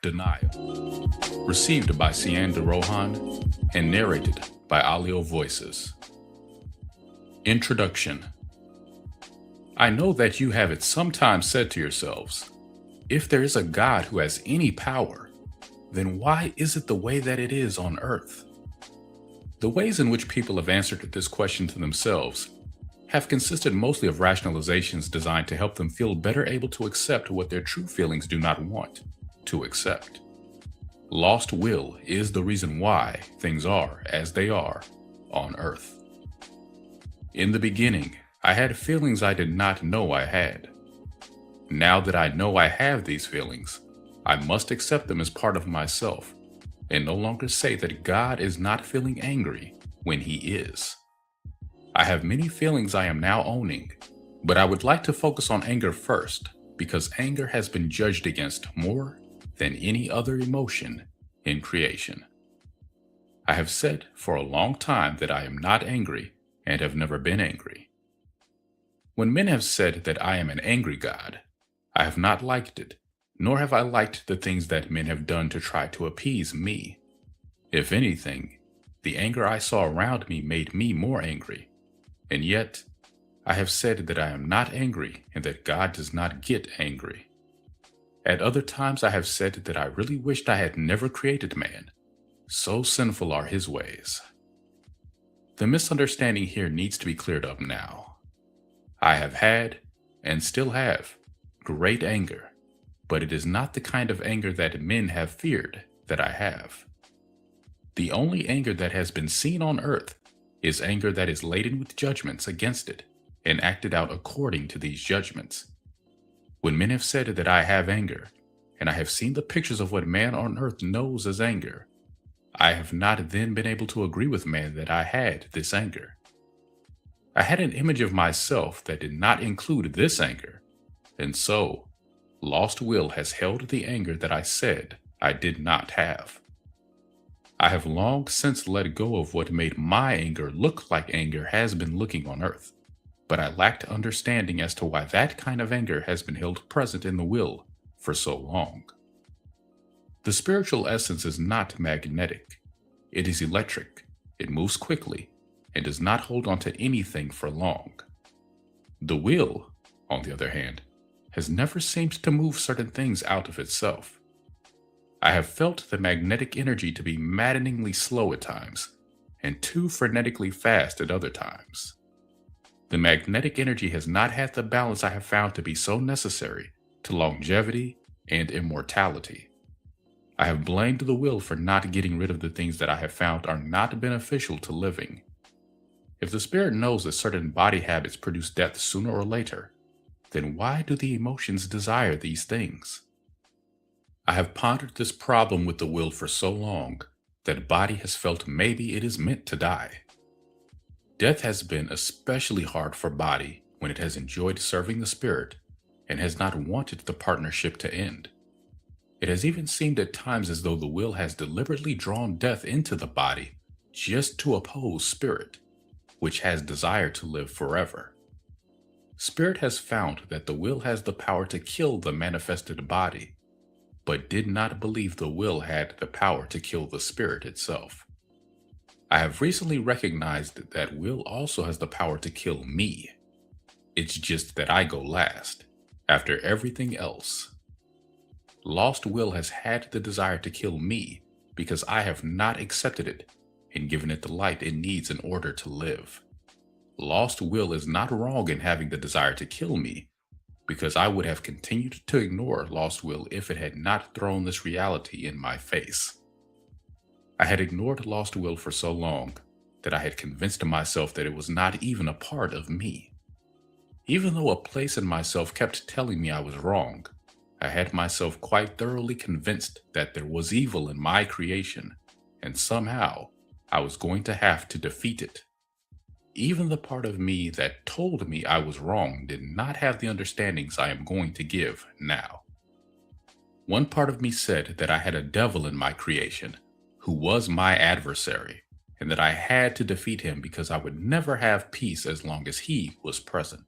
Denial. Received by Ceanne DeRohan and narrated by Audio Voices. Introduction. I know that you have it sometimes said to yourselves, if there is a God who has any power, then why is it the way that it is on earth? The ways in which people have answered this question to themselves have consisted mostly of rationalizations designed to help them feel better able to accept what their true feelings do not want to accept. Lost will is the reason why things are as they are on earth. In the beginning, I had feelings I did not know I had. Now that I know I have these feelings, I must accept them as part of myself and no longer say that God is not feeling angry when He is. I have many feelings I am now owning, but I would like to focus on anger first because anger has been judged against more than any other emotion in creation. I have said for a long time that I am not angry and have never been angry. When men have said that I am an angry God, I have not liked it, nor have I liked the things that men have done to try to appease me. If anything, the anger I saw around me made me more angry, and yet I have said that I am not angry and that God does not get angry. At other times I have said that I really wished I had never created man. So sinful are his ways. The misunderstanding here needs to be cleared up now. I have had, and still have, great anger, but it is not the kind of anger that men have feared that I have. The only anger that has been seen on earth is anger that is laden with judgments against it and acted out according to these judgments. When men have said that I have anger, and I have seen the pictures of what man on earth knows as anger, I have not then been able to agree with man that I had this anger. I had an image of myself that did not include this anger, and so lost will has held the anger that I said I did not have. I have long since let go of what made my anger look like anger has been looking on earth, but I lacked understanding as to why that kind of anger has been held present in the will for so long. The spiritual essence is not magnetic. It is electric. It moves quickly and does not hold on to anything for long. The will, on the other hand, has never seemed to move certain things out of itself. I have felt the magnetic energy to be maddeningly slow at times and too frenetically fast at other times. The magnetic energy has not had the balance I have found to be so necessary to longevity and immortality. I have blamed the will for not getting rid of the things that I have found are not beneficial to living. If the spirit knows that certain body habits produce death sooner or later, then why do the emotions desire these things? I have pondered this problem with the will for so long that body has felt maybe it is meant to die. Death has been especially hard for body when it has enjoyed serving the spirit and has not wanted the partnership to end. It has even seemed at times as though the will has deliberately drawn death into the body just to oppose spirit, which has desired to live forever. Spirit has found that the will has the power to kill the manifested body, but did not believe the will had the power to kill the spirit itself. I have recently recognized that will also has the power to kill me. It's just that I go last, after everything else. Lost will has had the desire to kill me because I have not accepted it and given it the light it needs in order to live. Lost will is not wrong in having the desire to kill me, because I would have continued to ignore lost will if it had not thrown this reality in my face. I had ignored lost will for so long that I had convinced myself that it was not even a part of me. Even though a place in myself kept telling me I was wrong, I had myself quite thoroughly convinced that there was evil in my creation, and somehow I was going to have to defeat it. Even the part of me that told me I was wrong did not have the understandings I am going to give now. One part of me said that I had a devil in my creation who was my adversary, and that I had to defeat him because I would never have peace as long as he was present.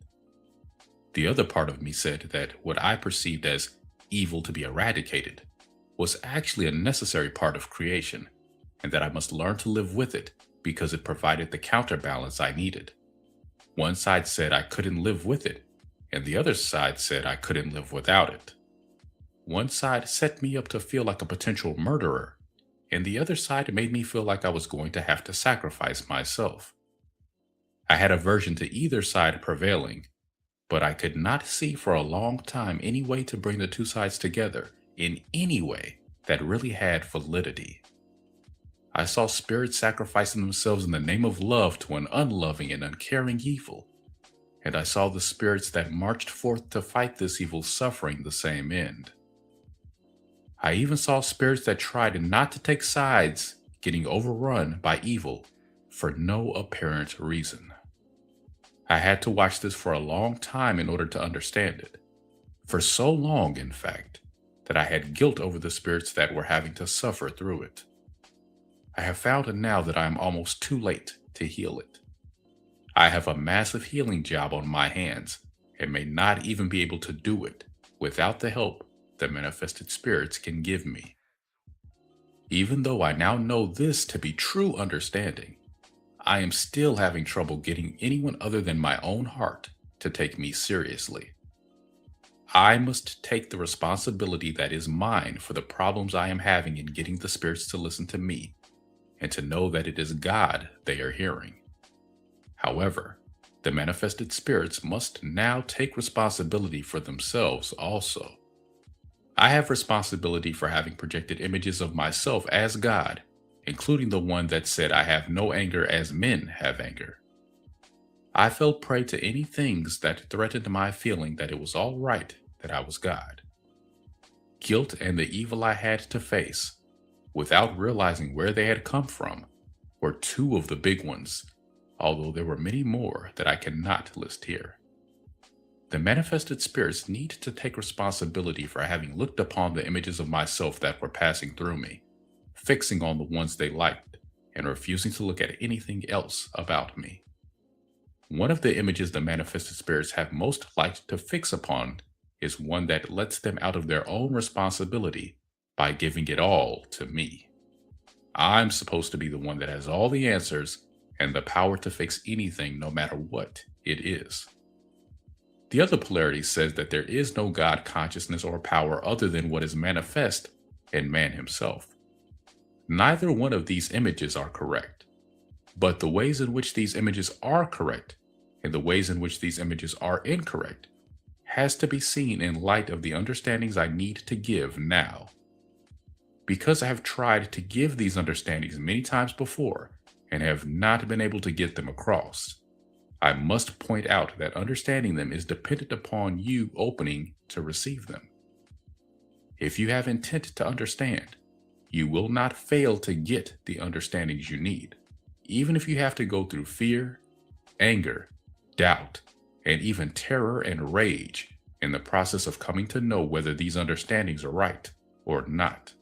The other part of me said that what I perceived as evil to be eradicated was actually a necessary part of creation, and that I must learn to live with it because it provided the counterbalance I needed. One side said I couldn't live with it, and the other side said I couldn't live without it. One side set me up to feel like a potential murderer, and the other side made me feel like I was going to have to sacrifice myself. I had aversion to either side prevailing, but I could not see for a long time any way to bring the two sides together in any way that really had validity. I saw spirits sacrificing themselves in the name of love to an unloving and uncaring evil, and I saw the spirits that marched forth to fight this evil suffering the same end. I even saw spirits that tried not to take sides getting overrun by evil for no apparent reason. I had to watch this for a long time in order to understand it. For so long, in fact, that I had guilt over the spirits that were having to suffer through it. I have found now that I am almost too late to heal it. I have a massive healing job on my hands and may not even be able to do it without the help that manifested spirits can give me. Even though I now know this to be true understanding, I am still having trouble getting anyone other than my own heart to take me seriously. I must take the responsibility that is mine for the problems I am having in getting the spirits to listen to me and to know that it is God they are hearing. However, the manifested spirits must now take responsibility for themselves also. I have responsibility for having projected images of myself as God, including the one that said I have no anger as men have anger. I fell prey to any things that threatened my feeling that it was all right that I was God. Guilt and the evil I had to face, without realizing where they had come from, were two of the big ones, although there were many more that I cannot list here. The manifested spirits need to take responsibility for having looked upon the images of myself that were passing through me, fixing on the ones they liked, and refusing to look at anything else about me. One of the images the manifested spirits have most liked to fix upon is one that lets them out of their own responsibility by giving it all to me. I'm supposed to be the one that has all the answers and the power to fix anything no matter what it is. The other polarity says that there is no God consciousness or power other than what is manifest in man himself. Neither one of these images are correct, but the ways in which these images are correct and the ways in which these images are incorrect has to be seen in light of the understandings I need to give now. Because I have tried to give these understandings many times before and have not been able to get them across, I must point out that understanding them is dependent upon you opening to receive them. If you have intent to understand, you will not fail to get the understandings you need, even if you have to go through fear, anger, doubt, and even terror and rage in the process of coming to know whether these understandings are right or not.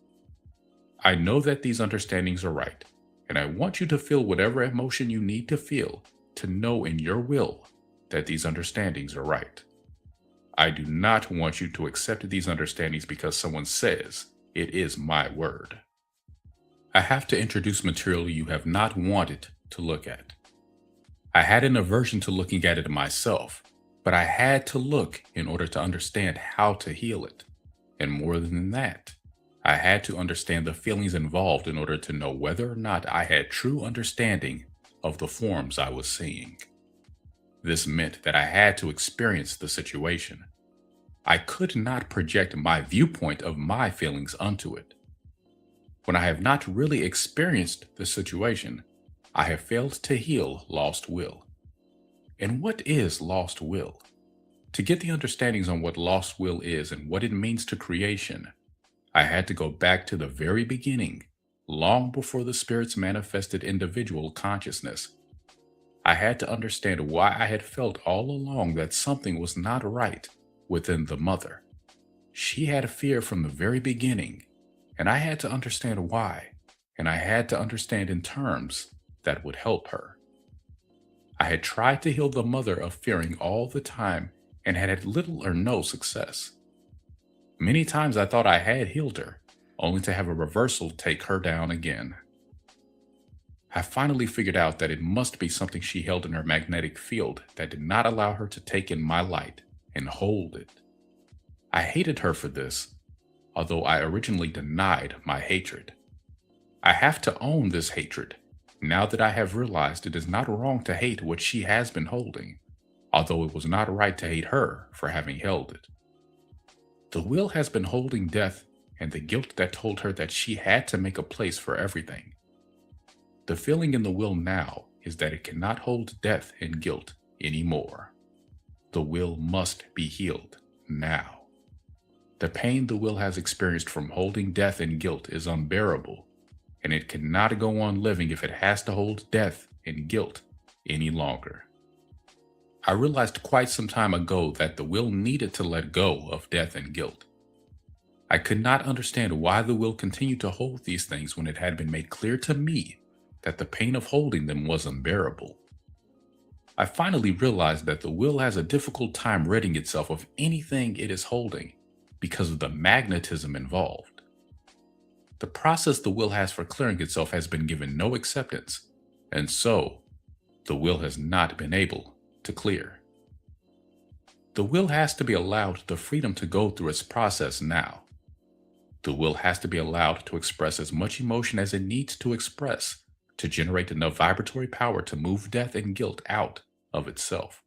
I know that these understandings are right, and I want you to feel whatever emotion you need to feel to know in your will that these understandings are right. I do not want you to accept these understandings because someone says it is my word. I have to introduce material you have not wanted to look at. I had an aversion to looking at it myself, but I had to look in order to understand how to heal it. And more than that, I had to understand the feelings involved in order to know whether or not I had true understanding of the forms I was seeing. This meant that I had to experience the situation. I could not project my viewpoint of my feelings onto it. When I have not really experienced the situation, I have failed to heal lost will. And what is lost will? To get the understandings on what lost will is and what it means to creation, I had to go back to the very beginning, long before the spirits manifested individual consciousness. I had to understand why I had felt all along that something was not right within the mother. She had fear from the very beginning, and I had to understand why, and I had to understand in terms that would help her. I had tried to heal the mother of fearing all the time and had had little or no success. Many times I thought I had healed her, only to have a reversal take her down again. I finally figured out that it must be something she held in her magnetic field that did not allow her to take in my light and hold it. I hated her for this, although I originally denied my hatred. I have to own this hatred, now that I have realized it is not wrong to hate what she has been holding, although it was not right to hate her for having held it. The will has been holding death and the guilt that told her that she had to make a place for everything. The feeling in the will now is that it cannot hold death and guilt anymore. The will must be healed now. The pain the will has experienced from holding death and guilt is unbearable, and it cannot go on living if it has to hold death and guilt any longer. I realized quite some time ago that the will needed to let go of death and guilt. I could not understand why the will continued to hold these things when it had been made clear to me that the pain of holding them was unbearable. I finally realized that the will has a difficult time ridding itself of anything it is holding because of the magnetism involved. The process the will has for clearing itself has been given no acceptance, and so the will has not been able to clear. The will has to be allowed the freedom to go through its process now. The will has to be allowed to express as much emotion as it needs to express to generate enough vibratory power to move death and guilt out of itself.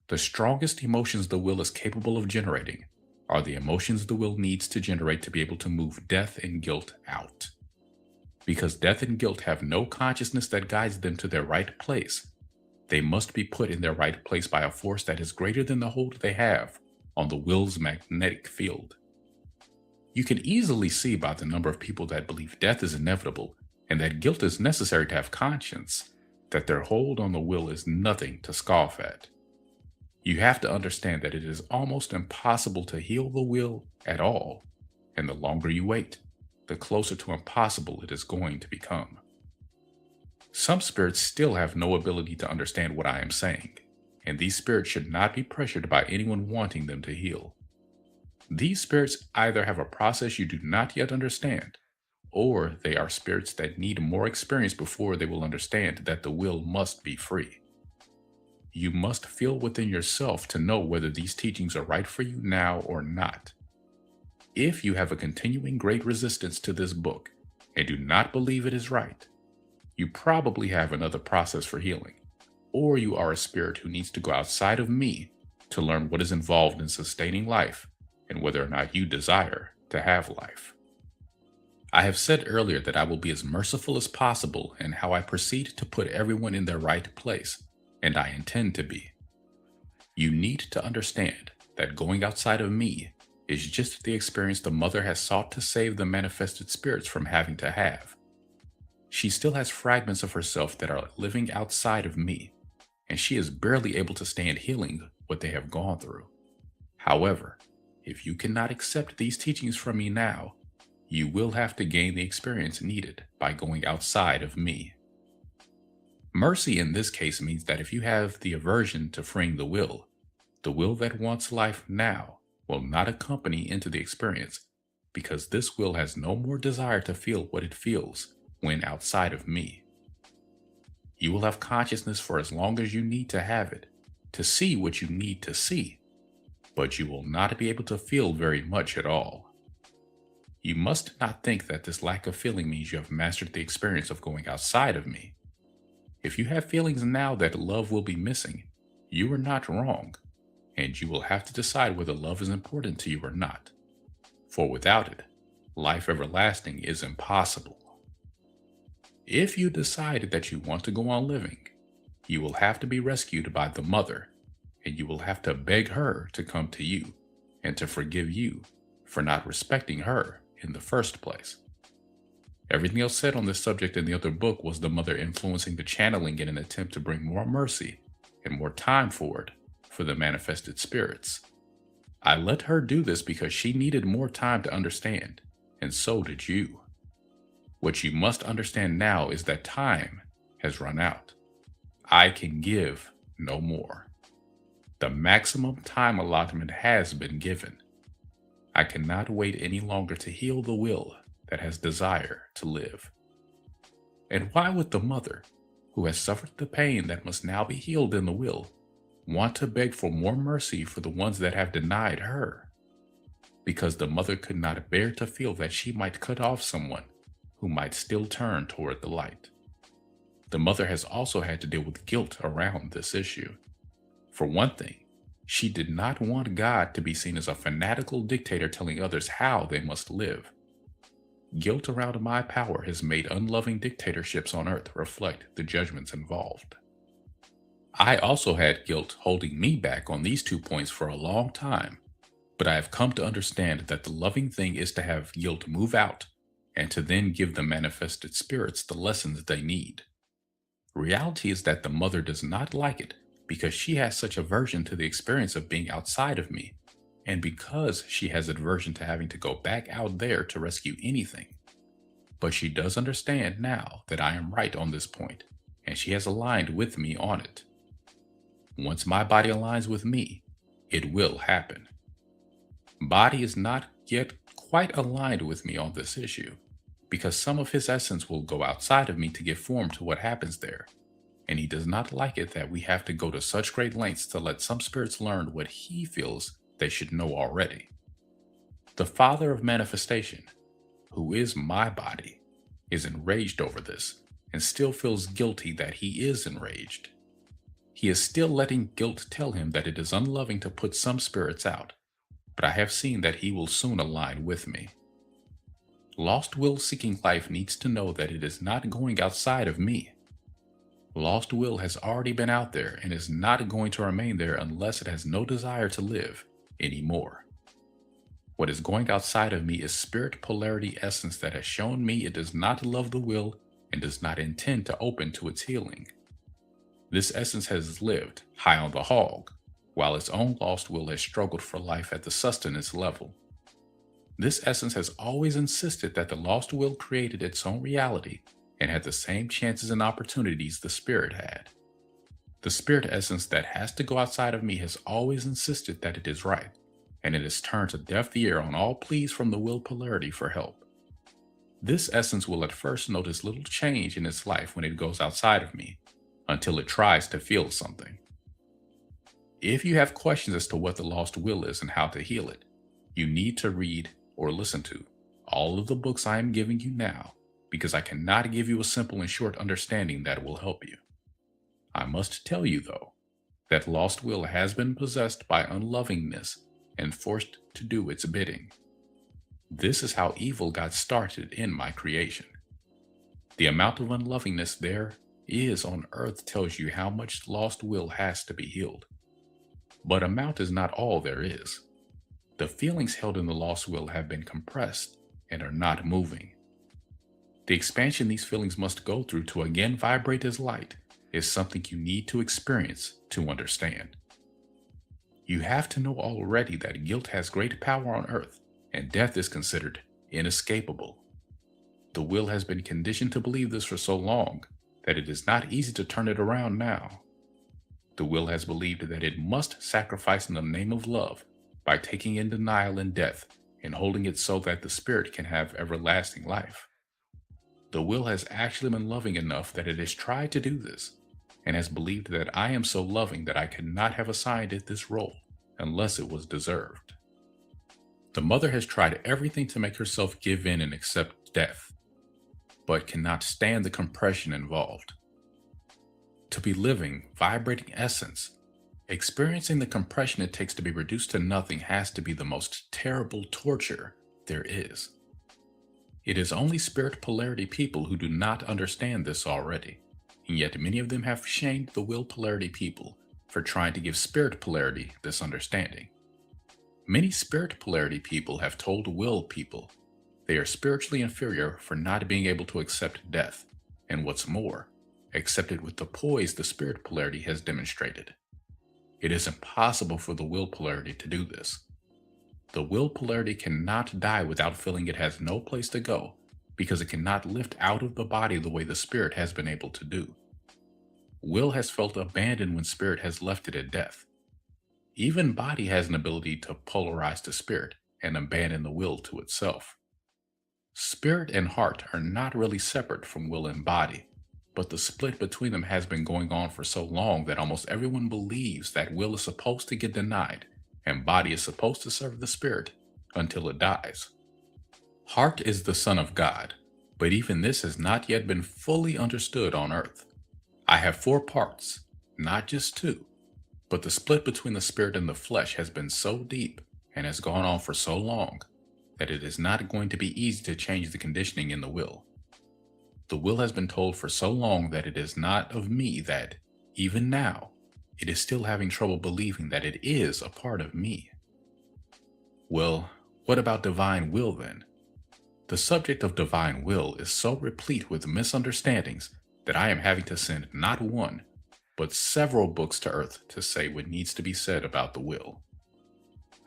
The strongest emotions the will is capable of generating are the emotions the will needs to generate to be able to move death and guilt out. Because death and guilt have no consciousness that guides them to their right place, they must be put in their right place by a force that is greater than the hold they have on the will's magnetic field. You can easily see by the number of people that believe death is inevitable and that guilt is necessary to have conscience that their hold on the will is nothing to scoff at. You have to understand that it is almost impossible to heal the will at all, and the longer you wait, the closer to impossible it is going to become. Some spirits still have no ability to understand what I am saying, and these spirits should not be pressured by anyone wanting them to heal. These spirits either have a process you do not yet understand, or they are spirits that need more experience before they will understand that the will must be free. You must feel within yourself to know whether these teachings are right for you now or not. If you have a continuing great resistance to this book and do not believe it is right, you probably have another process for healing, or you are a spirit who needs to go outside of me to learn what is involved in sustaining life and whether or not you desire to have life. I have said earlier that I will be as merciful as possible in how I proceed to put everyone in their right place, and I intend to be. You need to understand that going outside of me is just the experience the mother has sought to save the manifested spirits from having to have. She still has fragments of herself that are living outside of me, and she is barely able to stand healing what they have gone through. However, if you cannot accept these teachings from me now, you will have to gain the experience needed by going outside of me. Mercy in this case means that if you have the aversion to freeing the will that wants life now will not accompany into the experience, because this will has no more desire to feel what it feels when outside of me. You will have consciousness for as long as you need to have it, to see what you need to see, but you will not be able to feel very much at all. You must not think that this lack of feeling means you have mastered the experience of going outside of me. If you have feelings now that love will be missing, you are not wrong, and you will have to decide whether love is important to you or not. For without it, life everlasting is impossible. If you decided that you want to go on living, you will have to be rescued by the mother, and you will have to beg her to come to you and to forgive you for not respecting her in the first place. Everything else said on this subject in the other book was the mother influencing the channeling in an attempt to bring more mercy and more time forward for the manifested spirits. I let her do this because she needed more time to understand, and so did you. What you must understand now is that time has run out. I can give no more. The maximum time allotment has been given. I cannot wait any longer to heal the will that has desire to live. And why would the mother, who has suffered the pain that must now be healed in the will, want to beg for more mercy for the ones that have denied her? Because the mother could not bear to feel that she might cut off someone who might still turn toward the light. The mother has also had to deal with guilt around this issue. For one thing, she did not want God to be seen as a fanatical dictator telling others how they must live. Guilt around my power has made unloving dictatorships on earth reflect the judgments involved. I also had guilt holding me back on these 2 points for a long time, but I have come to understand that the loving thing is to have guilt move out and to then give the manifested spirits the lessons they need. Reality is that the mother does not like it because she has such aversion to the experience of being outside of me, and because she has aversion to having to go back out there to rescue anything. But she does understand now that I am right on this point, and she has aligned with me on it. Once my body aligns with me, it will happen. Body is not yet quite aligned with me on this issue, because some of his essence will go outside of me to give form to what happens there, and he does not like it that we have to go to such great lengths to let some spirits learn what he feels they should know already. The Father of Manifestation, who is my body, is enraged over this and still feels guilty that he is enraged. He is still letting guilt tell him that it is unloving to put some spirits out, but I have seen that he will soon align with me. Lost will seeking life needs to know that it is not going outside of me. Lost will has already been out there and is not going to remain there unless it has no desire to live anymore. What is going outside of me is spirit polarity essence that has shown me it does not love the will and does not intend to open to its healing. This essence has lived high on the hog, while its own lost will has struggled for life at the sustenance level. This essence has always insisted that the lost will created its own reality and had the same chances and opportunities the spirit had. The spirit essence that has to go outside of me has always insisted that it is right, and it has turned a deaf ear on all pleas from the will polarity for help. This essence will at first notice little change in its life when it goes outside of me, until it tries to feel something. If you have questions as to what the lost will is and how to heal it, you need to read or listen to all of the books I am giving you now, because I cannot give you a simple and short understanding that will help you. I must tell you, though, that lost will has been possessed by unlovingness and forced to do its bidding. This is how evil got started in my creation. The amount of unlovingness there is on earth tells you how much lost will has to be healed. But amount is not all there is. The feelings held in the lost will have been compressed and are not moving. The expansion these feelings must go through to again vibrate as light is something you need to experience to understand. You have to know already that guilt has great power on earth and death is considered inescapable. The will has been conditioned to believe this for so long that it is not easy to turn it around now. The will has believed that it must sacrifice in the name of love by taking in denial and death and holding it so that the spirit can have everlasting life. The will has actually been loving enough that it has tried to do this and has believed that I am so loving that I could not have assigned it this role unless it was deserved. The mother has tried everything to make herself give in and accept death, but cannot stand the compression involved. To be living, vibrating essence, experiencing the compression it takes to be reduced to nothing has to be the most terrible torture there is. It is only spirit polarity people who do not understand this already, and yet many of them have shamed the will polarity people for trying to give spirit polarity this understanding. Many spirit polarity people have told will people they are spiritually inferior for not being able to accept death, and what's more, accept it with the poise the spirit polarity has demonstrated. It is impossible for the will polarity to do this. The will polarity cannot die without feeling it has no place to go, because it cannot lift out of the body the way the spirit has been able to do. Will has felt abandoned when spirit has left it at death. Even body has an ability to polarize to spirit and abandon the will to itself. Spirit and heart are not really separate from will and body, but the split between them has been going on for so long that almost everyone believes that will is supposed to get denied and body is supposed to serve the spirit until it dies. Heart is the Son of God, but even this has not yet been fully understood on earth. I have 4 parts, not just 2, but the split between the spirit and the flesh has been so deep and has gone on for so long that it is not going to be easy to change the conditioning in the will. The will has been told for so long that it is not of me that, even now, it is still having trouble believing that it is a part of me. Well, what about divine will then? The subject of divine will is so replete with misunderstandings that I am having to send not one, but several books to earth to say what needs to be said about the will.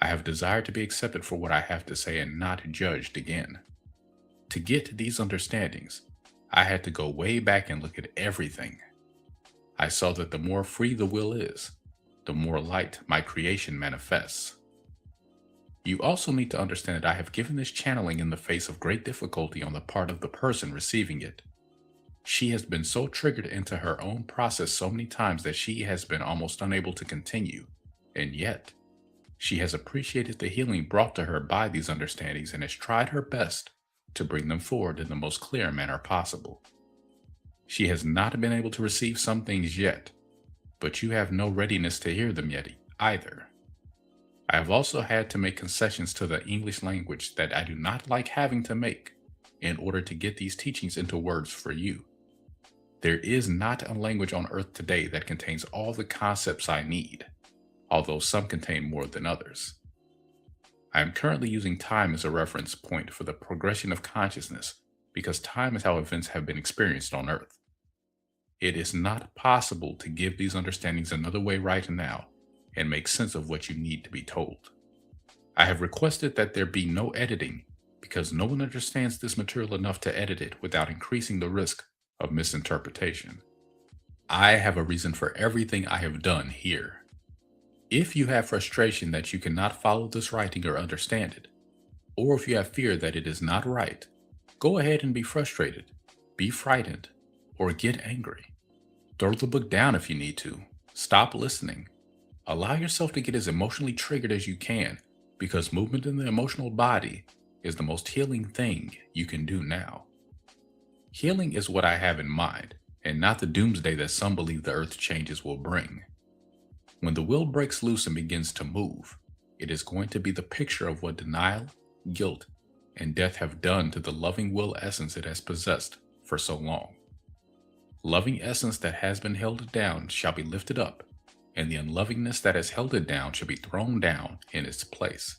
I have desired to be accepted for what I have to say and not judged again. To get these understandings, I had to go way back and look at everything. I saw that the more free the will is, the more light my creation manifests. You also need to understand that I have given this channeling in the face of great difficulty on the part of the person receiving it. She has been so triggered into her own process so many times that she has been almost unable to continue, and yet, she has appreciated the healing brought to her by these understandings and has tried her best to bring them forward in the most clear manner possible. She has not been able to receive some things yet, but you have no readiness to hear them yet either. I have also had to make concessions to the English language that I do not like having to make in order to get these teachings into words for you. There is not a language on earth today that contains all the concepts I need, although some contain more than others. I am currently using time as a reference point for the progression of consciousness because time is how events have been experienced on earth. It is not possible to give these understandings another way right now and make sense of what you need to be told. I have requested that there be no editing because no one understands this material enough to edit it without increasing the risk of misinterpretation. I have a reason for everything I have done here. If you have frustration that you cannot follow this writing or understand it, or if you have fear that it is not right, go ahead and be frustrated, be frightened, or get angry. Throw the book down if you need to. Stop listening. Allow yourself to get as emotionally triggered as you can, because movement in the emotional body is the most healing thing you can do now. Healing is what I have in mind, and not the doomsday that some believe the earth changes will bring. When the will breaks loose and begins to move, it is going to be the picture of what denial, guilt, and death have done to the loving will essence it has possessed for so long. Loving essence that has been held down shall be lifted up, and the unlovingness that has held it down shall be thrown down in its place.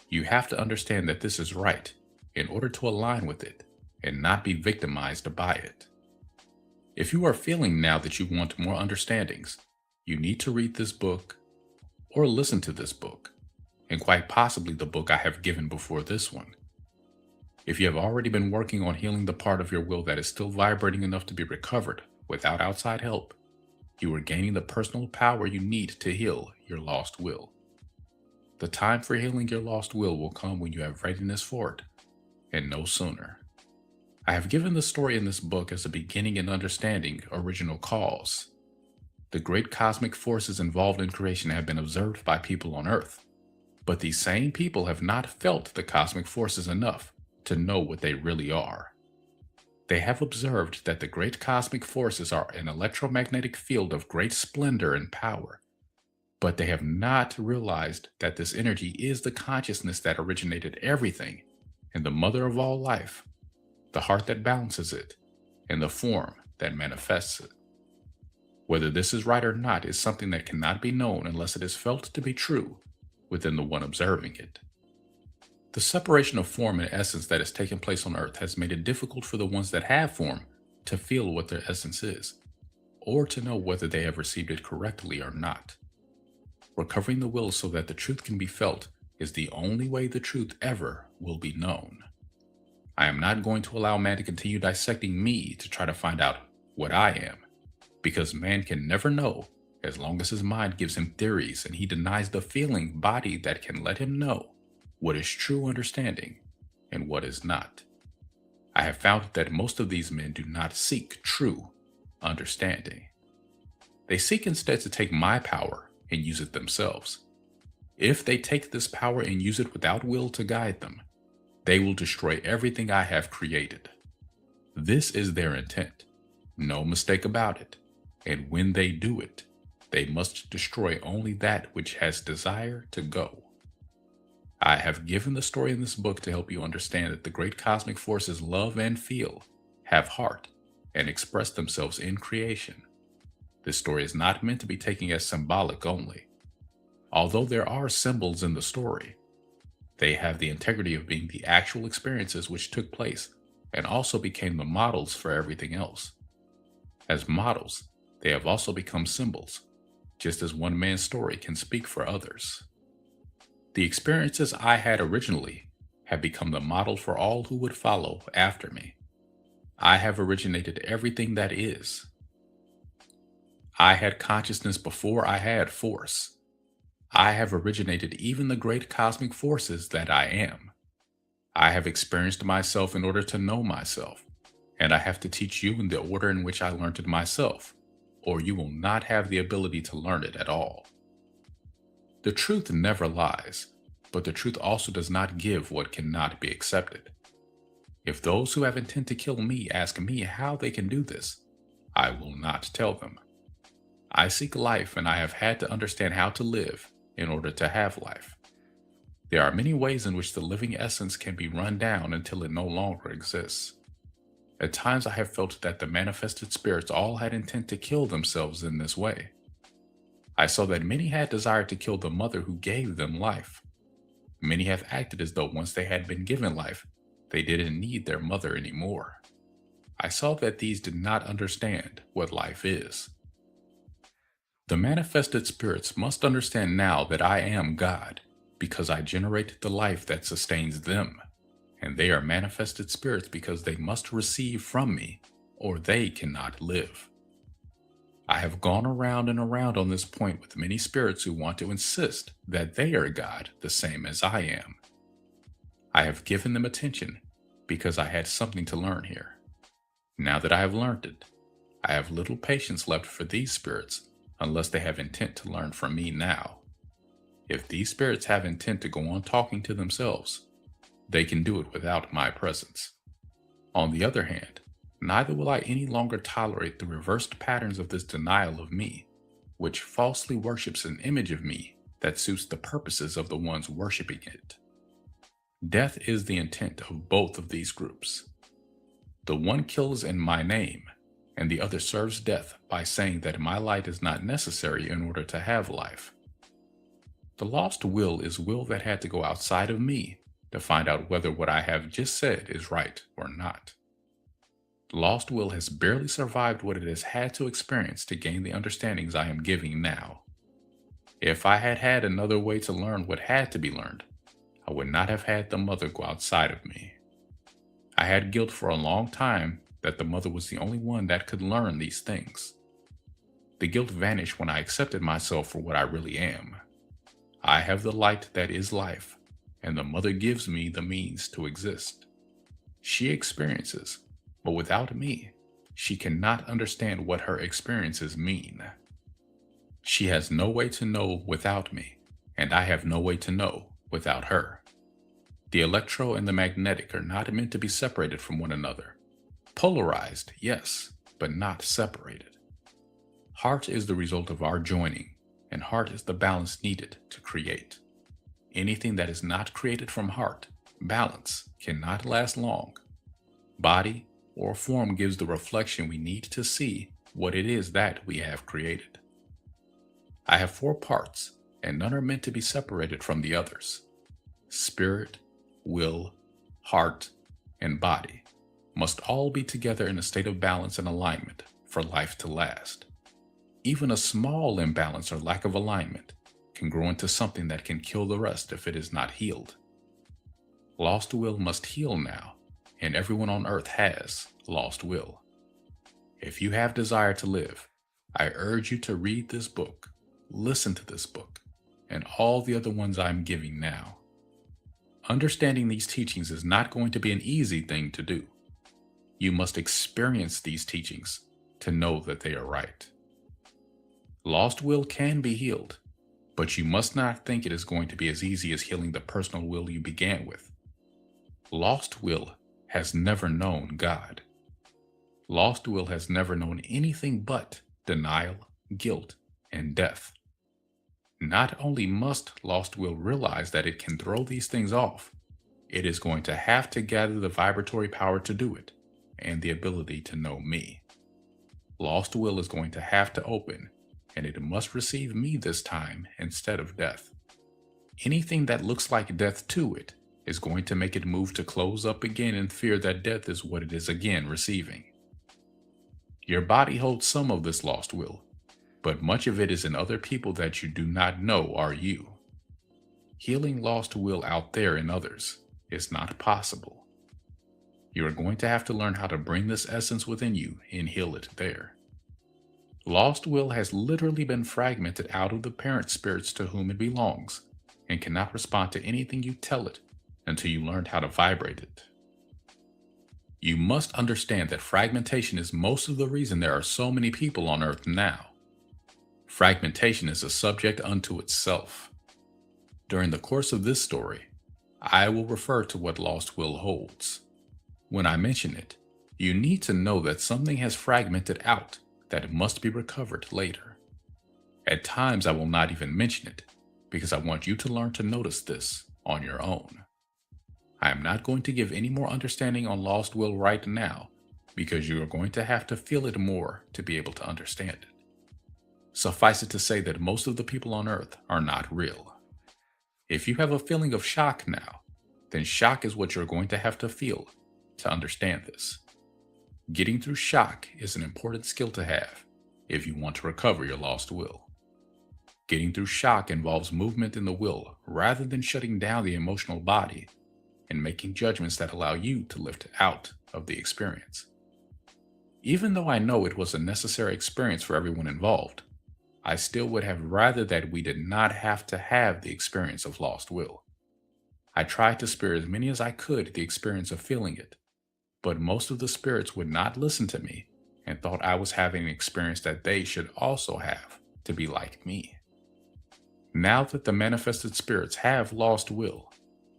You have to understand that this is right in order to align with it and not be victimized by it. If you are feeling now that you want more understandings, you need to read this book or listen to this book, and quite possibly the book I have given before this one. If you have already been working on healing the part of your will that is still vibrating enough to be recovered without outside help, you are gaining the personal power you need to heal your lost will. The time for healing your lost will come when you have readiness for it, and no sooner. I have given the story in this book as a beginning in understanding original cause. The great cosmic forces involved in creation have been observed by people on Earth, but these same people have not felt the cosmic forces enough to know what they really are. They have observed that the great cosmic forces are an electromagnetic field of great splendor and power, but they have not realized that this energy is the consciousness that originated everything and the mother of all life, the heart that balances it, and the form that manifests it. Whether this is right or not is something that cannot be known unless it is felt to be true within the one observing it. The separation of form and essence that has taken place on earth has made it difficult for the ones that have form to feel what their essence is, or to know whether they have received it correctly or not. Recovering the will so that the truth can be felt is the only way the truth ever will be known. I am not going to allow man to continue dissecting me to try to find out what I am, because man can never know as long as his mind gives him theories and he denies the feeling body that can let him know what is true understanding and what is not. I have found that most of these men do not seek true understanding. They seek instead to take my power and use it themselves. If they take this power and use it without will to guide them, they will destroy everything I have created. This is their intent, no mistake about it, and when they do it, they must destroy only that which has desire to go. I have given the story in this book to help you understand that the great cosmic forces love and feel, have heart, and express themselves in creation. This story is not meant to be taken as symbolic only. Although there are symbols in the story, they have the integrity of being the actual experiences which took place and also became the models for everything else. As models, they have also become symbols, just as one man's story can speak for others. The experiences I had originally have become the model for all who would follow after me. I have originated everything that is. I had consciousness before I had force. I have originated even the great cosmic forces that I am. I have experienced myself in order to know myself, and I have to teach you in the order in which I learned it myself, or you will not have the ability to learn it at all. The truth never lies, but the truth also does not give what cannot be accepted. If those who have intent to kill me ask me how they can do this, I will not tell them. I seek life, and I have had to understand how to live in order to have life. There are many ways in which the living essence can be run down until it no longer exists. At times I have felt that the manifested spirits all had intent to kill themselves in this way. I saw that many had desired to kill the mother who gave them life. Many have acted as though once they had been given life, they didn't need their mother anymore. I saw that these did not understand what life is. The manifested spirits must understand now that I am God, because I generate the life that sustains them, and they are manifested spirits because they must receive from me, or they cannot live. I have gone around and around on this point with many spirits who want to insist that they are God the same as I am. I have given them attention because I had something to learn here. Now that I have learned it, I have little patience left for these spirits unless they have intent to learn from me now. If these spirits have intent to go on talking to themselves, they can do it without my presence. On the other hand, neither will I any longer tolerate the reversed patterns of this denial of me, which falsely worships an image of me that suits the purposes of the ones worshiping it. Death is the intent of both of these groups. The one kills in my name, and the other serves death by saying that my light is not necessary in order to have life. The lost will is will that had to go outside of me to find out whether what I have just said is right or not. The lost will has barely survived what it has had to experience to gain the understandings I am giving now. If I had had another way to learn what had to be learned, I would not have had the mother go outside of me. I had guilt for a long time that the mother was the only one that could learn these things. The guilt vanished when I accepted myself for what I really am. I have the light that is life, and the mother gives me the means to exist. She experiences, but without me, she cannot understand what her experiences mean. She has no way to know without me, and I have no way to know without her. The electro and the magnetic are not meant to be separated from one another. Polarized, yes, but not separated. Heart is the result of our joining, and heart is the balance needed to create. Anything that is not created from heart, balance, cannot last long. body, or form gives the reflection we need to see what it is that we have created. I have four parts, and none are meant to be separated from the others. Spirit, will, heart, and body must all be together in a state of balance and alignment for life to last. Even a small imbalance or lack of alignment can grow into something that can kill the rest if it is not healed. Lost will must heal now, and everyone on earth has lost will. If you have desire to live, I urge you to read this book, listen to this book, and all the other ones I'm giving now. Understanding these teachings is not going to be an easy thing to do. You must experience these teachings to know that they are right. Lost will can be healed, but you must not think it is going to be as easy as healing the personal will you began with. Lost will has never known God. Lost will has never known anything but denial, guilt, and death. Not only must lost will realize that it can throw these things off, it is going to have to gather the vibratory power to do it and the ability to know me. Lost will is going to have to open, and it must receive me this time instead of death. Anything that looks like death to it is going to make it move to close up again in fear that death is what it is again receiving. Your body holds some of this lost will, but much of it is in other people that you do not know are you. Healing lost will out there in others is not possible. You are going to have to learn how to bring this essence within you and heal it there. Lost will has literally been fragmented out of the parent spirits to whom it belongs and cannot respond to anything you tell it until you learned how to vibrate it. You must understand that fragmentation is most of the reason there are so many people on Earth now. Fragmentation is a subject unto itself. During the course of this story, I will refer to what lost will holds. When I mention it, you need to know that something has fragmented out that it must be recovered later. At times I will not even mention it because I want you to learn to notice this on your own. I am not going to give any more understanding on lost will right now because you are going to have to feel it more to be able to understand it. Suffice it to say that most of the people on Earth are not real. If you have a feeling of shock now, then shock is what you're going to have to feel to understand this. Getting through shock is an important skill to have if you want to recover your lost will. Getting through shock involves movement in the will rather than shutting down the emotional body and making judgments that allow you to lift out of the experience. Even though I know it was a necessary experience for everyone involved, I still would have rather that we did not have to have the experience of lost will. I tried to spare as many as I could the experience of feeling it, but most of the spirits would not listen to me and thought I was having an experience that they should also have to be like me. Now that the manifested spirits have lost will,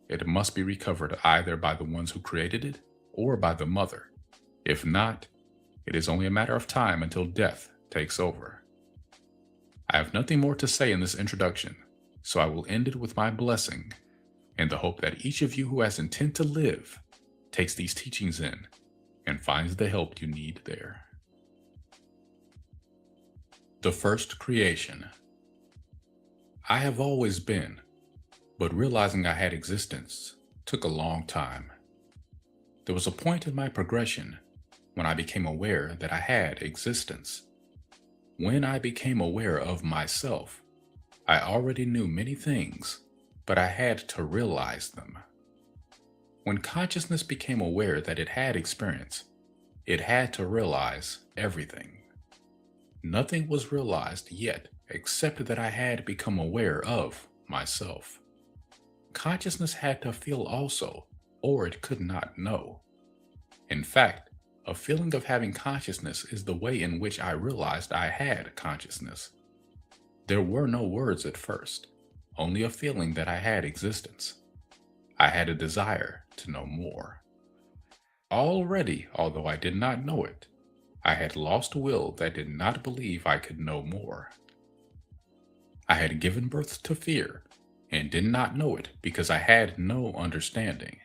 it must be recovered either by the ones who created it or by the mother. If not, it is only a matter of time until death takes over. I have nothing more to say in this introduction, so I will end it with my blessing and the hope that each of you who has intent to live takes these teachings in and finds the help you need there. The first creation. I have always been, but realizing I had existence took a long time. There was a point in my progression when I became aware that I had existence. When I became aware of myself, I already knew many things, but I had to realize them. When consciousness became aware that it had experience, it had to realize everything. Nothing was realized yet except that I had become aware of myself. Consciousness had to feel also, or it could not know. In fact, a feeling of having consciousness is the way in which I realized I had consciousness. There were no words at first, only a feeling that I had existence. I had a desire to know more. Already, although I did not know it, I had lost will that did not believe I could know more. I had given birth to fear and did not know it because I had no understanding.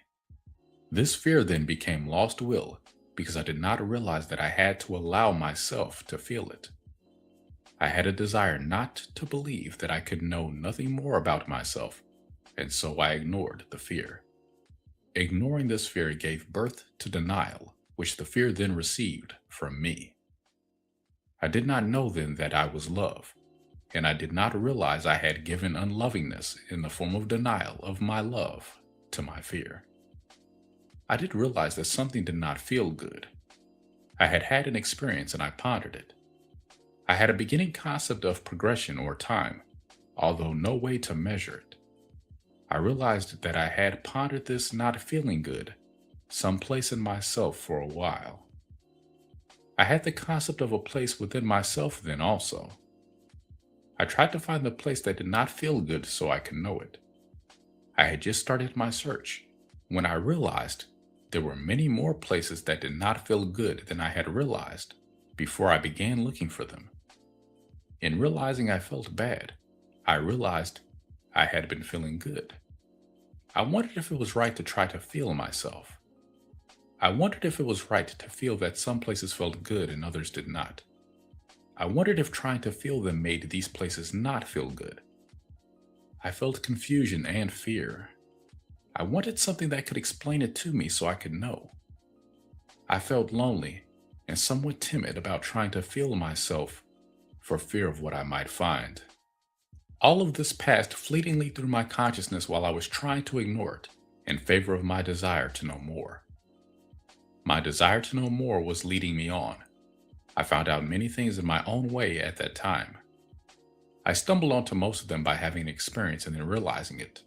This fear then became lost will because I did not realize that I had to allow myself to feel it. I had a desire not to believe that I could know nothing more about myself, and so I ignored the fear. Ignoring this fear gave birth to denial, which the fear then received from me. I did not know then that I was love, and I did not realize I had given unlovingness in the form of denial of my love to my fear. I did realize that something did not feel good. I had had an experience and I pondered it. I had a beginning concept of progression or time, although no way to measure it. I realized that I had pondered this not feeling good, someplace in myself for a while. I had the concept of a place within myself then also. I tried to find the place that did not feel good so I could know it. I had just started my search when I realized there were many more places that did not feel good than I had realized before I began looking for them. In realizing I felt bad, I realized I had been feeling good. I wondered if it was right to try to feel myself. I wondered if it was right to feel that some places felt good and others did not. I wondered if trying to feel them made these places not feel good. I felt confusion and fear. I wanted something that could explain it to me so I could know. I felt lonely and somewhat timid about trying to feel myself for fear of what I might find. All of this passed fleetingly through my consciousness while I was trying to ignore it in favor of my desire to know more. My desire to know more was leading me on. I found out many things in my own way at that time. I stumbled onto most of them by having an experience and then realizing it.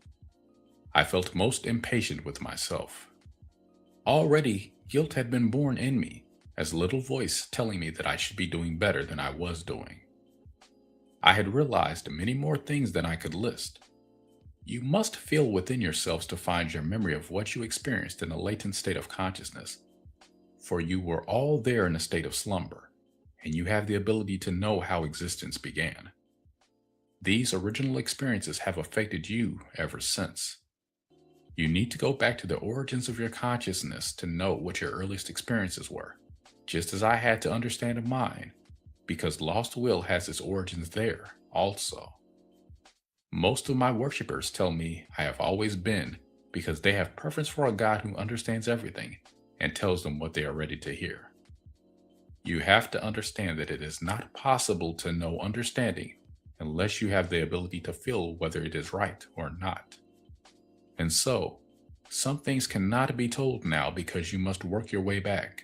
I felt most impatient with myself. Already, guilt had been born in me as a little voice telling me that I should be doing better than I was doing. I had realized many more things than I could list. You must feel within yourselves to find your memory of what you experienced in a latent state of consciousness, for you were all there in a state of slumber, and you have the ability to know how existence began. These original experiences have affected you ever since. You need to go back to the origins of your consciousness to know what your earliest experiences were, just as I had to understand mine, because lost will has its origins there also. Most of my worshippers tell me I have always been because they have preference for a God who understands everything and tells them what they are ready to hear. You have to understand that it is not possible to know understanding unless you have the ability to feel whether it is right or not. And so, some things cannot be told now because you must work your way back,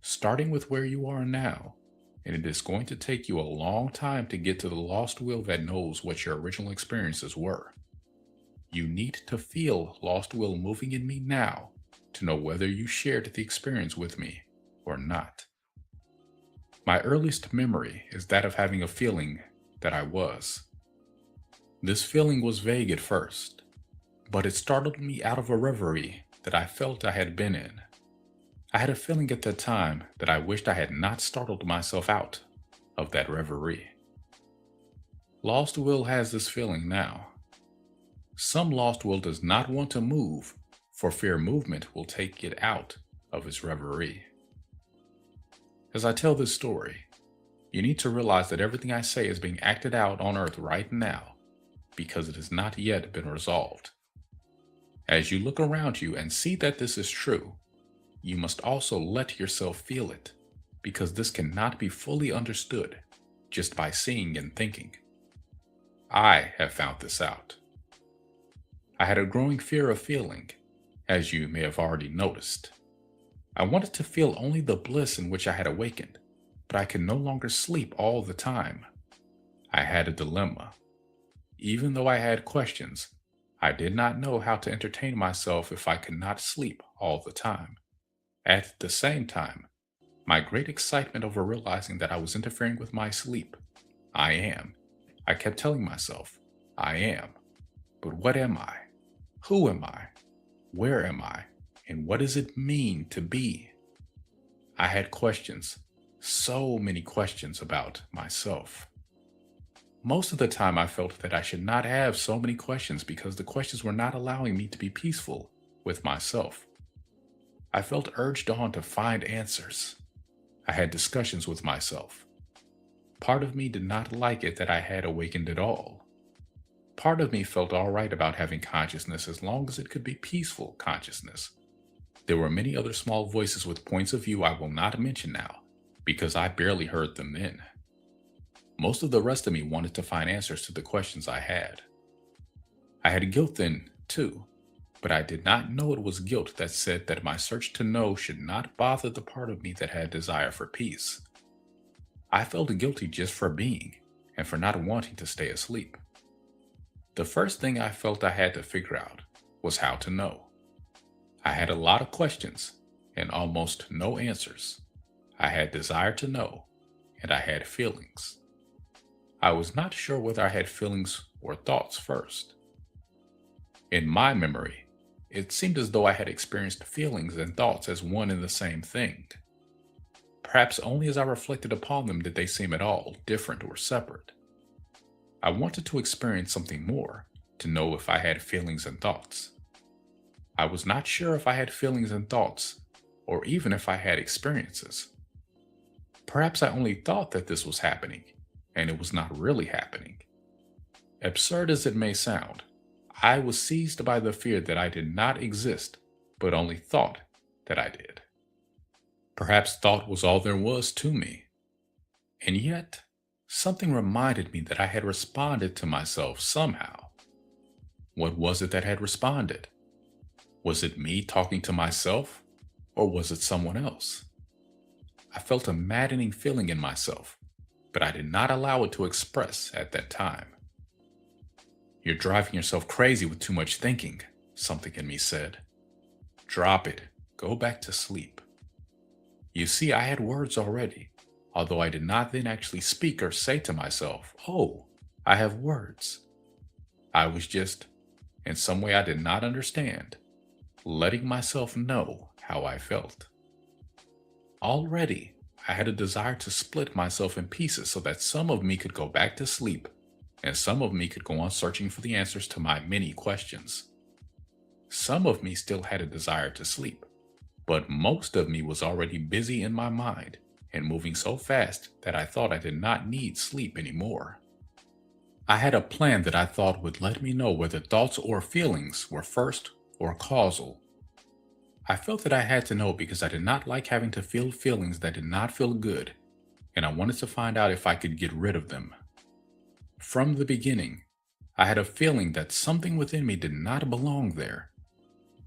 starting with where you are now, and it is going to take you a long time to get to the lost will that knows what your original experiences were. You need to feel lost will moving in me now to know whether you shared the experience with me or not. My earliest memory is that of having a feeling that I was. This feeling was vague at first, but it startled me out of a reverie that I felt I had been in. I had a feeling at that time that I wished I had not startled myself out of that reverie. Lost will has this feeling now. Some lost will does not want to move, for fear movement will take it out of its reverie. As I tell this story, you need to realize that everything I say is being acted out on earth right now because it has not yet been resolved. As you look around you and see that this is true, you must also let yourself feel it, because this cannot be fully understood just by seeing and thinking. I have found this out. I had a growing fear of feeling, as you may have already noticed. I wanted to feel only the bliss in which I had awakened, but I could no longer sleep all the time. I had a dilemma. Even though I had questions, I did not know how to entertain myself if I could not sleep all the time. At the same time, my great excitement over realizing that I was interfering with my sleep. I kept telling myself, I am. But what am I? Who am I? Where am I? And what does it mean to be? I had questions, so many questions about myself. Most of the time I felt that I should not have so many questions because the questions were not allowing me to be peaceful with myself. I felt urged on to find answers. I had discussions with myself. Part of me did not like it that I had awakened at all. Part of me felt all right about having consciousness as long as it could be peaceful consciousness. There were many other small voices with points of view I will not mention now, because I barely heard them then. Most of the rest of me wanted to find answers to the questions I had. I had guilt then, too, but I did not know it was guilt that said that my search to know should not bother the part of me that had desire for peace. I felt guilty just for being, and for not wanting to stay asleep. The first thing I felt I had to figure out was how to know. I had a lot of questions and almost no answers. I had desire to know, and I had feelings. I was not sure whether I had feelings or thoughts first. In my memory, it seemed as though I had experienced feelings and thoughts as one and the same thing. Perhaps only as I reflected upon them did they seem at all different or separate. I wanted to experience something more, to know if I had feelings and thoughts. I was not sure if I had feelings and thoughts, or even if I had experiences. Perhaps I only thought that this was happening, and it was not really happening. Absurd as it may sound, I was seized by the fear that I did not exist, but only thought that I did. Perhaps thought was all there was to me. And yet, something reminded me that I had responded to myself somehow. What was it that had responded? Was it me talking to myself, or was it someone else? I felt a maddening feeling in myself, but I did not allow it to express at that time. "You're driving yourself crazy with too much thinking," something in me said. "Drop it. Go back to sleep." You see, I had words already, although I did not then actually speak or say to myself, "Oh, I have words." I was just, in some way I did not understand, letting myself know how I felt. Already, I had a desire to split myself in pieces so that some of me could go back to sleep and some of me could go on searching for the answers to my many questions. Some of me still had a desire to sleep, but most of me was already busy in my mind and moving so fast that I thought I did not need sleep anymore. I had a plan that I thought would let me know whether thoughts or feelings were first or causal. I felt that I had to know because I did not like having to feel feelings that did not feel good, and I wanted to find out if I could get rid of them. From the beginning, I had a feeling that something within me did not belong there,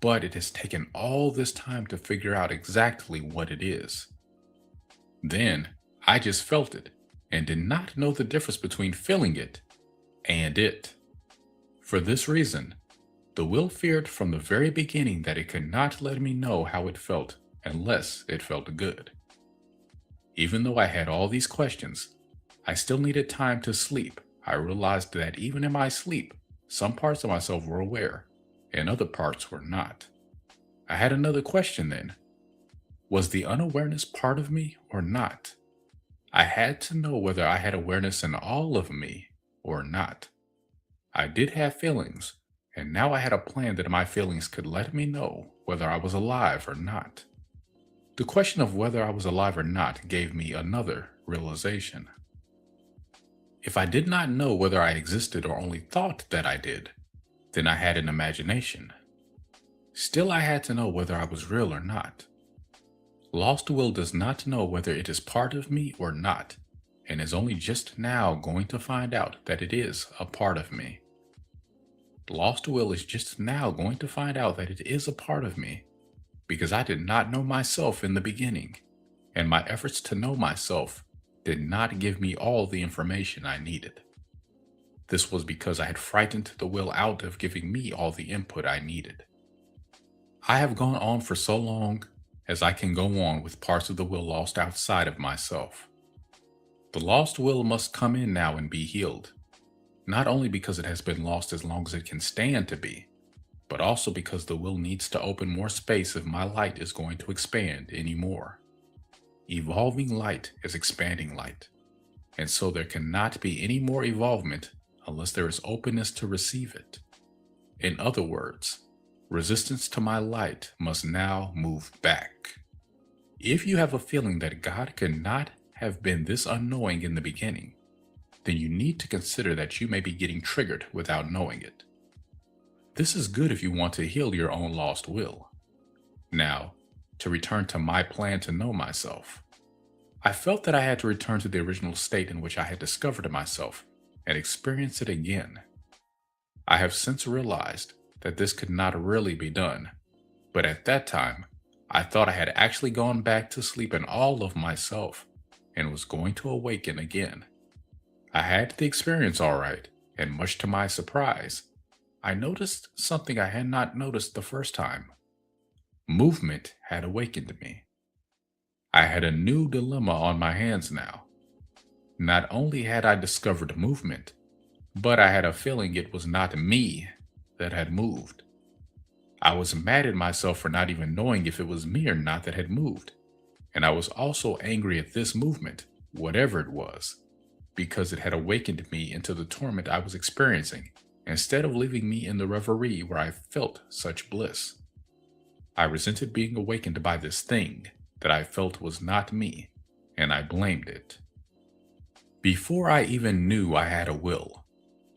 but it has taken all this time to figure out exactly what it is. Then, I just felt it and did not know the difference between feeling it and it. For this reason, the will feared from the very beginning that it could not let me know how it felt unless it felt good. Even though I had all these questions, I still needed time to sleep. I realized that even in my sleep, some parts of myself were aware, and other parts were not. I had another question then. Was the unawareness part of me or not? I had to know whether I had awareness in all of me or not. I did have feelings, and now I had a plan that my feelings could let me know whether I was alive or not. The question of whether I was alive or not gave me another realization. If I did not know whether I existed or only thought that I did, then I had an imagination. Still, I had to know whether I was real or not. Lost will does not know whether it is part of me or not, and is only just now going to find out that it is a part of me. Lost will is just now going to find out that it is a part of me, because I did not know myself in the beginning, and my efforts to know myself did not give me all the information I needed. This was because I had frightened the will out of giving me all the input I needed. I have gone on for so long as I can go on with parts of the will lost outside of myself. The lost will must come in now and be healed, not only because it has been lost as long as it can stand to be, but also because the will needs to open more space if my light is going to expand anymore. Evolving light is expanding light, and so there cannot be any more evolvement unless there is openness to receive it. In other words, Resistance to my light must now move back. If you have a feeling that God could not have been this unknowing in the beginning, then you need to consider that you may be getting triggered without knowing it. This is good if you want to heal your own lost will. Now, to return to my plan to know myself. I felt that I had to return to the original state in which I had discovered myself and experience it again. I have since realized that this could not really be done, but at that time, I thought I had actually gone back to sleep in all of myself and was going to awaken again. I had the experience all right, and much to my surprise, I noticed something I had not noticed the first time. Movement had awakened me. I had a new dilemma on my hands now. Not only had I discovered movement, but I had a feeling it was not me that had moved. I was mad at myself for not even knowing if it was me or not that had moved. And I was also angry at this movement, whatever it was, because it had awakened me into the torment I was experiencing, instead of leaving me in the reverie where I felt such bliss. I resented being awakened by this thing that I felt was not me, and I blamed it. Before I even knew I had a will,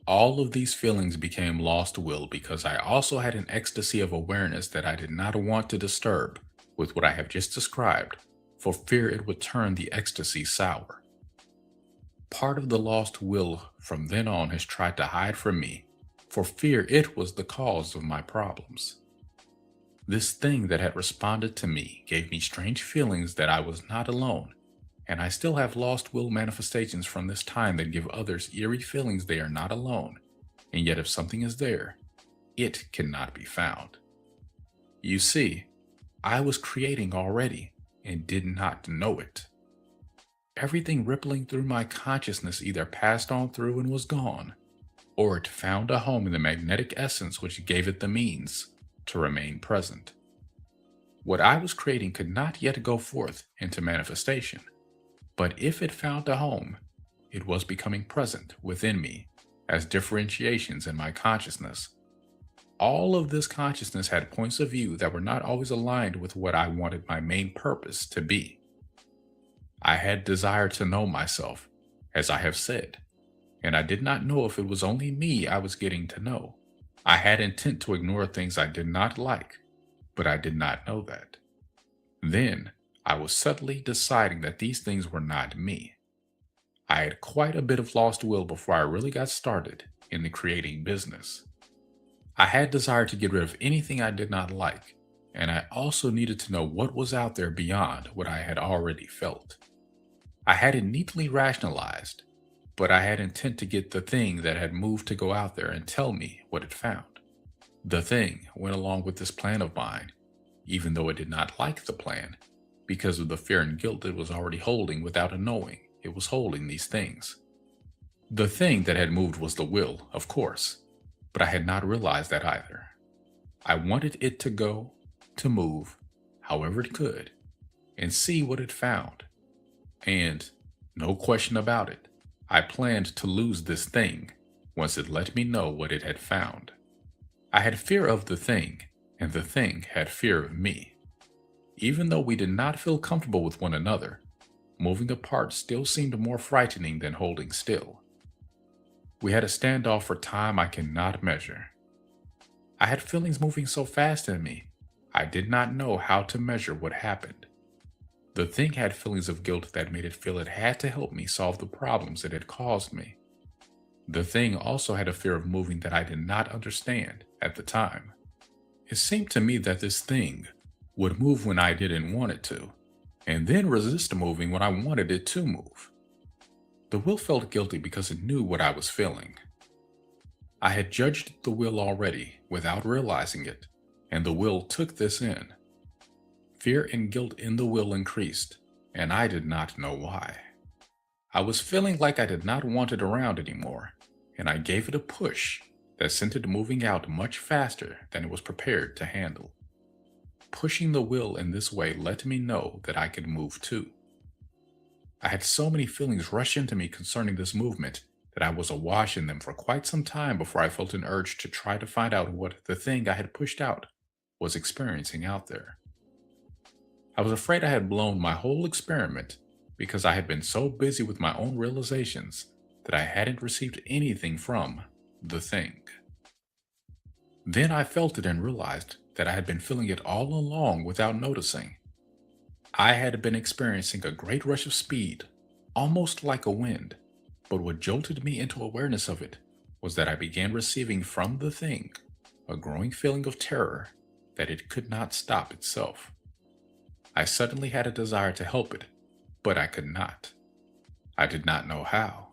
all of these feelings became lost will because I also had an ecstasy of awareness that I did not want to disturb with what I have just described, for fear it would turn the ecstasy sour. Part of the lost will from then on has tried to hide from me, for fear it was the cause of my problems. This thing that had responded to me gave me strange feelings that I was not alone, and I still have lost will manifestations from this time that give others eerie feelings they are not alone, and yet if something is there, it cannot be found. You see, I was creating already and did not know it. Everything rippling through my consciousness either passed on through and was gone, or it found a home in the magnetic essence which gave it the means to remain present. What I was creating could not yet go forth into manifestation, but if it found a home, it was becoming present within me as differentiations in my consciousness. All of this consciousness had points of view that were not always aligned with what I wanted my main purpose to be. I had desire to know myself, as I have said, and I did not know if it was only me I was getting to know. I had intent to ignore things I did not like, but I did not know that. Then, I was subtly deciding that these things were not me. I had quite a bit of lost will before I really got started in the creating business. I had desire to get rid of anything I did not like, and I also needed to know what was out there beyond what I had already felt. I had it neatly rationalized, but I had intent to get the thing that had moved to go out there and tell me what it found. The thing went along with this plan of mine, even though it did not like the plan, because of the fear and guilt it was already holding without a knowing it was holding these things. The thing that had moved was the will, of course, but I had not realized that either. I wanted it to go, to move, however it could, and see what it found. And, no question about it, I planned to lose this thing once it let me know what it had found. I had fear of the thing, and the thing had fear of me. Even though we did not feel comfortable with one another, moving apart still seemed more frightening than holding still. We had a standoff for time I cannot measure. I had feelings moving so fast in me, I did not know how to measure what happened. The thing had feelings of guilt that made it feel it had to help me solve the problems it had caused me. The thing also had a fear of moving that I did not understand at the time. It seemed to me that this thing would move when I didn't want it to, and then resist moving when I wanted it to move. The will felt guilty because it knew what I was feeling. I had judged the will already without realizing it, and the will took this in. Fear and guilt in the will increased, and I did not know why. I was feeling like I did not want it around anymore, and I gave it a push that sent it moving out much faster than it was prepared to handle. Pushing the will in this way let me know that I could move too. I had so many feelings rush into me concerning this movement that I was awash in them for quite some time before I felt an urge to try to find out what the thing I had pushed out was experiencing out there. I was afraid I had blown my whole experiment because I had been so busy with my own realizations that I hadn't received anything from the thing. Then I felt it and realized that I had been feeling it all along without noticing. I had been experiencing a great rush of speed, almost like a wind, but what jolted me into awareness of it was that I began receiving from the thing a growing feeling of terror that it could not stop itself. I suddenly had a desire to help it, but I could not. I did not know how.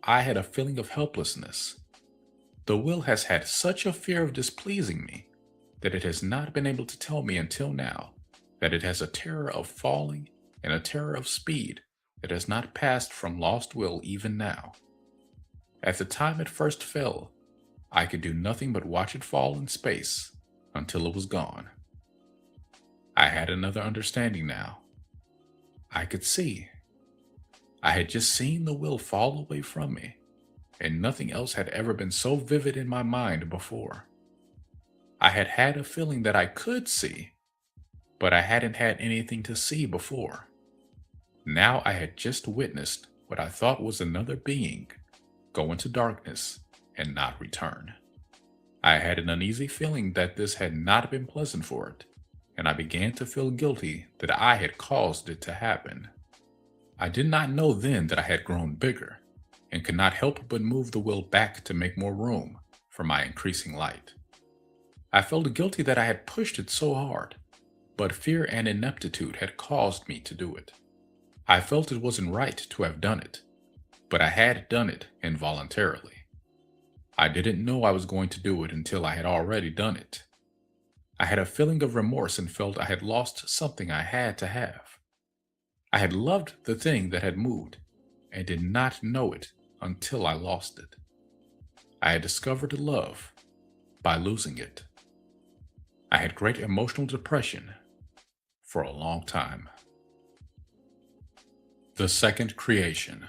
I had a feeling of helplessness. The will has had such a fear of displeasing me that it has not been able to tell me until now that it has a terror of falling and a terror of speed that has not passed from lost will even now. At the time it first fell, I could do nothing but watch it fall in space until it was gone. I had another understanding now. I could see. I had just seen the will fall away from me, and nothing else had ever been so vivid in my mind before. I had had a feeling that I could see, but I hadn't had anything to see before. Now I had just witnessed what I thought was another being go into darkness and not return. I had an uneasy feeling that this had not been pleasant for it, and I began to feel guilty that I had caused it to happen. I did not know then that I had grown bigger and could not help but move the will back to make more room for my increasing light. I felt guilty that I had pushed it so hard, but fear and ineptitude had caused me to do it. I felt it wasn't right to have done it, but I had done it involuntarily. I didn't know I was going to do it until I had already done it. I had a feeling of remorse and felt I had lost something I had to have. I had loved the thing that had moved and did not know it until I lost it. I had discovered love by losing it. I had great emotional depression for a long time. The second creation.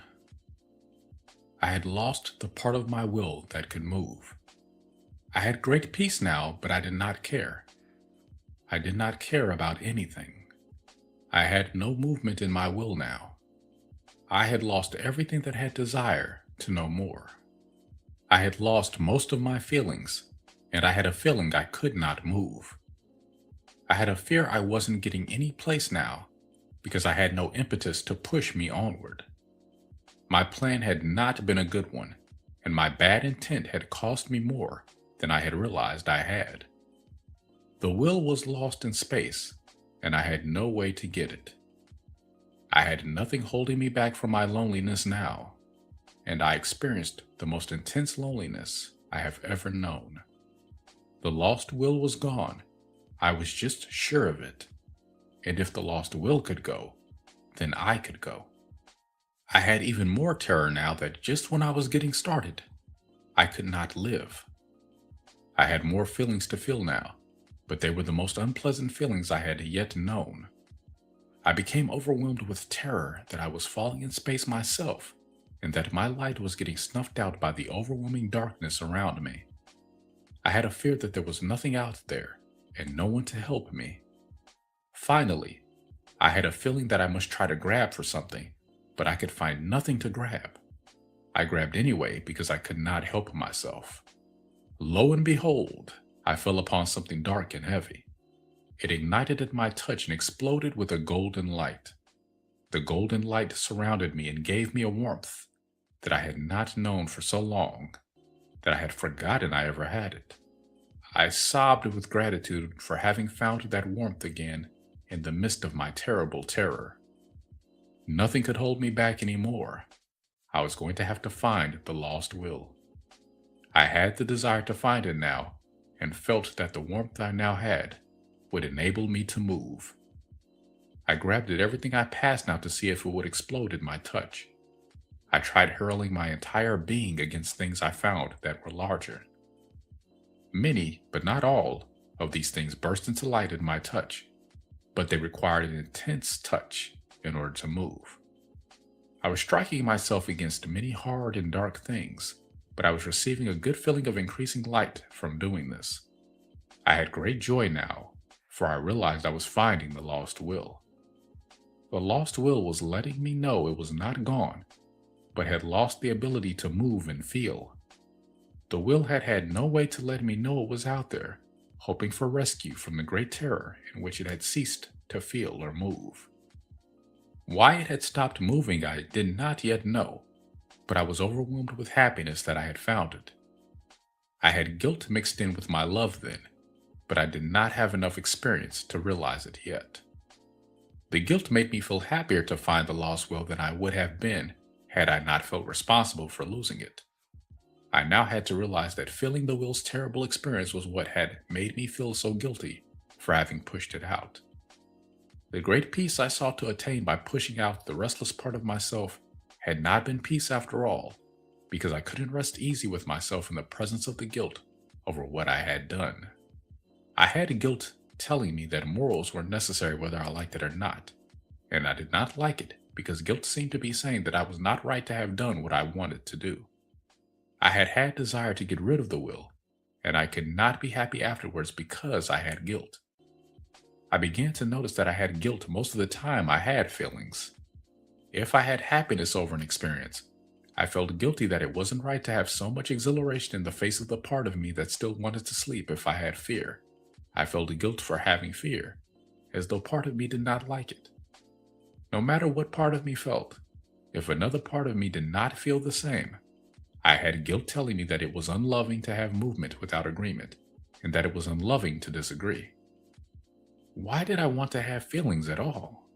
I had lost the part of my will that could move. I had great peace now, but I did not care. I did not care about anything. I had no movement in my will now. I had lost everything that had desire to know more. I had lost most of my feelings, and I had a feeling I could not move. I had a fear I wasn't getting any place now because I had no impetus to push me onward. My plan had not been a good one, and my bad intent had cost me more than I had realized I had. The will was lost in space, and I had no way to get it. I had nothing holding me back from my loneliness now, and I experienced the most intense loneliness I have ever known. The lost will was gone. I was just sure of it. And if the lost will could go, then I could go. I had even more terror now that just when I was getting started, I could not live. I had more feelings to feel now, but they were the most unpleasant feelings I had yet known. I became overwhelmed with terror that I was falling in space myself, and that my light was getting snuffed out by the overwhelming darkness around me. I had a fear that there was nothing out there, and no one to help me. Finally, I had a feeling that I must try to grab for something, but I could find nothing to grab. I grabbed anyway because I could not help myself. Lo and behold, I fell upon something dark and heavy. It ignited at my touch and exploded with a golden light. The golden light surrounded me and gave me a warmth that I had not known for so long that I had forgotten I ever had it. I sobbed with gratitude for having found that warmth again in the midst of my terrible terror. Nothing could hold me back anymore. I was going to have to find the lost will. I had the desire to find it now, and felt that the warmth I now had would enable me to move. I grabbed at everything I passed now to see if it would explode in my touch. I tried hurling my entire being against things I found that were larger. Many, but not all, of these things burst into light in my touch, but they required an intense touch in order to move. I was striking myself against many hard and dark things, but I was receiving a good feeling of increasing light from doing this. I had great joy now, for I realized I was finding the lost will. The lost will was letting me know it was not gone, but had lost the ability to move and feel. The will had had no way to let me know it was out there, hoping for rescue from the great terror in which it had ceased to feel or move. Why it had stopped moving I did not yet know, but I was overwhelmed with happiness that I had found it. I had guilt mixed in with my love then, but I did not have enough experience to realize it yet. The guilt made me feel happier to find the lost will than I would have been had I not felt responsible for losing it. I now had to realize that feeling the will's terrible experience was what had made me feel so guilty for having pushed it out. The great peace I sought to attain by pushing out the restless part of myself had not been peace after all, because I couldn't rest easy with myself in the presence of the guilt over what I had done. I had guilt telling me that morals were necessary whether I liked it or not, and I did not like it because guilt seemed to be saying that I was not right to have done what I wanted to do. I had had desire to get rid of the will, and I could not be happy afterwards because I had guilt. I began to notice that I had guilt most of the time I had feelings. If I had happiness over an experience, I felt guilty that it wasn't right to have so much exhilaration in the face of the part of me that still wanted to sleep if I had fear. I felt guilt for having fear, as though part of me did not like it. No matter what part of me felt, if another part of me did not feel the same, I had guilt telling me that it was unloving to have movement without agreement, and that it was unloving to disagree. Why did I want to have feelings at all?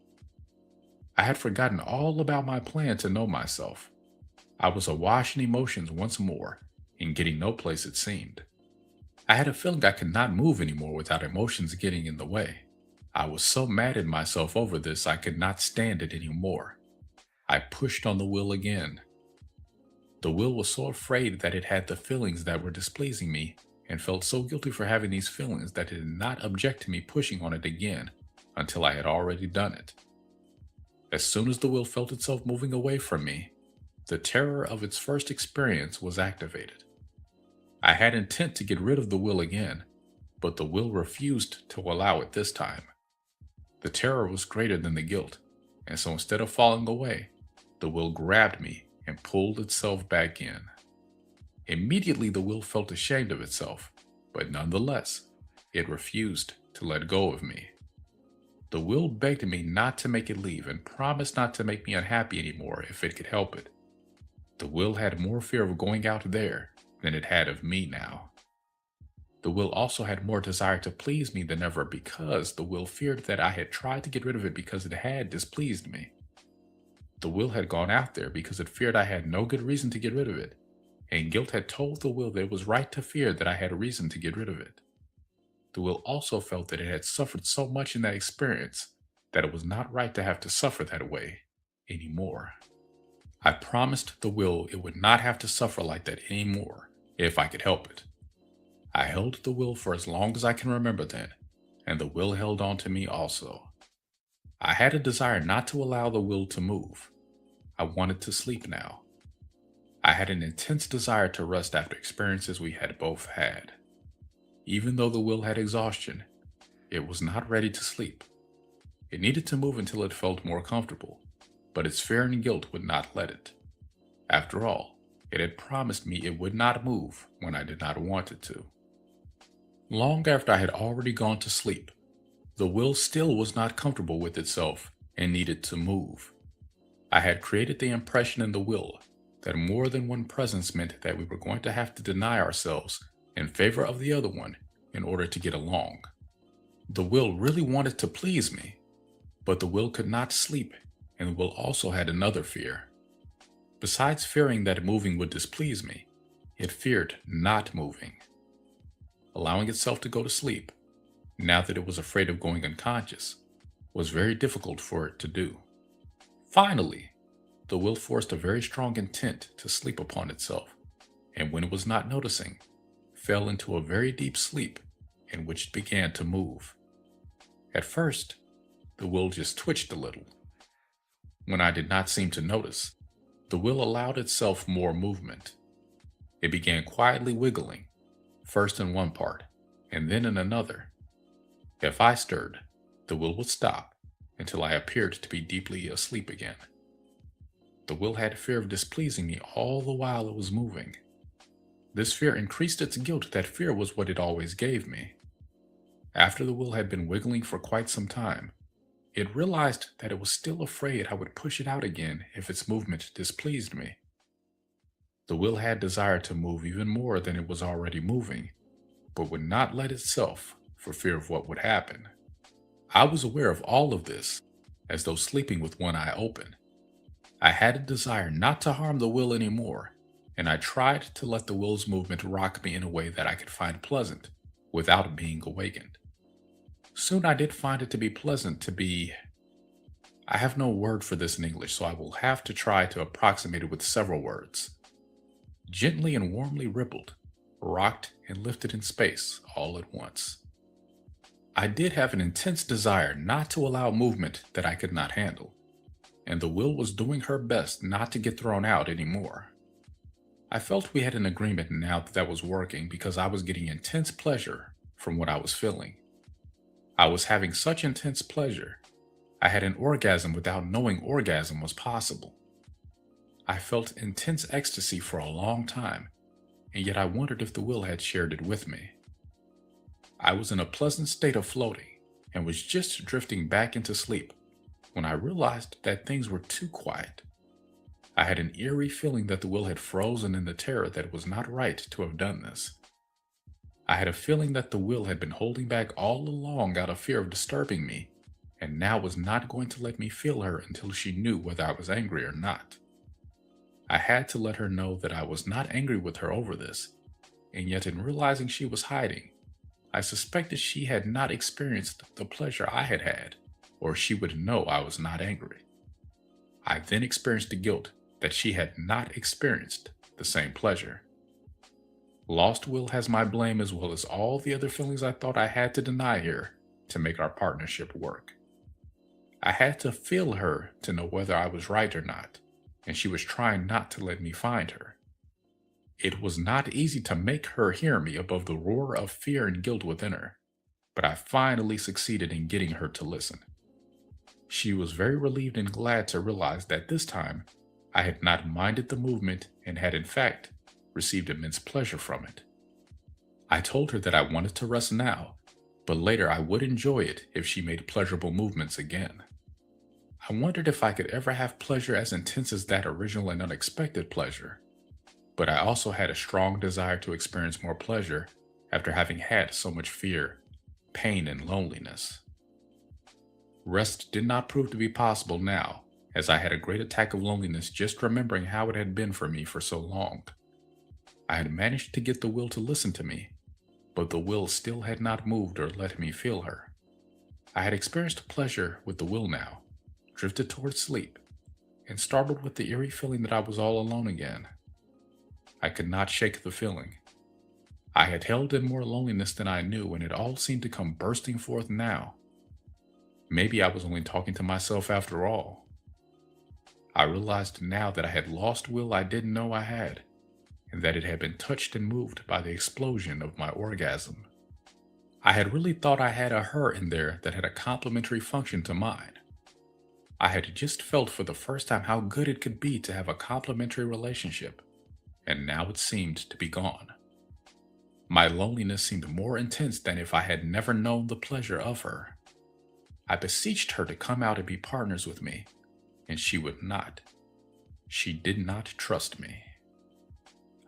I had forgotten all about my plan to know myself. I was awash in emotions once more, and getting no place it seemed. I had a feeling I could not move anymore without emotions getting in the way. I was so mad at myself over this I could not stand it anymore. I pushed on the will again. The will was so afraid that it had the feelings that were displeasing me, and felt so guilty for having these feelings that it did not object to me pushing on it again until I had already done it. As soon as the will felt itself moving away from me, the terror of its first experience was activated. I had intent to get rid of the will again, but the will refused to allow it this time. The terror was greater than the guilt, and so instead of falling away, the will grabbed me and pulled itself back in. Immediately the will felt ashamed of itself, but nonetheless, it refused to let go of me. The will begged me not to make it leave and promised not to make me unhappy anymore if it could help it. The will had more fear of going out there than it had of me now. The will also had more desire to please me than ever because the will feared that I had tried to get rid of it because it had displeased me. The will had gone out there because it feared I had no good reason to get rid of it, and guilt had told the will that it was right to fear that I had a reason to get rid of it. The will also felt that it had suffered so much in that experience that it was not right to have to suffer that way anymore. I promised the will it would not have to suffer like that anymore if I could help it. I held the will for as long as I can remember then, and the will held on to me also. I had a desire not to allow the will to move. I wanted to sleep now. I had an intense desire to rest after experiences we had both had. Even though the will had exhaustion, it was not ready to sleep. It needed to move until it felt more comfortable, but its fear and guilt would not let it. After all, it had promised me it would not move when I did not want it to. Long after I had already gone to sleep, the will still was not comfortable with itself and needed to move. I had created the impression in the will that more than one presence meant that we were going to have to deny ourselves in favor of the other one in order to get along. The will really wanted to please me, but the will could not sleep, and the will also had another fear. Besides fearing that moving would displease me, it feared not moving. Allowing itself to go to sleep, now that it was afraid of going unconscious, was very difficult for it to do. Finally, the will forced a very strong intent to sleep upon itself, and when it was not noticing, fell into a very deep sleep in which it began to move. At first, the will just twitched a little. When I did not seem to notice, the will allowed itself more movement. It began quietly wiggling, first in one part, and then in another. If I stirred, the will would stop until I appeared to be deeply asleep again. The will had fear of displeasing me all the while it was moving. This fear increased its guilt that fear was what it always gave me. After the will had been wiggling for quite some time, it realized that it was still afraid I would push it out again if its movement displeased me. The will had desired to move even more than it was already moving, but would not let itself for fear of what would happen. I was aware of all of this, as though sleeping with one eye open. I had a desire not to harm the will anymore, and I tried to let the will's movement rock me in a way that I could find pleasant, without being awakened. Soon I did find it to be pleasant to be... I have no word for this in English, so I will have to try to approximate it with several words. Gently and warmly rippled, rocked and lifted in space all at once. I did have an intense desire not to allow movement that I could not handle, and the will was doing her best not to get thrown out anymore. I felt we had an agreement now that was working because I was getting intense pleasure from what I was feeling. I was having such intense pleasure, I had an orgasm without knowing orgasm was possible. I felt intense ecstasy for a long time, and yet I wondered if the will had shared it with me. I was in a pleasant state of floating and was just drifting back into sleep when I realized that things were too quiet. I had an eerie feeling that the will had frozen in the terror that it was not right to have done this. I had a feeling that the will had been holding back all along out of fear of disturbing me, and now was not going to let me feel her until she knew whether I was angry or not. I had to let her know that I was not angry with her over this, and yet in realizing she was hiding, I suspected she had not experienced the pleasure I had had, or she would know I was not angry. I then experienced the guilt that she had not experienced the same pleasure. Lost will has my blame as well as all the other feelings I thought I had to deny here to make our partnership work. I had to feel her to know whether I was right or not, and she was trying not to let me find her. It was not easy to make her hear me above the roar of fear and guilt within her, but I finally succeeded in getting her to listen. She was very relieved and glad to realize that this time I had not minded the movement and had in fact received immense pleasure from it. I told her that I wanted to rest now, but later I would enjoy it if she made pleasurable movements again. I wondered if I could ever have pleasure as intense as that original and unexpected pleasure, but I also had a strong desire to experience more pleasure after having had so much fear, pain, and loneliness. Rest did not prove to be possible now, as I had a great attack of loneliness just remembering how it had been for me for so long. I had managed to get the will to listen to me, but the will still had not moved or let me feel her. I had experienced pleasure with the will now, drifted towards sleep, and startled with the eerie feeling that I was all alone again. I could not shake the feeling. I had held in more loneliness than I knew, and it all seemed to come bursting forth now. Maybe I was only talking to myself after all. I realized now that I had lost will I didn't know I had, and that it had been touched and moved by the explosion of my orgasm. I had really thought I had a her in there that had a complementary function to mine. I had just felt for the first time how good it could be to have a complementary relationship, and now it seemed to be gone. My loneliness seemed more intense than if I had never known the pleasure of her. I beseeched her to come out and be partners with me, and she would not. She did not trust me.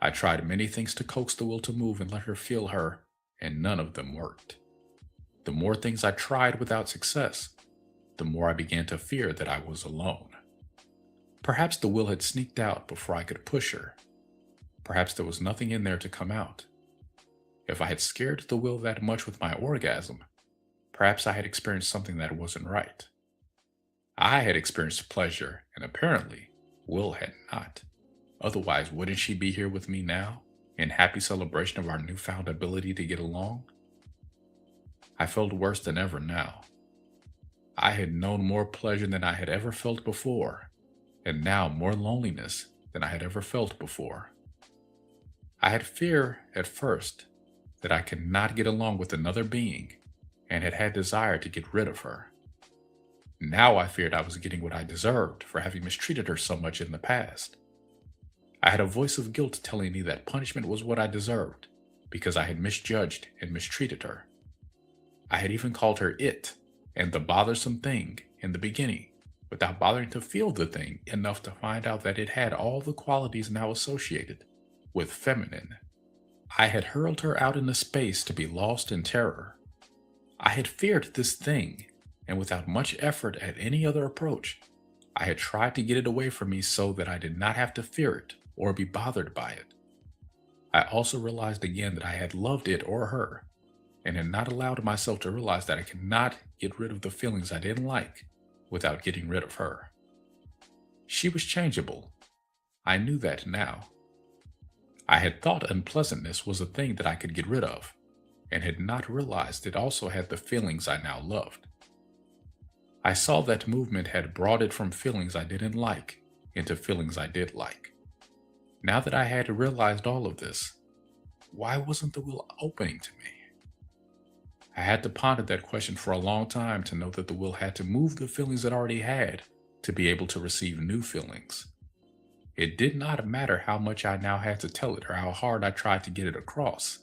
I tried many things to coax the will to move and let her feel her, and none of them worked. The more things I tried without success, the more I began to fear that I was alone. Perhaps the will had sneaked out before I could push her. Perhaps there was nothing in there to come out. If I had scared the will that much with my orgasm, perhaps I had experienced something that wasn't right. I had experienced pleasure, and apparently, Will had not. Otherwise, wouldn't she be here with me now, in happy celebration of our newfound ability to get along? I felt worse than ever now. I had known more pleasure than I had ever felt before, and now more loneliness than I had ever felt before. I had fear at first, that I could not get along with another being and had desire to get rid of her. Now I feared I was getting what I deserved for having mistreated her so much in the past. I had a voice of guilt telling me that punishment was what I deserved because I had misjudged and mistreated her. I had even called her it and the bothersome thing in the beginning without bothering to feel the thing enough to find out that it had all the qualities now associated with feminine. I had hurled her out into space to be lost in terror. I had feared this thing, and without much effort at any other approach, I had tried to get it away from me so that I did not have to fear it or be bothered by it. I also realized again that I had loved it or her, and had not allowed myself to realize that I could not get rid of the feelings I didn't like without getting rid of her. She was changeable. I knew that now. I had thought unpleasantness was a thing that I could get rid of, and had not realized it also had the feelings I now loved. I saw that movement had brought it from feelings I didn't like into feelings I did like. Now that I had realized all of this, why wasn't the will opening to me? I had to ponder that question for a long time to know that the will had to move the feelings it already had to be able to receive new feelings. It did not matter how much I now had to tell it or how hard I tried to get it across.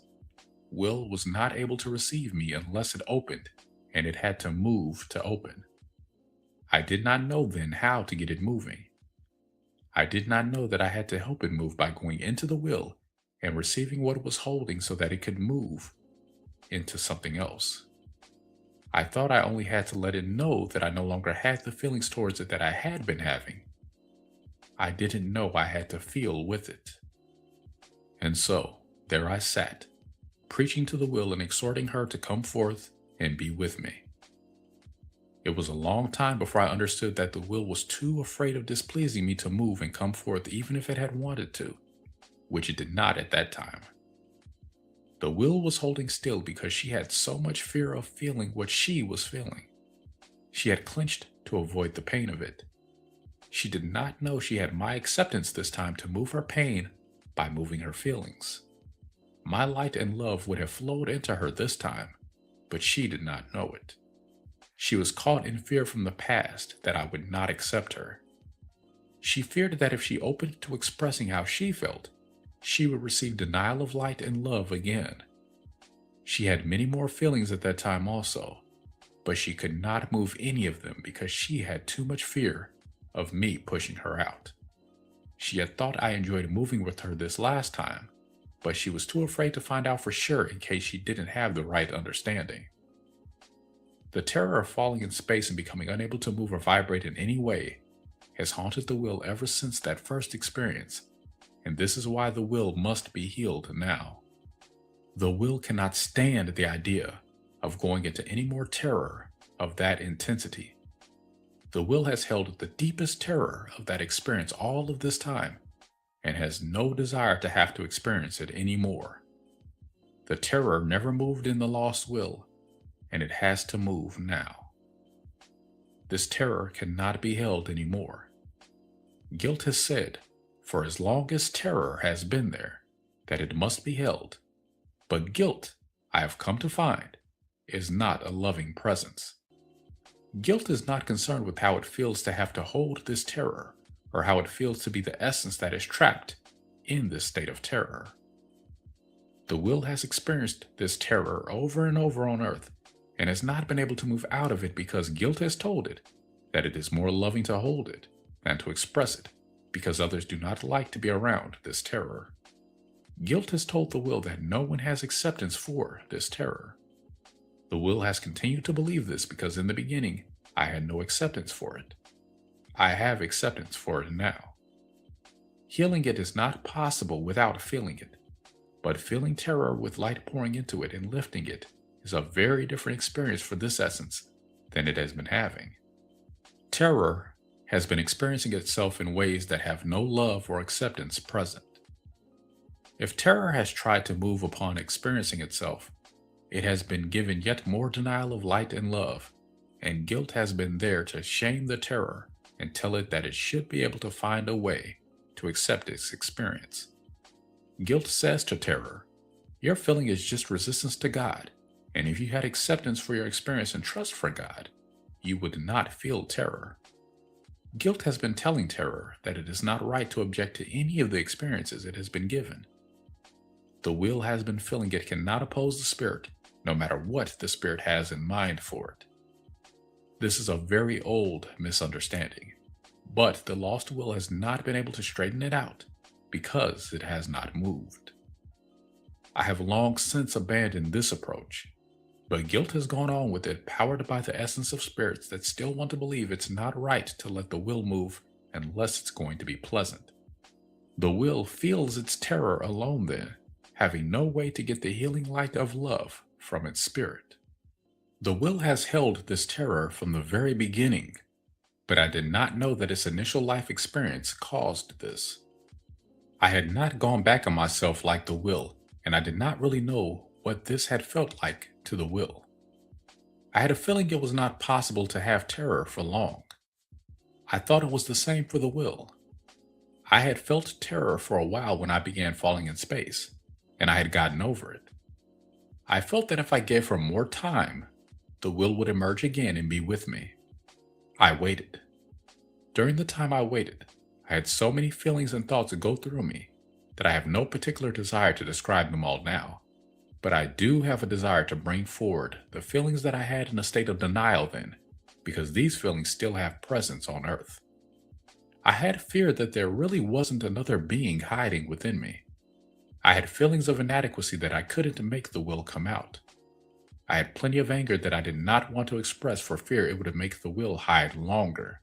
Will was not able to receive me unless it opened, and it had to move to open. I did not know then how to get it moving. I did not know that I had to help it move by going into the will and receiving what it was holding so that it could move into something else. I thought I only had to let it know that I no longer had the feelings towards it that I had been having. I didn't know I had to feel with it. And so, there I sat, preaching to the will and exhorting her to come forth and be with me. It was a long time before I understood that the will was too afraid of displeasing me to move and come forth even if it had wanted to, which it did not at that time. The will was holding still because she had so much fear of feeling what she was feeling. She had clenched to avoid the pain of it. She did not know she had my acceptance this time to move her pain by moving her feelings. My light and love would have flowed into her this time, but she did not know it. She was caught in fear from the past that I would not accept her. She feared that if she opened to expressing how she felt, she would receive denial of light and love again. She had many more feelings at that time also, but she could not move any of them because she had too much fear of me pushing her out. She had thought I enjoyed moving with her this last time, but she was too afraid to find out for sure in case she didn't have the right understanding. The terror of falling in space and becoming unable to move or vibrate in any way has haunted the will ever since that first experience, and this is why the will must be healed now. The will cannot stand the idea of going into any more terror of that intensity. The will has held the deepest terror of that experience all of this time and has no desire to have to experience it anymore. The terror never moved in the lost will, and it has to move now. This terror cannot be held anymore. Guilt has said, for as long as terror has been there, that it must be held. But guilt, I have come to find, is not a loving presence. Guilt is not concerned with how it feels to have to hold this terror, or how it feels to be the essence that is trapped in this state of terror. The will has experienced this terror over and over on earth, and has not been able to move out of it because guilt has told it that it is more loving to hold it than to express it, because others do not like to be around this terror. Guilt has told the will that no one has acceptance for this terror. The will has continued to believe this because in the beginning, I had no acceptance for it. I have acceptance for it now. Healing it is not possible without feeling it, but feeling terror with light pouring into it and lifting it is a very different experience for this essence than it has been having. Terror has been experiencing itself in ways that have no love or acceptance present. If terror has tried to move upon experiencing itself, it has been given yet more denial of light and love, and guilt has been there to shame the terror and tell it that it should be able to find a way to accept its experience. Guilt says to terror, Your feeling is just resistance to God, and if you had acceptance for your experience and trust for God, you would not feel terror. Guilt has been telling terror that it is not right to object to any of the experiences it has been given. The will has been feeling it cannot oppose the spirit, no matter what the spirit has in mind for it. This is a very old misunderstanding, but the lost will has not been able to straighten it out because it has not moved. I have long since abandoned this approach, but guilt has gone on with it, powered by the essence of spirits that still want to believe it's not right to let the will move unless it's going to be pleasant. The will feels its terror alone then, having no way to get the healing light of love from its spirit. The will has held this terror from the very beginning, but I did not know that its initial life experience caused this. I had not gone back on myself like the will, and I did not really know what this had felt like to the will. I had a feeling it was not possible to have terror for long. I thought it was the same for the will. I had felt terror for a while when I began falling in space, and I had gotten over it. I felt that if I gave her more time, the will would emerge again and be with me. I waited. During the time I waited, I had so many feelings and thoughts go through me that I have no particular desire to describe them all now. But I do have a desire to bring forward the feelings that I had in a state of denial then, because these feelings still have presence on Earth. I had fear that there really wasn't another being hiding within me. I had feelings of inadequacy that I couldn't make the will come out. I had plenty of anger that I did not want to express for fear it would make the will hide longer.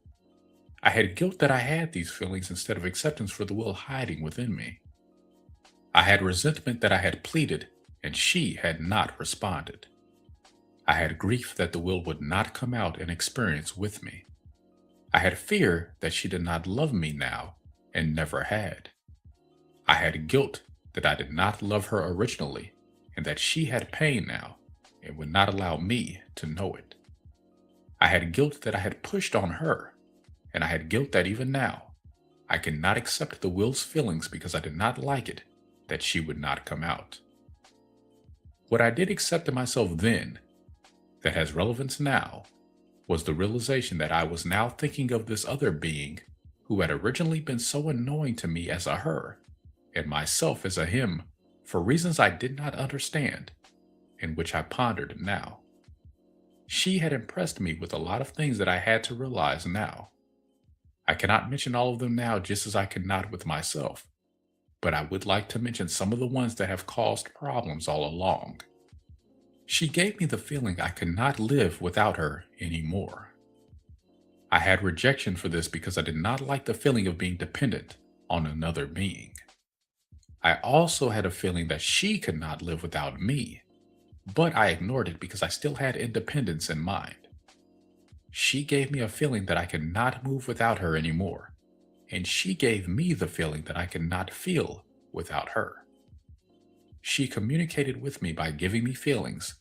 I had guilt that I had these feelings instead of acceptance for the will hiding within me. I had resentment that I had pleaded and she had not responded. I had grief that the will would not come out and experience with me. I had fear that she did not love me now and never had. I had guilt that I did not love her originally and that she had pain now and would not allow me to know it. I had guilt that I had pushed on her, and I had guilt that even now, I cannot accept the will's feelings because I did not like it that she would not come out. What I did accept in myself then, that has relevance now, was the realization that I was now thinking of this other being who had originally been so annoying to me as a her, and myself as a him, for reasons I did not understand, and which I pondered now. She had impressed me with a lot of things that I had to realize now. I cannot mention all of them now, just as I cannot with myself, but I would like to mention some of the ones that have caused problems all along. She gave me the feeling I could not live without her anymore. I had rejection for this because I did not like the feeling of being dependent on another being. I also had a feeling that she could not live without me, but I ignored it because I still had independence in mind. She gave me a feeling that I could not move without her anymore, and she gave me the feeling that I could not feel without her. She communicated with me by giving me feelings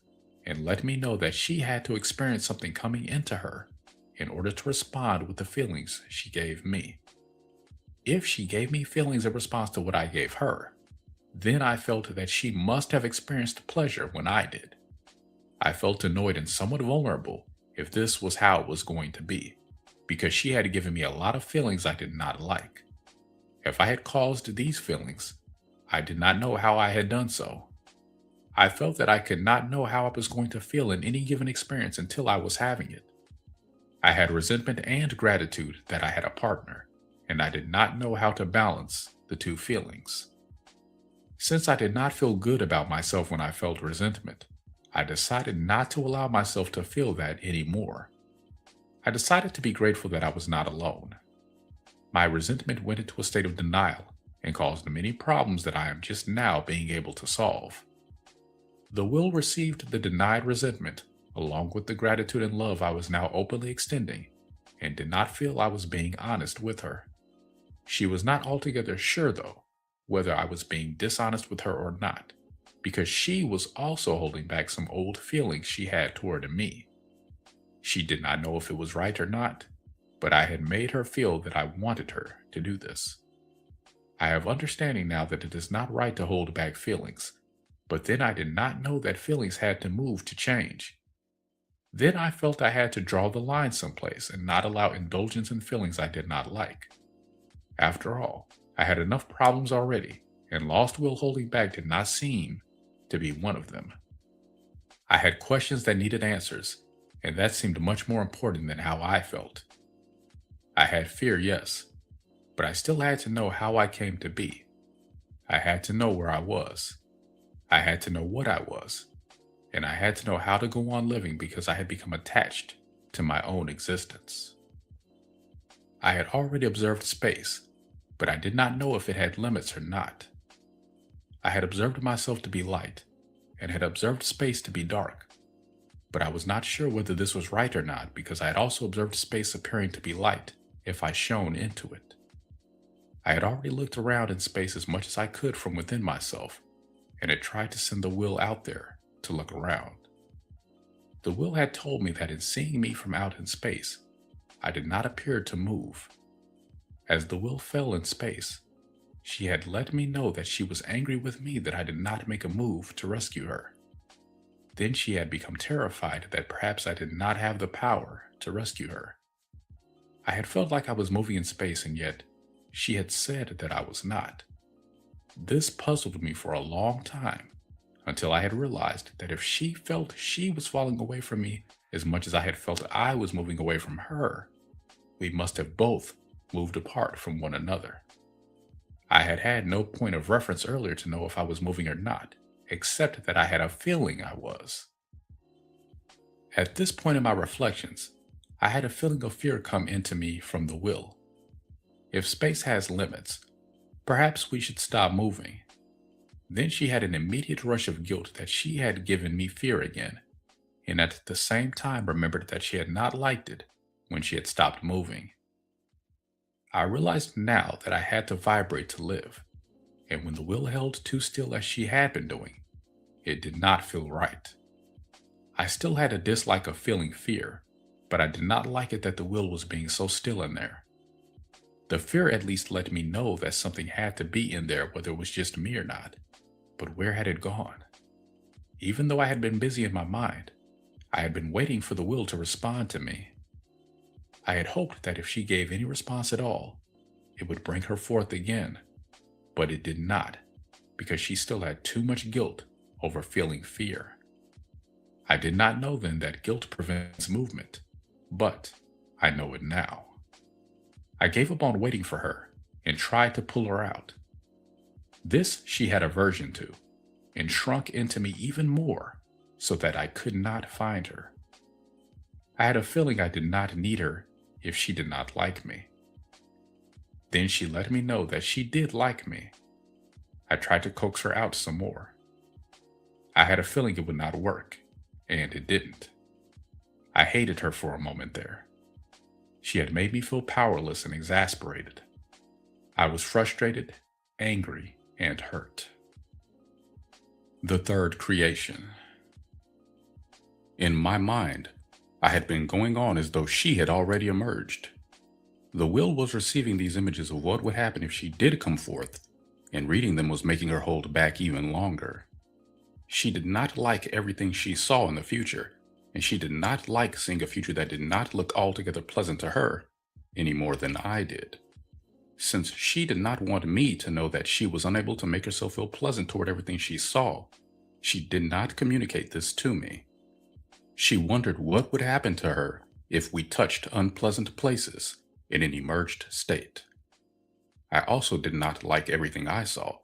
and let me know that she had to experience something coming into her in order to respond with the feelings she gave me. If she gave me feelings in response to what I gave her, then I felt that she must have experienced pleasure when I did. I felt annoyed and somewhat vulnerable if this was how it was going to be, because she had given me a lot of feelings I did not like. If I had caused these feelings, I did not know how I had done so. I felt that I could not know how I was going to feel in any given experience until I was having it. I had resentment and gratitude that I had a partner, and I did not know how to balance the two feelings. Since I did not feel good about myself when I felt resentment, I decided not to allow myself to feel that anymore. I decided to be grateful that I was not alone. My resentment went into a state of denial and caused many problems that I am just now being able to solve. The will received the denied resentment along with the gratitude and love I was now openly extending, and did not feel I was being honest with her. She was not altogether sure, though, whether I was being dishonest with her or not, because she was also holding back some old feelings she had toward me. She did not know if it was right or not, but I had made her feel that I wanted her to do this. I have understanding now that it is not right to hold back feelings, But then I did not know that feelings had to move to change. Then I felt I had to draw the line someplace and not allow indulgence in feelings I did not like. After all, I had enough problems already, and lost will holding back did not seem to be one of them. I had questions that needed answers, and that seemed much more important than how I felt. I had fear, yes, but I still had to know how I came to be. I had to know where I was. I had to know what I was. And I had to know how to go on living because I had become attached to my own existence. I had already observed space, but I did not know if it had limits or not. I had observed myself to be light, and had observed space to be dark, but I was not sure whether this was right or not because I had also observed space appearing to be light if I shone into it. I had already looked around in space as much as I could from within myself, and had tried to send the will out there to look around. The will had told me that in seeing me from out in space, I did not appear to move. As the will fell in space, she had let me know that she was angry with me that I did not make a move to rescue her. Then she had become terrified that perhaps I did not have the power to rescue her. I had felt like I was moving in space, and yet she had said that I was not. This puzzled me for a long time, until I had realized that if she felt she was falling away from me as much as I had felt I was moving away from her, we must have both moved apart from one another. I had had no point of reference earlier to know if I was moving or not, except that I had a feeling I was. At this point in my reflections, I had a feeling of fear come into me from the will. If space has limits, perhaps we should stop moving. Then she had an immediate rush of guilt that she had given me fear again, and at the same time remembered that she had not liked it when she had stopped moving. I realized now that I had to vibrate to live, and when the will held too still as she had been doing, it did not feel right. I still had a dislike of feeling fear, but I did not like it that the will was being so still in there. The fear at least let me know that something had to be in there, whether it was just me or not. But where had it gone? Even though I had been busy in my mind, I had been waiting for the will to respond to me. I had hoped that if she gave any response at all, it would bring her forth again, but it did not, because she still had too much guilt over feeling fear. I did not know then that guilt prevents movement, but I know it now. I gave up on waiting for her and tried to pull her out. This she had aversion to, and shrunk into me even more so that I could not find her. I had a feeling I did not need her if she did not like me. Then she let me know that she did like me. I tried to coax her out some more. I had a feeling it would not work, and it didn't. I hated her for a moment there. She had made me feel powerless and exasperated. I was frustrated, angry, and hurt. The third creation. In my mind, I had been going on as though she had already emerged. The will was receiving these images of what would happen if she did come forth, and reading them was making her hold back even longer. She did not like everything she saw in the future, and she did not like seeing a future that did not look altogether pleasant to her any more than I did. Since she did not want me to know that she was unable to make herself feel pleasant toward everything she saw, she did not communicate this to me. She wondered what would happen to her if we touched unpleasant places in an emerged state. I also did not like everything I saw,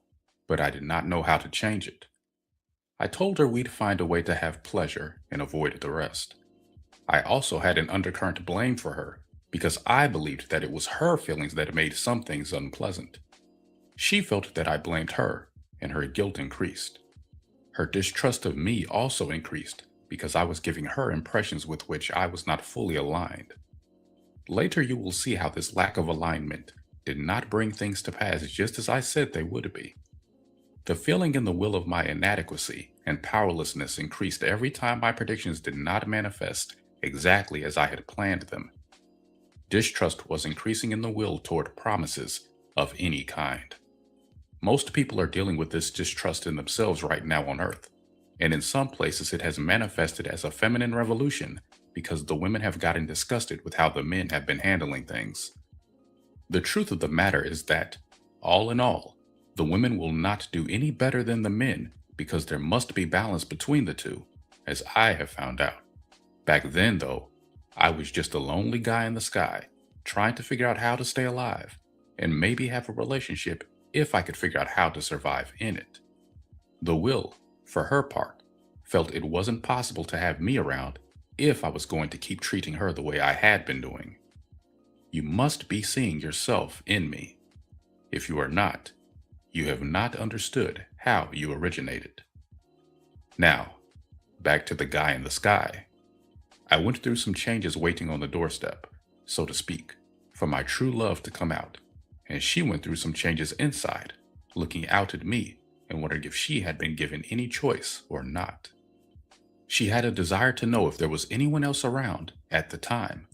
but I did not know how to change it. I told her we'd find a way to have pleasure and avoid the rest. I also had an undercurrent blame for her because I believed that it was her feelings that made some things unpleasant. She felt that I blamed her, and her guilt increased. Her distrust of me also increased because I was giving her impressions with which I was not fully aligned. Later you will see how this lack of alignment did not bring things to pass just as I said they would be. The feeling in the will of my inadequacy and powerlessness increased every time my predictions did not manifest exactly as I had planned them. Distrust was increasing in the will toward promises of any kind. Most people are dealing with this distrust in themselves right now on Earth, and in some places it has manifested as a feminine revolution because the women have gotten disgusted with how the men have been handling things. The truth of the matter is that, all in all, the women will not do any better than the men because there must be balance between the two, as I have found out. Back then, though, I was just a lonely guy in the sky, trying to figure out how to stay alive, and maybe have a relationship if I could figure out how to survive in it. The will, for her part, felt it wasn't possible to have me around if I was going to keep treating her the way I had been doing. You must be seeing yourself in me. If you are not, you have not understood how you originated. Now, back to the guy in the sky. I went through some changes waiting on the doorstep, so to speak, for my true love to come out, and she went through some changes inside, looking out at me and wondering if she had been given any choice or not. She had a desire to know if there was anyone else around at the time.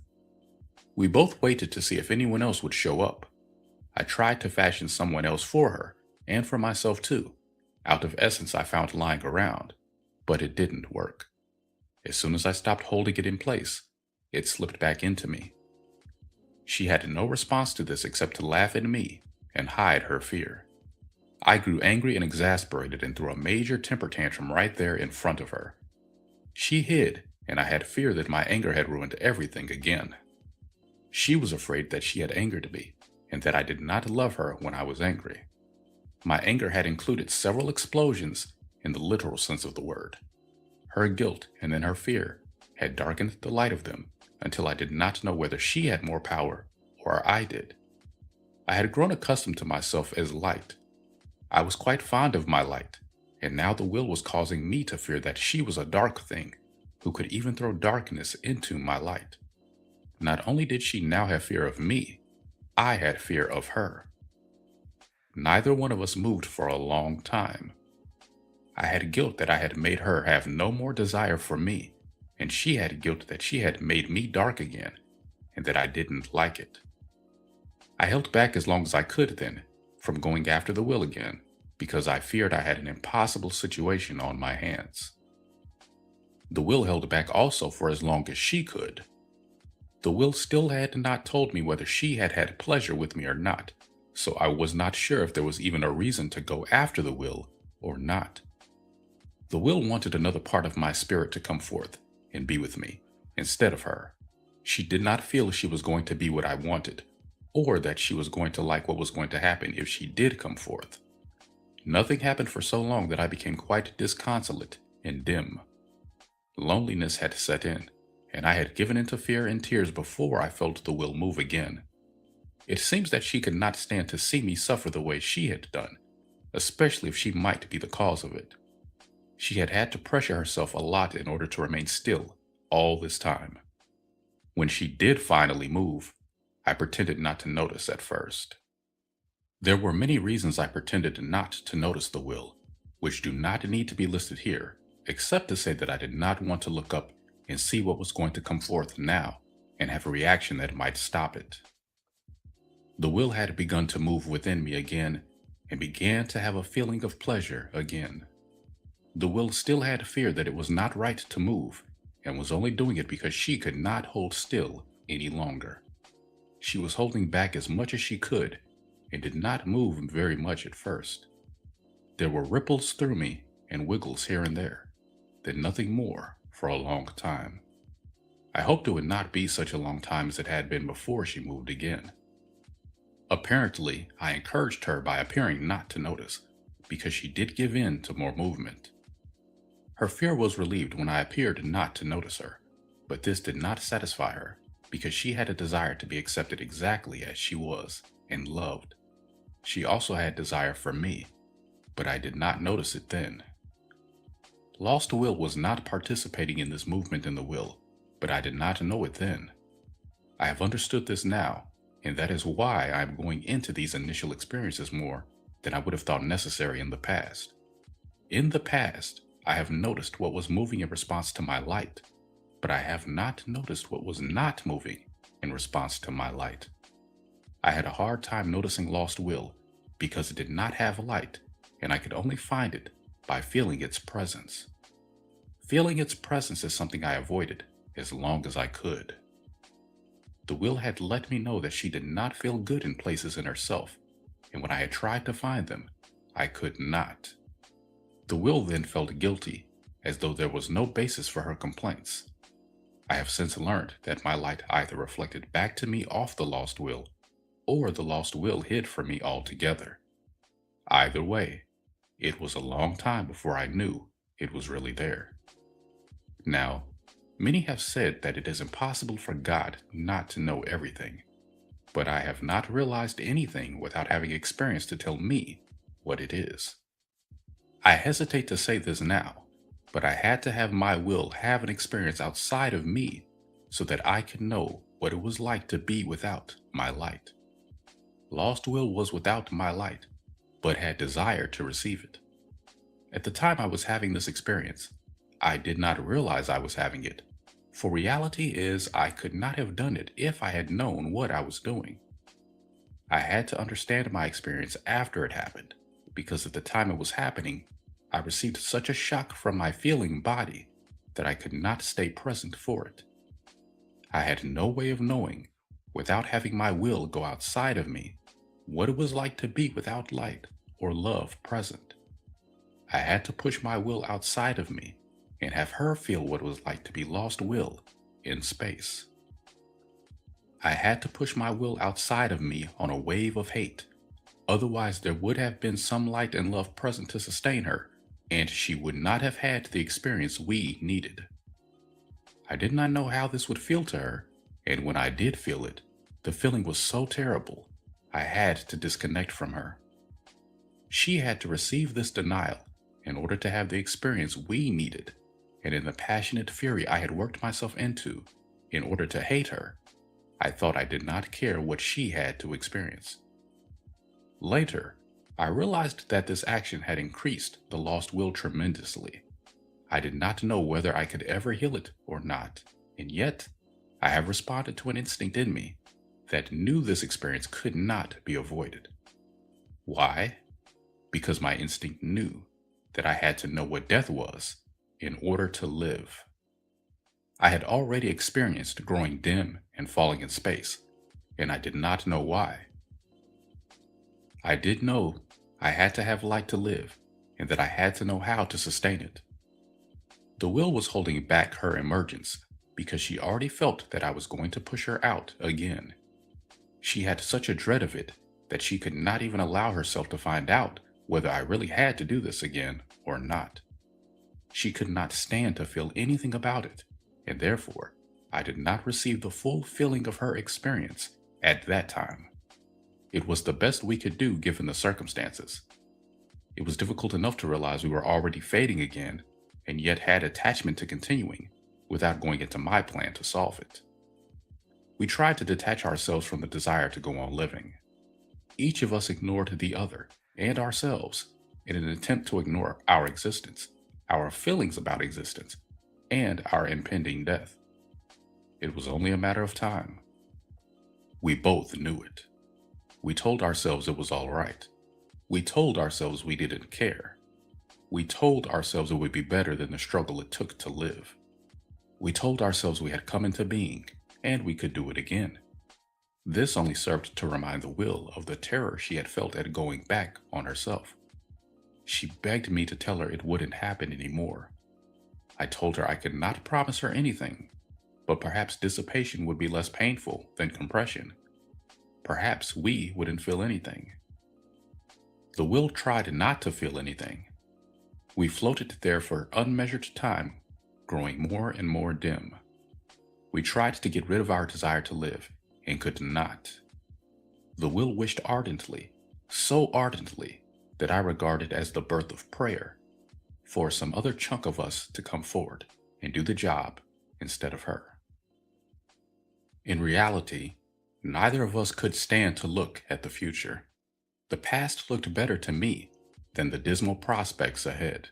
We both waited to see if anyone else would show up. I tried to fashion someone else for her, and for myself too, out of essence I found lying around, but it didn't work. As soon as I stopped holding it in place, it slipped back into me. She had no response to this except to laugh at me and hide her fear. I grew angry and exasperated and threw a major temper tantrum right there in front of her. She hid, and I had fear that my anger had ruined everything again. She was afraid that she had angered me, and that I did not love her when I was angry. My anger had included several explosions in the literal sense of the word. Her guilt and then her fear had darkened the light of them until I did not know whether she had more power or I did. I had grown accustomed to myself as light. I was quite fond of my light, and now the will was causing me to fear that she was a dark thing who could even throw darkness into my light. Not only did she now have fear of me, I had fear of her. Neither one of us moved for a long time. I had guilt that I had made her have no more desire for me, and she had guilt that she had made me dark again, and that I didn't like it. I held back as long as I could then, from going after the will again, because I feared I had an impossible situation on my hands. The will held back also for as long as she could. The will still had not told me whether she had had pleasure with me or not, so I was not sure if there was even a reason to go after the will or not. The will wanted another part of my spirit to come forth and be with me, instead of her. She did not feel she was going to be what I wanted, or that she was going to like what was going to happen if she did come forth. Nothing happened for so long that I became quite disconsolate and dim. Loneliness had set in, and I had given into fear and tears before I felt the will move again. It seems that she could not stand to see me suffer the way she had done, especially if she might be the cause of it. She had had to pressure herself a lot in order to remain still all this time. When she did finally move, I pretended not to notice at first. There were many reasons I pretended not to notice the will, which do not need to be listed here, except to say that I did not want to look up and see what was going to come forth now and have a reaction that might stop it. The will had begun to move within me again and began to have a feeling of pleasure again. The will still had fear that it was not right to move and was only doing it because she could not hold still any longer. She was holding back as much as she could and did not move very much at first. There were ripples through me and wiggles here and there, then nothing more for a long time. I hoped it would not be such a long time as it had been before she moved again. Apparently, I encouraged her by appearing not to notice, because she did give in to more movement. Her fear was relieved when I appeared not to notice her, but this did not satisfy her, because she had a desire to be accepted exactly as she was and loved. She also had desire for me, but I did not notice it then. Lost Will was not participating in this movement in the will, but I did not know it then. I have understood this now, and that is why I am going into these initial experiences more than I would have thought necessary in the past. In the past, I have noticed what was moving in response to my light, but I have not noticed what was not moving in response to my light. I had a hard time noticing Lost Will because it did not have light, and I could only find it by feeling its presence. Feeling its presence is something I avoided as long as I could. The will had let me know that she did not feel good in places in herself, and when I had tried to find them, I could not. The will then felt guilty, as though there was no basis for her complaints. I have since learned that my light either reflected back to me off the lost will, or the lost will hid from me altogether. Either way, it was a long time before I knew it was really there. Now, many have said that it is impossible for God not to know everything, but I have not realized anything without having experience to tell me what it is. I hesitate to say this now, but I had to have my will have an experience outside of me so that I could know what it was like to be without my light. Lost will was without my light, but had desired to receive it. At the time I was having this experience, I did not realize I was having it, for reality is I could not have done it if I had known what I was doing. I had to understand my experience after it happened, because at the time it was happening, I received such a shock from my feeling body that I could not stay present for it. I had no way of knowing, without having my will go outside of me, what it was like to be without light or love present. I had to push my will outside of me and have her feel what it was like to be lost will in space. I had to push my will outside of me on a wave of hate. Otherwise, there would have been some light and love present to sustain her, and she would not have had the experience we needed. I did not know how this would feel to her, and when I did feel it, the feeling was so terrible, I had to disconnect from her. She had to receive this denial in order to have the experience we needed, and in the passionate fury I had worked myself into, in order to hate her, I thought I did not care what she had to experience. Later, I realized that this action had increased the lost will tremendously. I did not know whether I could ever heal it or not, and yet I have responded to an instinct in me that knew this experience could not be avoided. Why? Because my instinct knew that I had to know what death was in order to live. I had already experienced growing dim and falling in space, and I did not know why. I did know I had to have light to live, and that I had to know how to sustain it. The will was holding back her emergence because she already felt that I was going to push her out again. She had such a dread of it that she could not even allow herself to find out whether I really had to do this again or not. She could not stand to feel anything about it, and therefore I did not receive the full feeling of her experience at that time. It was the best we could do given the circumstances. It was difficult enough to realize we were already fading again, and yet had attachment to continuing, without going into my plan to solve it. We tried to detach ourselves from the desire to go on living. Each of us ignored the other and ourselves in an attempt to ignore our existence, our feelings about existence, and our impending death. It was only a matter of time. We both knew it. We told ourselves it was all right. We told ourselves we didn't care. We told ourselves it would be better than the struggle it took to live. We told ourselves we had come into being, and we could do it again. This only served to remind the will of the terror she had felt at going back on herself. She begged me to tell her it wouldn't happen anymore. I told her I could not promise her anything, but perhaps dissipation would be less painful than compression. Perhaps we wouldn't feel anything. The will tried not to feel anything. We floated there for unmeasured time, growing more and more dim. We tried to get rid of our desire to live, and could not. The will wished ardently, so ardently, that I regard it as the birth of prayer, for some other chunk of us to come forward and do the job instead of her. In reality, neither of us could stand to look at the future. The past looked better to me than the dismal prospects ahead.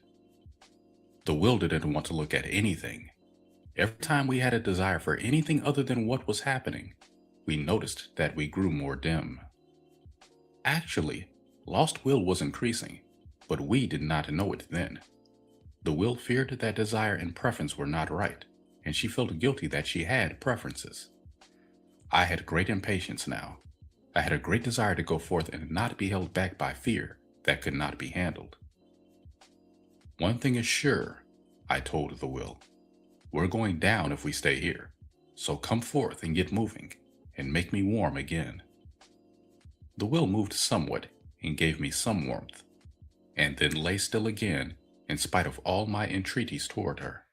The will didn't want to look at anything. Every time we had a desire for anything other than what was happening, we noticed that we grew more dim. Actually, Lost will was increasing, but we did not know it then. The will feared that desire and preference were not right, and she felt guilty that she had preferences. I had great impatience now. I had a great desire to go forth and not be held back by fear that could not be handled. One thing is sure, I told the will. We're going down if we stay here, so come forth and get moving, and make me warm again. The will moved somewhat and gave me some warmth, and then lay still again in spite of all my entreaties toward her.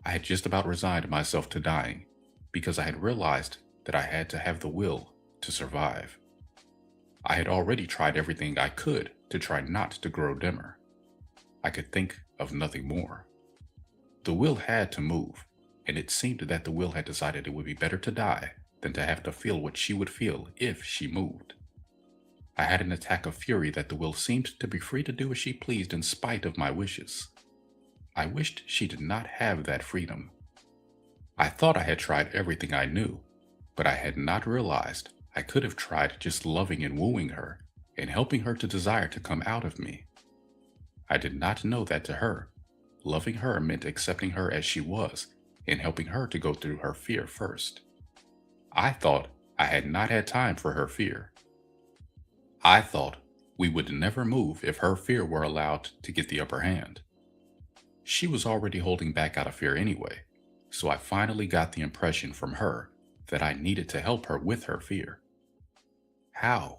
I had just about resigned myself to dying because I had realized that I had to have the will to survive. I had already tried everything I could to try not to grow dimmer. I could think of nothing more. The will had to move, and it seemed that the will had decided it would be better to die than to have to feel what she would feel if she moved. I had an attack of fury that the will seemed to be free to do as she pleased in spite of my wishes. I wished she did not have that freedom. I thought I had tried everything I knew, but I had not realized I could have tried just loving and wooing her and helping her to desire to come out of me. I did not know that to her, loving her meant accepting her as she was and helping her to go through her fear first. I thought I had not had time for her fear. I thought we would never move if her fear were allowed to get the upper hand. She was already holding back out of fear anyway, so I finally got the impression from her that I needed to help her with her fear. How?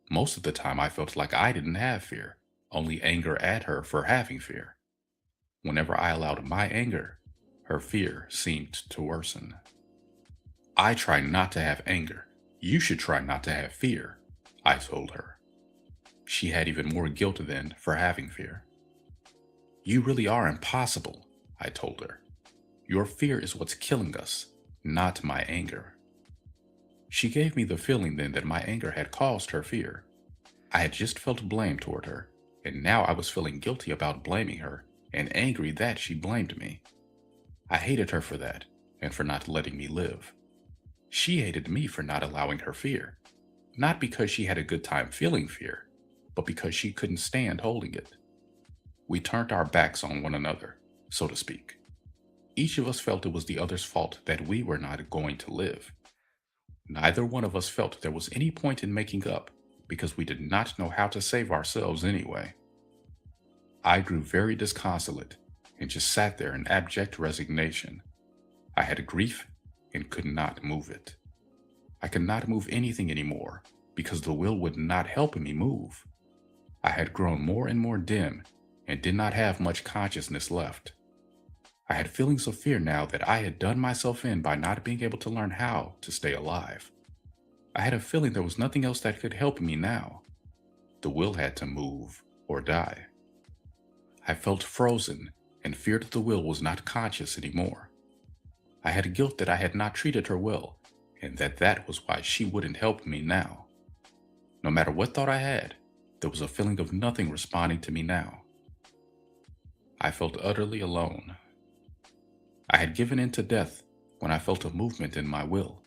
Most of the time I felt like I didn't have fear, only anger at her for having fear. Whenever I allowed my anger, her fear seemed to worsen. I try not to have anger. You should try not to have fear, I told her. She had even more guilt then for having fear. You really are impossible, I told her. Your fear is what's killing us, not my anger. She gave me the feeling then that my anger had caused her fear. I had just felt blame toward her, and now I was feeling guilty about blaming her and angry that she blamed me. I hated her for that and for not letting me live. She hated me for not allowing her fear, not because she had a good time feeling fear, but because she couldn't stand holding it. We turned our backs on one another, so to speak. Each of us felt it was the other's fault that we were not going to live. Neither one of us felt there was any point in making up because we did not know how to save ourselves anyway. I grew very disconsolate and just sat there in abject resignation. I had grief and could not move it. I could not move anything anymore because the will would not help me move. I had grown more and more dim and did not have much consciousness left. I had feelings of fear now that I had done myself in by not being able to learn how to stay alive. I had a feeling there was nothing else that could help me now. The will had to move or die. I felt frozen and feared the will was not conscious anymore. I had guilt that I had not treated her well, and that was why she wouldn't help me now. No matter what thought I had, there was a feeling of nothing responding to me now. I felt utterly alone. I had given in to death when I felt a movement in my will.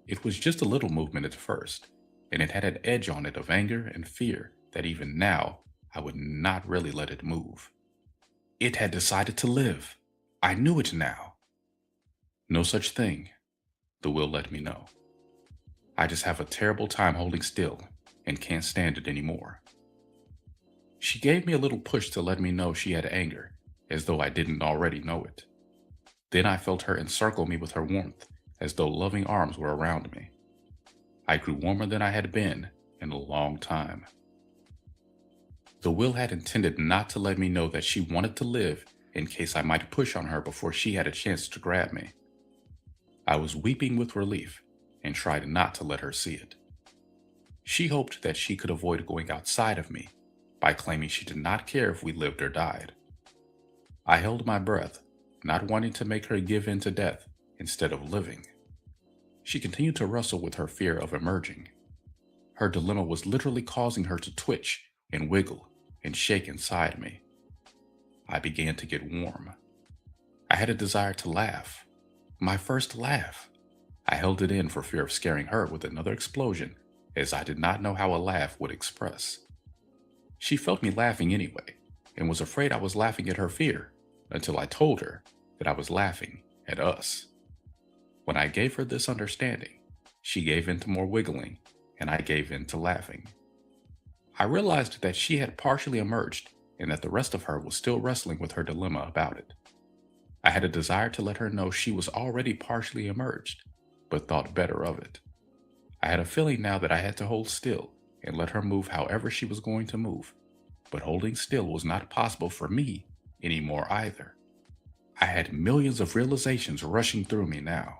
It was just a little movement at first, and it had an edge on it of anger and fear that even now I would not really let it move. It had decided to live. I knew it now. No such thing, the will let me know. I just have a terrible time holding still and can't stand it anymore. She gave me a little push to let me know she had anger, as though I didn't already know it. Then I felt her encircle me with her warmth, as though loving arms were around me. I grew warmer than I had been in a long time. The will had intended not to let me know that she wanted to live in case I might push on her before she had a chance to grab me. I was weeping with relief and tried not to let her see it. She hoped that she could avoid going outside of me by claiming she did not care if we lived or died. I held my breath, not wanting to make her give in to death instead of living. She continued to wrestle with her fear of emerging. Her dilemma was literally causing her to twitch and wiggle and shake inside me. I began to get warm. I had a desire to laugh. My first laugh. I held it in for fear of scaring her with another explosion as I did not know how a laugh would express. She felt me laughing anyway, and was afraid I was laughing at her fear, until I told her that I was laughing at us. When I gave her this understanding, she gave in to more wiggling, and I gave in to laughing. I realized that she had partially emerged and that the rest of her was still wrestling with her dilemma about it. I had a desire to let her know she was already partially emerged, but thought better of it. I had a feeling now that I had to hold still and let her move however she was going to move, but holding still was not possible for me anymore either. I had millions of realizations rushing through me now.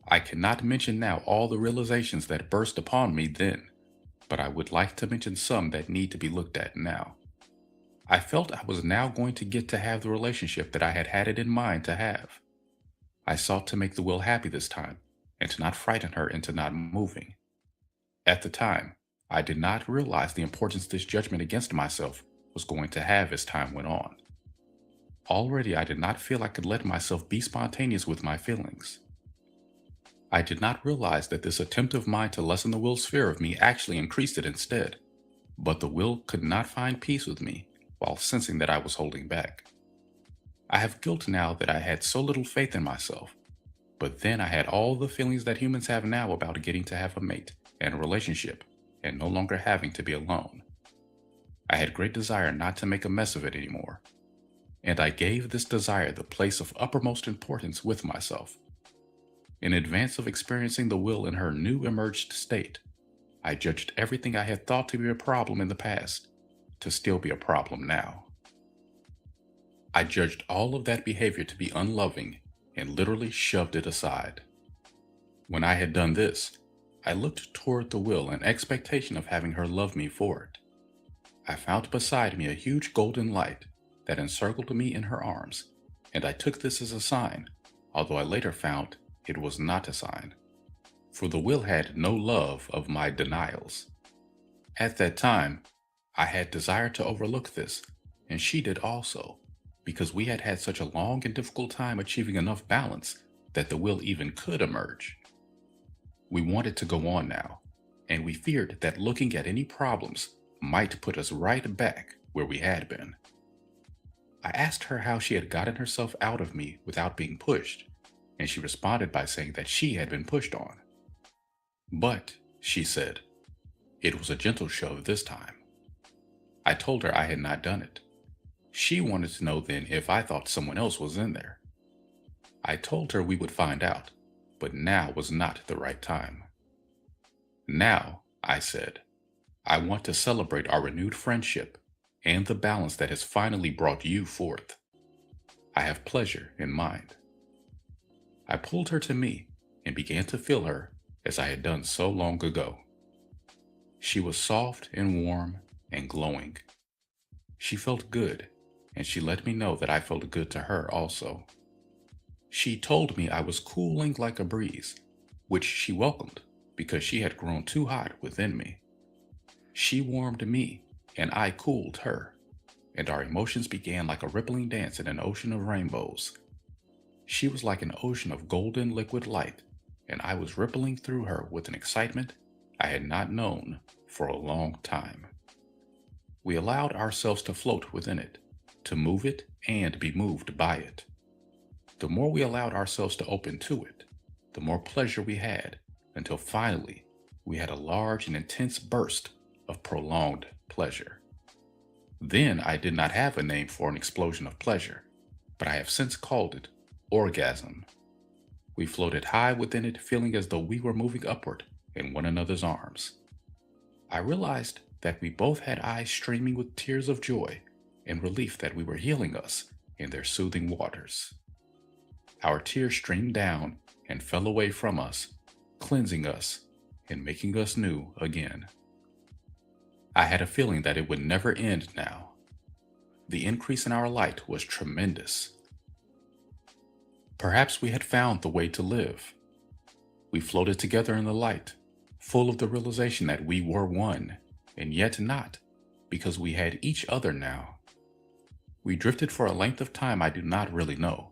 I cannot mention now all the realizations that burst upon me then, but I would like to mention some that need to be looked at now. I felt I was now going to get to have the relationship that I had had it in mind to have. I sought to make the will happy this time, and to not frighten her into not moving. At the time, I did not realize the importance this judgment against myself was going to have as time went on. Already I did not feel I could let myself be spontaneous with my feelings. I did not realize that this attempt of mine to lessen the will's fear of me actually increased it instead, but the will could not find peace with me while sensing that I was holding back. I have guilt now that I had so little faith in myself, but then I had all the feelings that humans have now about getting to have a mate and a relationship and no longer having to be alone. I had great desire not to make a mess of it anymore, and I gave this desire the place of uppermost importance with myself. In advance of experiencing the will in her new emerged state, I judged everything I had thought to be a problem in the past to still be a problem now. I judged all of that behavior to be unloving and literally shoved it aside. When I had done this, I looked toward the will in expectation of having her love me for it. I found beside me a huge golden light that encircled me in her arms, and I took this as a sign, although I later found it was not a sign, for the will had no love of my denials. At that time, I had desired to overlook this, and she did also, because we had had such a long and difficult time achieving enough balance that the will even could emerge. We wanted to go on now, and we feared that looking at any problems might put us right back where we had been. I asked her how she had gotten herself out of me without being pushed, and she responded by saying that she had been pushed on. But, she said, it was a gentle shove this time. I told her I had not done it. She wanted to know then if I thought someone else was in there. I told her we would find out, but now was not the right time. Now, I said, I want to celebrate our renewed friendship and the balance that has finally brought you forth. I have pleasure in mind. I pulled her to me and began to feel her as I had done so long ago. She was soft and warm and glowing. She felt good, and she let me know that I felt good to her also. She told me I was cooling like a breeze, which she welcomed because she had grown too hot within me. She warmed me, and I cooled her, and our emotions began like a rippling dance in an ocean of rainbows. She was like an ocean of golden liquid light, and I was rippling through her with an excitement I had not known for a long time. We allowed ourselves to float within it, to move it and be moved by it. The more we allowed ourselves to open to it, the more pleasure we had, until finally we had a large and intense burst of prolonged pleasure. Then I did not have a name for an explosion of pleasure, but I have since called it orgasm. We floated high within it, feeling as though we were moving upward in one another's arms. I realized that we both had eyes streaming with tears of joy and relief that we were healing us in their soothing waters. Our tears streamed down and fell away from us, cleansing us and making us new again. I had a feeling that it would never end now. The increase in our light was tremendous. Perhaps we had found the way to live. We floated together in the light, full of the realization that we were one, and yet not, because we had each other now. We drifted for a length of time I do not really know,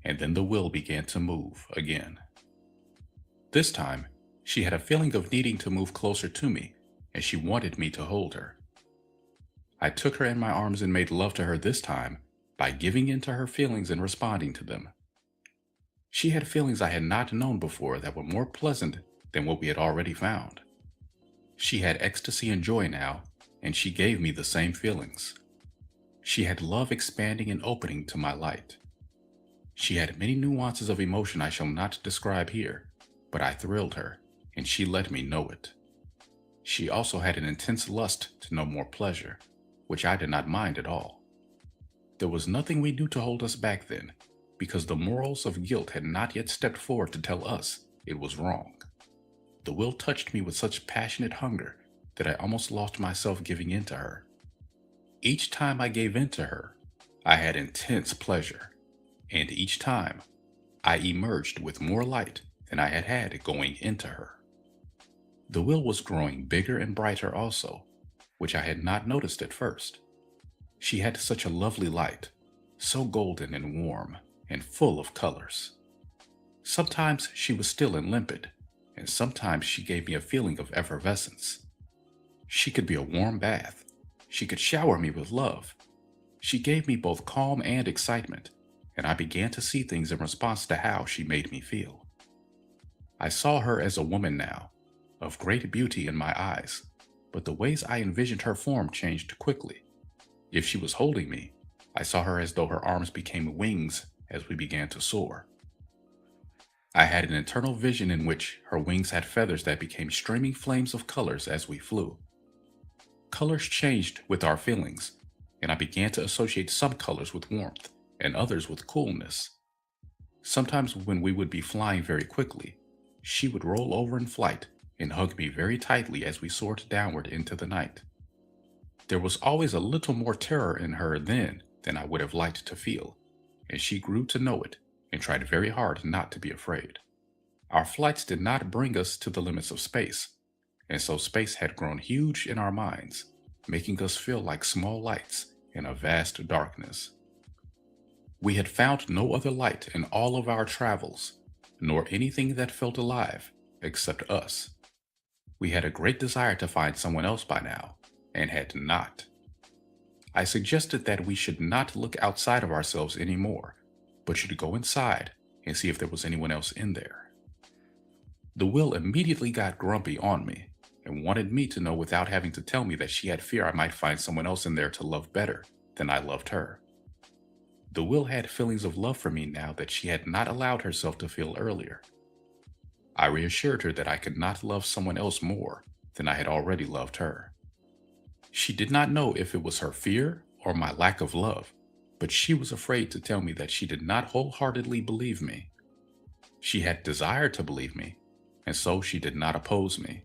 and then the will began to move again. This time, She had a feeling of needing to move closer to me, and she wanted me to hold her. I took her in my arms and made love to her this time by giving in to her feelings and responding to them. She had feelings I had not known before that were more pleasant than what we had already found. She had ecstasy and joy now, and she gave me the same feelings. She had love expanding and opening to my light. She had many nuances of emotion I shall not describe here, but I thrilled her, and she let me know it. She also had an intense lust to know more pleasure, which I did not mind at all. There was nothing we knew to hold us back then, because the morals of guilt had not yet stepped forward to tell us it was wrong. The will touched me with such passionate hunger that I almost lost myself giving in to her. Each time I gave in to her, I had intense pleasure, and each time I emerged with more light than I had had going into her. The will was growing bigger and brighter also, which I had not noticed at first. She had such a lovely light, so golden and warm and full of colors. Sometimes she was still and limpid, and sometimes she gave me a feeling of effervescence. She could be a warm bath. She could shower me with love. She gave me both calm and excitement, and I began to see things in response to how she made me feel. I saw her as a woman now, of great beauty in my eyes, but the ways I envisioned her form changed quickly. If she was holding me, I saw her as though her arms became wings as we began to soar. I had an internal vision in which her wings had feathers that became streaming flames of colors as we flew. Colors changed with our feelings, and I began to associate some colors with warmth and others with coolness. Sometimes when we would be flying very quickly, she would roll over in flight and hug me very tightly as we soared downward into the night. There was always a little more terror in her then than I would have liked to feel, and she grew to know it and tried very hard not to be afraid. Our flights did not bring us to the limits of space, and so space had grown huge in our minds, making us feel like small lights in a vast darkness. We had found no other light in all of our travels, nor anything that felt alive except us. We had a great desire to find someone else by now, and had not. I suggested that we should not look outside of ourselves anymore, but should go inside and see if there was anyone else in there. The will immediately got grumpy on me and wanted me to know without having to tell me that she had fear I might find someone else in there to love better than I loved her. The will had feelings of love for me now that she had not allowed herself to feel earlier. I reassured her that I could not love someone else more than I had already loved her. She did not know if it was her fear or my lack of love, but she was afraid to tell me that she did not wholeheartedly believe me. She had desired to believe me, and so she did not oppose me.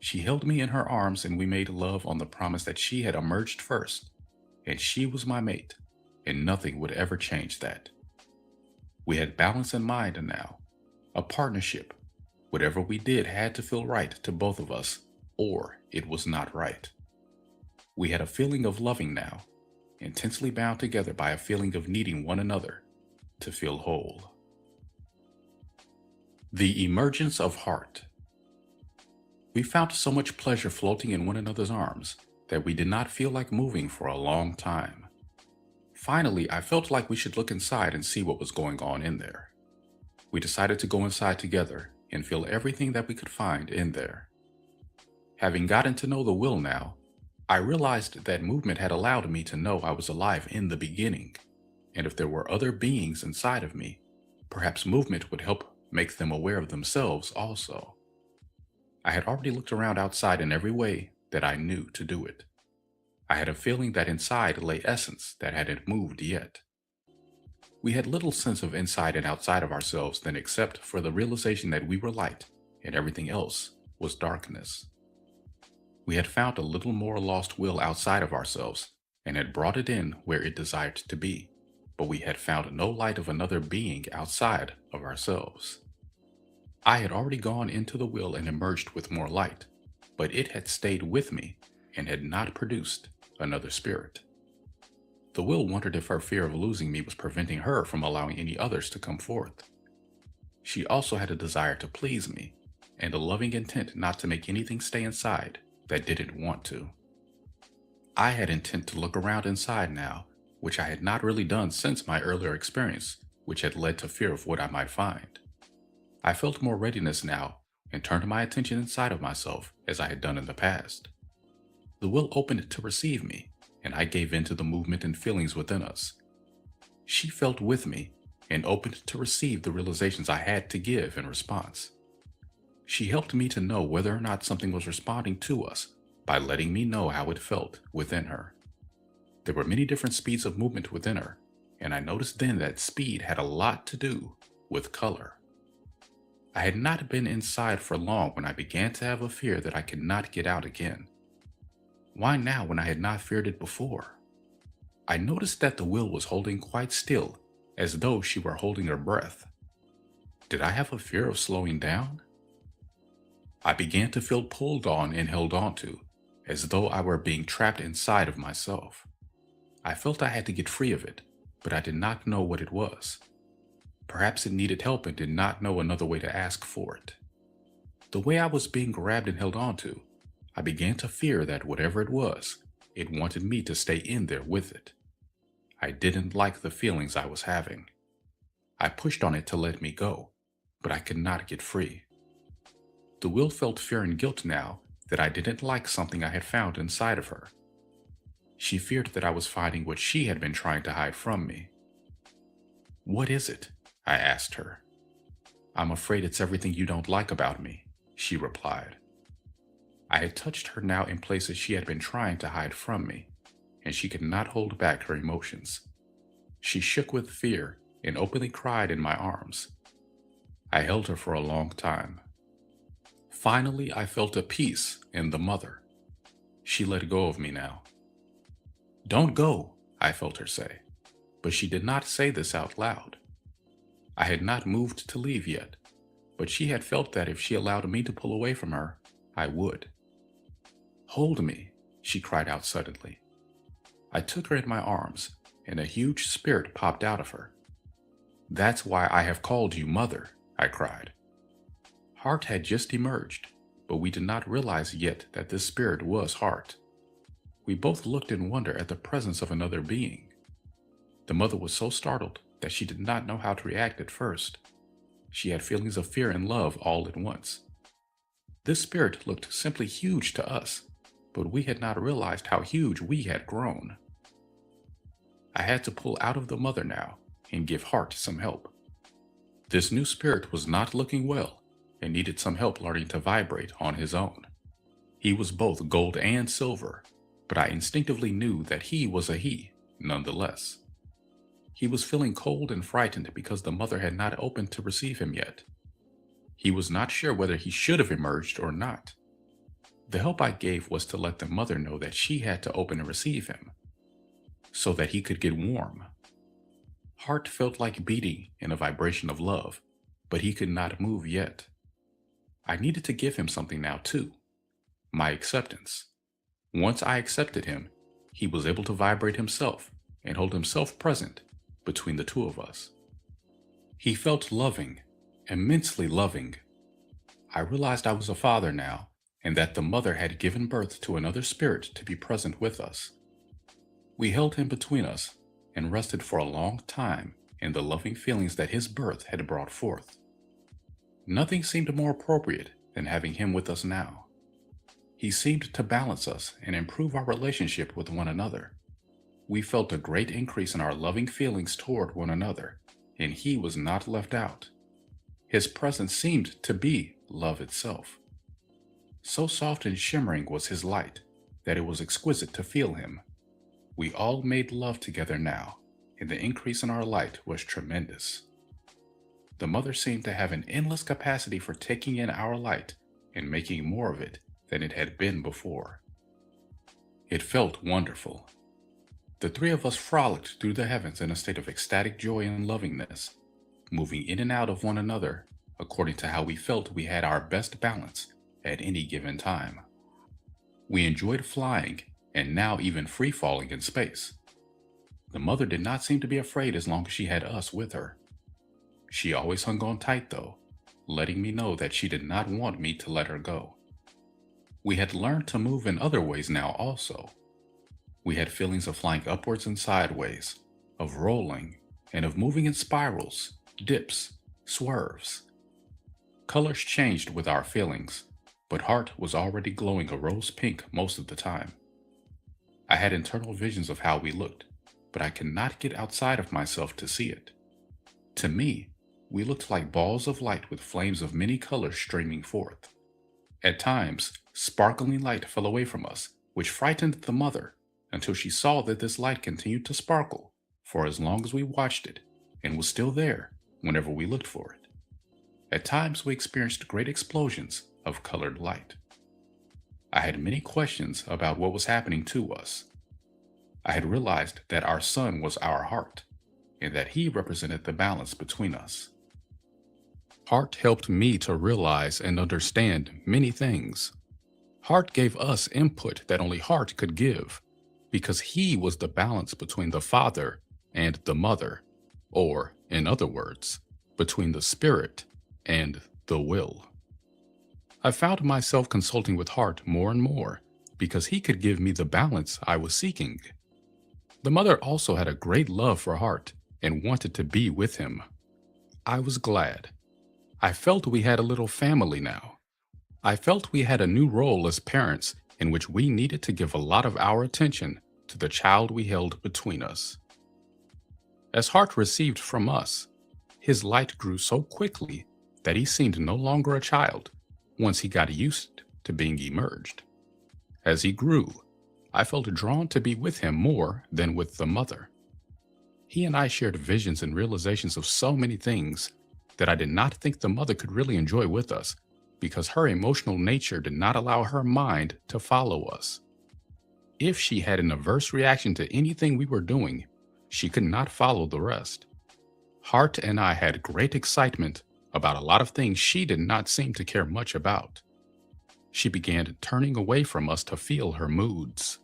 She held me in her arms and we made love on the promise that she had emerged first, and she was my mate, and nothing would ever change that. We had balance in mind now, a partnership. Whatever we did had to feel right to both of us, or it was not right. We had a feeling of loving now, intensely bound together by a feeling of needing one another to feel whole. The emergence of heart. We found so much pleasure floating in one another's arms that we did not feel like moving for a long time. Finally, I felt like we should look inside and see what was going on in there. We decided to go inside together and feel everything that we could find in there. Having gotten to know the will now, I realized that movement had allowed me to know I was alive in the beginning, and if there were other beings inside of me, perhaps movement would help make them aware of themselves also. I had already looked around outside in every way that I knew to do it. I had a feeling that inside lay essence that hadn't moved yet. We had little sense of inside and outside of ourselves then except for the realization that we were light and everything else was darkness. We had found a little more lost will outside of ourselves and had brought it in where it desired to be, but we had found no light of another being outside of ourselves. I had already gone into the will and emerged with more light, but it had stayed with me and had not produced another spirit. The will wondered if her fear of losing me was preventing her from allowing any others to come forth. She also had a desire to please me, and a loving intent not to make anything stay inside that didn't want to. I had intent to look around inside now, which I had not really done since my earlier experience, which had led to fear of what I might find. I felt more readiness now and turned my attention inside of myself as I had done in the past. The will opened to receive me, and I gave in to the movement and feelings within us. She felt with me and opened to receive the realizations I had to give in response. She helped me to know whether or not something was responding to us by letting me know how it felt within her. There were many different speeds of movement within her, and I noticed then that speed had a lot to do with color. I had not been inside for long when I began to have a fear that I could not get out again. Why now when I had not feared it before? I noticed that the will was holding quite still, as though she were holding her breath. Did I have a fear of slowing down? I began to feel pulled on and held onto, as though I were being trapped inside of myself. I felt I had to get free of it, but I did not know what it was. Perhaps it needed help and did not know another way to ask for it. The way I was being grabbed and held onto, I began to fear that whatever it was, it wanted me to stay in there with it. I didn't like the feelings I was having. I pushed on it to let me go, but I could not get free. The will felt fear and guilt now that I didn't like something I had found inside of her. She feared that I was finding what she had been trying to hide from me. "What is it?" I asked her. "I'm afraid it's everything you don't like about me," she replied. I had touched her now in places she had been trying to hide from me, and she could not hold back her emotions. She shook with fear and openly cried in my arms. I held her for a long time. Finally, I felt a peace in the mother. She let go of me now. "Don't go," I felt her say, but she did not say this out loud. I had not moved to leave yet, but she had felt that if she allowed me to pull away from her, I would. "Hold me," she cried out suddenly. I took her in my arms, and a huge spirit popped out of her. "That's why I have called you Mother," I cried. Heart had just emerged, but we did not realize yet that this spirit was Heart. We both looked in wonder at the presence of another being. The mother was so startled that she did not know how to react at first. She had feelings of fear and love all at once. This spirit looked simply huge to us, but we had not realized how huge we had grown. I had to pull out of the mother now and give Heart some help. This new spirit was not looking well and needed some help learning to vibrate on his own. He was both gold and silver, but I instinctively knew that he was a he, nonetheless. He was feeling cold and frightened because the mother had not opened to receive him yet. He was not sure whether he should have emerged or not. The help I gave was to let the mother know that she had to open and receive him, so that he could get warm. Heart felt like beating in a vibration of love, but he could not move yet. I needed to give him something now too, my acceptance. Once I accepted him, he was able to vibrate himself and hold himself present between the two of us. He felt loving, immensely loving. I realized I was a father now, and that the mother had given birth to another spirit to be present with us. We held him between us and rested for a long time in the loving feelings that his birth had brought forth. Nothing seemed more appropriate than having him with us now. He seemed to balance us and improve our relationship with one another. We felt a great increase in our loving feelings toward one another, and he was not left out. His presence seemed to be love itself. So soft and shimmering was his light that it was exquisite to feel him. We all made love together now, and the increase in our light was tremendous. The mother seemed to have an endless capacity for taking in our light and making more of it than it had been before. It felt wonderful. The three of us frolicked through the heavens in a state of ecstatic joy and lovingness, moving in and out of one another according to how we felt we had our best balance at any given time. We enjoyed flying and now even free-falling in space. The mother did not seem to be afraid as long as she had us with her. She always hung on tight though, letting me know that she did not want me to let her go. We had learned to move in other ways now also. We had feelings of flying upwards and sideways, of rolling, and of moving in spirals, dips, swerves. Colors changed with our feelings, but heart was already glowing a rose pink most of the time. I had internal visions of how we looked, but I could not get outside of myself to see it. To me, we looked like balls of light with flames of many colors streaming forth. At times, sparkling light fell away from us, which frightened the mother until she saw that this light continued to sparkle for as long as we watched it and was still there whenever we looked for it. At times, we experienced great explosions of colored light. I had many questions about what was happening to us. I had realized that our son was our heart, and that he represented the balance between us. Heart helped me to realize and understand many things. Heart gave us input that only Heart could give, because he was the balance between the father and the mother, or, in other words, between the spirit and the will. I found myself consulting with Heart more and more because he could give me the balance I was seeking. The mother also had a great love for Heart and wanted to be with him. I was glad. I felt we had a little family now. I felt we had a new role as parents in which we needed to give a lot of our attention to the child we held between us. As Heart received from us, his light grew so quickly that he seemed no longer a child once he got used to being emerged. As he grew, I felt drawn to be with him more than with the mother. He and I shared visions and realizations of so many things that I did not think the mother could really enjoy with us because her emotional nature did not allow her mind to follow us. If she had an adverse reaction to anything we were doing, she could not follow the rest. Heart and I had great excitement about a lot of things she did not seem to care much about. She began turning away from us to feel her moods,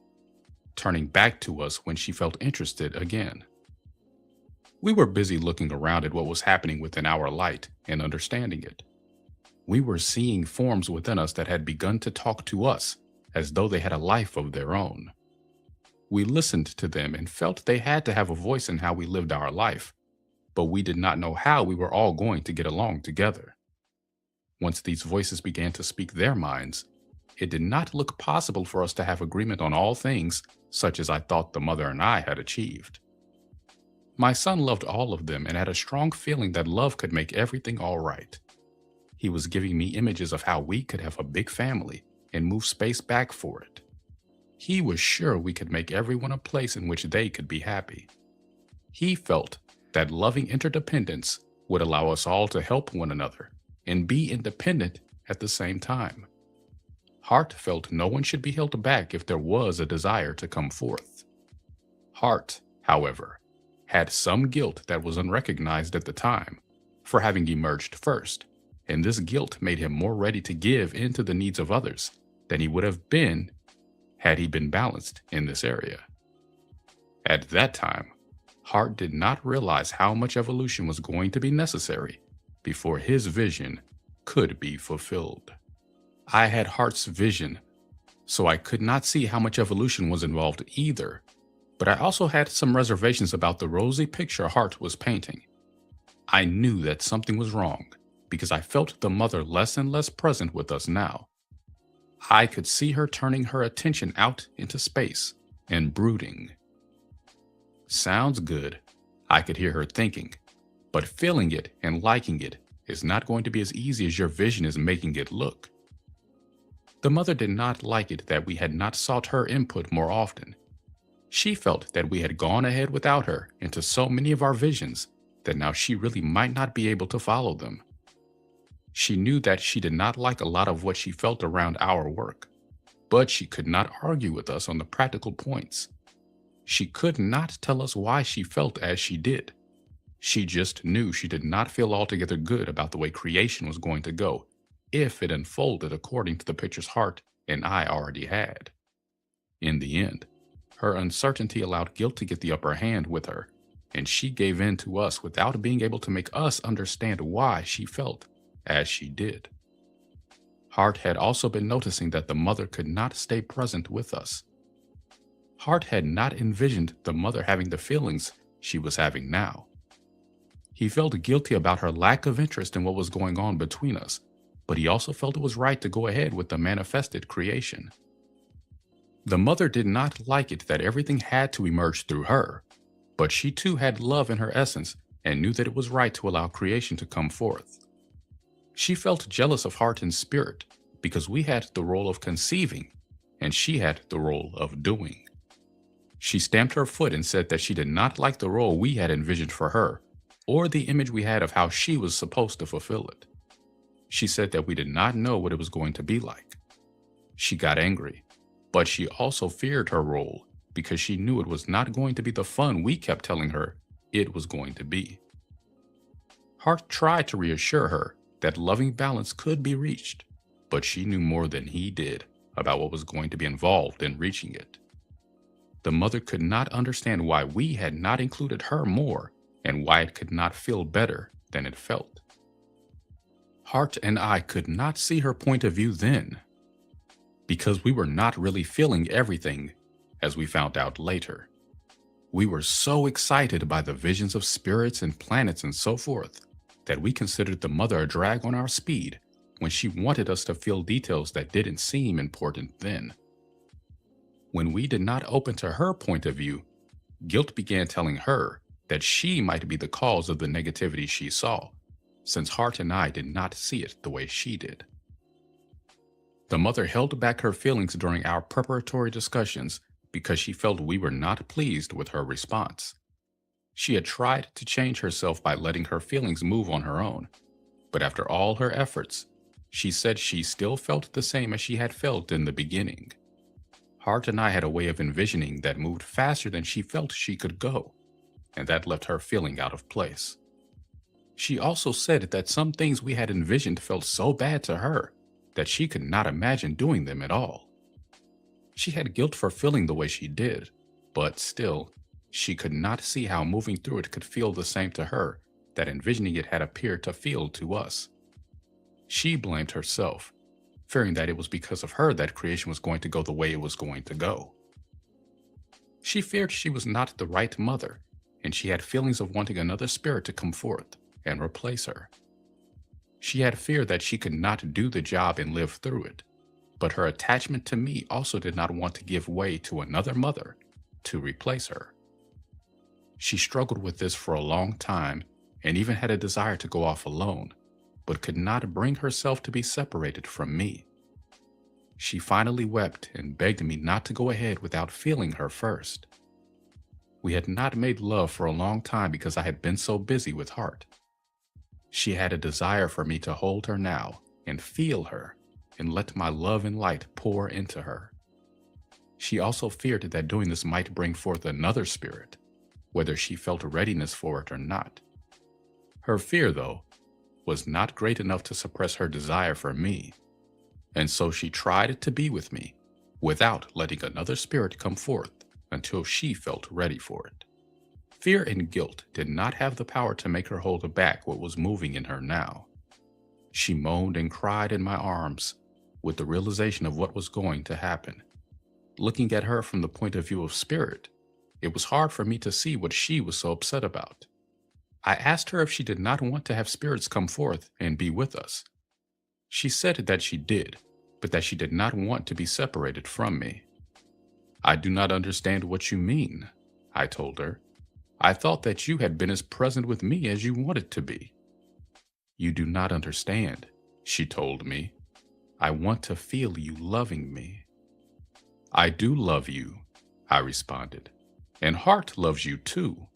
turning back to us when she felt interested again. We were busy looking around at what was happening within our light and understanding it. We were seeing forms within us that had begun to talk to us as though they had a life of their own. We listened to them and felt they had to have a voice in how we lived our life, but we did not know how we were all going to get along together. Once these voices began to speak their minds, it did not look possible for us to have agreement on all things, such as I thought the mother and I had achieved. My son loved all of them and had a strong feeling that love could make everything all right. He was giving me images of how we could have a big family and move space back for it. He was sure we could make everyone a place in which they could be happy. He felt that loving interdependence would allow us all to help one another and be independent at the same time. Heart felt no one should be held back if there was a desire to come forth. Heart, however, had some guilt that was unrecognized at the time for having emerged first, and this guilt made him more ready to give in to the needs of others than he would have been had he been balanced in this area. At that time, Heart did not realize how much evolution was going to be necessary before his vision could be fulfilled. I had Heart's vision, so I could not see how much evolution was involved either, but I also had some reservations about the rosy picture Heart was painting. I knew that something was wrong because I felt the mother less and less present with us now. I could see her turning her attention out into space and brooding. Sounds good, I could hear her thinking, but feeling it and liking it is not going to be as easy as your vision is making it look. The mother did not like it that we had not sought her input more often. She felt that we had gone ahead without her into so many of our visions that now she really might not be able to follow them. She knew that she did not like a lot of what she felt around our work, but she could not argue with us on the practical points. She could not tell us why she felt as she did. She just knew she did not feel altogether good about the way creation was going to go if it unfolded according to the pictures Heart and I already had. In the end, her uncertainty allowed guilt to get the upper hand with her, and she gave in to us without being able to make us understand why she felt as she did. Hart had also been noticing that the mother could not stay present with us. Hart had not envisioned the mother having the feelings she was having now. He felt guilty about her lack of interest in what was going on between us, but he also felt it was right to go ahead with the manifested creation. The mother did not like it that everything had to emerge through her, but she too had love in her essence and knew that it was right to allow creation to come forth. She felt jealous of Hart in spirit because we had the role of conceiving and she had the role of doing. She stamped her foot and said that she did not like the role we had envisioned for her or the image we had of how she was supposed to fulfill it. She said that we did not know what it was going to be like. She got angry, but she also feared her role because she knew it was not going to be the fun we kept telling her it was going to be. Hart tried to reassure her that loving balance could be reached, but she knew more than he did about what was going to be involved in reaching it. The mother could not understand why we had not included her more and why it could not feel better than it felt. Hart and I could not see her point of view then, because we were not really feeling everything, as we found out later. We were so excited by the visions of spirits and planets and so forth that we considered the mother a drag on our speed when she wanted us to feel details that didn't seem important then. When we did not open to her point of view, guilt began telling her that she might be the cause of the negativity she saw, since Hart and I did not see it the way she did. The mother held back her feelings during our preparatory discussions because she felt we were not pleased with her response. She had tried to change herself by letting her feelings move on her own, but after all her efforts, she said she still felt the same as she had felt in the beginning. Hart and I had a way of envisioning that moved faster than she felt she could go, and that left her feeling out of place. She also said that some things we had envisioned felt so bad to her that she could not imagine doing them at all. She had guilt for feeling the way she did, but still, she could not see how moving through it could feel the same to her that envisioning it had appeared to feel to us. She blamed herself, fearing that it was because of her that creation was going to go the way it was going to go. She feared she was not the right mother, and she had feelings of wanting another spirit to come forth and replace her. She had fear that she could not do the job and live through it, but her attachment to me also did not want to give way to another mother to replace her. She struggled with this for a long time and even had a desire to go off alone, but could not bring herself to be separated from me. She finally wept and begged me not to go ahead without feeling her first. We had not made love for a long time because I had been so busy with Hart. She had a desire for me to hold her now and feel her and let my love and light pour into her. She also feared that doing this might bring forth another spirit, whether she felt readiness for it or not. Her fear, though, was not great enough to suppress her desire for me, and so she tried to be with me without letting another spirit come forth until she felt ready for it. Fear and guilt did not have the power to make her hold back what was moving in her now. She moaned and cried in my arms with the realization of what was going to happen. Looking at her from the point of view of spirit, it was hard for me to see what she was so upset about. I asked her if she did not want to have spirits come forth and be with us. She said that she did, but that she did not want to be separated from me. I do not understand what you mean, I told her. I thought that you had been as present with me as you wanted to be. You do not understand, she told me. I want to feel you loving me. I do love you, I responded, and Hart loves you too.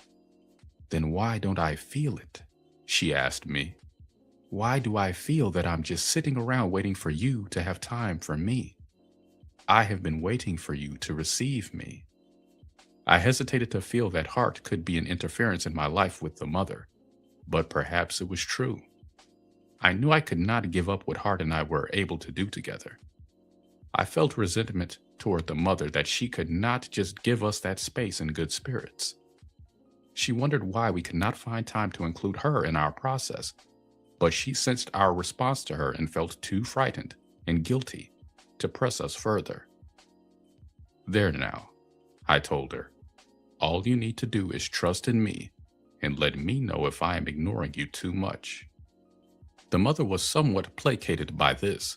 Then why don't I feel it? She asked me. Why do I feel that I'm just sitting around waiting for you to have time for me? I have been waiting for you to receive me. I hesitated to feel that Hart could be an interference in my life with the mother, but perhaps it was true. I knew I could not give up what Hart and I were able to do together. I felt resentment toward the mother that she could not just give us that space in good spirits. She wondered why we could not find time to include her in our process, but she sensed our response to her and felt too frightened and guilty to press us further. "There now," I told her. "All you need to do is trust in me and let me know if I am ignoring you too much." The mother was somewhat placated by this,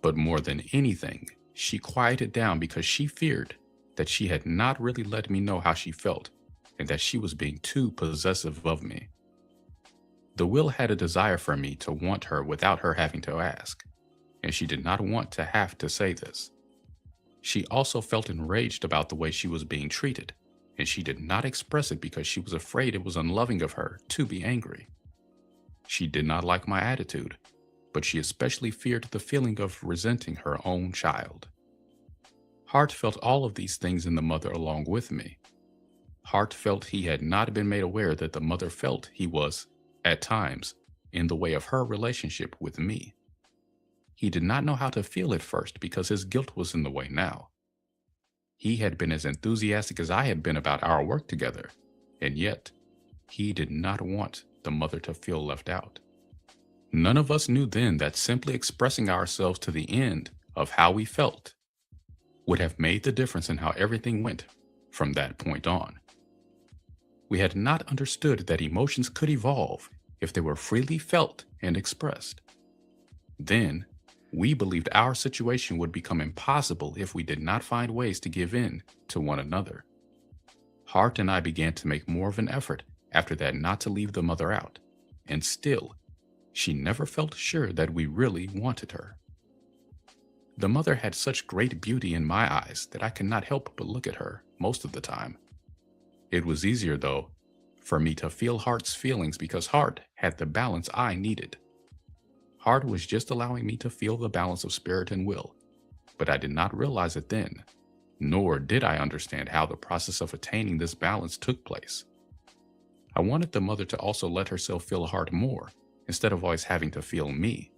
but more than anything, she quieted down because she feared that she had not really let me know how she felt and that she was being too possessive of me. The will had a desire for me to want her without her having to ask, and she did not want to have to say this. She also felt enraged about the way she was being treated, and she did not express it because she was afraid it was unloving of her to be angry. She did not like my attitude, but she especially feared the feeling of resenting her own child. Hart felt all of these things in the mother along with me. Hart felt he had not been made aware that the mother felt he was, at times, in the way of her relationship with me. He did not know how to feel at first because his guilt was in the way now. He had been as enthusiastic as I had been about our work together, and yet he did not want the mother to feel left out. None of us knew then that simply expressing ourselves to the end of how we felt would have made the difference in how everything went from that point on. We had not understood that emotions could evolve if they were freely felt and expressed. Then, we believed our situation would become impossible if we did not find ways to give in to one another. Hart and I began to make more of an effort after that not to leave the mother out, and still, she never felt sure that we really wanted her. The mother had such great beauty in my eyes that I could not help but look at her most of the time. It was easier, though, for me to feel Hart's feelings because Hart had the balance I needed. Hart was just allowing me to feel the balance of spirit and will, but I did not realize it then, nor did I understand how the process of attaining this balance took place. I wanted the mother to also let herself feel Hart more, instead of always having to feel me.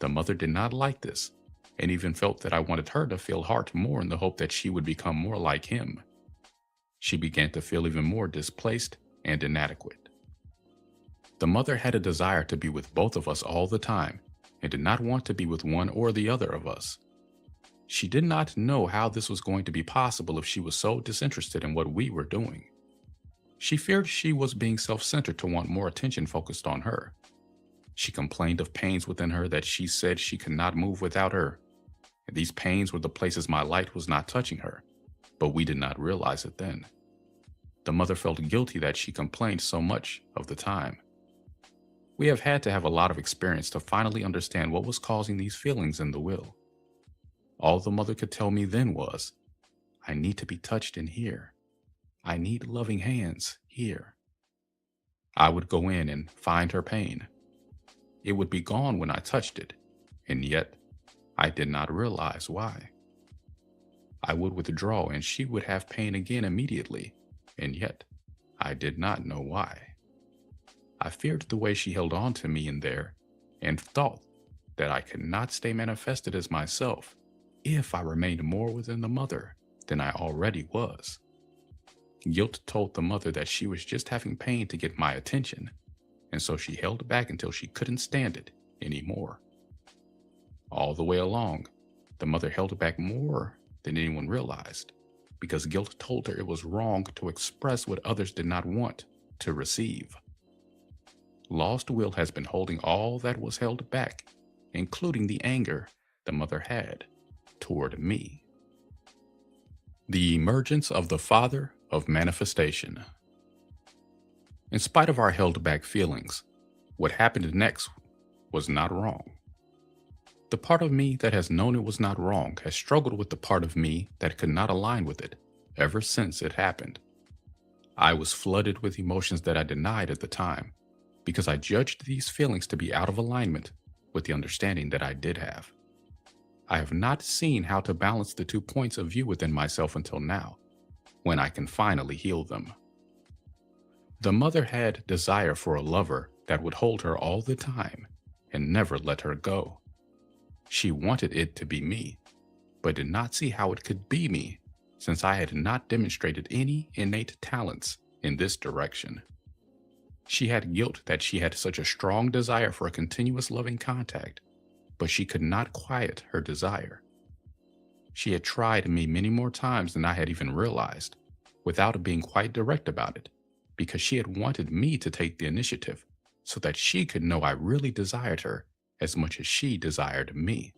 The mother did not like this, and even felt that I wanted her to feel Hart more in the hope that she would become more like him. She began to feel even more displaced and inadequate. The mother had a desire to be with both of us all the time, and did not want to be with one or the other of us. She did not know how this was going to be possible if she was so disinterested in what we were doing. She feared she was being self-centered to want more attention focused on her. She complained of pains within her that she said she could not move without her. And these pains were the places my light was not touching her, but we did not realize it then. The mother felt guilty that she complained so much of the time. We have had to have a lot of experience to finally understand what was causing these feelings in the will. All the mother could tell me then was, "I need to be touched in here. I need loving hands here." I would go in and find her pain. It would be gone when I touched it, and yet I did not realize why. I would withdraw and she would have pain again immediately, and yet I did not know why. I feared the way she held on to me in there and thought that I could not stay manifested as myself if I remained more within the mother than I already was. Guilt told the mother that she was just having pain to get my attention, and so she held back until she couldn't stand it anymore. All the way along, the mother held back more than anyone realized, because guilt told her it was wrong to express what others did not want to receive. Lost will has been holding all that was held back, including the anger the mother had toward me. The emergence of the Father of Manifestation. In spite of our held back feelings, what happened next was not wrong. The part of me that has known it was not wrong has struggled with the part of me that could not align with it ever since it happened. I was flooded with emotions that I denied at the time because I judged these feelings to be out of alignment with the understanding that I did have. I have not seen how to balance the 2 points of view within myself until now, when I can finally heal them. The mother had desire for a lover that would hold her all the time and never let her go. She wanted it to be me, but did not see how it could be me since I had not demonstrated any innate talents in this direction. She had guilt that she had such a strong desire for a continuous loving contact, but she could not quiet her desire. She had tried me many more times than I had even realized, without being quite direct about it, because she had wanted me to take the initiative so that she could know I really desired her as much as she desired me.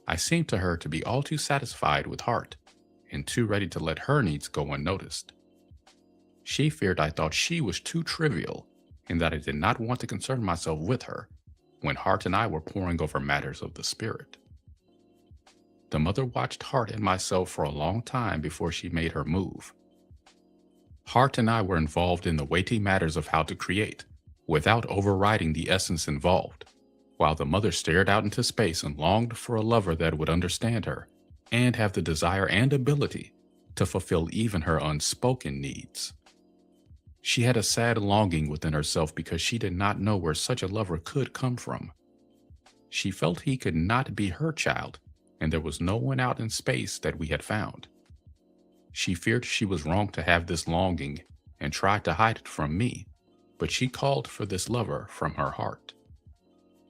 I seemed to her to be all too satisfied with Hart and too ready to let her needs go unnoticed. She feared I thought she was too trivial and that I did not want to concern myself with her when Hart and I were poring over matters of the spirit. The mother watched Hart and myself for a long time before she made her move. Hart and I were involved in the weighty matters of how to create, without overriding the essence involved, while the mother stared out into space and longed for a lover that would understand her and have the desire and ability to fulfill even her unspoken needs. She had a sad longing within herself because she did not know where such a lover could come from. She felt he could not be her child, and there was no one out in space that we had found. She feared she was wrong to have this longing and tried to hide it from me, but she called for this lover from her heart.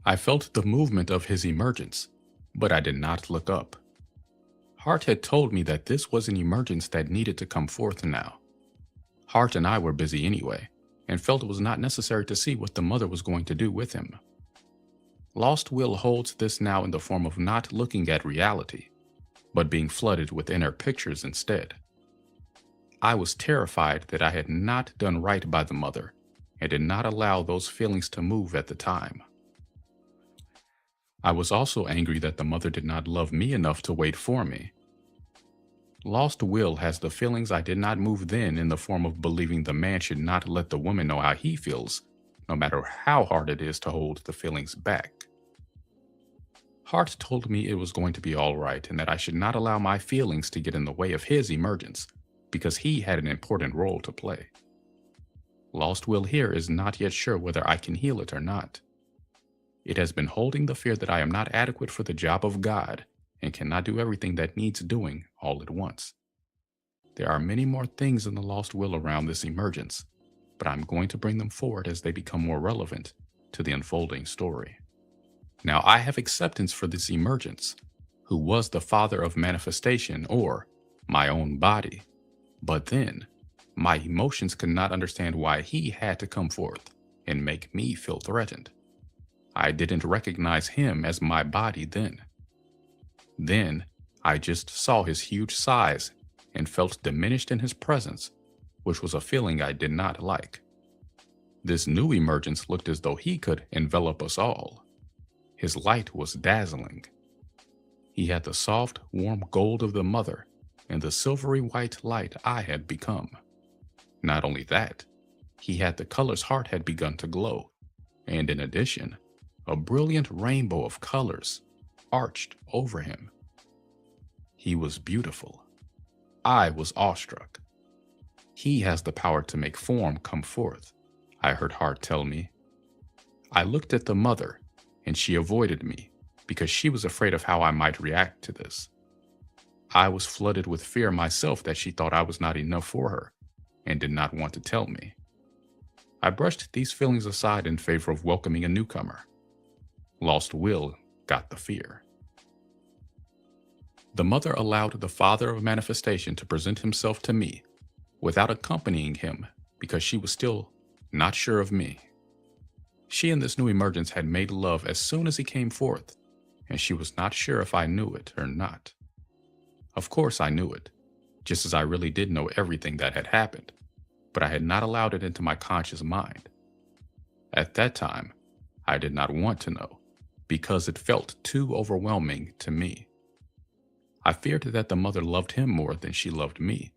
I felt the movement of his emergence, but I did not look up. Hart had told me that this was an emergence that needed to come forth now. Hart and I were busy anyway, and felt it was not necessary to see what the mother was going to do with him. Lost Will holds this now in the form of not looking at reality, but being flooded with inner pictures instead. I was terrified that I had not done right by the mother, and did not allow those feelings to move at the time. I was also angry that the mother did not love me enough to wait for me. Lost Will has the feelings I did not move then in the form of believing the man should not let the woman know how he feels, no matter how hard it is to hold the feelings back. Hart told me it was going to be all right and that I should not allow my feelings to get in the way of his emergence, because he had an important role to play. Lost Will here is not yet sure whether I can heal it or not. It has been holding the fear that I am not adequate for the job of God and cannot do everything that needs doing all at once. There are many more things in the Lost Will around this emergence, but I'm going to bring them forward as they become more relevant to the unfolding story. Now I have acceptance for this emergence, who was the father of manifestation, or my own body. But then, my emotions could not understand why he had to come forth and make me feel threatened. I didn't recognize him as my body then. Then, I just saw his huge size and felt diminished in his presence, which was a feeling I did not like. This new emergence looked as though he could envelop us all. His light was dazzling. He had the soft, warm gold of the mother and the silvery white light I had become. Not only that, he had the colors Hart had begun to glow, and in addition, a brilliant rainbow of colors arched over him. He was beautiful. I was awestruck. He has the power to make form come forth, I heard Hart tell me. I looked at the mother, and she avoided me because she was afraid of how I might react to this. I was flooded with fear myself that she thought I was not enough for her and did not want to tell me. I brushed these feelings aside in favor of welcoming a newcomer. Lost Will got the fear. The mother allowed the father of manifestation to present himself to me without accompanying him because she was still not sure of me. She and this new emergence had made love as soon as he came forth, and she was not sure if I knew it or not. Of course I knew it, just as I really did know everything that had happened, but I had not allowed it into my conscious mind. At that time, I did not want to know, because it felt too overwhelming to me. I feared that the mother loved him more than she loved me,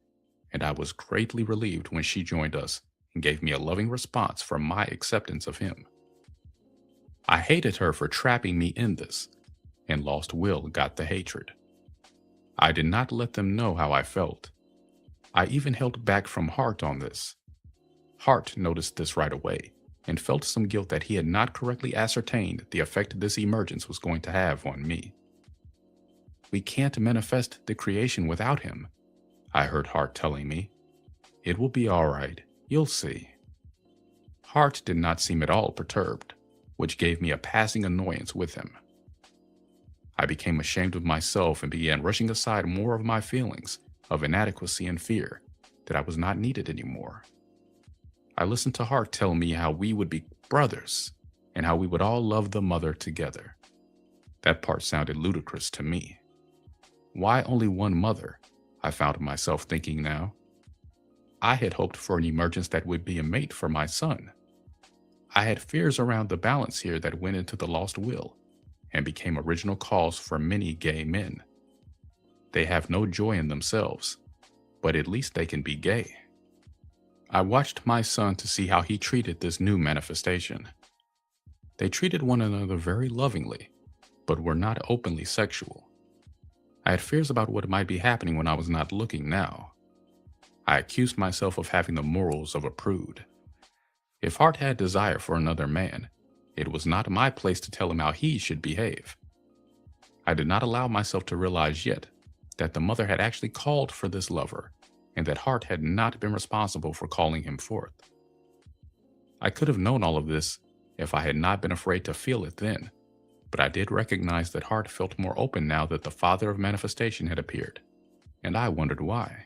and I was greatly relieved when she joined us and gave me a loving response for my acceptance of him. I hated her for trapping me in this, and Lost Will got the hatred. I did not let them know how I felt. I even held back from Hart on this. Hart noticed this right away, and felt some guilt that he had not correctly ascertained the effect this emergence was going to have on me. We can't manifest the creation without him, I heard Hart telling me. It will be all right. You'll see. Hart did not seem at all perturbed, which gave me a passing annoyance with him. I became ashamed of myself and began rushing aside more of my feelings of inadequacy and fear that I was not needed anymore. I listened to Hart tell me how we would be brothers and how we would all love the mother together. That part sounded ludicrous to me. Why only one mother? I found myself thinking now. I had hoped for an emergence that would be a mate for my son. I had fears around the balance here that went into the lost will and became original cause for many gay men. They have no joy in themselves, but at least they can be gay. I watched my son to see how he treated this new manifestation. They treated one another very lovingly, but were not openly sexual. I had fears about what might be happening when I was not looking now. I accused myself of having the morals of a prude. If Hart had desire for another man, it was not my place to tell him how he should behave. I did not allow myself to realize yet that the mother had actually called for this lover, and that Hart had not been responsible for calling him forth. I could have known all of this if I had not been afraid to feel it then, but I did recognize that Hart felt more open now that the father of manifestation had appeared, and I wondered why.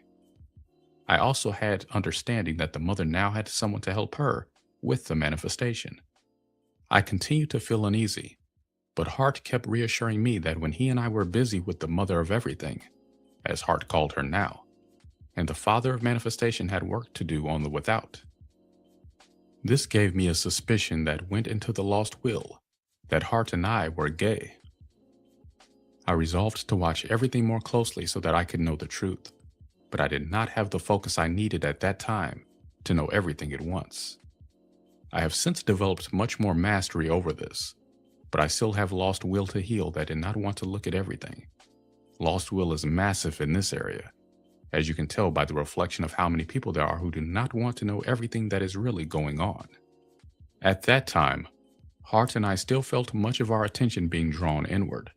I also had understanding that the mother now had someone to help her with the manifestation. I continued to feel uneasy, but Hart kept reassuring me that when he and I were busy with the mother of everything, as Hart called her now, and the father of manifestation had work to do on the without. This gave me a suspicion that went into the lost will, that Hart and I were gay. I resolved to watch everything more closely so that I could know the truth, but I did not have the focus I needed at that time to know everything at once. I have since developed much more mastery over this, but I still have lost will to heal that did not want to look at everything. Lost will is massive in this area, as you can tell by the reflection of how many people there are who do not want to know everything that is really going on. At that time, Hart and I still felt much of our attention being drawn inward.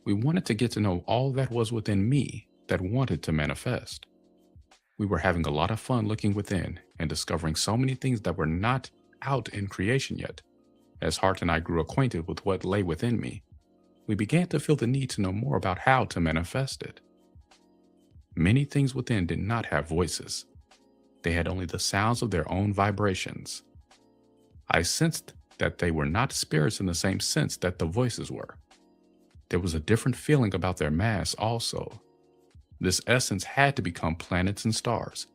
We wanted to get to know all that was within me that wanted to manifest. We were having a lot of fun looking within and discovering so many things that were not out in creation yet. As Hart and I grew acquainted with what lay within me, we began to feel the need to know more about how to manifest it. Many things within did not have voices. They had only the sounds of their own vibrations. I sensed that they were not spirits in the same sense that the voices were. There was a different feeling about their mass also. This essence had to become planets and stars,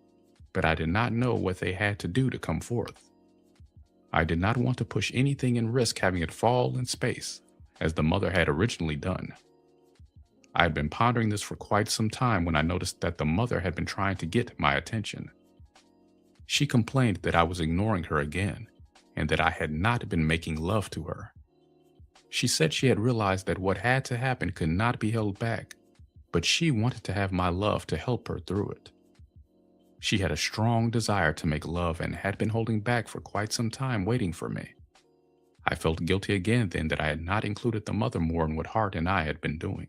but I did not know what they had to do to come forth. I did not want to push anything and risk having it fall in space, as the mother had originally done. I had been pondering this for quite some time when I noticed that the mother had been trying to get my attention. She complained that I was ignoring her again, and that I had not been making love to her. She said she had realized that what had to happen could not be held back, but she wanted to have my love to help her through it. She had a strong desire to make love and had been holding back for quite some time waiting for me. I felt guilty again then that I had not included the mother more in what Hart and I had been doing.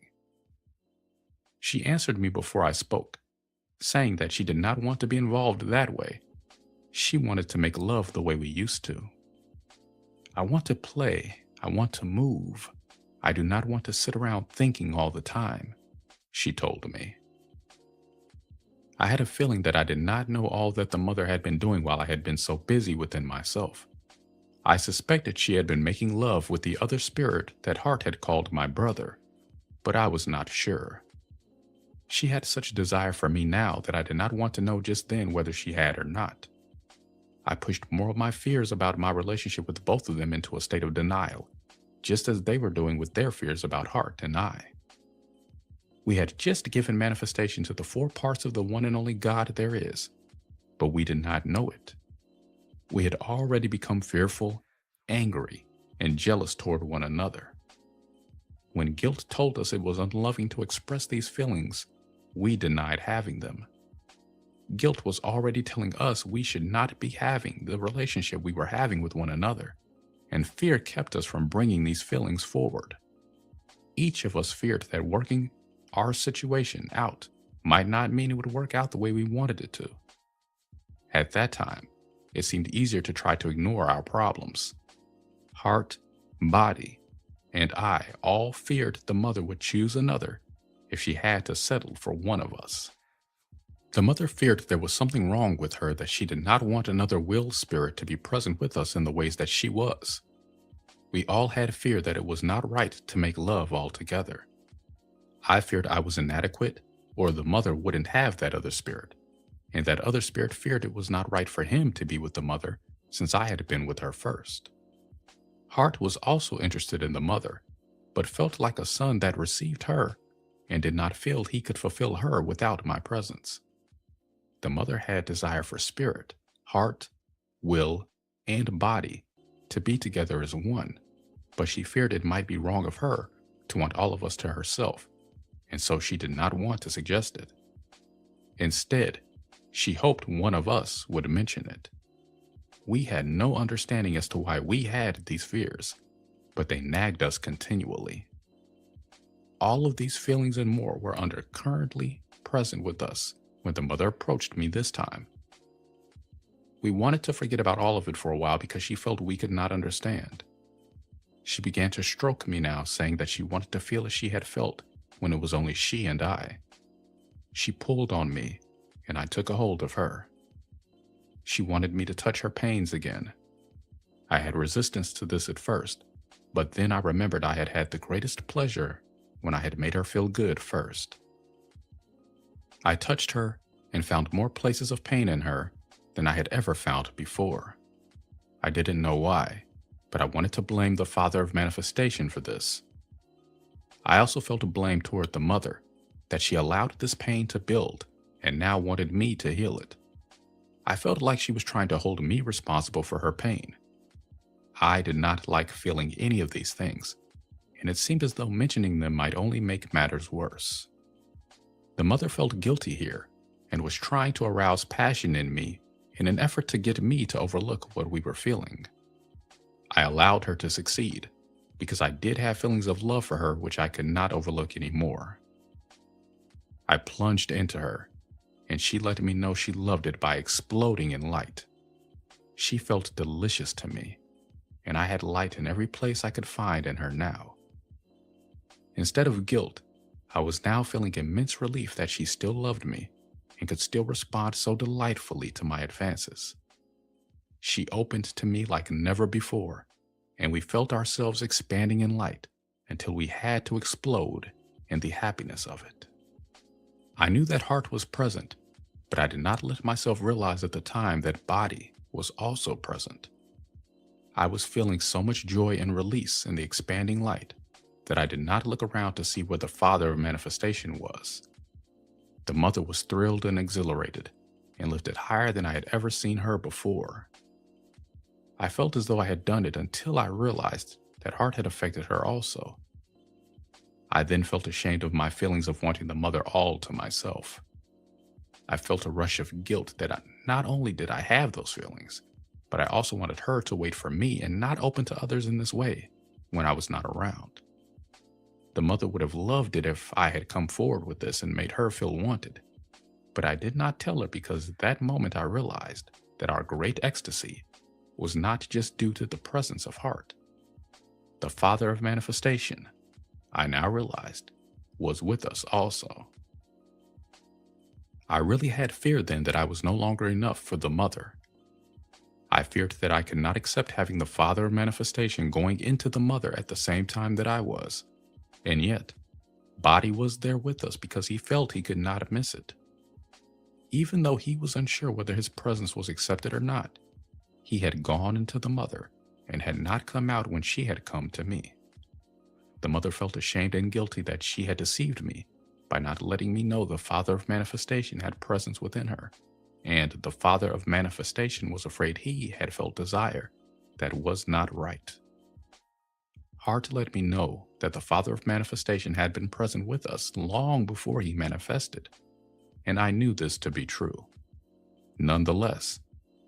She answered me before I spoke, saying that she did not want to be involved that way. She wanted to make love the way we used to. I want to play. I want to move. I do not want to sit around thinking all the time, she told me. I had a feeling that I did not know all that the mother had been doing while I had been so busy within myself. I suspected she had been making love with the other spirit that Hart had called my brother, but I was not sure. She had such desire for me now that I did not want to know just then whether she had or not. I pushed more of my fears about my relationship with both of them into a state of denial, just as they were doing with their fears about Hart and I. We had just given manifestation to the 4 parts of the one and only God there is, but we did not know it. We had already become fearful, angry, and jealous toward one another. When guilt told us it was unloving to express these feelings, we denied having them. Guilt was already telling us we should not be having the relationship we were having with one another, and fear kept us from bringing these feelings forward. Each of us feared that working our situation out might not mean it would work out the way we wanted it to. At that time, it seemed easier to try to ignore our problems. Heart, body, and I all feared the mother would choose another if she had to settle for one of us. The mother feared there was something wrong with her, that she did not want another will spirit to be present with us in the ways that she was. We all had fear that it was not right to make love all together. I feared I was inadequate, or the mother wouldn't have that other spirit, and that other spirit feared it was not right for him to be with the mother since I had been with her first. Hart was also interested in the mother, but felt like a son that received her and did not feel he could fulfill her without my presence. The mother had desire for spirit, heart, will, and body to be together as one, but she feared it might be wrong of her to want all of us to herself, and so she did not want to suggest it. Instead, she hoped one of us would mention it. We had no understanding as to why we had these fears, but they nagged us continually. All of these feelings and more were currently present with us when the mother approached me this time. We wanted to forget about all of it for a while because she felt we could not understand. She began to stroke me now, saying that she wanted to feel as she had felt when it was only she and I. She pulled on me, and I took a hold of her. She wanted me to touch her pains again. I had resistance to this at first, but then I remembered I had had the greatest pleasure when I had made her feel good first. I touched her and found more places of pain in her than I had ever found before. I didn't know why, but I wanted to blame the Father of Manifestation for this. I also felt blame toward the mother, that she allowed this pain to build and now wanted me to heal it. I felt like she was trying to hold me responsible for her pain. I did not like feeling any of these things, and it seemed as though mentioning them might only make matters worse. The mother felt guilty here and was trying to arouse passion in me in an effort to get me to overlook what we were feeling. I allowed her to succeed because I did have feelings of love for her which I could not overlook anymore. I plunged into her, and she let me know she loved it by exploding in light. She felt delicious to me, and I had light in every place I could find in her now. Instead of guilt, I was now feeling immense relief that she still loved me and could still respond so delightfully to my advances. She opened to me like never before, and we felt ourselves expanding in light until we had to explode in the happiness of it. I knew that heart was present, but I did not let myself realize at the time that body was also present. I was feeling so much joy and release in the expanding light that I did not look around to see where the Father of Manifestation was. The mother was thrilled and exhilarated, and lifted higher than I had ever seen her before. I felt as though I had done it until I realized that heart had affected her also. I then felt ashamed of my feelings of wanting the mother all to myself. I felt a rush of guilt that not only did I have those feelings, but I also wanted her to wait for me and not open to others in this way when I was not around. The mother would have loved it if I had come forward with this and made her feel wanted, but I did not tell her because at that moment I realized that our great ecstasy was not just due to the presence of heart. The Father of Manifestation, I now realized, was with us also. I really had feared then that I was no longer enough for the mother. I feared that I could not accept having the Father of Manifestation going into the mother at the same time that I was. And yet, body was there with us because he felt he could not miss it. Even though he was unsure whether his presence was accepted or not, he had gone into the mother and had not come out when she had come to me. The mother felt ashamed and guilty that she had deceived me by not letting me know the Father of Manifestation had presence within her, and the Father of Manifestation was afraid he had felt desire that was not right. Heart let me know that the Father of Manifestation had been present with us long before he manifested, and I knew this to be true. Nonetheless,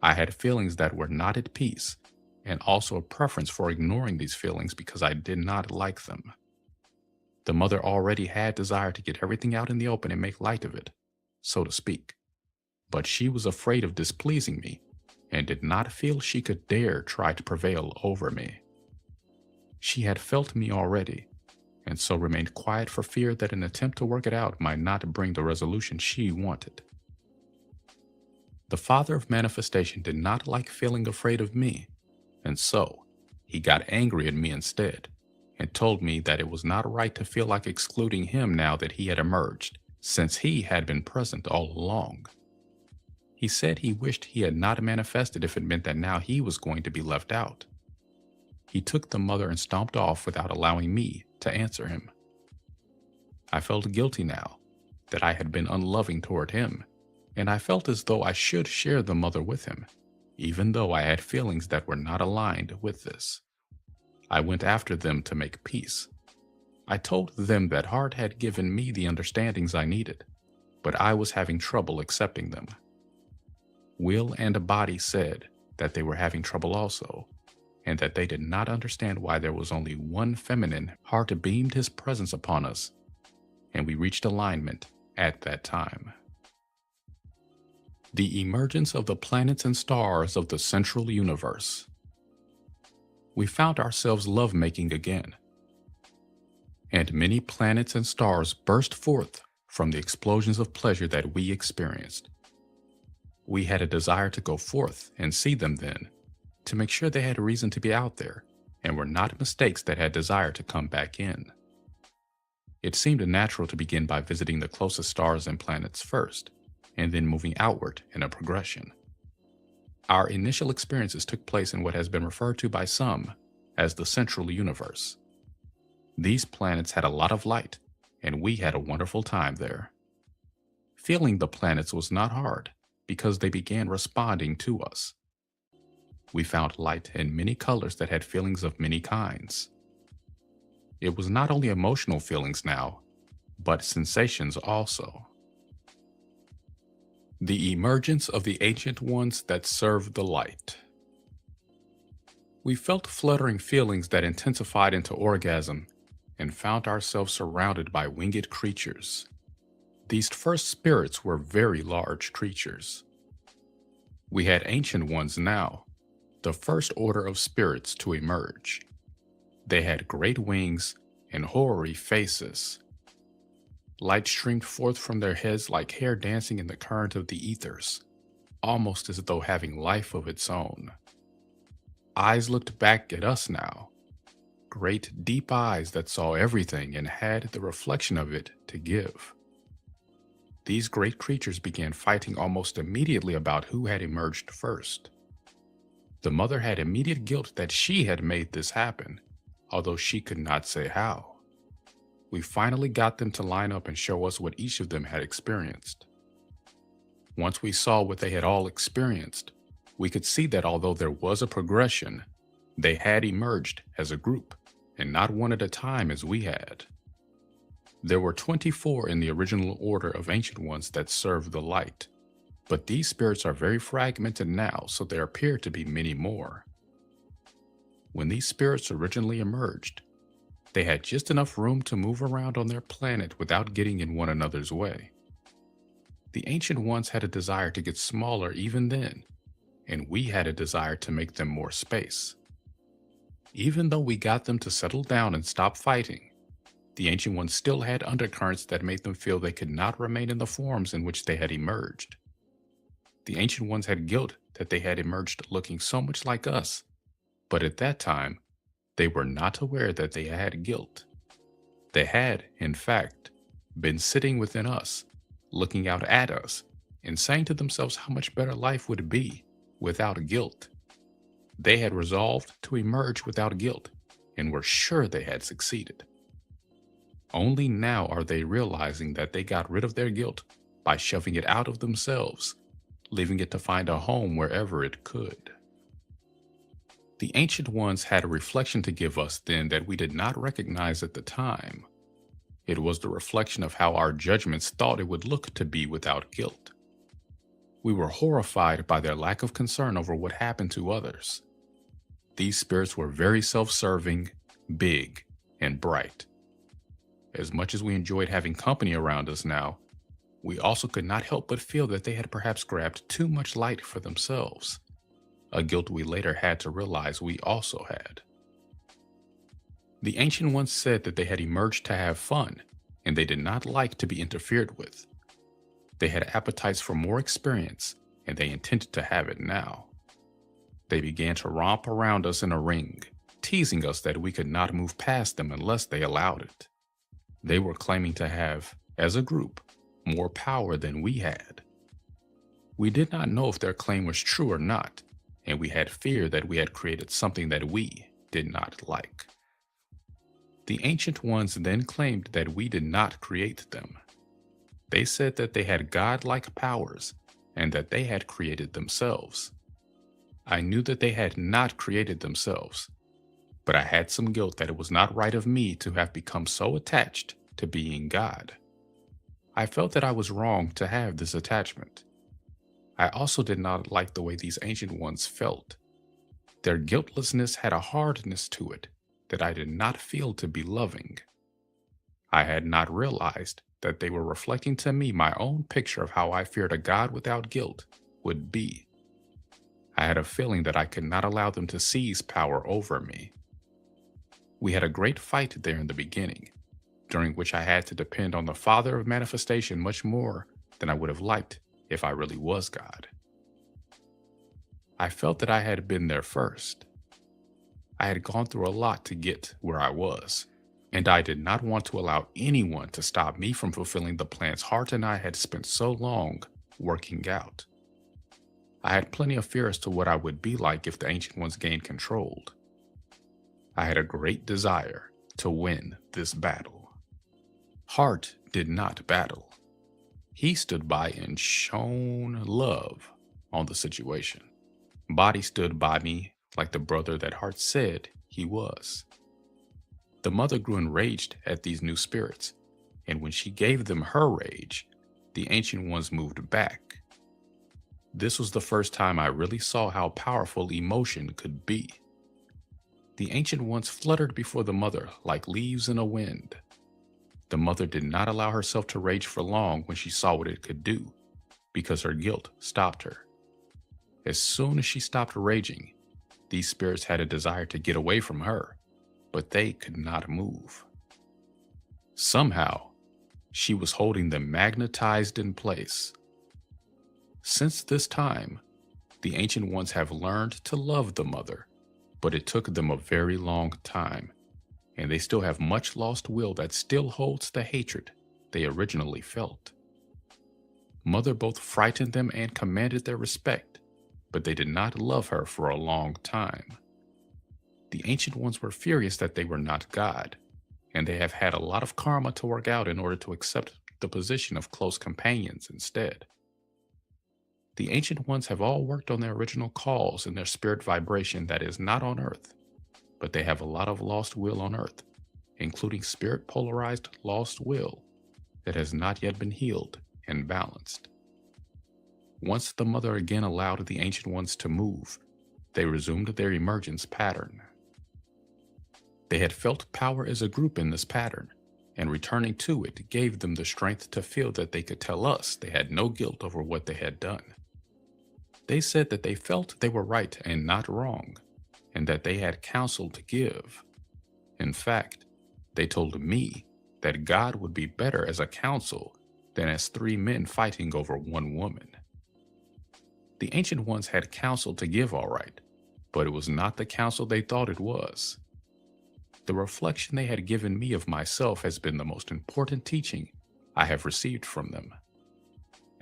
I had feelings that were not at peace, and also a preference for ignoring these feelings because I did not like them. The mother already had desire to get everything out in the open and make light of it, so to speak, but she was afraid of displeasing me and did not feel she could dare try to prevail over me. She had felt me already, and so remained quiet for fear that an attempt to work it out might not bring the resolution she wanted. The father of manifestation did not like feeling afraid of me, and so he got angry at me instead, and told me that it was not right to feel like excluding him now that he had emerged, since he had been present all along. He said he wished he had not manifested if it meant that now he was going to be left out. He took the mother and stomped off without allowing me to answer him. I felt guilty now that I had been unloving toward him, and I felt as though I should share the mother with him, even though I had feelings that were not aligned with this. I went after them to make peace. I told them that heart had given me the understandings I needed, but I was having trouble accepting them. Will and body said that they were having trouble also, and that they did not understand why there was only one feminine. Heart beamed his presence upon us, and we reached alignment at that time. The emergence of the planets and stars of the central universe. We found ourselves lovemaking again, and many planets and stars burst forth from the explosions of pleasure that we experienced. We had a desire to go forth and see them then, to make sure they had a reason to be out there and were not mistakes that had desire to come back in. It seemed natural to begin by visiting the closest stars and planets first, and then moving outward in a progression. Our initial experiences took place in what has been referred to by some as the central universe. These planets had a lot of light, and we had a wonderful time there. Feeling the planets was not hard because they began responding to us. We found light in many colors that had feelings of many kinds. It was not only emotional feelings now, but sensations also. The emergence of the ancient ones that served the light. We felt fluttering feelings that intensified into orgasm and found ourselves surrounded by winged creatures. These first spirits were very large creatures. We had ancient ones now, the first order of spirits to emerge. They had great wings and hoary faces. Light streamed forth from their heads like hair dancing in the current of the ethers, almost as though having life of its own. Eyes looked back at us now, great deep eyes that saw everything and had the reflection of it to give. These great creatures began fighting almost immediately about who had emerged first. The mother had immediate guilt that she had made this happen, although she could not say how. We finally got them to line up and show us what each of them had experienced. Once we saw what they had all experienced, we could see that although there was a progression, they had emerged as a group, and not one at a time as we had. There were 24 in the original order of ancient ones that served the light, but these spirits are very fragmented now, so there appear to be many more. When these spirits originally emerged, they had just enough room to move around on their planet without getting in one another's way. The ancient ones had a desire to get smaller even then, and we had a desire to make them more space. Even though we got them to settle down and stop fighting, the ancient ones still had undercurrents that made them feel they could not remain in the forms in which they had emerged. The ancient ones had guilt that they had emerged looking so much like us, but at that time, they were not aware that they had guilt. They had, in fact, been sitting within us, looking out at us, and saying to themselves how much better life would be without guilt. They had resolved to emerge without guilt, and were sure they had succeeded. Only now are they realizing that they got rid of their guilt by shoving it out of themselves, leaving it to find a home wherever it could. The ancient ones had a reflection to give us then that we did not recognize at the time. It was the reflection of how our judgments thought it would look to be without guilt. We were horrified by their lack of concern over what happened to others. These spirits were very self-serving, big, and bright. As much as we enjoyed having company around us now, we also could not help but feel that they had perhaps grabbed too much light for themselves. a guilt we later had to realize we also had. The Ancient Ones said that they had emerged to have fun, and they did not like to be interfered with. They had appetites for more experience, and they intended to have it now. They began to romp around us in a ring, teasing us that we could not move past them unless they allowed it. They were claiming to have, as a group, more power than we had. We did not know if their claim was true or not, and we had fear that we had created something that we did not like. The Ancient Ones then claimed that we did not create them. They said that they had godlike powers and that they had created themselves. I knew that they had not created themselves, but I had some guilt that it was not right of me to have become so attached to being God. I felt that I was wrong to have this attachment. I also did not like the way these Ancient Ones felt. Their guiltlessness had a hardness to it that I did not feel to be loving. I had not realized that they were reflecting to me my own picture of how I feared a God without guilt would be. I had a feeling that I could not allow them to seize power over me. We had a great fight there in the beginning, during which I had to depend on the Father of Manifestation much more than I would have liked if I really was God. I felt that I had been there first. I had gone through a lot to get where I was, and I did not want to allow anyone to stop me from fulfilling the plans Hart and I had spent so long working out. I had plenty of fear as to what I would be like if the Ancient Ones gained control. I had a great desire to win this battle. Hart did not battle. He stood by and shown love on the situation. Body stood by me like the brother that Hart said he was. The mother grew enraged at these new spirits, and when she gave them her rage, the Ancient Ones moved back. This was the first time I really saw how powerful emotion could be. The Ancient Ones fluttered before the mother like leaves in a wind. The mother did not allow herself to rage for long when she saw what it could do, because her guilt stopped her. As soon as she stopped raging, these spirits had a desire to get away from her, but they could not move. Somehow, she was holding them magnetized in place. Since this time, the Ancient Ones have learned to love the mother, but it took them a very long time, and they still have much lost will that still holds the hatred they originally felt. Mother both frightened them and commanded their respect, but they did not love her for a long time. The Ancient Ones were furious that they were not God, and they have had a lot of karma to work out in order to accept the position of close companions instead. The Ancient Ones have all worked on their original cause and their spirit vibration that is not on Earth, but they have a lot of lost will on Earth, including spirit polarized lost will that has not yet been healed and balanced. Once the mother again allowed the Ancient Ones to move, they resumed their emergence pattern. They had felt power as a group in this pattern, and returning to it gave them the strength to feel that they could tell us they had no guilt over what they had done. They said that they felt they were right and not wrong, and that they had counsel to give. In fact, they told me that God would be better as a counsel than as three men fighting over one woman. The Ancient Ones had counsel to give, all right, but it was not the counsel they thought it was. The reflection they had given me of myself has been the most important teaching I have received from them.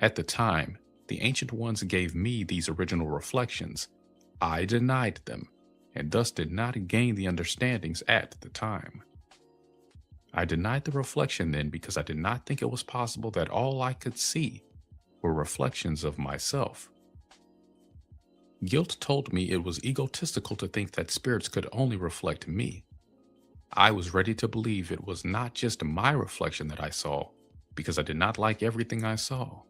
At the time, the Ancient Ones gave me these original reflections. I denied them, and thus did not gain the understandings at the time. I denied the reflection then because I did not think it was possible that all I could see were reflections of myself. Guilt told me it was egotistical to think that spirits could only reflect me. I was ready to believe it was not just my reflection that I saw, because I did not like everything I saw.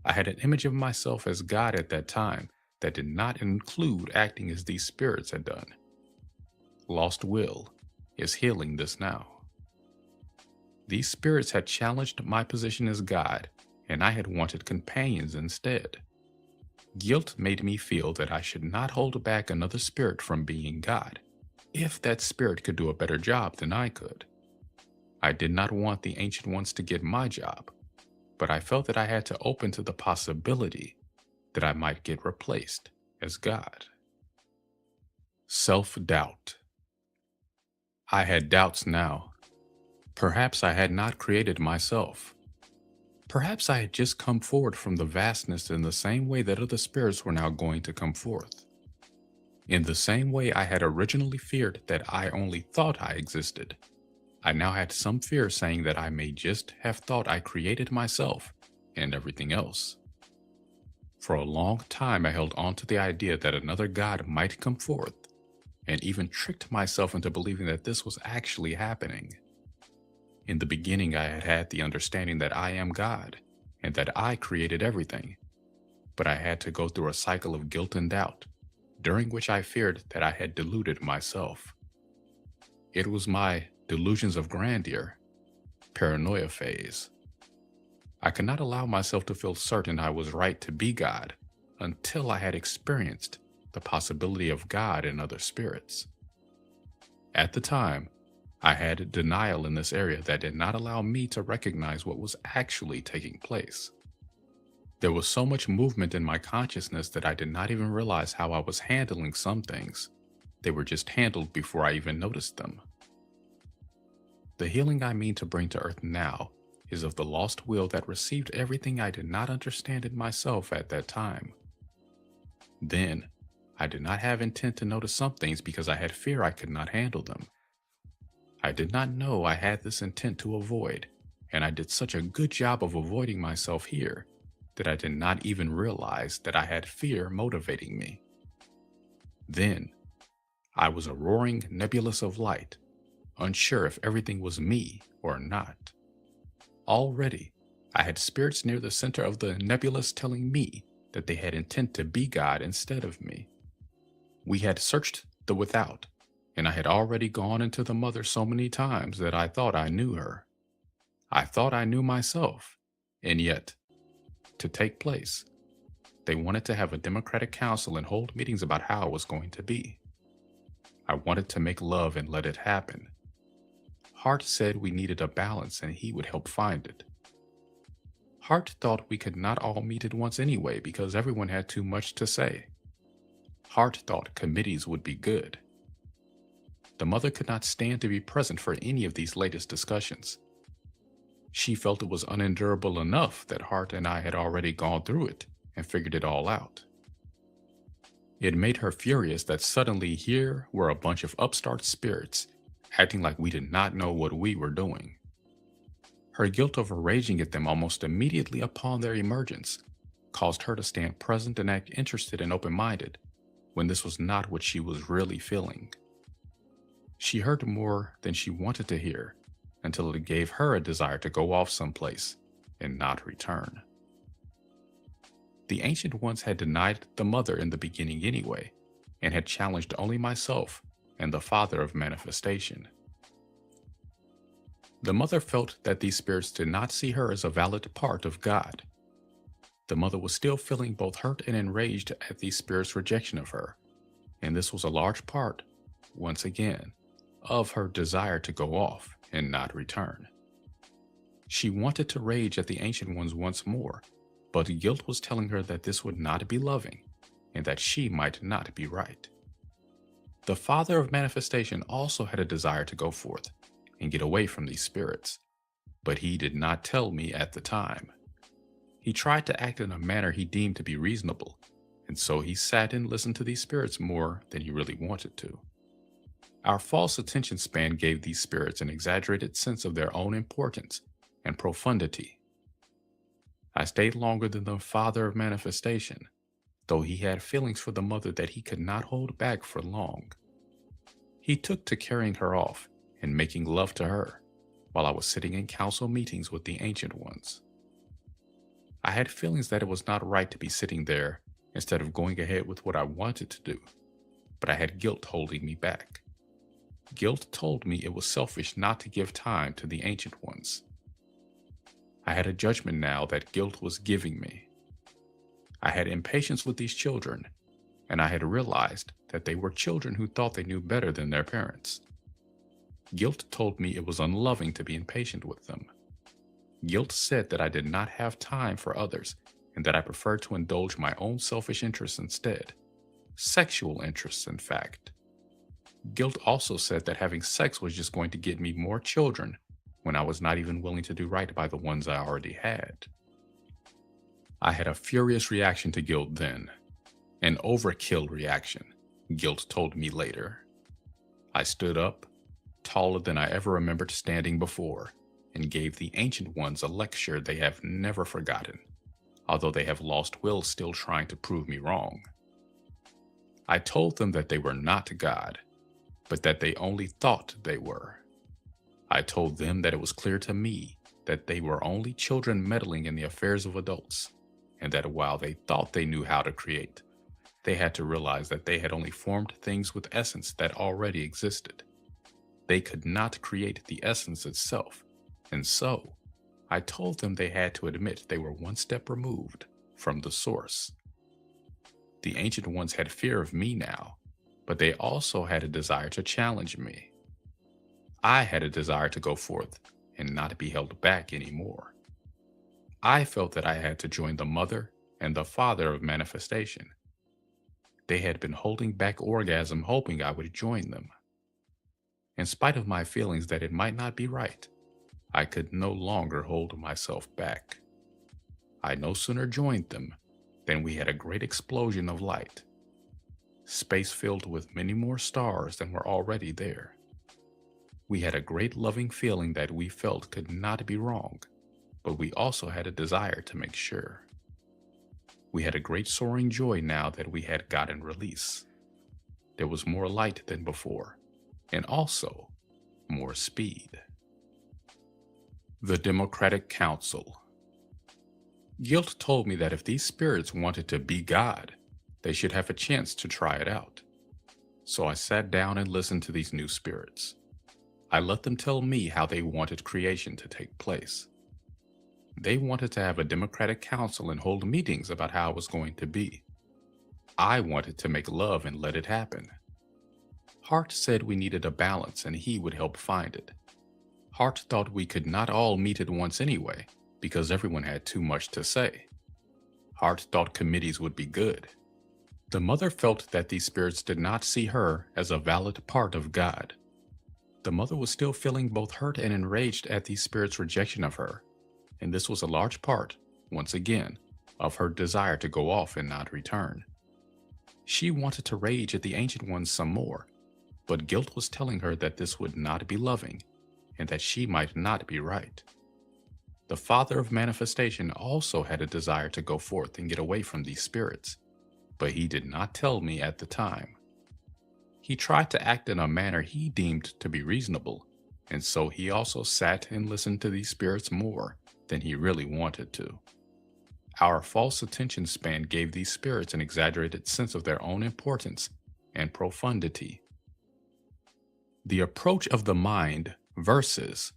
I had an image of myself as God at that time that did not include acting as these spirits had done. Lost will is healing this now. These spirits had challenged my position as God, and I had wanted companions instead. Guilt made me feel that I should not hold back another spirit from being God, if that spirit could do a better job than I could. I did not want the Ancient Ones to get my job, but I felt that I had to open to the possibility that I might get replaced as God. Self-doubt. I had doubts now. Perhaps I had not created myself. Perhaps I had just come forward from the vastness in the same way that other spirits were now going to come forth. In the same way I had originally feared that I only thought I existed, I now had some fear saying that I may just have thought I created myself and everything else. For a long time I held on to the idea that another God might come forth, and even tricked myself into believing that this was actually happening. In the beginning I had had the understanding that I am God, and that I created everything, but I had to go through a cycle of guilt and doubt, during which I feared that I had deluded myself. It was my delusions of grandeur, paranoia phase. I could not allow myself to feel certain I was right to be God until I had experienced the possibility of God in other spirits. At the time, I had denial in this area that did not allow me to recognize what was actually taking place. There was so much movement in my consciousness that I did not even realize how I was handling some things. They were just handled before I even noticed them. The healing I mean to bring to earth now is of the lost will that received everything I did not understand in myself at that time. Then, I did not have intent to notice some things because I had fear I could not handle them. I did not know I had this intent to avoid, and I did such a good job of avoiding myself here that I did not even realize that I had fear motivating me. Then, I was a roaring nebulous of light, unsure if everything was me or not. Already, I had spirits near the center of the nebulous telling me that they had intent to be God instead of me. We had searched the without, and I had already gone into the mother so many times that I thought I knew her. I thought I knew myself, and yet, to take place, they wanted to have a democratic council and hold meetings about how it was going to be. I wanted to make love and let it happen. Hart said we needed a balance and he would help find it. Hart thought we could not all meet at once anyway because everyone had too much to say. Hart thought committees would be good. The mother could not stand to be present for any of these latest discussions. She felt it was unendurable enough that Hart and I had already gone through it and figured it all out. It made her furious that suddenly here were a bunch of upstart spirits acting like we did not know what we were doing. Her guilt over raging at them almost immediately upon their emergence caused her to stand present and act interested and open-minded when this was not what she was really feeling. She heard more than she wanted to hear until it gave her a desire to go off someplace and not return. The Ancient Ones had denied the Mother in the beginning anyway, and had challenged only myself and the Father of Manifestation. The Mother felt that these spirits did not see her as a valid part of God. The Mother was still feeling both hurt and enraged at these spirits' rejection of her, and this was a large part, once again, of her desire to go off and not return. She wanted to rage at the Ancient Ones once more, but guilt was telling her that this would not be loving, and that she might not be right. The Father of Manifestation also had a desire to go forth and get away from these spirits, but he did not tell me at the time. He tried to act in a manner he deemed to be reasonable, and so he sat and listened to these spirits more than he really wanted to. Our false attention span gave these spirits an exaggerated sense of their own importance and profundity. I stayed longer than the Father of Manifestation, though he had feelings for the Mother that he could not hold back for long. He took to carrying her off and making love to her, while I was sitting in council meetings with the Ancient Ones. I had feelings that it was not right to be sitting there instead of going ahead with what I wanted to do, but I had guilt holding me back. Guilt told me it was selfish not to give time to the Ancient Ones. I had a judgment now that guilt was giving me. I had impatience with these children, and I had realized that they were children who thought they knew better than their parents. Guilt told me it was unloving to be impatient with them. Guilt said that I did not have time for others and that I preferred to indulge my own selfish interests instead. Sexual interests, in fact. Guilt also said that having sex was just going to get me more children when I was not even willing to do right by the ones I already had. I had a furious reaction to guilt then. An overkill reaction, guilt told me later. I stood up, taller than I ever remembered standing before, and gave the ancient ones a lecture they have never forgotten, although they have lost will still trying to prove me wrong. I told them that they were not God, but that they only thought they were. I told them that it was clear to me that they were only children meddling in the affairs of adults, and that while they thought they knew how to create, they had to realize that they had only formed things with essence that already existed. They could not create the essence itself, and so I told them they had to admit they were one step removed from the source. The ancient ones had fear of me now, but they also had a desire to challenge me. I had a desire to go forth and not be held back anymore. I felt that I had to join the mother and the father of manifestation. They had been holding back orgasm, hoping I would join them. In spite of my feelings that it might not be right, I could no longer hold myself back. I no sooner joined them than we had a great explosion of light. Space filled with many more stars than were already there. We had a great loving feeling that we felt could not be wrong, but we also had a desire to make sure. We had a great soaring joy now that we had gotten release. There was more light than before, and also more speed. The Democratic Council. Guilt told me that if these spirits wanted to be God, they should have a chance to try it out. So I sat down and listened to these new spirits. I let them tell me how they wanted creation to take place. They wanted to have a democratic council and hold meetings about how it was going to be. I wanted to make love and let it happen. Hart said we needed a balance and he would help find it. Hart thought we could not all meet at once anyway, because everyone had too much to say. Hart thought committees would be good. The mother felt that these spirits did not see her as a valid part of God. The mother was still feeling both hurt and enraged at these spirits' rejection of her, and this was a large part, once again, of her desire to go off and not return. She wanted to rage at the Ancient Ones some more, but guilt was telling her that this would not be loving, and that she might not be right. The Father of Manifestation also had a desire to go forth and get away from these spirits, but he did not tell me at the time. He tried to act in a manner he deemed to be reasonable, and so he also sat and listened to these spirits more than he really wanted to. Our false attention span gave these spirits an exaggerated sense of their own importance and profundity. The approach of the mind versus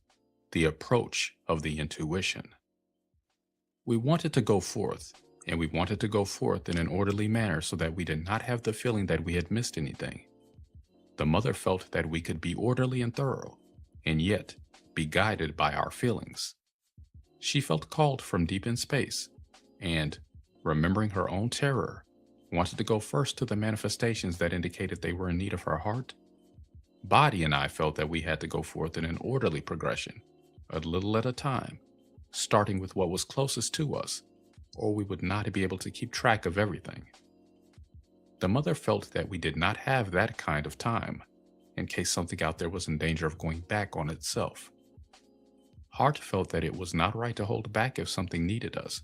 the approach of the intuition. We wanted to go forth, and we wanted to go forth in an orderly manner so that we did not have the feeling that we had missed anything. The mother felt that we could be orderly and thorough, and yet be guided by our feelings. She felt called from deep in space, and, remembering her own terror, wanted to go first to the manifestations that indicated they were in need of her heart. Body and I felt that we had to go forth in an orderly progression, a little at a time, starting with what was closest to us, or we would not be able to keep track of everything. The mother felt that we did not have that kind of time, in case something out there was in danger of going back on itself. Heart felt that it was not right to hold back if something needed us,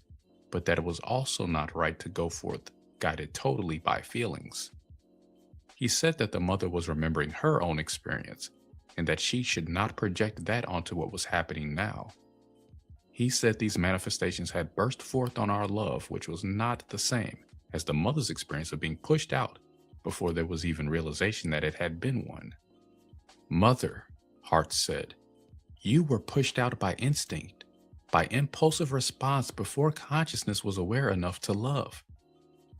but that it was also not right to go forth guided totally by feelings. He said that the mother was remembering her own experience, and that she should not project that onto what was happening now. He said these manifestations had burst forth on our love, which was not the same as the mother's experience of being pushed out before there was even realization that it had been one. Mother, Hart said, you were pushed out by instinct, by impulsive response before consciousness was aware enough to love.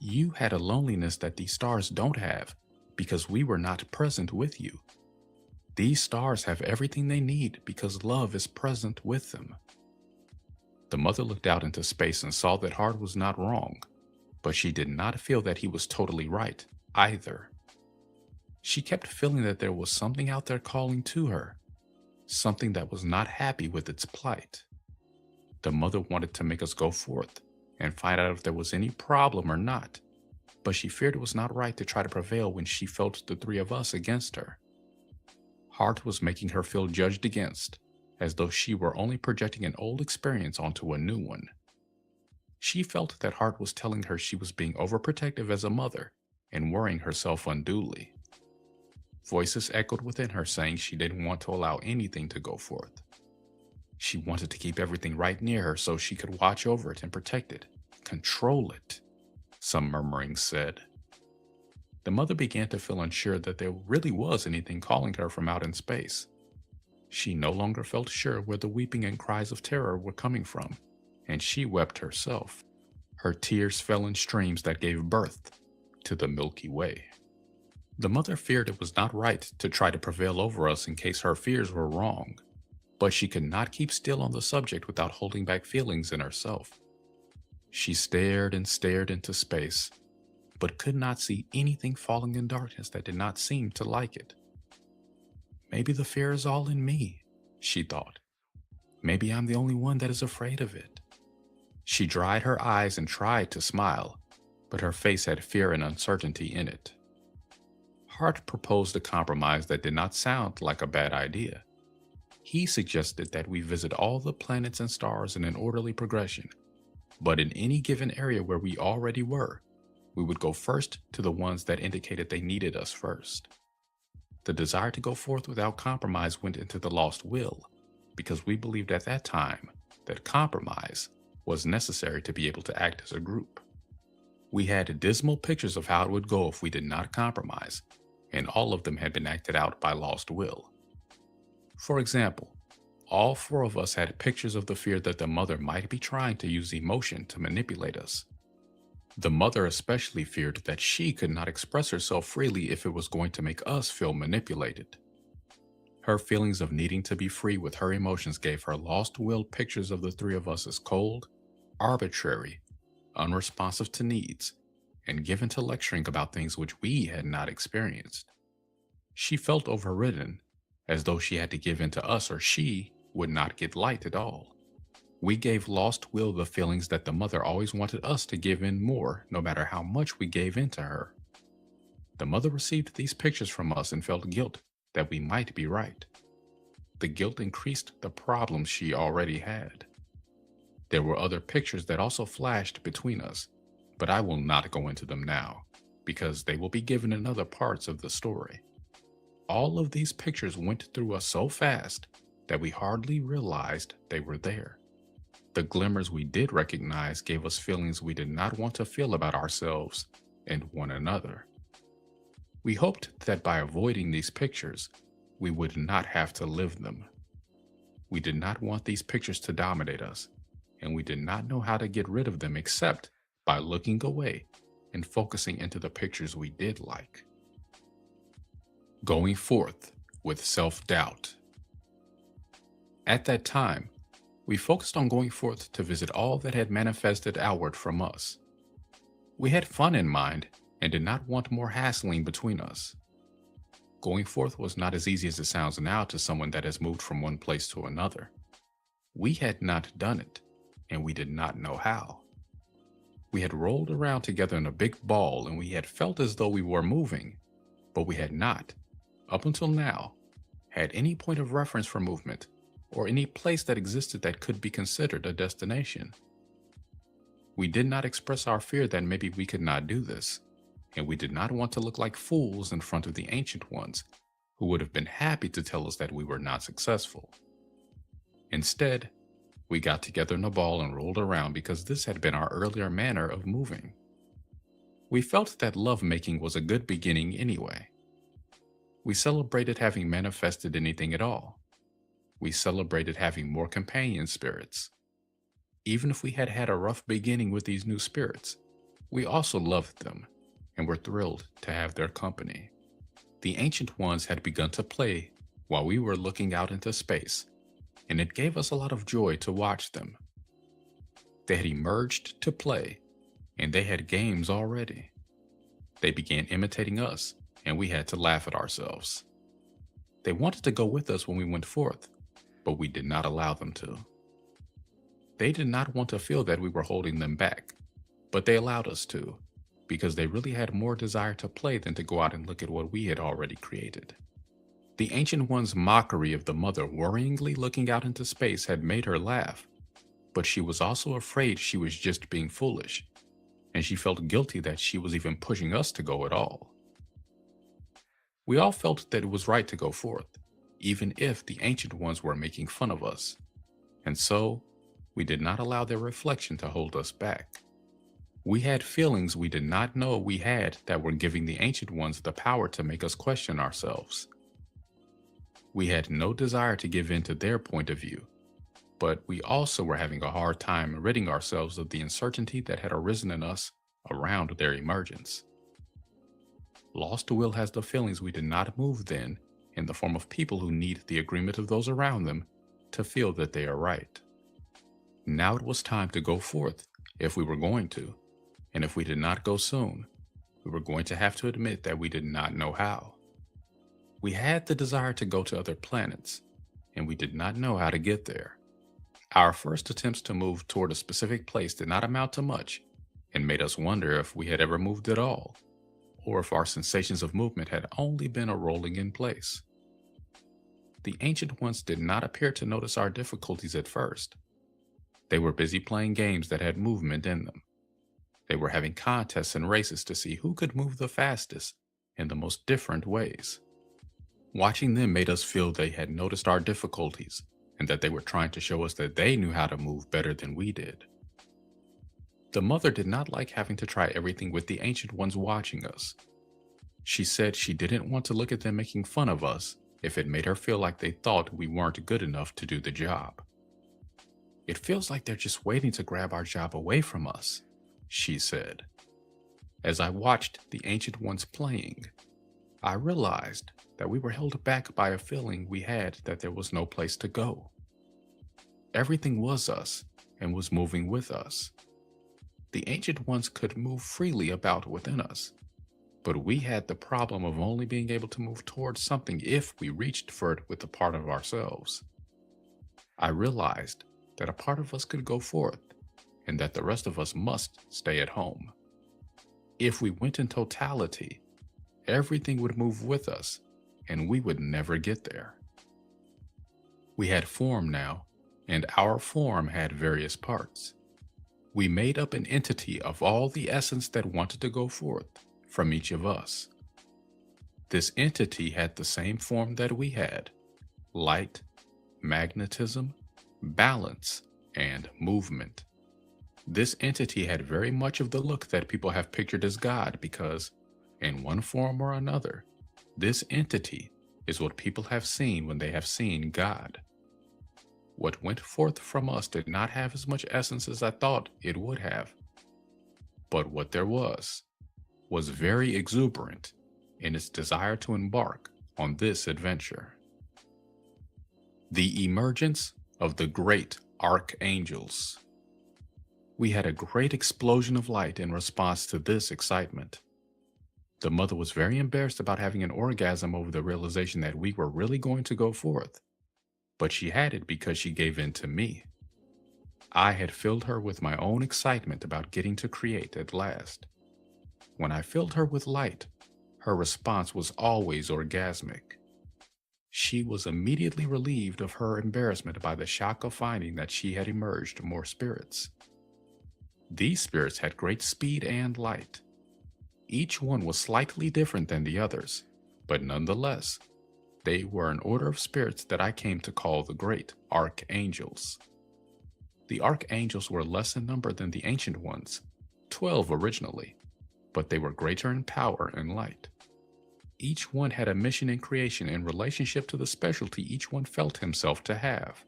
You had a loneliness that these stars don't have because we were not present with you. These stars have everything they need because love is present with them. The mother looked out into space and saw that Hart was not wrong, but she did not feel that he was totally right either. She kept feeling that there was something out there calling to her, something that was not happy with its plight. The mother wanted to make us go forth and find out if there was any problem or not, but she feared it was not right to try to prevail when she felt the three of us against her. Hart was making her feel judged against, as though she were only projecting an old experience onto a new one. She felt that Hart was telling her she was being overprotective as a mother and worrying herself unduly. Voices echoed within her saying she didn't want to allow anything to go forth. She wanted to keep everything right near her so she could watch over it and protect it, control it, some murmurings said. The mother began to feel unsure that there really was anything calling her from out in space. She no longer felt sure where the weeping and cries of terror were coming from, and she wept herself. Her tears fell in streams that gave birth to the Milky Way. The mother feared it was not right to try to prevail over us in case her fears were wrong, but she could not keep still on the subject without holding back feelings in herself. She stared and stared into space, but could not see anything falling in darkness that did not seem to like it. Maybe the fear is all in me, she thought. Maybe I'm the only one that is afraid of it. She dried her eyes and tried to smile, but her face had fear and uncertainty in it. Hart proposed a compromise that did not sound like a bad idea. He suggested that we visit all the planets and stars in an orderly progression, but in any given area where we already were, we would go first to the ones that indicated they needed us first. The desire to go forth without compromise went into the lost will, because we believed at that time that compromise was necessary to be able to act as a group. We had dismal pictures of how it would go if we did not compromise, and all of them had been acted out by lost will. For example, all four of us had pictures of the fear that the mother might be trying to use emotion to manipulate us. The mother especially feared that she could not express herself freely if it was going to make us feel manipulated. Her feelings of needing to be free with her emotions gave her lost will pictures of the three of us as cold, arbitrary, unresponsive to needs, and given to lecturing about things which we had not experienced. She felt overridden, as though she had to give in to us or she would not get light at all. We gave lost will the feelings that the mother always wanted us to give in more, no matter how much we gave in to her. The mother received these pictures from us and felt guilt that we might be right. The guilt increased the problems she already had. There were other pictures that also flashed between us, but I will not go into them now, because they will be given in other parts of the story. All of these pictures went through us so fast that we hardly realized they were there. The glimmers we did recognize gave us feelings we did not want to feel about ourselves and one another. We hoped that by avoiding these pictures, we would not have to live them. We did not want these pictures to dominate us, and we did not know how to get rid of them except by looking away and focusing into the pictures we did like. Going forth with self-doubt. At that time, we focused on going forth to visit all that had manifested outward from us. We had fun in mind and did not want more hassling between us. Going forth was not as easy as it sounds now to someone that has moved from one place to another. We had not done it, and we did not know how. We had rolled around together in a big ball and we had felt as though we were moving, but we had not, up until now, had any point of reference for movement or any place that existed that could be considered a destination. We did not express our fear that maybe we could not do this, and we did not want to look like fools in front of the ancient ones, who would have been happy to tell us that we were not successful. Instead, we got together in a ball and rolled around because this had been our earlier manner of moving. We felt that lovemaking was a good beginning anyway. We celebrated having manifested anything at all. We celebrated having more companion spirits. Even if we had had a rough beginning with these new spirits, We also loved them and were thrilled to have their company. The Ancient Ones had begun to play while we were looking out into space, and it gave us a lot of joy to watch them. They had emerged to play, and they had games already. They began imitating us, and we had to laugh at ourselves. They wanted to go with us when we went forth, but we did not allow them to. They did not want to feel that we were holding them back, but they allowed us to, because they really had more desire to play than to go out and look at what we had already created. The Ancient One's mockery of the mother worryingly looking out into space had made her laugh, but she was also afraid she was just being foolish, and she felt guilty that she was even pushing us to go at all. We all felt that it was right to go forth, even if the Ancient Ones were making fun of us, and so we did not allow their reflection to hold us back. We had feelings we did not know we had that were giving the Ancient Ones the power to make us question ourselves. We had no desire to give in to their point of view, but we also were having a hard time ridding ourselves of the uncertainty that had arisen in us around their emergence. Lost will has the feelings we did not move then in the form of people who need the agreement of those around them to feel that they are right. Now it was time to go forth if we were going to, and if we did not go soon, we were going to have to admit that we did not know how. We had the desire to go to other planets, and we did not know how to get there. Our first attempts to move toward a specific place did not amount to much, and made us wonder if we had ever moved at all, or if our sensations of movement had only been a rolling in place. The Ancient Ones did not appear to notice our difficulties at first. They were busy playing games that had movement in them. They were having contests and races to see who could move the fastest in the most different ways. Watching them made us feel they had noticed our difficulties and that they were trying to show us that they knew how to move better than we did. The mother did not like having to try everything with the Ancient Ones watching us. She said she didn't want to look at them making fun of us if it made her feel like they thought we weren't good enough to do the job. "It feels like they're just waiting to grab our job away from us," she said. As I watched the Ancient Ones playing, I realized that we were held back by a feeling we had that there was no place to go. Everything was us and was moving with us. The Ancient Ones could move freely about within us, but we had the problem of only being able to move towards something if we reached for it with a part of ourselves. I realized that a part of us could go forth, and that the rest of us must stay at home. If we went in totality, everything would move with us, and we would never get there. We had form now, and our form had various parts. We made up an entity of all the essence that wanted to go forth from each of us. This entity had the same form that we had: light, magnetism, balance, and movement. This entity had very much of the look that people have pictured as God because, in one form or another, this entity is what people have seen when they have seen God. What went forth from us did not have as much essence as I thought it would have, but what there was very exuberant in its desire to embark on this adventure. The emergence of the great archangels. We had a great explosion of light in response to this excitement. The mother was very embarrassed about having an orgasm over the realization that we were really going to go forth, but she had it because she gave in to me. I had filled her with my own excitement about getting to create at last. When I filled her with light, her response was always orgasmic. She was immediately relieved of her embarrassment by the shock of finding that she had emerged more spirits. These spirits had great speed and light. Each one was slightly different than the others, but nonetheless, they were an order of spirits that I came to call the great archangels. The archangels were less in number than the Ancient Ones, 12 originally, but they were greater in power and light. Each one had a mission in creation in relationship to the specialty each one felt himself to have.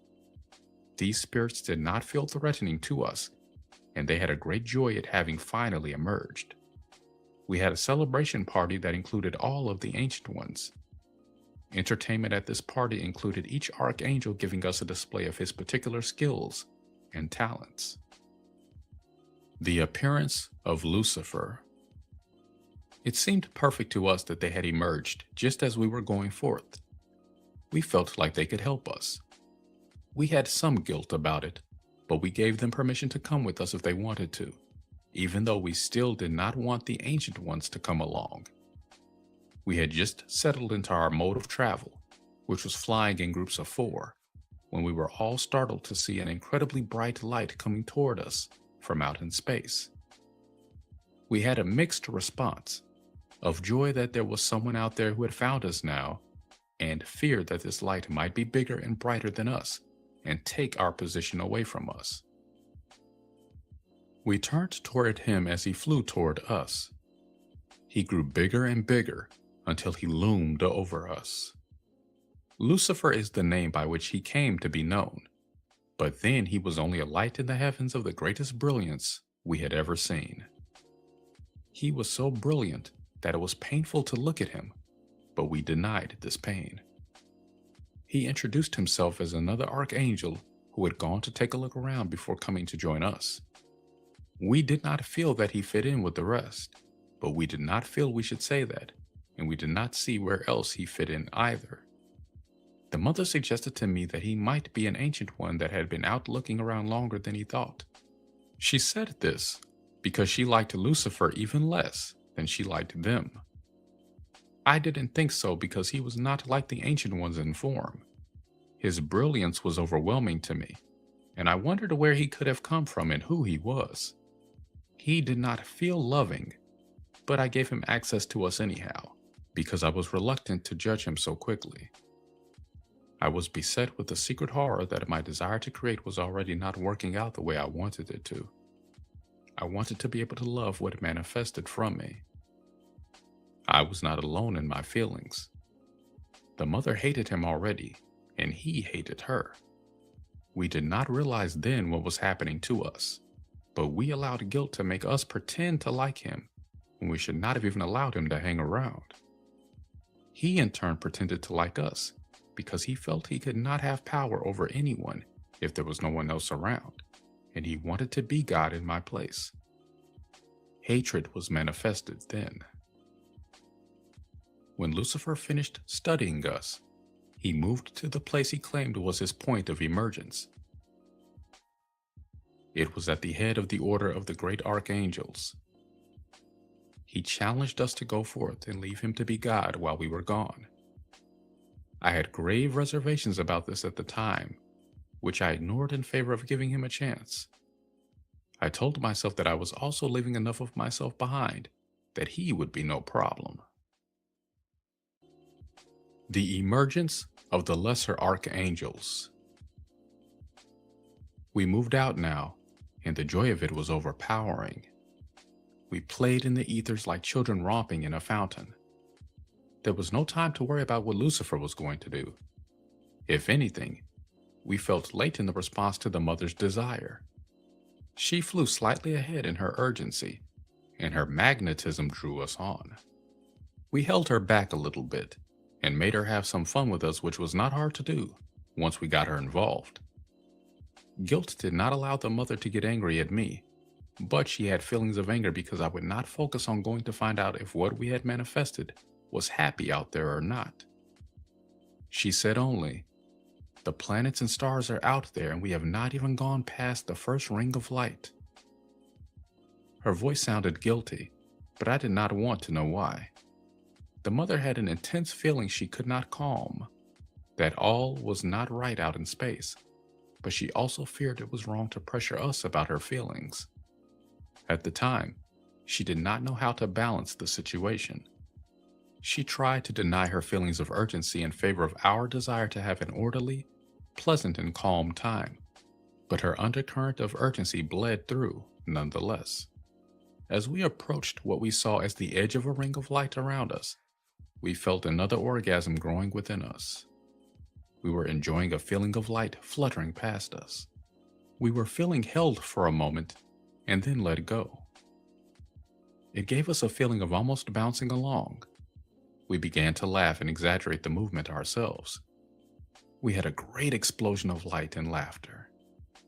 These spirits did not feel threatening to us, and they had a great joy at having finally emerged. We had a celebration party that included all of the Ancient Ones. Entertainment at this party included each archangel giving us a display of his particular skills and talents. The appearance of Lucifer. It seemed perfect to us that they had emerged just as we were going forth. We felt like they could help us. We had some guilt about it, but we gave them permission to come with us if they wanted to, even though we still did not want the Ancient Ones to come along. We had just settled into our mode of travel, which was flying in groups of 4, when we were all startled to see an incredibly bright light coming toward us from out in space. We had a mixed response of joy that there was someone out there who had found us now, and fear that this light might be bigger and brighter than us and take our position away from us. We turned toward him as he flew toward us. He grew bigger and bigger until he loomed over us. Lucifer is the name by which he came to be known, but then he was only a light in the heavens of the greatest brilliance we had ever seen. He was so brilliant that it was painful to look at him, but we denied this pain. He introduced himself as another archangel who had gone to take a look around before coming to join us. We did not feel that he fit in with the rest, but we did not feel we should say that, and we did not see where else he fit in either. The mother suggested to me that he might be an ancient one that had been out looking around longer than he thought. She said this because she liked Lucifer even less than she liked them. I didn't think so because he was not like the Ancient Ones in form. His brilliance was overwhelming to me, and I wondered where he could have come from and who he was. He did not feel loving, but I gave him access to us anyhow, because I was reluctant to judge him so quickly. I was beset with the secret horror that my desire to create was already not working out the way I wanted it to. I wanted to be able to love what manifested from me. I was not alone in my feelings. The mother hated him already, and he hated her. We did not realize then what was happening to us, but we allowed guilt to make us pretend to like him when we should not have even allowed him to hang around. He in turn pretended to like us because he felt he could not have power over anyone if there was no one else around, and he wanted to be God in my place. Hatred was manifested then. When Lucifer finished studying us, he moved to the place he claimed was his point of emergence. It was at the head of the order of the great archangels. He challenged us to go forth and leave him to be God while we were gone. I had grave reservations about this at the time, which I ignored in favor of giving him a chance. I told myself that I was also leaving enough of myself behind that he would be no problem. The emergence of the lesser archangels. We moved out now, and the joy of it was overpowering. We played in the ethers like children romping in a fountain. There was no time to worry about what Lucifer was going to do. If anything, we felt late in the response to the mother's desire. She flew slightly ahead in her urgency, and her magnetism drew us on. We held her back a little bit, and made her have some fun with us, which was not hard to do once we got her involved. Guilt did not allow the mother to get angry at me, but she had feelings of anger because I would not focus on going to find out if what we had manifested was happy out there or not. She said only, "The planets and stars are out there and we have not even gone past the first ring of light." Her voice sounded guilty, but I did not want to know why. The mother had an intense feeling she could not calm, that all was not right out in space, but she also feared it was wrong to pressure us about her feelings. At the time, she did not know how to balance the situation. She tried to deny her feelings of urgency in favor of our desire to have an orderly, pleasant, and calm time, but her undercurrent of urgency bled through nonetheless. As we approached what we saw as the edge of a ring of light around us, we felt another orgasm growing within us. We were enjoying a feeling of light fluttering past us. We were feeling held for a moment, and then let go. It gave us a feeling of almost bouncing along. We began to laugh and exaggerate the movement ourselves. We had a great explosion of light and laughter.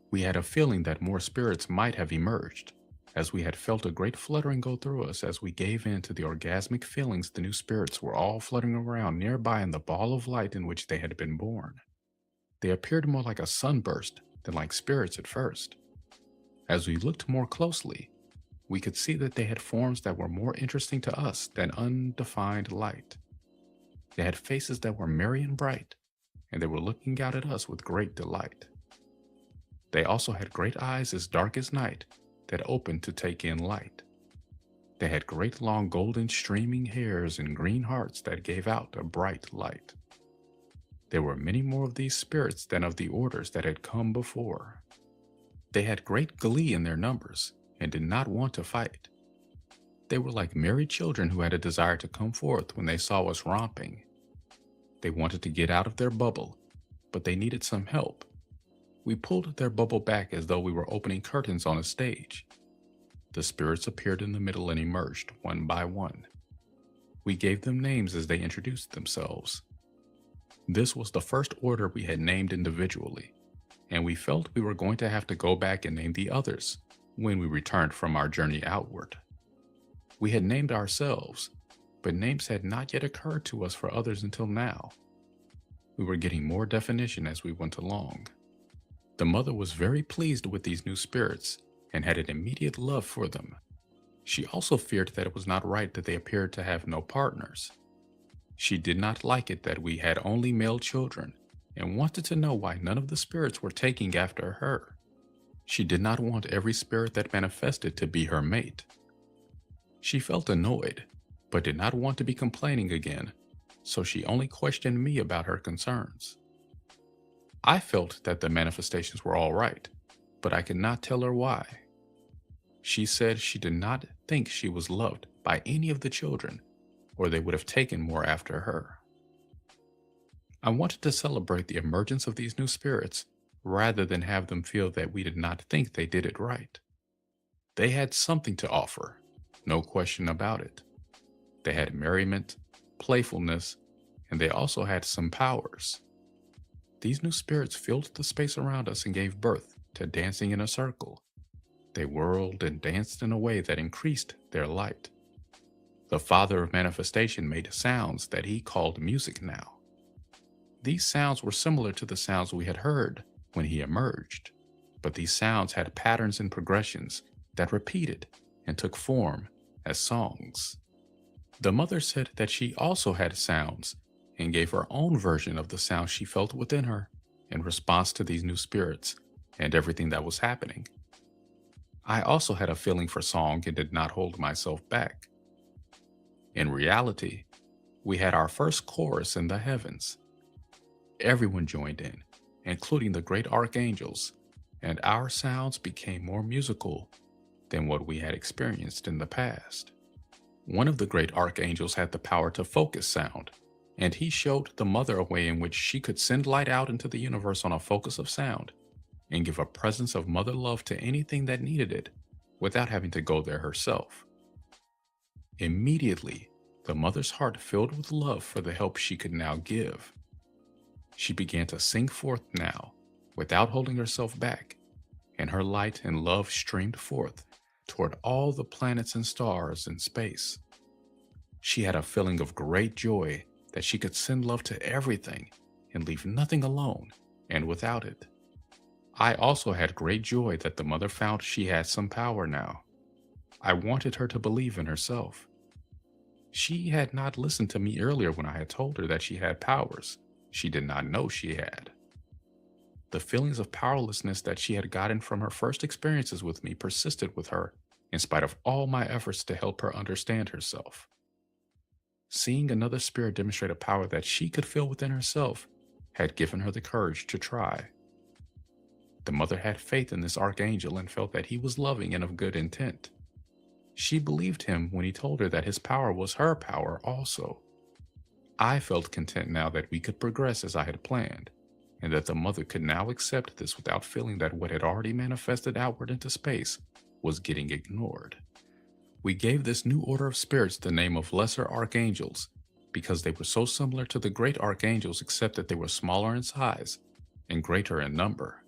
We had a feeling that more spirits might have emerged, as we had felt a great fluttering go through us as we gave in to the orgasmic feelings. The new spirits were all fluttering around nearby in the ball of light in which they had been born. They appeared more like a sunburst than like spirits at first. As we looked more closely, we could see that they had forms that were more interesting to us than undefined light. They had faces that were merry and bright, and they were looking out at us with great delight. They also had great eyes as dark as night that opened to take in light. They had great long golden streaming hairs and green hearts that gave out a bright light. There were many more of these spirits than of the orders that had come before. They had great glee in their numbers and did not want to fight. They were like merry children who had a desire to come forth when they saw us romping. They wanted to get out of their bubble, but they needed some help. We pulled their bubble back as though we were opening curtains on a stage. The spirits appeared in the middle and emerged one by one. We gave them names as they introduced themselves. This was the first order we had named individually, and we felt we were going to have to go back and name the others when we returned from our journey outward. We had named ourselves, but names had not yet occurred to us for others until now. We were getting more definition as we went along. The mother was very pleased with these new spirits and had an immediate love for them. She also feared that it was not right that they appeared to have no partners. She did not like it that we had only male children and wanted to know why none of the spirits were taking after her. She did not want every spirit that manifested to be her mate. She felt annoyed, but did not want to be complaining again, so she only questioned me about her concerns. I felt that the manifestations were all right, but I could not tell her why. She said she did not think she was loved by any of the children, or they would have taken more after her. I wanted to celebrate the emergence of these new spirits rather than have them feel that we did not think they did it right. They had something to offer, no question about it. They had merriment, playfulness, and they also had some powers. These new spirits filled the space around us and gave birth to dancing in a circle. They whirled and danced in a way that increased their light. The Father of Manifestation made sounds that he called music now. These sounds were similar to the sounds we had heard when he emerged, but these sounds had patterns and progressions that repeated and took form as songs. The mother said that she also had sounds and gave her own version of the sound she felt within her in response to these new spirits and everything that was happening. I also had a feeling for song and did not hold myself back. In reality, we had our first chorus in the heavens. Everyone joined in, including the great archangels, and our sounds became more musical than what we had experienced in the past. One of the great archangels had the power to focus sound, and he showed the mother a way in which she could send light out into the universe on a focus of sound and give a presence of mother love to anything that needed it without having to go there herself. Immediately, the mother's heart filled with love for the help she could now give. She began to sing forth now, without holding herself back, and her light and love streamed forth toward all the planets and stars in space. She had a feeling of great joy that she could send love to everything and leave nothing alone and without it. I also had great joy that the mother found she had some power now. I wanted her to believe in herself. She had not listened to me earlier when I had told her that she had powers she did not know she had. The feelings of powerlessness that she had gotten from her first experiences with me persisted with her in spite of all my efforts to help her understand herself. Seeing another spirit demonstrate a power that she could feel within herself had given her the courage to try. The mother had faith in this archangel and felt that he was loving and of good intent. She believed him when he told her that his power was her power also. I felt content now that we could progress as I had planned, and that the mother could now accept this without feeling that what had already manifested outward into space was getting ignored. We gave this new order of spirits the name of lesser archangels because they were so similar to the great archangels except that they were smaller in size and greater in number.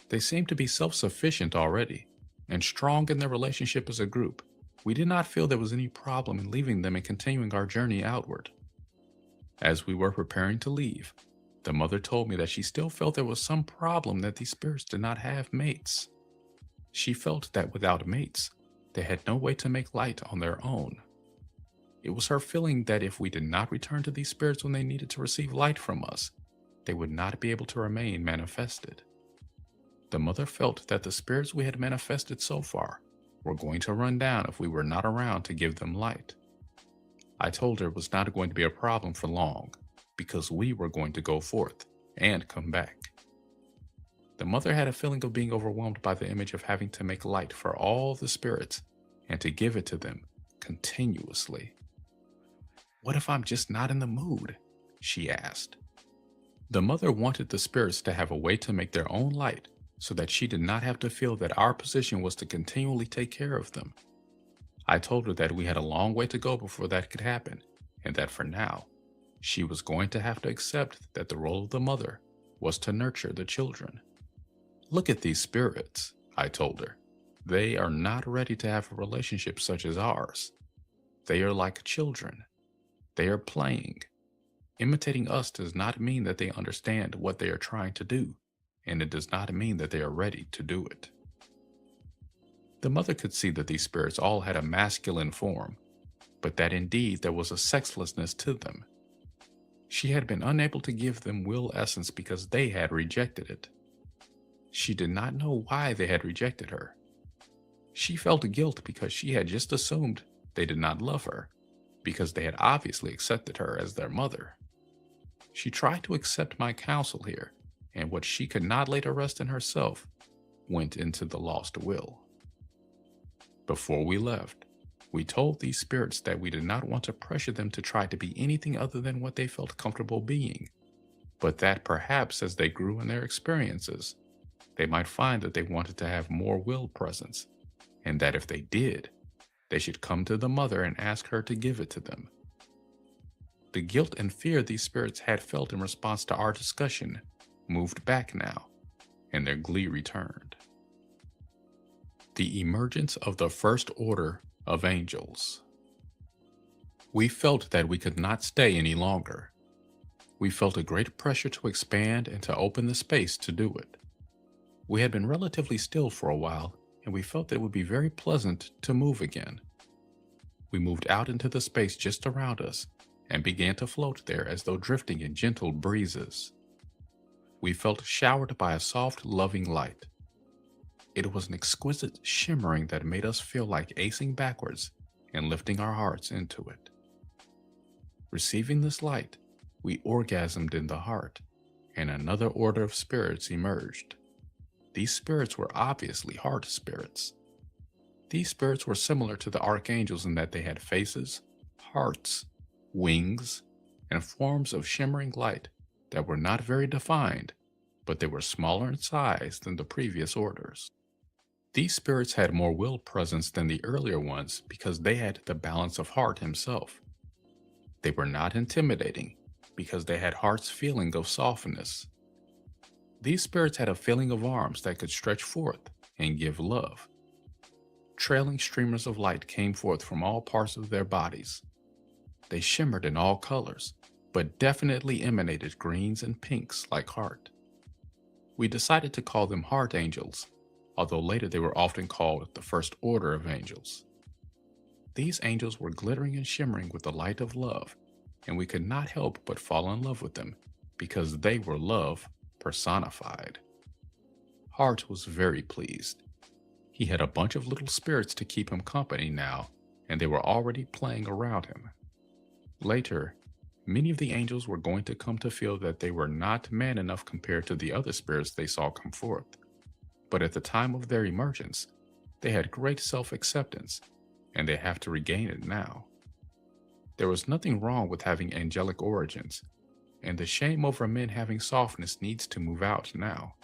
They seemed to be self-sufficient already and strong in their relationship as a group. We did not feel there was any problem in leaving them and continuing our journey outward. As we were preparing to leave, the mother told me that she still felt there was some problem that these spirits did not have mates. She felt that without mates, they had no way to make light on their own. It was her feeling that if we did not return to these spirits when they needed to receive light from us, they would not be able to remain manifested. The mother felt that the spirits we had manifested so far were going to run down if we were not around to give them light. I told her it was not going to be a problem for long because we were going to go forth and come back. The mother had a feeling of being overwhelmed by the image of having to make light for all the spirits and to give it to them continuously. What if I'm just not in the mood? She asked. The mother wanted the spirits to have a way to make their own light so that she did not have to feel that our position was to continually take care of them. I told her that we had a long way to go before that could happen, and that for now, she was going to have to accept that the role of the mother was to nurture the children. Look at these spirits, I told her. They are not ready to have a relationship such as ours. They are like children. They are playing. Imitating us does not mean that they understand what they are trying to do, and it does not mean that they are ready to do it. The mother could see that these spirits all had a masculine form, but that indeed there was a sexlessness to them. She had been unable to give them will essence because they had rejected it. She did not know why they had rejected her. She felt guilt because she had just assumed they did not love her, because they had obviously accepted her as their mother. She tried to accept my counsel here, and what she could not lay to rest in herself went into the lost will. Before we left, we told these spirits that we did not want to pressure them to try to be anything other than what they felt comfortable being, but that perhaps as they grew in their experiences, they might find that they wanted to have more will presence, and that if they did, they should come to the mother and ask her to give it to them. The guilt and fear these spirits had felt in response to our discussion moved back now, and their glee returned. The emergence of the first order of angels. We felt that we could not stay any longer. We felt a great pressure to expand and to open the space to do it. We had been relatively still for a while, and we felt that it would be very pleasant to move again. We moved out into the space just around us and began to float there as though drifting in gentle breezes. We felt showered by a soft, loving light. It was an exquisite shimmering that made us feel like acing backwards and lifting our hearts into it. Receiving this light, we orgasmed in the heart, and another order of spirits emerged. These spirits were obviously heart spirits. These spirits were similar to the archangels in that they had faces, hearts, wings, and forms of shimmering light that were not very defined, but they were smaller in size than the previous orders. These spirits had more will presence than the earlier ones because they had the balance of Heart himself. They were not intimidating because they had Heart's feeling of softness. These spirits had a feeling of arms that could stretch forth and give love. Trailing streamers of light came forth from all parts of their bodies. They shimmered in all colors, but definitely emanated greens and pinks like Heart. We decided to call them Heart Angels, although later they were often called the First Order of Angels. These angels were glittering and shimmering with the light of love, and we could not help but fall in love with them because they were love personified. Heart was very pleased. He had a bunch of little spirits to keep him company now, and they were already playing around him. Later, many of the angels were going to come to feel that they were not man enough compared to the other spirits they saw come forth. But at the time of their emergence, they had great self-acceptance, and they have to regain it now. There was nothing wrong with having angelic origins, and the shame over men having softness needs to move out now.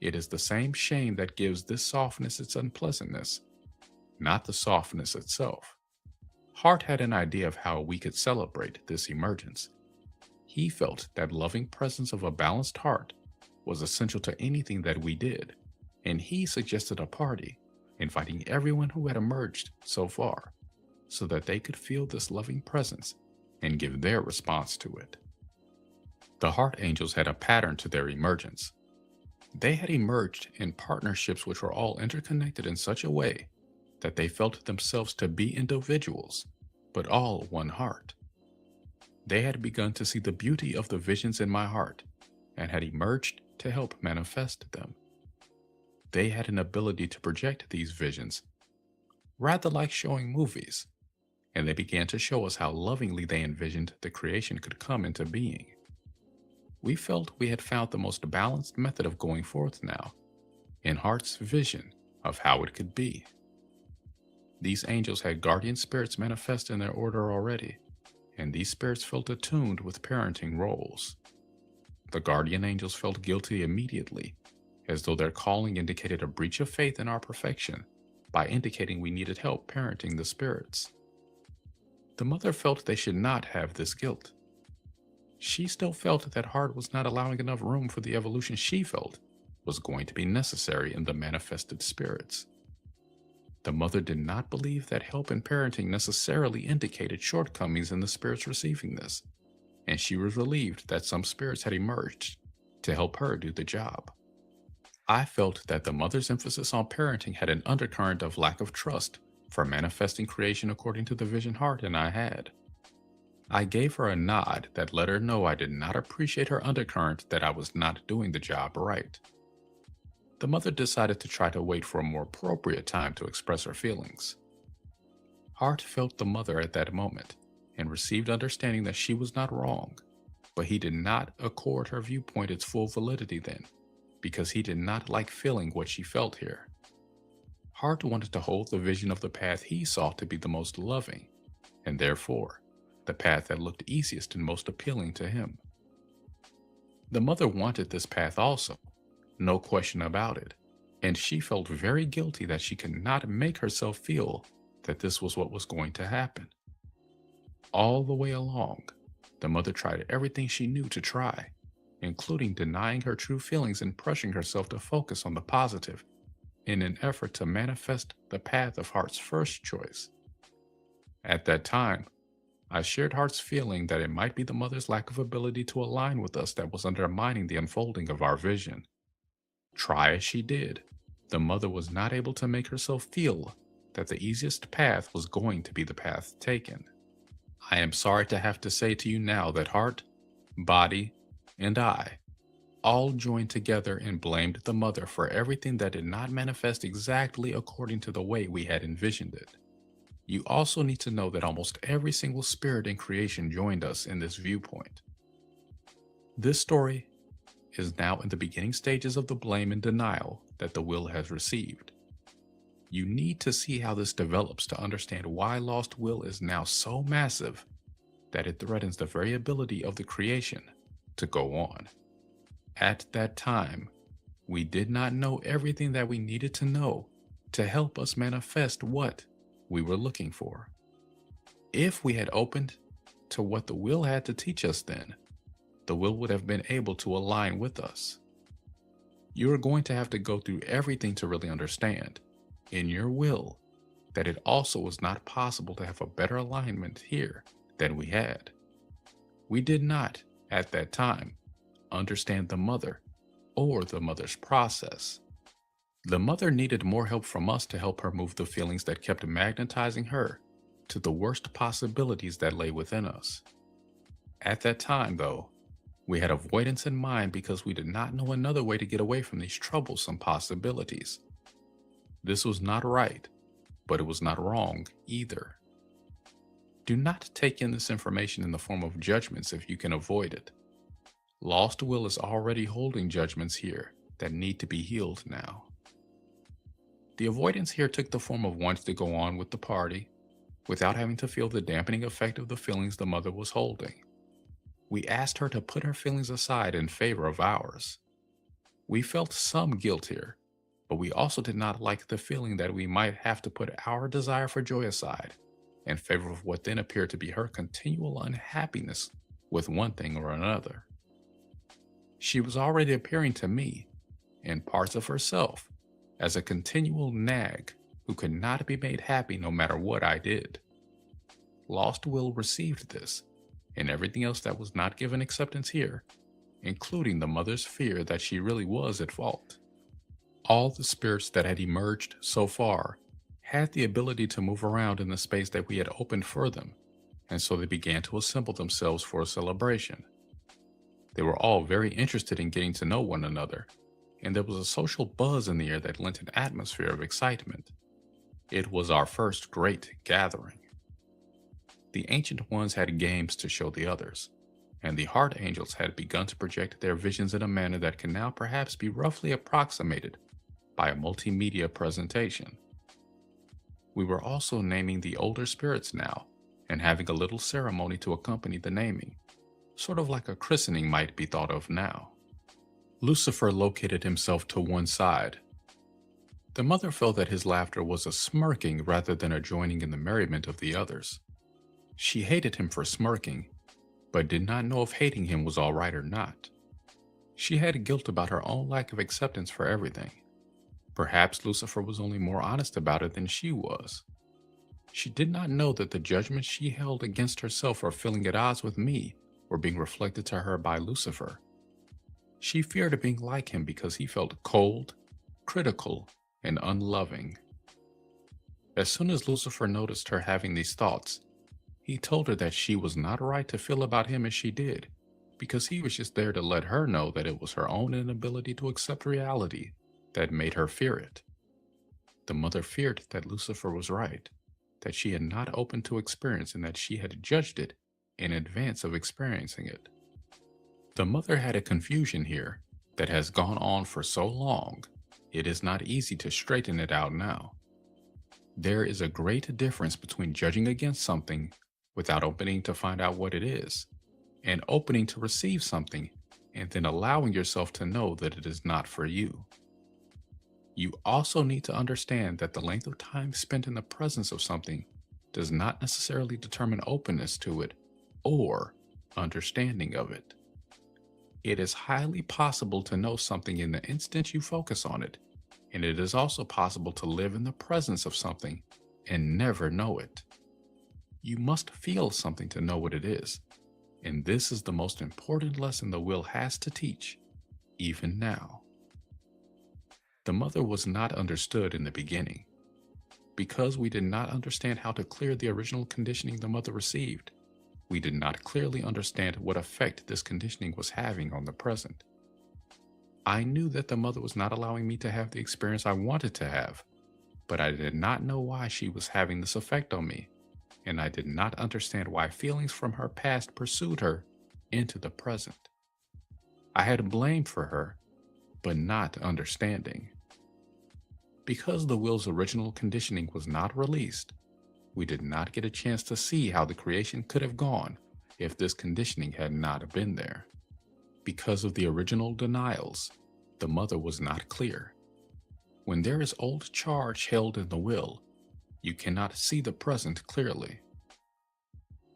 It is the same shame that gives this softness its unpleasantness, not the softness itself. Hart had an idea of how we could celebrate this emergence. He felt that loving presence of a balanced heart was essential to anything that we did, and he suggested a party, inviting everyone who had emerged so far, so that they could feel this loving presence and give their response to it. The Heart Angels had a pattern to their emergence. They had emerged in partnerships which were all interconnected in such a way that they felt themselves to be individuals, but all one heart. They had begun to see the beauty of the visions in my heart and had emerged to help manifest them. They had an ability to project these visions, rather like showing movies, and they began to show us how lovingly they envisioned the creation could come into being. We felt we had found the most balanced method of going forth now, in Heart's vision of how it could be. These angels had guardian spirits manifest in their order already, and these spirits felt attuned with parenting roles. The guardian angels felt guilty immediately, as though their calling indicated a breach of faith in our perfection by indicating we needed help parenting the spirits. The mother felt they should not have this guilt. She still felt that Heart was not allowing enough room for the evolution she felt was going to be necessary in the manifested spirits. The mother did not believe that help in parenting necessarily indicated shortcomings in the spirits receiving this, and she was relieved that some spirits had emerged to help her do the job. I felt that the mother's emphasis on parenting had an undercurrent of lack of trust for manifesting creation according to the vision Heart and I had. I gave her a nod that let her know I did not appreciate her undercurrent that I was not doing the job right. The mother decided to try to wait for a more appropriate time to express her feelings. Hart felt the mother at that moment and received understanding that she was not wrong, but he did not accord her viewpoint its full validity then, because he did not like feeling what she felt here. Hart wanted to hold the vision of the path he saw to be the most loving, and therefore, the path that looked easiest and most appealing to him. The mother wanted this path also, no question about it, and she felt very guilty that she could not make herself feel that this was what was going to happen. All the way along, the mother tried everything she knew to try, including denying her true feelings and pushing herself to focus on the positive in an effort to manifest the path of Heart's first choice. At that time, I shared Heart's feeling that it might be the mother's lack of ability to align with us that was undermining the unfolding of our vision. Try as she did, the mother was not able to make herself feel that the easiest path was going to be the path taken. I am sorry to have to say to you now that Heart, Body, and I all joined together and blamed the mother for everything that did not manifest exactly according to the way we had envisioned it. You also need to know that almost every single spirit in creation joined us in this viewpoint. This story is now in the beginning stages of the blame and denial that the will has received. You need to see how this develops to understand why lost will is now so massive that it threatens the very ability of the creation to go on. At that time, we did not know everything that we needed to know to help us manifest what we were looking for. If we had opened to what the will had to teach us then, the will would have been able to align with us. You are going to have to go through everything to really understand, in your will, that it also was not possible to have a better alignment here than we had. We did not, at that time, understand the mother or the mother's process. The mother needed more help from us to help her move the feelings that kept magnetizing her to the worst possibilities that lay within us. At that time, though, we had avoidance in mind because we did not know another way to get away from these troublesome possibilities. This was not right, but it was not wrong either. Do not take in this information in the form of judgments if you can avoid it. Lost will is already holding judgments here that need to be healed now. The avoidance here took the form of wanting to go on with the party without having to feel the dampening effect of the feelings the mother was holding. We asked her to put her feelings aside in favor of ours. We felt some guilt here, but we also did not like the feeling that we might have to put our desire for joy aside in favor of what then appeared to be her continual unhappiness with one thing or another. She was already appearing to me, in parts of herself, as a continual nag who could not be made happy no matter what I did. Lost Will received this, and everything else that was not given acceptance here, including the mother's fear that she really was at fault. All the spirits that had emerged so far had the ability to move around in the space that we had opened for them, and so they began to assemble themselves for a celebration. They were all very interested in getting to know one another, and there was a social buzz in the air that lent an atmosphere of excitement. It was our first great gathering. The Ancient Ones had games to show the others, and the Heart Angels had begun to project their visions in a manner that can now perhaps be roughly approximated by a multimedia presentation. We were also naming the older spirits now, and having a little ceremony to accompany the naming, sort of like a christening might be thought of now. Lucifer located himself to one side. The mother felt that his laughter was a smirking rather than a joining in the merriment of the others. She hated him for smirking, but did not know if hating him was all right or not. She had guilt about her own lack of acceptance for everything. Perhaps Lucifer was only more honest about it than she was. She did not know that the judgments she held against herself for feeling at odds with me were being reflected to her by Lucifer. She feared being like him because he felt cold, critical, and unloving. As soon as Lucifer noticed her having these thoughts, he told her that she was not right to feel about him as she did, because he was just there to let her know that it was her own inability to accept reality that made her fear it. The mother feared that Lucifer was right, that she had not opened to experience and that she had judged it in advance of experiencing it. The mother had a confusion here that has gone on for so long, it is not easy to straighten it out now. There is a great difference between judging against something without opening to find out what it is, and opening to receive something and then allowing yourself to know that it is not for you. You also need to understand that the length of time spent in the presence of something does not necessarily determine openness to it or understanding of it. It is highly possible to know something in the instant you focus on it, and it is also possible to live in the presence of something and never know it. You must feel something to know what it is, and this is the most important lesson the will has to teach, even now. The mother was not understood in the beginning. Because we did not understand how to clear the original conditioning the mother received, we did not clearly understand what effect this conditioning was having on the present. I knew that the mother was not allowing me to have the experience I wanted to have, but I did not know why she was having this effect on me, and I did not understand why feelings from her past pursued her into the present. I had blame for her, but not understanding. Because the will's original conditioning was not released, we did not get a chance to see how the creation could have gone if this conditioning had not been there. Because of the original denials, the mother was not clear. When there is old charge held in the will, you cannot see the present clearly.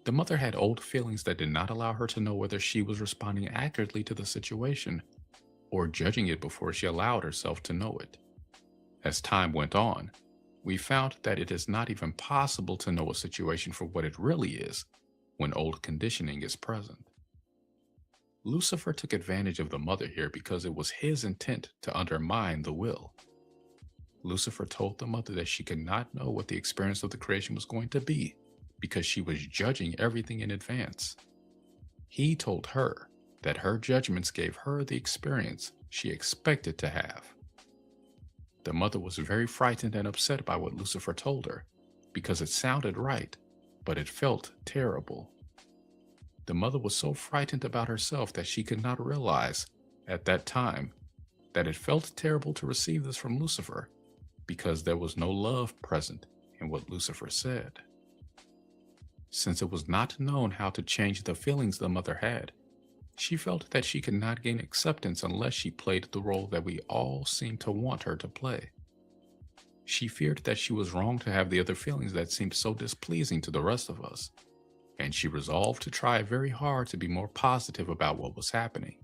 The mother had old feelings that did not allow her to know whether she was responding accurately to the situation or judging it before she allowed herself to know it. As time went on, we found that it is not even possible to know a situation for what it really is when old conditioning is present. Lucifer took advantage of the mother here because it was his intent to undermine the will. Lucifer told the mother that she could not know what the experience of the creation was going to be because she was judging everything in advance. He told her that her judgments gave her the experience she expected to have. The mother was very frightened and upset by what Lucifer told her because it sounded right, but it felt terrible. The mother was so frightened about herself that she could not realize, at that time, that it felt terrible to receive this from Lucifer because there was no love present in what Lucifer said. Since it was not known how to change the feelings the mother had, She felt that she could not gain acceptance unless she played the role that we all seemed to want her to play. She feared that she was wrong to have the other feelings that seemed so displeasing to the rest of us, and she resolved to try very hard to be more positive about what was happening.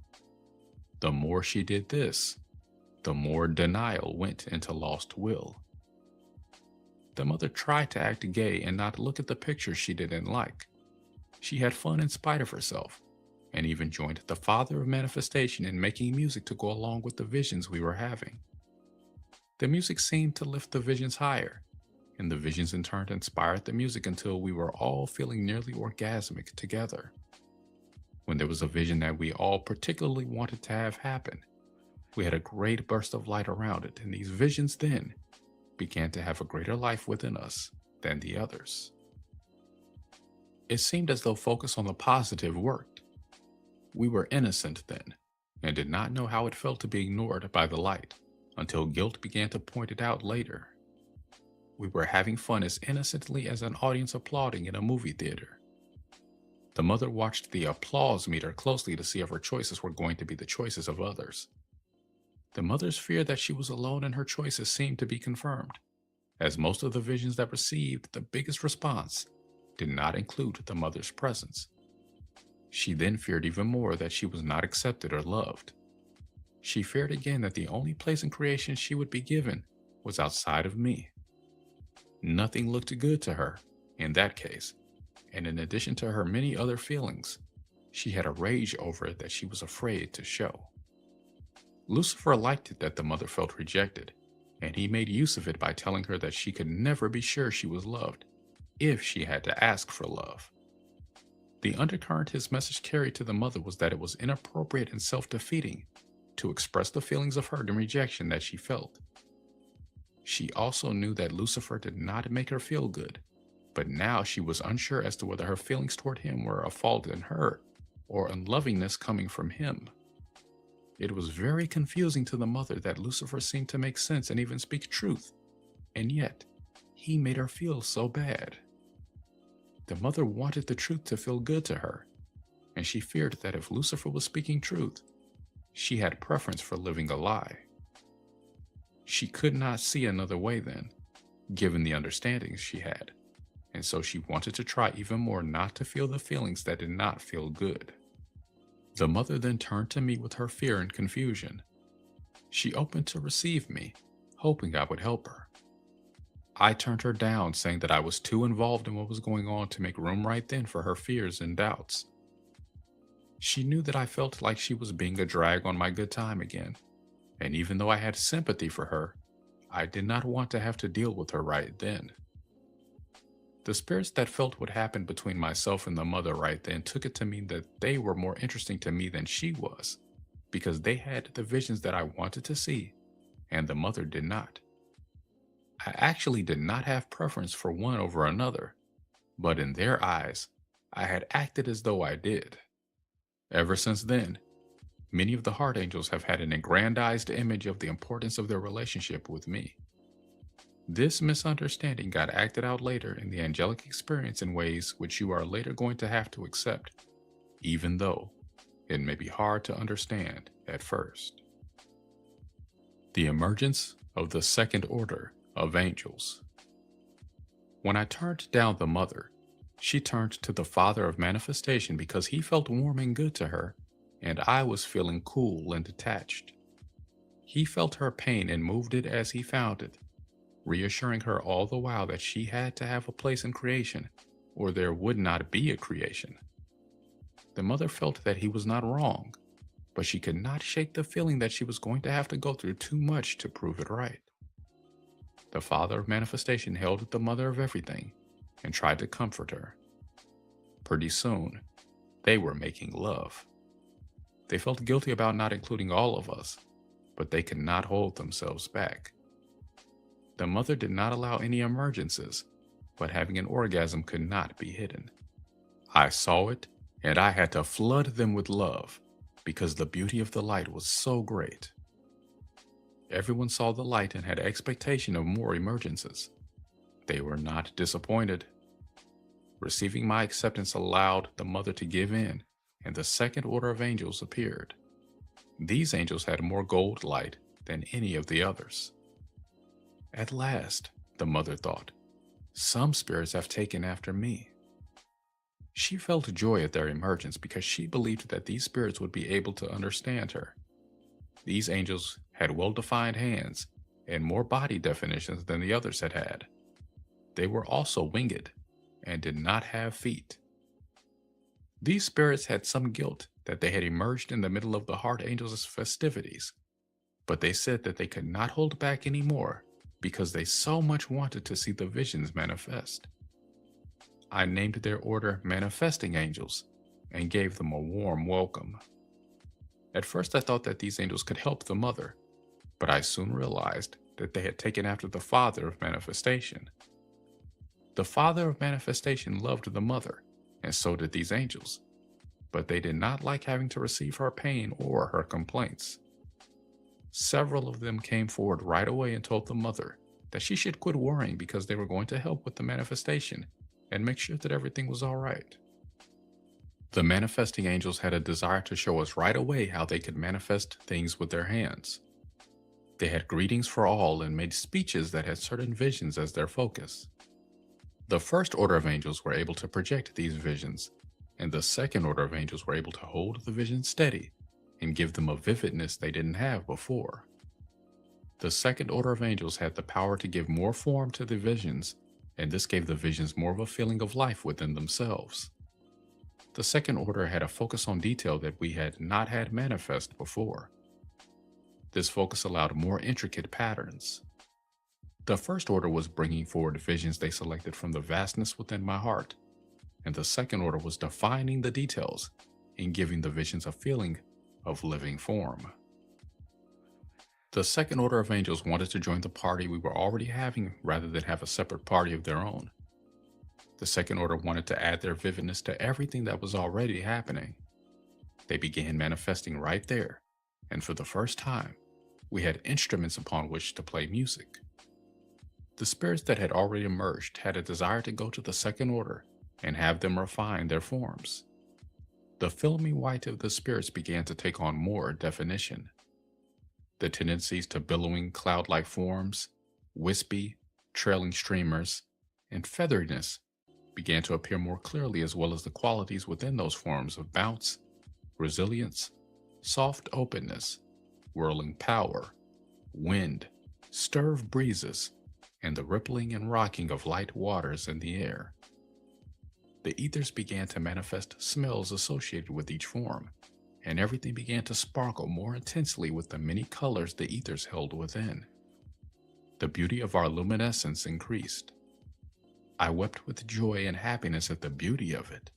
The more she did this, the more denial went into lost will. The mother tried to act gay and not look at the pictures she didn't like. She had fun in spite of herself, and even joined the father of manifestation in making music to go along with the visions we were having. The music seemed to lift the visions higher, and the visions in turn inspired the music until we were all feeling nearly orgasmic together. When there was a vision that we all particularly wanted to have happen, we had a great burst of light around it, and these visions then began to have a greater life within us than the others. It seemed as though focus on the positive worked. We were innocent then, and did not know how it felt to be ignored by the light, until guilt began to point it out later. We were having fun as innocently as an audience applauding in a movie theater. The mother watched the applause meter closely to see if her choices were going to be the choices of others. The mother's fear that she was alone in her choices seemed to be confirmed, as most of the visions that received the biggest response did not include the mother's presence. She then feared even more that she was not accepted or loved. She feared again that the only place in creation she would be given was outside of me. Nothing looked good to her in that case, and in addition to her many other feelings, she had a rage over it that she was afraid to show. Lucifer liked it that the mother felt rejected, and he made use of it by telling her that she could never be sure she was loved if she had to ask for love. The undercurrent his message carried to the mother was that it was inappropriate and self-defeating to express the feelings of hurt and rejection that she felt. She also knew that Lucifer did not make her feel good, but now she was unsure as to whether her feelings toward him were a fault in her or unlovingness coming from him. It was very confusing to the mother that Lucifer seemed to make sense and even speak truth, and yet he made her feel so bad. The mother wanted the truth to feel good to her, and she feared that if Lucifer was speaking truth, she had preference for living a lie. She could not see another way then, given the understandings she had, and so she wanted to try even more not to feel the feelings that did not feel good. The mother then turned to me with her fear and confusion. She opened to receive me, hoping I would help her. I turned her down, saying that I was too involved in what was going on to make room right then for her fears and doubts. She knew that I felt like she was being a drag on my good time again, and even though I had sympathy for her, I did not want to have to deal with her right then. The spirits that felt what happened between myself and the mother right then took it to mean that they were more interesting to me than she was, because they had the visions that I wanted to see, and the mother did not. I actually did not have preference for one over another, but in their eyes, I had acted as though I did. Ever since then, many of the heart angels have had an aggrandized image of the importance of their relationship with me. This misunderstanding got acted out later in the angelic experience in ways which you are later going to have to accept, even though it may be hard to understand at first. The emergence of the second order of angels. When I turned down the mother, she turned to the father of manifestation because he felt warm and good to her, and I was feeling cool and detached. He felt her pain and moved it as he found it, reassuring her all the while that she had to have a place in creation, or there would not be a creation. The mother felt that he was not wrong, but she could not shake the feeling that she was going to have to go through too much to prove it right. The father of manifestation held the mother of everything and tried to comfort her. Pretty soon, they were making love. They felt guilty about not including all of us, but they could not hold themselves back. The mother did not allow any emergences, but having an orgasm could not be hidden. I saw it, and I had to flood them with love, because the beauty of the light was so great. Everyone saw the light and had expectation of more emergences. They were not disappointed. Receiving my acceptance allowed the mother to give in and the second order of angels appeared. These angels had more gold light than any of the others. At last, the mother thought, some spirits have taken after me. She felt joy at their emergence because she believed that these spirits would be able to understand her. These angels had well-defined hands and more body definitions than the others had had. They were also winged and did not have feet. These spirits had some guilt that they had emerged in the middle of the Heart Angels' festivities, but they said that they could not hold back anymore because they so much wanted to see the visions manifest. I named their order Manifesting Angels and gave them a warm welcome. At first I thought that these angels could help the mother, but I soon realized that they had taken after the father of manifestation. The father of manifestation loved the mother, and so did these angels, but they did not like having to receive her pain or her complaints. Several of them came forward right away and told the mother that she should quit worrying because they were going to help with the manifestation and make sure that everything was all right. The manifesting angels had a desire to show us right away how they could manifest things with their hands. They had greetings for all and made speeches that had certain visions as their focus. The first order of angels were able to project these visions, and the second order of angels were able to hold the vision steady and give them a vividness they didn't have before. The second order of angels had the power to give more form to the visions, and this gave the visions more of a feeling of life within themselves. The second order had a focus on detail that we had not had manifest before. This focus allowed more intricate patterns. The first order was bringing forward visions they selected from the vastness within my heart, and the second order was defining the details and giving the visions a feeling of living form. The second order of angels wanted to join the party we were already having rather than have a separate party of their own. The second order wanted to add their vividness to everything that was already happening. They began manifesting right there, and for the first time, we had instruments upon which to play music. The spirits that had already emerged had a desire to go to the second order and have them refine their forms. The filmy white of the spirits began to take on more definition. The tendencies to billowing cloud-like forms, wispy, trailing streamers, and featheriness began to appear more clearly, as well as the qualities within those forms of bounce, resilience, soft openness, whirling power, wind, stir of breezes, and the rippling and rocking of light waters in the air. The ethers began to manifest smells associated with each form, and everything began to sparkle more intensely with the many colors the ethers held within. The beauty of our luminescence increased. I wept with joy and happiness at the beauty of it,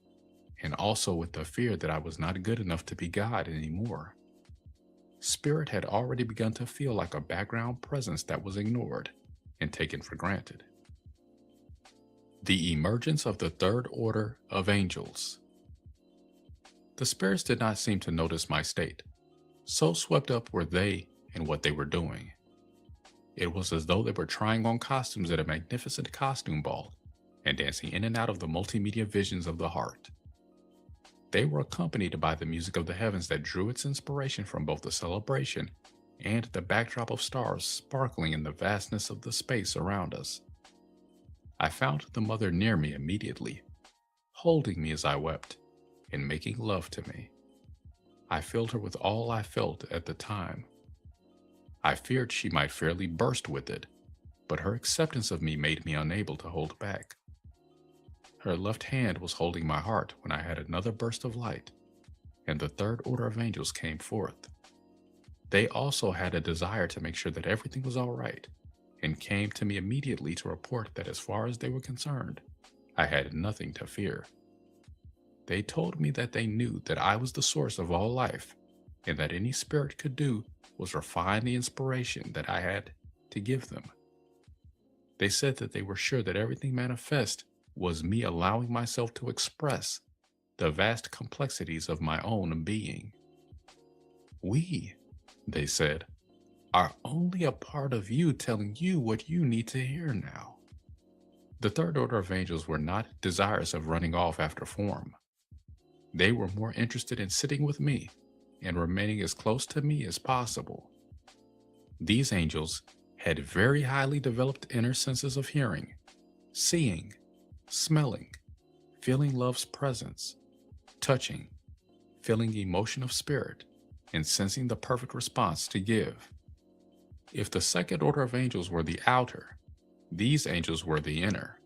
and also with the fear that I was not good enough to be God anymore. Spirit had already begun to feel like a background presence that was ignored and taken for granted. The emergence of the third order of angels. The spirits did not seem to notice my state. So swept up were they in what they were doing. It was as though they were trying on costumes at a magnificent costume ball and dancing in and out of the multimedia visions of the heart. They were accompanied by the music of the heavens that drew its inspiration from both the celebration and the backdrop of stars sparkling in the vastness of the space around us. I found the mother near me immediately, holding me as I wept and making love to me. I filled her with all I felt at the time. I feared she might fairly burst with it, but her acceptance of me made me unable to hold back. Her left hand was holding my heart when I had another burst of light, and the third order of angels came forth. They also had a desire to make sure that everything was all right, and came to me immediately to report that as far as they were concerned, I had nothing to fear. They told me that they knew that I was the source of all life, and that any spirit could do was refine the inspiration that I had to give them. They said that they were sure that everything manifest was me allowing myself to express the vast complexities of my own being. We, they said, are only a part of you telling you what you need to hear now. The third order of angels were not desirous of running off after form. They were more interested in sitting with me and remaining as close to me as possible. These angels had very highly developed inner senses of hearing, seeing, smelling, feeling love's presence, touching, feeling emotion of spirit, and sensing the perfect response to give. If the second order of angels were the outer, these angels were the inner.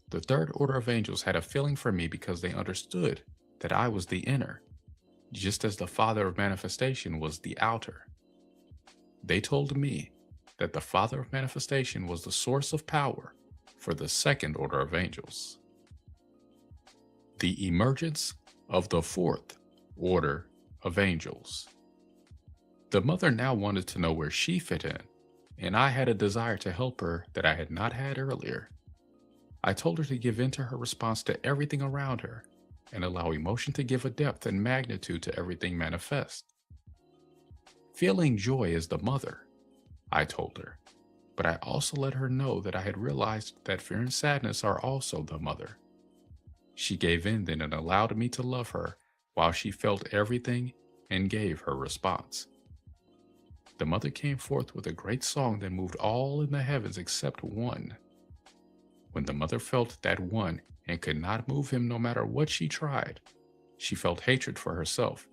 The third order of angels had a feeling for me because they understood that I was the inner, just as the Father of manifestation was the outer. They told me that the Father of manifestation was the source of power for the second order of angels. The emergence of the fourth order of angels. The mother now wanted to know where she fit in, and I had a desire to help her that I had not had earlier. I told her to give in to her response to everything around her and allow emotion to give a depth and magnitude to everything manifest. Feeling joy is the mother, I told her, but I also let her know that I had realized that fear and sadness are also the mother. She gave in then and allowed me to love her while she felt everything and gave her response. The mother came forth with a great song that moved all in the heavens except one. When the mother felt that one and could not move him no matter what she tried, she felt hatred for herself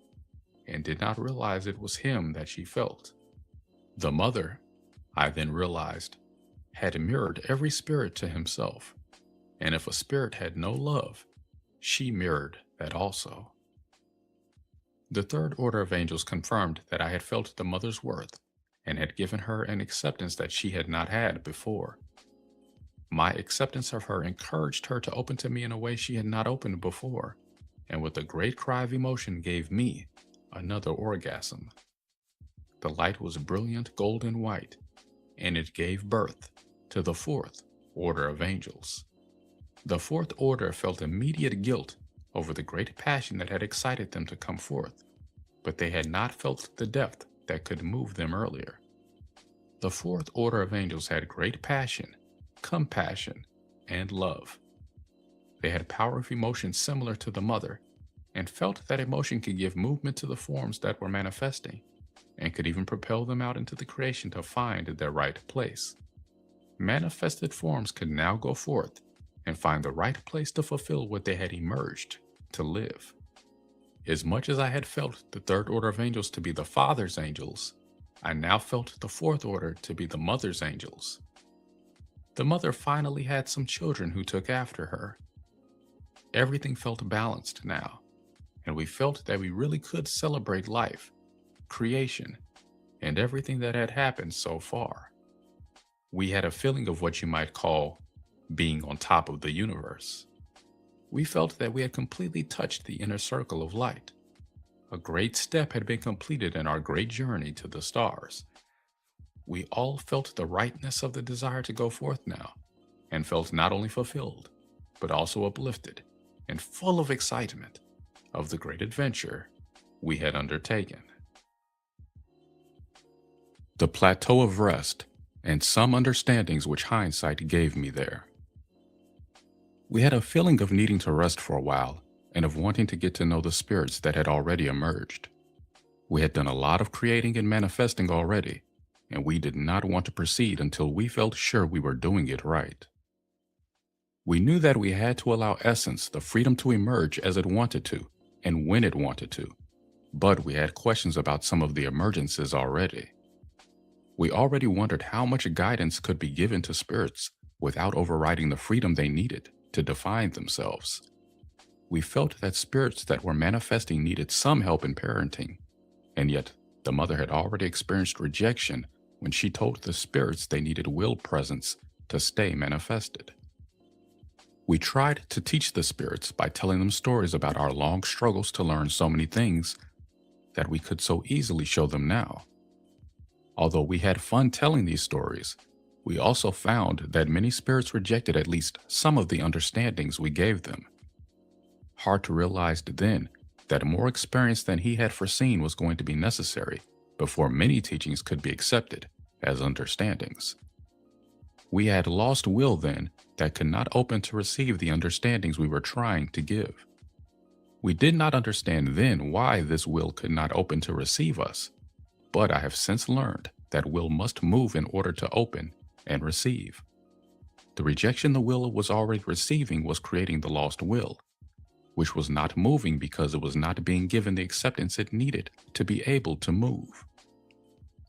and did not realize it was him that she felt. The mother, I then realized, had mirrored every spirit to himself, and if a spirit had no love, she mirrored that also. The third order of angels confirmed that I had felt the mother's worth and had given her an acceptance that she had not had before. My acceptance of her encouraged her to open to me in a way she had not opened before, and with a great cry of emotion gave me another orgasm. The light was brilliant golden white, and it gave birth to the fourth order of angels. The fourth order felt immediate guilt over the great passion that had excited them to come forth, but they had not felt the depth that could move them earlier. The fourth order of angels had great passion, compassion, and love. They had power of emotion similar to the mother, and felt that emotion could give movement to the forms that were manifesting, and could even propel them out into the creation to find their right place. Manifested forms could now go forth and find the right place to fulfill what they had emerged to live. As much as I had felt the third order of angels to be the Father's angels, I now felt the fourth order to be the Mother's angels. The mother finally had some children who took after her. Everything felt balanced now, and we felt that we really could celebrate life, creation, and everything that had happened so far. We had a feeling of what you might call being on top of the universe. We felt that we had completely touched the inner circle of light. A great step had been completed in our great journey to the stars. We all felt the rightness of the desire to go forth now, and felt not only fulfilled, but also uplifted and full of excitement of the great adventure we had undertaken. The plateau of rest and some understandings which hindsight gave me there. We had a feeling of needing to rest for a while and of wanting to get to know the spirits that had already emerged. We had done a lot of creating and manifesting already, and we did not want to proceed until we felt sure we were doing it right. We knew that we had to allow Essence the freedom to emerge as it wanted to and when it wanted to, but we had questions about some of the emergences already. We already wondered how much guidance could be given to spirits without overriding the freedom they needed to define themselves. We felt that spirits that were manifesting needed some help in parenting, and yet the mother had already experienced rejection when she told the spirits they needed will presence to stay manifested. We tried to teach the spirits by telling them stories about our long struggles to learn so many things that we could so easily show them now. Although we had fun telling these stories, we also found that many spirits rejected at least some of the understandings we gave them. Hard to realize then that more experience than he had foreseen was going to be necessary before many teachings could be accepted as understandings. We had lost will then that could not open to receive the understandings we were trying to give. We did not understand then why this will could not open to receive us, but I have since learned that will must move in order to open and receive. The rejection the will was already receiving was creating the lost will, which was not moving because it was not being given the acceptance it needed to be able to move.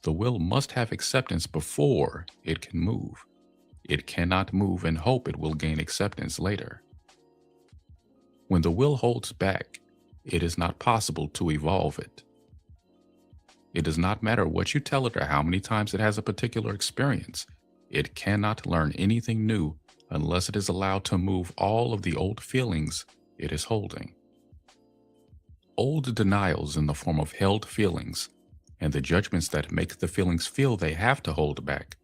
The will must have acceptance before it can move. It cannot move and hope it will gain acceptance later. When the will holds back, it is not possible to evolve it. It does not matter what you tell it or how many times it has a particular experience. It cannot learn anything new unless it is allowed to move all of the old feelings it is holding. Old denials in the form of held feelings and the judgments that make the feelings feel they have to hold back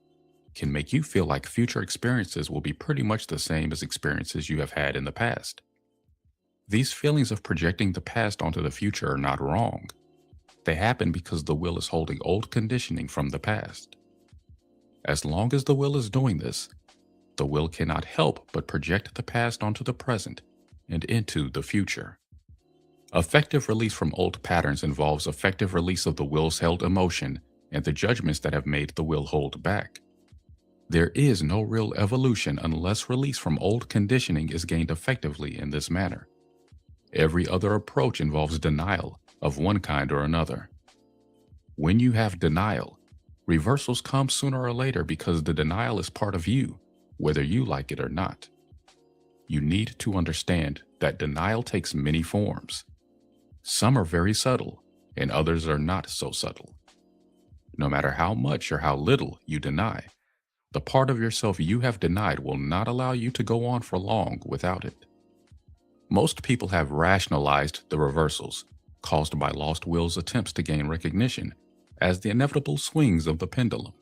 can make you feel like future experiences will be pretty much the same as experiences you have had in the past. These feelings of projecting the past onto the future are not wrong. They happen because the will is holding old conditioning from the past. As long as the will is doing this, the will cannot help but project the past onto the present and into the future. Effective release from old patterns involves effective release of the will's held emotion and the judgments that have made the will hold back. There is no real evolution unless release from old conditioning is gained effectively in this manner. Every other approach involves denial of one kind or another. When you have denial, reversals come sooner or later because the denial is part of you, whether you like it or not. You need to understand that denial takes many forms. Some are very subtle, and others are not so subtle. No matter how much or how little you deny, the part of yourself you have denied will not allow you to go on for long without it. Most people have rationalized the reversals caused by lost will's attempts to gain recognition as the inevitable swings of the pendulum.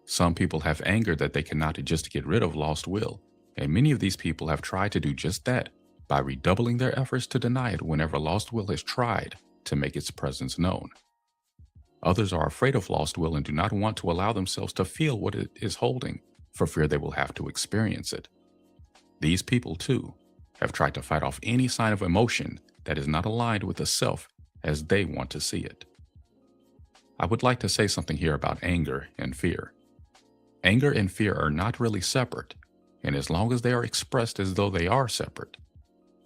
Some people have anger that they cannot just get rid of lost will, and many of these people have tried to do just that by redoubling their efforts to deny it whenever lost will has tried to make its presence known. Others are afraid of lost will and do not want to allow themselves to feel what it is holding for fear they will have to experience it. These people, too, have tried to fight off any sign of emotion that is not aligned with the self as they want to see it. I would like to say something here about anger and fear. Anger and fear are not really separate, and as long as they are expressed as though they are separate,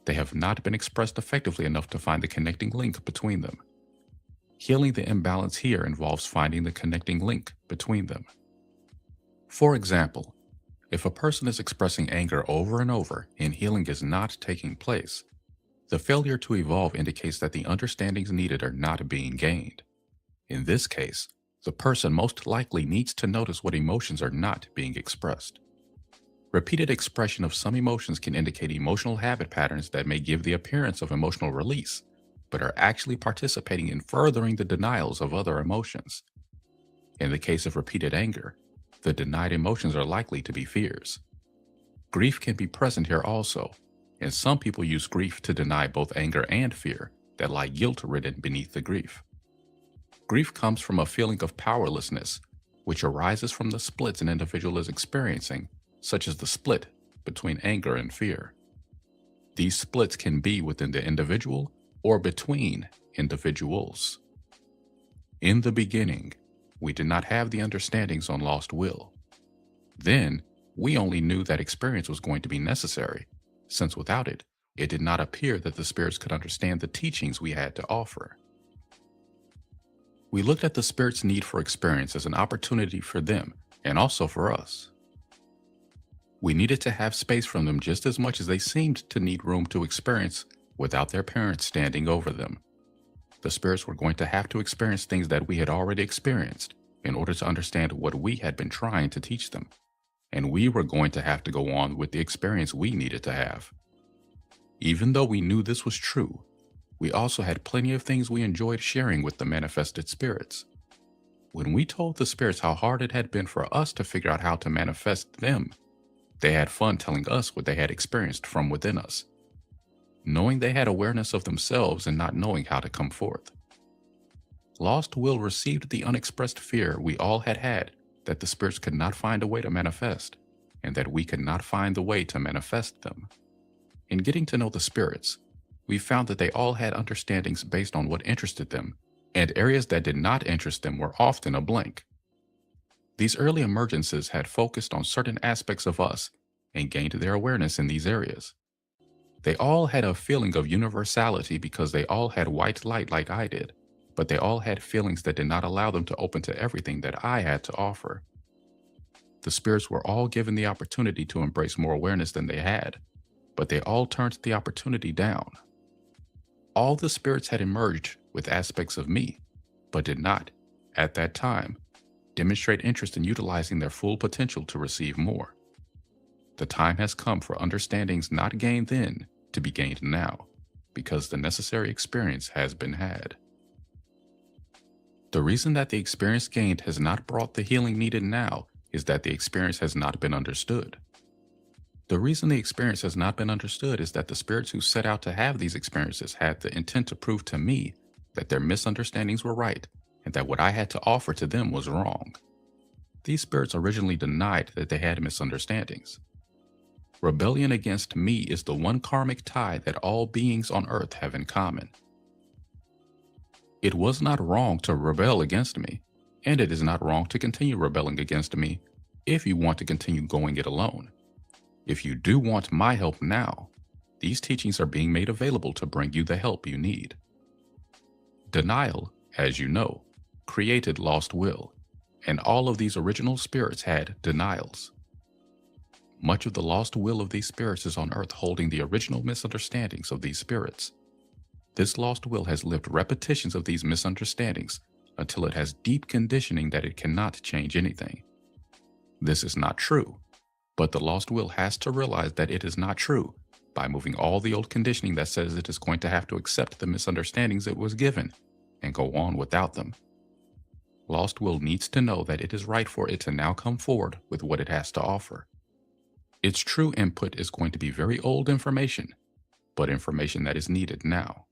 they have not been expressed effectively enough to find the connecting link between them. Healing the imbalance here involves finding the connecting link between them. For example, if a person is expressing anger over and over and healing is not taking place, the failure to evolve indicates that the understandings needed are not being gained. In this case, the person most likely needs to notice what emotions are not being expressed. Repeated expression of some emotions can indicate emotional habit patterns that may give the appearance of emotional release, but are actually participating in furthering the denials of other emotions. In the case of repeated anger, the denied emotions are likely to be fears. Grief can be present here also, and some people use grief to deny both anger and fear that lie guilt-ridden beneath the grief. Grief comes from a feeling of powerlessness, which arises from the splits an individual is experiencing, such as the split between anger and fear. These splits can be within the individual or between individuals. In the beginning, we did not have the understandings on lost will. Then, we only knew that experience was going to be necessary, since without it, it did not appear that the spirits could understand the teachings we had to offer. We looked at the spirits' need for experience as an opportunity for them and also for us. We needed to have space from them just as much as they seemed to need room to experience without their parents standing over them. The spirits were going to have to experience things that we had already experienced in order to understand what we had been trying to teach them, and we were going to have to go on with the experience we needed to have. Even though we knew this was true, we also had plenty of things we enjoyed sharing with the manifested spirits. When we told the spirits how hard it had been for us to figure out how to manifest them, they had fun telling us what they had experienced from within us, knowing they had awareness of themselves and not knowing how to come forth. Lost will received the unexpressed fear we all had had that the spirits could not find a way to manifest, and that we could not find the way to manifest them. In getting to know the spirits, We found that they all had understandings based on what interested them, and areas that did not interest them were often a blank. These early emergences had focused on certain aspects of us and gained their awareness in these areas. They all had a feeling of universality because they all had white light like I did, but they all had feelings that did not allow them to open to everything that I had to offer. The spirits were all given the opportunity to embrace more awareness than they had, but they all turned the opportunity down. All the spirits had emerged with aspects of me, but did not, at that time, demonstrate interest in utilizing their full potential to receive more. The time has come for understandings not gained then to be gained now, because the necessary experience has been had. The reason that the experience gained has not brought the healing needed now is that the experience has not been understood. The reason the experience has not been understood is that the spirits who set out to have these experiences had the intent to prove to me that their misunderstandings were right and that what I had to offer to them was wrong. These spirits originally denied that they had misunderstandings. Rebellion against me is the one karmic tie that all beings on earth have in common. It was not wrong to rebel against me, and it is not wrong to continue rebelling against me if you want to continue going it alone. If you do want my help now, these teachings are being made available to bring you the help you need. Denial, as you know, created lost will, and all of these original spirits had denials. Much of the lost will of these spirits is on earth holding the original misunderstandings of these spirits. This lost will has lived repetitions of these misunderstandings until it has deep conditioning that it cannot change anything. This is not true, but the lost will has to realize that it is not true by moving all the old conditioning that says it is going to have to accept the misunderstandings it was given and go on without them. Lost will needs to know that it is right for it to now come forward with what it has to offer. Its true input is going to be very old information, but information that is needed now.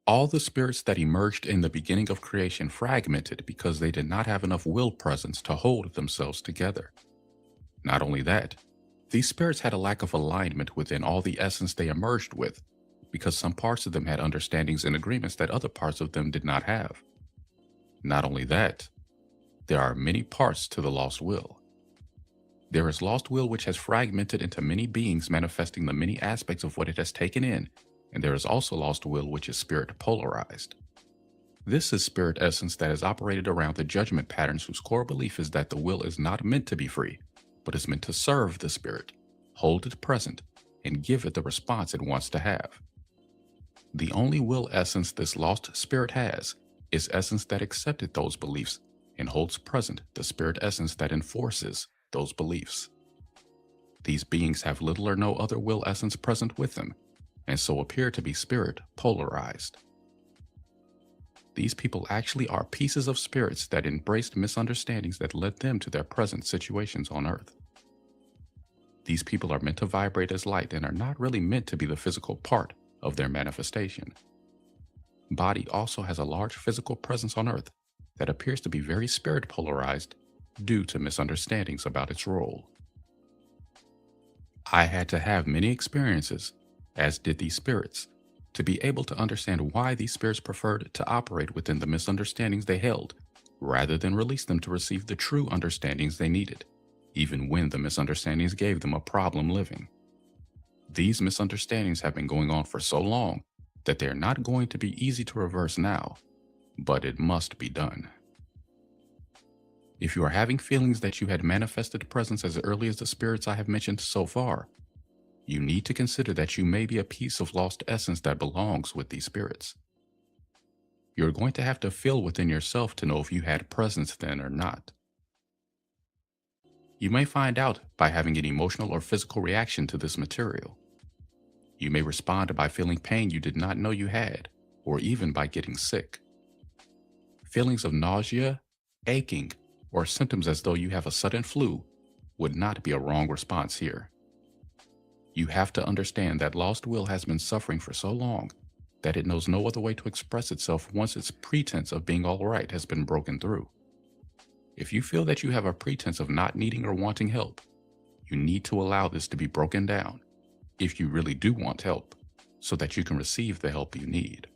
All the spirits that emerged in the beginning of creation fragmented because they did not have enough will presence to hold themselves together. Not only that, these spirits had a lack of alignment within all the essence they emerged with, because some parts of them had understandings and agreements that other parts of them did not have. Not only that, there are many parts to the lost will. There is lost will which has fragmented into many beings manifesting the many aspects of what it has taken in, and there is also lost will which is spirit polarized. This is spirit essence that is operated around the judgment patterns whose core belief is that the will is not meant to be free, but is meant to serve the spirit, hold it present, and give it the response it wants to have. The only will essence this lost spirit has is essence that accepted those beliefs and holds present the spirit essence that enforces those beliefs. These beings have little or no other will essence present with them, and so appear to be spirit polarized. These people actually are pieces of spirits that embraced misunderstandings that led them to their present situations on earth. These people are meant to vibrate as light and are not really meant to be the physical part of their manifestation. Body also has a large physical presence on earth that appears to be very spirit polarized due to misunderstandings about its role. I had to have many experiences, as did these spirits, to be able to understand why these spirits preferred to operate within the misunderstandings they held, rather than release them to receive the true understandings they needed, even when the misunderstandings gave them a problem living. These misunderstandings have been going on for so long that they are not going to be easy to reverse now, but it must be done. If you are having feelings that you had manifested presence as early as the spirits I have mentioned so far, you need to consider that you may be a piece of lost essence that belongs with these spirits. You're going to have to feel within yourself to know if you had presence then or not. You may find out by having an emotional or physical reaction to this material. You may respond by feeling pain you did not know you had, or even by getting sick. Feelings of nausea, aching, or symptoms as though you have a sudden flu would not be a wrong response here. You have to understand that lost will has been suffering for so long that it knows no other way to express itself once its pretense of being all right has been broken through. If you feel that you have a pretense of not needing or wanting help, you need to allow this to be broken down if you really do want help. so that you can receive the help you need.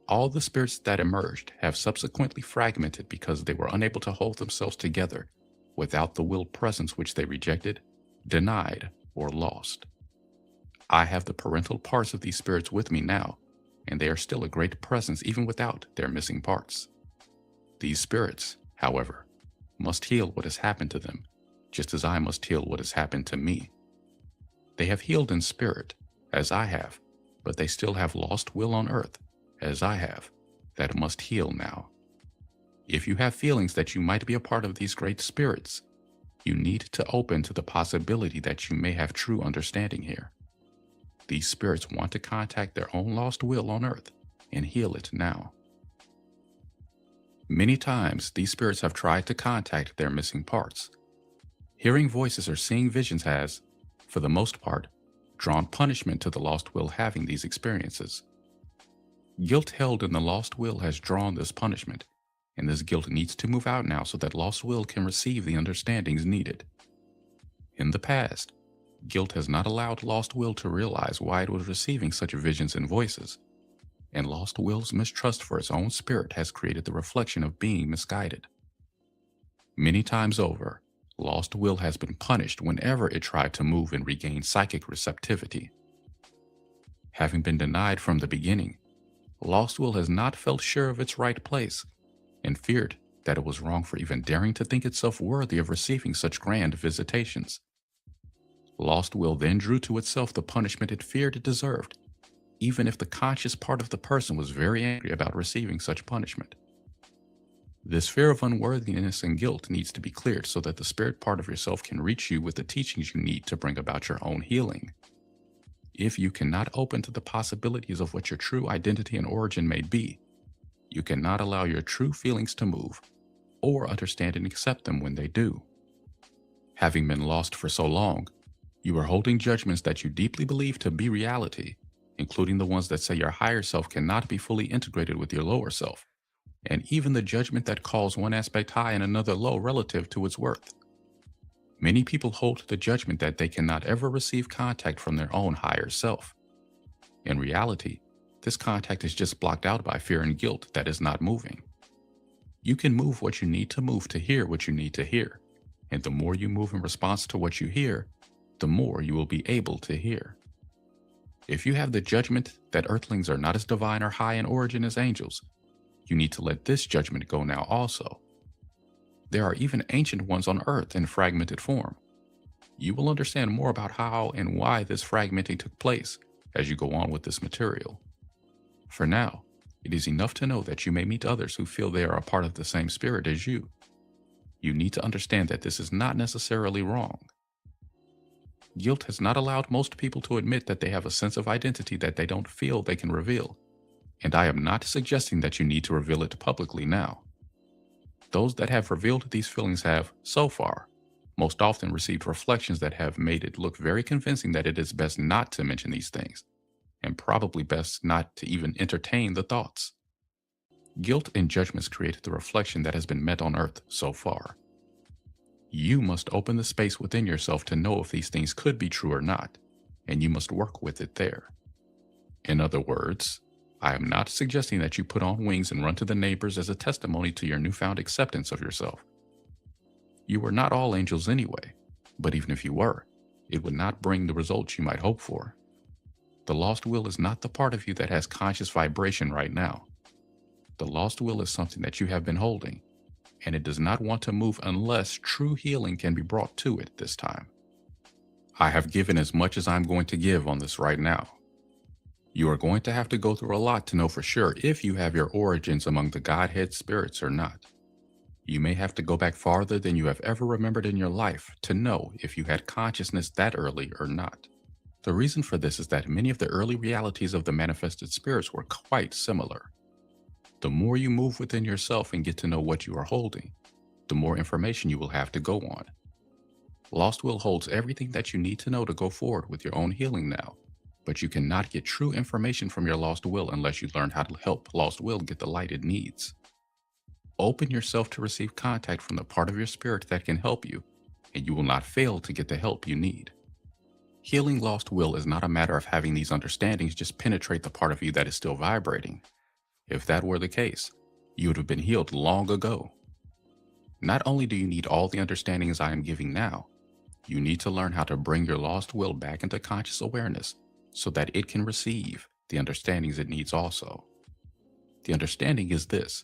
All the spirits that emerged have subsequently fragmented because they were unable to hold themselves together without the willed presence which they rejected, denied, or lost. I have the parental parts of these spirits with me now, and they are still a great presence even without their missing parts. These spirits, however, must heal what has happened to them, just as I must heal what has happened to me. They have healed in spirit, as I have, but they still have lost will on earth, as I have, that must heal now. If you have feelings that you might be a part of these great spirits, you need to open to the possibility that you may have true understanding here. These spirits want to contact their own lost will on earth and heal it now. Many times, these spirits have tried to contact their missing parts. Hearing voices or seeing visions has, for the most part, drawn punishment to the lost will having these experiences. Guilt held in the lost will has drawn this punishment, and this guilt needs to move out now so that lost will can receive the understandings needed. In the past, guilt has not allowed lost will to realize why it was receiving such visions and voices, and lost will's mistrust for its own spirit has created the reflection of being misguided. Many times over, lost will has been punished whenever it tried to move and regain psychic receptivity. Having been denied from the beginning, lost will has not felt sure of its right place and feared that it was wrong for even daring to think itself worthy of receiving such grand visitations. Lost will then drew to itself the punishment it feared it deserved, even if the conscious part of the person was very angry about receiving such punishment. This fear of unworthiness and guilt needs to be cleared so that the spirit part of yourself can reach you with the teachings you need to bring about your own healing. If you cannot open to the possibilities of what your true identity and origin may be, you cannot allow your true feelings to move, or understand and accept them when they do. Having been lost for so long, you are holding judgments that you deeply believe to be reality, including the ones that say your higher self cannot be fully integrated with your lower self, and even the judgment that calls one aspect high and another low relative to its worth. Many people hold the judgment that they cannot ever receive contact from their own higher self. In reality, this contact is just blocked out by fear and guilt that is not moving. You can move what you need to move to hear what you need to hear, and the more you move in response to what you hear, the more you will be able to hear. If you have the judgment that earthlings are not as divine or high in origin as angels, you need to let this judgment go now also. There are even ancient ones on earth in fragmented form. You will understand more about how and why this fragmenting took place as you go on with this material. For now, it is enough to know that you may meet others who feel they are a part of the same spirit as you. You need to understand that this is not necessarily wrong. Guilt has not allowed most people to admit that they have a sense of identity that they don't feel they can reveal, and I am not suggesting that you need to reveal it publicly now. Those that have revealed these feelings have, so far, most often received reflections that have made it look very convincing that it is best not to mention these things, and probably best not to even entertain the thoughts. Guilt and judgments create the reflection that has been met on earth so far. You must open the space within yourself to know if these things could be true or not, and you must work with it there. In other words, I am not suggesting that you put on wings and run to the neighbors as a testimony to your newfound acceptance of yourself. You are not all angels anyway, but even if you were, it would not bring the results you might hope for. The lost will is not the part of you that has conscious vibration right now. The lost will is something that you have been holding, and it does not want to move unless true healing can be brought to it this time. I have given as much as I'm going to give on this right now. You are going to have to go through a lot to know for sure if you have your origins among the Godhead spirits or not. You may have to go back farther than you have ever remembered in your life to know if you had consciousness that early or not. The reason for this is that many of the early realities of the manifested spirits were quite similar. The more you move within yourself and get to know what you are holding, the more information you will have to go on. Lost Will holds everything that you need to know to go forward with your own healing now, but you cannot get true information from your Lost Will unless you learn how to help Lost Will get the light it needs. Open yourself to receive contact from the part of your spirit that can help you, and you will not fail to get the help you need. Healing lost will is not a matter of having these understandings just penetrate the part of you that is still vibrating. If that were the case, you would have been healed long ago. Not only do you need all the understandings I am giving now, you need to learn how to bring your lost will back into conscious awareness so that it can receive the understandings it needs also. The understanding is this: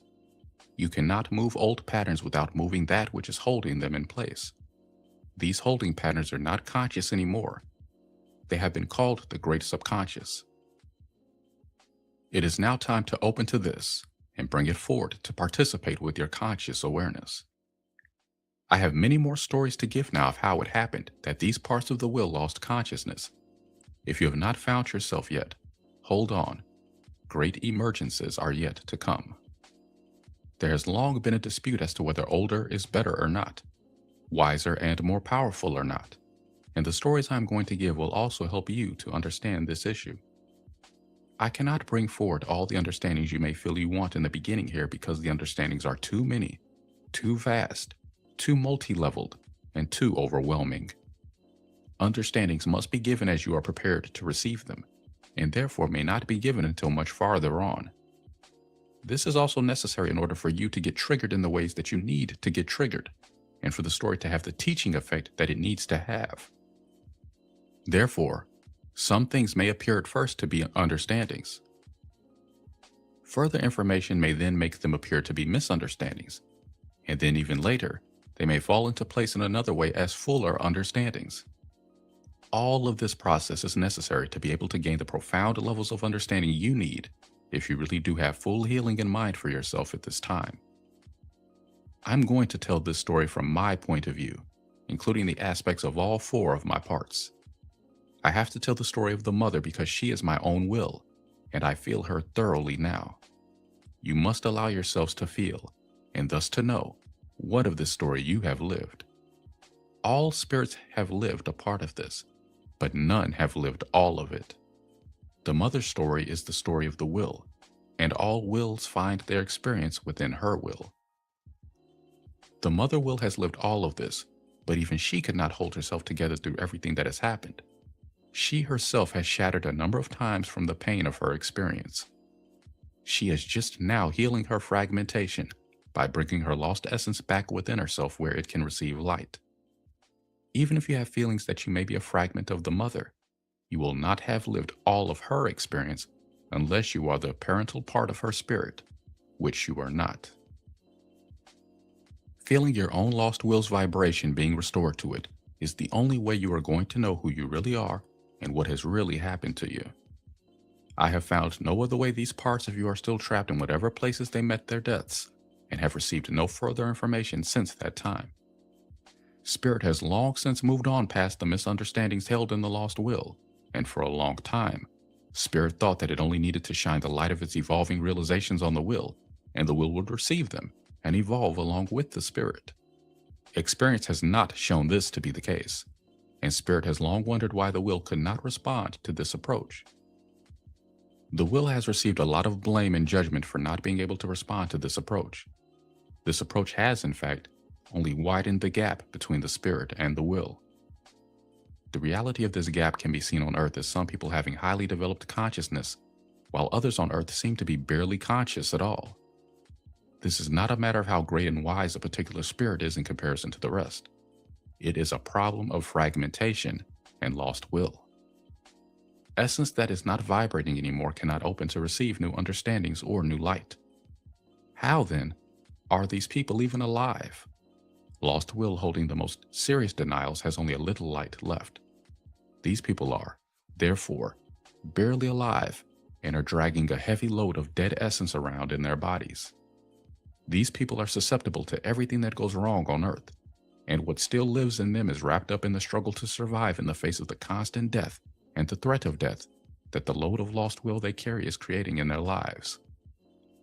you cannot move old patterns without moving that which is holding them in place. These holding patterns are not conscious anymore. They have been called the great subconscious. It is now time to open to this and bring it forward to participate with your conscious awareness. I have many more stories to give now of how it happened that these parts of the will lost consciousness. If you have not found yourself yet, hold on. Great emergences are yet to come. There has long been a dispute as to whether older is better or not, wiser and more powerful or not, and the stories I am going to give will also help you to understand this issue. I cannot bring forward all the understandings you may feel you want in the beginning here because the understandings are too many, too vast, too multi-leveled, and too overwhelming. Understandings must be given as you are prepared to receive them, and therefore may not be given until much farther on. This is also necessary in order for you to get triggered in the ways that you need to get triggered, and for the story to have the teaching effect that it needs to have. Therefore, some things may appear at first to be understandings. Further information may then make them appear to be misunderstandings, and then even later, they may fall into place in another way as fuller understandings. All of this process is necessary to be able to gain the profound levels of understanding you need if you really do have full healing in mind for yourself at this time. I'm going to tell this story from my point of view, including the aspects of all four of my parts. I have to tell the story of the mother because she is my own will, and I feel her thoroughly now. You must allow yourselves to feel, and thus to know, what of this story you have lived. All spirits have lived a part of this, but none have lived all of it. The mother's story is the story of the will, and all wills find their experience within her will. The mother will has lived all of this, but even she could not hold herself together through everything that has happened. She herself has shattered a number of times from the pain of her experience. She is just now healing her fragmentation by bringing her lost essence back within herself where it can receive light. Even if you have feelings that you may be a fragment of the mother, you will not have lived all of her experience unless you are the parental part of her spirit, which you are not. Feeling your own lost will's vibration being restored to it is the only way you are going to know who you really are and what has really happened to you. I have found no other way these parts of you are still trapped in whatever places they met their deaths and have received no further information since that time. Spirit has long since moved on past the misunderstandings held in the lost will, and for a long time, Spirit thought that it only needed to shine the light of its evolving realizations on the will, and the will would receive them and evolve along with the Spirit. Experience has not shown this to be the case, and Spirit has long wondered why the will could not respond to this approach. The will has received a lot of blame and judgment for not being able to respond to this approach. This approach has, in fact, only widened the gap between the Spirit and the will. The reality of this gap can be seen on Earth as some people having highly developed consciousness, while others on Earth seem to be barely conscious at all. This is not a matter of how great and wise a particular spirit is in comparison to the rest. It is a problem of fragmentation and lost will. Essence that is not vibrating anymore cannot open to receive new understandings or new light. How, then, are these people even alive? Lost will holding the most serious denials has only a little light left. These people are, therefore, barely alive and are dragging a heavy load of dead essence around in their bodies. These people are susceptible to everything that goes wrong on Earth, and what still lives in them is wrapped up in the struggle to survive in the face of the constant death and the threat of death that the load of lost will they carry is creating in their lives.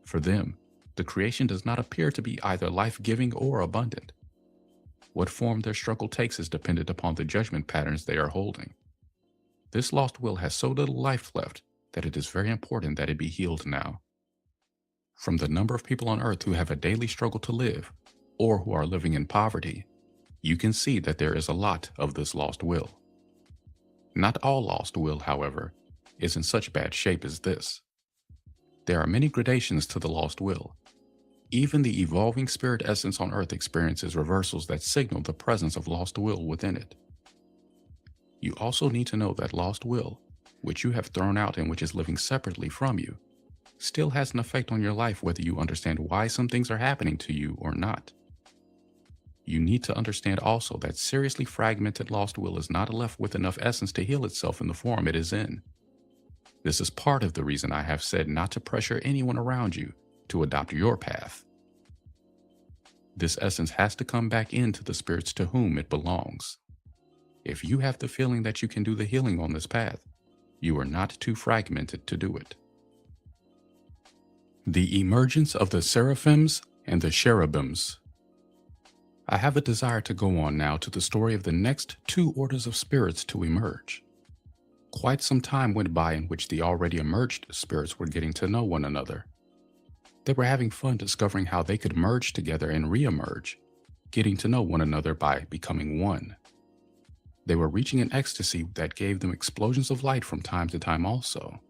For them, the creation does not appear to be either life-giving or abundant. What form their struggle takes is dependent upon the judgment patterns they are holding. This lost will has so little life left that it is very important that it be healed now. From the number of people on Earth who have a daily struggle to live, or who are living in poverty, you can see that there is a lot of this lost will. Not all lost will, however, is in such bad shape as this. There are many gradations to the lost will. Even the evolving spirit essence on Earth experiences reversals that signal the presence of lost will within it. You also need to know that lost will, which you have thrown out and which is living separately from you, still has an effect on your life whether you understand why some things are happening to you or not. You need to understand also that seriously fragmented lost will is not left with enough essence to heal itself in the form it is in. This is part of the reason I have said not to pressure anyone around you to adopt your path. This essence has to come back into the spirits to whom it belongs. If you have the feeling that you can do the healing on this path, you are not too fragmented to do it. The emergence of the seraphims and the cherubims. I have a desire to go on now to the story of the next two orders of spirits to emerge. Quite some time went by in which the already emerged spirits were getting to know one another. They were having fun discovering how they could merge together and re-emerge, getting to know one another by becoming one. They were reaching an ecstasy that gave them explosions of light from time to time also.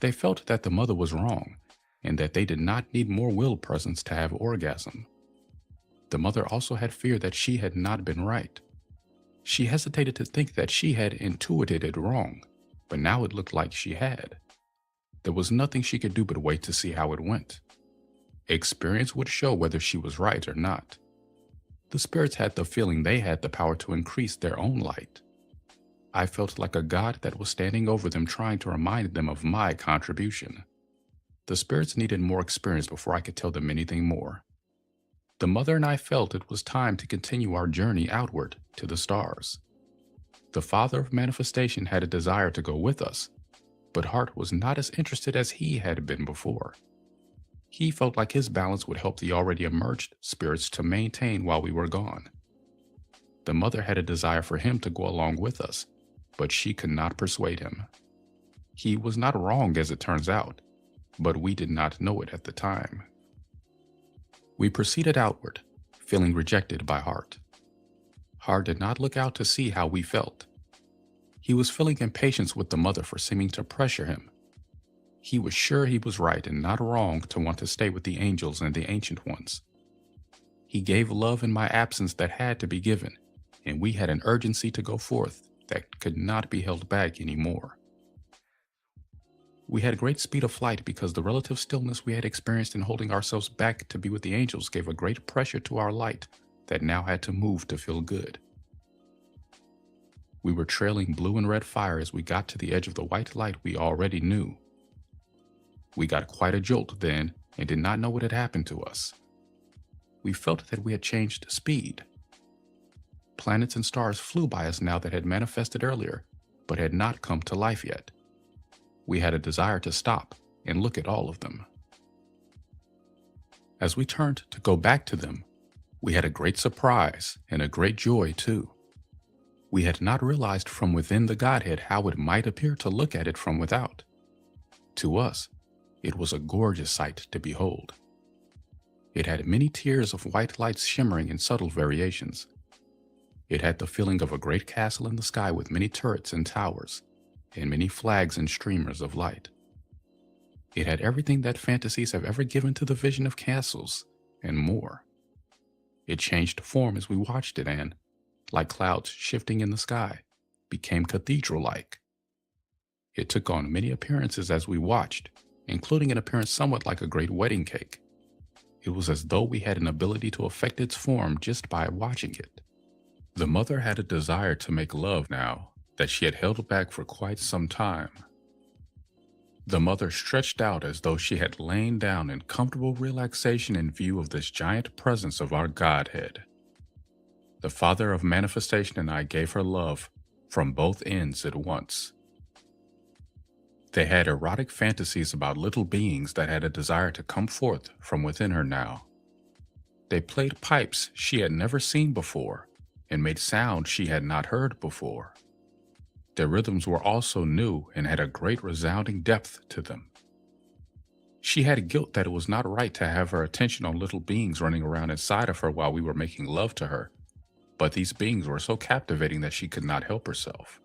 They felt that the mother was wrong, and that they did not need more will presence to have orgasm. The mother also had fear that she had not been right. She hesitated to think that she had intuited it wrong, but now it looked like she had. There was nothing she could do but wait to see how it went. Experience would show whether she was right or not. The spirits had the feeling they had the power to increase their own light. I felt like a god that was standing over them trying to remind them of my contribution. The spirits needed more experience before I could tell them anything more. The mother and I felt it was time to continue our journey outward to the stars. The father of manifestation had a desire to go with us, but Hart was not as interested as he had been before. He felt like his balance would help the already emerged spirits to maintain while we were gone. The mother had a desire for him to go along with us, but she could not persuade him. He was not wrong as it turns out, but we did not know it at the time. We proceeded outward, feeling rejected by Hart. Hart did not look out to see how we felt. He was feeling impatience with the mother for seeming to pressure him. He was sure he was right and not wrong to want to stay with the angels and the ancient ones. He gave love in my absence that had to be given, and we had an urgency to go forth that could not be held back anymore. We had great speed of flight because the relative stillness we had experienced in holding ourselves back to be with the angels gave a great pressure to our light that now had to move to feel good. We were trailing blue and red fire as we got to the edge of the white light we already knew. We got quite a jolt then and did not know what had happened to us. We felt that we had changed speed. Planets and stars flew by us now that had manifested earlier, but had not come to life yet. We had a desire to stop and look at all of them. As we turned to go back to them, we had a great surprise and a great joy too. We had not realized from within the Godhead how it might appear to look at it from without. To us, it was a gorgeous sight to behold. It had many tiers of white lights shimmering in subtle variations. It had the feeling of a great castle in the sky with many turrets and towers, and many flags and streamers of light. It had everything that fantasies have ever given to the vision of castles, and more. It changed form as we watched it and, like clouds shifting in the sky, became cathedral-like. It took on many appearances as we watched, including an appearance somewhat like a great wedding cake. It was as though we had an ability to affect its form just by watching it. The mother had a desire to make love now that she had held back for quite some time. The mother stretched out as though she had lain down in comfortable relaxation in view of this giant presence of our Godhead. The father of manifestation and I gave her love from both ends at once. They had erotic fantasies about little beings that had a desire to come forth from within her now. They played pipes she had never seen before and made sounds she had not heard before. Their rhythms were also new and had a great resounding depth to them. She had guilt that it was not right to have her attention on little beings running around inside of her while we were making love to her, but these beings were so captivating that she could not help herself.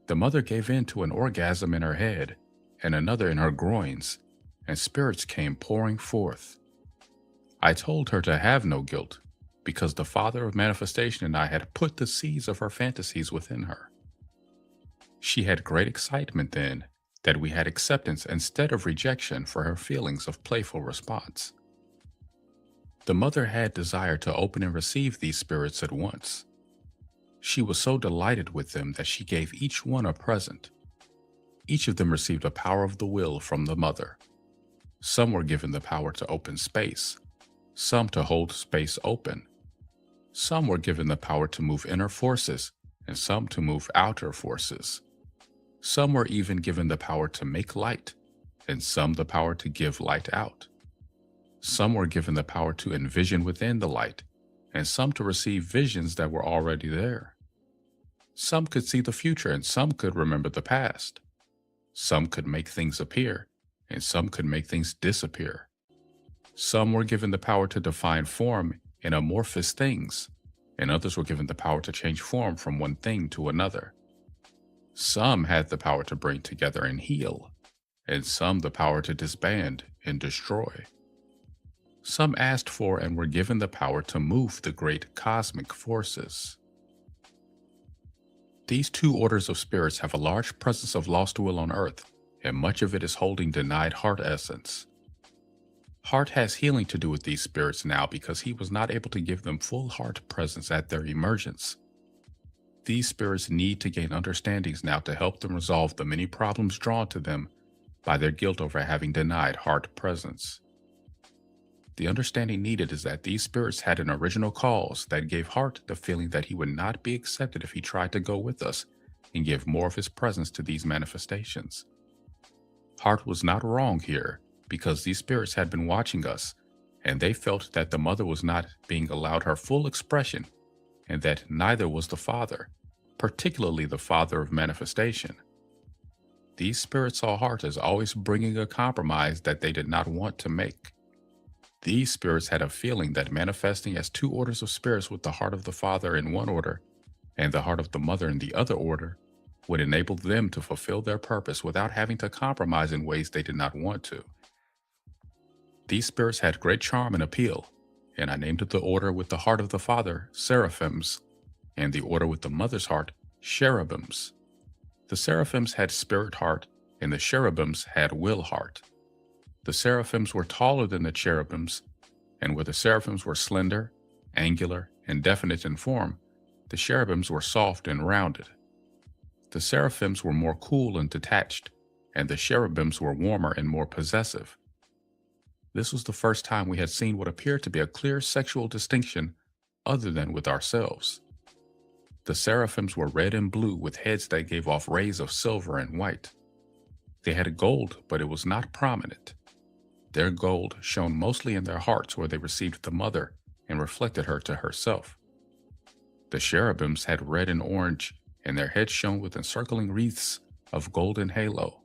The mother gave in to an orgasm in her head and another in her groins, and spirits came pouring forth. I told her to have no guilt, because the Father of manifestation and I had put the seeds of her fantasies within her. She had great excitement then that we had acceptance instead of rejection for her feelings of playful response. The mother had desire to open and receive these spirits at once. She was so delighted with them that she gave each one a present. Each of them received a power of the will from the mother. Some were given the power to open space, some to hold space open. Some were given the power to move inner forces, and some to move outer forces. Some were even given the power to make light, and some the power to give light out. Some were given the power to envision within the light, and some to receive visions that were already there. Some could see the future, and some could remember the past. Some could make things appear, and some could make things disappear. Some were given the power to define form in amorphous things, and others were given the power to change form from one thing to another. Some had the power to bring together and heal, and some the power to disband and destroy. Some asked for and were given the power to move the great cosmic forces. These two orders of spirits have a large presence of lost will on earth, and much of it is holding denied heart essence. Heart has healing to do with these spirits now because he was not able to give them full heart presence at their emergence. These spirits need to gain understandings now to help them resolve the many problems drawn to them by their guilt over having denied heart presence. The understanding needed is that these spirits had an original cause that gave Heart the feeling that he would not be accepted if he tried to go with us and give more of his presence to these manifestations. Heart was not wrong here because these spirits had been watching us, and they felt that the mother was not being allowed her full expression and that neither was the Father, particularly the Father of manifestation. These spirits saw Heart as always bringing a compromise that they did not want to make. These spirits had a feeling that manifesting as two orders of spirits with the heart of the Father in one order and the heart of the Mother in the other order would enable them to fulfill their purpose without having to compromise in ways they did not want to. These spirits had great charm and appeal, and I named the order with the heart of the Father Seraphims, and the order with the Mother's heart Cherubims. The Seraphims had spirit heart, and the Cherubims had will heart. The Seraphims were taller than the Cherubims, and where the Seraphims were slender, angular, and definite in form, the Cherubims were soft and rounded. The Seraphims were more cool and detached, and the Cherubims were warmer and more possessive. This was the first time we had seen what appeared to be a clear sexual distinction other than with ourselves. The Seraphims were red and blue with heads that gave off rays of silver and white. They had gold, but it was not prominent. Their gold shone mostly in their hearts where they received the Mother and reflected her to herself. The Cherubims had red and orange, and their heads shone with encircling wreaths of golden halo.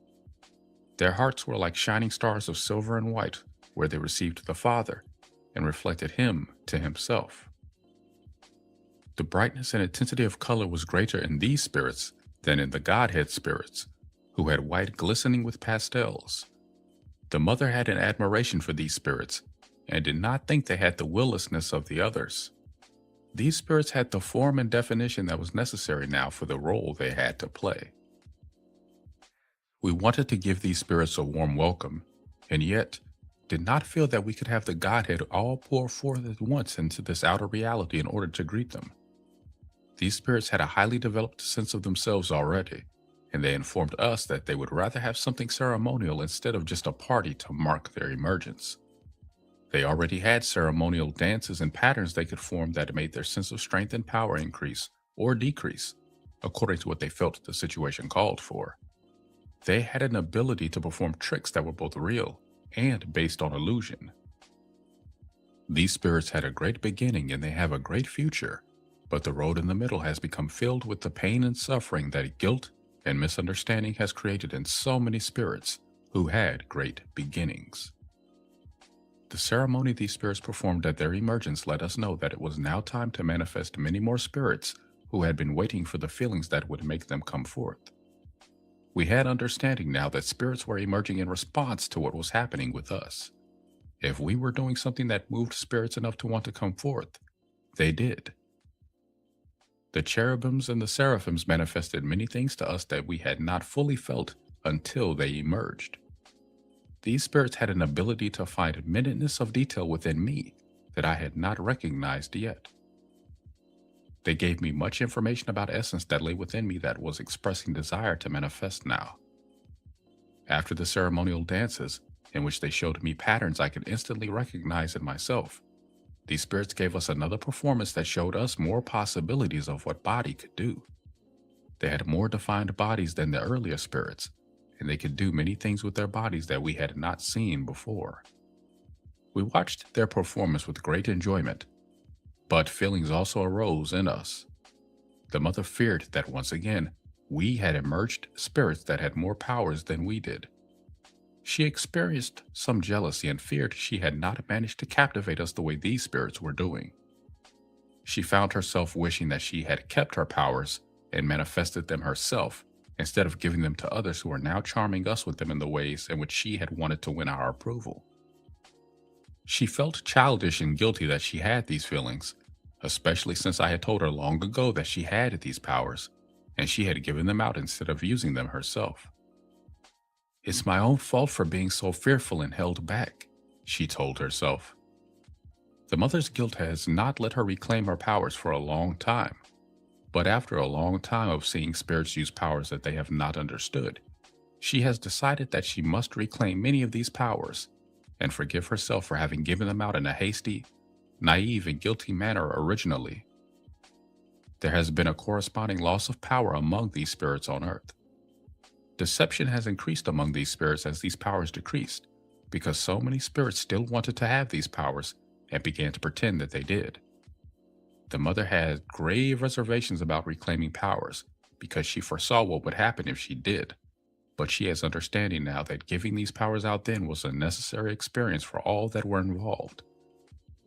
Their hearts were like shining stars of silver and white where they received the Father and reflected him to himself. The brightness and intensity of color was greater in these spirits than in the Godhead spirits, who had white glistening with pastels. The Mother had an admiration for these spirits and did not think they had the willlessness of the others. These spirits had the form and definition that was necessary now for the role they had to play. We wanted to give these spirits a warm welcome, and yet did not feel that we could have the Godhead all pour forth at once into this outer reality in order to greet them. These spirits had a highly developed sense of themselves already, and they informed us that they would rather have something ceremonial instead of just a party to mark their emergence. They already had ceremonial dances and patterns they could form that made their sense of strength and power increase or decrease, according to what they felt the situation called for. They had an ability to perform tricks that were both real and based on illusion. These spirits had a great beginning and they have a great future, but the road in the middle has become filled with the pain and suffering that guilt and misunderstanding has created in so many spirits who had great beginnings. The ceremony these spirits performed at their emergence let us know that it was now time to manifest many more spirits who had been waiting for the feelings that would make them come forth. We had understanding now that spirits were emerging in response to what was happening with us. If we were doing something that moved spirits enough to want to come forth, they did. The cherubims and the seraphims manifested many things to us that we had not fully felt until they emerged. These spirits had an ability to find minuteness of detail within me that I had not recognized yet. They gave me much information about essence that lay within me that was expressing desire to manifest now. After the ceremonial dances, in which they showed me patterns I could instantly recognize in myself, these spirits gave us another performance that showed us more possibilities of what body could do. They had more defined bodies than the earlier spirits, and they could do many things with their bodies that we had not seen before. We watched their performance with great enjoyment, but feelings also arose in us. The mother feared that once again, we had emerged spirits that had more powers than we did. She experienced some jealousy and feared she had not managed to captivate us the way these spirits were doing. She found herself wishing that she had kept her powers and manifested them herself, instead of giving them to others who were now charming us with them in the ways in which she had wanted to win our approval. She felt childish and guilty that she had these feelings, especially since I had told her long ago that she had these powers, and she had given them out instead of using them herself. "It's my own fault for being so fearful and held back," she told herself. The mother's guilt has not let her reclaim her powers for a long time, but after a long time of seeing spirits use powers that they have not understood, she has decided that she must reclaim many of these powers and forgive herself for having given them out in a hasty, naive, and guilty manner originally. There has been a corresponding loss of power among these spirits on earth. Deception has increased among these spirits as these powers decreased, because so many spirits still wanted to have these powers and began to pretend that they did. The mother had grave reservations about reclaiming powers because she foresaw what would happen if she did, but she has understanding now that giving these powers out then was a necessary experience for all that were involved,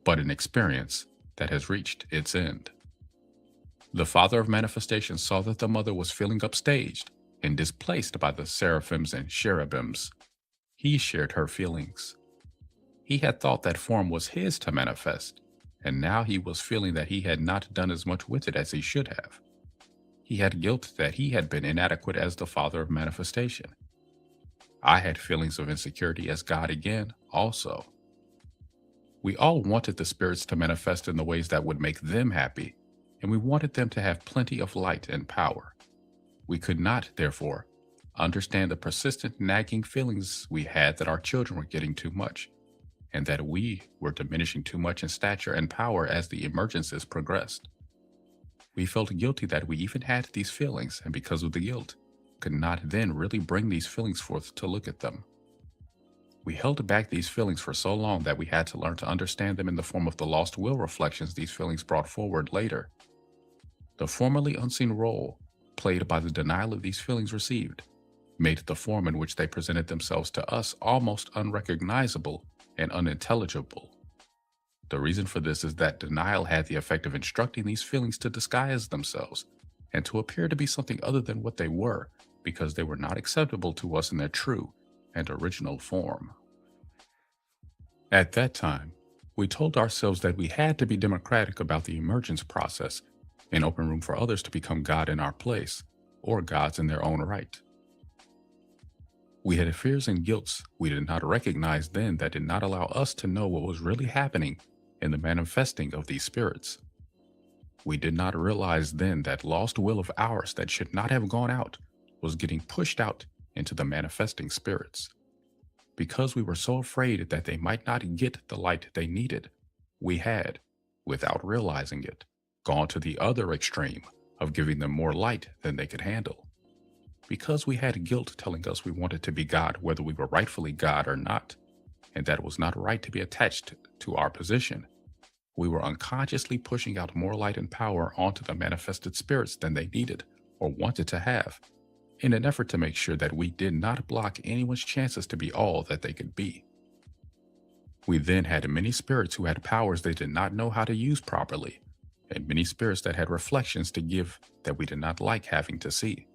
but an experience that has reached its end. The father of manifestation saw that the mother was feeling upstaged and displaced by the seraphims and cherubims. He shared her feelings. He had thought that form was his to manifest, and now he was feeling that he had not done as much with it as he should have. He had guilt that he had been inadequate as the father of manifestation. I had feelings of insecurity as God again, also. We all wanted the spirits to manifest in the ways that would make them happy, and we wanted them to have plenty of light and power. We could not, therefore, understand the persistent nagging feelings we had that our children were getting too much, and that we were diminishing too much in stature and power as the emergences progressed. We felt guilty that we even had these feelings, and because of the guilt, could not then really bring these feelings forth to look at them. We held back these feelings for so long that we had to learn to understand them in the form of the lost will reflections these feelings brought forward later. The formerly unseen role played by the denial of these feelings received made the form in which they presented themselves to us almost unrecognizable and unintelligible. The reason for this is that denial had the effect of instructing these feelings to disguise themselves and to appear to be something other than what they were, because they were not acceptable to us in their true and original form. At that time, we told ourselves that we had to be democratic about the emergence process and open room for others to become God in our place, or gods in their own right. We had fears and guilts we did not recognize then that did not allow us to know what was really happening in the manifesting of these spirits. We did not realize then that lost will of ours that should not have gone out was getting pushed out into the manifesting spirits. Because we were so afraid that they might not get the light they needed, we had, without realizing it, gone to the other extreme of giving them more light than they could handle. Because we had guilt telling us we wanted to be God whether we were rightfully God or not, and that it was not right to be attached to our position, we were unconsciously pushing out more light and power onto the manifested spirits than they needed or wanted to have, in an effort to make sure that we did not block anyone's chances to be all that they could be. We then had many spirits who had powers they did not know how to use properly, and many spirits that had reflections to give that we did not like having to see.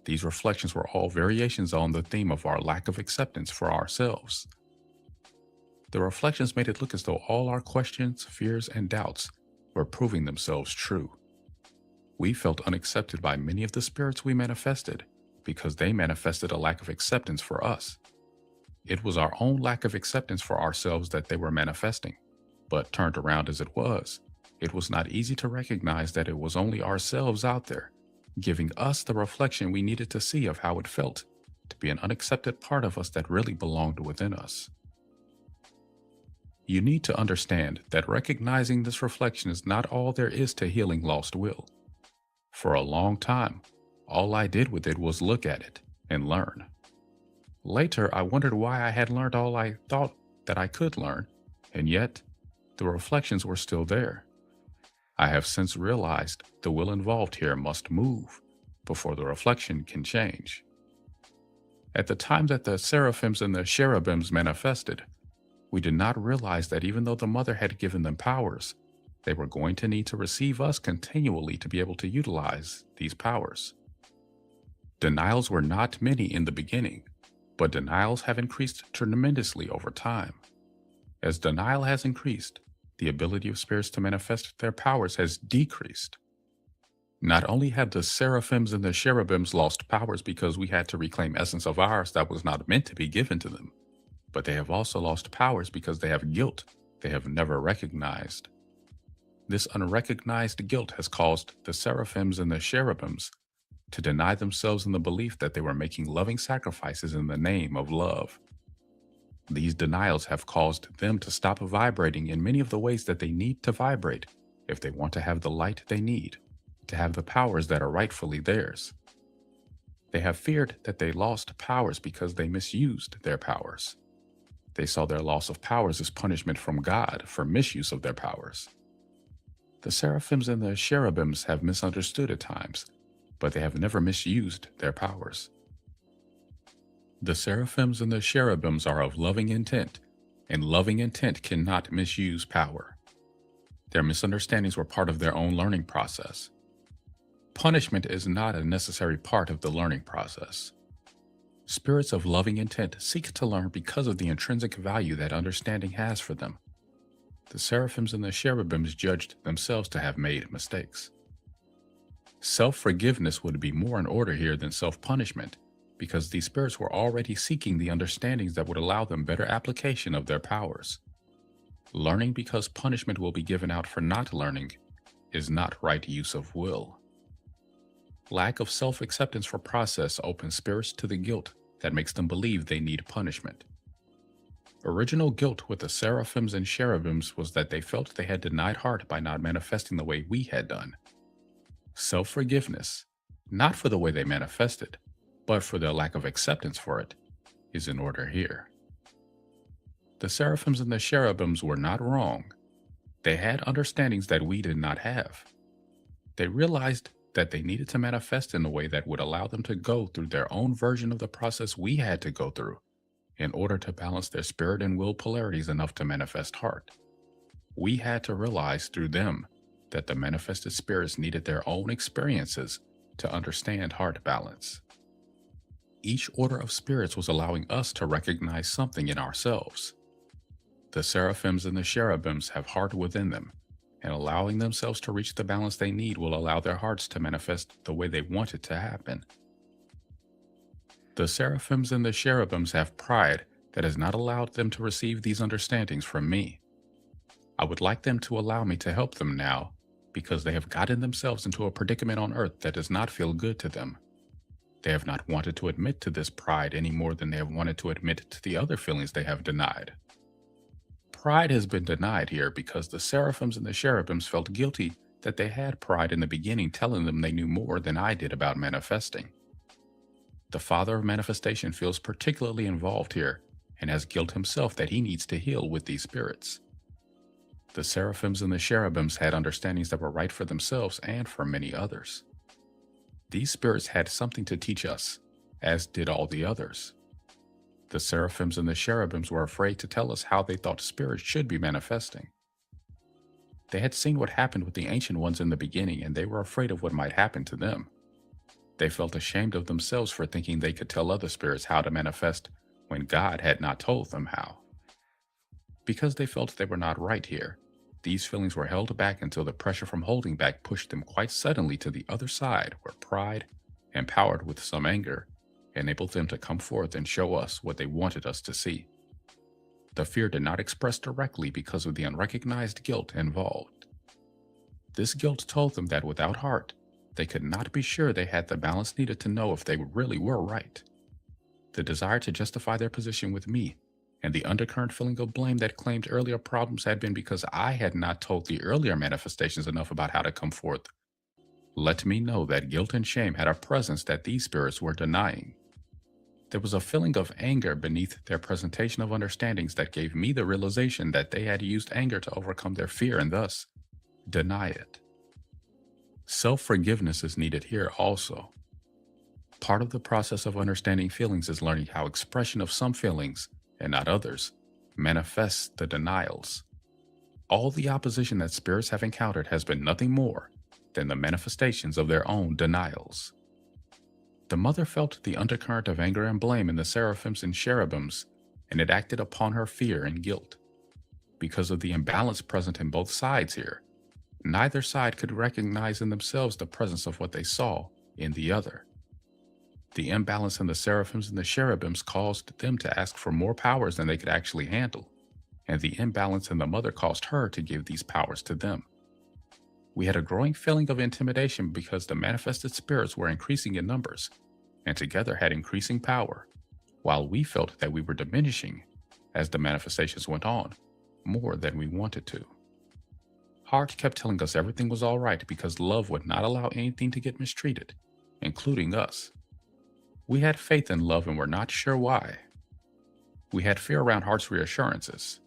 These reflections were all variations on the theme of our lack of acceptance for ourselves. The reflections made it look as though all our questions, fears, and doubts were proving themselves true. We felt unaccepted by many of the spirits we manifested because they manifested a lack of acceptance for us. It was our own lack of acceptance for ourselves that they were manifesting, but turned around as it was not easy to recognize that it was only ourselves out there, giving us the reflection we needed to see of how it felt to be an unaccepted part of us that really belonged within us. You need to understand that recognizing this reflection is not all there is to healing lost will. For a long time, all I did with it was look at it and learn. Later, I wondered why I had learned all I thought that I could learn, and yet the reflections were still there. I have since realized the will involved here must move before the reflection can change. At the time that the seraphims and the cherubims manifested, we did not realize that even though the mother had given them powers, they were going to need to receive us continually to be able to utilize these powers. Denials were not many in the beginning, but denials have increased tremendously over time. As denial has increased, the ability of spirits to manifest their powers has decreased. Not only have the seraphims and the cherubims lost powers because we had to reclaim essence of ours that was not meant to be given to them, but they have also lost powers because they have guilt they have never recognized. This unrecognized guilt has caused the seraphims and the cherubims to deny themselves in the belief that they were making loving sacrifices in the name of love. These denials have caused them to stop vibrating in many of the ways that they need to vibrate if they want to have the light they need, to have the powers that are rightfully theirs. They have feared that they lost powers because they misused their powers. They saw their loss of powers as punishment from God for misuse of their powers. The seraphims and the cherubims have misunderstood at times, but they have never misused their powers. The seraphims and the cherubims are of loving intent, and loving intent cannot misuse power. Their misunderstandings were part of their own learning process. Punishment is not a necessary part of the learning process. Spirits of loving intent seek to learn because of the intrinsic value that understanding has for them. The seraphims and the cherubims judged themselves to have made mistakes. Self-forgiveness would be more in order here than self-punishment, because these spirits were already seeking the understandings that would allow them better application of their powers. Learning because punishment will be given out for not learning is not right use of will. Lack of self-acceptance for process opens spirits to the guilt that makes them believe they need punishment. Original guilt with the seraphims and cherubims was that they felt they had denied heart by not manifesting the way we had done. Self-forgiveness, not for the way they manifested, but for their lack of acceptance for it, is in order here. The seraphims and the cherubims were not wrong. They had understandings that we did not have. They realized that they needed to manifest in a way that would allow them to go through their own version of the process we had to go through in order to balance their spirit and will polarities enough to manifest heart. We had to realize through them that the manifested spirits needed their own experiences to understand heart balance. Each order of spirits was allowing us to recognize something in ourselves. The seraphims and the cherubims have heart within them, and allowing themselves to reach the balance they need will allow their hearts to manifest the way they want it to happen. The seraphims and the cherubims have pride that has not allowed them to receive these understandings from me. I would like them to allow me to help them now, because they have gotten themselves into a predicament on earth that does not feel good to them. They have not wanted to admit to this pride any more than they have wanted to admit to the other feelings they have denied. Pride has been denied here because the seraphims and the cherubims felt guilty that they had pride in the beginning, telling them they knew more than I did about manifesting. The Father of Manifestation feels particularly involved here and has guilt himself that he needs to heal with these spirits. The seraphims and the cherubims had understandings that were right for themselves and for many others. These spirits had something to teach us, as did all the others. The seraphims and the cherubims were afraid to tell us how they thought spirits should be manifesting. They had seen what happened with the ancient ones in the beginning, and they were afraid of what might happen to them. They felt ashamed of themselves for thinking they could tell other spirits how to manifest when God had not told them how. Because they felt they were not right here, these feelings were held back until the pressure from holding back pushed them quite suddenly to the other side, where pride, empowered with some anger, enabled them to come forth and show us what they wanted us to see. The fear did not express directly because of the unrecognized guilt involved. This guilt told them that without heart, they could not be sure they had the balance needed to know if they really were right. The desire to justify their position with me, and the undercurrent feeling of blame that claimed earlier problems had been because I had not told the earlier manifestations enough about how to come forth, let me know that guilt and shame had a presence that these spirits were denying. There was a feeling of anger beneath their presentation of understandings that gave me the realization that they had used anger to overcome their fear and thus deny it. Self-forgiveness is needed here also. Part of the process of understanding feelings is learning how expression of some feelings, and not others, manifests the denials. All the opposition that spirits have encountered has been nothing more than the manifestations of their own denials. The mother felt the undercurrent of anger and blame in the seraphims and cherubims, and it acted upon her fear and guilt. Because of the imbalance present in both sides here, neither side could recognize in themselves the presence of what they saw in the other. The imbalance in the seraphims and the cherubims caused them to ask for more powers than they could actually handle, and the imbalance in the mother caused her to give these powers to them. We had a growing feeling of intimidation because the manifested spirits were increasing in numbers, and together had increasing power, while we felt that we were diminishing as the manifestations went on, more than we wanted to. Heart kept telling us everything was all right because love would not allow anything to get mistreated, including us. We had faith in love and were not sure why. We had fear around Heart's reassurances.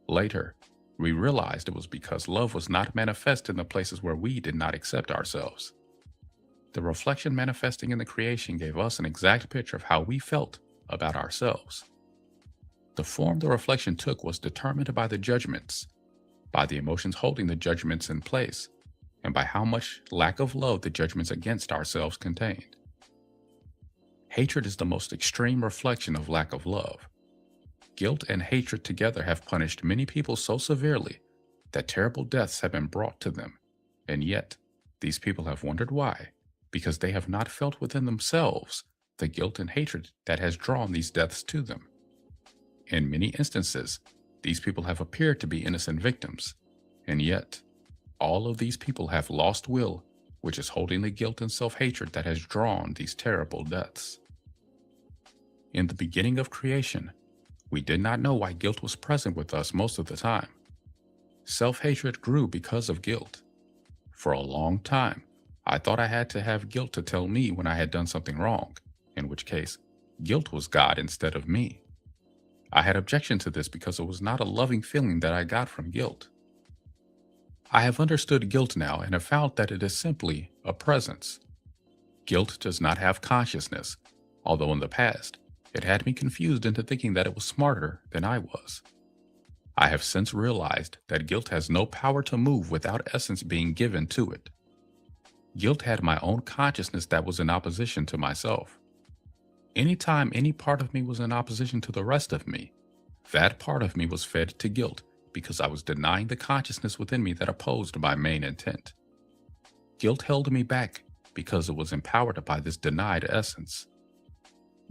Later, we realized it was because love was not manifest in the places where we did not accept ourselves. The reflection manifesting in the creation gave us an exact picture of how we felt about ourselves. The form the reflection took was determined by the judgments, by the emotions holding the judgments in place, and by how much lack of love the judgments against ourselves contained. Hatred is the most extreme reflection of lack of love. Guilt and hatred together have punished many people so severely that terrible deaths have been brought to them, and yet these people have wondered why, because they have not felt within themselves the guilt and hatred that has drawn these deaths to them. In many instances, these people have appeared to be innocent victims, and yet all of these people have lost will, which is holding the guilt and self-hatred that has drawn these terrible deaths. In the beginning of creation, we did not know why guilt was present with us most of the time. Self-hatred grew because of guilt. For a long time, I thought I had to have guilt to tell me when I had done something wrong, in which case, guilt was God instead of me. I had objection to this because it was not a loving feeling that I got from guilt. I have understood guilt now and have found that it is simply a presence. Guilt does not have consciousness, although in the past, it had me confused into thinking that it was smarter than I was. I have since realized that guilt has no power to move without essence being given to it. Guilt had my own consciousness that was in opposition to myself. Anytime any part of me was in opposition to the rest of me, that part of me was fed to guilt because I was denying the consciousness within me that opposed my main intent. Guilt held me back because it was empowered by this denied essence.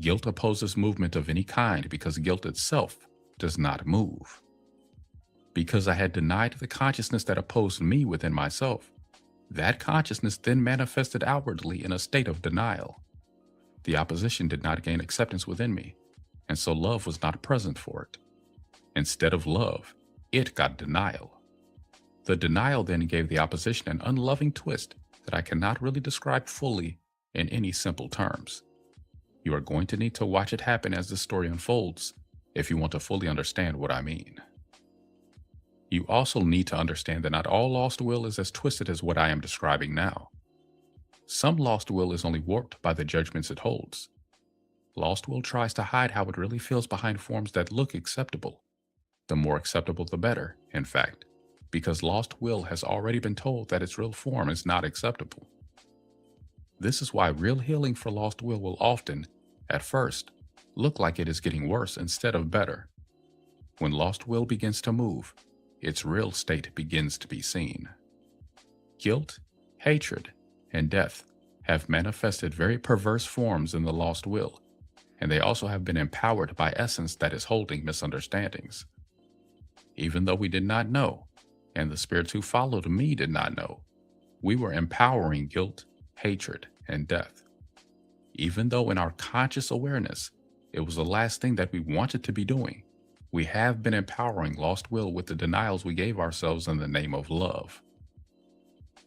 Guilt opposes movement of any kind because guilt itself does not move. Because I had denied the consciousness that opposed me within myself, that consciousness then manifested outwardly in a state of denial. The opposition did not gain acceptance within me, and so love was not present for it. Instead of love, it got denial. The denial then gave the opposition an unloving twist that I cannot really describe fully in any simple terms. You are going to need to watch it happen as the story unfolds if you want to fully understand what I mean. You also need to understand that not all lost will is as twisted as what I am describing now. Some lost will is only warped by the judgments it holds. Lost will tries to hide how it really feels behind forms that look acceptable. The more acceptable the better, in fact, because lost will has already been told that its real form is not acceptable. This is why real healing for lost will often, at first, look like it is getting worse instead of better. When lost will begins to move, its real state begins to be seen. Guilt, hatred, and death have manifested very perverse forms in the lost will, and they also have been empowered by essence that is holding misunderstandings. Even though we did not know, and the spirits who followed me did not know, we were empowering guilt, hatred, and death. Even though in our conscious awareness, it was the last thing that we wanted to be doing, we have been empowering lost will with the denials we gave ourselves in the name of love.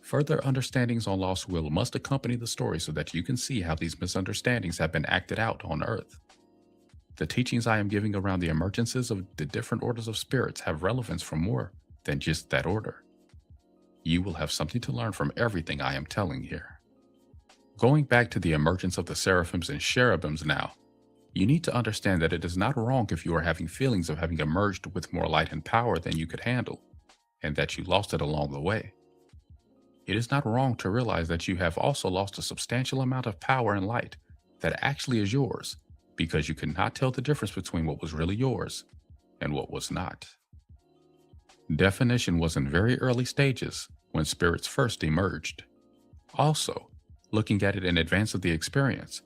Further understandings on lost will must accompany the story so that you can see how these misunderstandings have been acted out on Earth. The teachings I am giving around the emergences of the different orders of spirits have relevance for more than just that order. You will have something to learn from everything I am telling here. Going back to the emergence of the seraphims and cherubims now, you need to understand that it is not wrong if you are having feelings of having emerged with more light and power than you could handle, and that you lost it along the way. It is not wrong to realize that you have also lost a substantial amount of power and light that actually is yours, because you could not tell the difference between what was really yours and what was not. Definition was in very early stages when spirits first emerged. Also, looking at it in advance of the experience,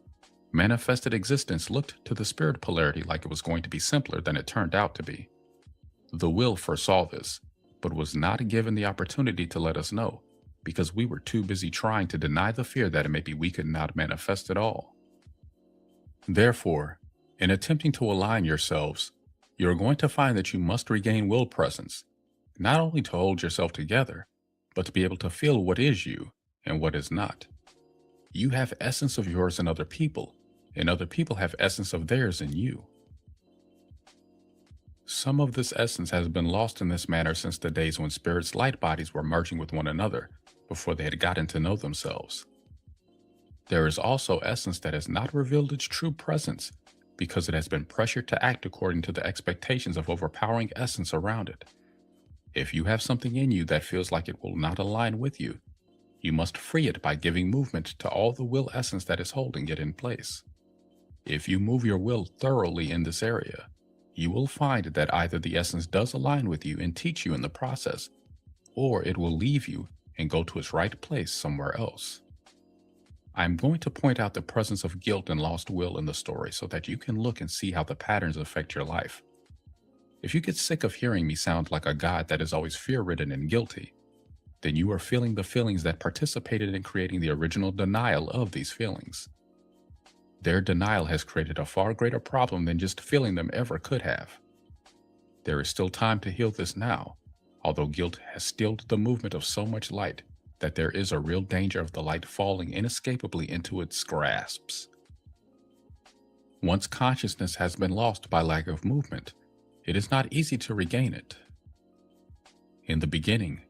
manifested existence looked to the spirit polarity like it was going to be simpler than it turned out to be. The will foresaw this, but was not given the opportunity to let us know, because we were too busy trying to deny the fear that maybe we could not manifest at all. Therefore, in attempting to align yourselves, you are going to find that you must regain will presence, not only to hold yourself together, but to be able to feel what is you and what is not. You have essence of yours in other people, and other people have essence of theirs in you. Some of this essence has been lost in this manner since the days when spirits' light bodies were merging with one another before they had gotten to know themselves. There is also essence that has not revealed its true presence because it has been pressured to act according to the expectations of overpowering essence around it. If you have something in you that feels like it will not align with you, you must free it by giving movement to all the will essence that is holding it in place. If you move your will thoroughly in this area, you will find that either the essence does align with you and teach you in the process, or it will leave you and go to its right place somewhere else. I am going to point out the presence of guilt and lost will in the story so that you can look and see how the patterns affect your life. If you get sick of hearing me sound like a god that is always fear-ridden and guilty, then you are feeling the feelings that participated in creating the original denial of these feelings. Their denial has created a far greater problem than just feeling them ever could have. There is still time to heal this now, although guilt has stilled the movement of so much light that there is a real danger of the light falling inescapably into its grasps. Once consciousness has been lost by lack of movement, it is not easy to regain it. In the beginning,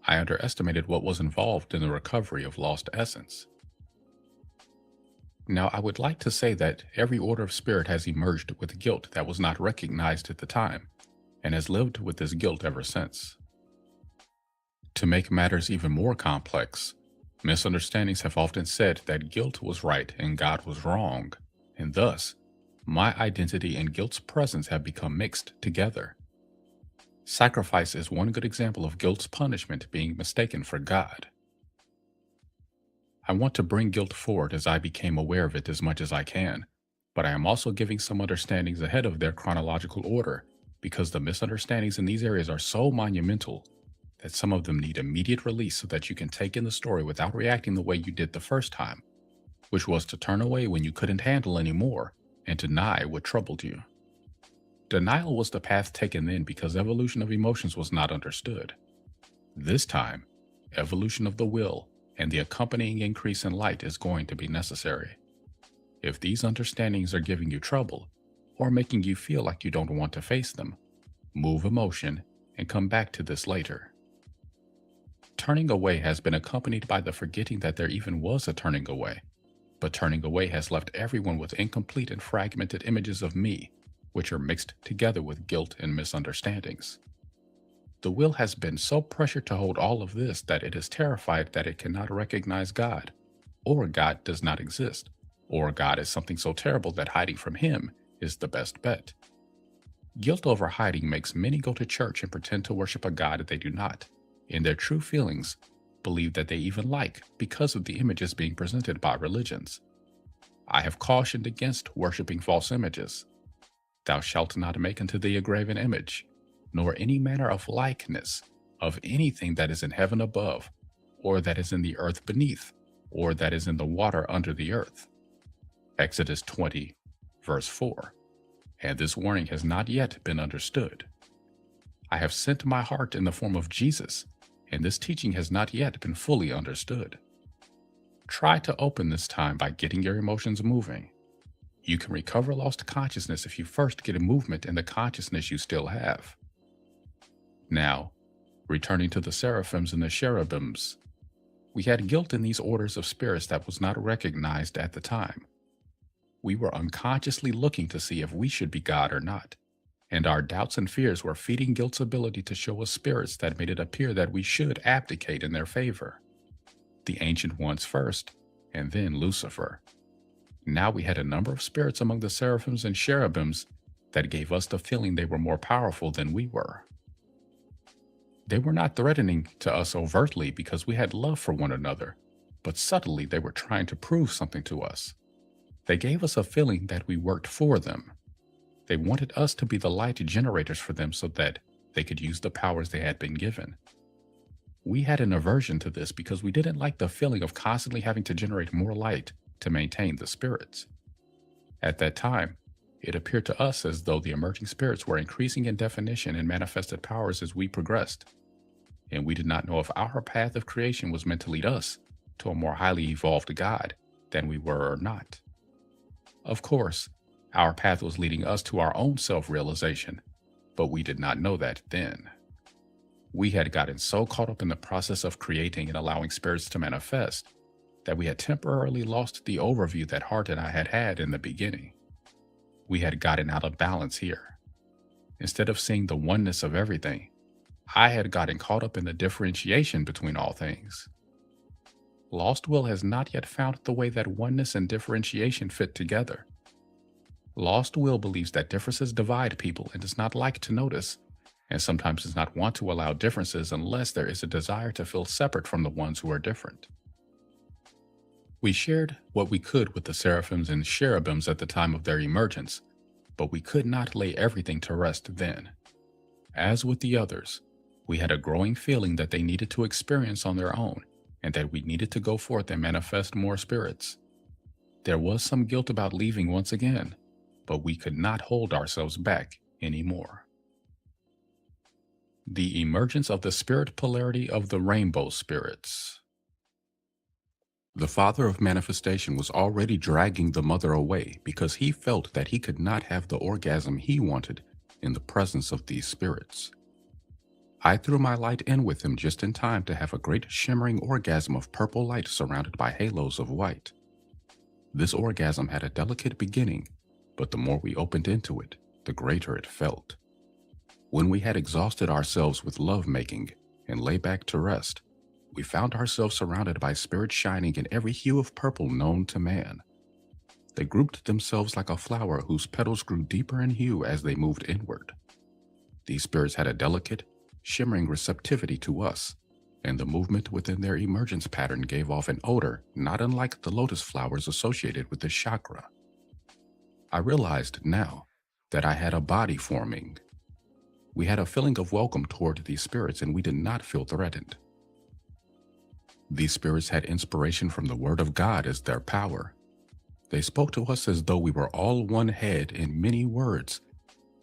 I underestimated what was involved in the recovery of lost essence. Now, I would like to say that every order of spirit has emerged with guilt that was not recognized at the time, and has lived with this guilt ever since. To make matters even more complex, misunderstandings have often said that guilt was right and God was wrong, and thus, my identity and guilt's presence have become mixed together. Sacrifice is one good example of guilt's punishment being mistaken for God. I want to bring guilt forward as I became aware of it as much as I can, but I am also giving some understandings ahead of their chronological order because the misunderstandings in these areas are so monumental that some of them need immediate release so that you can take in the story without reacting the way you did the first time, which was to turn away when you couldn't handle anymore and deny what troubled you. Denial was the path taken then because evolution of emotions was not understood. This time, evolution of the will and the accompanying increase in light is going to be necessary. If these understandings are giving you trouble, or making you feel like you don't want to face them, move emotion and come back to this later. Turning away has been accompanied by the forgetting that there even was a turning away, but turning away has left everyone with incomplete and fragmented images of me, which are mixed together with guilt and misunderstandings. The will has been so pressured to hold all of this that it is terrified that it cannot recognize God, or God does not exist, or God is something so terrible that hiding from Him is the best bet. Guilt over hiding makes many go to church and pretend to worship a God that they do not, in their true feelings, believe that they even like because of the images being presented by religions. I have cautioned against worshiping false images. Thou shalt not make unto thee a graven image, nor any manner of likeness of anything that is in heaven above, or that is in the earth beneath, or that is in the water under the earth. Exodus 20, verse 4. And this warning has not yet been understood. I have sent my heart in the form of Jesus, and this teaching has not yet been fully understood. Try to open this time by getting your emotions moving. You can recover lost consciousness if you first get a movement in the consciousness you still have. Now, returning to the seraphims and the cherubims, we had guilt in these orders of spirits that was not recognized at the time. We were unconsciously looking to see if we should be God or not, and our doubts and fears were feeding guilt's ability to show us spirits that made it appear that we should abdicate in their favor. The ancient ones first, and then Lucifer. Now we had a number of spirits among the seraphims and cherubims that gave us the feeling they were more powerful than we were. They were not threatening to us overtly because we had love for one another, but subtly they were trying to prove something to us. They gave us a feeling that we worked for them. They wanted us to be the light generators for them so that they could use the powers they had been given. We had an aversion to this because we didn't like the feeling of constantly having to generate more light to maintain the spirits. At that time, it appeared to us as though the emerging spirits were increasing in definition and manifested powers as we progressed, and we did not know if our path of creation was meant to lead us to a more highly evolved God than we were or not. Of course, our path was leading us to our own self-realization, but we did not know that then. We had gotten so caught up in the process of creating and allowing spirits to manifest that we had temporarily lost the overview that Hart and I had had in the beginning. We had gotten out of balance here. Instead of seeing the oneness of everything, I had gotten caught up in the differentiation between all things. Lost Will has not yet found the way that oneness and differentiation fit together. Lost Will believes that differences divide people and does not like to notice, and sometimes does not want to allow differences unless there is a desire to feel separate from the ones who are different. We shared what we could with the seraphims and cherubims at the time of their emergence, but we could not lay everything to rest then. As with the others, we had a growing feeling that they needed to experience on their own, and that we needed to go forth and manifest more spirits. There was some guilt about leaving once again, but we could not hold ourselves back anymore. The emergence of the spirit polarity of the rainbow spirits. The father of manifestation was already dragging the mother away because he felt that he could not have the orgasm he wanted in the presence of these spirits. I threw my light in with him just in time to have a great shimmering orgasm of purple light surrounded by halos of white. This orgasm had a delicate beginning, but the more we opened into it, the greater it felt. When we had exhausted ourselves with love-making and lay back to rest, we found ourselves surrounded by spirits shining in every hue of purple known to man. They grouped themselves like a flower whose petals grew deeper in hue as they moved inward. These spirits had a delicate, shimmering receptivity to us, and the movement within their emergence pattern gave off an odor not unlike the lotus flowers associated with this chakra. I realized now that I had a body forming. We had a feeling of welcome toward these spirits, and we did not feel threatened. These spirits had inspiration from the Word of God as their power. They spoke to us as though we were all one head in many words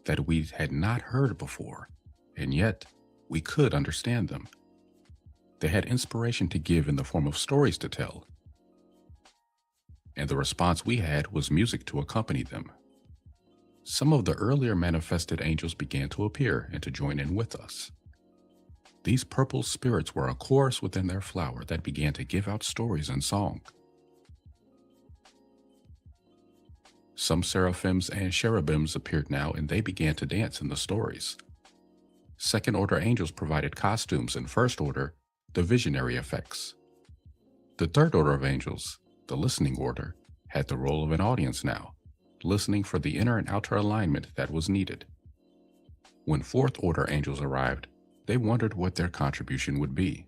that we had not heard before, and yet we could understand them. They had inspiration to give in the form of stories to tell, and the response we had was music to accompany them. Some of the earlier manifested angels began to appear and to join in with us. These purple spirits were a chorus within their flower that began to give out stories and song. Some seraphims and cherubims appeared now, and they began to dance in the stories. Second-order angels provided costumes, and first order, the visionary effects. The third order of angels, The listening order had the role of an audience now, listening for the inner and outer alignment that was needed. When fourth order angels arrived, they wondered what their contribution would be.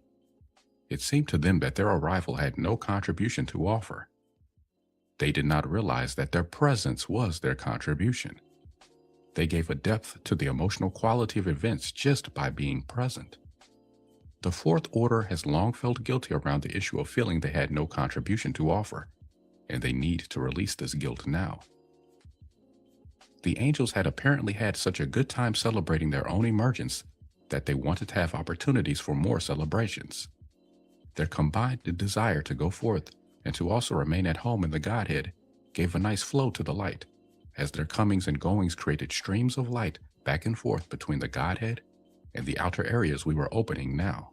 It seemed to them that their arrival had no contribution to offer. They did not realize that their presence was their contribution. They gave a depth to the emotional quality of events just by being present. The fourth order has long felt guilty around the issue of feeling they had no contribution to offer, and they need to release this guilt now. The angels had apparently had such a good time celebrating their own emergence that they wanted to have opportunities for more celebrations. Their combined desire to go forth and to also remain at home in the Godhead gave a nice flow to the light, as their comings and goings created streams of light back and forth between the Godhead and the outer areas we were opening now.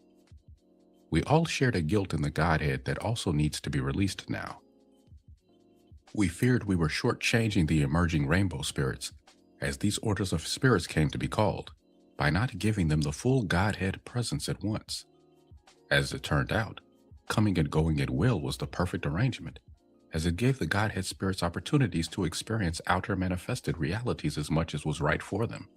We all shared a guilt in the Godhead that also needs to be released now. We feared we were shortchanging the emerging rainbow spirits, as these orders of spirits came to be called, by not giving them the full Godhead presence at once. As it turned out, coming and going at will was the perfect arrangement, as it gave the Godhead spirits opportunities to experience outer manifested realities as much as was right for them,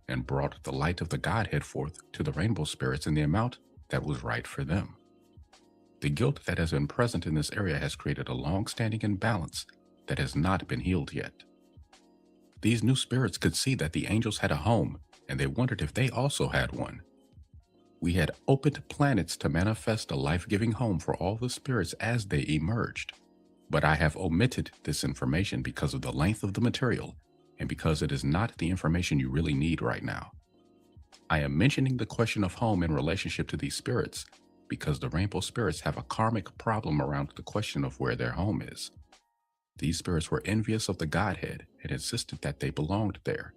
and brought the light of the Godhead forth to the rainbow spirits in the amount that was right for them. The guilt that has been present in this area has created a long-standing imbalance that has not been healed yet. These new spirits could see that the angels had a home, and they wondered if they also had one. We had opened planets to manifest a life-giving home for all the spirits as they emerged. But I have omitted this information because of the length of the material and because it is not the information you really need right now. I am mentioning the question of home in relationship to these spirits because the rainbow spirits have a karmic problem around the question of where their home is. These spirits were envious of the Godhead and insisted that they belonged there.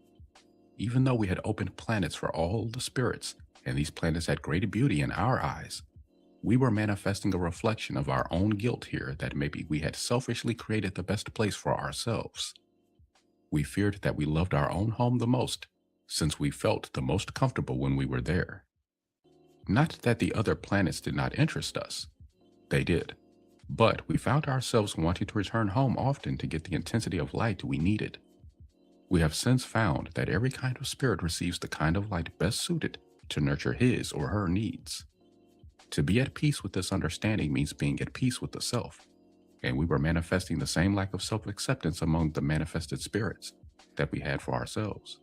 Even though we had opened planets for all the spirits, and these planets had great beauty in our eyes, we were manifesting a reflection of our own guilt here that maybe we had selfishly created the best place for ourselves. We feared that we loved our own home the most, since we felt the most comfortable when we were there. Not that the other planets did not interest us. They did. But we found ourselves wanting to return home often to get the intensity of light we needed. We have since found that every kind of spirit receives the kind of light best suited to nurture his or her needs. To be at peace with this understanding means being at peace with the self, and we were manifesting the same lack of self-acceptance among the manifested spirits that we had for ourselves.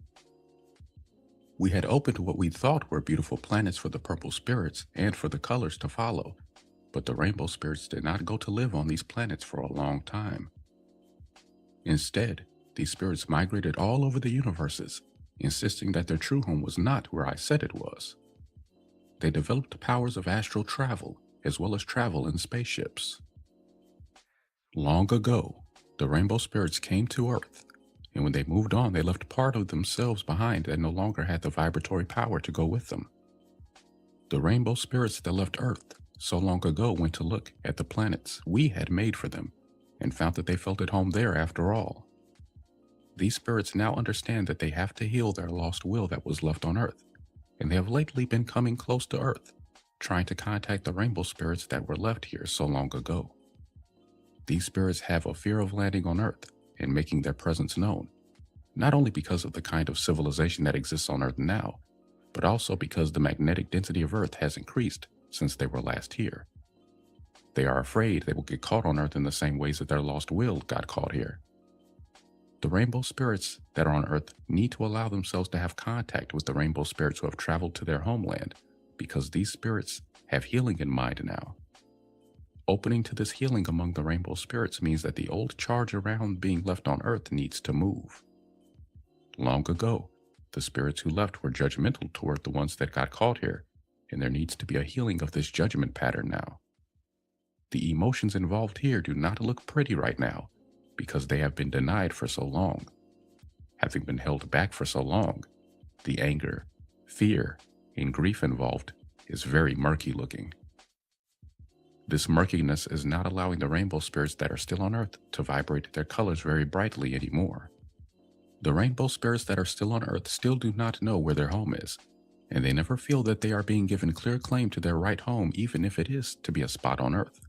We had opened what we thought were beautiful planets for the purple spirits and for the colors to follow, but the rainbow spirits did not go to live on these planets for a long time. Instead, these spirits migrated all over the universes, insisting that their true home was not where I said it was. They developed powers of astral travel, as well as travel in spaceships. Long ago, the rainbow spirits came to Earth, and when they moved on, they left part of themselves behind that no longer had the vibratory power to go with them. The rainbow spirits that left Earth so long ago went to look at the planets we had made for them, and found that they felt at home there after all. These spirits now understand that they have to heal their lost will that was left on Earth, and they have lately been coming close to Earth, trying to contact the rainbow spirits that were left here so long ago. These spirits have a fear of landing on Earth and making their presence known, not only because of the kind of civilization that exists on Earth now, but also because the magnetic density of Earth has increased since they were last here. They are afraid they will get caught on Earth in the same ways that their lost will got caught here. The rainbow spirits that are on Earth need to allow themselves to have contact with the rainbow spirits who have traveled to their homeland, because these spirits have healing in mind now. Opening to this healing among the rainbow spirits means that the old charge around being left on Earth needs to move. Long ago, the spirits who left were judgmental toward the ones that got caught here, and there needs to be a healing of this judgment pattern now. The emotions involved here do not look pretty right now, because they have been denied for so long. Having been held back for so long, the anger, fear, and grief involved is very murky looking. This murkiness is not allowing the rainbow spirits that are still on Earth to vibrate their colors very brightly anymore. The rainbow spirits that are still on Earth still do not know where their home is, and they never feel that they are being given clear claim to their right home, even if it is to be a spot on Earth.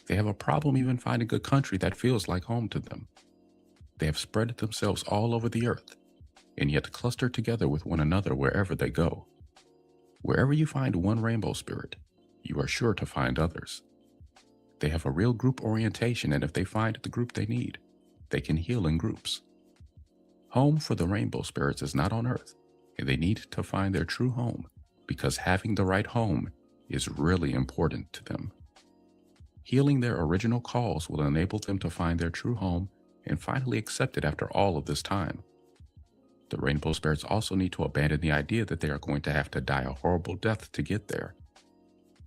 They have a problem even finding a country that feels like home to them. They have spread themselves all over the earth, and yet cluster together with one another wherever they go. Wherever you find one rainbow spirit, you are sure to find others. They have a real group orientation, and if they find the group they need, they can heal in groups. Home for the rainbow spirits is not on earth, and they need to find their true home because having the right home is really important to them. Healing their original cause will enable them to find their true home and finally accept it after all of this time. The rainbow spirits also need to abandon the idea that they are going to have to die a horrible death to get there.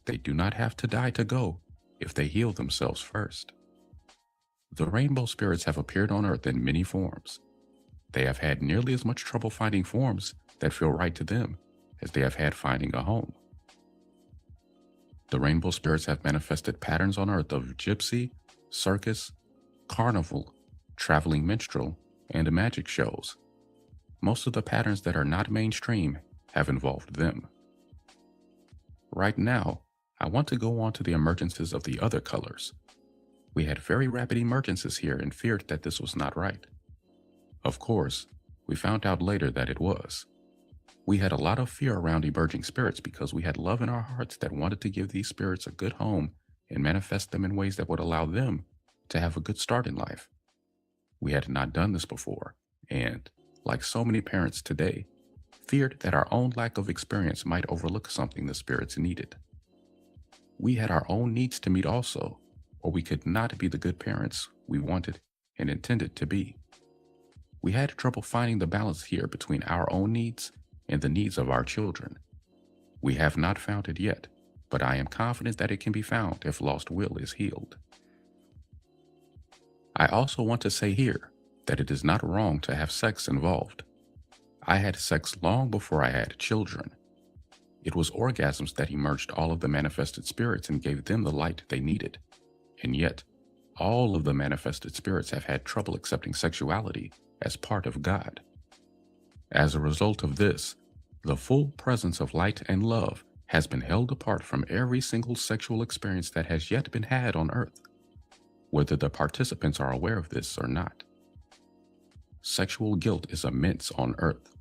They do not have to die to go if they heal themselves first. The rainbow spirits have appeared on earth in many forms. They have had nearly as much trouble finding forms that feel right to them as they have had finding a home. The rainbow spirits have manifested patterns on earth of gypsy, circus, carnival, traveling minstrel, and magic shows. Most of the patterns that are not mainstream have involved them. Right now, I want to go on to the emergences of the other colors. We had very rapid emergences here and feared that this was not right. Of course, we found out later that it was. We had a lot of fear around emerging spirits because we had love in our hearts that wanted to give these spirits a good home and manifest them in ways that would allow them to have a good start in life. We had not done this before, and, like so many parents today, feared that our own lack of experience might overlook something the spirits needed. We had our own needs to meet also, or we could not be the good parents we wanted and intended to be. We had trouble finding the balance here between our own needs and the needs of our children. We have not found it yet, but I am confident that it can be found if lost will is healed. I also want to say here that it is not wrong to have sex involved. I had sex long before I had children. It was orgasms that emerged all of the manifested spirits and gave them the light they needed. And yet, all of the manifested spirits have had trouble accepting sexuality as part of God. As a result of this, the full presence of light and love has been held apart from every single sexual experience that has yet been had on earth, whether the participants are aware of this or not. Sexual guilt is immense on earth.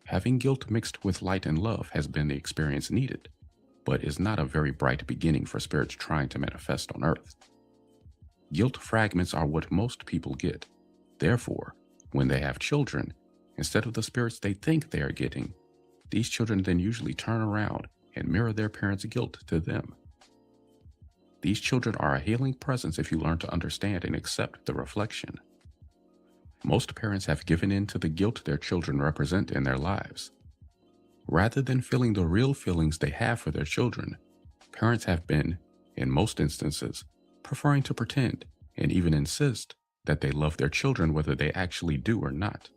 Having guilt mixed with light and love has been the experience needed, but is not a very bright beginning for spirits trying to manifest on earth. Guilt fragments are what most people get. Therefore, when they have children, instead of the spirits they think they are getting, these children then usually turn around and mirror their parents' guilt to them. These children are a healing presence if you learn to understand and accept the reflection. Most parents have given in to the guilt their children represent in their lives. Rather than feeling the real feelings they have for their children, parents have been, in most instances, preferring to pretend and even insist that they love their children whether they actually do or not.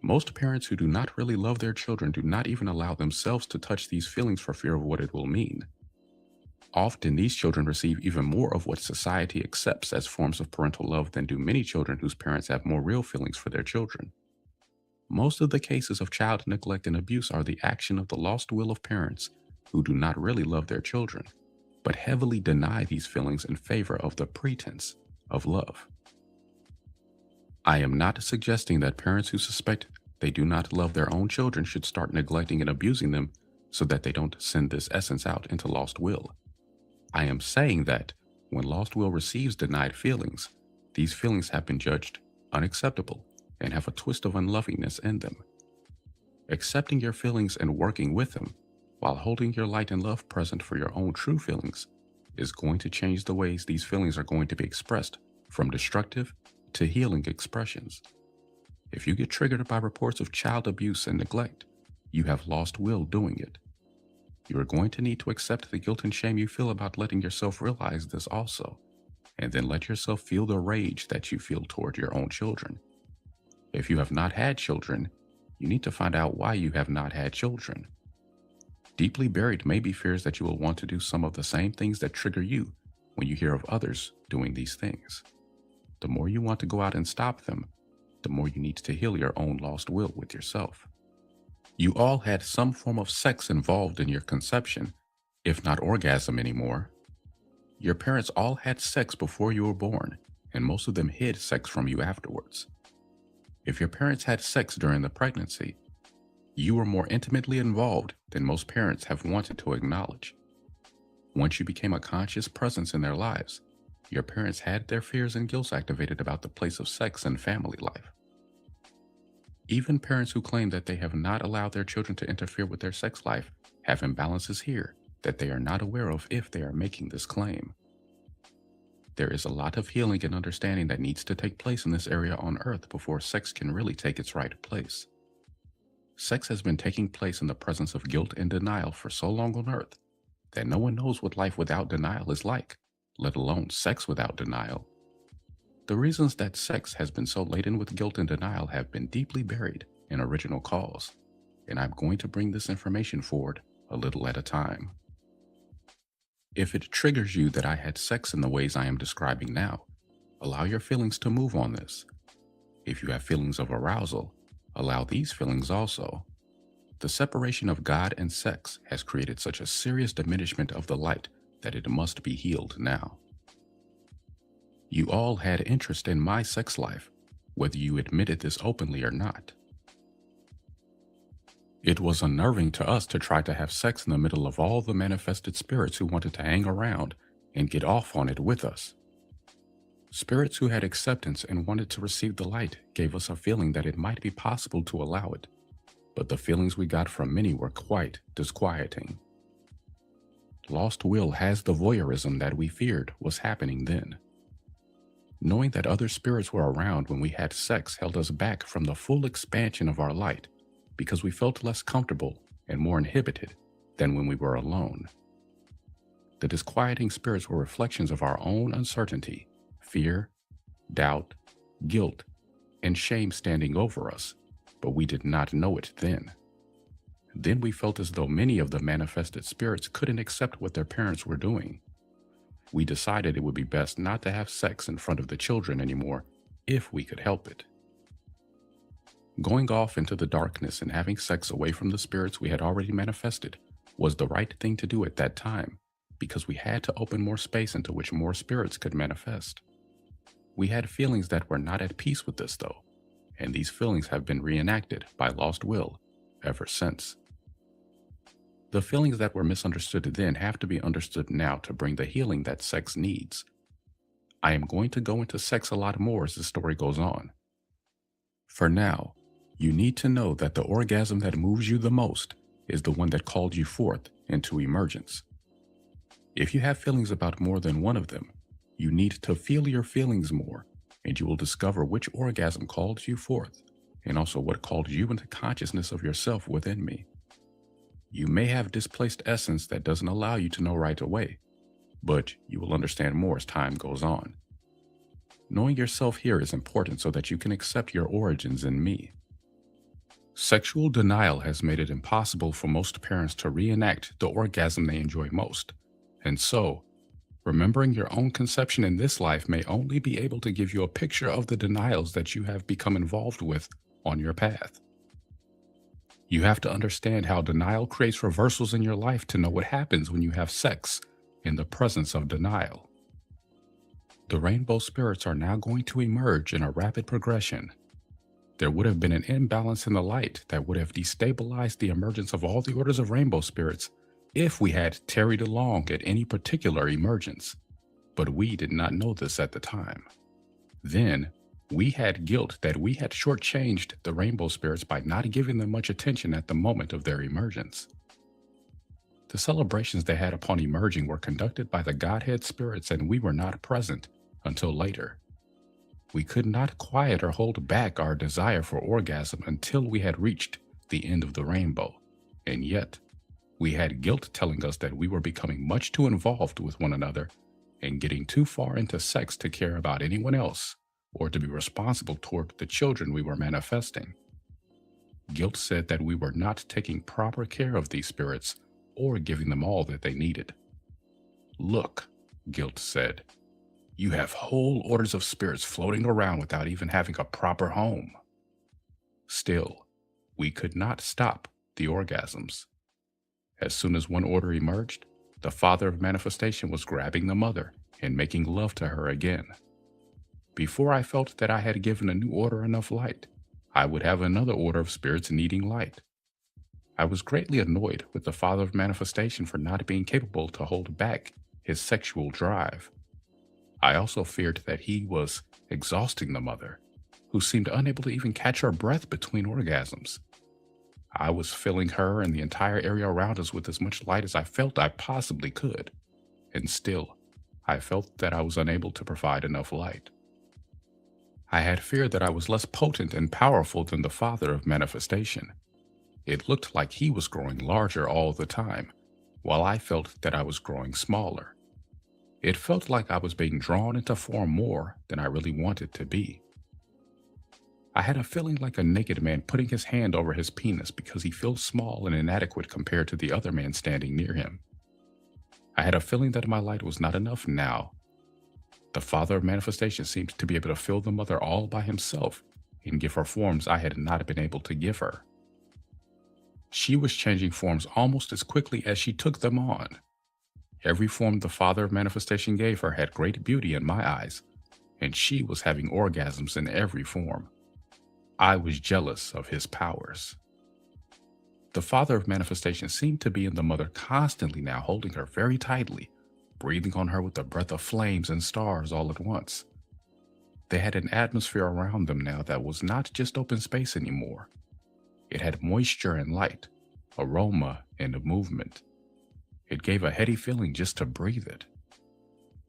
Most parents who do not really love their children do not even allow themselves to touch these feelings for fear of what it will mean. Often these children receive even more of what society accepts as forms of parental love than do many children whose parents have more real feelings for their children. Most of the cases of child neglect and abuse are the action of the lost will of parents who do not really love their children, but heavily deny these feelings in favor of the pretense of love. I am not suggesting that parents who suspect they do not love their own children should start neglecting and abusing them so that they don't send this essence out into lost will. I am saying that when lost will receives denied feelings, these feelings have been judged unacceptable and have a twist of unlovingness in them. Accepting your feelings and working with them, while holding your light and love present for your own true feelings, is going to change the ways these feelings are going to be expressed from destructive to healing expressions. If you get triggered by reports of child abuse and neglect, you have lost will doing it. You are going to need to accept the guilt and shame you feel about letting yourself realize this also, and then let yourself feel the rage that you feel toward your own children. If you have not had children, you need to find out why you have not had children. Deeply buried may be fears that you will want to do some of the same things that trigger you when you hear of others doing these things. The more you want to go out and stop them, the more you need to heal your own lost will with yourself. You all had some form of sex involved in your conception, if not orgasm anymore. Your parents all had sex before you were born, and most of them hid sex from you afterwards. If your parents had sex during the pregnancy, you were more intimately involved than most parents have wanted to acknowledge. Once you became a conscious presence in their lives, your parents had their fears and guilt activated about the place of sex in family life. Even parents who claim that they have not allowed their children to interfere with their sex life have imbalances here that they are not aware of if they are making this claim. There is a lot of healing and understanding that needs to take place in this area on earth before sex can really take its right place. Sex has been taking place in the presence of guilt and denial for so long on earth that no one knows what life without denial is like, let alone sex without denial. The reasons that sex has been so laden with guilt and denial have been deeply buried in original cause, and I'm going to bring this information forward a little at a time. If it triggers you that I had sex in the ways I am describing now, allow your feelings to move on this. If you have feelings of arousal, allow these feelings also. The separation of God and sex has created such a serious diminishment of the light that it must be healed now. You all had interest in my sex life, whether you admitted this openly or not. It was unnerving to us to try to have sex in the middle of all the manifested spirits who wanted to hang around and get off on it with us. Spirits who had acceptance and wanted to receive the light gave us a feeling that it might be possible to allow it, but the feelings we got from many were quite disquieting. Lost will has the voyeurism that we feared was happening then. Knowing that other spirits were around when we had sex held us back from the full expansion of our light because we felt less comfortable and more inhibited than when we were alone. The disquieting spirits were reflections of our own uncertainty, fear, doubt, guilt, and shame standing over us, but we did not know it then. Then we felt as though many of the manifested spirits couldn't accept what their parents were doing. We decided it would be best not to have sex in front of the children anymore if we could help it. Going off into the darkness and having sex away from the spirits we had already manifested was the right thing to do at that time because we had to open more space into which more spirits could manifest. We had feelings that were not at peace with this though, and these feelings have been reenacted by lost will ever since. The feelings that were misunderstood then have to be understood now to bring the healing that sex needs. I am going to go into sex a lot more as the story goes on. For now, you need to know that the orgasm that moves you the most is the one that called you forth into emergence. If you have feelings about more than one of them, you need to feel your feelings more, and you will discover which orgasm called you forth, and also what called you into consciousness of yourself within me. You may have displaced essence that doesn't allow you to know right away, but you will understand more as time goes on. Knowing yourself here is important so that you can accept your origins in me. Sexual denial has made it impossible for most parents to reenact the orgasm they enjoy most, and so, remembering your own conception in this life may only be able to give you a picture of the denials that you have become involved with on your path. You have to understand how denial creates reversals in your life to know what happens when you have sex in the presence of denial. The rainbow spirits are now going to emerge in a rapid progression. There would have been an imbalance in the light that would have destabilized the emergence of all the orders of rainbow spirits if we had tarried along at any particular emergence. But we did not know this at the time. Then, we had guilt that we had shortchanged the rainbow spirits by not giving them much attention at the moment of their emergence. The celebrations they had upon emerging were conducted by the Godhead spirits, and we were not present until later. We could not quiet or hold back our desire for orgasm until we had reached the end of the rainbow, and yet we had guilt telling us that we were becoming much too involved with one another and getting too far into sex to care about anyone else or to be responsible toward the children we were manifesting. Guilt said that we were not taking proper care of these spirits or giving them all that they needed. Look, guilt said, you have whole orders of spirits floating around without even having a proper home. Still, we could not stop the orgasms. As soon as one order emerged, The father of manifestation was grabbing the mother and making love to her again. Before I felt that I had given a new order enough light, I would have another order of spirits needing light. I was greatly annoyed with the father of manifestation for not being capable to hold back his sexual drive. I also feared that he was exhausting the mother, who seemed unable to even catch her breath between orgasms. I was filling her and the entire area around us with as much light as I felt I possibly could, and still, I felt that I was unable to provide enough light. I had feared that I was less potent and powerful than the father of manifestation. It looked like he was growing larger all the time, while I felt that I was growing smaller. It felt like I was being drawn into form more than I really wanted to be. I had a feeling like a naked man putting his hand over his penis because he feels small and inadequate compared to the other man standing near him. I had a feeling that my light was not enough now. The father of manifestation seemed to be able to fill the mother all by himself and give her forms I had not been able to give her. She was changing forms almost as quickly as she took them on. Every form the father of manifestation gave her had great beauty in my eyes, and she was having orgasms in every form. I was jealous of his powers. The father of manifestation seemed to be in the mother constantly now, holding her very tightly, breathing on her with a breath of flames and stars all at once. They had an atmosphere around them now that was not just open space anymore. It had moisture and light, aroma and movement. It gave a heady feeling just to breathe it.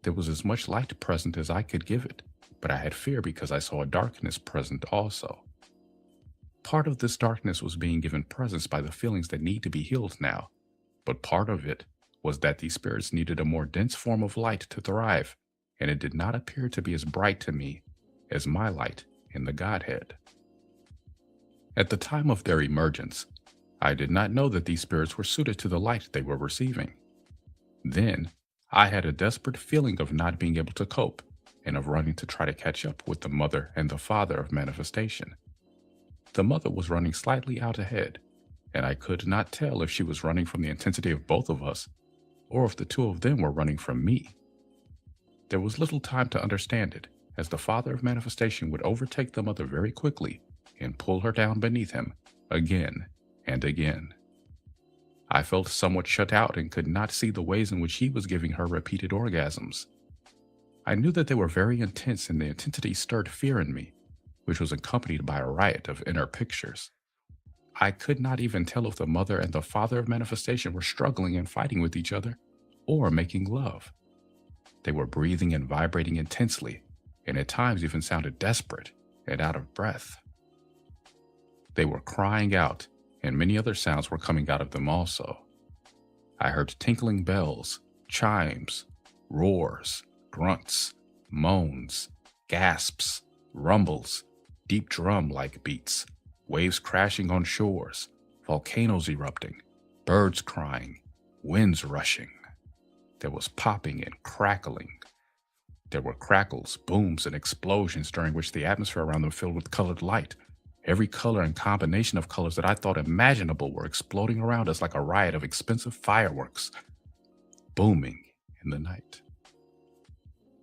There was as much light present as I could give it, but I had fear because I saw a darkness present also. Part of this darkness was being given presence by the feelings that need to be healed now, but part of it was that these spirits needed a more dense form of light to thrive, and it did not appear to be as bright to me as my light in the Godhead. At the time of their emergence, I did not know that these spirits were suited to the light they were receiving. Then, I had a desperate feeling of not being able to cope and of running to try to catch up with the mother and the father of manifestation. The mother was running slightly out ahead, and I could not tell if she was running from the intensity of both of us or if the two of them were running from me. There was little time to understand it, as the father of manifestation would overtake the mother very quickly and pull her down beneath him again and again. I felt somewhat shut out and could not see the ways in which he was giving her repeated orgasms. I knew that they were very intense, and the intensity stirred fear in me, which was accompanied by a riot of inner pictures. I could not even tell if the mother and the father of manifestation were struggling and fighting with each other or making love. They were breathing and vibrating intensely, and at times even sounded desperate and out of breath. They were crying out, and many other sounds were coming out of them also. I heard tinkling bells, chimes, roars, grunts, moans, gasps, rumbles, deep drum-like beats, waves crashing on shores, volcanoes erupting, birds crying, winds rushing. There was popping and crackling. There were crackles, booms, and explosions during which the atmosphere around them filled with colored light. Every color and combination of colors that I thought imaginable were exploding around us like a riot of expensive fireworks, booming in the night.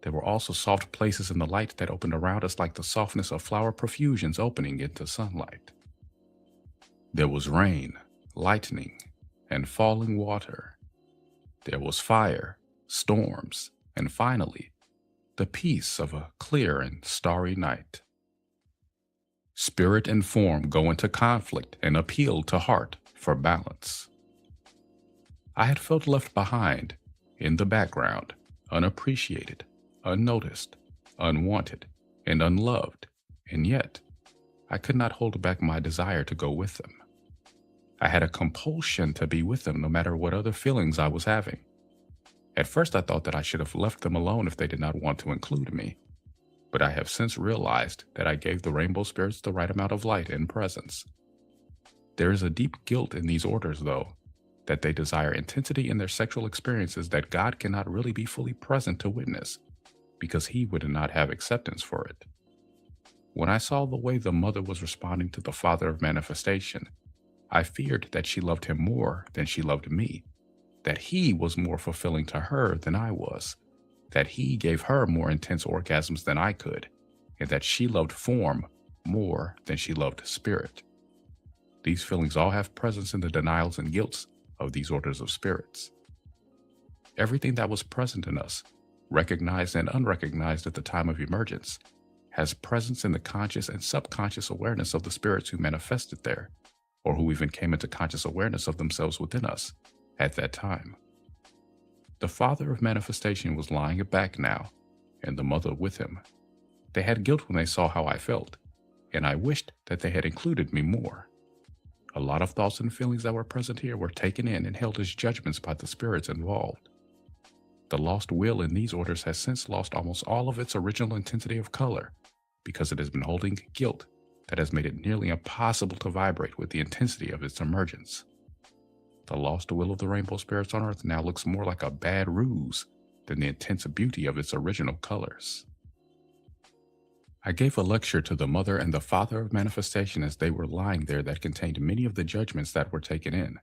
There were also soft places in the light that opened around us like the softness of flower profusions opening into sunlight. There was rain, lightning, and falling water. There was fire, storms, and finally, the peace of a clear and starry night. Spirit and form go into conflict and appeal to heart for balance. I had felt left behind, in the background, unappreciated, unnoticed, unwanted, and unloved, and yet I could not hold back my desire to go with them. I had a compulsion to be with them no matter what other feelings I was having. At first I thought that I should have left them alone if they did not want to include me, but I have since realized that I gave the rainbow spirits the right amount of light and presence. There is a deep guilt in these orders, though, that they desire intensity in their sexual experiences that God cannot really be fully present to witness, because he would not have acceptance for it. When I saw the way the mother was responding to the father of manifestation, I feared that she loved him more than she loved me, that he was more fulfilling to her than I was, that he gave her more intense orgasms than I could, and that she loved form more than she loved spirit. These feelings all have presence in the denials and guilts of these orders of spirits. Everything that was present in us, recognized and unrecognized at the time of emergence, has presence in the conscious and subconscious awareness of the spirits who manifested there, or who even came into conscious awareness of themselves within us at that time. The father of manifestation was lying back now, and the mother with him. They had guilt when they saw how I felt, and I wished that they had included me more. A lot of thoughts and feelings that were present here were taken in and held as judgments by the spirits involved. The lost will in these orders has since lost almost all of its original intensity of color, because it has been holding guilt that has made it nearly impossible to vibrate with the intensity of its emergence. The lost will of the rainbow spirits on earth now looks more like a bad ruse than the intense beauty of its original colors. I gave a lecture to the mother and the father of manifestation as they were lying there that contained many of the judgments that were taken in.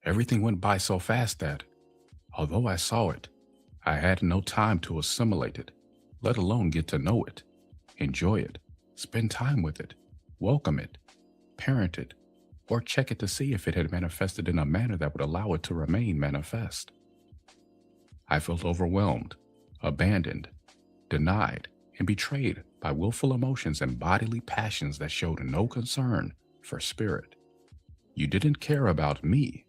Everything went by so fast that, although I saw it, I had no time to assimilate it, let alone get to know it, enjoy it, spend time with it, welcome it, parent it, or check it to see if it had manifested in a manner that would allow it to remain manifest. I felt overwhelmed, abandoned, denied, and betrayed by willful emotions and bodily passions that showed no concern for spirit. You didn't care about me.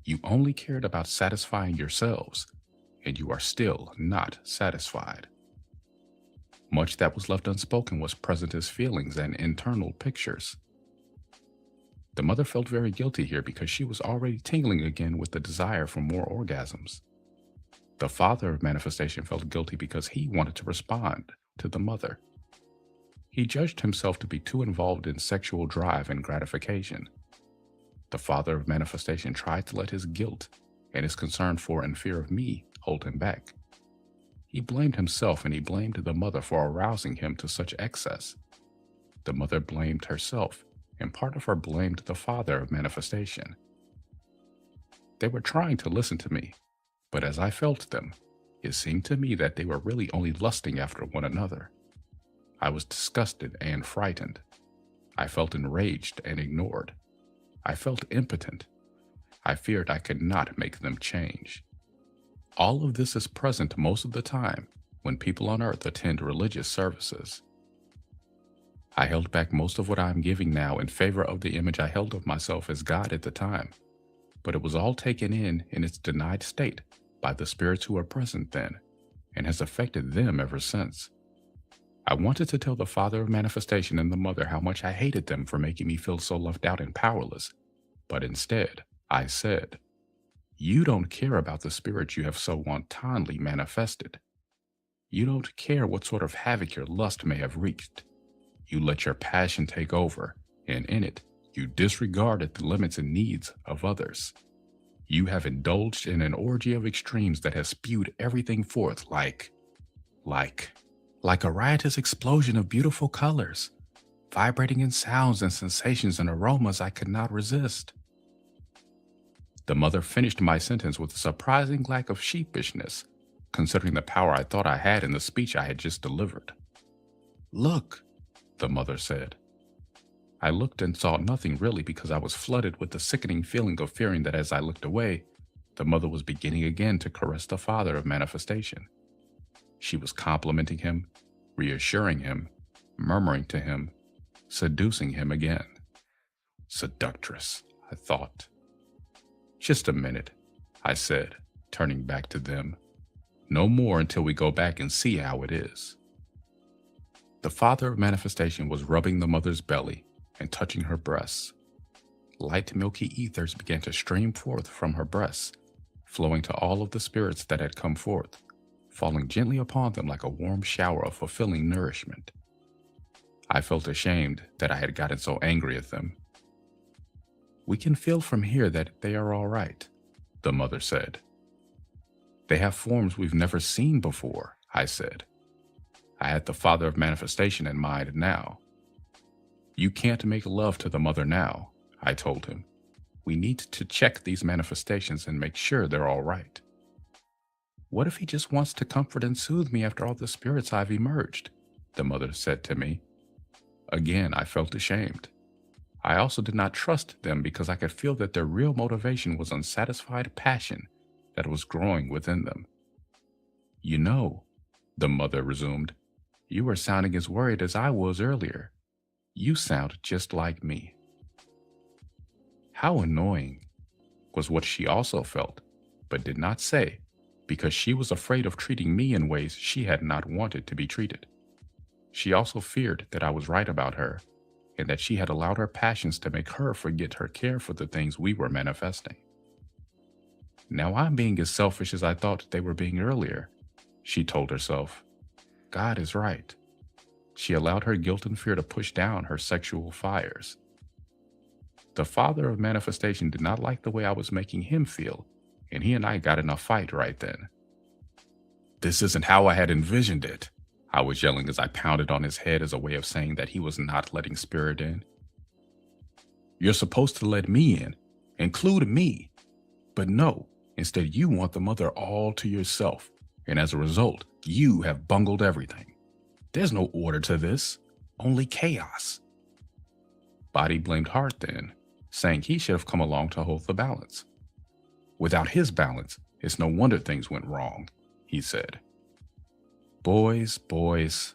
You only cared about satisfying yourselves, and you are still not satisfied. Much that was left unspoken was present as feelings and internal pictures. The mother felt very guilty here because she was already tingling again with the desire for more orgasms. The father of manifestation felt guilty because he wanted to respond to the mother. He judged himself to be too involved in sexual drive and gratification. The father of manifestation tried to let his guilt and his concern for and fear of me hold him back. He blamed himself and he blamed the mother for arousing him to such excess. The mother blamed herself, and part of her blamed the father of manifestation. They were trying to listen to me, but as I felt them, it seemed to me that they were really only lusting after one another. I was disgusted and frightened. I felt enraged and ignored. I felt impotent. I feared I could not make them change. All of this is present most of the time when people on earth attend religious services. I held back most of what I am giving now in favor of the image I held of myself as God at the time, but it was all taken in its denied state by the spirits who were present then, and has affected them ever since. I wanted to tell the father of manifestation and the mother how much I hated them for making me feel so left out and powerless, but instead, I said, "You don't care about the spirit you have so wantonly manifested. You don't care what sort of havoc your lust may have wreaked. You let your passion take over, and in it, you disregarded the limits and needs of others. You have indulged in an orgy of extremes that has spewed everything forth like a riotous explosion of beautiful colors, vibrating in sounds and sensations and aromas I could not resist." The mother finished my sentence with a surprising lack of sheepishness, considering the power I thought I had in the speech I had just delivered. "Look," the mother said. I looked and saw nothing really because I was flooded with the sickening feeling of fearing that as I looked away, the mother was beginning again to caress the father of manifestation. She was complimenting him, reassuring him, murmuring to him, seducing him again. Seductress, I thought. "Just a minute," I said, turning back to them. "No more until we go back and see how it is." The father of manifestation was rubbing the mother's belly and touching her breasts. Light milky ethers began to stream forth from her breasts, flowing to all of the spirits that had come forth, falling gently upon them like a warm shower of fulfilling nourishment. I felt ashamed that I had gotten so angry at them. "We can feel from here that they are all right," the mother said. "They have forms we've never seen before," I said. I had the father of manifestation in mind now. "You can't make love to the mother now," I told him. We need to check these manifestations and make sure they're all right. What if he just wants to comfort and soothe me after all the spirits I've emerged? The mother said to me. Again, I felt ashamed. I also did not trust them because I could feel that their real motivation was unsatisfied passion that was growing within them. You know, the mother resumed, you were sounding as worried as I was earlier. You sound just like me. How annoying was what she also felt, but did not say, because she was afraid of treating me in ways she had not wanted to be treated. She also feared that I was right about her, and that she had allowed her passions to make her forget her care for the things we were manifesting. Now I'm being as selfish as I thought they were being earlier, she told herself. God is right. She allowed her guilt and fear to push down her sexual fires. The father of manifestation did not like the way I was making him feel, and he and I got in a fight right then. This isn't how I had envisioned it, I was yelling as I pounded on his head as a way of saying that he was not letting spirit in. You're supposed to let me in, include me. But no, instead you want the mother all to yourself, and as a result, you have bungled everything. There's no order to this, only chaos. Body blamed heart then, saying he should have come along to hold the balance. Without his balance, it's no wonder things went wrong, he said. Boys, boys,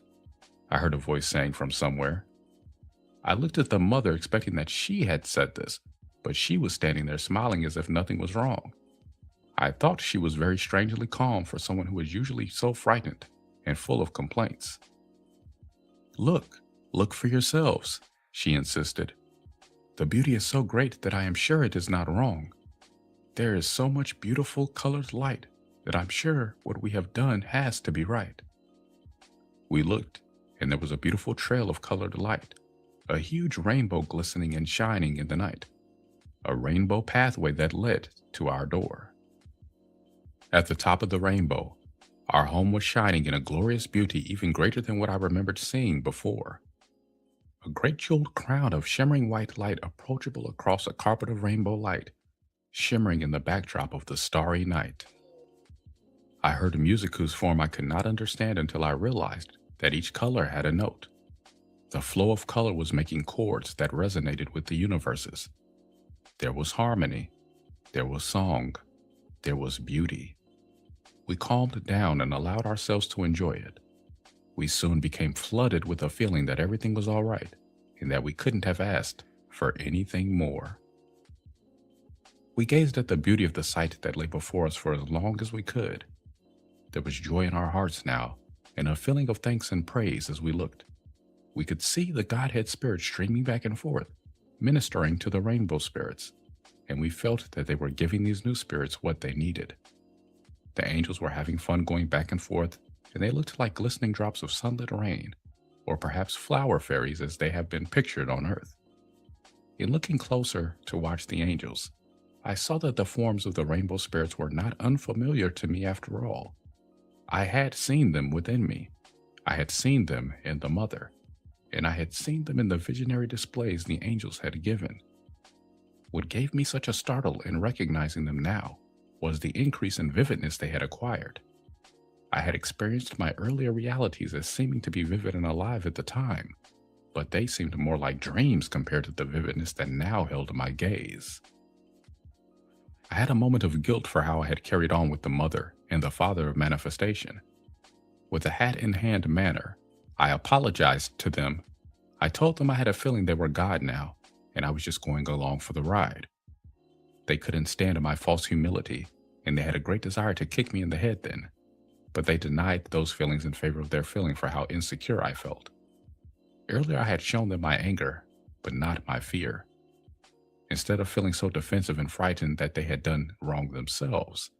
I heard a voice saying from somewhere. I looked at the mother expecting that she had said this, but she was standing there smiling as if nothing was wrong. I thought she was very strangely calm for someone who is usually so frightened and full of complaints. Look for yourselves, she insisted. The beauty is so great that I am sure it is not wrong. There is so much beautiful colored light that I'm sure what we have done has to be right. We looked, and there was a beautiful trail of colored light, a huge rainbow glistening and shining in the night, a rainbow pathway that led to our door. At the top of the rainbow, our home was shining in a glorious beauty even greater than what I remembered seeing before. A great jeweled crown of shimmering white light approachable across a carpet of rainbow light, shimmering in the backdrop of the starry night. I heard music whose form I could not understand until I realized that each color had a note. The flow of color was making chords that resonated with the universes. There was harmony, there was song, there was beauty. We calmed down and allowed ourselves to enjoy it. We soon became flooded with a feeling that everything was all right and that we couldn't have asked for anything more. We gazed at the beauty of the sight that lay before us for as long as we could. There was joy in our hearts now, and a feeling of thanks and praise as we looked. We could see the Godhead Spirit streaming back and forth, ministering to the rainbow spirits, and we felt that they were giving these new spirits what they needed. The angels were having fun going back and forth, and they looked like glistening drops of sunlit rain, or perhaps flower fairies as they have been pictured on earth. In looking closer to watch the angels, I saw that the forms of the rainbow spirits were not unfamiliar to me after all. I had seen them within me. I had seen them in the mother, and I had seen them in the visionary displays the angels had given. What gave me such a startle in recognizing them now was the increase in vividness they had acquired. I had experienced my earlier realities as seeming to be vivid and alive at the time, but they seemed more like dreams compared to the vividness that now held my gaze. I had a moment of guilt for how I had carried on with the mother and the father of manifestation. With a hat-in-hand manner, I apologized to them. I told them I had a feeling they were God now, and I was just going along for the ride. They couldn't stand my false humility, and they had a great desire to kick me in the head then, but they denied those feelings in favor of their feeling for how insecure I felt. Earlier I had shown them my anger, but not my fear. Instead of feeling so defensive and frightened that they had done wrong themselves,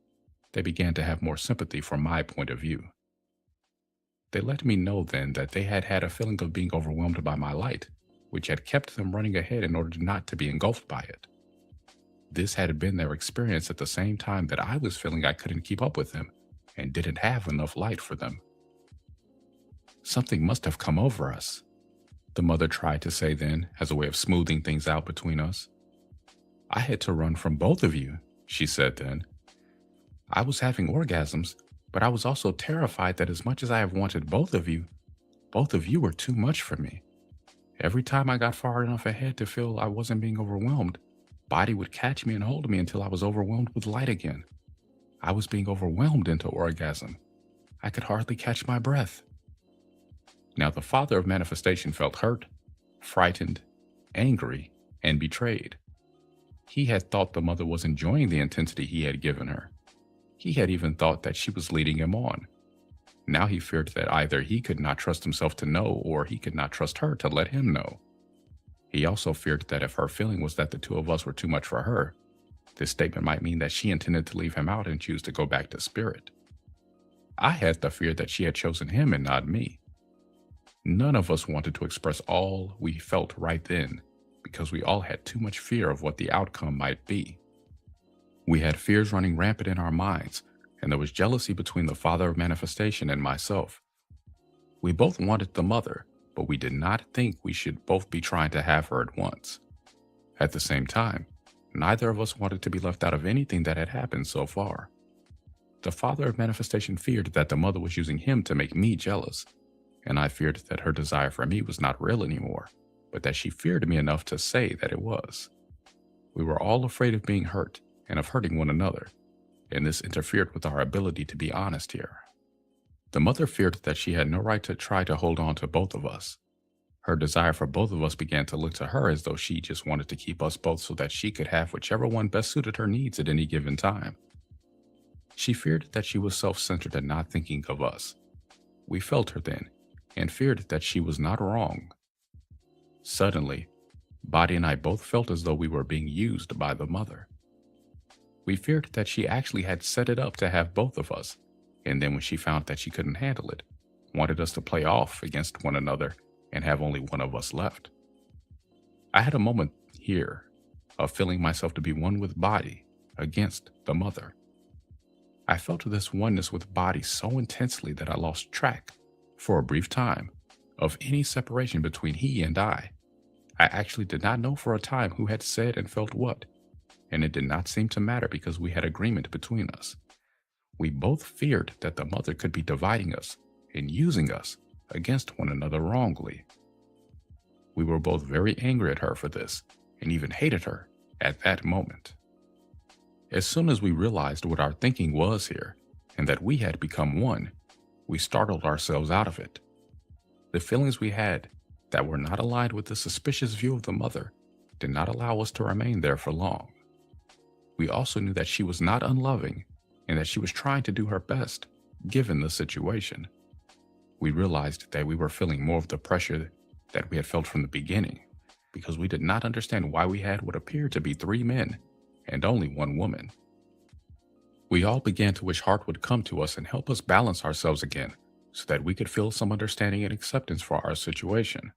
they began to have more sympathy for my point of view. They let me know then that they had had a feeling of being overwhelmed by my light, which had kept them running ahead in order not to be engulfed by it. This had been their experience at the same time that I was feeling I couldn't keep up with them and didn't have enough light for them. Something must have come over us, the mother tried to say then as a way of smoothing things out between us. I had to run from both of you, she said then. I was having orgasms, but I was also terrified that as much as I have wanted both of you were too much for me. Every time I got far enough ahead to feel I wasn't being overwhelmed, body would catch me and hold me until I was overwhelmed with light again. I was being overwhelmed into orgasm. I could hardly catch my breath. Now the father of manifestation felt hurt, frightened, angry, and betrayed. He had thought the mother was enjoying the intensity he had given her. He had even thought that she was leading him on. Now he feared that either he could not trust himself to know or he could not trust her to let him know. He also feared that if her feeling was that the two of us were too much for her, this statement might mean that she intended to leave him out and choose to go back to spirit. I had the fear that she had chosen him and not me. None of us wanted to express all we felt right then because we all had too much fear of what the outcome might be. We had fears running rampant in our minds, and there was jealousy between the father of manifestation and myself. We both wanted the mother, but we did not think we should both be trying to have her at once. At the same time, neither of us wanted to be left out of anything that had happened so far. The father of manifestation feared that the mother was using him to make me jealous, and I feared that her desire for me was not real anymore, but that she feared me enough to say that it was. We were all afraid of being hurt and of hurting one another, and this interfered with our ability to be honest here. The mother feared that she had no right to try to hold on to both of us. Her desire for both of us began to look to her as though she just wanted to keep us both so that she could have whichever one best suited her needs at any given time. She feared that she was self-centered and not thinking of us. We felt her then, and feared that she was not wrong. Suddenly, Body and I both felt as though we were being used by the mother. We feared that she actually had set it up to have both of us, and then when she found that she couldn't handle it, wanted us to play off against one another and have only one of us left. I had a moment here of feeling myself to be one with Body against the mother. I felt this oneness with Body so intensely that I lost track, for a brief time, of any separation between he and I. I actually did not know for a time who had said and felt what, and it did not seem to matter because we had agreement between us. We both feared that the mother could be dividing us and using us against one another wrongly. We were both very angry at her for this, and even hated her at that moment. As soon as we realized what our thinking was here, and that we had become one, we startled ourselves out of it. The feelings we had that were not aligned with the suspicious view of the mother did not allow us to remain there for long. We also knew that she was not unloving and that she was trying to do her best, given the situation. We realized that we were feeling more of the pressure that we had felt from the beginning, because we did not understand why we had what appeared to be 3 men and only 1 woman. We all began to wish Heart would come to us and help us balance ourselves again, so that we could feel some understanding and acceptance for our situation.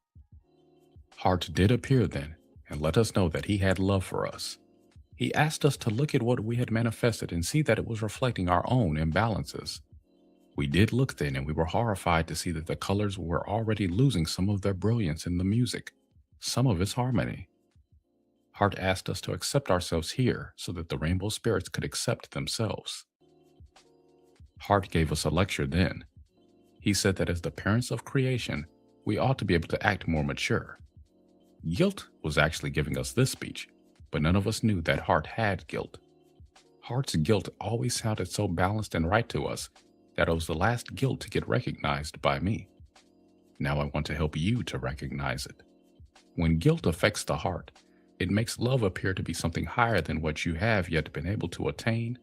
Heart did appear then, and let us know that he had love for us. He asked us to look at what we had manifested and see that it was reflecting our own imbalances. We did look then, and we were horrified to see that the colors were already losing some of their brilliance in the music, some of its harmony. Heart asked us to accept ourselves here so that the rainbow spirits could accept themselves. Heart gave us a lecture then. He said that as the parents of creation, we ought to be able to act more mature. Guilt was actually giving us this speech, but none of us knew that Heart had guilt. Heart's guilt always sounded so balanced and right to us that it was the last guilt to get recognized by me. Now I want to help you to recognize it. When guilt affects the heart, it makes love appear to be something higher than what you have yet been able to attain,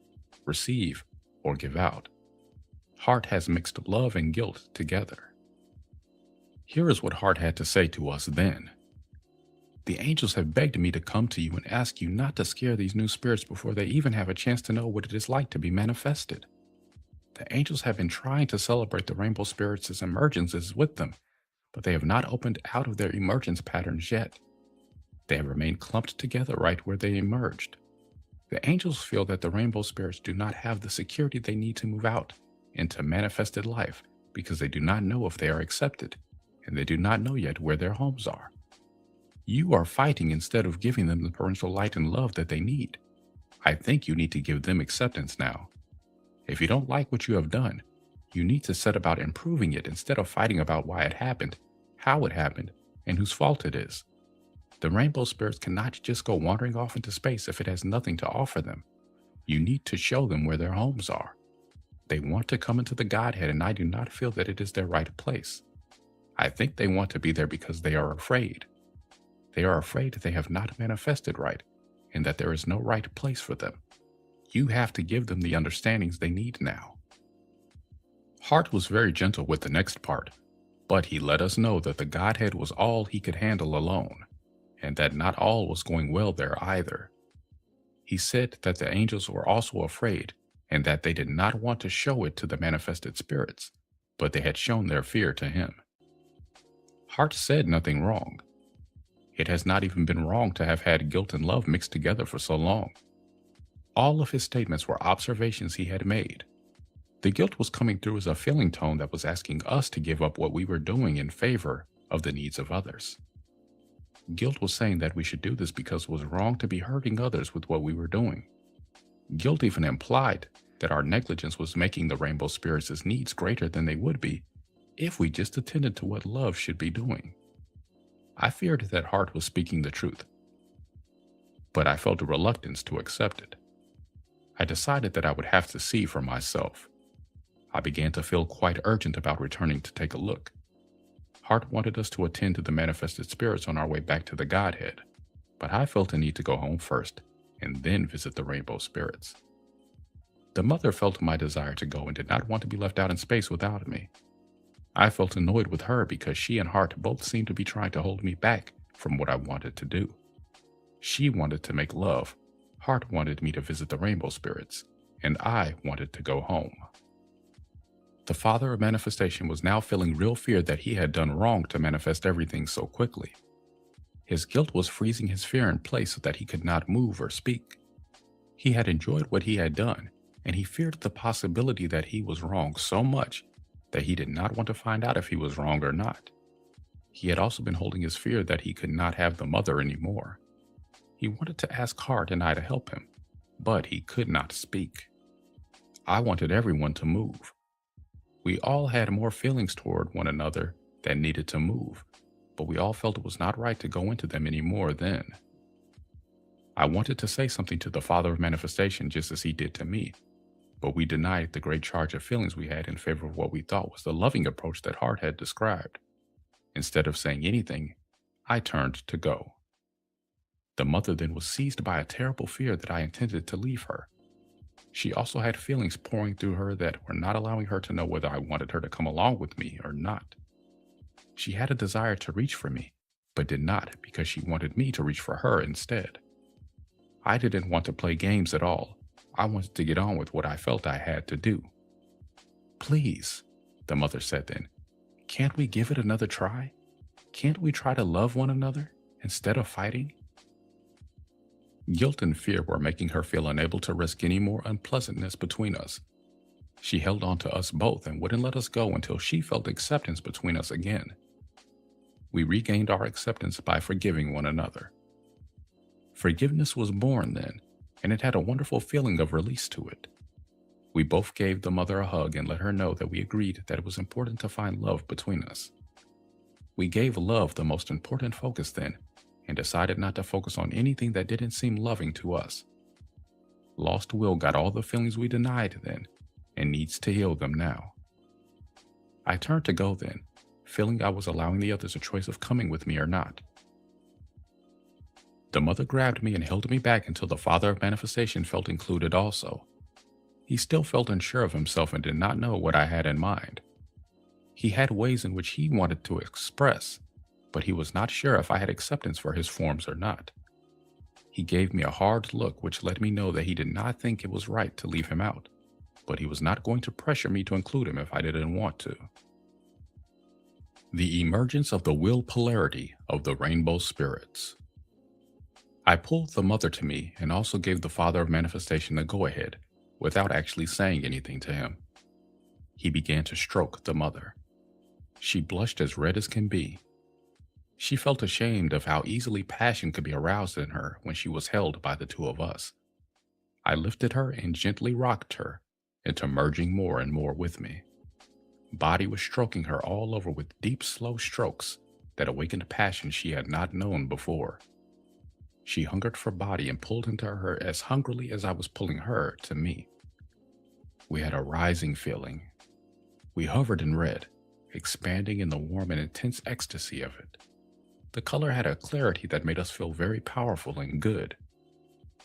receive, or give out. Heart has mixed love and guilt together. Here is what Heart had to say to us then. The angels have begged me to come to you and ask you not to scare these new spirits before they even have a chance to know what it is like to be manifested. The angels have been trying to celebrate the rainbow spirits' emergences with them, but they have not opened out of their emergence patterns yet. They have remained clumped together right where they emerged. The angels feel that the rainbow spirits do not have the security they need to move out into manifested life because they do not know if they are accepted, and they do not know yet where their homes are. You are fighting instead of giving them the parental light and love that they need. I think you need to give them acceptance now. If you don't like what you have done, you need to set about improving it instead of fighting about why it happened, how it happened, and whose fault it is. The rainbow spirits cannot just go wandering off into space if it has nothing to offer them. You need to show them where their homes are. They want to come into the Godhead, and I do not feel that it is their right place. I think they want to be there because they are afraid. They are afraid they have not manifested right, and that there is no right place for them. You have to give them the understandings they need now. Hart was very gentle with the next part, but he let us know that the Godhead was all he could handle alone, and that not all was going well there either. He said that the angels were also afraid, and that they did not want to show it to the manifested spirits, but they had shown their fear to him. Hart said nothing wrong. It has not even been wrong to have had guilt and love mixed together for so long. All of his statements were observations he had made. The guilt was coming through as a feeling tone that was asking us to give up what we were doing in favor of the needs of others. Guilt was saying that we should do this because it was wrong to be hurting others with what we were doing. Guilt even implied that our negligence was making the rainbow spirits' needs greater than they would be if we just attended to what love should be doing. I feared that Hart was speaking the truth, but I felt a reluctance to accept it. I decided that I would have to see for myself. I began to feel quite urgent about returning to take a look. Hart wanted us to attend to the manifested spirits on our way back to the Godhead, but I felt a need to go home first and then visit the rainbow spirits. The mother felt my desire to go and did not want to be left out in space without me. I felt annoyed with her because she and Hart both seemed to be trying to hold me back from what I wanted to do. She wanted to make love, Hart wanted me to visit the rainbow spirits, and I wanted to go home. The father of manifestation was now feeling real fear that he had done wrong to manifest everything so quickly. His guilt was freezing his fear in place so that he could not move or speak. He had enjoyed what he had done, and he feared the possibility that he was wrong so much that he did not want to find out if he was wrong or not. He had also been holding his fear that he could not have the mother anymore. He wanted to ask Hart and I to help him, but he could not speak. I wanted everyone to move. We all had more feelings toward one another that needed to move, but we all felt it was not right to go into them anymore then. I wanted to say something to the Father of Manifestation just as he did to me, but we denied the great charge of feelings we had in favor of what we thought was the loving approach that Hart had described. Instead of saying anything, I turned to go. The mother then was seized by a terrible fear that I intended to leave her. She also had feelings pouring through her that were not allowing her to know whether I wanted her to come along with me or not. She had a desire to reach for me, but did not because she wanted me to reach for her instead. I didn't want to play games at all. I wanted to get on with what I felt I had to do. Please, the mother said then, can't we give it another try? Can't we try to love one another instead of fighting? Guilt and fear were making her feel unable to risk any more unpleasantness between us. She held on to us both and wouldn't let us go until she felt acceptance between us again. We regained our acceptance by forgiving one another. Forgiveness was born then, and it had a wonderful feeling of release to it. We both gave the mother a hug and let her know that we agreed that it was important to find love between us. We gave love the most important focus then, and decided not to focus on anything that didn't seem loving to us. Lost Will got all the feelings we denied then, and needs to heal them now. I turned to go then, feeling I was allowing the others a choice of coming with me or not. The mother grabbed me and held me back until the Father of Manifestation felt included also. He still felt unsure of himself and did not know what I had in mind. He had ways in which he wanted to express, but he was not sure if I had acceptance for his forms or not. He gave me a hard look which let me know that he did not think it was right to leave him out, but he was not going to pressure me to include him if I didn't want to. The emergence of the will polarity of the rainbow spirits. I pulled the mother to me and also gave the Father of Manifestation the go-ahead without actually saying anything to him. He began to stroke the mother. She blushed as red as can be. She She felt ashamed of how easily passion could be aroused in her when she was held by the two of us. I lifted her and gently rocked her into merging more and more with me. Body was stroking her all over with deep, slow strokes that awakened passion she had not known before. She hungered for body and pulled into her as hungrily as I was pulling her to me. We had a rising feeling. We hovered in red, expanding in the warm and intense ecstasy of it. The color had a clarity that made us feel very powerful and good.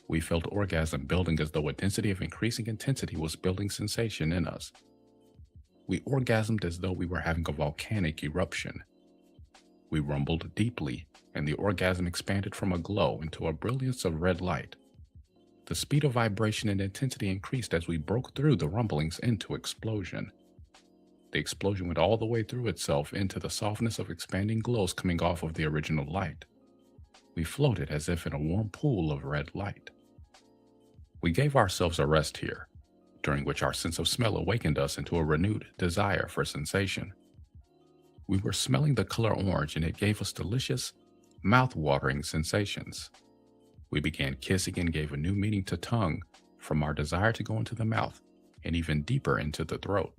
We felt orgasm building as though a density of increasing intensity was building sensation in us. We orgasmed as though we were having a volcanic eruption. We rumbled deeply, and the orgasm expanded from a glow into a brilliance of red light. The speed of vibration and intensity increased as we broke through the rumblings into explosion. The explosion went all the way through itself into the softness of expanding glows coming off of the original light. We floated as if in a warm pool of red light. We gave ourselves a rest here, during which our sense of smell awakened us into a renewed desire for sensation. We were smelling the color orange, and it gave us delicious, mouth-watering sensations. We began kissing and gave a new meaning to tongue from our desire to go into the mouth and even deeper into the throat.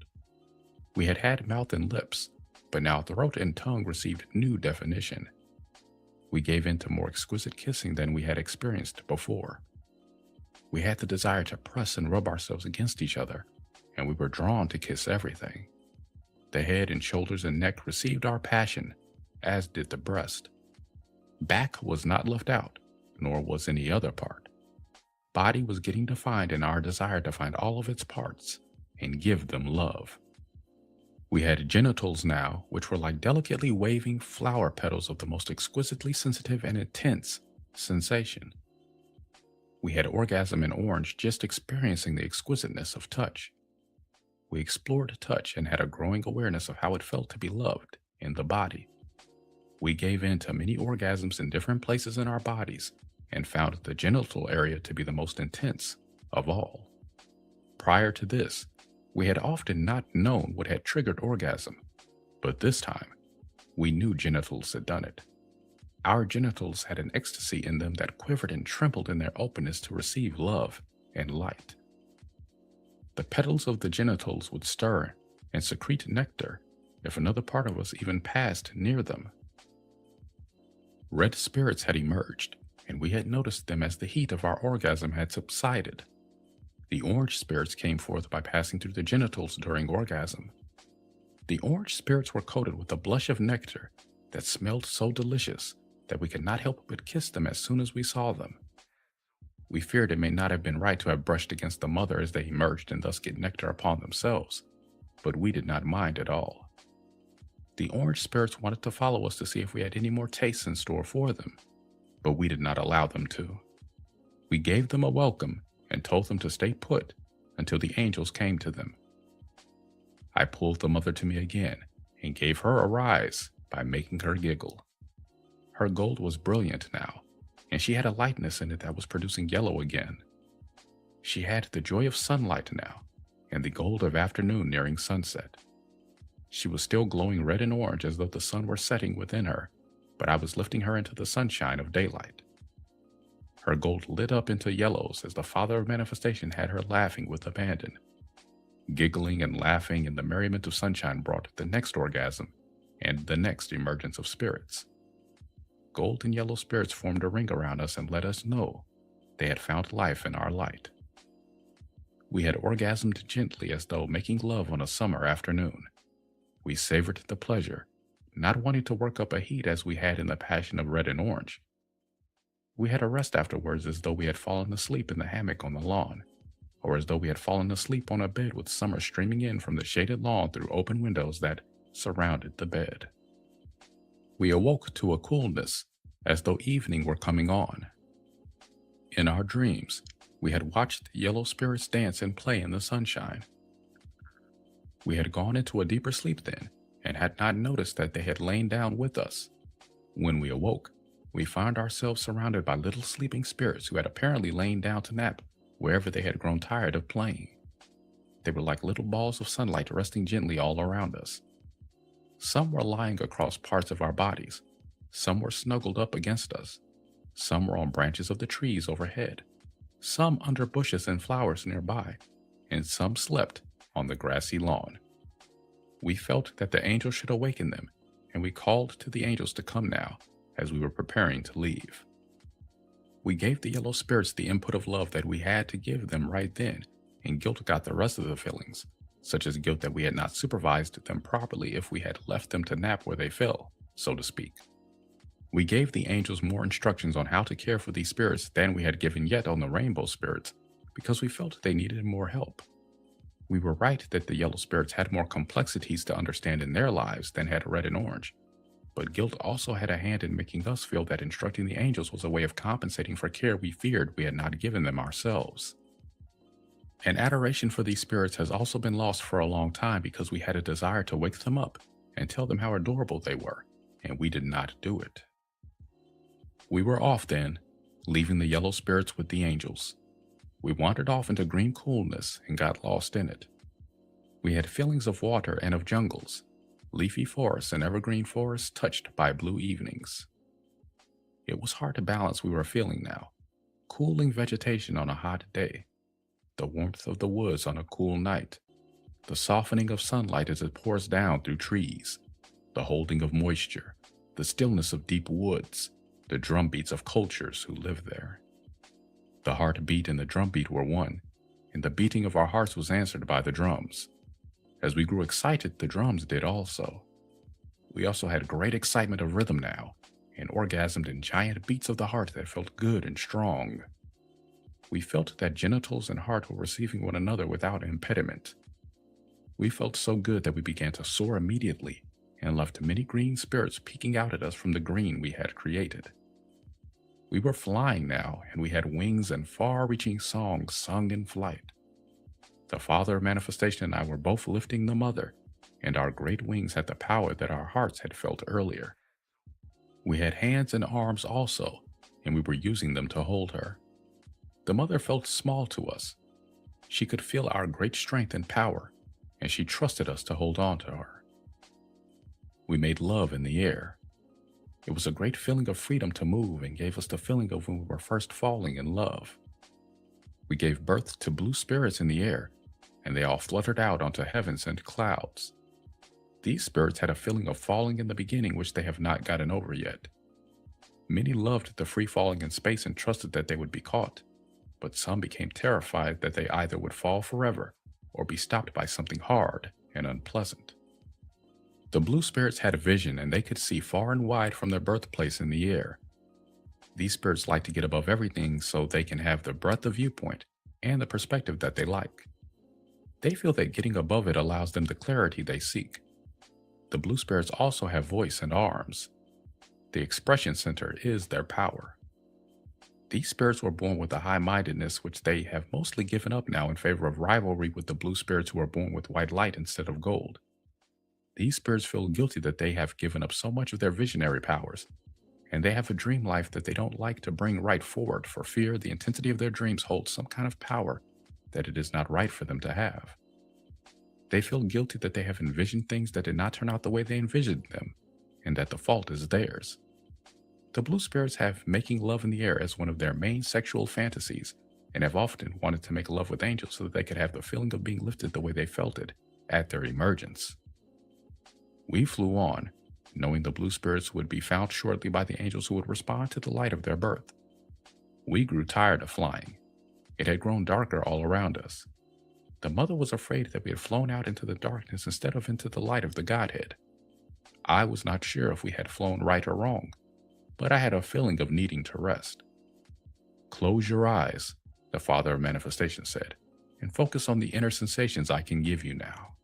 We had had mouth and lips, but now throat and tongue received new definition. We gave in to more exquisite kissing than we had experienced before. We had the desire to press and rub ourselves against each other, and we were drawn to kiss everything. The head and shoulders and neck received our passion, as did the breast. Back was not left out, nor was any other part. Body was getting defined in our desire to find all of its parts and give them love. We had genitals now, which were like delicately waving flower petals of the most exquisitely sensitive and intense sensation. We had orgasm in orange, just experiencing the exquisiteness of touch. We explored touch and had a growing awareness of how it felt to be loved in the body. We gave in to many orgasms in different places in our bodies and found the genital area to be the most intense of all. Prior to this, we had often not known what had triggered orgasm, but this time, we knew genitals had done it. Our genitals had an ecstasy in them that quivered and trembled in their openness to receive love and light. The petals of the genitals would stir and secrete nectar if another part of us even passed near them. Red spirits had emerged, and we had noticed them as the heat of our orgasm had subsided. The orange spirits came forth by passing through the genitals during orgasm. The orange spirits were coated with a blush of nectar that smelled so delicious that we could not help but kiss them as soon as we saw them. We feared it may not have been right to have brushed against the mother as they emerged and thus get nectar upon themselves, but we did not mind at all. The orange spirits wanted to follow us to see if we had any more tastes in store for them, but we did not allow them to. We gave them a welcome and told them to stay put until the angels came to them. I pulled the mother to me again and gave her a rise by making her giggle. Her gold was brilliant now, and she had a lightness in it that was producing yellow again. She had the joy of sunlight now, and the gold of afternoon nearing sunset. She was still glowing red and orange as though the sun were setting within her, but I was lifting her into the sunshine of daylight. Her gold lit up into yellows as the Father of Manifestation had her laughing with abandon. Giggling and laughing and the merriment of sunshine brought the next orgasm and the next emergence of spirits. Gold and yellow spirits formed a ring around us and let us know they had found life in our light. We had orgasmed gently as though making love on a summer afternoon. We savored the pleasure, not wanting to work up a heat as we had in the passion of red and orange. We had a rest afterwards as though we had fallen asleep in the hammock on the lawn, or as though we had fallen asleep on a bed with summer streaming in from the shaded lawn through open windows that surrounded the bed. We awoke to a coolness, as though evening were coming on. In our dreams, we had watched the yellow spirits dance and play in the sunshine. We had gone into a deeper sleep then, and had not noticed that they had lain down with us. When we awoke, we found ourselves surrounded by little sleeping spirits who had apparently lain down to nap wherever they had grown tired of playing. They were like little balls of sunlight resting gently all around us. Some were lying across parts of our bodies, Some were snuggled up against us. Some were on branches of the trees overhead. Some under bushes and flowers nearby. And some slept on the grassy lawn. We felt that the angels should awaken them, and we called to the angels to come now as we were preparing to leave. We gave the yellow spirits the input of love that we had to give them right then, and guilt got the rest of the feelings, such as guilt that we had not supervised them properly if we had left them to nap where they fell, so to speak. We gave the angels more instructions on how to care for these spirits than we had given yet on the rainbow spirits, because we felt they needed more help. We were right that the yellow spirits had more complexities to understand in their lives than had red and orange, but guilt also had a hand in making us feel that instructing the angels was a way of compensating for care we feared we had not given them ourselves. An adoration for these spirits has also been lost for a long time because we had a desire to wake them up and tell them how adorable they were, and we did not do it. We were off then, leaving the yellow spirits with the angels. We wandered off into green coolness and got lost in it. We had feelings of water and of jungles, leafy forests and evergreen forests touched by blue evenings. It was hard to balance we were feeling now. Cooling vegetation on a hot day, the warmth of the woods on a cool night, the softening of sunlight as it pours down through trees, the holding of moisture, the stillness of deep woods, the drumbeats of cultures who live there. The heartbeat and the drumbeat were one, and the beating of our hearts was answered by the drums. As we grew excited, the drums did also. We also had great excitement of rhythm now, and orgasmed in giant beats of the heart that felt good and strong. We felt that genitals and heart were receiving one another without impediment. We felt so good that we began to soar immediately, and left many green spirits peeking out at us from the green we had created. We were flying now, and we had wings and far-reaching songs sung in flight. The Father of Manifestation and I were both lifting the Mother, and our great wings had the power that our hearts had felt earlier. We had hands and arms also, and we were using them to hold her. The Mother felt small to us. She could feel our great strength and power, and she trusted us to hold on to her. We made love in the air. It was a great feeling of freedom to move and gave us the feeling of when we were first falling in love. We gave birth to blue spirits in the air, and they all fluttered out onto heavens and clouds. These spirits had a feeling of falling in the beginning which they have not gotten over yet. Many loved the free falling in space and trusted that they would be caught, but some became terrified that they either would fall forever or be stopped by something hard and unpleasant. The blue spirits had a vision, and they could see far and wide from their birthplace in the air. These spirits like to get above everything so they can have the breadth of viewpoint and the perspective that they like. They feel that getting above it allows them the clarity they seek. The blue spirits also have voice and arms. The expression center is their power. These spirits were born with a high-mindedness which they have mostly given up now in favor of rivalry with the blue spirits who are born with white light instead of gold. These spirits feel guilty that they have given up so much of their visionary powers, and they have a dream life that they don't like to bring right forward for fear the intensity of their dreams holds some kind of power that it is not right for them to have. They feel guilty that they have envisioned things that did not turn out the way they envisioned them, and that the fault is theirs. The blue spirits have making love in the air as one of their main sexual fantasies, and have often wanted to make love with angels so that they could have the feeling of being lifted the way they felt it at their emergence. We flew on, knowing the blue spirits would be found shortly by the angels who would respond to the light of their birth. We grew tired of flying. It had grown darker all around us. The Mother was afraid that we had flown out into the darkness instead of into the light of the Godhead. I was not sure if we had flown right or wrong, but I had a feeling of needing to rest. "Close your eyes," the Father of Manifestation said, "and focus on the inner sensations I can give you now."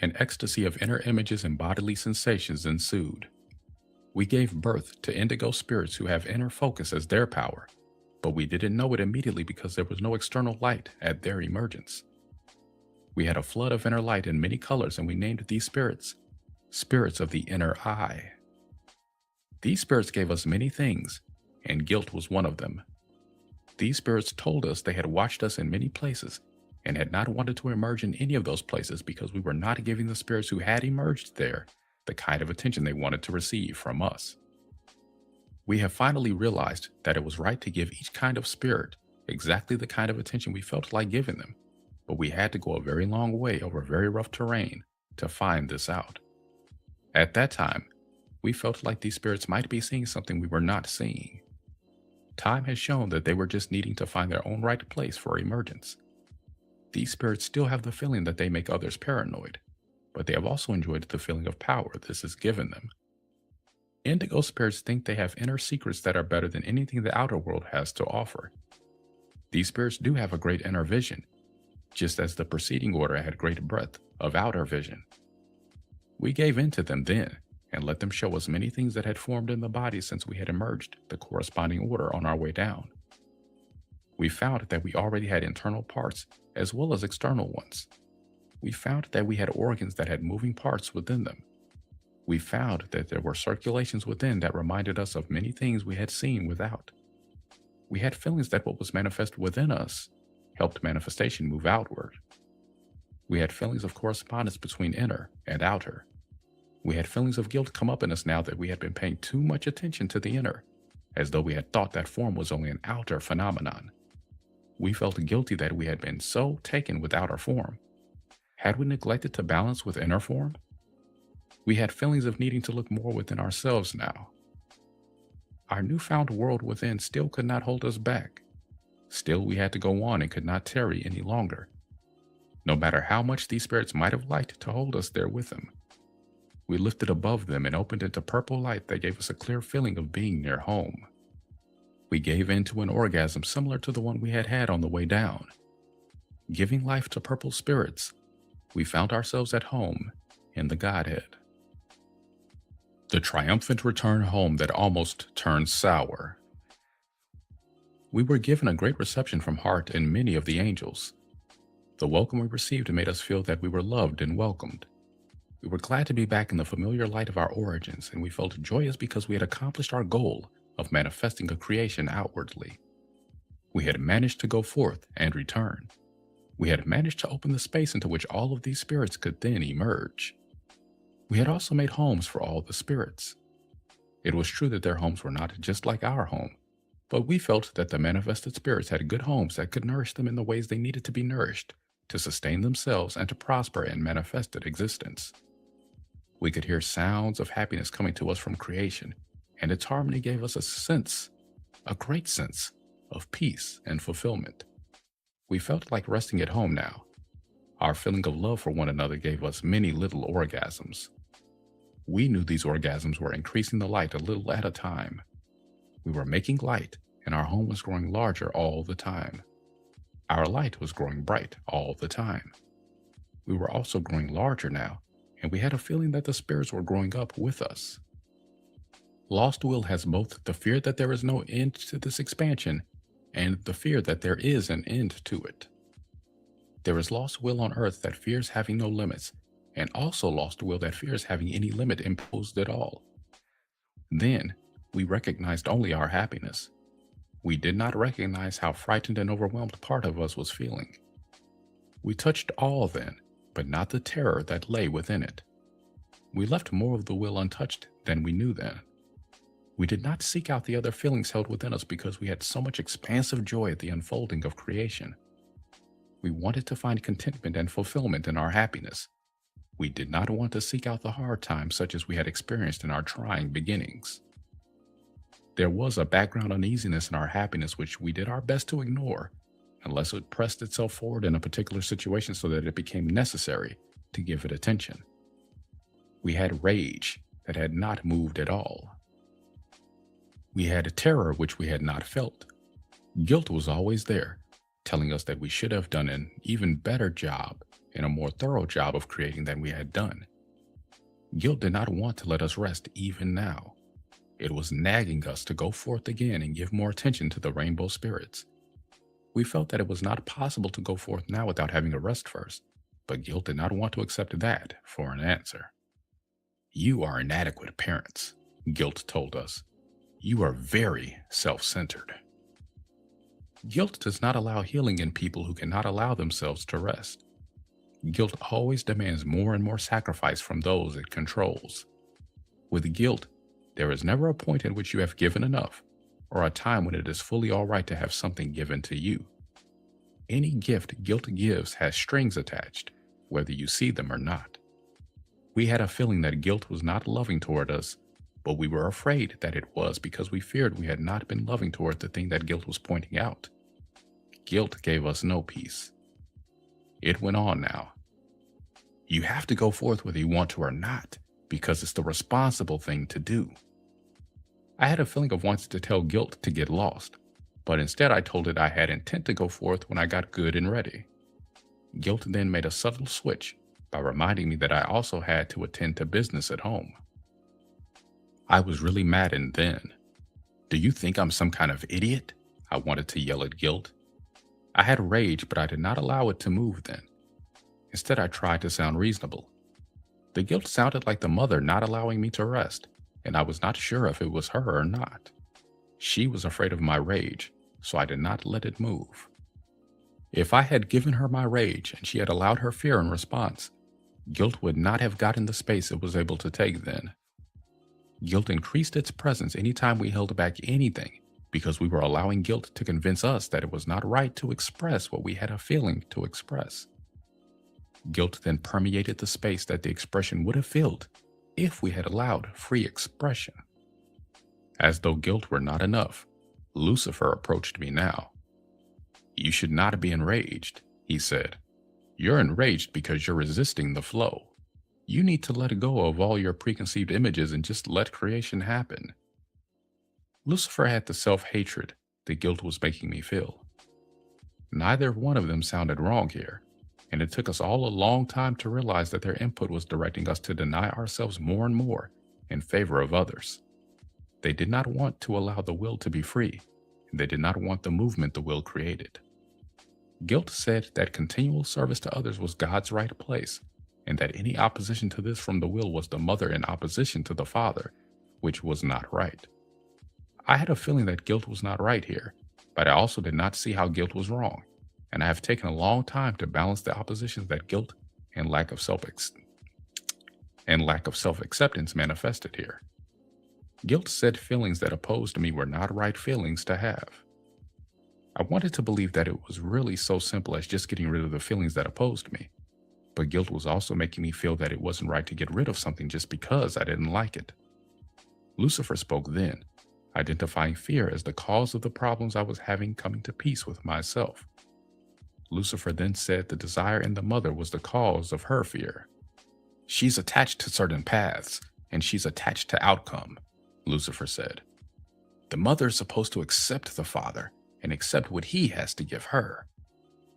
An ecstasy of inner images and bodily sensations ensued. We gave birth to indigo spirits who have inner focus as their power, but we didn't know it immediately because there was no external light at their emergence. We had a flood of inner light in many colors, and we named these spirits spirits of the inner eye. These spirits gave us many things, and guilt was one of them. These spirits told us they had watched us in many places and had not wanted to emerge in any of those places because we were not giving the spirits who had emerged there the kind of attention they wanted to receive from us. We have finally realized that it was right to give each kind of spirit exactly the kind of attention we felt like giving them, but we had to go a very long way over very rough terrain to find this out. At that time, we felt like these spirits might be seeing something we were not seeing. Time has shown that they were just needing to find their own right place for emergence. These spirits still have the feeling that they make others paranoid, but they have also enjoyed the feeling of power this has given them. Indigo spirits think they have inner secrets that are better than anything the outer world has to offer. These spirits do have a great inner vision, just as the preceding order had great breadth of outer vision. We gave in to them then, and let them show us many things that had formed in the body since we had emerged the corresponding order on our way down. We found that we already had internal parts as well as external ones. We found that we had organs that had moving parts within them. We found that there were circulations within that reminded us of many things we had seen without. We had feelings that what was manifest within us helped manifestation move outward. We had feelings of correspondence between inner and outer. We had feelings of guilt come up in us now that we had been paying too much attention to the inner, as though we had thought that form was only an outer phenomenon. We felt guilty that we had been so taken with outer form. Had we neglected to balance with inner form? We had feelings of needing to look more within ourselves now. Our newfound world within still could not hold us back. Still, we had to go on and could not tarry any longer, no matter how much these spirits might have liked to hold us there with them. We lifted above them and opened into purple light that gave us a clear feeling of being near home. We gave in to an orgasm similar to the one we had had on the way down. Giving life to purple spirits, we found ourselves at home in the Godhead. The triumphant return home that almost turned sour. We were given a great reception from Heart and many of the angels. The welcome we received made us feel that we were loved and welcomed. We were glad to be back in the familiar light of our origins, and we felt joyous because we had accomplished our goal of manifesting a creation outwardly. We had managed to go forth and return. We had managed to open the space into which all of these spirits could then emerge. We had also made homes for all the spirits. It was true that their homes were not just like our home, but we felt that the manifested spirits had good homes that could nourish them in the ways they needed to be nourished, to sustain themselves and to prosper in manifested existence. We could hear sounds of happiness coming to us from creation, and its harmony gave us a sense, a great sense, of peace and fulfillment. We felt like resting at home now. Our feeling of love for one another gave us many little orgasms. We knew these orgasms were increasing the light a little at a time. We were making light, and our home was growing larger all the time. Our light was growing bright all the time. We were also growing larger now, and we had a feeling that the spirits were growing up with us. Lost Will has both the fear that there is no end to this expansion and the fear that there is an end to it. There is lost will on earth that fears having no limits, and also lost will that fears having any limit imposed at all. Then, we recognized only our happiness. We did not recognize how frightened and overwhelmed part of us was feeling. We touched all then, but not the terror that lay within it. We left more of the will untouched than we knew then. We did not seek out the other feelings held within us because we had so much expansive joy at the unfolding of creation. We wanted to find contentment and fulfillment in our happiness. We did not want to seek out the hard times such as we had experienced in our trying beginnings. There was a background uneasiness in our happiness which we did our best to ignore, unless it pressed itself forward in a particular situation so that it became necessary to give it attention. We had rage that had not moved at all. We had a terror which we had not felt. Guilt was always there, telling us that we should have done an even better job and a more thorough job of creating than we had done. Guilt did not want to let us rest even now. It was nagging us to go forth again and give more attention to the rainbow spirits. We felt that it was not possible to go forth now without having a rest first, but guilt did not want to accept that for an answer. You are inadequate parents, guilt told us. You are very self-centered. Guilt does not allow healing in people who cannot allow themselves to rest. Guilt always demands more and more sacrifice from those it controls. With guilt, There is never a point in which you have given enough, or a time when it is fully all right to have something given to you. Any gift guilt gives has strings attached, whether you see them or not. We had a feeling that guilt was not loving toward us, but we were afraid that it was because we feared we had not been loving toward the thing that guilt was pointing out. Guilt gave us no peace. It went on now. You have to go forth whether you want to or not, because it's the responsible thing to do. I had a feeling of wanting to tell guilt to get lost, but instead I told it I had intent to go forth when I got good and ready. Guilt then made a subtle switch by reminding me that I also had to attend to business at home. I was really maddened then. Do you think I'm some kind of idiot? I wanted to yell at guilt. I had rage, but I did not allow it to move then. Instead, I tried to sound reasonable. The guilt sounded like the mother not allowing me to rest, and I was not sure if it was her or not. She was afraid of my rage, so I did not let it move. If I had given her my rage and she had allowed her fear in response, guilt would not have gotten the space it was able to take then. Guilt increased its presence anytime we held back anything because we were allowing guilt to convince us that it was not right to express what we had a feeling to express. Guilt then permeated the space that the expression would have filled if we had allowed free expression. As though guilt were not enough, Lucifer approached me now. You should not be enraged, he said. You're enraged because you're resisting the flow. You need to let go of all your preconceived images and just let creation happen. Lucifer had the self-hatred that guilt was making me feel. Neither one of them sounded wrong here, and it took us all a long time to realize that their input was directing us to deny ourselves more and more in favor of others. They did not want to allow the will to be free, and they did not want the movement the will created. Guilt said that continual service to others was God's right place, and that any opposition to this from the will was the mother in opposition to the father, which was not right. I had a feeling that guilt was not right here, but I also did not see how guilt was wrong, and I have taken a long time to balance the oppositions that guilt and lack of self-acceptance manifested here. Guilt said feelings that opposed me were not right feelings to have. I wanted to believe that it was really so simple as just getting rid of the feelings that opposed me, but guilt was also making me feel that it wasn't right to get rid of something just because I didn't like it. Lucifer spoke then, identifying fear as the cause of the problems I was having coming to peace with myself. Lucifer then said the desire in the mother was the cause of her fear. She's attached to certain paths, and she's attached to outcome, Lucifer said. The mother is supposed to accept the father and accept what he has to give her.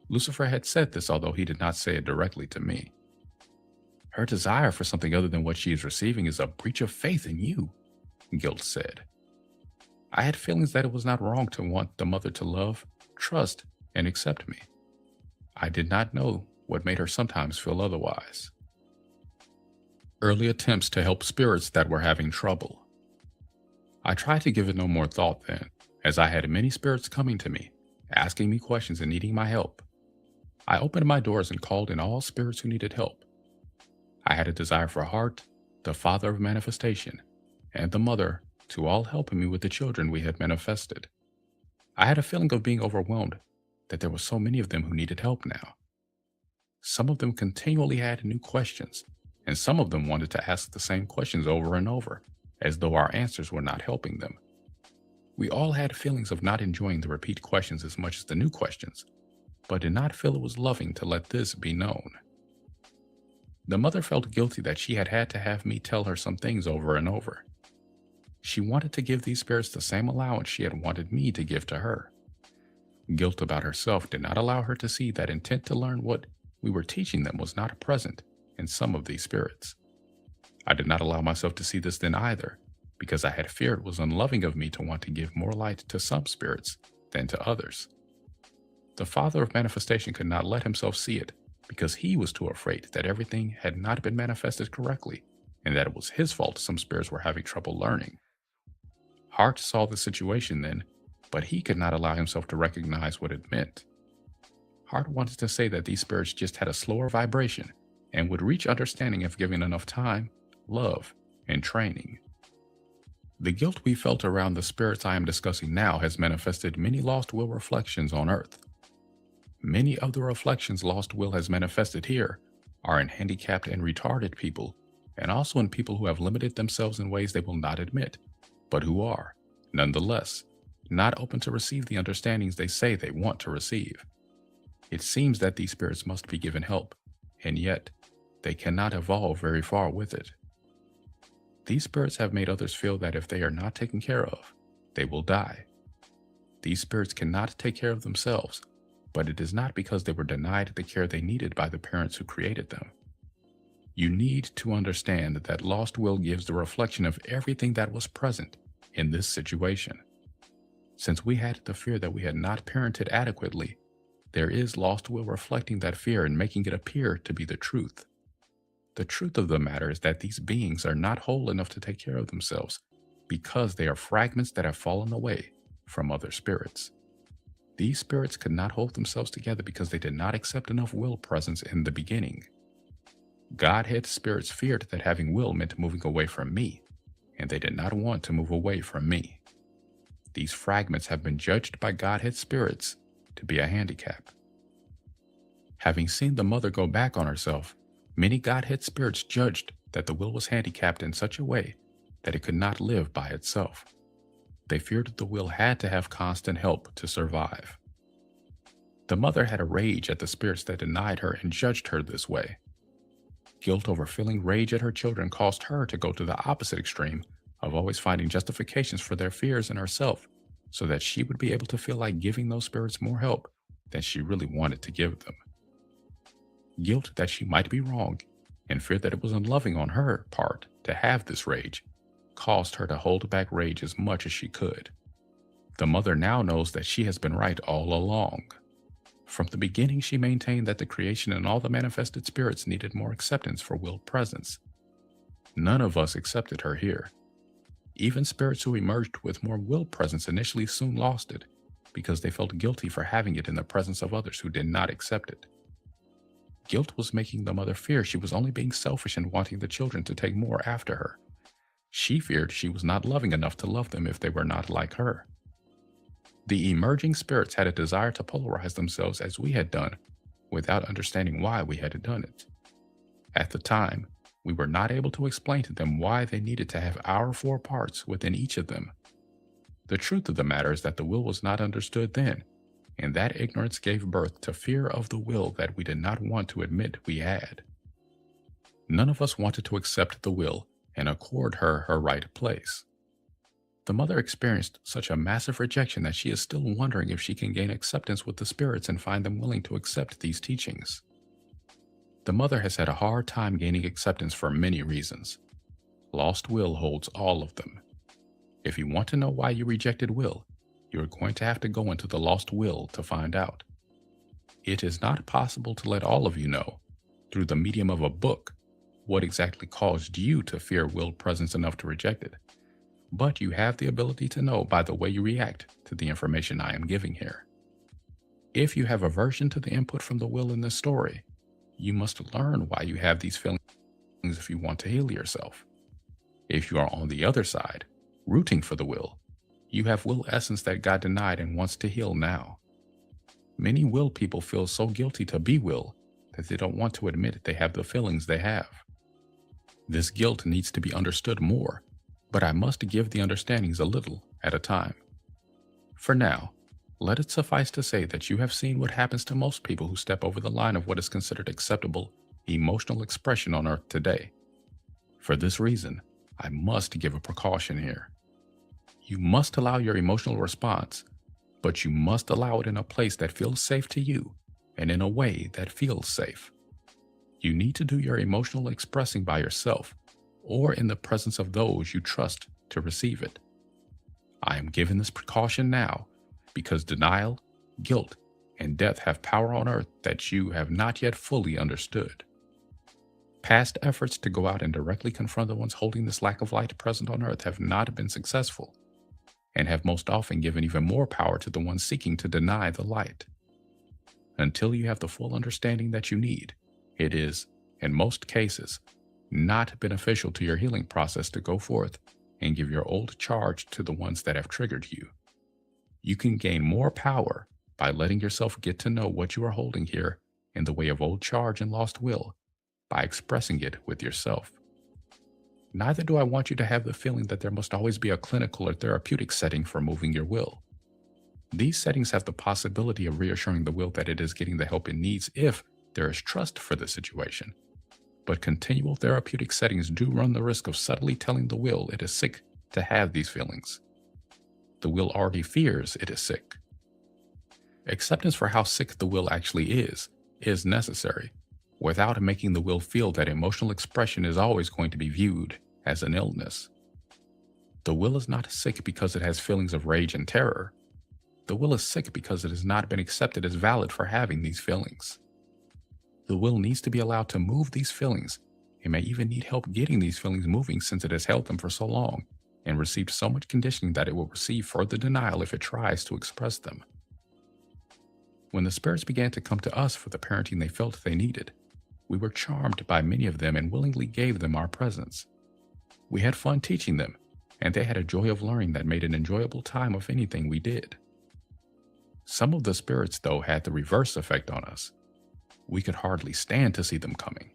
Lucifer had said this, although he did not say it directly to me. Her desire for something other than what she is receiving is a breach of faith in you, guilt said. I had feelings that it was not wrong to want the mother to love, trust, and accept me. I did not know what made her sometimes feel otherwise. Early attempts to help spirits that were having trouble. I tried to give it no more thought then, as I had many spirits coming to me, asking me questions and needing my help. I opened my doors and called in all spirits who needed help. I had a desire for Heart, the father of manifestation, and the mother, to all helping me with the children we had manifested. I had a feeling of being overwhelmed that there were so many of them who needed help now. Some of them continually had new questions, and some of them wanted to ask the same questions over and over, as though our answers were not helping them. We all had feelings of not enjoying the repeat questions as much as the new questions, but did not feel it was loving to let this be known. The mother felt guilty that she had had to have me tell her some things over and over. She wanted to give these spirits the same allowance she had wanted me to give to her. Guilt about herself did not allow her to see that intent to learn what we were teaching them was not present in some of these spirits. I did not allow myself to see this then either, because I had feared it was unloving of me to want to give more light to some spirits than to others. The father of manifestation could not let himself see it because he was too afraid that everything had not been manifested correctly and that it was his fault some spirits were having trouble learning. Heart saw the situation then, but he could not allow himself to recognize what it meant. Heart wanted to say that these spirits just had a slower vibration and would reach understanding if given enough time, love, and training. The guilt we felt around the spirits I am discussing now has manifested many lost will reflections on Earth. Many of the reflections lost will has manifested here are in handicapped and retarded people, and also in people who have limited themselves in ways they will not admit, but who are, nonetheless, not open to receive the understandings they say they want to receive. It seems that these spirits must be given help, and yet they cannot evolve very far with it. These spirits have made others feel that if they are not taken care of, they will die. These spirits cannot take care of themselves, but it is not because they were denied the care they needed by the parents who created them. You need to understand that lost will gives the reflection of everything that was present in this situation. Since we had the fear that we had not parented adequately, there is lost will reflecting that fear and making it appear to be the truth. The truth of the matter is that these beings are not whole enough to take care of themselves because they are fragments that have fallen away from other spirits. These spirits could not hold themselves together because they did not accept enough will presence in the beginning. Godhead spirits feared that having will meant moving away from me, and they did not want to move away from me. These fragments have been judged by Godhead spirits to be a handicap. Having seen the mother go back on herself, many Godhead spirits judged that the will was handicapped in such a way that it could not live by itself. They feared the will had to have constant help to survive. The mother had a rage at the spirits that denied her and judged her this way. Guilt over feeling rage at her children caused her to go to the opposite extreme of always finding justifications for their fears in herself so that she would be able to feel like giving those spirits more help than she really wanted to give them. Guilt that she might be wrong and fear that it was unloving on her part to have this rage caused her to hold back rage as much as she could. The mother now knows that she has been right all along. From the beginning, she maintained that the creation and all the manifested spirits needed more acceptance for willed presence. None of us accepted her here. Even spirits who emerged with more will presence initially soon lost it because they felt guilty for having it in the presence of others who did not accept it. Guilt was making the mother fear she was only being selfish and wanting the children to take more after her. She feared she was not loving enough to love them if they were not like her. The emerging spirits had a desire to polarize themselves as we had done, without understanding why we had done it. At the time, we were not able to explain to them why they needed to have our 4 parts within each of them. The truth of the matter is that the will was not understood then, and that ignorance gave birth to fear of the will that we did not want to admit we had. None of us wanted to accept the will and accord her her right place. The mother experienced such a massive rejection that she is still wondering if she can gain acceptance with the spirits and find them willing to accept these teachings. The mother has had a hard time gaining acceptance for many reasons. Lost will holds all of them. If you want to know why you rejected will, you're going to have to go into the lost will to find out. It is not possible to let all of you know, through the medium of a book, what exactly caused you to fear willed presence enough to reject it. But you have the ability to know by the way you react to the information I am giving here. If you have aversion to the input from the will in this story, you must learn why you have these feelings if you want to heal yourself. If you are on the other side, rooting for the will, you have will essence that got denied and wants to heal now. Many will people feel so guilty to be will that they don't want to admit they have the feelings they have. This guilt needs to be understood more, but I must give the understandings a little at a time. For now, let it suffice to say that you have seen what happens to most people who step over the line of what is considered acceptable emotional expression on Earth today. For this reason, I must give a precaution here. You must allow your emotional response, but you must allow it in a place that feels safe to you and in a way that feels safe. You need to do your emotional expressing by yourself or in the presence of those you trust to receive it. I am giving this precaution now because denial, guilt, and death have power on Earth that you have not yet fully understood. Past efforts to go out and directly confront the ones holding this lack of light present on Earth have not been successful, and have most often given even more power to the ones seeking to deny the light. Until you have the full understanding that you need, it is, in most cases, not beneficial to your healing process to go forth and give your old charge to the ones that have triggered you. You can gain more power by letting yourself get to know what you are holding here in the way of old charge and lost will by expressing it with yourself. Neither do I want you to have the feeling that there must always be a clinical or therapeutic setting for moving your will. These settings have the possibility of reassuring the will that it is getting the help it needs if there is trust for the situation. But continual therapeutic settings do run the risk of subtly telling the will it is sick to have these feelings. The will already fears it is sick. Acceptance for how sick the will actually is necessary, without making the will feel that emotional expression is always going to be viewed as an illness. The will is not sick because it has feelings of rage and terror. The will is sick because it has not been accepted as valid for having these feelings. The will needs to be allowed to move these feelings. It may even need help getting these feelings moving since it has held them for so long and received so much conditioning that it will receive further denial if it tries to express them. When the spirits began to come to us for the parenting they felt they needed, we were charmed by many of them and willingly gave them our presence. We had fun teaching them, and they had a joy of learning that made an enjoyable time of anything we did. Some of the spirits, though, had the reverse effect on us. We could hardly stand to see them coming,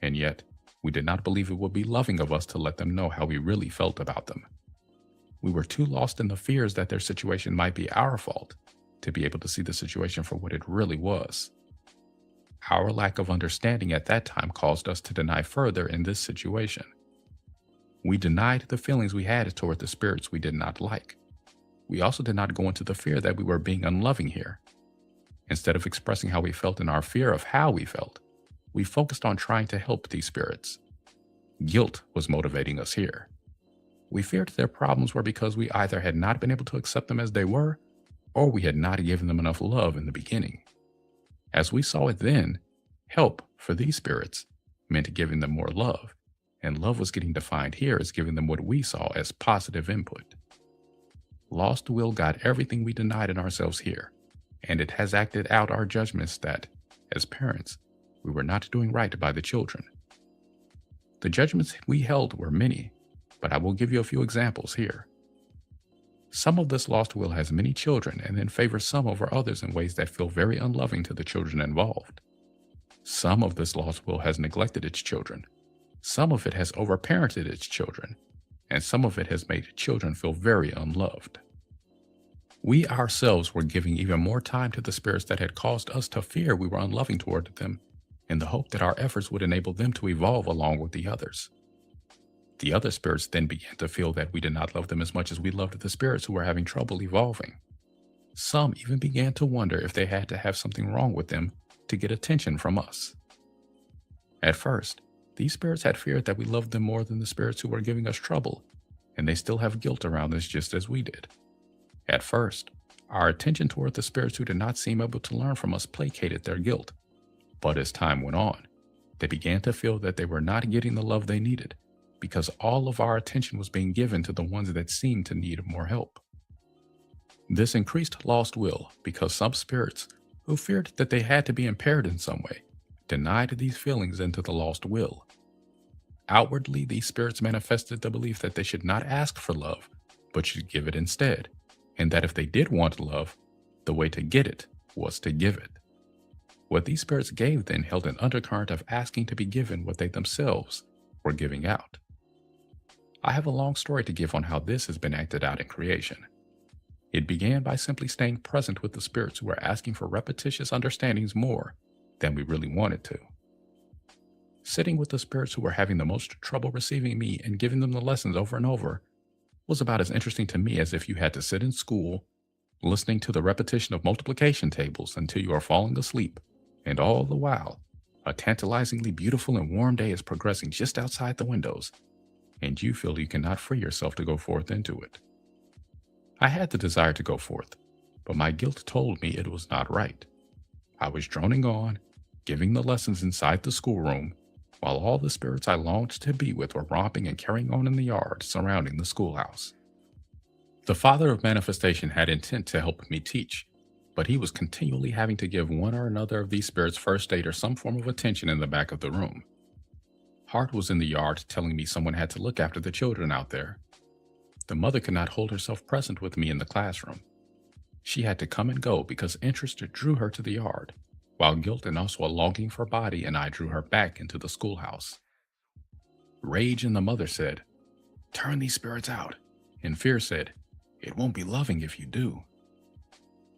and yet we did not believe it would be loving of us to let them know how we really felt about them. We were too lost in the fears that their situation might be our fault to be able to see the situation for what it really was. Our lack of understanding at that time caused us to deny further in this situation. We denied the feelings we had toward the spirits we did not like. We also did not go into the fear that we were being unloving here. Instead of expressing how we felt in our fear of how we felt, we focused on trying to help these spirits. Guilt was motivating us here. We feared their problems were because we either had not been able to accept them as they were, or we had not given them enough love in the beginning. As we saw it then, help for these spirits meant giving them more love, and love was getting defined here as giving them what we saw as positive input. Lost will got everything we denied in ourselves here, and it has acted out our judgments that, as parents, we were not doing right by the children. The judgments we held were many, but I will give you a few examples here. Some of this lost will has many children and then favors some over others in ways that feel very unloving to the children involved. Some of this lost will has neglected its children. Some of it has overparented its children, and some of it has made children feel very unloved. We ourselves were giving even more time to the spirits that had caused us to fear we were unloving toward them, in the hope that our efforts would enable them to evolve along with the others. The other spirits then began to feel that we did not love them as much as we loved the spirits who were having trouble evolving. Some even began to wonder if they had to have something wrong with them to get attention from us. At first, these spirits had feared that we loved them more than the spirits who were giving us trouble, and they still have guilt around this just as we did. At first, our attention toward the spirits who did not seem able to learn from us placated their guilt. But as time went on, they began to feel that they were not getting the love they needed, because all of our attention was being given to the ones that seemed to need more help. This increased lost will because some spirits, who feared that they had to be impaired in some way, denied these feelings into the lost will. Outwardly, these spirits manifested the belief that they should not ask for love, but should give it instead, and that if they did want love, the way to get it was to give it. What these spirits gave then held an undercurrent of asking to be given what they themselves were giving out. I have a long story to give on how this has been acted out in creation. It began by simply staying present with the spirits who were asking for repetitious understandings more than we really wanted to. Sitting with the spirits who were having the most trouble receiving me and giving them the lessons over and over was about as interesting to me as if you had to sit in school, listening to the repetition of multiplication tables until you are falling asleep, and all the while, a tantalizingly beautiful and warm day is progressing just outside the windows, and you feel you cannot free yourself to go forth into it. I had the desire to go forth, but my guilt told me it was not right. I was droning on, giving the lessons inside the schoolroom, while all the spirits I longed to be with were romping and carrying on in the yard surrounding the schoolhouse. The Father of Manifestation had intent to help me teach, but he was continually having to give one or another of these spirits first aid or some form of attention in the back of the room. Hart was in the yard telling me someone had to look after the children out there. The mother could not hold herself present with me in the classroom. She had to come and go because interest drew her to the yard, while guilt and also a longing for body and I drew her back into the schoolhouse. Rage in the mother said, "Turn these spirits out," and fear said, "It won't be loving if you do."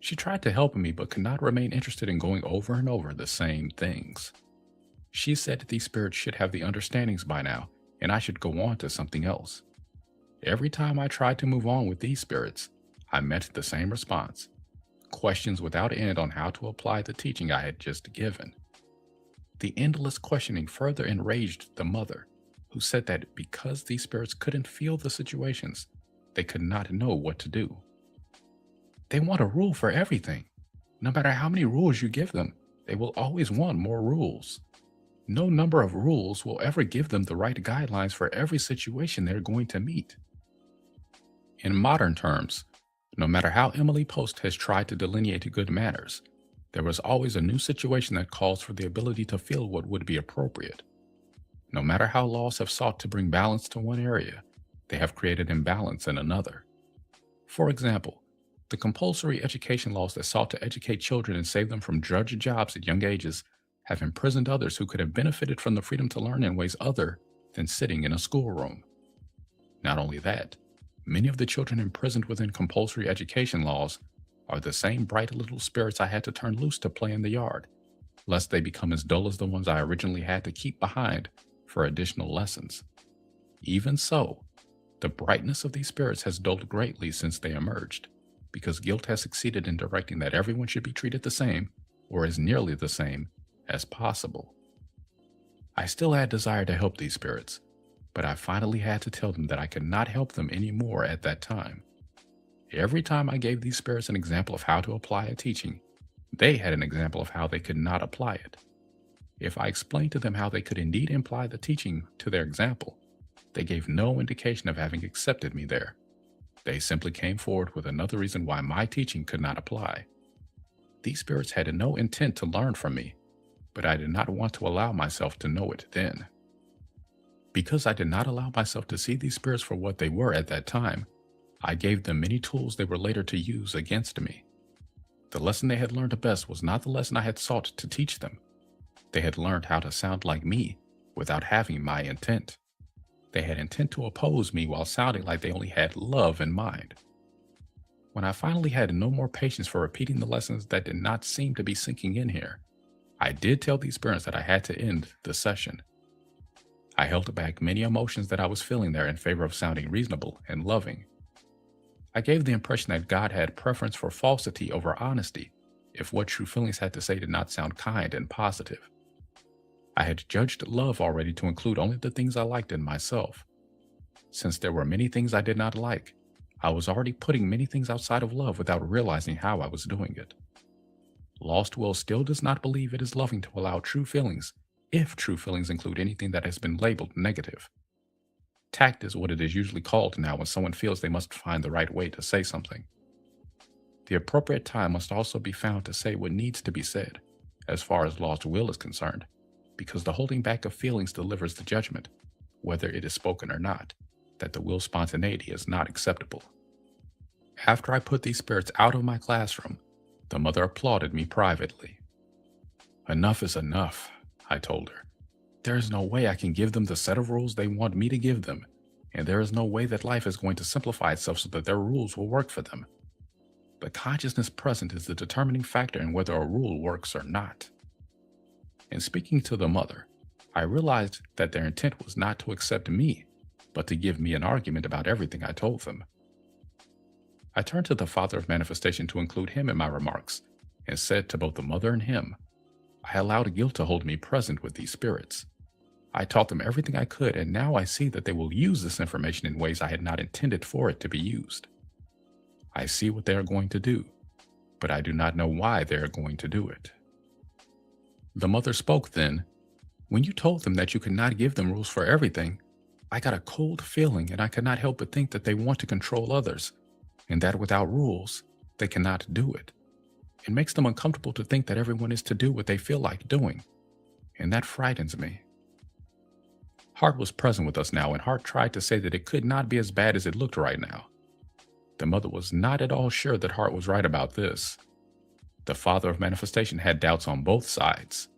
She tried to help me but could not remain interested in going over and over the same things. She said that these spirits should have the understandings by now and I should go on to something else. Every time I tried to move on with these spirits, I met the same response: questions without end on how to apply the teaching I had just given. The endless questioning further enraged the mother, who said that because these spirits couldn't feel the situations, they could not know what to do. They want a rule for everything. No matter how many rules you give them, they will always want more rules. No number of rules will ever give them the right guidelines for every situation they're going to meet. In modern terms, no matter how Emily Post has tried to delineate good manners, there is always a new situation that calls for the ability to feel what would be appropriate. No matter how laws have sought to bring balance to one area, they have created imbalance in another. For example, the compulsory education laws that sought to educate children and save them from drudge jobs at young ages have imprisoned others who could have benefited from the freedom to learn in ways other than sitting in a schoolroom. Not only that, many of the children imprisoned within compulsory education laws are the same bright little spirits I had to turn loose to play in the yard, lest they become as dull as the ones I originally had to keep behind for additional lessons. Even so, the brightness of these spirits has dulled greatly since they emerged, because guilt has succeeded in directing that everyone should be treated the same, or as nearly the same, as possible. I still had desire to help these spirits, but I finally had to tell them that I could not help them anymore at that time. Every time I gave these spirits an example of how to apply a teaching, they had an example of how they could not apply it. If I explained to them how they could indeed apply the teaching to their example, they gave no indication of having accepted me there. They simply came forward with another reason why my teaching could not apply. These spirits had no intent to learn from me, but I did not want to allow myself to know it then. Because I did not allow myself to see these spirits for what they were at that time, I gave them many tools they were later to use against me. The lesson they had learned best was not the lesson I had sought to teach them. They had learned how to sound like me without having my intent. They had intent to oppose me while sounding like they only had love in mind. When I finally had no more patience for repeating the lessons that did not seem to be sinking in here, I did tell these parents that I had to end the session. I held back many emotions that I was feeling there in favor of sounding reasonable and loving. I gave the impression that God had preference for falsity over honesty if what true feelings had to say did not sound kind and positive. I had judged love already to include only the things I liked in myself. Since there were many things I did not like, I was already putting many things outside of love without realizing how I was doing it. Lost Will still does not believe it is loving to allow true feelings, if true feelings include anything that has been labeled negative. Tact is what it is usually called now when someone feels they must find the right way to say something. The appropriate time must also be found to say what needs to be said, as far as lost will is concerned, because the holding back of feelings delivers the judgment, whether it is spoken or not, that the will's spontaneity is not acceptable. After I put these spirits out of my classroom, the mother applauded me privately. "Enough is enough," I told her. "There is no way I can give them the set of rules they want me to give them, and there is no way that life is going to simplify itself so that their rules will work for them. The consciousness present is the determining factor in whether a rule works or not." In speaking to the mother, I realized that their intent was not to accept me, but to give me an argument about everything I told them. I turned to the Father of Manifestation to include him in my remarks, and said to both the mother and him, I allowed guilt to hold me present with these spirits. I taught them everything I could, and now I see that they will use this information in ways I had not intended for it to be used. I see what they are going to do, but I do not know why they are going to do it. The mother spoke then. "When you told them that you could not give them rules for everything, I got a cold feeling, and I could not help but think that they want to control others, and that without rules, they cannot do it. It makes them uncomfortable to think that everyone is to do what they feel like doing, and that frightens me." Hart was present with us now, and Hart tried to say that it could not be as bad as it looked right now. The mother was not at all sure that Hart was right about this. The father of manifestation had doubts on both sides.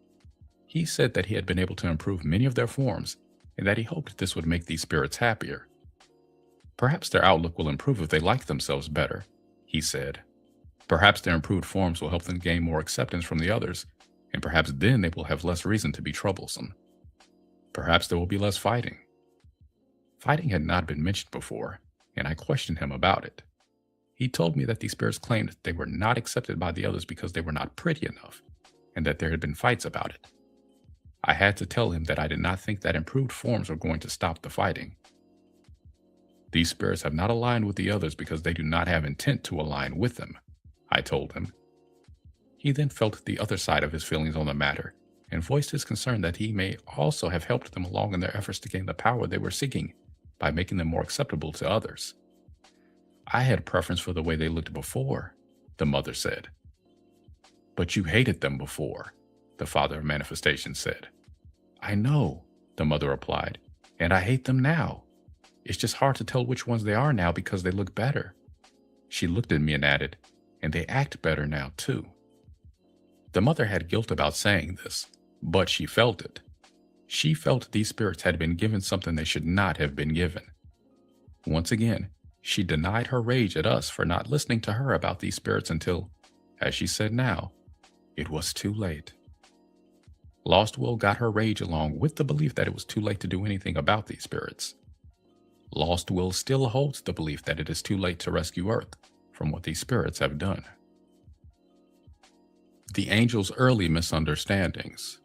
He said that he had been able to improve many of their forms, and that he hoped this would make these spirits happier. Perhaps their outlook will improve if they like themselves better, he said. Perhaps their improved forms will help them gain more acceptance from the others, and perhaps then they will have less reason to be troublesome. Perhaps there will be less fighting. Fighting had not been mentioned before, and I questioned him about it. He told me that these spirits claimed they were not accepted by the others because they were not pretty enough, and that there had been fights about it. I had to tell him that I did not think that improved forms were going to stop the fighting. These spirits have not aligned with the others because they do not have intent to align with them, I told him. He then felt the other side of his feelings on the matter, and voiced his concern that he may also have helped them along in their efforts to gain the power they were seeking by making them more acceptable to others. I had a preference for the way they looked before, the mother said. But you hated them before, the father of manifestation said. I know, the mother replied, and I hate them now. It's just hard to tell which ones they are now because they look better. She looked at me and added, and they act better now too. The mother had guilt about saying this, but she felt it. She felt these spirits had been given something they should not have been given. Once again, she denied her rage at us for not listening to her about these spirits until, as she said now, it was too late. Lost Will got her rage along with the belief that it was too late to do anything about these spirits. Lost Will still holds the belief that it is too late to rescue Earth from what these spirits have done. The angels' early misunderstandings.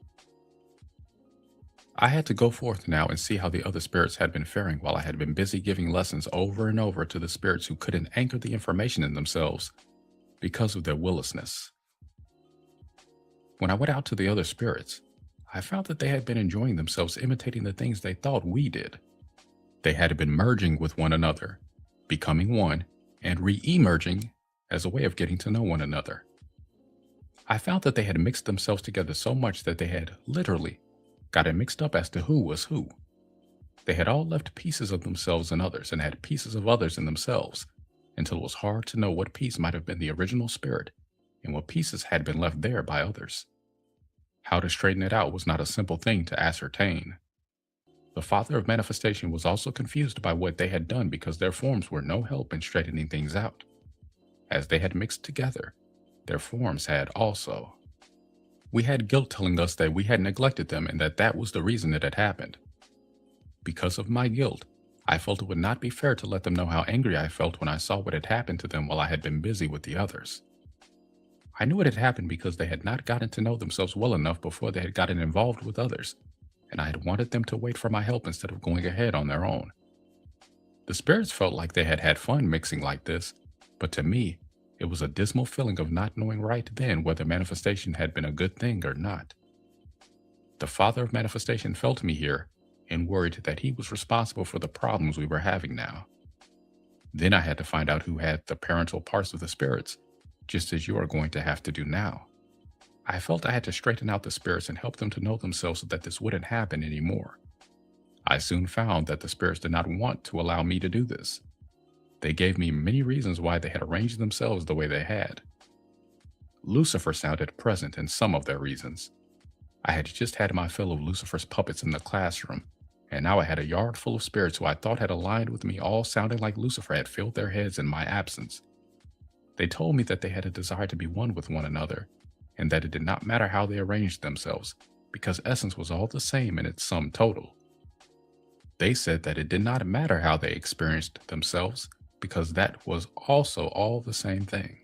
I had to go forth now and see how the other spirits had been faring while I had been busy giving lessons over and over to the spirits who couldn't anchor the information in themselves because of their willingness. When I went out to the other spirits, I found that they had been enjoying themselves imitating the things they thought we did. They had been merging with one another, becoming one, and re-emerging as a way of getting to know one another. I found that they had mixed themselves together so much that they had literally gotten mixed up as to who was who. They had all left pieces of themselves in others and had pieces of others in themselves until it was hard to know what piece might have been the original spirit and what pieces had been left there by others. How to straighten it out was not a simple thing to ascertain. The father of manifestation was also confused by what they had done because their forms were no help in straightening things out. As they had mixed together, their forms had also. We had guilt telling us that we had neglected them and that was the reason it had happened. Because of my guilt, I felt it would not be fair to let them know how angry I felt when I saw what had happened to them while I had been busy with the others. I knew it had happened because they had not gotten to know themselves well enough before they had gotten involved with others, and I had wanted them to wait for my help instead of going ahead on their own. The spirits felt like they had had fun mixing like this, but to me, it was a dismal feeling of not knowing right then whether manifestation had been a good thing or not. The father of manifestation felt me here and worried that he was responsible for the problems we were having now. Then I had to find out who had the parental parts of the spirits, just as you are going to have to do now. I felt I had to straighten out the spirits and help them to know themselves so that this wouldn't happen anymore. I soon found that the spirits did not want to allow me to do this. They gave me many reasons why they had arranged themselves the way they had. Lucifer sounded present in some of their reasons. I had just had my fill of Lucifer's puppets in the classroom, and now I had a yard full of spirits who I thought had aligned with me, all sounding like Lucifer had filled their heads in my absence. They told me that they had a desire to be one with one another, and that it did not matter how they arranged themselves, because essence was all the same in its sum total. They said that it did not matter how they experienced themselves, because that was also all the same thing.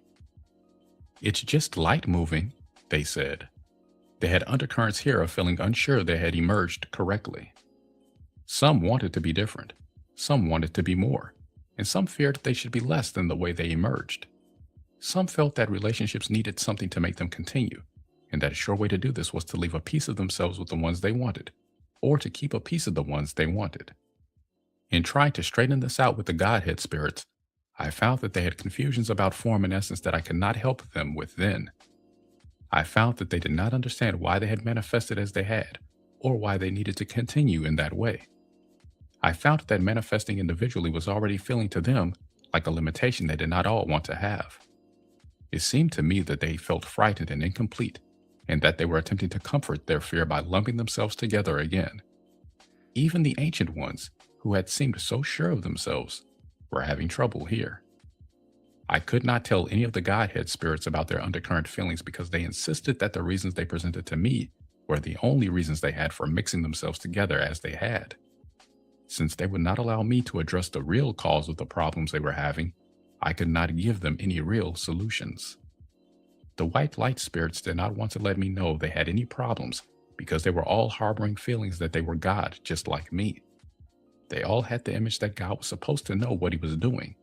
It's just light moving, they said. They had undercurrents here of feeling unsure they had emerged correctly. Some wanted to be different, some wanted to be more, and some feared they should be less than the way they emerged. Some felt that relationships needed something to make them continue, and that a sure way to do this was to leave a piece of themselves with the ones they wanted, or to keep a piece of the ones they wanted. In trying to straighten this out with the Godhead spirits, I found that they had confusions about form and essence that I could not help them with then. I found that they did not understand why they had manifested as they had, or why they needed to continue in that way. I found that manifesting individually was already feeling to them like a limitation they did not all want to have. It seemed to me that they felt frightened and incomplete, and that they were attempting to comfort their fear by lumping themselves together again. Even the ancient ones, who had seemed so sure of themselves, were having trouble here. I could not tell any of the Godhead spirits about their undercurrent feelings because they insisted that the reasons they presented to me were the only reasons they had for mixing themselves together as they had. Since they would not allow me to address the real cause of the problems they were having, I could not give them any real solutions. The white light spirits did not want to let me know they had any problems because they were all harboring feelings that they were God just like me. They all had the image that God was supposed to know what he was doing,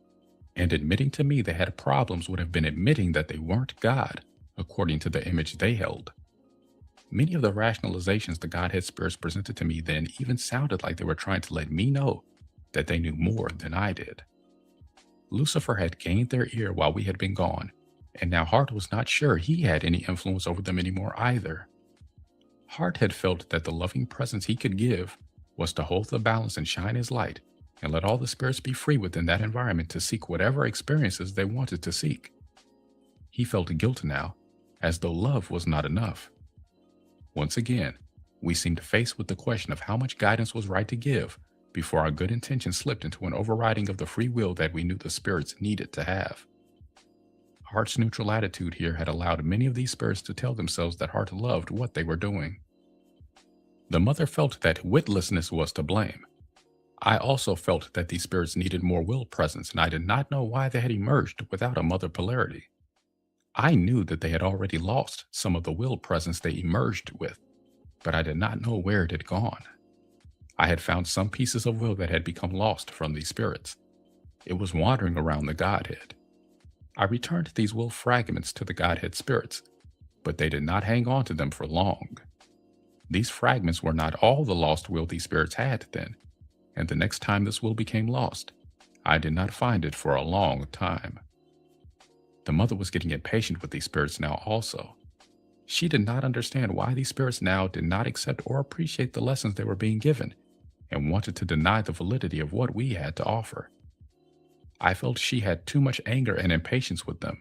and admitting to me they had problems would have been admitting that they weren't God according to the image they held. Many of the rationalizations the Godhead spirits presented to me then even sounded like they were trying to let me know that they knew more than I did. Lucifer had gained their ear while we had been gone, and now Hart was not sure he had any influence over them anymore either. Hart had felt that the loving presence he could give was to hold the balance and shine his light and let all the spirits be free within that environment to seek whatever experiences they wanted to seek. He felt guilt now, as though love was not enough. Once again, we seemed faced with the question of how much guidance was right to give before our good intentions slipped into an overriding of the free will that we knew the spirits needed to have. Hart's neutral attitude here had allowed many of these spirits to tell themselves that Hart loved what they were doing. The mother felt that witlessness was to blame. I also felt that these spirits needed more will presence, and I did not know why they had emerged without a mother polarity. I knew that they had already lost some of the will presence they emerged with, but I did not know where it had gone. I had found some pieces of will that had become lost from these spirits. It was wandering around the Godhead. I returned these will fragments to the Godhead spirits, but they did not hang on to them for long. These fragments were not all the lost will these spirits had then, and the next time this will became lost, I did not find it for a long time. The mother was getting impatient with these spirits now also. She did not understand why these spirits now did not accept or appreciate the lessons they were being given, and wanted to deny the validity of what we had to offer. I felt she had too much anger and impatience with them.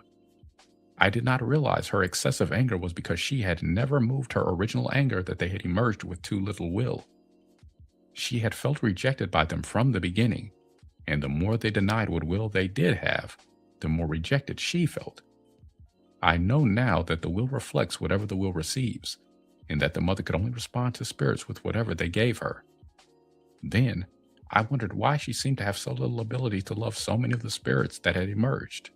I did not realize her excessive anger was because she had never moved her original anger that they had emerged with too little will. She had felt rejected by them from the beginning, and the more they denied what will they did have, the more rejected she felt. I know now that the will reflects whatever the will receives, and that the mother could only respond to spirits with whatever they gave her. Then, I wondered why she seemed to have so little ability to love so many of the spirits that had emerged.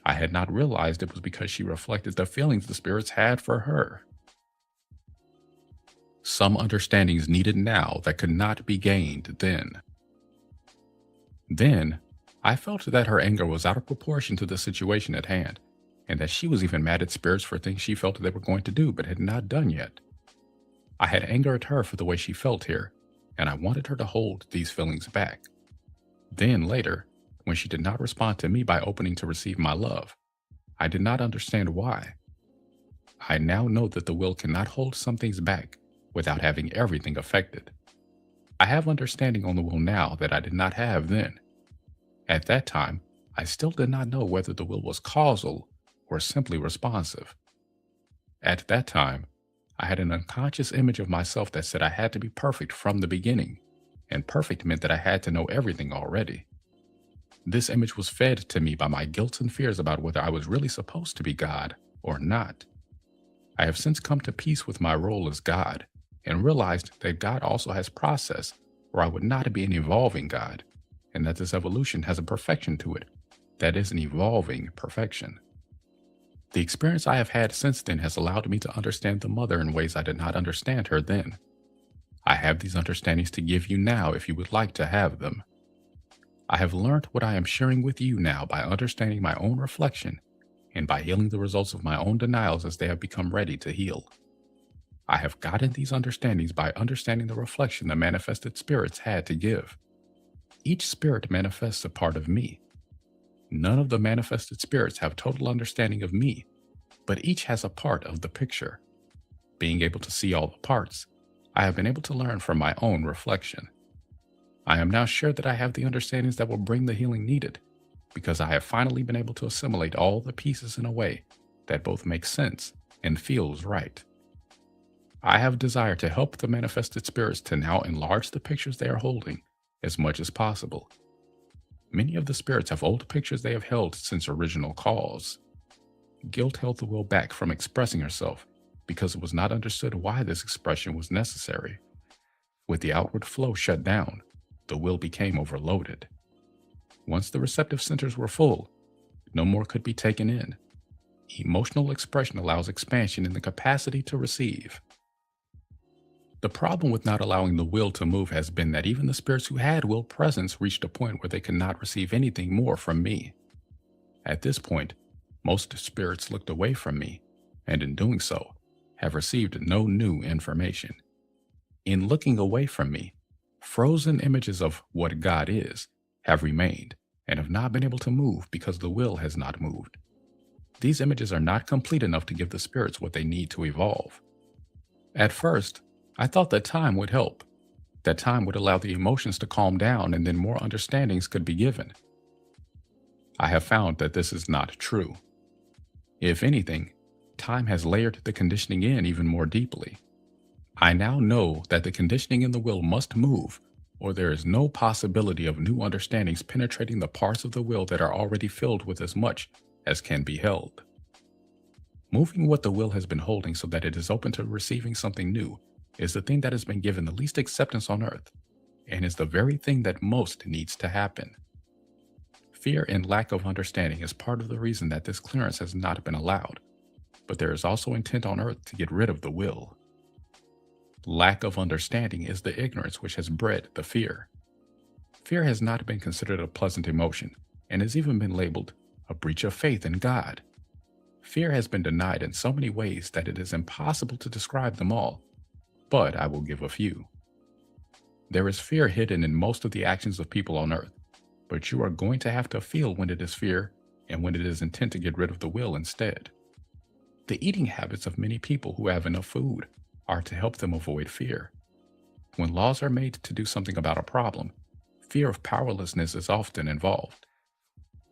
I had not realized it was because she reflected the feelings the spirits had for her. Some understandings needed now that could not be gained then. Then, I felt that her anger was out of proportion to the situation at hand, and that she was even mad at spirits for things she felt they were going to do but had not done yet. I had anger at her for the way she felt here, and I wanted her to hold these feelings back. Then later, when she did not respond to me by opening to receive my love, I did not understand why. I now know that the will cannot hold some things back without having everything affected. I have understanding on the will now that I did not have then. At that time, I still did not know whether the will was causal or simply responsive. At that time, I had an unconscious image of myself that said I had to be perfect from the beginning, and perfect meant that I had to know everything already. This image was fed to me by my guilt and fears about whether I was really supposed to be God or not. I have since come to peace with my role as God, and realized that God also has process, or I would not be an evolving God, and that this evolution has a perfection to it that is an evolving perfection. The experience I have had since then has allowed me to understand the mother in ways I did not understand her then. I have these understandings to give you now if you would like to have them. I have learned what I am sharing with you now by understanding my own reflection and by healing the results of my own denials as they have become ready to heal. I have gotten these understandings by understanding the reflection the manifested spirits had to give. Each spirit manifests a part of me. None of the manifested spirits have total understanding of me, but each has a part of the picture. Being able to see all the parts, I have been able to learn from my own reflection. I am now sure that I have the understandings that will bring the healing needed, because I have finally been able to assimilate all the pieces in a way that both makes sense and feels right. I have desire to help the manifested spirits to now enlarge the pictures they are holding as much as possible. Many of the spirits have old pictures they have held since original cause. Guilt held the will back from expressing herself because it was not understood why this expression was necessary. With the outward flow shut down, the will became overloaded. Once the receptive centers were full, no more could be taken in. Emotional expression allows expansion in the capacity to receive. The problem with not allowing the will to move has been that even the spirits who had will presence reached a point where they could not receive anything more from me. At this point, most spirits looked away from me, and in doing so, have received no new information. In looking away from me, frozen images of what God is have remained and have not been able to move because the will has not moved. These images are not complete enough to give the spirits what they need to evolve. At first, I thought that time would help, that time would allow the emotions to calm down and then more understandings could be given. I have found that this is not true. If anything, time has layered the conditioning in even more deeply. I now know that the conditioning in the will must move, or there is no possibility of new understandings penetrating the parts of the will that are already filled with as much as can be held. Moving what the will has been holding so that it is open to receiving something new is the thing that has been given the least acceptance on earth, and is the very thing that most needs to happen. Fear and lack of understanding is part of the reason that this clearance has not been allowed, but there is also intent on earth to get rid of the will. Lack of understanding is the ignorance which has bred the fear. Fear has not been considered a pleasant emotion, and has even been labeled a breach of faith in God. Fear has been denied in so many ways that it is impossible to describe them all, but I will give a few. There is fear hidden in most of the actions of people on earth, but you are going to have to feel when it is fear and when it is intent to get rid of the will instead. The eating habits of many people who have enough food are to help them avoid fear. When laws are made to do something about a problem, fear of powerlessness is often involved.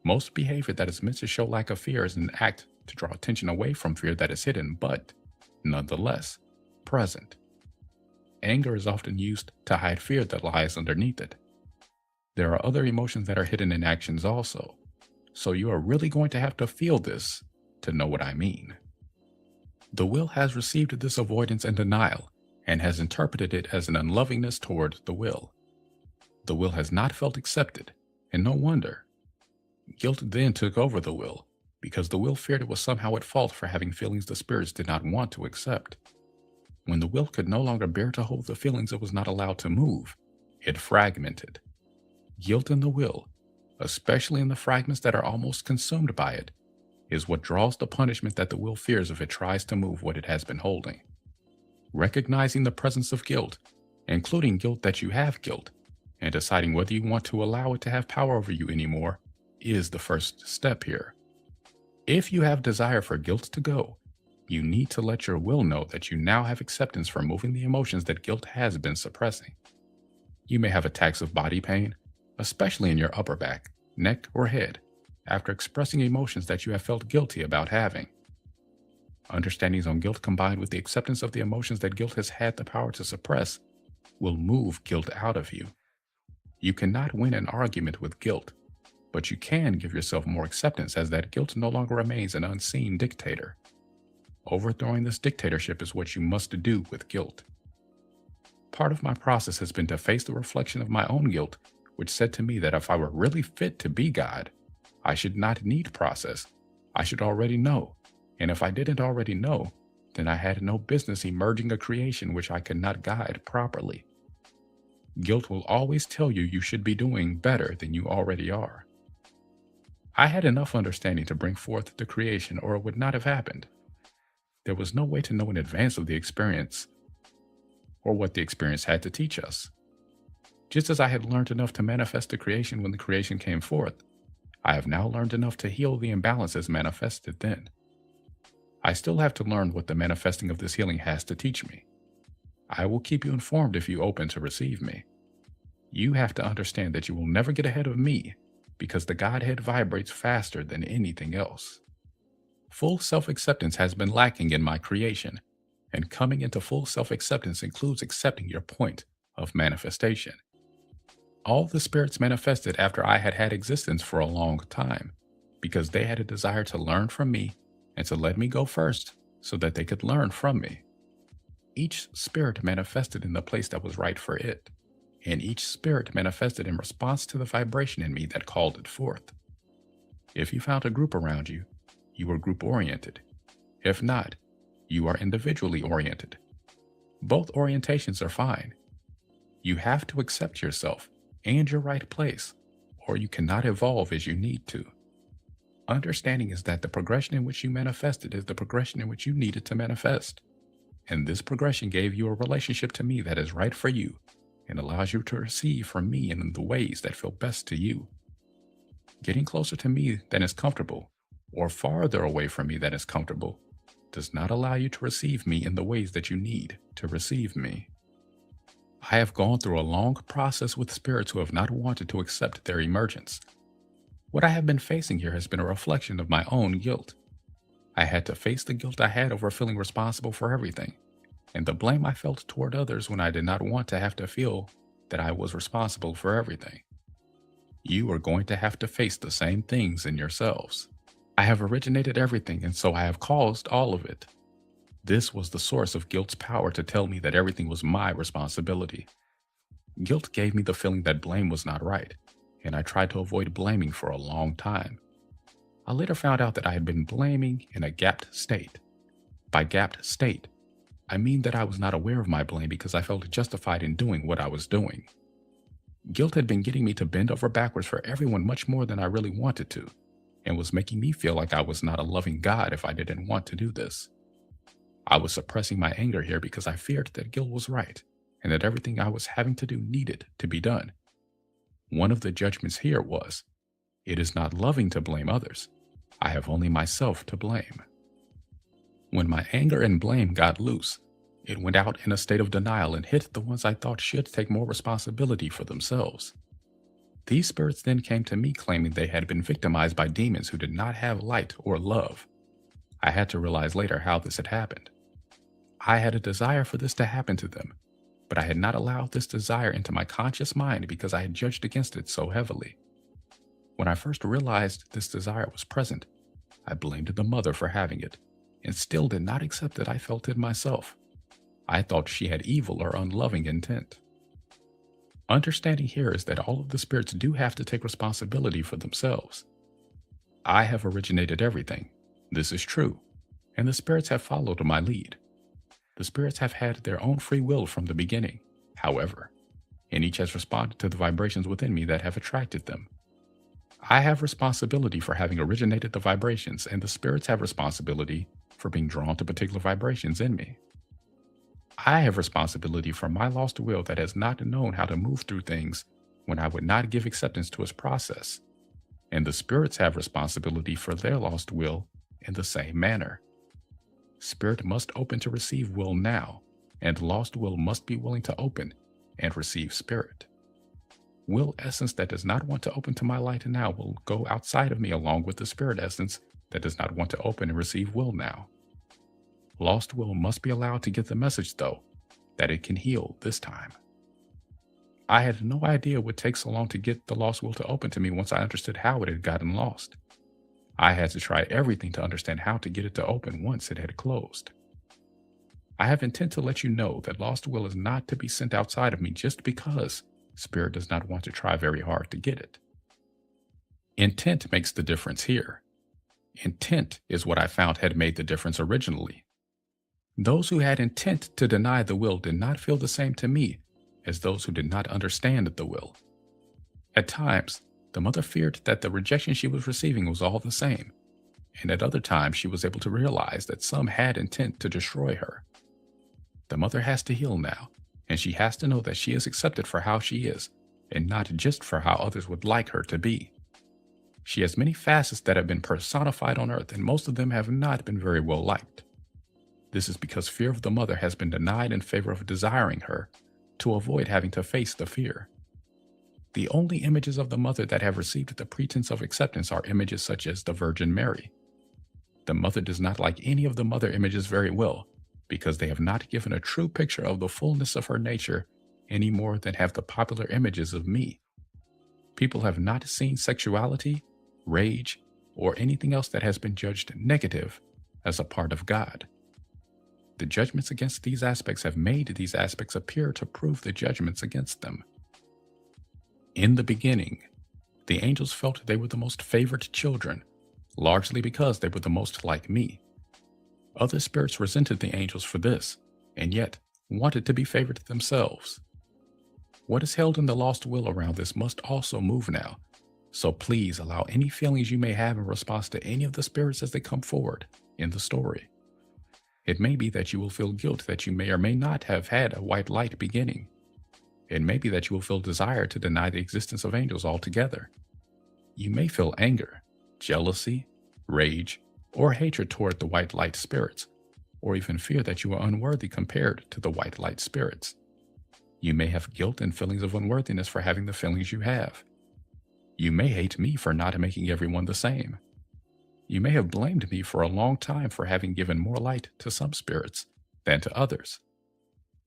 Most behavior that is meant to show lack of fear is an act to draw attention away from fear that is hidden, but, nonetheless, present. Anger is often used to hide fear that lies underneath it. There are other emotions that are hidden in actions also, so you are really going to have to feel this to know what I mean. The will has received this avoidance and denial, and has interpreted it as an unlovingness toward the will. The will has not felt accepted, and no wonder. Guilt then took over the will, because the will feared it was somehow at fault for having feelings the spirits did not want to accept. When the will could no longer bear to hold the feelings it was not allowed to move, it fragmented. Guilt in the will, especially in the fragments that are almost consumed by it, is what draws the punishment that the will fears if it tries to move what it has been holding. Recognizing the presence of guilt, including guilt that you have guilt, and deciding whether you want to allow it to have power over you anymore, is the first step here. If you have desire for guilt to go, you need to let your will know that you now have acceptance for moving the emotions that guilt has been suppressing. You may have attacks of body pain, especially in your upper back, neck, or head, after expressing emotions that you have felt guilty about having. Understandings on guilt combined with the acceptance of the emotions that guilt has had the power to suppress will move guilt out of you. You cannot win an argument with guilt, but you can give yourself more acceptance as that guilt no longer remains an unseen dictator. Overthrowing this dictatorship is what you must do with guilt. Part of my process has been to face the reflection of my own guilt, which said to me that if I were really fit to be God, I should not need process. I should already know. And if I didn't already know, then I had no business emerging a creation which I could not guide properly. Guilt will always tell you you should be doing better than you already are. I had enough understanding to bring forth the creation, or it would not have happened. There was no way to know in advance of the experience, or what the experience had to teach us. Just as I had learned enough to manifest the creation when the creation came forth, I have now learned enough to heal the imbalances manifested then. I still have to learn what the manifesting of this healing has to teach me. I will keep you informed if you open to receive me. You have to understand that you will never get ahead of me because the Godhead vibrates faster than anything else. Full self acceptance has been lacking in my creation, and coming into full self acceptance includes accepting your point of manifestation. All the spirits manifested after I had had existence for a long time because they had a desire to learn from me and to let me go first so that they could learn from me. Each spirit manifested in the place that was right for it, and each spirit manifested in response to the vibration in me that called it forth. If you found a group around you, you were group oriented. If not, you are individually oriented. Both orientations are fine. You have to accept yourself and your right place, or you cannot evolve as you need to. Understanding is that the progression in which you manifested is the progression in which you needed to manifest. And this progression gave you a relationship to me that is right for you and allows you to receive from me in the ways that feel best to you. Getting closer to me than is comfortable, or farther away from me than is comfortable, does not allow you to receive me in the ways that you need to receive me. I have gone through a long process with spirits who have not wanted to accept their emergence. What I have been facing here has been a reflection of my own guilt. I had to face the guilt I had over feeling responsible for everything, and the blame I felt toward others when I did not want to have to feel that I was responsible for everything. You are going to have to face the same things in yourselves. I have originated everything, and so I have caused all of it. This was the source of guilt's power to tell me that everything was my responsibility. Guilt gave me the feeling that blame was not right, and I tried to avoid blaming for a long time. I later found out that I had been blaming in a gapped state. By gapped state, I mean that I was not aware of my blame because I felt justified in doing what I was doing. Guilt had been getting me to bend over backwards for everyone much more than I really wanted to, and was making me feel like I was not a loving God if I didn't want to do this. I was suppressing my anger here because I feared that guilt was right, and that everything I was having to do needed to be done. One of the judgments here was, it is not loving to blame others. I have only myself to blame. When my anger and blame got loose, it went out in a state of denial and hit the ones I thought should take more responsibility for themselves. These spirits then came to me claiming they had been victimized by demons who did not have light or love. I had to realize later how this had happened. I had a desire for this to happen to them, but I had not allowed this desire into my conscious mind because I had judged against it so heavily. When I first realized this desire was present, I blamed the mother for having it, and still did not accept that I felt it myself. I thought she had evil or unloving intent. Understanding here is that all of the spirits do have to take responsibility for themselves. I have originated everything. This is true, and the spirits have followed my lead. The spirits have had their own free will from the beginning, however, and each has responded to the vibrations within me that have attracted them. I have responsibility for having originated the vibrations, and the spirits have responsibility for being drawn to particular vibrations in me. I have responsibility for my lost will that has not known how to move through things when I would not give acceptance to its process, and the spirits have responsibility for their lost will in the same manner. Spirit must open to receive will now, and lost will must be willing to open and receive spirit. Will essence that does not want to open to my light now will go outside of me along with the spirit essence that does not want to open and receive will now. Lost will must be allowed to get the message, though, that it can heal this time. I had no idea it would take so long to get the lost will to open to me once I understood how it had gotten lost. I had to try everything to understand how to get it to open once it had closed. I have intent to let you know that lost will is not to be sent outside of me just because spirit does not want to try very hard to get it. Intent makes the difference here. Intent is what I found had made the difference originally. Those who had intent to deny the will did not feel the same to me as those who did not understand the will. At times, the mother feared that the rejection she was receiving was all the same, and at other times she was able to realize that some had intent to destroy her. The mother has to heal now, and she has to know that she is accepted for how she is, and not just for how others would like her to be. She has many facets that have been personified on earth, and most of them have not been very well liked. This is because fear of the mother has been denied in favor of desiring her, to avoid having to face the fear. The only images of the mother that have received the pretense of acceptance are images such as the Virgin Mary. The mother does not like any of the mother images very well, because they have not given a true picture of the fullness of her nature any more than have the popular images of me. People have not seen sexuality, rage, or anything else that has been judged negative as a part of God. The judgments against these aspects have made these aspects appear to prove the judgments against them. In the beginning, the angels felt they were the most favored children, largely because they were the most like me. Other spirits resented the angels for this, and yet wanted to be favored themselves. What is held in the lost will around this must also move now, so please allow any feelings you may have in response to any of the spirits as they come forward in the story. It may be that you will feel guilt that you may or may not have had a white light beginning. It may be that you will feel desire to deny the existence of angels altogether. You may feel anger, jealousy, rage, or hatred toward the white light spirits, or even fear that you are unworthy compared to the white light spirits. You may have guilt and feelings of unworthiness for having the feelings you have. You may hate me for not making everyone the same. You may have blamed me for a long time for having given more light to some spirits than to others.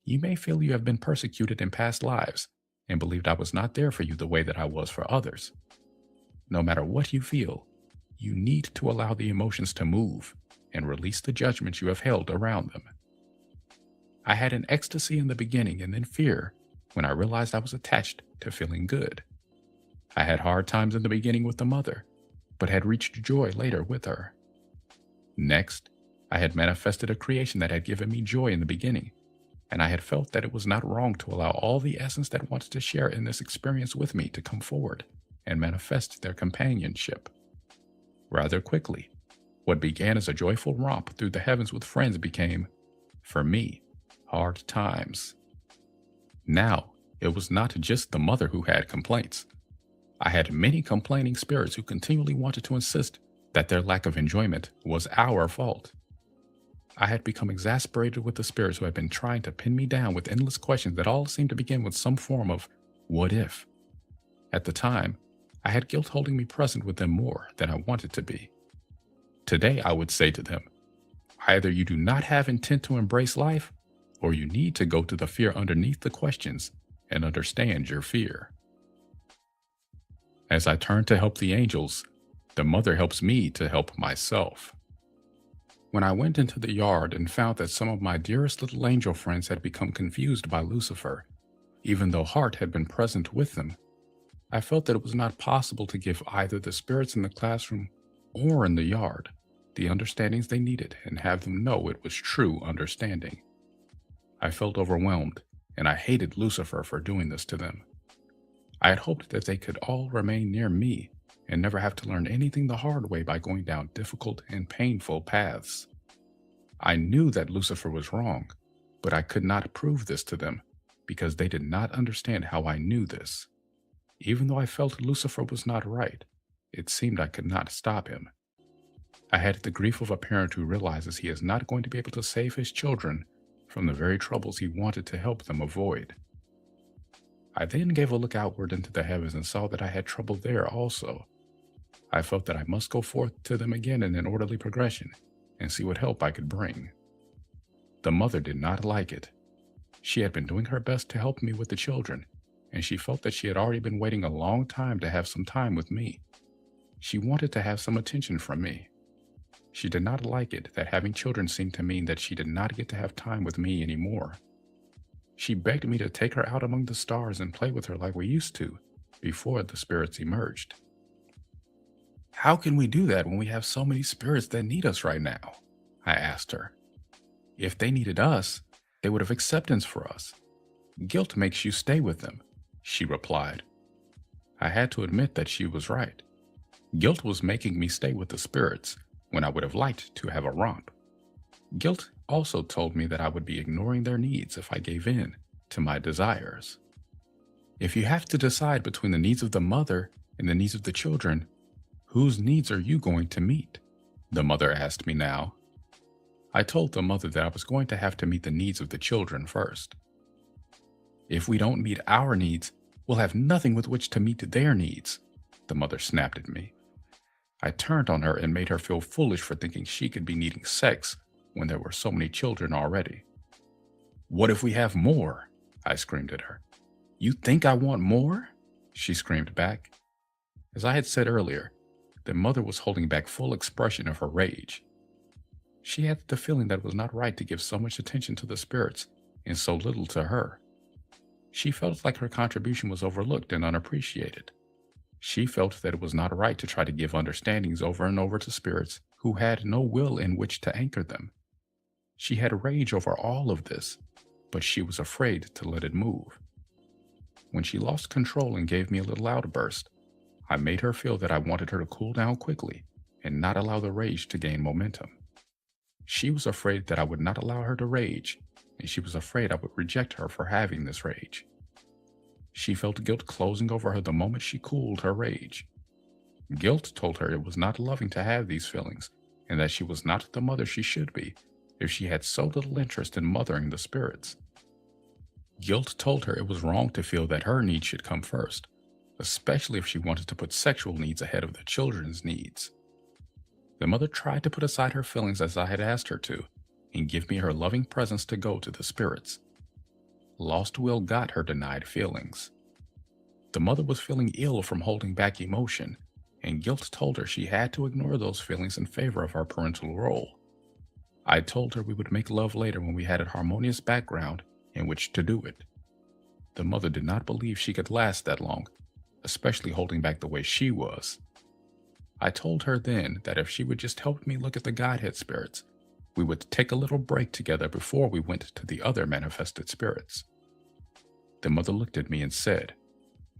You may feel you have been persecuted in past lives and believed I was not there for you the way that I was for others. No matter what you feel, you need to allow the emotions to move and release the judgments you have held around them. I had an ecstasy in the beginning and then fear when I realized I was attached to feeling good. I had hard times in the beginning with the mother, but had reached joy later with her. Next, I had manifested a creation that had given me joy in the beginning, and I had felt that it was not wrong to allow all the essence that wanted to share in this experience with me to come forward and manifest their companionship. Rather quickly, what began as a joyful romp through the heavens with friends became, for me, hard times. Now, it was not just the mother who had complaints. I had many complaining spirits who continually wanted to insist that their lack of enjoyment was our fault. I had become exasperated with the spirits who had been trying to pin me down with endless questions that all seemed to begin with some form of what if. At the time, I had guilt holding me present with them more than I wanted to be. Today, I would say to them, either you do not have intent to embrace life, or you need to go to the fear underneath the questions and understand your fear. As I turn to help the angels, the mother helps me to help myself. When I went into the yard and found that some of my dearest little angel friends had become confused by Lucifer, even though Heart had been present with them, I felt that it was not possible to give either the spirits in the classroom or in the yard the understandings they needed and have them know it was true understanding. I felt overwhelmed, and I hated Lucifer for doing this to them. I had hoped that they could all remain near me and never have to learn anything the hard way by going down difficult and painful paths. I knew that Lucifer was wrong, but I could not prove this to them because they did not understand how I knew this. Even though I felt Lucifer was not right, it seemed I could not stop him. I had the grief of a parent who realizes he is not going to be able to save his children from the very troubles he wanted to help them avoid. I then gave a look outward into the heavens and saw that I had trouble there also. I felt that I must go forth to them again in an orderly progression and see what help I could bring. The mother did not like it. She had been doing her best to help me with the children, and she felt that she had already been waiting a long time to have some time with me. She wanted to have some attention from me. She did not like it that having children seemed to mean that she did not get to have time with me anymore. She begged me to take her out among the stars and play with her like we used to, before the spirits emerged. How can we do that when we have so many spirits that need us right now? I asked her. If they needed us, they would have acceptance for us. Guilt makes you stay with them, she replied. I had to admit that she was right. Guilt was making me stay with the spirits when I would have liked to have a romp. Guilt also told me that I would be ignoring their needs if I gave in to my desires. If you have to decide between the needs of the mother and the needs of the children, whose needs are you going to meet? The mother asked me now. I told the mother that I was going to have to meet the needs of the children first. If we don't meet our needs, will have nothing with which to meet their needs, the mother snapped at me. I turned on her and made her feel foolish for thinking she could be needing sex when there were so many children already. What if we have more? I screamed at her. You think I want more? She screamed back. As I had said earlier, the mother was holding back full expression of her rage. She had the feeling that it was not right to give so much attention to the spirits and so little to her. She felt like her contribution was overlooked and unappreciated. She felt that it was not right to try to give understandings over and over to spirits who had no will in which to anchor them. She had rage over all of this, but she was afraid to let it move. When she lost control and gave me a little outburst, I made her feel that I wanted her to cool down quickly and not allow the rage to gain momentum. She was afraid that I would not allow her to rage, and she was afraid I would reject her for having this rage. She felt guilt closing over her the moment she cooled her rage. Guilt told her it was not loving to have these feelings, and that she was not the mother she should be if she had so little interest in mothering the spirits. Guilt told her it was wrong to feel that her needs should come first, especially if she wanted to put sexual needs ahead of the children's needs. The mother tried to put aside her feelings as I had asked her to, and give me her loving presence to go to the spirits. Lost will got her denied feelings. The mother was feeling ill from holding back emotion, and guilt told her she had to ignore those feelings in favor of her parental role. I told her we would make love later when we had a harmonious background in which to do it. The mother did not believe she could last that long, especially holding back the way she was. I told her then that if she would just help me look at the Godhead spirits, we would take a little break together before we went to the other manifested spirits. The mother looked at me and said,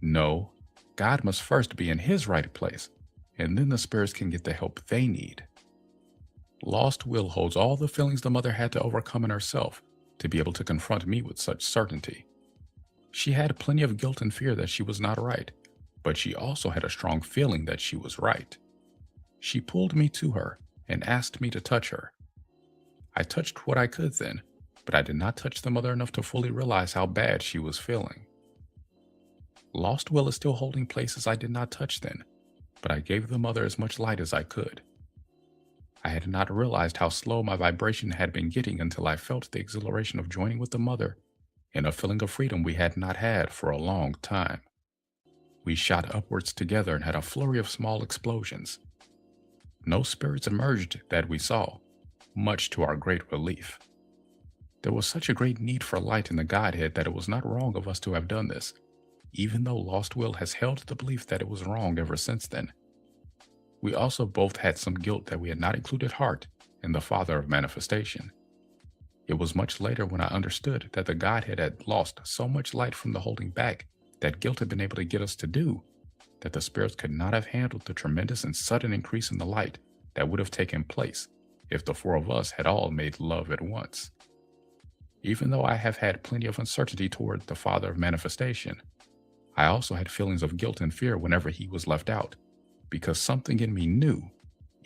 "No, God must first be in his right place, and then the spirits can get the help they need." Lost will holds all the feelings the mother had to overcome in herself to be able to confront me with such certainty. She had plenty of guilt and fear that she was not right, but she also had a strong feeling that she was right. She pulled me to her and asked me to touch her. I touched what I could then, but I did not touch the mother enough to fully realize how bad she was feeling. Lost will is still holding places I did not touch then, but I gave the mother as much light as I could. I had not realized how slow my vibration had been getting until I felt the exhilaration of joining with the mother in a feeling of freedom we had not had for a long time. We shot upwards together and had a flurry of small explosions. No spirits emerged that we saw, much to our great relief. There was such a great need for light in the Godhead that it was not wrong of us to have done this, even though Lost Will has held the belief that it was wrong ever since then. We also both had some guilt that we had not included Heart in the Father of Manifestation. It was much later when I understood that the Godhead had lost so much light from the holding back that guilt had been able to get us to do, that the spirits could not have handled the tremendous and sudden increase in the light that would have taken place if the four of us had all made love at once. Even though I have had plenty of uncertainty toward the Father of Manifestation, I also had feelings of guilt and fear whenever he was left out, because something in me knew,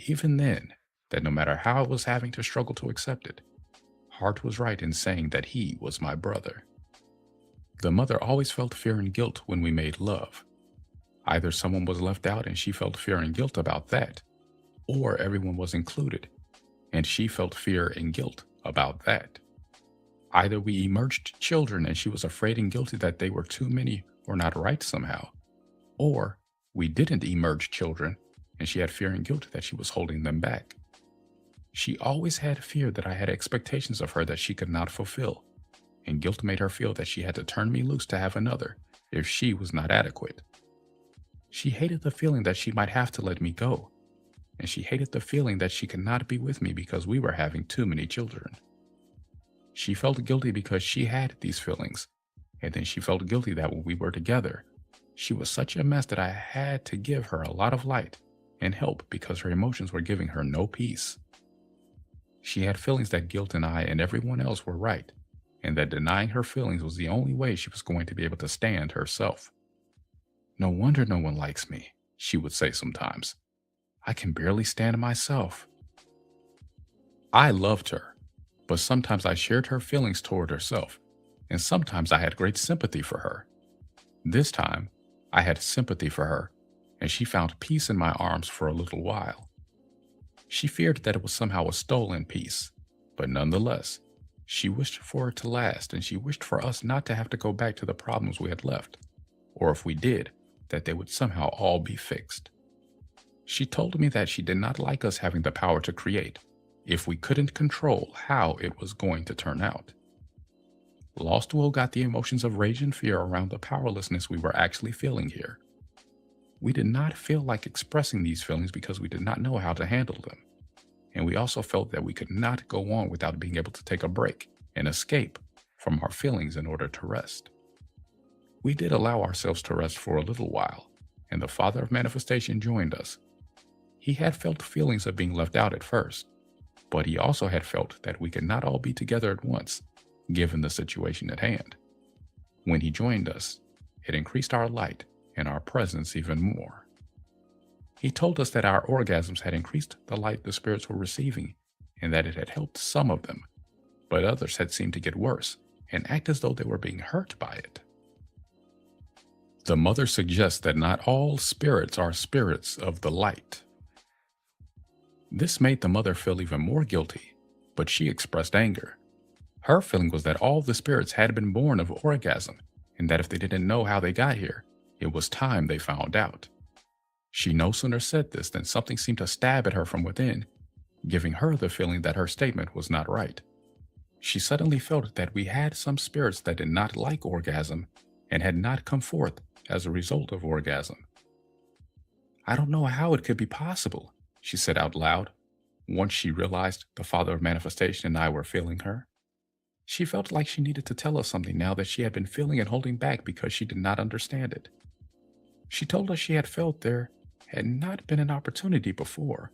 even then, that no matter how I was having to struggle to accept it, Heart was right in saying that he was my brother. The mother always felt fear and guilt when we made love. Either someone was left out and she felt fear and guilt about that, or everyone was included, and she felt fear and guilt about that. Either we emerged children and she was afraid and guilty that they were too many or not right somehow, or we didn't emerge children and she had fear and guilt that she was holding them back. She always had fear that I had expectations of her that she could not fulfill, and guilt made her feel that she had to turn me loose to have another if she was not adequate. She hated the feeling that she might have to let me go, and she hated the feeling that she could not be with me because we were having too many children. She felt guilty because she had these feelings, and then she felt guilty that when we were together, she was such a mess that I had to give her a lot of light and help because her emotions were giving her no peace. She had feelings that guilt and I and everyone else were right, and that denying her feelings was the only way she was going to be able to stand herself. "No wonder no one likes me," she would say sometimes. "I can barely stand myself." I loved her, but sometimes I shared her feelings toward herself, and sometimes I had great sympathy for her. This time, I had sympathy for her, and she found peace in my arms for a little while. She feared that it was somehow a stolen peace, but nonetheless, she wished for it to last, and she wished for us not to have to go back to the problems we had left, or if we did, that they would somehow all be fixed. She told me that she did not like us having the power to create if we couldn't control how it was going to turn out. Lost Will got the emotions of rage and fear around the powerlessness we were actually feeling here. We did not feel like expressing these feelings because we did not know how to handle them. And we also felt that we could not go on without being able to take a break and escape from our feelings in order to rest. We did allow ourselves to rest for a little while, and the Father of Manifestation joined us. He had felt feelings of being left out at first, but he also had felt that we could not all be together at once, given the situation at hand. When he joined us, it increased our light and our presence even more. He told us that our orgasms had increased the light the spirits were receiving and that it had helped some of them, but others had seemed to get worse and act as though they were being hurt by it. The mother suggests that not all spirits are spirits of the light. This made the mother feel even more guilty, but she expressed anger. Her feeling was that all the spirits had been born of orgasm, and that if they didn't know how they got here, it was time they found out. She no sooner said this than something seemed to stab at her from within, giving her the feeling that her statement was not right. She suddenly felt that we had some spirits that did not like orgasm and had not come forth as a result of orgasm. "I don't know how it could be possible," she said out loud, once she realized the Father of Manifestation and I were feeling her. She felt like she needed to tell us something now that she had been feeling and holding back because she did not understand it. She told us she had felt there had not been an opportunity before,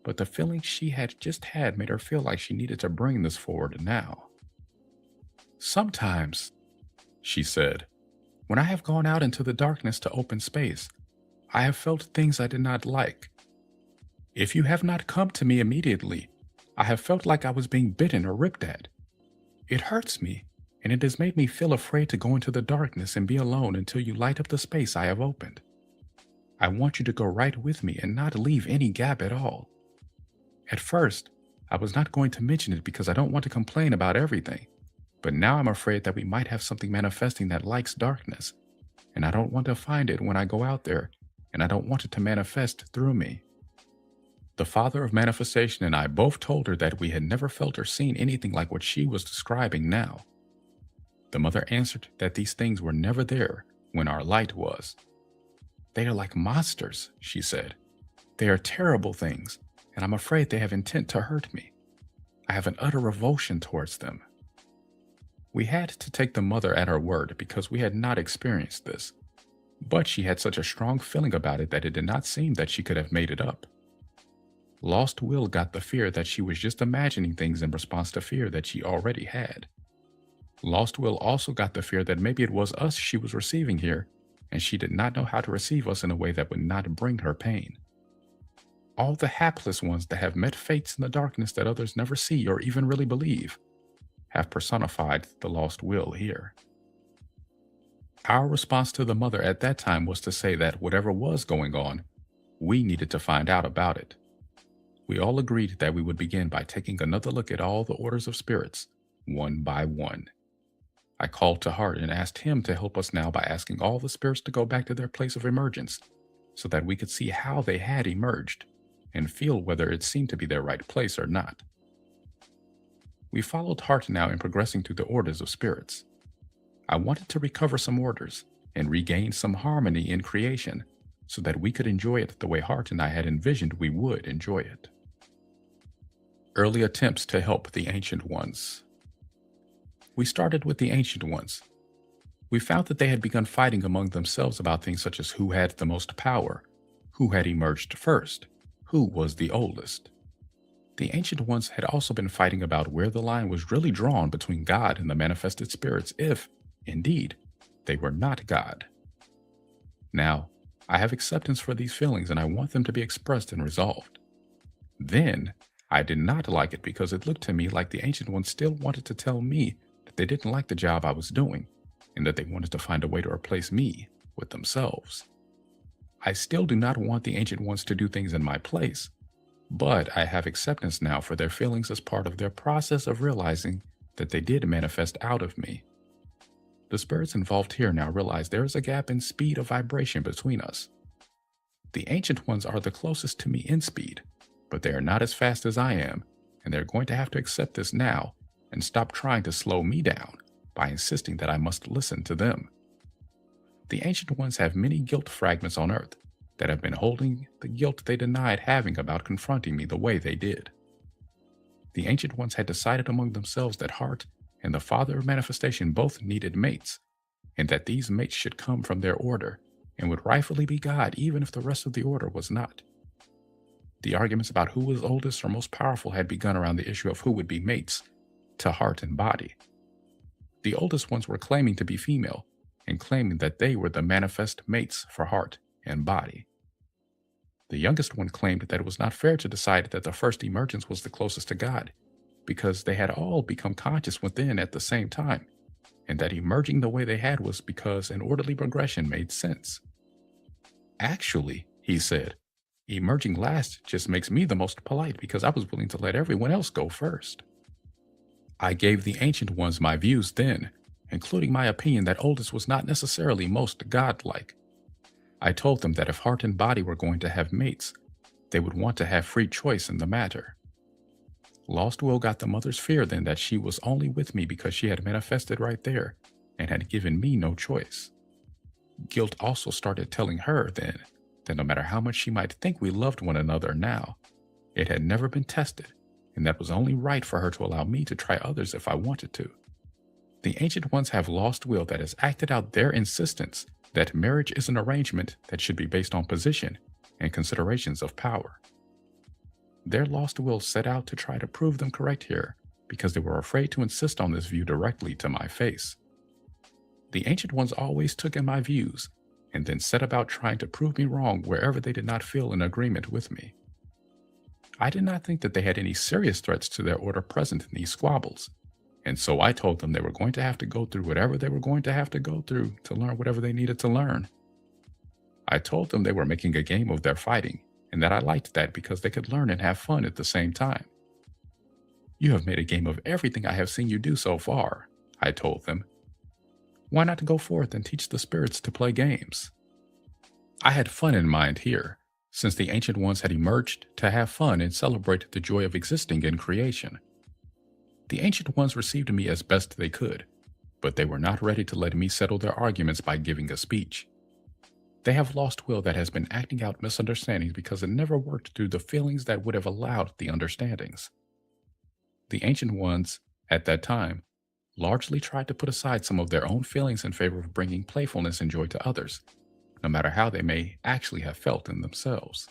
but the feeling she had just had made her feel like she needed to bring this forward now. "Sometimes," she said, "when I have gone out into the darkness to open space, I have felt things I did not like. If you have not come to me immediately, I have felt like I was being bitten or ripped at. It hurts me, and it has made me feel afraid to go into the darkness and be alone until you light up the space I have opened. I want you to go right with me and not leave any gap at all. At first, I was not going to mention it because I don't want to complain about everything, but now I'm afraid that we might have something manifesting that likes darkness, and I don't want to find it when I go out there, and I don't want it to manifest through me." The Father of Manifestation and I both told her that we had never felt or seen anything like what she was describing now. The mother answered that these things were never there when our light was. "They are like monsters," she said. "They are terrible things, and I'm afraid they have intent to hurt me. I have an utter revulsion towards them." We had to take the mother at her word because we had not experienced this, but she had such a strong feeling about it that it did not seem that she could have made it up. Lost Will got the fear that she was just imagining things in response to fear that she already had. Lost Will also got the fear that maybe it was us she was receiving here, and she did not know how to receive us in a way that would not bring her pain. All the hapless ones that have met fates in the darkness that others never see or even really believe have personified the Lost Will here. Our response to the mother at that time was to say that whatever was going on, we needed to find out about it. We all agreed that we would begin by taking another look at all the orders of spirits, one by one. I called to Hart and asked him to help us now by asking all the spirits to go back to their place of emergence, so that we could see how they had emerged, and feel whether it seemed to be their right place or not. We followed Hart now in progressing through the orders of spirits. I wanted to recover some orders, and regain some harmony in creation, so that we could enjoy it the way Hart and I had envisioned we would enjoy it. Early attempts to help the Ancient Ones. We started with the Ancient Ones. We found that they had begun fighting among themselves about things such as who had the most power, who had emerged first, who was the oldest. The Ancient Ones had also been fighting about where the line was really drawn between God and the manifested spirits if, indeed, they were not God. Now, I have acceptance for these feelings and I want them to be expressed and resolved. Then, I did not like it because it looked to me like the Ancient Ones still wanted to tell me that they didn't like the job I was doing, and that they wanted to find a way to replace me with themselves. I still do not want the Ancient Ones to do things in my place, but I have acceptance now for their feelings as part of their process of realizing that they did manifest out of me. The spirits involved here now realize there is a gap in speed of vibration between us. The Ancient Ones are the closest to me in speed, but they are not as fast as I am, and they're going to have to accept this now and stop trying to slow me down by insisting that I must listen to them. The Ancient Ones have many guilt fragments on Earth that have been holding the guilt they denied having about confronting me the way they did. The Ancient Ones had decided among themselves that Heart and the Father of Manifestation both needed mates, and that these mates should come from their order and would rightfully be God even if the rest of the order was not. The arguments about who was oldest or most powerful had begun around the issue of who would be mates to Heart and Body. The oldest ones were claiming to be female and claiming that they were the manifest mates for Heart and Body. The youngest one claimed that it was not fair to decide that the first emergence was the closest to God, because they had all become conscious within at the same time, and that emerging the way they had was because an orderly progression made sense. Actually, he said, emerging last just makes me the most polite because I was willing to let everyone else go first. I gave the Ancient Ones my views then, including my opinion that oldest was not necessarily most godlike. I told them that if Heart and Body were going to have mates, they would want to have free choice in the matter. Lost Will got the mother's fear then that she was only with me because she had manifested right there and had given me no choice. Guilt also started telling her then that no matter how much she might think we loved one another now, it had never been tested, and that was only right for her to allow me to try others if I wanted to. The Ancient Ones have Lost Will that has acted out their insistence that marriage is an arrangement that should be based on position and considerations of power. Their Lost Will set out to try to prove them correct here because they were afraid to insist on this view directly to my face. The Ancient Ones always took in my views and then set about trying to prove me wrong wherever they did not feel in agreement with me. I did not think that they had any serious threats to their order present in these squabbles, and so I told them they were going to have to go through whatever they were going to have to go through to learn whatever they needed to learn. I told them they were making a game of their fighting, and that I liked that because they could learn and have fun at the same time. You have made a game of everything I have seen you do so far, I told them. Why not go forth and teach the spirits to play games? I had fun in mind here, since the Ancient Ones had emerged to have fun and celebrate the joy of existing in creation. The Ancient Ones received me as best they could, but they were not ready to let me settle their arguments by giving a speech. They have Lost Will that has been acting out misunderstandings because it never worked through the feelings that would have allowed the understandings. The Ancient Ones, at that time, largely tried to put aside some of their own feelings in favor of bringing playfulness and joy to others, no matter how they may actually have felt in themselves.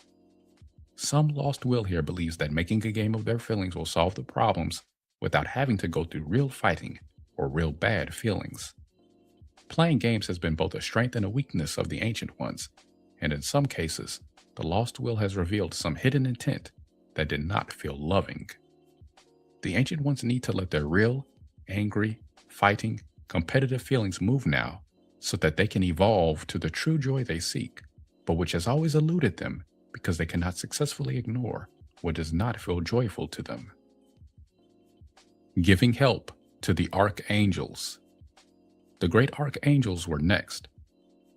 Some Lost Will here believes that making a game of their feelings will solve the problems without having to go through real fighting or real bad feelings. Playing games has been both a strength and a weakness of the Ancient Ones, and in some cases, the Lost Will has revealed some hidden intent that did not feel loving. The Ancient Ones need to let their real, angry, fighting, competitive feelings move now so that they can evolve to the true joy they seek, but which has always eluded them because they cannot successfully ignore what does not feel joyful to them. Giving help to the Archangels. The great archangels were next.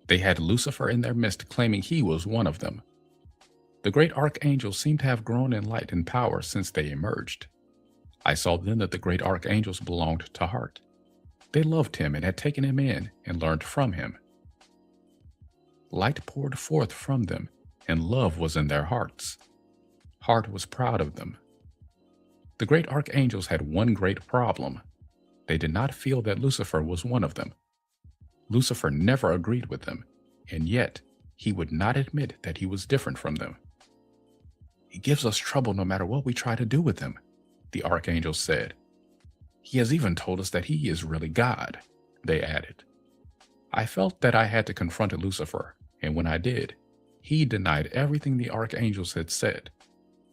They had Lucifer in their midst, claiming he was one of them. The great archangels seem to have grown in light and power since they emerged. I saw then that the great archangels belonged to Heart. They loved him and had taken him in and learned from him. Light poured forth from them, and love was in their hearts. Heart was proud of them. The great archangels had one great problem. They did not feel that Lucifer was one of them. Lucifer never agreed with them, and yet he would not admit that he was different from them. He gives us trouble no matter what we try to do with him, the archangels said. He has even told us that he is really God, they added. I felt that I had to confront Lucifer, and when I did, he denied everything the archangels had said.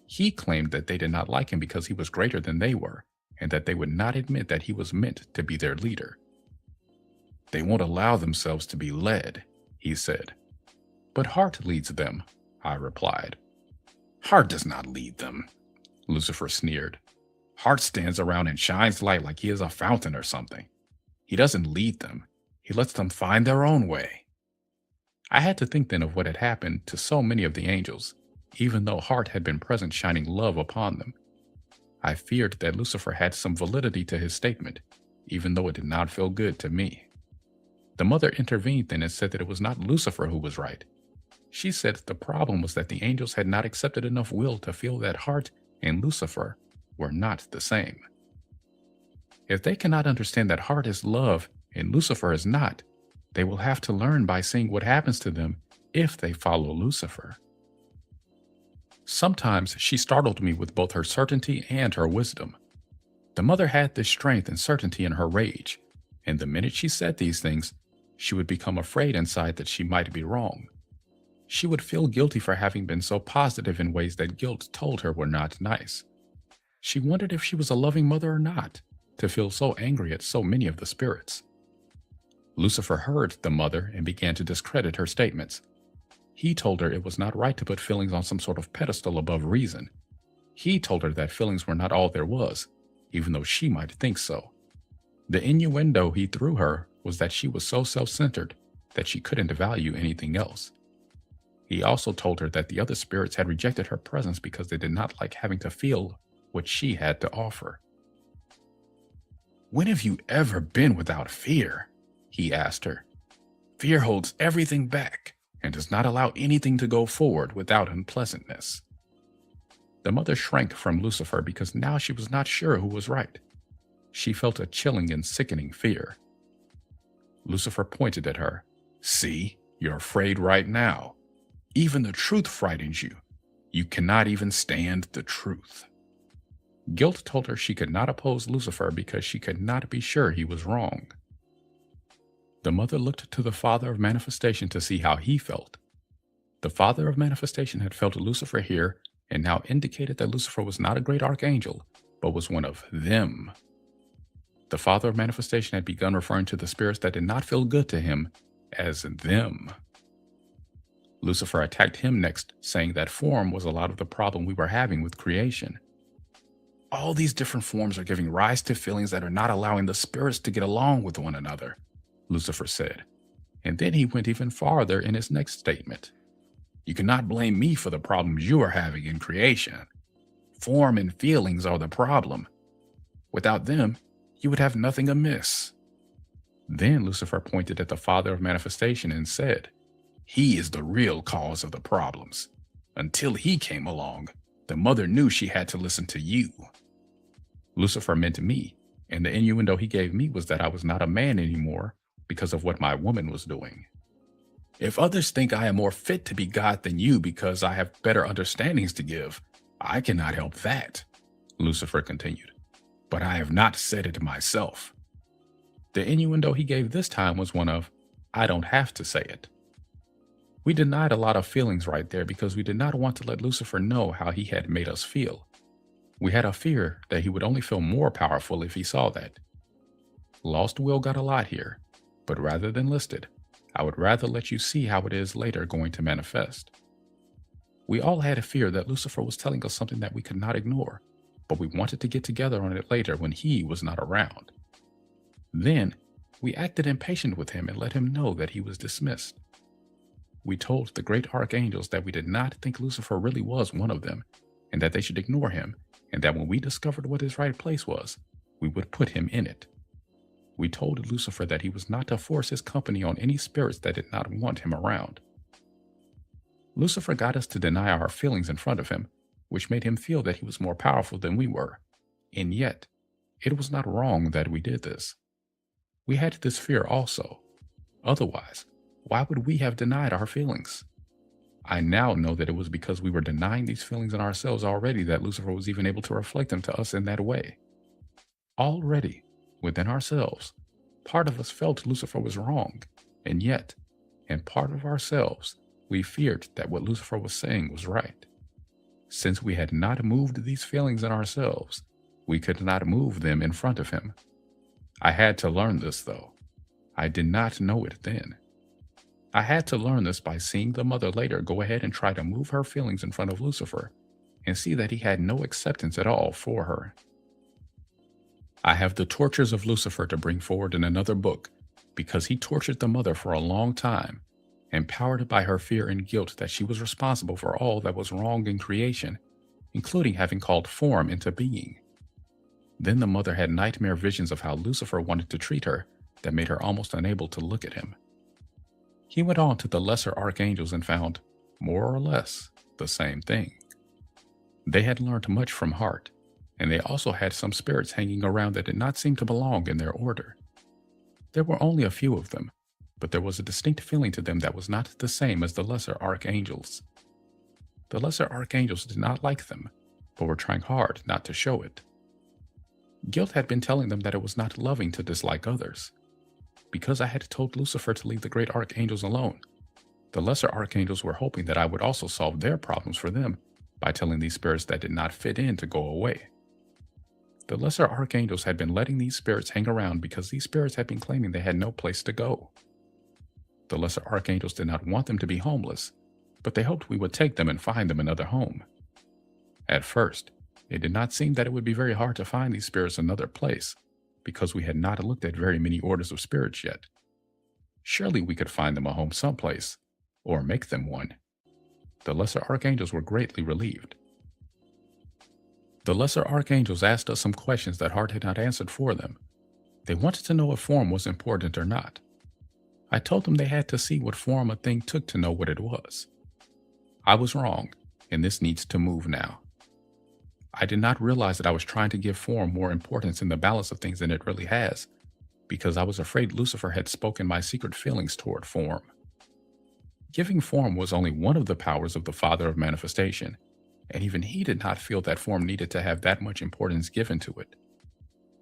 He claimed that they did not like him because he was greater than they were, and that they would not admit that he was meant to be their leader. They won't allow themselves to be led, he said. But heart leads them, I replied. Heart does not lead them, Lucifer sneered. Heart stands around and shines light like he is a fountain or something. He doesn't lead them. He lets them find their own way. I had to think then of what had happened to so many of the angels, even though Heart had been present shining love upon them. I feared that Lucifer had some validity to his statement, even though it did not feel good to me. The mother intervened then and said that it was not Lucifer who was right. She said the problem was that the angels had not accepted enough will to feel that Heart and Lucifer were not the same. If they cannot understand that Heart is love and Lucifer is not, they will have to learn by seeing what happens to them if they follow Lucifer. Sometimes she startled me with both her certainty and her wisdom. The mother had this strength and certainty in her rage, and the minute she said these things, she would become afraid inside that she might be wrong. She would feel guilty for having been so positive in ways that guilt told her were not nice. She wondered if she was a loving mother or not, to feel so angry at so many of the spirits. Lucifer heard the mother and began to discredit her statements. He told her it was not right to put feelings on some sort of pedestal above reason. He told her that feelings were not all there was, even though she might think so. The innuendo he threw her was that she was so self-centered that she couldn't value anything else. He also told her that the other spirits had rejected her presence because they did not like having to feel what she had to offer. "When have you ever been without fear?" he asked her. "Fear holds everything back and does not allow anything to go forward without unpleasantness." The mother shrank from Lucifer because now she was not sure who was right. She felt a chilling and sickening fear. Lucifer pointed at her. "See, you're afraid right now. Even the truth frightens you. You cannot even stand the truth." Guilt told her she could not oppose Lucifer because she could not be sure he was wrong. The mother looked to the Father of Manifestation to see how he felt. The Father of Manifestation had felt Lucifer here and now indicated that Lucifer was not a great archangel, but was one of them. The Father of Manifestation had begun referring to the spirits that did not feel good to him as them. Lucifer attacked him next, saying that form was a lot of the problem we were having with creation. All these different forms are giving rise to feelings that are not allowing the spirits to get along with one another, Lucifer said. And then he went even farther in his next statement. "You cannot blame me for the problems you are having in creation. Form and feelings are the problem. Without them, you would have nothing amiss." Then Lucifer pointed at the Father of Manifestation and said, "He is the real cause of the problems. Until he came along, the mother knew she had to listen to you." Lucifer meant me, and the innuendo he gave me was that I was not a man anymore because of what my woman was doing. "If others think I am more fit to be God than you because I have better understandings to give, I cannot help that," Lucifer continued. "But I have not said it myself." The innuendo he gave this time was one of, "I don't have to say it." We denied a lot of feelings right there because we did not want to let Lucifer know how he had made us feel. We had a fear that he would only feel more powerful if he saw that. Lost will got a lot here, but rather than list it, I would rather let you see how it is later going to manifest. We all had a fear that Lucifer was telling us something that we could not ignore, but we wanted to get together on it later when he was not around. Then, we acted impatient with him and let him know that he was dismissed. We told the great archangels that we did not think Lucifer really was one of them, and that they should ignore him, and that when we discovered what his right place was, we would put him in it. We told Lucifer that he was not to force his company on any spirits that did not want him around. Lucifer got us to deny our feelings in front of him, which made him feel that he was more powerful than we were. And yet, it was not wrong that we did this. We had this fear also. Otherwise, why would we have denied our feelings? I now know that it was because we were denying these feelings in ourselves already that Lucifer was even able to reflect them to us in that way. Already, within ourselves, part of us felt Lucifer was wrong, and yet, in part of ourselves, we feared that what Lucifer was saying was right. Since we had not moved these feelings in ourselves, we could not move them in front of him. I had to learn this, though. I did not know it then. I had to learn this by seeing the mother later go ahead and try to move her feelings in front of Lucifer and see that he had no acceptance at all for her. I have the tortures of Lucifer to bring forward in another book because he tortured the mother for a long time, empowered by her fear and guilt that she was responsible for all that was wrong in creation, including having called form into being. Then the mother had nightmare visions of how Lucifer wanted to treat her that made her almost unable to look at him. He went on to the lesser archangels and found, more or less, the same thing. They had learned much from heart, and they also had some spirits hanging around that did not seem to belong in their order. There were only a few of them, but there was a distinct feeling to them that was not the same as the lesser archangels. The lesser archangels did not like them, but were trying hard not to show it. Guilt had been telling them that it was not loving to dislike others. Because I had told Lucifer to leave the great archangels alone, the lesser archangels were hoping that I would also solve their problems for them by telling these spirits that did not fit in to go away. The lesser archangels had been letting these spirits hang around because these spirits had been claiming they had no place to go. The lesser archangels did not want them to be homeless, but they hoped we would take them and find them another home. At first, it did not seem that it would be very hard to find these spirits another place, because we had not looked at very many orders of spirits yet. Surely we could find them a home someplace, or make them one. The lesser archangels were greatly relieved. The lesser archangels asked us some questions that Heart had not answered for them. They wanted to know if form was important or not. I told them they had to see what form a thing took to know what it was. I was wrong, and this needs to move now. I did not realize that I was trying to give form more importance in the balance of things than it really has, because I was afraid Lucifer had spoken my secret feelings toward form. Giving form was only one of the powers of the Father of Manifestation, and even he did not feel that form needed to have that much importance given to it.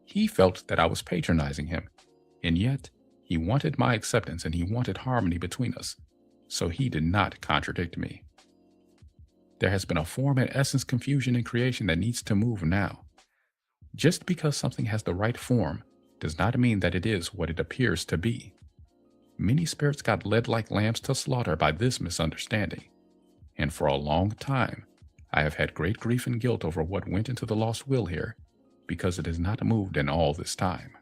He felt that I was patronizing him, and yet he wanted my acceptance and he wanted harmony between us, so he did not contradict me. There has been a form and essence confusion in creation that needs to move now. Just because something has the right form does not mean that it is what it appears to be. Many spirits got led like lambs to slaughter by this misunderstanding, and for a long time, I have had great grief and guilt over what went into the lost will here, because it has not moved in all this time.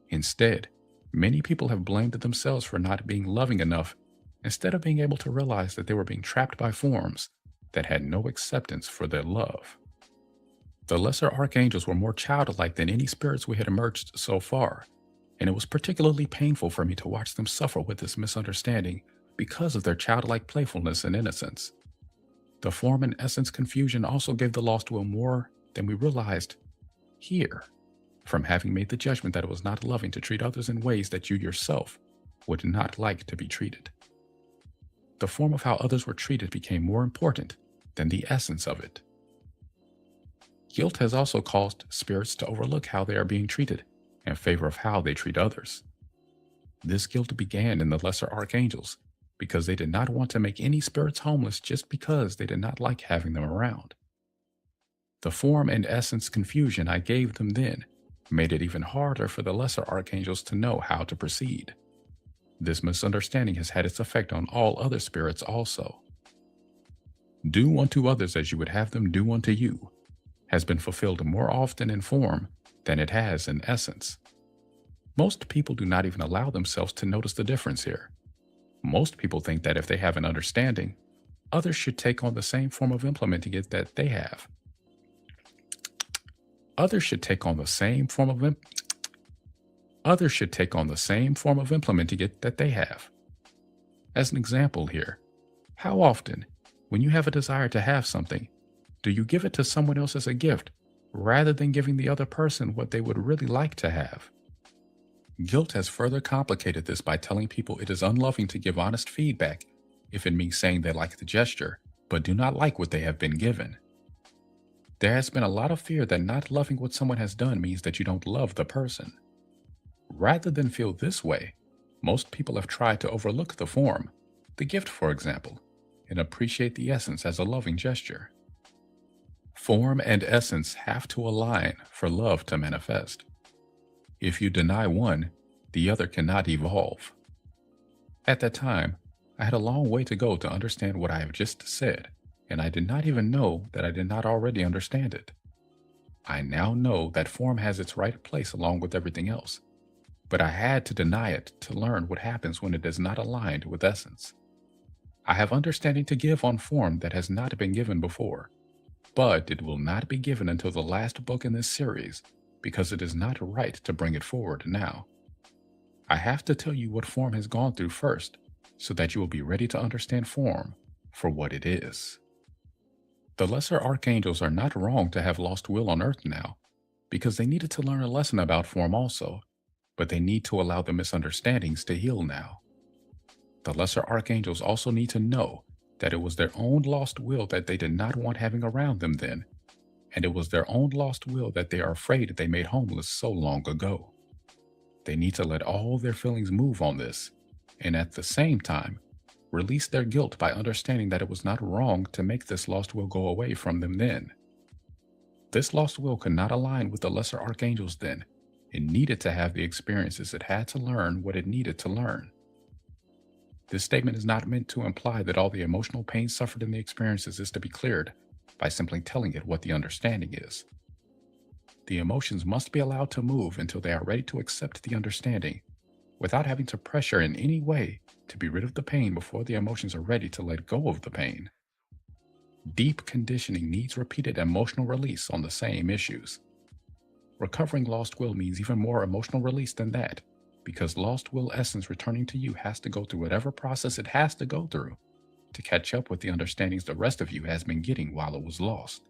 Instead, many people have blamed themselves for not being loving enough, instead of being able to realize that they were being trapped by forms that had no acceptance for their love. The lesser archangels were more childlike than any spirits we had emerged so far, and it was particularly painful for me to watch them suffer with this misunderstanding because of their childlike playfulness and innocence. The form and essence confusion also gave the lost will more than we realized here, from having made the judgment that it was not loving to treat others in ways that you yourself would not like to be treated. The form of how others were treated became more important than the essence of it. Guilt has also caused spirits to overlook how they are being treated in favor of how they treat others. This guilt began in the lesser archangels because they did not want to make any spirits homeless just because they did not like having them around. The form and essence confusion I gave them then made it even harder for the lesser archangels to know how to proceed. This misunderstanding has had its effect on all other spirits also. Do unto others as you would have them do unto you has been fulfilled more often in form than it has in essence. Most people do not even allow themselves to notice the difference here. Most people think that if they have an understanding, others should take on the same form of implementing it that they have. Others should take on the same form of implementing it that they have. As an example here, how often, when you have a desire to have something, do you give it to someone else as a gift rather than giving the other person what they would really like to have? Guilt has further complicated this by telling people it is unloving to give honest feedback if it means saying they like the gesture, but do not like what they have been given. There has been a lot of fear that not loving what someone has done means that you don't love the person. Rather than feel this way, most people have tried to overlook the form, the gift for example, and appreciate the essence as a loving gesture. Form and essence have to align for love to manifest. If you deny one, the other cannot evolve. At that time, I had a long way to go to understand what I have just said, and I did not even know that I did not already understand it. I now know that form has its right place along with everything else, but I had to deny it to learn what happens when it is not aligned with essence. I have understanding to give on form that has not been given before, but it will not be given until the last book in this series because it is not right to bring it forward now. I have to tell you what form has gone through first so that you will be ready to understand form for what it is. The lesser archangels are not wrong to have lost will on earth now because they needed to learn a lesson about form also, but they need to allow the misunderstandings to heal now. The lesser archangels also need to know that it was their own lost will that they did not want having around them then, and it was their own lost will that they are afraid they made homeless so long ago. They need to let all their feelings move on this, and at the same time, release their guilt by understanding that it was not wrong to make this lost will go away from them then. This lost will could not align with the lesser archangels then. It needed to have the experiences it had to learn what it needed to learn. This statement is not meant to imply that all the emotional pain suffered in the experiences is to be cleared by simply telling it what the understanding is. The emotions must be allowed to move until they are ready to accept the understanding, without having to pressure in any way to be rid of the pain before the emotions are ready to let go of the pain. Deep conditioning needs repeated emotional release on the same issues. Recovering lost will means even more emotional release than that, because lost will essence returning to you has to go through whatever process it has to go through to catch up with the understandings the rest of you has been getting while it was lost.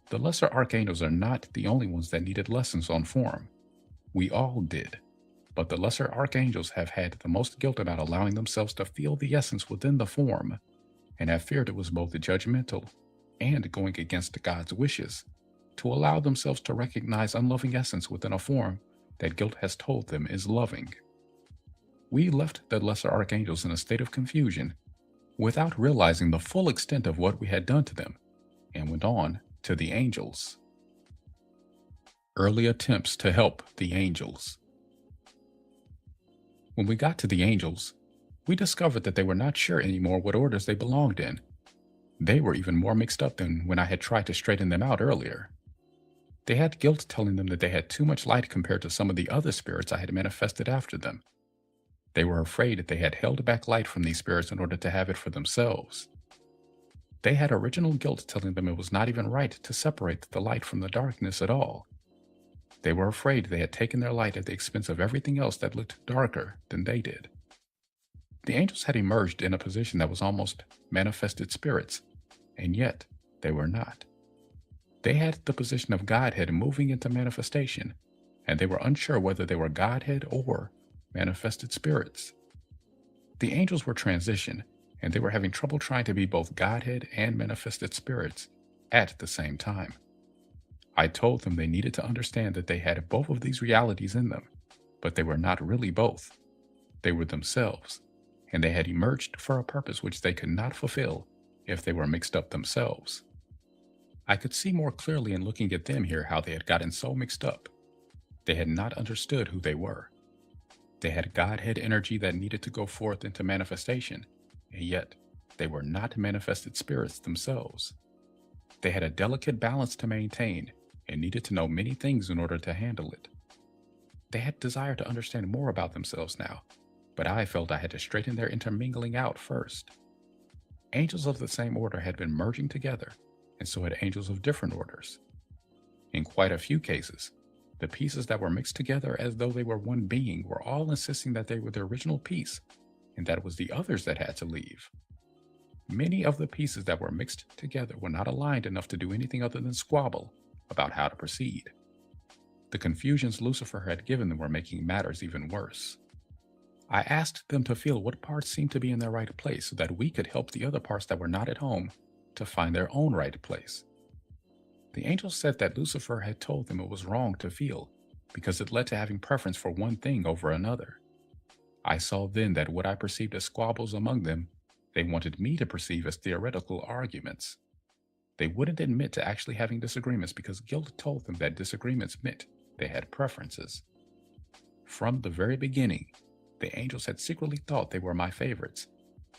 The lesser archangels are not the only ones that needed lessons on form. We all did, but the lesser archangels have had the most guilt about allowing themselves to feel the essence within the form, and have feared it was both judgmental and going against God's wishes to allow themselves to recognize unloving essence within a form that guilt has told them is loving. We left the lesser archangels in a state of confusion without realizing the full extent of what we had done to them, and went on to the angels. Early attempts to help the angels. When we got to the angels, we discovered that they were not sure anymore what orders they belonged in. They were even more mixed up than when I had tried to straighten them out earlier. They had guilt telling them that they had too much light compared to some of the other spirits I had manifested after them. They were afraid that they had held back light from these spirits in order to have it for themselves. They had original guilt telling them it was not even right to separate the light from the darkness at all. They were afraid they had taken their light at the expense of everything else that looked darker than they did. The angels had emerged in a position that was almost manifested spirits, and yet they were not. They had the position of Godhead moving into manifestation, and they were unsure whether they were Godhead or manifested spirits. The angels were transition, and they were having trouble trying to be both Godhead and manifested spirits at the same time. I told them they needed to understand that they had both of these realities in them, but they were not really both. They were themselves, and they had emerged for a purpose which they could not fulfill if they were mixed up themselves. I could see more clearly in looking at them here how they had gotten so mixed up. They had not understood who they were. They had Godhead energy that needed to go forth into manifestation, and yet they were not manifested spirits themselves. They had a delicate balance to maintain and needed to know many things in order to handle it. They had desire to understand more about themselves now, but I felt I had to straighten their intermingling out first. Angels of the same order had been merging together, and so had angels of different orders. In quite a few cases, the pieces that were mixed together as though they were one being were all insisting that they were the original piece, and that it was the others that had to leave. Many of the pieces that were mixed together were not aligned enough to do anything other than squabble about how to proceed. The confusions Lucifer had given them were making matters even worse. I asked them to feel what parts seemed to be in their right place so that we could help the other parts that were not at home to find their own right place. The angels said that Lucifer had told them it was wrong to feel because it led to having preference for one thing over another. I saw then that what I perceived as squabbles among them, they wanted me to perceive as theoretical arguments. They wouldn't admit to actually having disagreements because guilt told them that disagreements meant they had preferences. From the very beginning, The angels had secretly thought they were my favorites,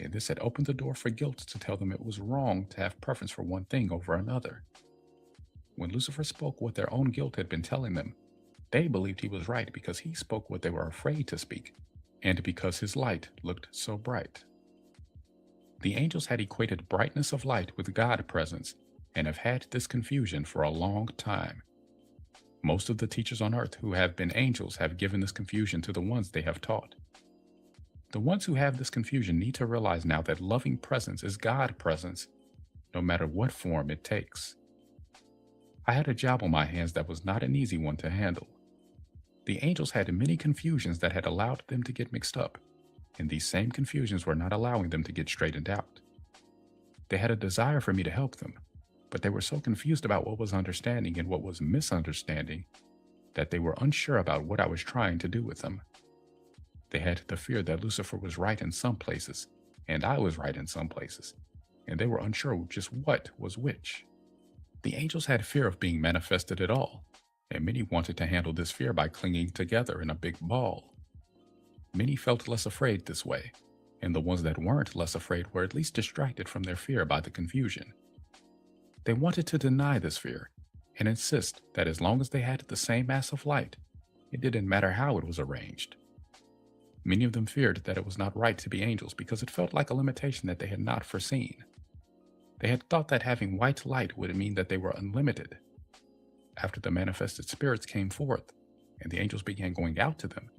and this had opened the door for guilt to tell them it was wrong to have preference for one thing over another. When Lucifer spoke what their own guilt had been telling them, they believed he was right because he spoke what they were afraid to speak, and because his light looked so bright. The angels had equated brightness of light with God presence and have had this confusion for a long time. Most of the teachers on earth who have been angels have given this confusion to the ones they have taught. The ones who have this confusion need to realize now that loving presence is God presence, no matter what form it takes. I had a job on my hands that was not an easy one to handle. The angels had many confusions that had allowed them to get mixed up, and these same confusions were not allowing them to get straightened out. They had a desire for me to help them, but they were so confused about what was understanding and what was misunderstanding that they were unsure about what I was trying to do with them. They had the fear that Lucifer was right in some places, and I was right in some places, and they were unsure just what was which. The angels had fear of being manifested at all, and many wanted to handle this fear by clinging together in a big ball. Many felt less afraid this way, and the ones that weren't less afraid were at least distracted from their fear by the confusion. They wanted to deny this fear and insist that as long as they had the same mass of light, it didn't matter how it was arranged. Many of them feared that it was not right to be angels because it felt like a limitation that they had not foreseen. They had thought that having white light would mean that they were unlimited. After the manifested spirits came forth and the angels began going out to them,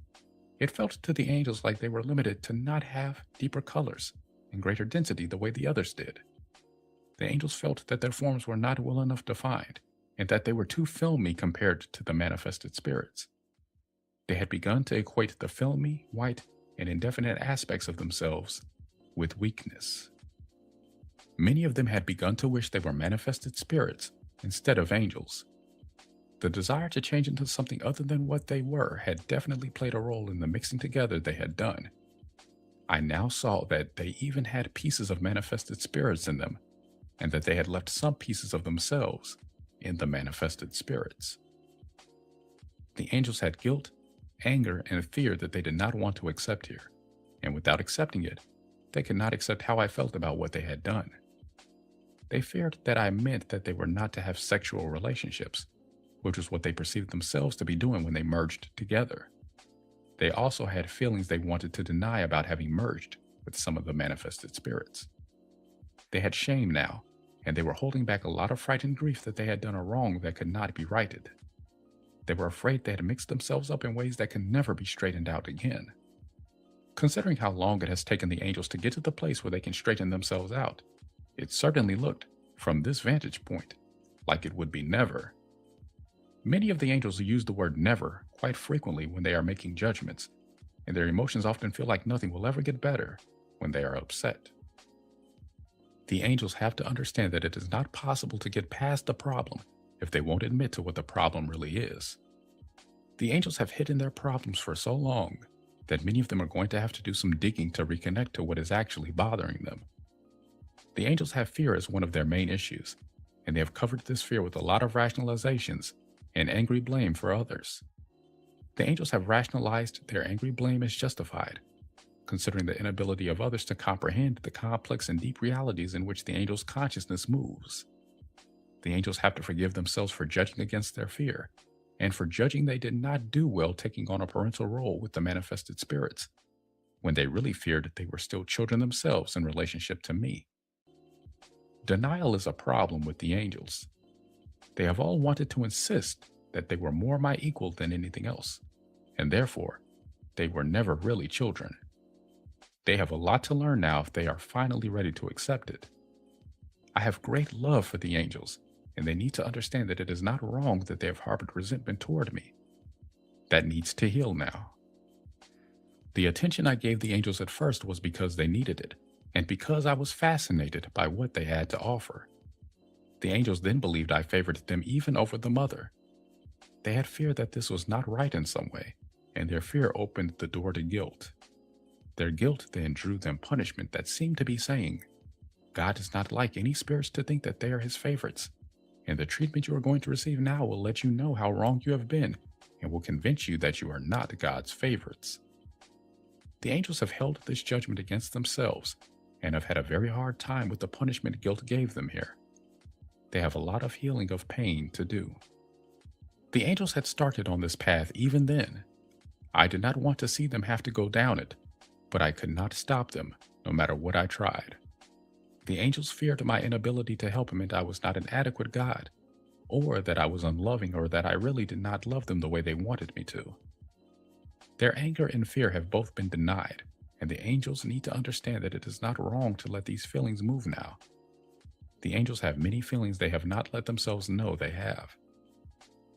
it felt to the angels like they were limited to not have deeper colors and greater density the way the others did. The angels felt that their forms were not well enough defined and that they were too filmy compared to the manifested spirits. They had begun to equate the filmy, white, and indefinite aspects of themselves with weakness. Many of them had begun to wish they were manifested spirits instead of angels. The desire to change into something other than what they were had definitely played a role in the mixing together they had done. I now saw that they even had pieces of manifested spirits in them, and that they had left some pieces of themselves in the manifested spirits. The angels had guilt, anger, and fear that they did not want to accept here, and without accepting it, they could not accept how I felt about what they had done. They feared that I meant that they were not to have sexual relationships, which was what they perceived themselves to be doing when they merged together. They also had feelings they wanted to deny about having merged with some of the manifested spirits. They had shame now, and they were holding back a lot of frightened grief that they had done a wrong that could not be righted. They were afraid they had mixed themselves up in ways that can never be straightened out again. Considering how long it has taken the angels to get to the place where they can straighten themselves out, it certainly looked, from this vantage point, like it would be never. Many of the angels use the word never quite frequently when they are making judgments, and their emotions often feel like nothing will ever get better when they are upset. The angels have to understand that it is not possible to get past the problem if they won't admit to what the problem really is. The angels have hidden their problems for so long that many of them are going to have to do some digging to reconnect to what is actually bothering them. The angels have fear as one of their main issues, and they have covered this fear with a lot of rationalizations and angry blame for others. The angels have rationalized their angry blame as justified, considering the inability of others to comprehend the complex and deep realities in which the angels' consciousness moves. The angels have to forgive themselves for judging against their fear, and for judging they did not do well taking on a parental role with the manifested spirits, when they really feared they were still children themselves in relationship to me. Denial is a problem with the angels. They have all wanted to insist that they were more my equal than anything else, and therefore, they were never really children. They have a lot to learn now if they are finally ready to accept it. I have great love for the angels, and they need to understand that it is not wrong that they have harbored resentment toward me. That needs to heal now. The attention I gave the angels at first was because they needed it, and because I was fascinated by what they had to offer. The angels then believed I favored them even over the mother. They had fear that this was not right in some way, and their fear opened the door to guilt. Their guilt then drew them punishment that seemed to be saying, God does not like any spirits to think that they are his favorites, and the treatment you are going to receive now will let you know how wrong you have been and will convince you that you are not God's favorites. The angels have held this judgment against themselves and have had a very hard time with the punishment guilt gave them here. They have a lot of healing of pain to do. The angels had started on this path even then. I did not want to see them have to go down it, but I could not stop them, no matter what I tried. The angels feared my inability to help them, and I was not an adequate God, or that I was unloving, or that I really did not love them the way they wanted me to. Their anger and fear have both been denied, and the angels need to understand that it is not wrong to let these feelings move now. The angels have many feelings they have not let themselves know they have.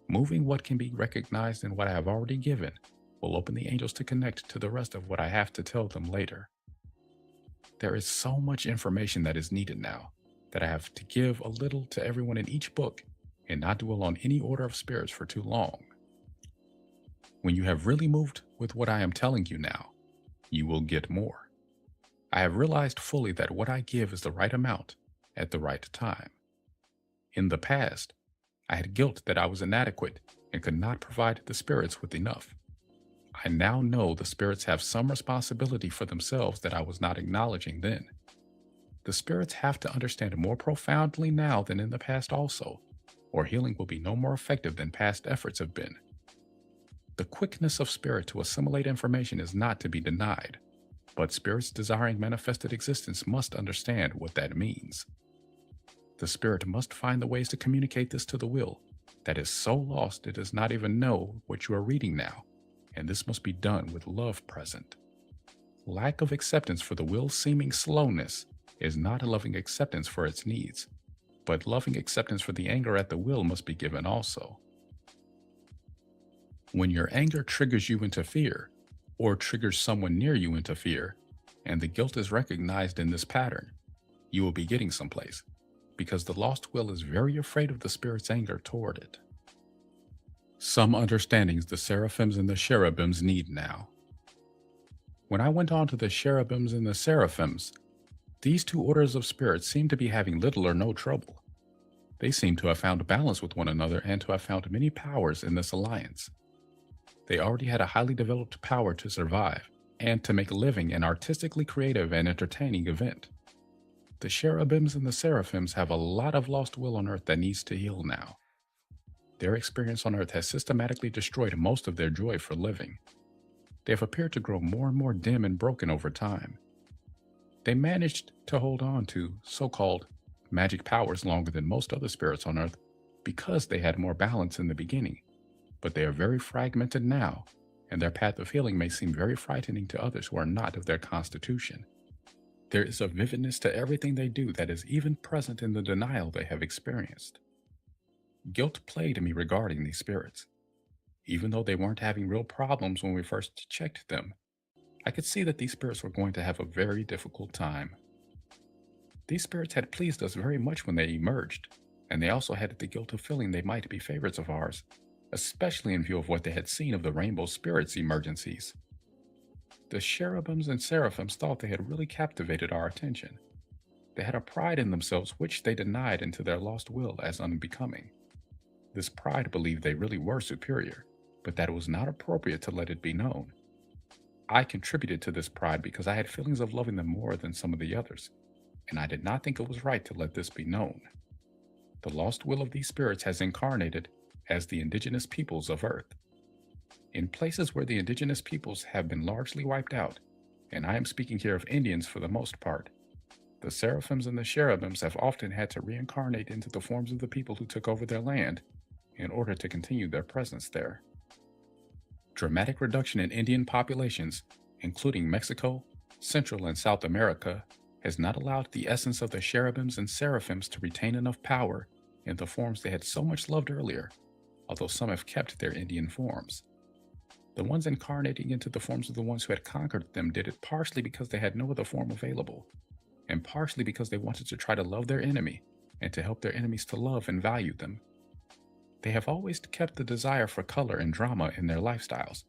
Moving what can be recognized in what I have already given will open the angels to connect to the rest of what I have to tell them later. There is so much information that is needed now that I have to give a little to everyone in each book and not dwell on any order of spirits for too long. When you have really moved with what I am telling you now, you will get more. I have realized fully that what I give is the right amount at the right time. In the past, I had guilt that I was inadequate and could not provide the spirits with enough. I now know the spirits have some responsibility for themselves that I was not acknowledging then. The spirits have to understand more profoundly now than in the past also, or healing will be no more effective than past efforts have been. The quickness of spirit to assimilate information is not to be denied, but spirits desiring manifested existence must understand what that means. The spirit must find the ways to communicate this to the will that is so lost it does not even know what you are reading now, and this must be done with love present. Lack of acceptance for the will's seeming slowness is not a loving acceptance for its needs, but loving acceptance for the anger at the will must be given also. When your anger triggers you into fear, or triggers someone near you into fear, and the guilt is recognized in this pattern, you will be getting someplace, because the lost will is very afraid of the spirit's anger toward it. Some understandings the seraphims and the cherubims need now. When I went on to the cherubims and the seraphims, these two orders of spirits seem to be having little or no trouble. They seem to have found balance with one another and to have found many powers in this alliance. They already had a highly developed power to survive and to make living an artistically creative and entertaining event. The cherubims and the seraphims have a lot of lost will on earth that needs to heal now. Their experience on earth has systematically destroyed most of their joy for living. They have appeared to grow more and more dim and broken over time. They managed to hold on to so-called magic powers longer than most other spirits on earth because they had more balance in the beginning, but they are very fragmented now, and their path of healing may seem very frightening to others who are not of their constitution. There is a vividness to everything they do that is even present in the denial they have experienced. Guilt plagued me regarding these spirits. Even though they weren't having real problems when we first checked them, I could see that these spirits were going to have a very difficult time. These spirits had pleased us very much when they emerged, and they also had the guilt of feeling they might be favorites of ours, especially in view of what they had seen of the rainbow spirits' emergencies. The cherubims and seraphims thought they had really captivated our attention. They had a pride in themselves which they denied into their lost will as unbecoming. This pride believed they really were superior, but that it was not appropriate to let it be known. I contributed to this pride because I had feelings of loving them more than some of the others, and I did not think it was right to let this be known. The lost will of these spirits has incarnated as the indigenous peoples of Earth. In places where the indigenous peoples have been largely wiped out, and I am speaking here of Indians for the most part, the seraphims and the cherubims have often had to reincarnate into the forms of the people who took over their land in order to continue their presence there. Dramatic reduction in Indian populations, including Mexico, Central and South America, has not allowed the essence of the cherubims and seraphims to retain enough power in the forms they had so much loved earlier, although some have kept their Indian forms. The ones incarnating into the forms of the ones who had conquered them did it partially because they had no other form available, and partially because they wanted to try to love their enemy and to help their enemies to love and value them. They have always kept the desire for color and drama in their lifestyles,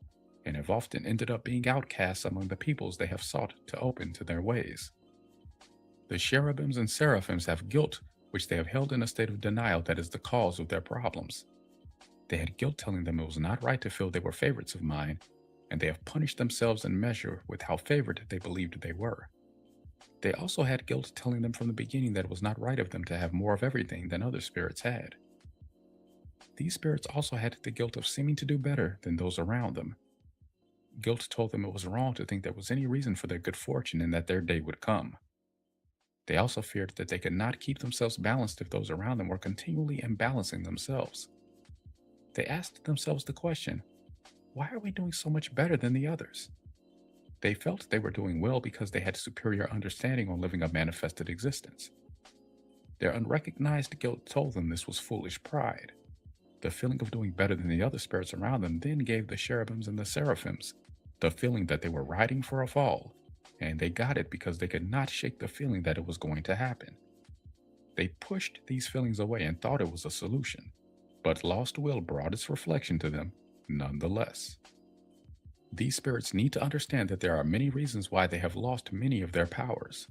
and have often ended up being outcasts among the peoples they have sought to open to their ways. The cherubims and seraphims have guilt which they have held in a state of denial that is the cause of their problems. They had guilt telling them it was not right to feel they were favorites of mine, and they have punished themselves in measure with how favored they believed they were. They also had guilt telling them from the beginning that it was not right of them to have more of everything than other spirits had. These spirits also had the guilt of seeming to do better than those around them. Guilt told them it was wrong to think there was any reason for their good fortune and that their day would come. They also feared that they could not keep themselves balanced if those around them were continually imbalancing themselves. They asked themselves the question, why are we doing so much better than the others? They felt they were doing well because they had superior understanding on living a manifested existence. Their unrecognized guilt told them this was foolish pride. The feeling of doing better than the other spirits around them then gave the cherubims and the seraphims the feeling that they were riding for a fall, and they got it because they could not shake the feeling that it was going to happen. They pushed these feelings away and thought it was a solution, but lost will brought its reflection to them nonetheless. These spirits need to understand that there are many reasons why they have lost many of their powers.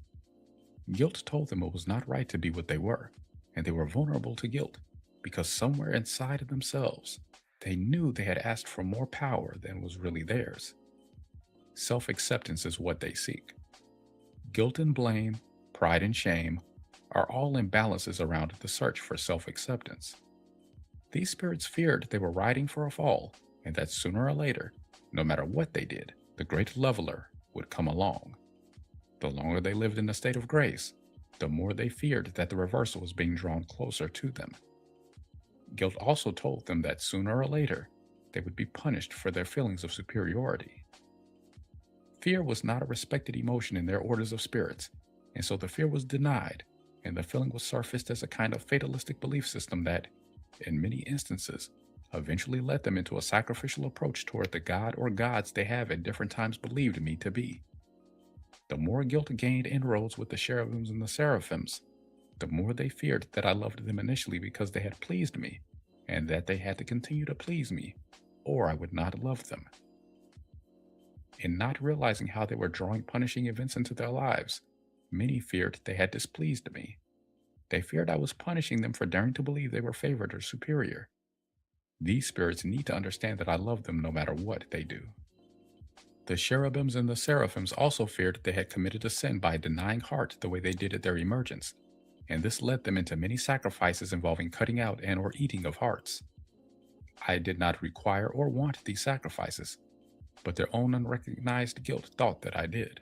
Guilt told them it was not right to be what they were, and they were vulnerable to guilt because somewhere inside of themselves, they knew they had asked for more power than was really theirs. Self-acceptance is what they seek. Guilt and blame, pride and shame are all imbalances around the search for self-acceptance. These spirits feared they were riding for a fall, and that sooner or later, no matter what they did, the great leveler would come along. The longer they lived in a state of grace, the more they feared that the reversal was being drawn closer to them. Guilt also told them that sooner or later, they would be punished for their feelings of superiority. Fear was not a respected emotion in their orders of spirits, and so the fear was denied, and the feeling was surfaced as a kind of fatalistic belief system that, in many instances, eventually led them into a sacrificial approach toward the god or gods they have at different times believed me to be. The more guilt gained inroads with the cherubims and the seraphims, the more they feared that I loved them initially because they had pleased me, and that they had to continue to please me, or I would not love them. In not realizing how they were drawing punishing events into their lives, many feared they had displeased me. They feared I was punishing them for daring to believe they were favored or superior. These spirits need to understand that I love them no matter what they do. The cherubims and the seraphims also feared they had committed a sin by denying heart the way they did at their emergence, and this led them into many sacrifices involving cutting out and or eating of hearts. I did not require or want these sacrifices, but their own unrecognized guilt thought that I did.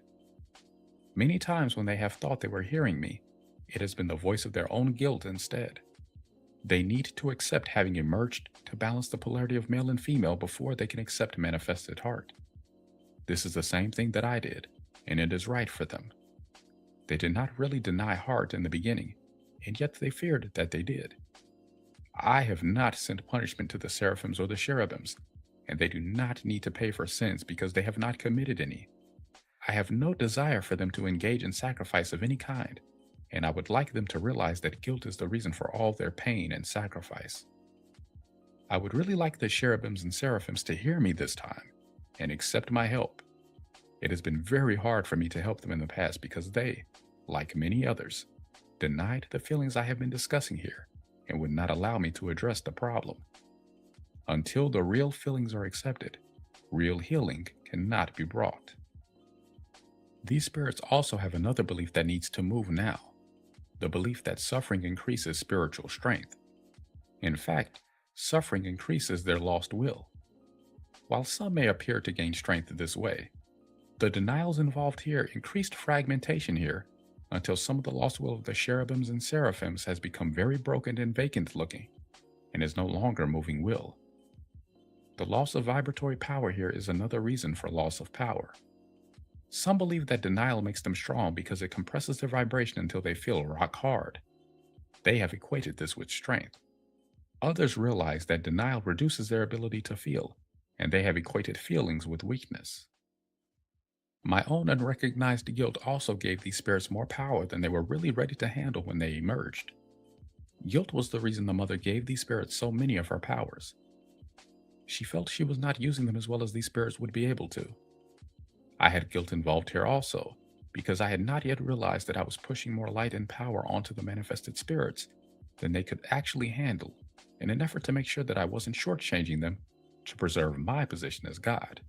Many times when they have thought they were hearing me, it has been the voice of their own guilt instead. They need to accept having emerged to balance the polarity of male and female before they can accept manifested heart. This is the same thing that I did, and it is right for them. They did not really deny heart in the beginning, and yet they feared that they did. I have not sent punishment to the seraphims or the cherubims, and they do not need to pay for sins because they have not committed any. I have no desire for them to engage in sacrifice of any kind, and I would like them to realize that guilt is the reason for all their pain and sacrifice. I would really like the cherubims and seraphims to hear me this time and accept my help. It has been very hard for me to help them in the past because they, like many others, denied the feelings I have been discussing here and would not allow me to address the problem. Until the real feelings are accepted, real healing cannot be brought. These spirits also have another belief that needs to move now, the belief that suffering increases spiritual strength. In fact, suffering increases their lost will. While some may appear to gain strength this way, the denials involved here increased fragmentation here until some of the lost will of the cherubims and seraphims has become very broken and vacant looking, and is no longer moving will. The loss of vibratory power here is another reason for loss of power. Some believe that denial makes them strong because it compresses their vibration until they feel rock hard. They have equated this with strength. Others realize that denial reduces their ability to feel, and they have equated feelings with weakness. My own unrecognized guilt also gave these spirits more power than they were really ready to handle when they emerged. Guilt was the reason the mother gave these spirits so many of her powers. She felt she was not using them as well as these spirits would be able to. I had guilt involved here also, because I had not yet realized that I was pushing more light and power onto the manifested spirits than they could actually handle, in an effort to make sure that I wasn't shortchanging them to preserve my position as God.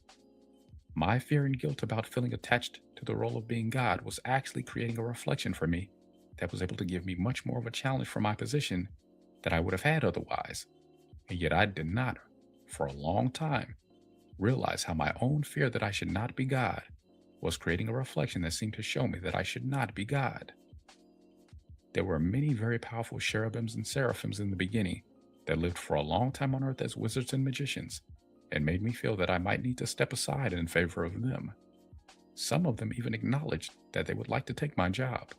My fear and guilt about feeling attached to the role of being God was actually creating a reflection for me that was able to give me much more of a challenge for my position that I would have had otherwise. And yet I did not, for a long time, realize how my own fear that I should not be God was creating a reflection that seemed to show me that I should not be God. There were many very powerful cherubims and seraphims in the beginning that lived for a long time on earth as wizards and magicians, and made me feel that I might need to step aside in favor of them. Some of them even acknowledged that they would like to take my job.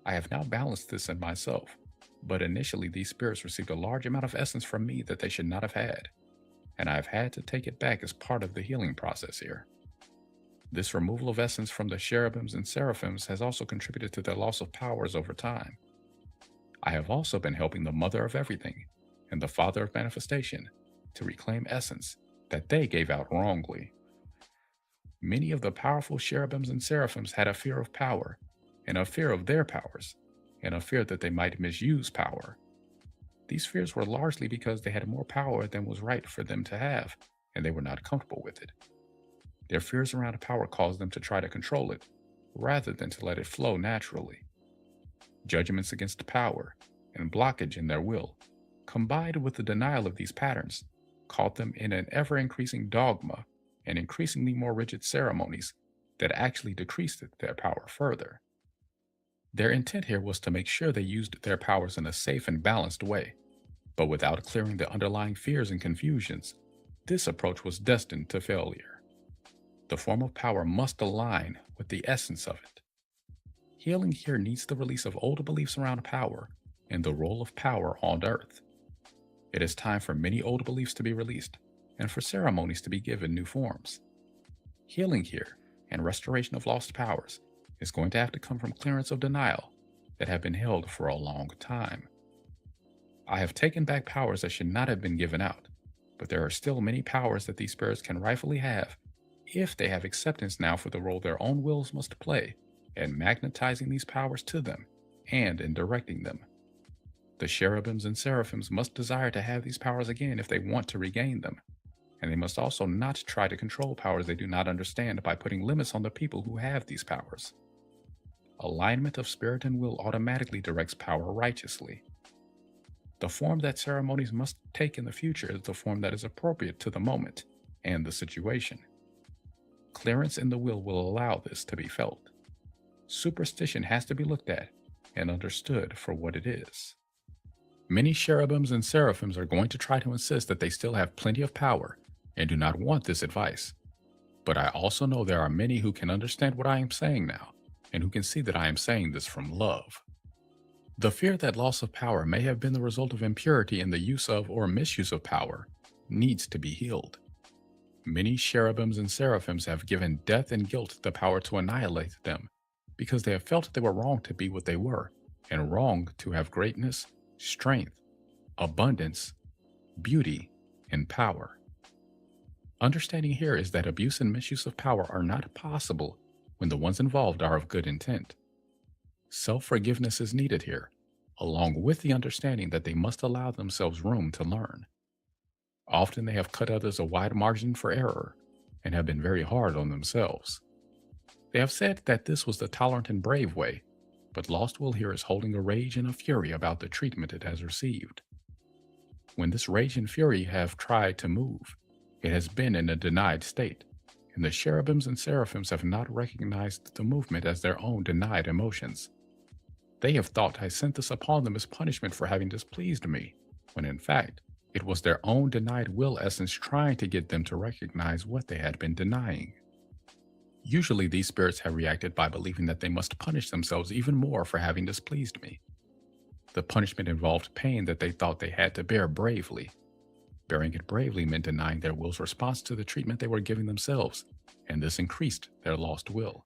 I have now balanced this in myself, but initially these spirits received a large amount of essence from me that they should not have had, and I have had to take it back as part of the healing process here. This removal of essence from the cherubims and seraphims has also contributed to their loss of powers over time. I have also been helping the Mother of Everything and the Father of Manifestation to reclaim essence that they gave out wrongly. Many of the powerful cherubims and seraphims had a fear of power, and a fear of their powers, and a fear that they might misuse power. These fears were largely because they had more power than was right for them to have, and they were not comfortable with it. Their fears around power caused them to try to control it, rather than to let it flow naturally. Judgments against power and blockage in their will, combined with the denial of these patterns, caught them in an ever-increasing dogma and increasingly more rigid ceremonies that actually decreased their power further. Their intent here was to make sure they used their powers in a safe and balanced way, but without clearing the underlying fears and confusions, this approach was destined to failure. The form of power must align with the essence of it. Healing here needs the release of old beliefs around power and the role of power on earth. It is time for many old beliefs to be released and for ceremonies to be given new forms. Healing here and restoration of lost powers is going to have to come from clearance of denial that have been held for a long time. I have taken back powers that should not have been given out, but there are still many powers that these spirits can rightfully have if they have acceptance now for the role their own wills must play in magnetizing these powers to them and in directing them. The cherubims and seraphims must desire to have these powers again if they want to regain them, and they must also not try to control powers they do not understand by putting limits on the people who have these powers. Alignment of spirit and will automatically directs power righteously. The form that ceremonies must take in the future is the form that is appropriate to the moment and the situation. Clearance in the will allow this to be felt. Superstition has to be looked at and understood for what it is. Many cherubims and seraphims are going to try to insist that they still have plenty of power and do not want this advice. But I also know there are many who can understand what I am saying now and who can see that I am saying this from love. The fear that loss of power may have been the result of impurity in the use of or misuse of power needs to be healed. Many cherubims and seraphims have given death and guilt the power to annihilate them because they have felt they were wrong to be what they were and wrong to have greatness, strength, abundance, beauty, and power. Understanding here is that abuse and misuse of power are not possible when the ones involved are of good intent. Self-forgiveness is needed here, along with the understanding that they must allow themselves room to learn. Often they have cut others a wide margin for error and have been very hard on themselves. They have said that this was the tolerant and brave way, but lost will here is holding a rage and a fury about the treatment it has received. When this rage and fury have tried to move, it has been in a denied state, and the cherubims and seraphims have not recognized the movement as their own denied emotions. They have thought I sent this upon them as punishment for having displeased me, when in fact, it was their own denied will essence trying to get them to recognize what they had been denying. Usually these spirits have reacted by believing that they must punish themselves even more for having displeased me. The punishment involved pain that they thought they had to bear bravely. Bearing it bravely meant denying their will's response to the treatment they were giving themselves, and this increased their lost will.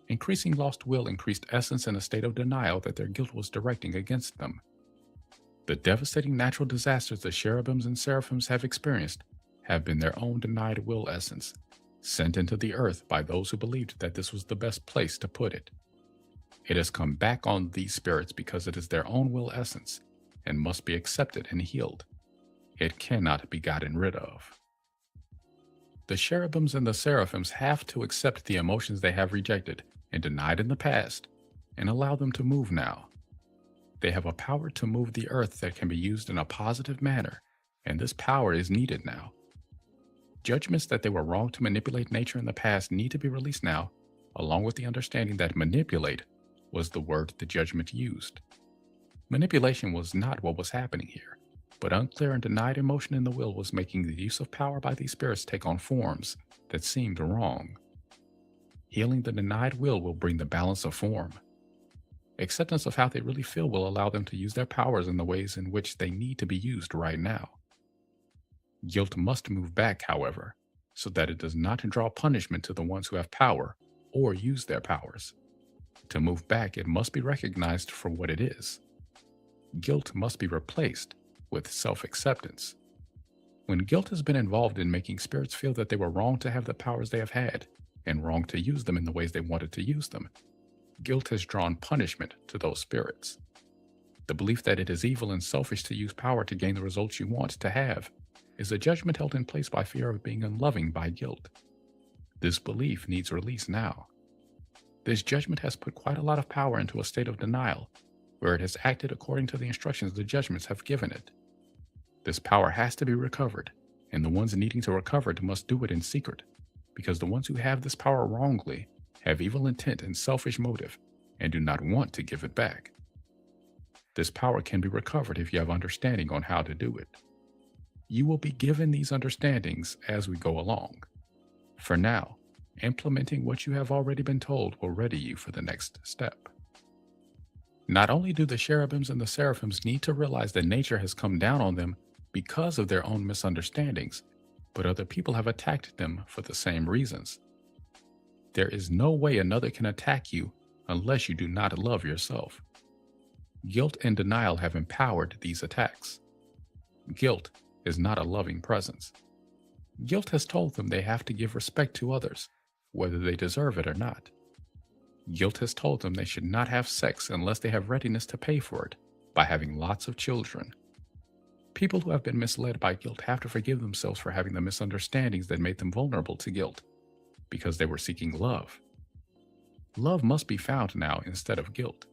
Increasing lost will increased essence in a state of denial that their guilt was directing against them. The devastating natural disasters the cherubims and seraphims have experienced have been their own denied will essence, sent into the earth by those who believed that this was the best place to put it. It has come back on these spirits because it is their own will essence and must be accepted and healed. It cannot be gotten rid of. The cherubims and the seraphims have to accept the emotions they have rejected and denied in the past and allow them to move now. They have a power to move the earth that can be used in a positive manner, and this power is needed now. Judgments that they were wrong to manipulate nature in the past need to be released now, along with the understanding that manipulate was the word the judgment used. Manipulation was not what was happening here, but unclear and denied emotion in the will was making the use of power by these spirits take on forms that seemed wrong. Healing the denied will bring the balance of form. Acceptance of how they really feel will allow them to use their powers in the ways in which they need to be used right now. Guilt must move back, however, so that it does not draw punishment to the ones who have power or use their powers. To move back, it must be recognized for what it is. Guilt must be replaced with self-acceptance. When guilt has been involved in making spirits feel that they were wrong to have the powers they have had and wrong to use them in the ways they wanted to use them, guilt has drawn punishment to those spirits. The belief that it is evil and selfish to use power to gain the results you want to have is a judgment held in place by fear of being unloving by guilt. This belief needs release now. This judgment has put quite a lot of power into a state of denial, where it has acted according to the instructions the judgments have given it. This power has to be recovered, and the ones needing to recover it must do it in secret, because the ones who have this power wrongly have evil intent and selfish motive, and do not want to give it back. This power can be recovered if you have understanding on how to do it. You will be given these understandings as we go along. For now, implementing what you have already been told will ready you for the next step. Not only do the cherubims and the seraphims need to realize that nature has come down on them because of their own misunderstandings, but other people have attacked them for the same reasons. There is no way another can attack you unless you do not love yourself. Guilt and denial have empowered these attacks. Guilt is not a loving presence. Guilt has told them they have to give respect to others, whether they deserve it or not. Guilt has told them they should not have sex unless they have readiness to pay for it by having lots of children. People who have been misled by guilt have to forgive themselves for having the misunderstandings that made them vulnerable to guilt, because they were seeking love. Love must be found now instead of guilt.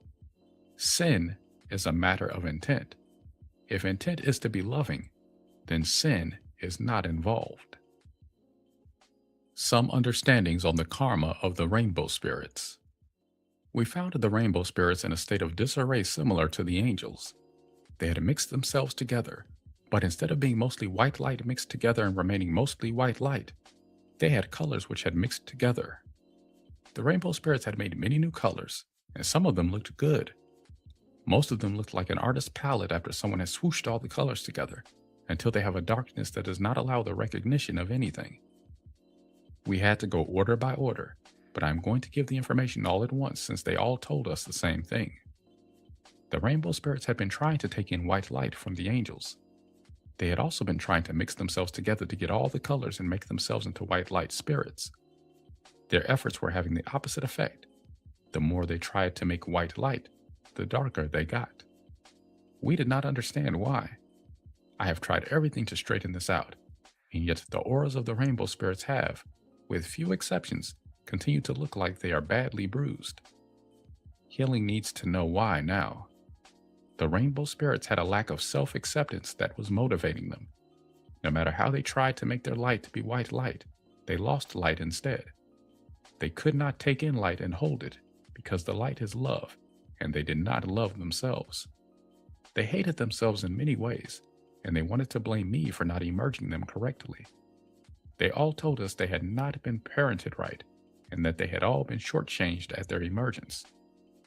Sin is a matter of intent. If intent is to be loving, then sin is not involved. Some understandings on the karma of the rainbow spirits. We found the rainbow spirits in a state of disarray similar to the angels. They had mixed themselves together, but instead of being mostly white light mixed together and remaining mostly white light, they had colors which had mixed together. The rainbow spirits had made many new colors, and some of them looked good. Most of them looked like an artist's palette after someone has swooshed all the colors together, until they have a darkness that does not allow the recognition of anything. We had to go order by order, but I'm going to give the information all at once since they all told us the same thing. The rainbow spirits had been trying to take in white light from the angels. They had also been trying to mix themselves together to get all the colors and make themselves into white light spirits. Their efforts were having the opposite effect. The more they tried to make white light, the darker they got. We did not understand why. I have tried everything to straighten this out, and yet the auras of the rainbow spirits have, with few exceptions, continued to look like they are badly bruised. Healing needs to know why now. The rainbow spirits had a lack of self-acceptance that was motivating them. No matter how they tried to make their light to be white light, they lost light instead. They could not take in light and hold it, because the light is love, and they did not love themselves. They hated themselves in many ways, and they wanted to blame me for not emerging them correctly. They all told us they had not been parented right, and that they had all been shortchanged at their emergence.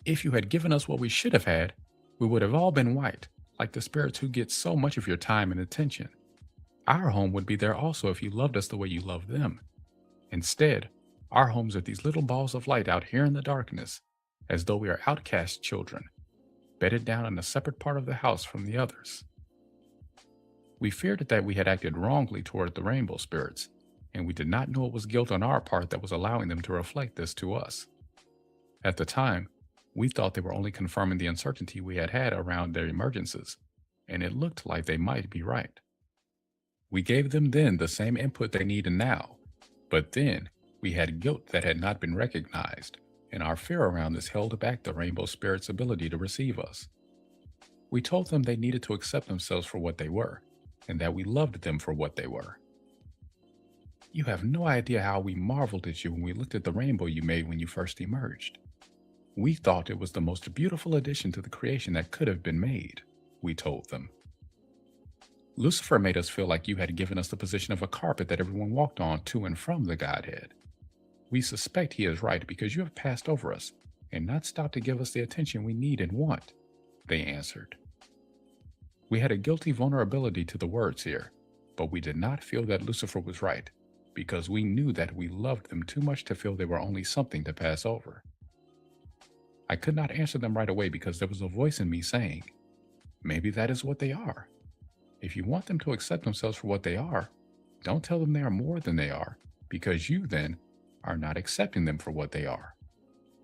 If you had given us what we should have had, we would have all been white, like the spirits who get so much of your time and attention. Our home would be there also if you loved us the way you loved them. Instead, our homes are these little balls of light out here in the darkness, as though we are outcast children, bedded down in a separate part of the house from the others. We feared that we had acted wrongly toward the rainbow spirits, and we did not know it was guilt on our part that was allowing them to reflect this to us. At the time, we thought they were only confirming the uncertainty we had had around their emergences, and it looked like they might be right. We gave them then the same input they need now, But then we had guilt that had not been recognized, and our fear around this held back the rainbow spirit's ability to receive us. We told them they needed to accept themselves for what they were, and that we loved them for what they were. You have no idea how we marveled at you when we looked at the rainbow you made when you first emerged. We thought it was the most beautiful addition to the creation that could have been made, we told them. Lucifer made us feel like you had given us the position of a carpet that everyone walked on to and from the Godhead. We suspect he is right because you have passed over us and not stopped to give us the attention we need and want, they answered. We had a guilty vulnerability to the words here, but we did not feel that Lucifer was right because we knew that we loved them too much to feel they were only something to pass over. I could not answer them right away because there was a voice in me saying, maybe that is what they are. If you want them to accept themselves for what they are, don't tell them they are more than they are, because you then are not accepting them for what they are.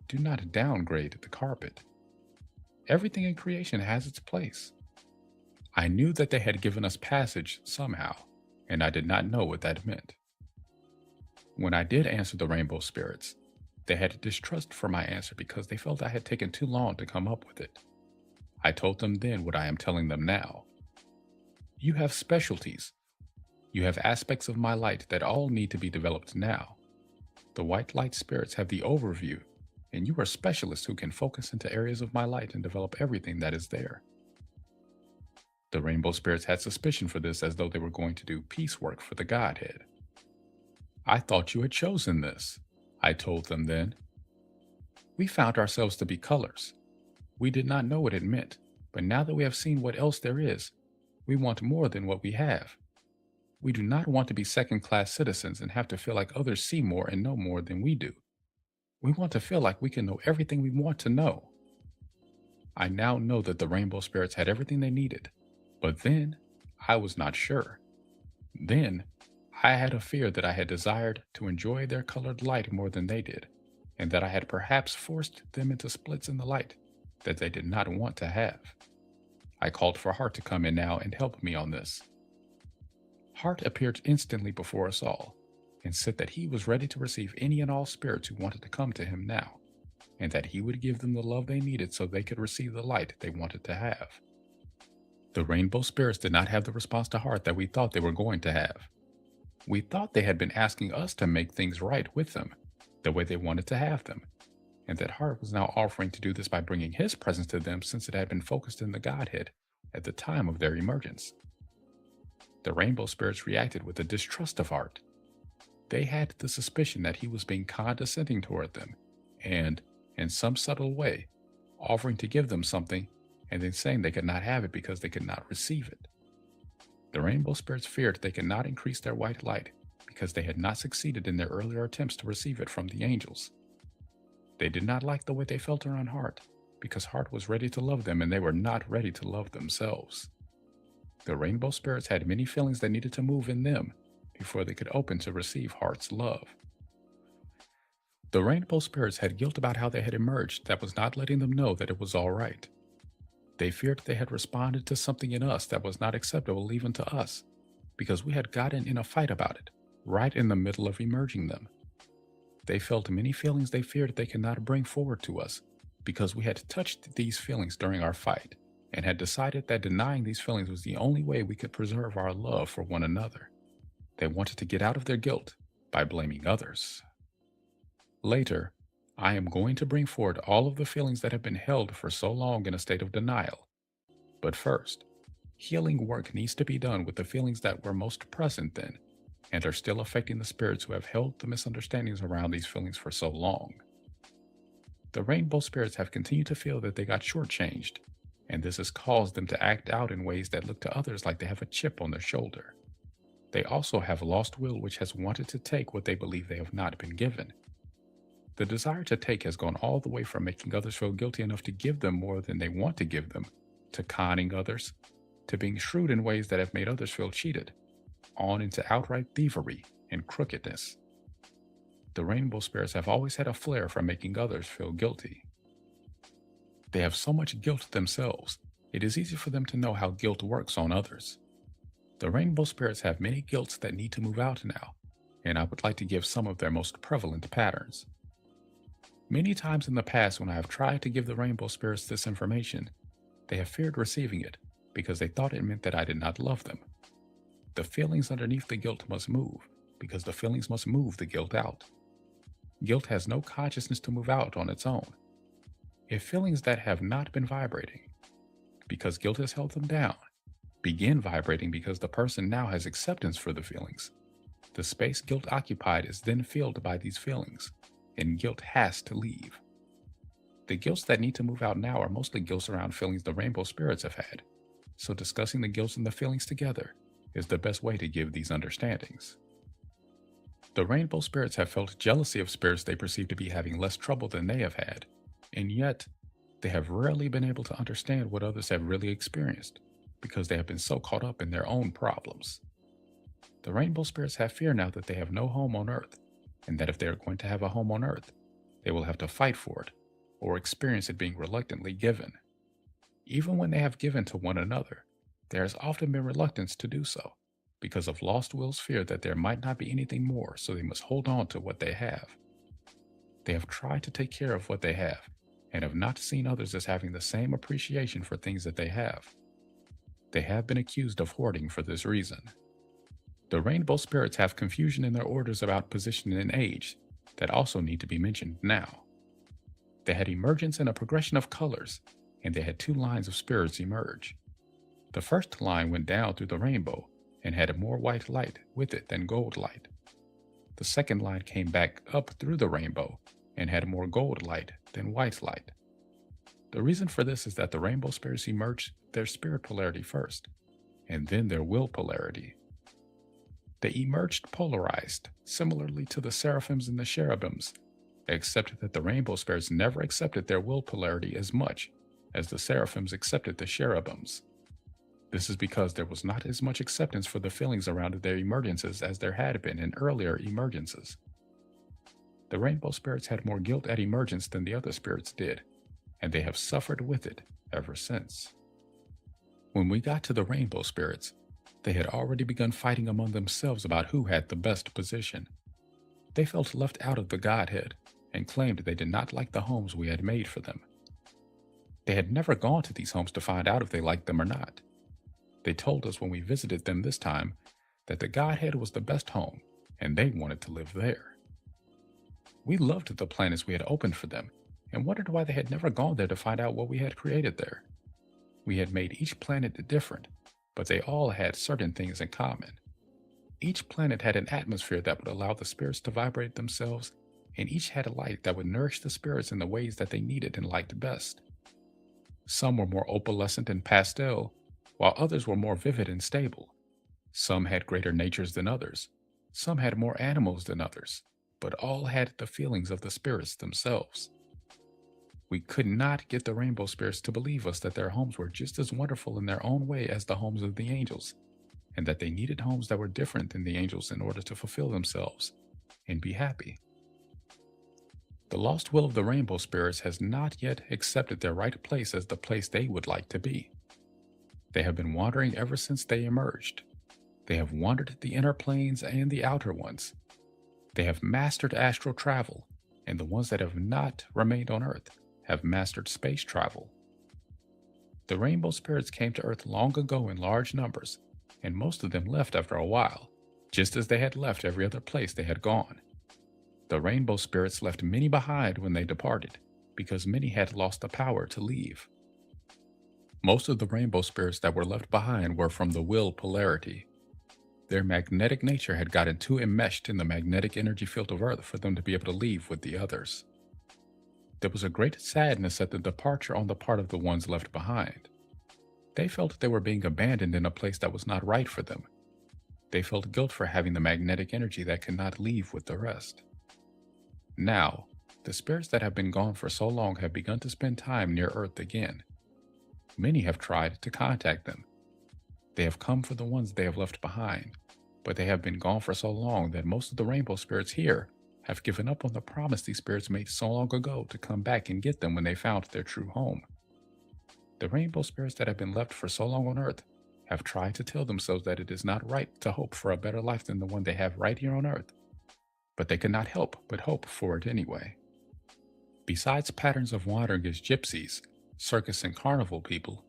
Do not downgrade the carpet. Everything in creation has its place. I knew that they had given us passage somehow, and I did not know what that meant. When I did answer the rainbow spirits, they had distrust for my answer because they felt I had taken too long to come up with it. I told them then what I am telling them now. You have specialties. You have aspects of my light that all need to be developed now. The white light spirits have the overview, and you are specialists who can focus into areas of my light and develop everything that is there. The rainbow spirits had suspicion for this as though they were going to do piecework for the Godhead. I thought you had chosen this, I told them then. We found ourselves to be colors. We did not know what it meant, but now that we have seen what else there is, we want more than what we have. We do not want to be second-class citizens and have to feel like others see more and know more than we do. We want to feel like we can know everything we want to know. I now know that the rainbow spirits had everything they needed, but then I was not sure. Then I had a fear that I had desired to enjoy their colored light more than they did, and that I had perhaps forced them into splits in the light that they did not want to have. I called for Hart to come in now and help me on this. Hart appeared instantly before us all, and said that he was ready to receive any and all spirits who wanted to come to him now, and that he would give them the love they needed so they could receive the light they wanted to have. The rainbow spirits did not have the response to Hart that we thought they were going to have. We thought they had been asking us to make things right with them, the way they wanted to have them, and that Hart was now offering to do this by bringing his presence to them since it had been focused in the Godhead at the time of their emergence. The rainbow spirits reacted with a distrust of Hart. They had the suspicion that he was being condescending toward them, and, in some subtle way, offering to give them something and then saying they could not have it because they could not receive it. The rainbow spirits feared they could not increase their white light because they had not succeeded in their earlier attempts to receive it from the angels. They did not like the way they felt around Hart, because Hart was ready to love them and they were not ready to love themselves. The rainbow spirits had many feelings that needed to move in them before they could open to receive Hart's love. The rainbow spirits had guilt about how they had emerged that was not letting them know that it was all right. They feared they had responded to something in us that was not acceptable even to us, because we had gotten in a fight about it, right in the middle of emerging them. They felt many feelings they feared they could not bring forward to us, because we had touched these feelings during our fight, and had decided that denying these feelings was the only way we could preserve our love for one another. They wanted to get out of their guilt by blaming others. Later, I am going to bring forward all of the feelings that have been held for so long in a state of denial. But first, healing work needs to be done with the feelings that were most present then, and are still affecting the spirits who have held the misunderstandings around these feelings for so long. The rainbow spirits have continued to feel that they got shortchanged, and this has caused them to act out in ways that look to others like they have a chip on their shoulder. They also have lost will which has wanted to take what they believe they have not been given. The desire to take has gone all the way from making others feel guilty enough to give them more than they want to give them, to conning others, to being shrewd in ways that have made others feel cheated, on into outright thievery and crookedness. The rainbow spirits have always had a flair for making others feel guilty. They have so much guilt themselves, it is easy for them to know how guilt works on others. The rainbow spirits have many guilts that need to move out now, and I would like to give some of their most prevalent patterns. Many times in the past, when I have tried to give the rainbow spirits this information, they have feared receiving it because they thought it meant that I did not love them. The feelings underneath the guilt must move because the feelings must move the guilt out. Guilt has no consciousness to move out on its own. If feelings that have not been vibrating, because guilt has held them down, begin vibrating because the person now has acceptance for the feelings, the space guilt occupied is then filled by these feelings, and guilt has to leave. The guilts that need to move out now are mostly guilts around feelings the rainbow spirits have had, so discussing the guilts and the feelings together is the best way to give these understandings. The rainbow spirits have felt jealousy of spirits they perceive to be having less trouble than they have had, and yet they have rarely been able to understand what others have really experienced because they have been so caught up in their own problems. The rainbow spirits have fear now that they have no home on Earth, and that if they are going to have a home on Earth, they will have to fight for it or experience it being reluctantly given. Even when they have given to one another, there has often been reluctance to do so because of lost will's fear that there might not be anything more, so they must hold on to what they have. They have tried to take care of what they have and have not seen others as having the same appreciation for things that they have. They have been accused of hoarding for this reason. The rainbow spirits have confusion in their orders about position and age that also need to be mentioned now. They had emergence in a progression of colors, and they had two lines of spirits emerge. The first line went down through the rainbow and had more white light with it than gold light. The second line came back up through the rainbow and had more gold light than white light. The reason for this is that the rainbow spirits emerged their spirit polarity first, and then their will polarity. They emerged polarized, similarly to the seraphims and the cherubims, except that the rainbow spirits never accepted their will polarity as much as the seraphims accepted the cherubims. This is because there was not as much acceptance for the feelings around their emergences as there had been in earlier emergences. The rainbow spirits had more guilt at emergence than the other spirits did, and they have suffered with it ever since. When we got to the rainbow spirits, they had already begun fighting among themselves about who had the best position. They felt left out of the Godhead and claimed they did not like the homes we had made for them. They had never gone to these homes to find out if they liked them or not. They told us when we visited them this time that the Godhead was the best home and they wanted to live there. We loved the planets we had opened for them and wondered why they had never gone there to find out what we had created there. We had made each planet different, but they all had certain things in common. Each planet had an atmosphere that would allow the spirits to vibrate themselves, and each had a light that would nourish the spirits in the ways that they needed and liked best. Some were more opalescent and pastel, while others were more vivid and stable. Some had greater natures than others. Some had more animals than others, but all had the feelings of the spirits themselves. We could not get the rainbow spirits to believe us that their homes were just as wonderful in their own way as the homes of the angels, and that they needed homes that were different than the angels in order to fulfill themselves and be happy. The lost will of the rainbow spirits has not yet accepted their right place as the place they would like to be. They have been wandering ever since they emerged. They have wandered the inner planes and the outer ones. They have mastered astral travel, and the ones that have not remained on Earth have mastered space travel. The rainbow spirits came to Earth long ago in large numbers, and most of them left after a while, just as they had left every other place they had gone. The rainbow spirits left many behind when they departed, because many had lost the power to leave. Most of the rainbow spirits that were left behind were from the will polarity. Their magnetic nature had gotten too enmeshed in the magnetic energy field of Earth for them to be able to leave with the others. There was a great sadness at the departure on the part of the ones left behind. They felt they were being abandoned in a place that was not right for them. They felt guilt for having the magnetic energy that could not leave with the rest. Now, the spirits that have been gone for so long have begun to spend time near Earth again. Many have tried to contact them. They have come for the ones they have left behind, but they have been gone for so long that most of the rainbow spirits here have given up on the promise these spirits made so long ago to come back and get them when they found their true home. The rainbow spirits that have been left for so long on Earth have tried to tell themselves that it is not right to hope for a better life than the one they have right here on Earth, but they could not help but hope for it anyway. Besides patterns of wandering as gypsies, circus and carnival people,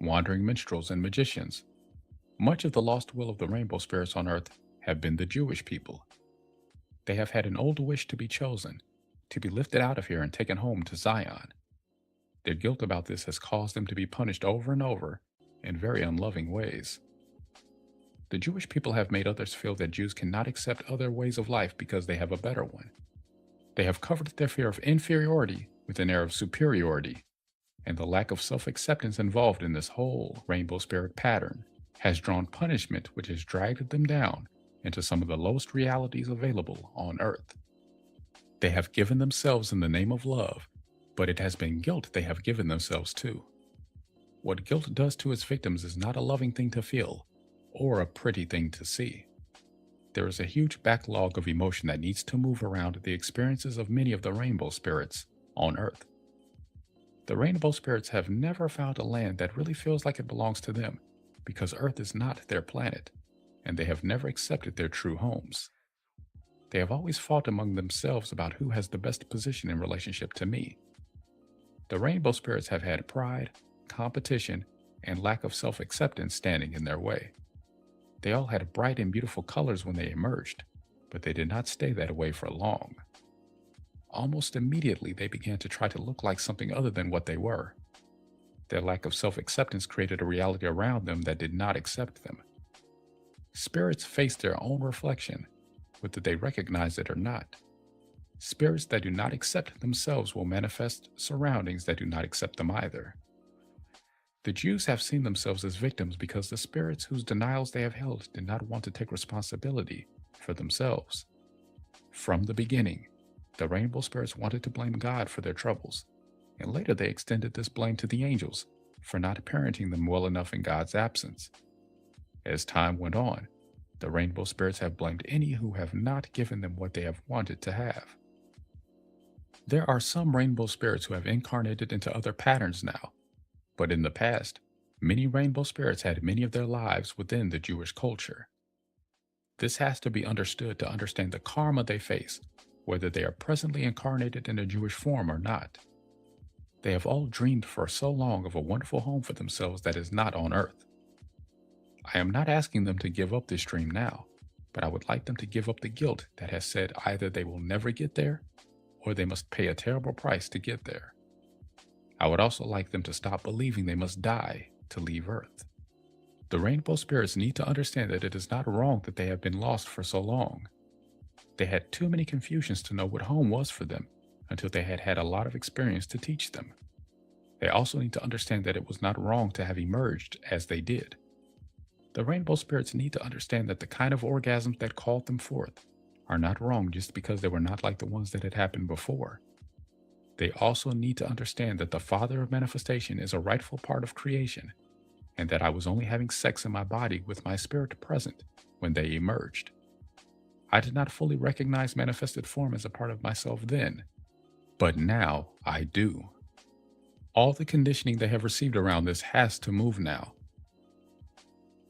wandering minstrels and magicians, much of the lost will of the rainbow spirits on earth have been the Jewish people. They have had an old wish to be chosen, to be lifted out of here and taken home to Zion. Their guilt about this has caused them to be punished over and over in very unloving ways. The Jewish people have made others feel that Jews cannot accept other ways of life because they have a better one. They have covered their fear of inferiority with an air of superiority, and the lack of self-acceptance involved in this whole rainbow spirit pattern has drawn punishment which has dragged them down into some of the lowest realities available on earth. They have given themselves in the name of love, but it has been guilt they have given themselves to. What guilt does to its victims is not a loving thing to feel, or a pretty thing to see. There is a huge backlog of emotion that needs to move around the experiences of many of the rainbow spirits on Earth. The rainbow spirits have never found a land that really feels like it belongs to them because Earth is not their planet, and they have never accepted their true homes. They have always fought among themselves about who has the best position in relationship to me. The rainbow spirits have had pride, competition, and lack of self-acceptance standing in their way. They all had bright and beautiful colors when they emerged, but they did not stay that way for long. Almost immediately, they began to try to look like something other than what they were. Their lack of self-acceptance created a reality around them that did not accept them. Spirits face their own reflection, whether they recognize it or not. Spirits that do not accept themselves will manifest surroundings that do not accept them either. The Jews have seen themselves as victims because the spirits whose denials they have held did not want to take responsibility for themselves. From the beginning, the rainbow spirits wanted to blame God for their troubles, and later they extended this blame to the angels for not parenting them well enough in God's absence. As time went on, the rainbow spirits have blamed any who have not given them what they have wanted to have. There are some rainbow spirits who have incarnated into other patterns now, but in the past, many rainbow spirits had many of their lives within the Jewish culture. This has to be understood to understand the karma they face, whether they are presently incarnated in a Jewish form or not. They have all dreamed for so long of a wonderful home for themselves that is not on earth. I am not asking them to give up this dream now, but I would like them to give up the guilt that has said either they will never get there or they must pay a terrible price to get there. I would also like them to stop believing they must die to leave Earth. The rainbow spirits need to understand that it is not wrong that they have been lost for so long. They had too many confusions to know what home was for them until they had had a lot of experience to teach them. They also need to understand that it was not wrong to have emerged as they did. The rainbow spirits need to understand that the kind of orgasms that called them forth are not wrong just because they were not like the ones that had happened before. They also need to understand that the Father of Manifestation is a rightful part of creation, and that I was only having sex in my body with my spirit present when they emerged. I did not fully recognize manifested form as a part of myself then, but now I do. All the conditioning they have received around this has to move now.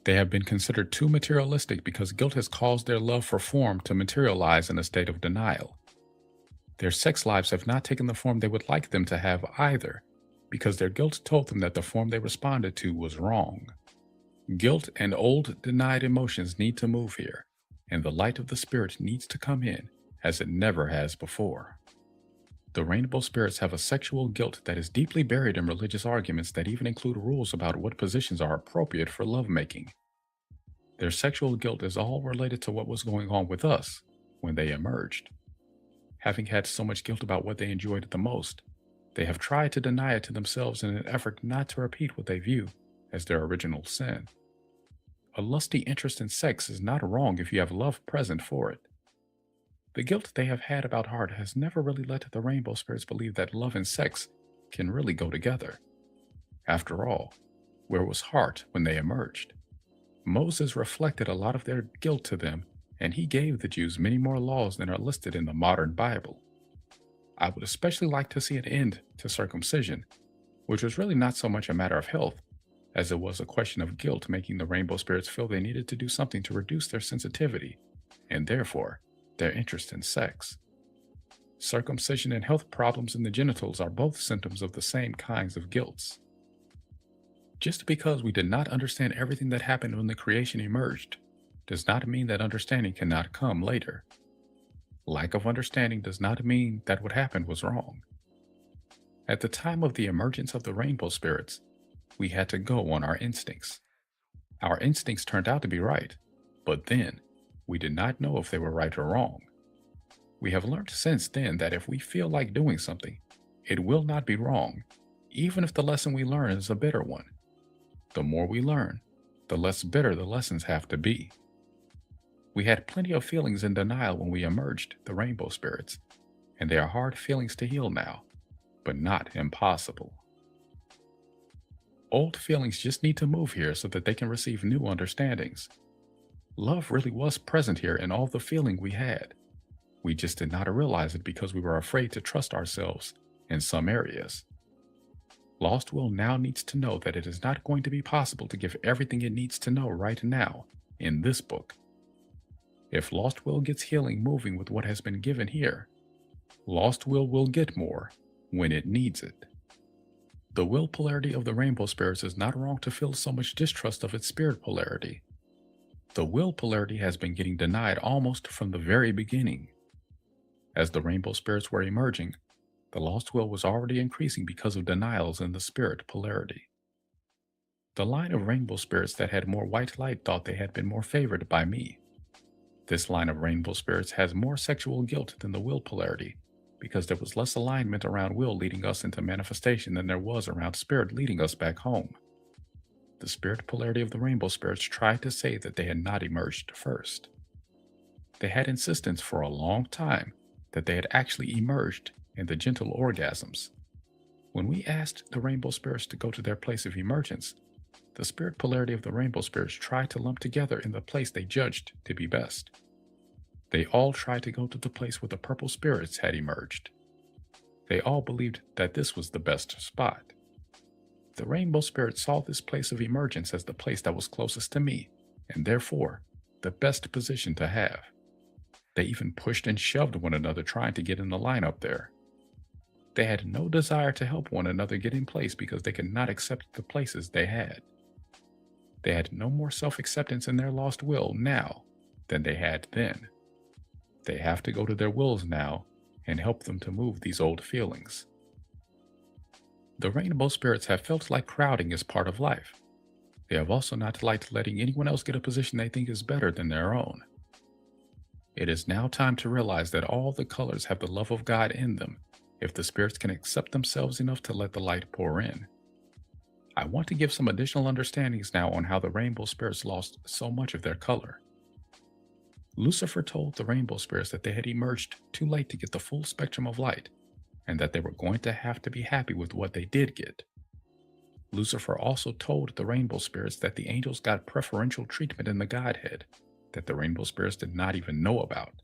They have been considered too materialistic because guilt has caused their love for form to materialize in a state of denial. Their sex lives have not taken the form they would like them to have either, because their guilt told them that the form they responded to was wrong. Guilt and old denied emotions need to move here, and the light of the Spirit needs to come in as it never has before. The rainbow spirits have a sexual guilt that is deeply buried in religious arguments that even include rules about what positions are appropriate for lovemaking. Their sexual guilt is all related to what was going on with us when they emerged. Having had so much guilt about what they enjoyed the most, they have tried to deny it to themselves in an effort not to repeat what they view as their original sin. A lusty interest in sex is not wrong if you have love present for it. The guilt they have had about heart has never really let the rainbow spirits believe that love and sex can really go together. After all, where was heart when they emerged? Moses reflected a lot of their guilt to them, and he gave the Jews many more laws than are listed in the modern Bible. I would especially like to see an end to circumcision, which was really not so much a matter of health, as it was a question of guilt making the rainbow spirits feel they needed to do something to reduce their sensitivity, and therefore, their interest in sex. Circumcision and health problems in the genitals are both symptoms of the same kinds of guilts. Just because we did not understand everything that happened when the creation emerged does not mean that understanding cannot come later. Lack of understanding does not mean that what happened was wrong. At the time of the emergence of the rainbow spirits, we had to go on our instincts. Our instincts turned out to be right, but then we did not know if they were right or wrong. We have learned since then that if we feel like doing something, it will not be wrong, even if the lesson we learn is a bitter one. The more we learn, the less bitter the lessons have to be. We had plenty of feelings in denial when we emerged, the rainbow spirits, and they are hard feelings to heal now, but not impossible. Old feelings just need to move here so that they can receive new understandings. Love really was present here in all the feeling we had. We just did not realize it because we were afraid to trust ourselves in some areas. Lost Will now needs to know that it is not going to be possible to give everything it needs to know right now in this book. If Lost Will gets healing moving with what has been given here, Lost Will get more when it needs it. The will polarity of the rainbow spirits is not wrong to feel so much distrust of its spirit polarity. The will polarity has been getting denied almost from the very beginning. As the rainbow spirits were emerging, the lost will was already increasing because of denials in the spirit polarity. The line of rainbow spirits that had more white light thought they had been more favored by me. This line of rainbow spirits has more sexual guilt than the will polarity because there was less alignment around will leading us into manifestation than there was around spirit leading us back home. The spirit polarity of the rainbow spirits tried to say that they had not emerged first. They had insistence for a long time that they had actually emerged in the gentle orgasms. When we asked the rainbow spirits to go to their place of emergence, the spirit polarity of the rainbow spirits tried to lump together in the place they judged to be best. They all tried to go to the place where the purple spirits had emerged. They all believed that this was the best spot. The rainbow spirit saw this place of emergence as the place that was closest to me, and therefore, the best position to have. They even pushed and shoved one another trying to get in the line up there. They had no desire to help one another get in place because they could not accept the places they had. They had no more self-acceptance in their lost will now than they had then. They have to go to their wills now and help them to move these old feelings. The rainbow spirits have felt like crowding is part of life. They have also not liked letting anyone else get a position they think is better than their own. It is now time to realize that all the colors have the love of God in them if the spirits can accept themselves enough to let the light pour in. I want to give some additional understandings now on how the rainbow spirits lost so much of their color. Lucifer told the rainbow spirits that they had emerged too late to get the full spectrum of light, and that they were going to have to be happy with what they did get. Lucifer also told the rainbow spirits that the angels got preferential treatment in the Godhead that the rainbow spirits did not even know about.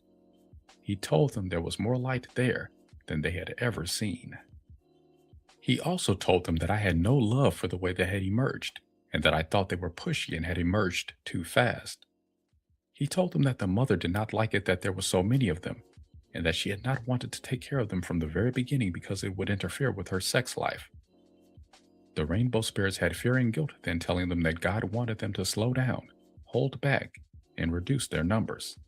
He told them there was more light there than they had ever seen. He also told them that I had no love for the way they had emerged, and that I thought they were pushy and had emerged too fast. He told them that the mother did not like it that there were so many of them, and that she had not wanted to take care of them from the very beginning because it would interfere with her sex life. The rainbow spirits had fear and guilt then, telling them that God wanted them to slow down, hold back, and reduce their numbers.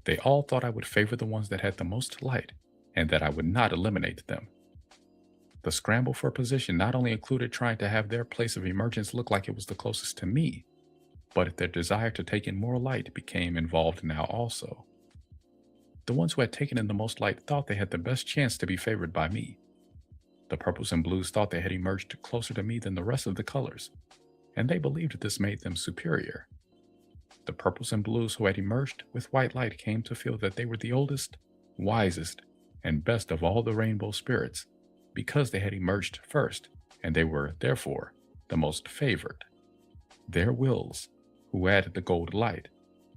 They all thought I would favor the ones that had the most light, and that I would not eliminate them. The scramble for position not only included trying to have their place of emergence look like it was the closest to me, but their desire to take in more light became involved now also. The ones who had taken in the most light thought they had the best chance to be favored by me. The purples and blues thought they had emerged closer to me than the rest of the colors, and they believed this made them superior. The purples and blues who had emerged with white light came to feel that they were the oldest, wisest, and best of all the rainbow spirits, because they had emerged first, and they were, therefore, the most favored. Their wills, who had the gold light,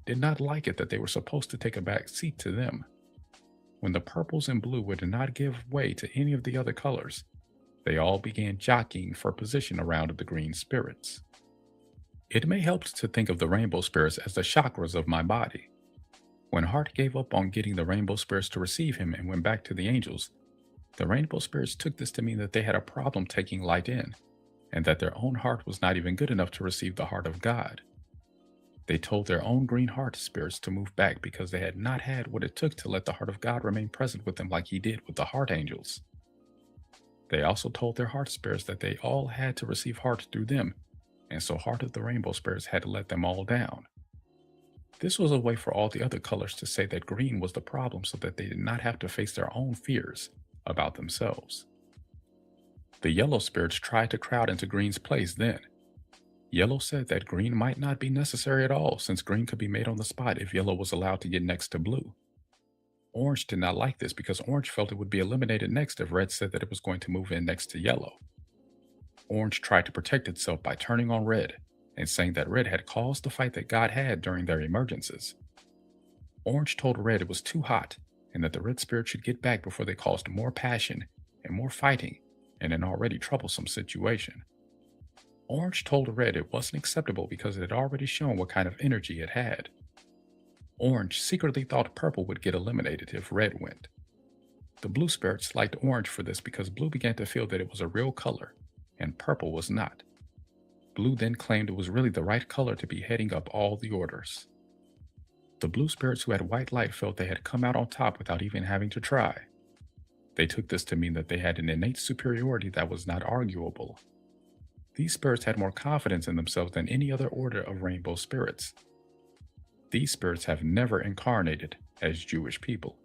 did not like it that they were supposed to take a back seat to them. When the purples and blue would not give way to any of the other colors, they all began jockeying for position around the green spirits. It may help to think of the rainbow spirits as the chakras of my body. When Hart gave up on getting the rainbow spirits to receive him and went back to the angels, the rainbow spirits took this to mean that they had a problem taking light in, and that their own heart was not even good enough to receive the heart of God. They told their own green heart spirits to move back because they had not had what it took to let the heart of God remain present with them like he did with the heart angels. They also told their heart spirits that they all had to receive heart through them, and so Heart of the Rainbow spirits had to let them all down. This was a way for all the other colors to say that green was the problem so that they did not have to face their own fears about themselves. The yellow spirits tried to crowd into green's place then. Yellow said that green might not be necessary at all since green could be made on the spot if yellow was allowed to get next to blue. Orange did not like this because orange felt it would be eliminated next if red said that it was going to move in next to yellow. Orange tried to protect itself by turning on red and saying that red had caused the fight that God had during their emergences. Orange told red it was too hot and that the red spirit should get back before they caused more passion and more fighting in an already troublesome situation. Orange told red it wasn't acceptable because it had already shown what kind of energy it had. Orange secretly thought purple would get eliminated if red went. The blue spirits liked orange for this because blue began to feel that it was a real color, and purple was not. Blue then claimed it was really the right color to be heading up all the orders. The blue spirits who had white light felt they had come out on top without even having to try. They took this to mean that they had an innate superiority that was not arguable. These spirits had more confidence in themselves than any other order of rainbow spirits. These spirits have never incarnated as Jewish people.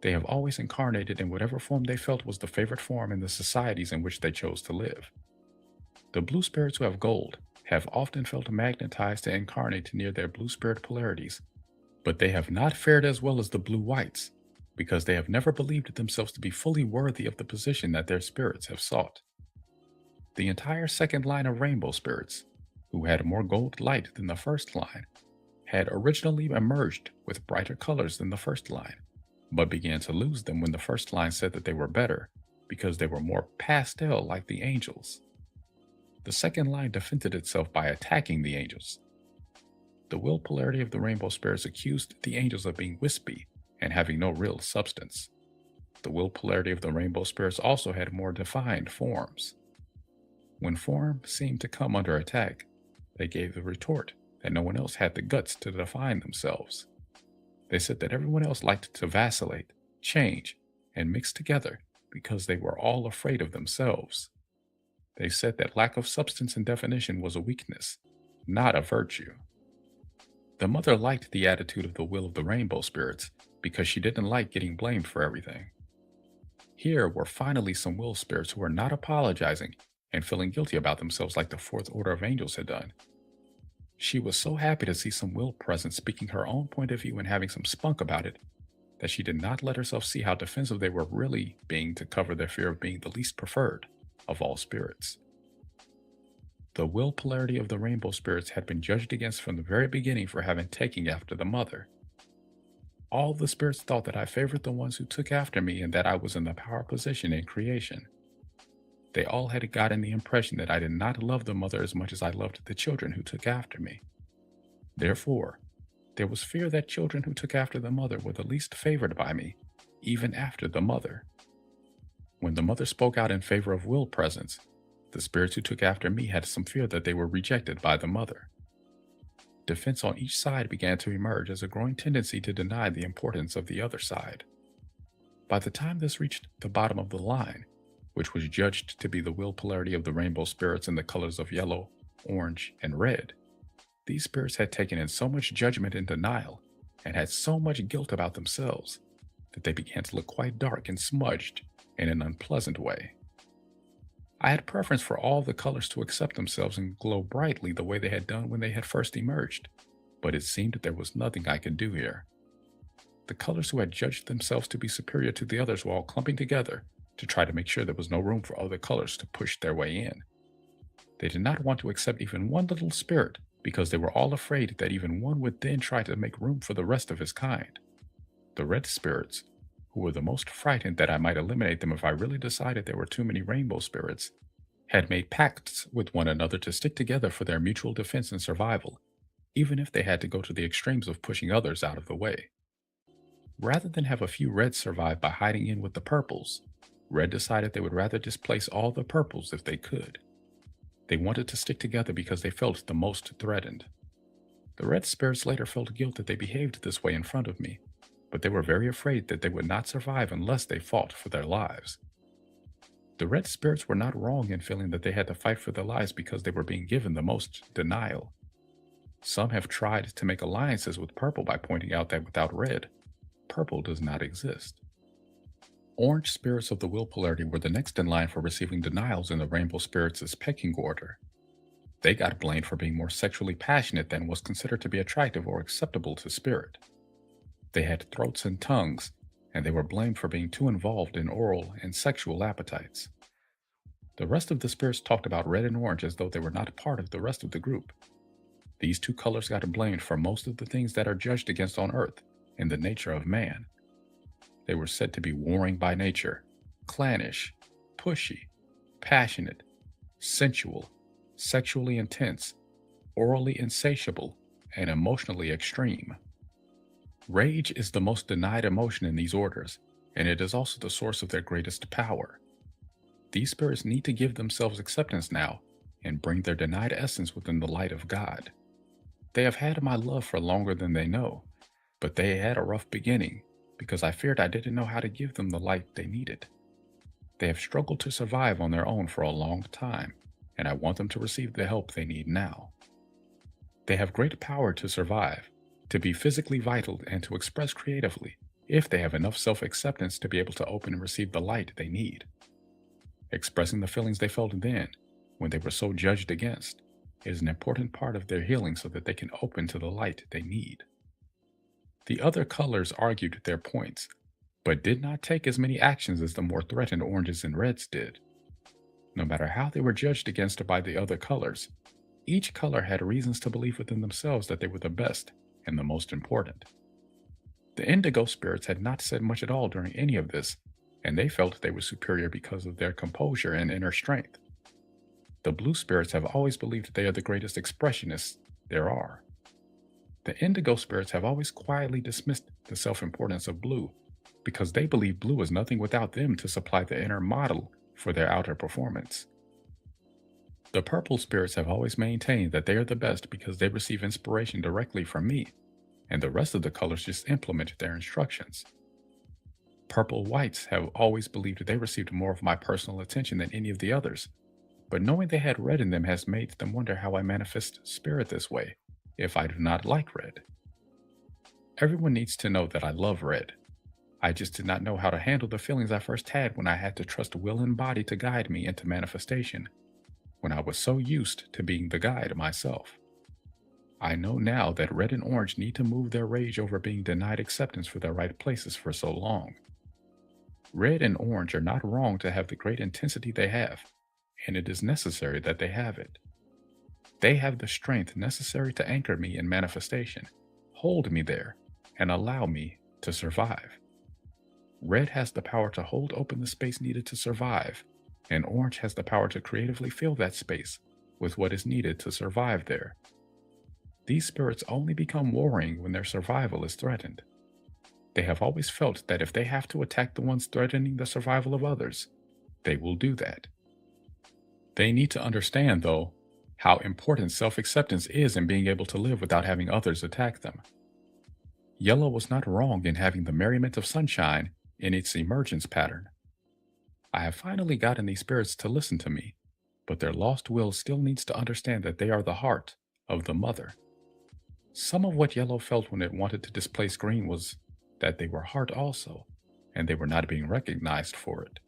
They have always incarnated in whatever form they felt was the favorite form in the societies in which they chose to live. The blue spirits who have gold have often felt magnetized to incarnate near their blue spirit polarities, but they have not fared as well as the blue whites because they have never believed themselves to be fully worthy of the position that their spirits have sought. The entire second line of rainbow spirits, who had more gold light than the first line, had originally emerged with brighter colors than the first line, but began to lose them when the first line said that they were better because they were more pastel like the angels. The second line defended itself by attacking the angels. The will polarity of the rainbow spirits accused the angels of being wispy and having no real substance. The will polarity of the rainbow spirits also had more defined forms. When form seemed to come under attack, they gave the retort that no one else had the guts to define themselves. They said that everyone else liked to vacillate, change, and mix together because they were all afraid of themselves. They said that lack of substance and definition was a weakness, not a virtue. The mother liked the attitude of the will of the rainbow spirits because she didn't like getting blamed for everything. Here were finally some will spirits who were not apologizing and feeling guilty about themselves like the fourth order of angels had done. She was so happy to see some will present speaking her own point of view and having some spunk about it that she did not let herself see how defensive they were really being to cover their fear of being the least preferred of all spirits. The will polarity of the rainbow spirits had been judged against from the very beginning for having taken after the mother. All the spirits thought that I favored the ones who took after me and that I was in the power position in creation. They all had gotten the impression that I did not love the mother as much as I loved the children who took after me. Therefore, there was fear that children who took after the mother were the least favored by me, even after the mother. When the mother spoke out in favor of will presence, the spirits who took after me had some fear that they were rejected by the mother. Defense on each side began to emerge as a growing tendency to deny the importance of the other side. By the time this reached the bottom of the line, which was judged to be the will polarity of the rainbow spirits in the colors of yellow, orange, and red, these spirits had taken in so much judgment and denial, and had so much guilt about themselves, that they began to look quite dark and smudged in an unpleasant way. I had preference for all the colors to accept themselves and glow brightly the way they had done when they had first emerged, but it seemed that there was nothing I could do here. The colors who had judged themselves to be superior to the others were all clumping together to try to make sure there was no room for other colors to push their way in. They did not want to accept even one little spirit because they were all afraid that even one would then try to make room for the rest of his kind. The red spirits, who were the most frightened that I might eliminate them if I really decided there were too many rainbow spirits, had made pacts with one another to stick together for their mutual defense and survival, even if they had to go to the extremes of pushing others out of the way. Rather than have a few reds survive by hiding in with the purples, red decided they would rather displace all the purples if they could. They wanted to stick together because they felt the most threatened. The red spirits later felt guilt that they behaved this way in front of me, but they were very afraid that they would not survive unless they fought for their lives. The red spirits were not wrong in feeling that they had to fight for their lives because they were being given the most denial. Some have tried to make alliances with purple by pointing out that without red, purple does not exist. Orange spirits of the will polarity were the next in line for receiving denials in the rainbow spirits' pecking order. They got blamed for being more sexually passionate than was considered to be attractive or acceptable to spirit. They had throats and tongues, and they were blamed for being too involved in oral and sexual appetites. The rest of the spirits talked about red and orange as though they were not part of the rest of the group. These two colors got blamed for most of the things that are judged against on earth in the nature of man. They were said to be warring by nature, clannish, pushy, passionate, sensual, sexually intense, orally insatiable, and emotionally extreme. Rage is the most denied emotion in these orders, and it is also the source of their greatest power. These spirits need to give themselves acceptance now and bring their denied essence within the light of God. They have had my love for longer than they know, but they had a rough beginning because I feared I didn't know how to give them the light they needed. They have struggled to survive on their own for a long time, and I want them to receive the help they need now. They have great power to survive, to be physically vital, and to express creatively if they have enough self-acceptance to be able to open and receive the light they need. Expressing the feelings they felt then, when they were so judged against, is an important part of their healing so that they can open to the light they need. The other colors argued their points, but did not take as many actions as the more threatened oranges and reds did. No matter how they were judged against by the other colors, each color had reasons to believe within themselves that they were the best and the most important. The indigo spirits had not said much at all during any of this, and they felt they were superior because of their composure and inner strength. The blue spirits have always believed they are the greatest expressionists there are. The indigo spirits have always quietly dismissed the self-importance of blue because they believe blue is nothing without them to supply the inner model for their outer performance. The purple spirits have always maintained that they are the best because they receive inspiration directly from me, and the rest of the colors just implement their instructions. Purple whites have always believed they received more of my personal attention than any of the others, but knowing they had red in them has made them wonder how I manifest spirit this way, if I do not like red. Everyone needs to know that I love red. I just did not know how to handle the feelings I first had when I had to trust will and body to guide me into manifestation, when I was so used to being the guide myself. I know now that red and orange need to move their rage over being denied acceptance for their right places for so long. Red and orange are not wrong to have the great intensity they have, and it is necessary that they have it. They have the strength necessary to anchor me in manifestation, hold me there, and allow me to survive. Red has the power to hold open the space needed to survive, and orange has the power to creatively fill that space with what is needed to survive there. These spirits only become warring when their survival is threatened. They have always felt that if they have to attack the ones threatening the survival of others, they will do that. They need to understand, though, how important self-acceptance is in being able to live without having others attack them. Yellow was not wrong in having the merriment of sunshine in its emergence pattern. I have finally gotten these spirits to listen to me, but their lost will still needs to understand that they are the heart of the mother. Some of what yellow felt when it wanted to displace green was that they were heart also, and they were not being recognized for it.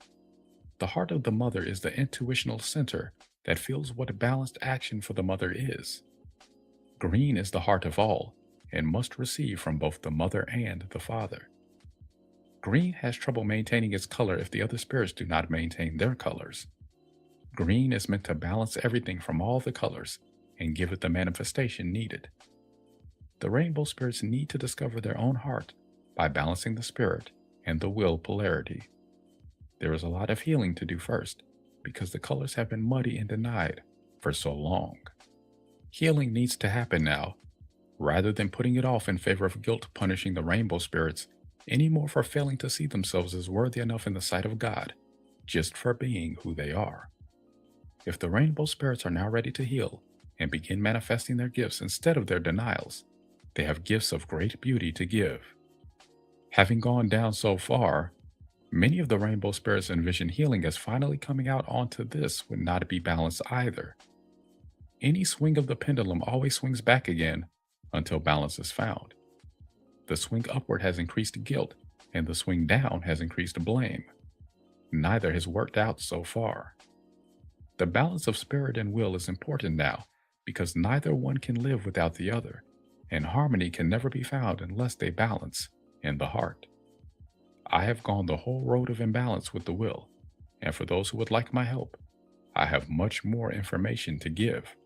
The heart of the mother is the intuitional center that feels what balanced action for the mother is. Green is the heart of all, and must receive from both the mother and the father. Green has trouble maintaining its color if the other spirits do not maintain their colors. Green is meant to balance everything from all the colors and give it the manifestation needed. The rainbow spirits need to discover their own heart by balancing the spirit and the will polarity. There is a lot of healing to do first, because the colors have been muddy and denied for so long. Healing needs to happen now, rather than putting it off in favor of guilt punishing the rainbow spirits any more for failing to see themselves as worthy enough in the sight of God, just for being who they are. If the rainbow spirits are now ready to heal and begin manifesting their gifts instead of their denials, they have gifts of great beauty to give. Having gone down so far, many of the rainbow spirits envision healing as finally coming out onto this would not be balanced either. Any swing of the pendulum always swings back again until balance is found. The swing upward has increased guilt, and the swing down has increased blame. Neither has worked out so far. The balance of spirit and will is important now because neither one can live without the other, and harmony can never be found unless they balance in the heart. I have gone the whole road of imbalance with the will, and for those who would like my help, I have much more information to give.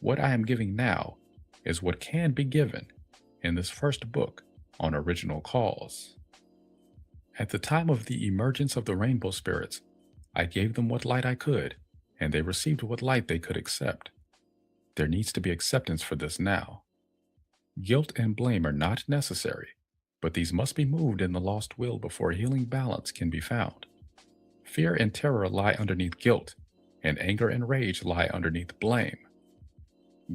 What I am giving now is what can be given in this first book on original cause. At the time of the emergence of the rainbow spirits, I gave them what light I could, and they received what light they could accept. There needs to be acceptance for this now. Guilt and blame are not necessary, but these must be moved in the lost will before healing balance can be found. Fear and terror lie underneath guilt, and anger and rage lie underneath blame.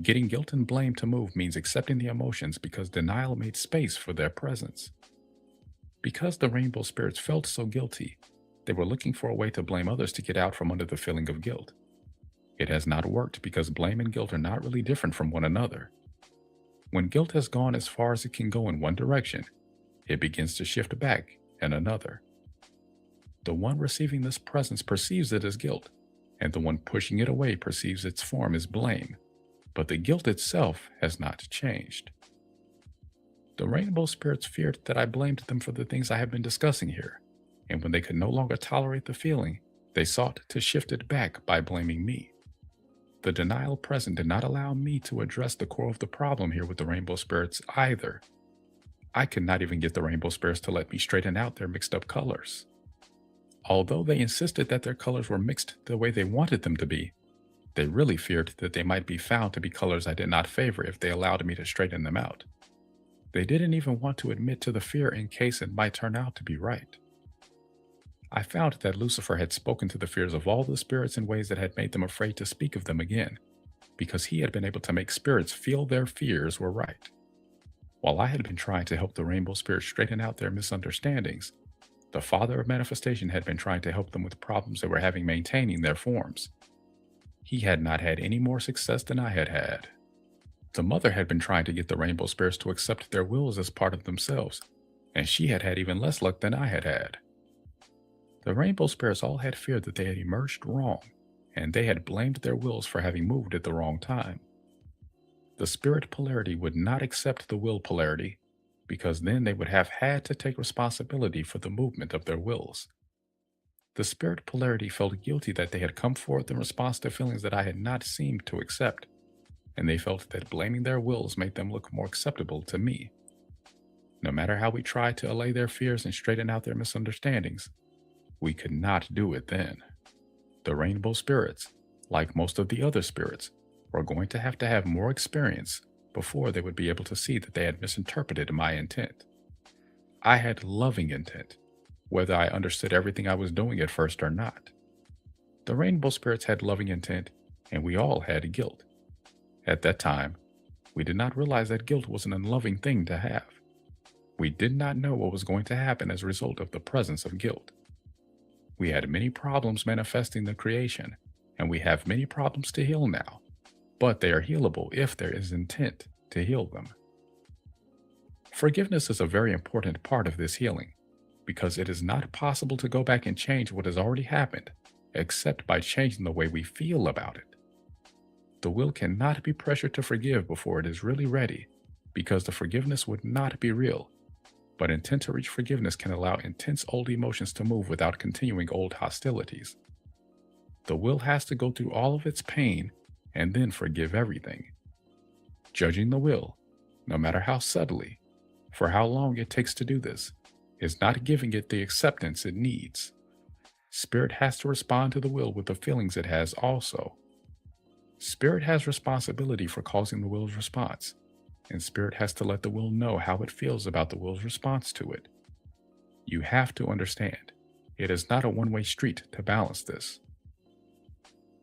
Getting guilt and blame to move means accepting the emotions because denial made space for their presence. Because the rainbow spirits felt so guilty, they were looking for a way to blame others to get out from under the feeling of guilt. It has not worked because blame and guilt are not really different from one another. When guilt has gone as far as it can go in one direction, it begins to shift back in another. The one receiving this presence perceives it as guilt, and the one pushing it away perceives its form as blame, but the guilt itself has not changed. The rainbow spirits feared that I blamed them for the things I have been discussing here, and when they could no longer tolerate the feeling, they sought to shift it back by blaming me. The denial present did not allow me to address the core of the problem here with the rainbow spirits either. I could not even get the rainbow spirits to let me straighten out their mixed up colors. Although they insisted that their colors were mixed the way they wanted them to be, they really feared that they might be found to be colors I did not favor if they allowed me to straighten them out. They didn't even want to admit to the fear in case it might turn out to be right. I found that Lucifer had spoken to the fears of all the spirits in ways that had made them afraid to speak of them again, because he had been able to make spirits feel their fears were right. While I had been trying to help the rainbow spirits straighten out their misunderstandings, the Father of Manifestation had been trying to help them with problems they were having maintaining their forms. He had not had any more success than I had had. The Mother had been trying to get the rainbow spirits to accept their wills as part of themselves, and she had had even less luck than I had had. The rainbow spirits all had feared that they had emerged wrong, and they had blamed their wills for having moved at the wrong time. The spirit polarity would not accept the will polarity, because then they would have had to take responsibility for the movement of their wills. The spirit polarity felt guilty that they had come forth in response to feelings that I had not seemed to accept, and they felt that blaming their wills made them look more acceptable to me. No matter how we tried to allay their fears and straighten out their misunderstandings, we could not do it then. The rainbow spirits, like most of the other spirits, were going to have more experience before they would be able to see that they had misinterpreted my intent. I had loving intent, whether I understood everything I was doing at first or not. The rainbow spirits had loving intent, and we all had guilt. At that time, we did not realize that guilt was an unloving thing to have. We did not know what was going to happen as a result of the presence of guilt. We had many problems manifesting the creation, and we have many problems to heal now, but they are healable if there is intent to heal them. Forgiveness is a very important part of this healing, because it is not possible to go back and change what has already happened, except by changing the way we feel about it. The will cannot be pressured to forgive before it is really ready, because the forgiveness would not be real. But intent to reach forgiveness can allow intense old emotions to move without continuing old hostilities. The will has to go through all of its pain and then forgive everything. Judging the will, no matter how subtly, for how long it takes to do this, is not giving it the acceptance it needs. Spirit has to respond to the will with the feelings it has also. Spirit has responsibility for causing the will's response, and spirit has to let the will know how it feels about the will's response to it. You have to understand, it is not a one-way street to balance this.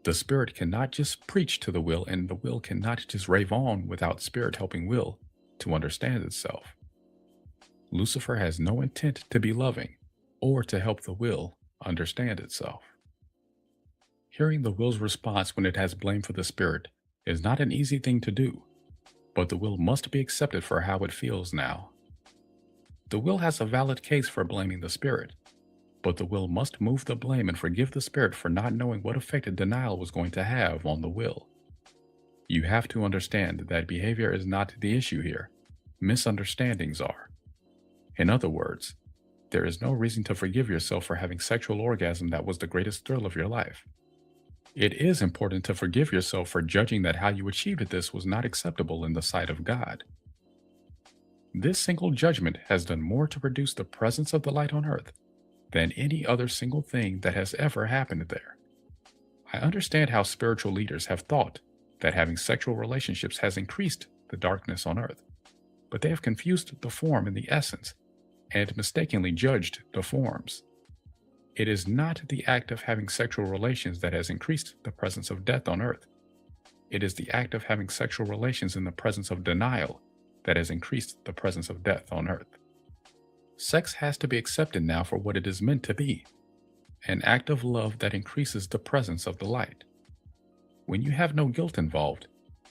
The spirit cannot just preach to the will, and the will cannot just rave on without spirit helping will to understand itself. Lucifer has no intent to be loving or to help the will understand itself. Hearing the will's response when it has blame for the spirit is not an easy thing to do, but the will must be accepted for how it feels now. The will has a valid case for blaming the spirit, but the will must move the blame and forgive the spirit for not knowing what effect denial was going to have on the will. You have to understand that behavior is not the issue here. Misunderstandings are. In other words, there is no reason to forgive yourself for having sexual orgasm that was the greatest thrill of your life. It is important to forgive yourself for judging that how you achieved this was not acceptable in the sight of God. This single judgment has done more to reduce the presence of the light on earth than any other single thing that has ever happened there. I understand how spiritual leaders have thought that having sexual relationships has increased the darkness on earth, but they have confused the form and the essence and mistakenly judged the forms. It is not the act of having sexual relations that has increased the presence of death on earth. It is the act of having sexual relations in the presence of denial that has increased the presence of death on earth. Sex has to be accepted now for what it is meant to be, an act of love that increases the presence of the light. When you have no guilt involved,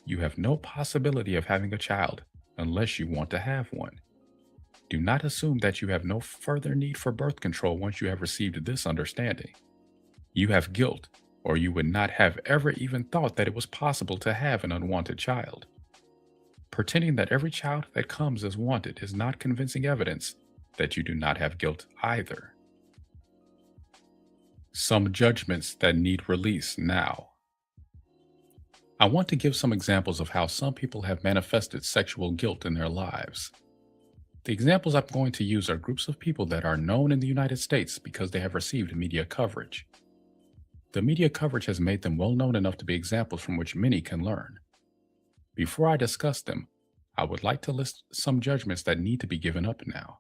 you have no possibility of having a child unless you want to have one. Do not assume that you have no further need for birth control once you have received this understanding. You have guilt, or you would not have ever even thought that it was possible to have an unwanted child. Pretending that every child that comes is wanted is not convincing evidence that you do not have guilt either. Some judgments that need release now. I want to give some examples of how some people have manifested sexual guilt in their lives. The examples I'm going to use are groups of people that are known in the United States because they have received media coverage. The media coverage has made them well known enough to be examples from which many can learn. Before I discuss them, I would like to list some judgments that need to be given up now.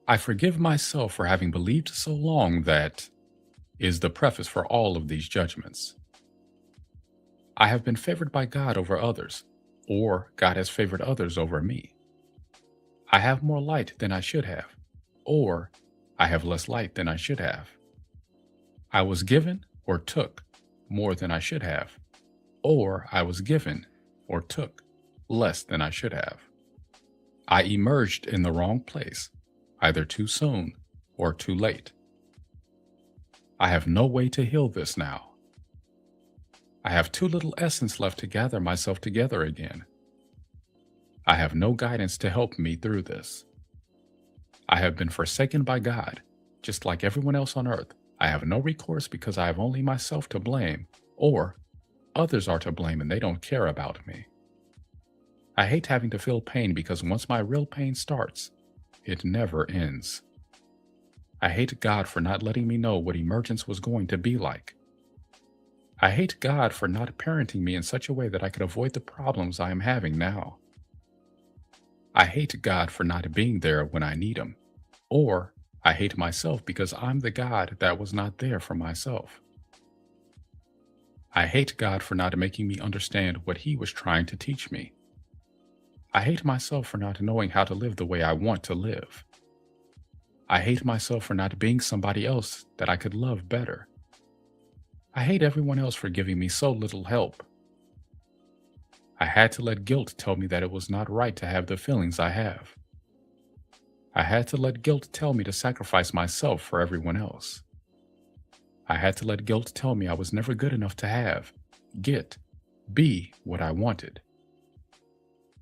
I forgive myself for having believed so long that is the preface for all of these judgments. I have been favored by God over others, or God has favored others over me. I have more light than I should have, or I have less light than I should have. I was given or took more than I should have, or I was given or took less than I should have. I emerged in the wrong place, either too soon or too late. I have no way to heal this now. I have too little essence left to gather myself together again. I have no guidance to help me through this. I have been forsaken by God, just like everyone else on earth. I have no recourse because I have only myself to blame, or others are to blame and they don't care about me. I hate having to feel pain because once my real pain starts, it never ends. I hate God for not letting me know what emergence was going to be like. I hate God for not parenting me in such a way that I could avoid the problems I am having now. I hate God for not being there when I need Him, or I hate myself because I'm the God that was not there for myself. I hate God for not making me understand what He was trying to teach me. I hate myself for not knowing how to live the way I want to live. I hate myself for not being somebody else that I could love better. I hate everyone else for giving me so little help. I had to let guilt tell me that it was not right to have the feelings I have. I had to let guilt tell me to sacrifice myself for everyone else. I had to let guilt tell me I was never good enough to have, get, be what I wanted.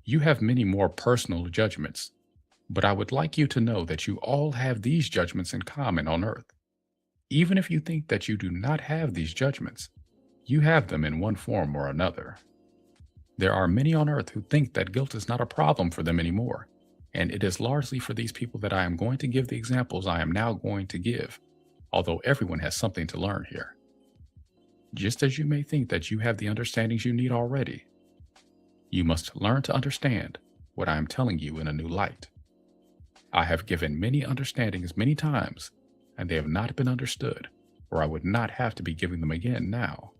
You have many more personal judgments, but I would like you to know that you all have these judgments in common on earth. Even if you think that you do not have these judgments, you have them in one form or another. There are many on earth who think that guilt is not a problem for them anymore, and it is largely for these people that I am going to give the examples I am now going to give, although everyone has something to learn here. Just as you may think that you have the understandings you need already, You must learn to understand what I am telling you in a new light. I have given many understandings many times, and they have not been understood, or I would not have to be giving them again now.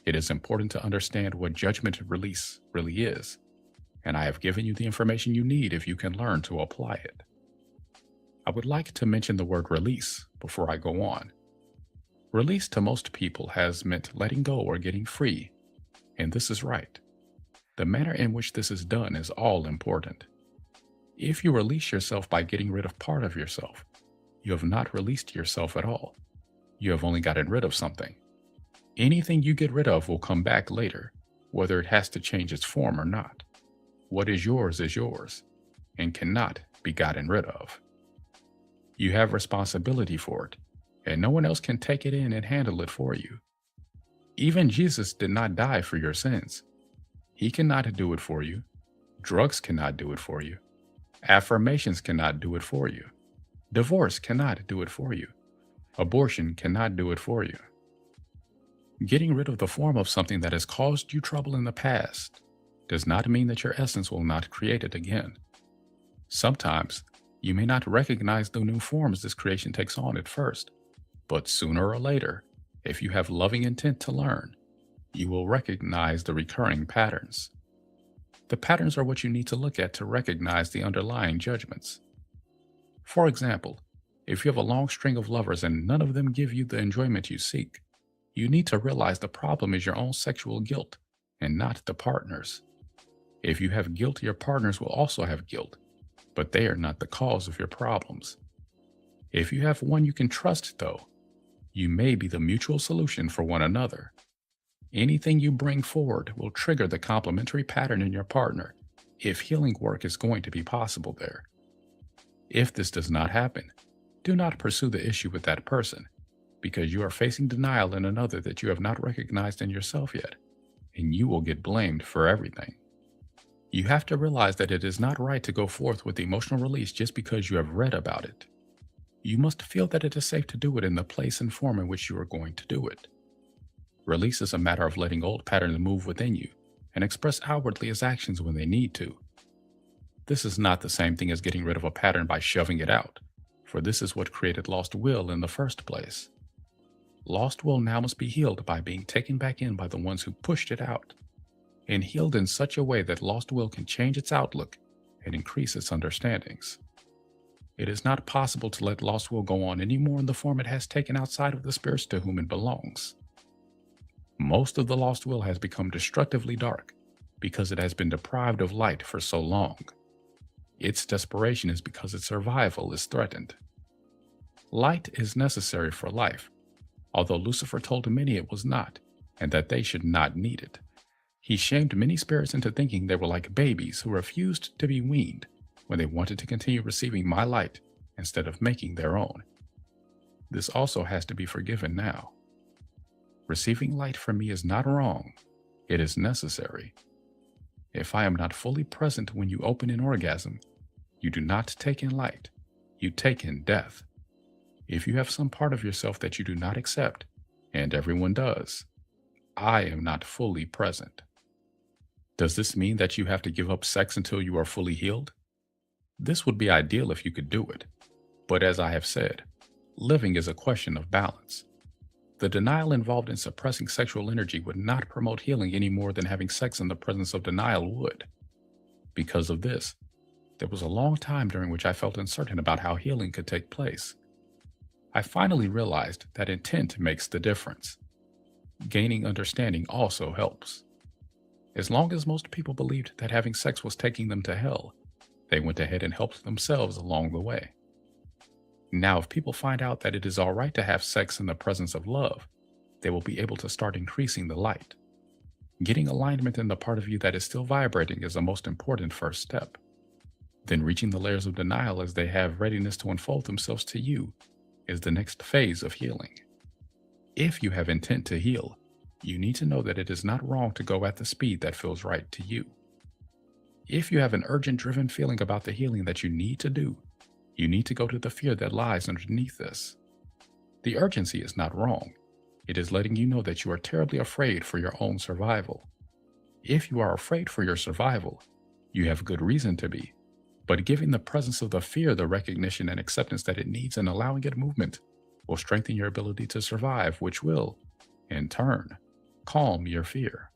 It is important to understand what judgment release really is, and I have given you the information you need if you can learn to apply it. I would like to mention the word release before I go on. Release to most people has meant letting go or getting free, and this is right. The manner in which this is done is all important. If you release yourself by getting rid of part of yourself, you have not released yourself at all. You have only gotten rid of something. Anything you get rid of will come back later, whether it has to change its form or not. What is yours and cannot be gotten rid of. You have responsibility for it, and no one else can take it in and handle it for you. Even Jesus did not die for your sins. He cannot do it for you. Drugs cannot do it for you. Affirmations cannot do it for you. Divorce cannot do it for you. Abortion cannot do it for you. Getting rid of the form of something that has caused you trouble in the past does not mean that your essence will not create it again. Sometimes, you may not recognize the new forms this creation takes on at first, but sooner or later, if you have loving intent to learn, you will recognize the recurring patterns. The patterns are what you need to look at to recognize the underlying judgments. For example, if you have a long string of lovers and none of them give you the enjoyment you seek, you need to realize the problem is your own sexual guilt and not the partner's. If you have guilt, your partners will also have guilt, but they are not the cause of your problems. If you have one you can trust, though, you may be the mutual solution for one another. Anything you bring forward will trigger the complementary pattern in your partner if healing work is going to be possible there. If this does not happen, do not pursue the issue with that person, because you are facing denial in another that you have not recognized in yourself yet, and you will get blamed for everything. You have to realize that it is not right to go forth with emotional release just because you have read about it. You must feel that it is safe to do it in the place and form in which you are going to do it. Release is a matter of letting old patterns move within you and express outwardly as actions when they need to. This is not the same thing as getting rid of a pattern by shoving it out, for this is what created lost will in the first place. Lost will now must be healed by being taken back in by the ones who pushed it out, and healed in such a way that lost will can change its outlook and increase its understandings. It is not possible to let lost will go on anymore in the form it has taken outside of the spirits to whom it belongs. Most of the lost will has become destructively dark because it has been deprived of light for so long. Its desperation is because its survival is threatened. Light is necessary for life, although Lucifer told many it was not, and that they should not need it. He shamed many spirits into thinking they were like babies who refused to be weaned when they wanted to continue receiving my light instead of making their own. This also has to be forgiven now. Receiving light from me is not wrong. It is necessary. If I am not fully present when you open in orgasm, you do not take in light, you take in death. If you have some part of yourself that you do not accept, and everyone does, I am not fully present. Does this mean that you have to give up sex until you are fully healed? This would be ideal if you could do it, but as I have said, living is a question of balance. The denial involved in suppressing sexual energy would not promote healing any more than having sex in the presence of denial would. Because of this, there was a long time during which I felt uncertain about how healing could take place. I finally realized that intent makes the difference. Gaining understanding also helps. As long as most people believed that having sex was taking them to hell, they went ahead and helped themselves along the way. Now, if people find out that it is all right to have sex in the presence of love, they will be able to start increasing the light. Getting alignment in the part of you that is still vibrating is the most important first step. Then reaching the layers of denial as they have readiness to unfold themselves to you is the next phase of healing. If you have intent to heal, you need to know that it is not wrong to go at the speed that feels right to you. If you have an urgent driven feeling about the healing that you need to do, you need to go to the fear that lies underneath this. The urgency is not wrong. It is letting you know that you are terribly afraid for your own survival. If you are afraid for your survival, you have good reason to be. But giving the presence of the fear the recognition and acceptance that it needs and allowing it movement will strengthen your ability to survive, which will, in turn, calm your fear.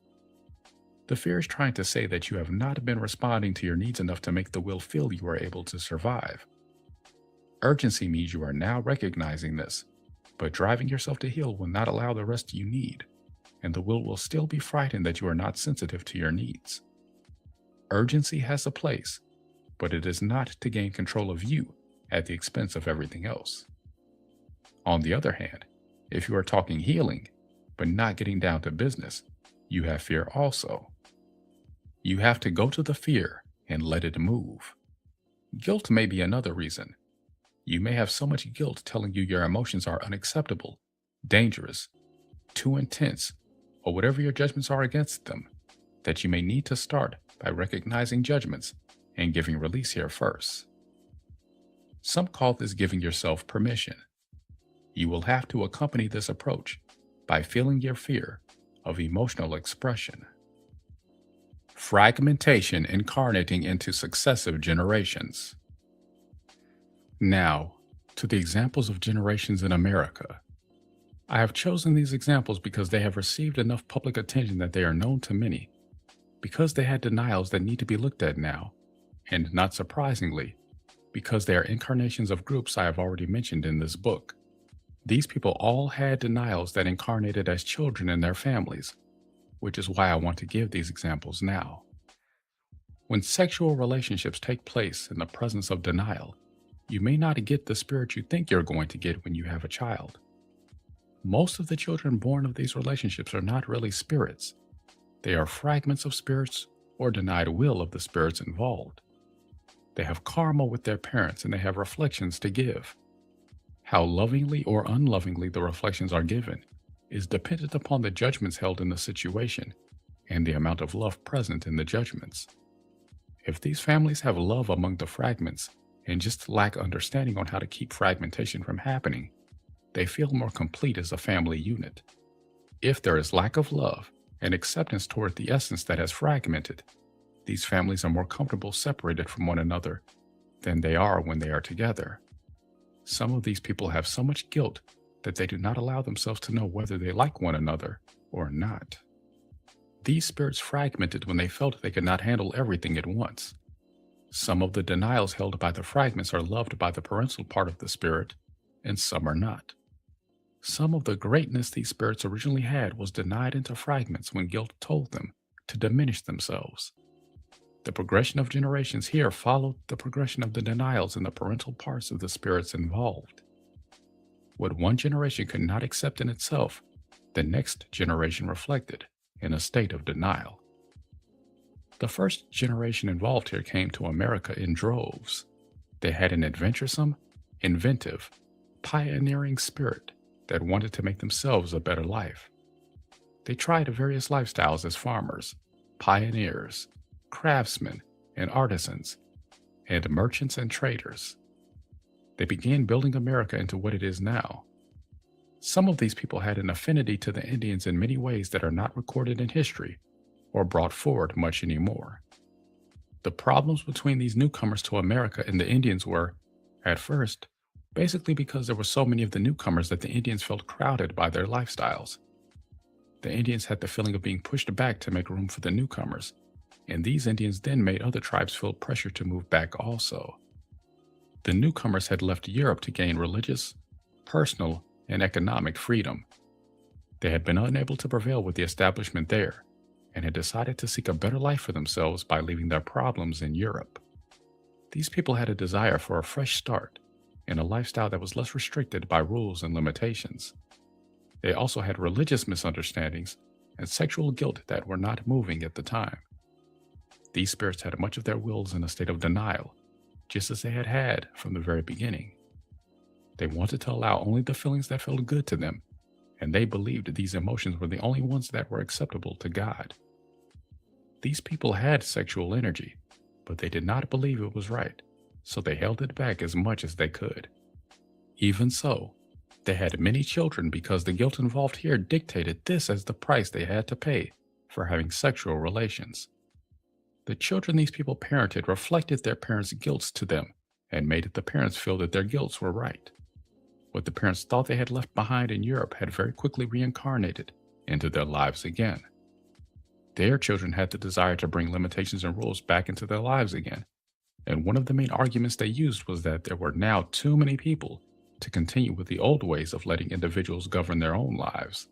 The fear is trying to say that you have not been responding to your needs enough to make the will feel you are able to survive. Urgency means you are now recognizing this, but driving yourself to heal will not allow the rest you need, and the will still be frightened that you are not sensitive to your needs. Urgency has a place, but it is not to gain control of you at the expense of everything else. On the other hand, if you are talking healing, but not getting down to business, you have fear also. You have to go to the fear and let it move. Guilt may be another reason. You may have so much guilt telling you your emotions are unacceptable, dangerous, too intense, or whatever your judgments are against them, that you may need to start by recognizing judgments and giving release here first. Some call this giving yourself permission. You will have to accompany this approach by feeling your fear of emotional expression. Fragmentation incarnating into successive generations. Now, to the examples of generations in America. I have chosen these examples because they have received enough public attention that they are known to many, because they had denials that need to be looked at now, and not surprisingly, because they are incarnations of groups I have already mentioned in this book. These people all had denials that incarnated as children in their families, which is why I want to give these examples now. When sexual relationships take place in the presence of denial, you may not get the spirit you think you're going to get when you have a child. Most of the children born of these relationships are not really spirits. They are fragments of spirits or denied will of the spirits involved. They have karma with their parents and they have reflections to give. How lovingly or unlovingly the reflections are given is dependent upon the judgments held in the situation and the amount of love present in the judgments. If these families have love among the fragments and just lack understanding on how to keep fragmentation from happening, they feel more complete as a family unit. If there is lack of love and acceptance toward the essence that has fragmented, these families are more comfortable separated from one another than they are when they are together. Some of these people have so much guilt that they do not allow themselves to know whether they like one another or not. These spirits fragmented when they felt they could not handle everything at once. Some of the denials held by the fragments are loved by the parental part of the spirit, and some are not. Some of the greatness these spirits originally had was denied into fragments when guilt told them to diminish themselves. The progression of generations here followed the progression of the denials in the parental parts of the spirits involved. What one generation could not accept in itself, the next generation reflected in a state of denial. The first generation involved here came to America in droves. They had an adventuresome, inventive, pioneering spirit that wanted to make themselves a better life. They tried various lifestyles as farmers, pioneers, craftsmen and artisans, and merchants and traders. They began building America into what it is now. Some of these people had an affinity to the Indians in many ways that are not recorded in history or brought forward much anymore. The problems between these newcomers to America and the Indians were, at first, basically because there were so many of the newcomers that the Indians felt crowded by their lifestyles. The Indians had the feeling of being pushed back to make room for the newcomers, and these Indians then made other tribes feel pressure to move back also. The newcomers had left Europe to gain religious, personal, and economic freedom. They had been unable to prevail with the establishment there, and had decided to seek a better life for themselves by leaving their problems in Europe. These people had a desire for a fresh start and a lifestyle that was less restricted by rules and limitations. They also had religious misunderstandings and sexual guilt that were not moving at the time. These spirits had much of their wills in a state of denial, just as they had had from the very beginning. They wanted to allow only the feelings that felt good to them, and they believed these emotions were the only ones that were acceptable to God. These people had sexual energy, but they did not believe it was right, so they held it back as much as they could. Even so, they had many children because the guilt involved here dictated this as the price they had to pay for having sexual relations. The children these people parented reflected their parents' guilts to them and made the parents feel that their guilts were right. What the parents thought they had left behind in Europe had very quickly reincarnated into their lives again. Their children had the desire to bring limitations and rules back into their lives again, and one of the main arguments they used was that there were now too many people to continue with the old ways of letting individuals govern their own lives.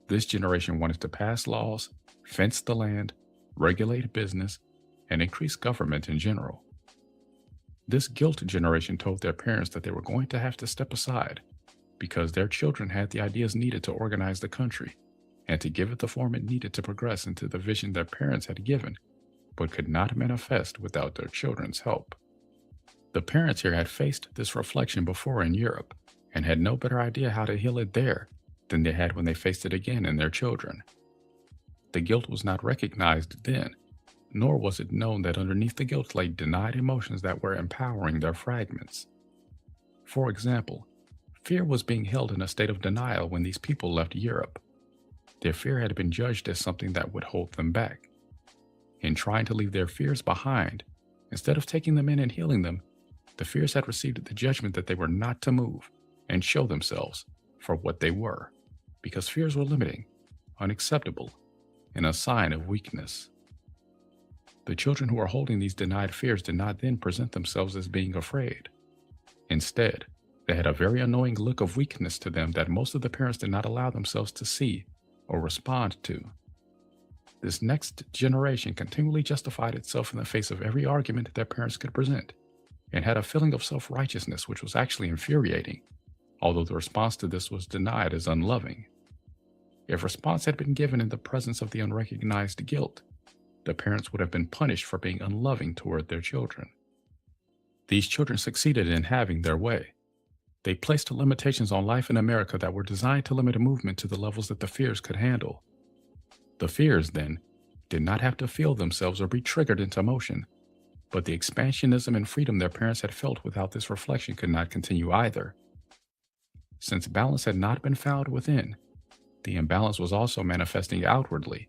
This generation wanted to pass laws, fence the land, regulate business, and increase government in general. This guilt generation told their parents that they were going to have to step aside because their children had the ideas needed to organize the country and to give it the form it needed to progress into the vision their parents had given, but could not manifest without their children's help. The parents here had faced this reflection before in Europe and had no better idea how to heal it there than they had when they faced it again in their children. The guilt was not recognized then, nor was it known that underneath the guilt lay denied emotions that were empowering their fragments. For example, fear was being held in a state of denial when these people left Europe. Their fear had been judged as something that would hold them back. In trying to leave their fears behind, instead of taking them in and healing them, the fears had received the judgment that they were not to move and show themselves for what they were, because fears were limiting, unacceptable, and a sign of weakness. The children who were holding these denied fears did not then present themselves as being afraid. Instead, they had a very annoying look of weakness to them that most of the parents did not allow themselves to see or respond to. This next generation continually justified itself in the face of every argument their parents could present, and had a feeling of self-righteousness which was actually infuriating, although the response to this was denied as unloving. If response had been given in the presence of the unrecognized guilt, the parents would have been punished for being unloving toward their children. These children succeeded in having their way. They placed limitations on life in America that were designed to limit movement to the levels that the fears could handle. The fears, then, did not have to feel themselves or be triggered into motion, but the expansionism and freedom their parents had felt without this reflection could not continue either. Since balance had not been found within, the imbalance was also manifesting outwardly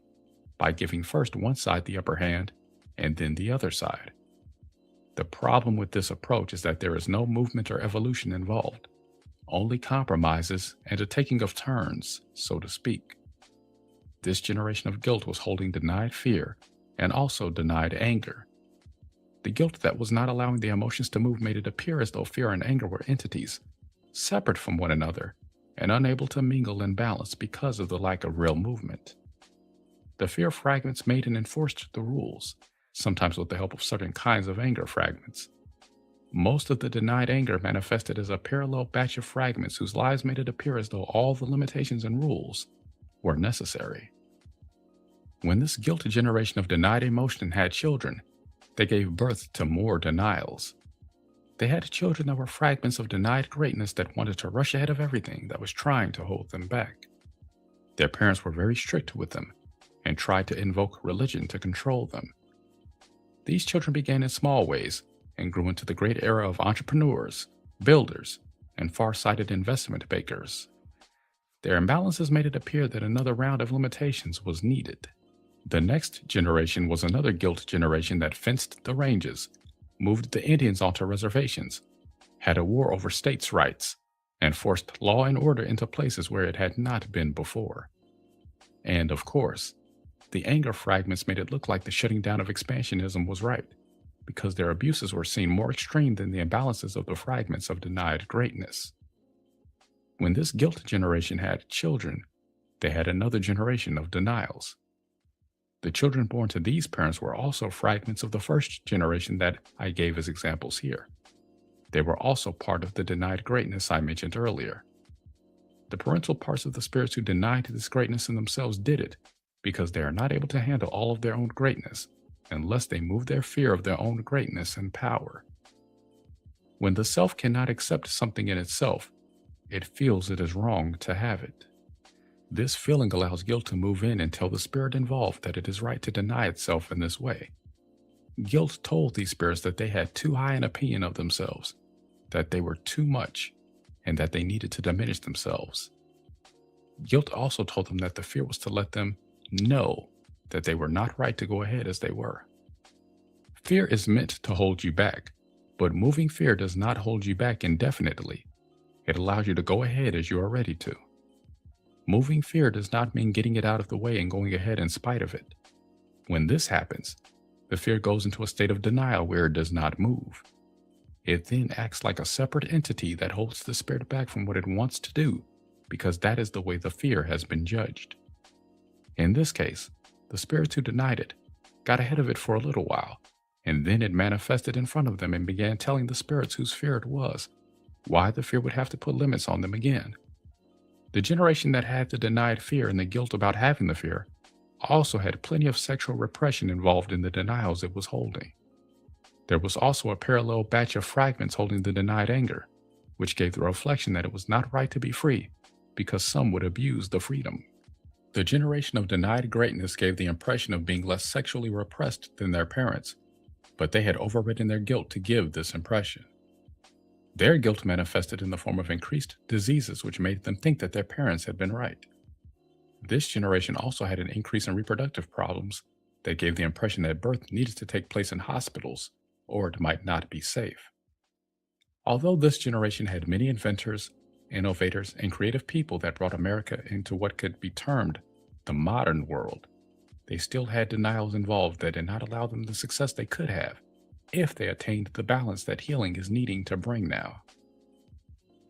by giving first one side the upper hand and then the other side. The problem with this approach is that there is no movement or evolution involved, only compromises and a taking of turns, so to speak. This generation of guilt was holding denied fear and also denied anger. The guilt that was not allowing the emotions to move made it appear as though fear and anger were entities, separate from one another and unable to mingle and balance because of the lack of real movement. The fear fragments made and enforced the rules, sometimes with the help of certain kinds of anger fragments. Most of the denied anger manifested as a parallel batch of fragments whose lives made it appear as though all the limitations and rules were necessary. When this guilty generation of denied emotion had children, they gave birth to more denials. They had children that were fragments of denied greatness that wanted to rush ahead of everything that was trying to hold them back. Their parents were very strict with them and tried to invoke religion to control them. These children began in small ways and grew into the great era of entrepreneurs, builders, and far-sighted investment bakers. Their imbalances made it appear that another round of limitations was needed. The next generation was another guilt generation that fenced the ranges, moved the Indians onto reservations, had a war over states' rights, and forced law and order into places where it had not been before. And of course, the anger fragments made it look like the shutting down of expansionism was right, because their abuses were seen more extreme than the imbalances of the fragments of denied greatness. When this guilt generation had children, they had another generation of denials. The children born to these parents were also fragments of the first generation that I gave as examples here. They were also part of the denied greatness I mentioned earlier. The parental parts of the spirits who denied this greatness in themselves did it because they are not able to handle all of their own greatness unless they move their fear of their own greatness and power. When the self cannot accept something in itself, it feels it is wrong to have it. This feeling allows guilt to move in and tell the spirit involved that it is right to deny itself in this way. Guilt told these spirits that they had too high an opinion of themselves, that they were too much, and that they needed to diminish themselves. Guilt also told them that the fear was to let them know that they were not right to go ahead as they were. Fear is meant to hold you back, but moving fear does not hold you back indefinitely. It allows you to go ahead as you are ready to. Moving fear does not mean getting it out of the way and going ahead in spite of it. When this happens, the fear goes into a state of denial where it does not move. It then acts like a separate entity that holds the spirit back from what it wants to do, because that is the way the fear has been judged. In this case, the spirits who denied it got ahead of it for a little while, and then it manifested in front of them and began telling the spirits whose fear it was why the fear would have to put limits on them again. The generation that had the denied fear and the guilt about having the fear also had plenty of sexual repression involved in the denials it was holding. There was also a parallel batch of fragments holding the denied anger, which gave the reflection that it was not right to be free because some would abuse the freedom. The generation of denied greatness gave the impression of being less sexually repressed than their parents, but they had overridden their guilt to give this impression. Their guilt manifested in the form of increased diseases, which made them think that their parents had been right. This generation also had an increase in reproductive problems that gave the impression that birth needed to take place in hospitals, or it might not be safe. Although this generation had many inventors, innovators, and creative people that brought America into what could be termed the modern world, they still had denials involved that did not allow them the success they could have if they attained the balance that healing is needing to bring now.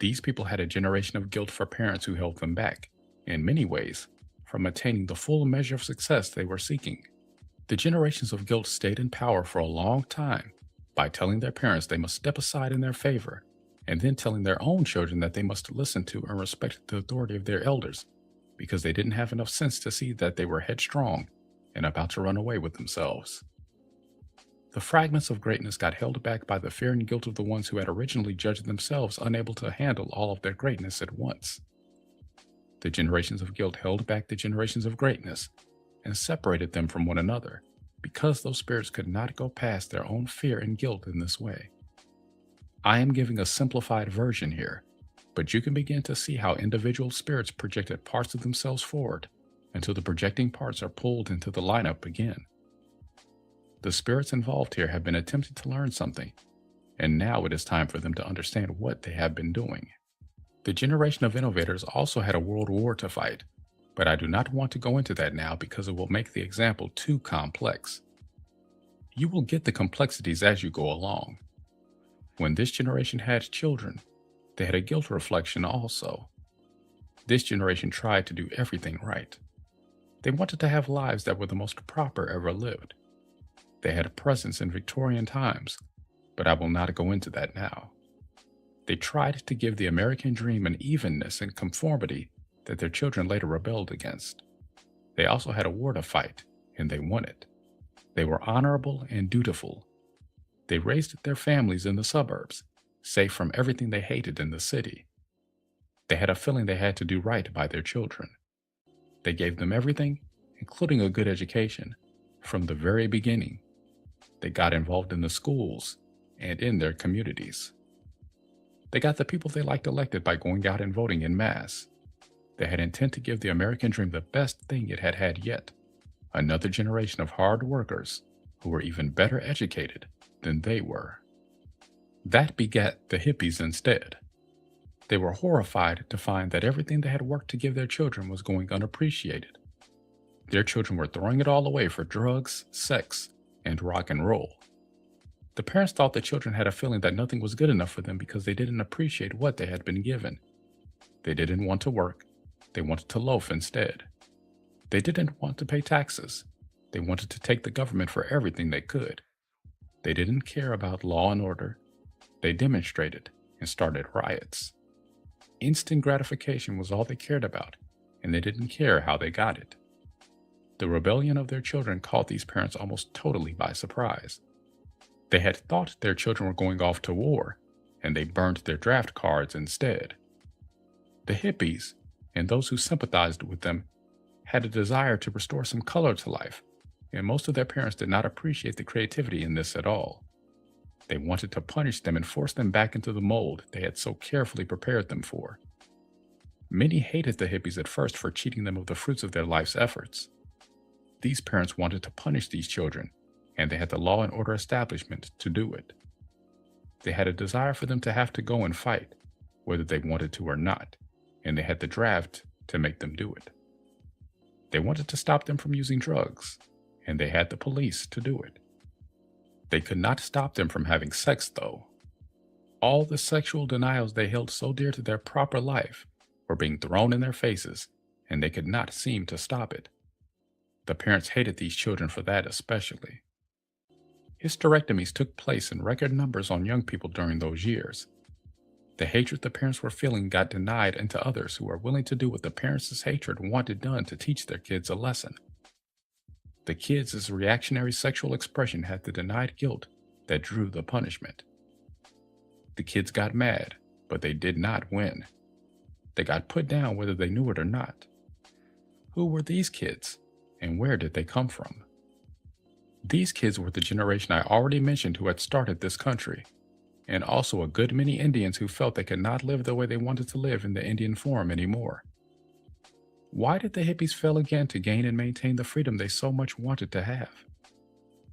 These people had a generation of guilt for parents who held them back, in many ways, from attaining the full measure of success they were seeking. The generations of guilt stayed in power for a long time by telling their parents they must step aside in their favor, and then telling their own children that they must listen to and respect the authority of their elders, because they didn't have enough sense to see that they were headstrong and about to run away with themselves. The fragments of greatness got held back by the fear and guilt of the ones who had originally judged themselves unable to handle all of their greatness at once. The generations of guilt held back the generations of greatness and separated them from one another, because those spirits could not go past their own fear and guilt in this way. I am giving a simplified version here, but you can begin to see how individual spirits projected parts of themselves forward until the projecting parts are pulled into the lineup again. The spirits involved here have been attempting to learn something, and now it is time for them to understand what they have been doing. The generation of innovators also had a world war to fight, but I do not want to go into that now because it will make the example too complex. You will get the complexities as you go along. When this generation had children, they had a guilt reflection also. This generation tried to do everything right. They wanted to have lives that were the most proper ever lived. They had a presence in Victorian times, but I will not go into that now. They tried to give the American dream an evenness and conformity that their children later rebelled against. They also had a war to fight, and they won it. They were honorable and dutiful. They raised their families in the suburbs, safe from everything they hated in the city. They had a feeling they had to do right by their children. They gave them everything, including a good education, from the very beginning. They got involved in the schools and in their communities. They got the people they liked elected by going out and voting en masse. They had intent to give the American dream the best thing it had had yet, another generation of hard workers who were even better educated than they were. That begat the hippies instead. They were horrified to find that everything they had worked to give their children was going unappreciated. Their children were throwing it all away for drugs, sex, and rock and roll. The parents thought the children had a feeling that nothing was good enough for them because they didn't appreciate what they had been given. They didn't want to work. They wanted to loaf instead. They didn't want to pay taxes. They wanted to take the government for everything they could. They didn't care about law and order. They demonstrated and started riots. Instant gratification was all they cared about, and they didn't care how they got it. The rebellion of their children caught these parents almost totally by surprise. They had thought their children were going off to war, and they burned their draft cards instead. The hippies, and those who sympathized with them, had a desire to restore some color to life, and most of their parents did not appreciate the creativity in this at all. They wanted to punish them and force them back into the mold they had so carefully prepared them for. Many hated the hippies at first for cheating them of the fruits of their life's efforts. These parents wanted to punish these children, and they had the law and order establishment to do it. They had a desire for them to have to go and fight, whether they wanted to or not, and they had the draft to make them do it. They wanted to stop them from using drugs, and they had the police to do it. They could not stop them from having sex, though. All the sexual denials they held so dear to their proper life were being thrown in their faces, and they could not seem to stop it. The parents hated these children for that especially. Hysterectomies took place in record numbers on young people during those years. The hatred the parents were feeling got denied into others who were willing to do what the parents' hatred wanted done to teach their kids a lesson. The kids' reactionary sexual expression had the denied guilt that drew the punishment. The kids got mad, but they did not win. They got put down whether they knew it or not. Who were these kids, and where did they come from? These kids were the generation I already mentioned who had started this country, and also a good many Indians who felt they could not live the way they wanted to live in the Indian form anymore. Why did the hippies fail again to gain and maintain the freedom they so much wanted to have?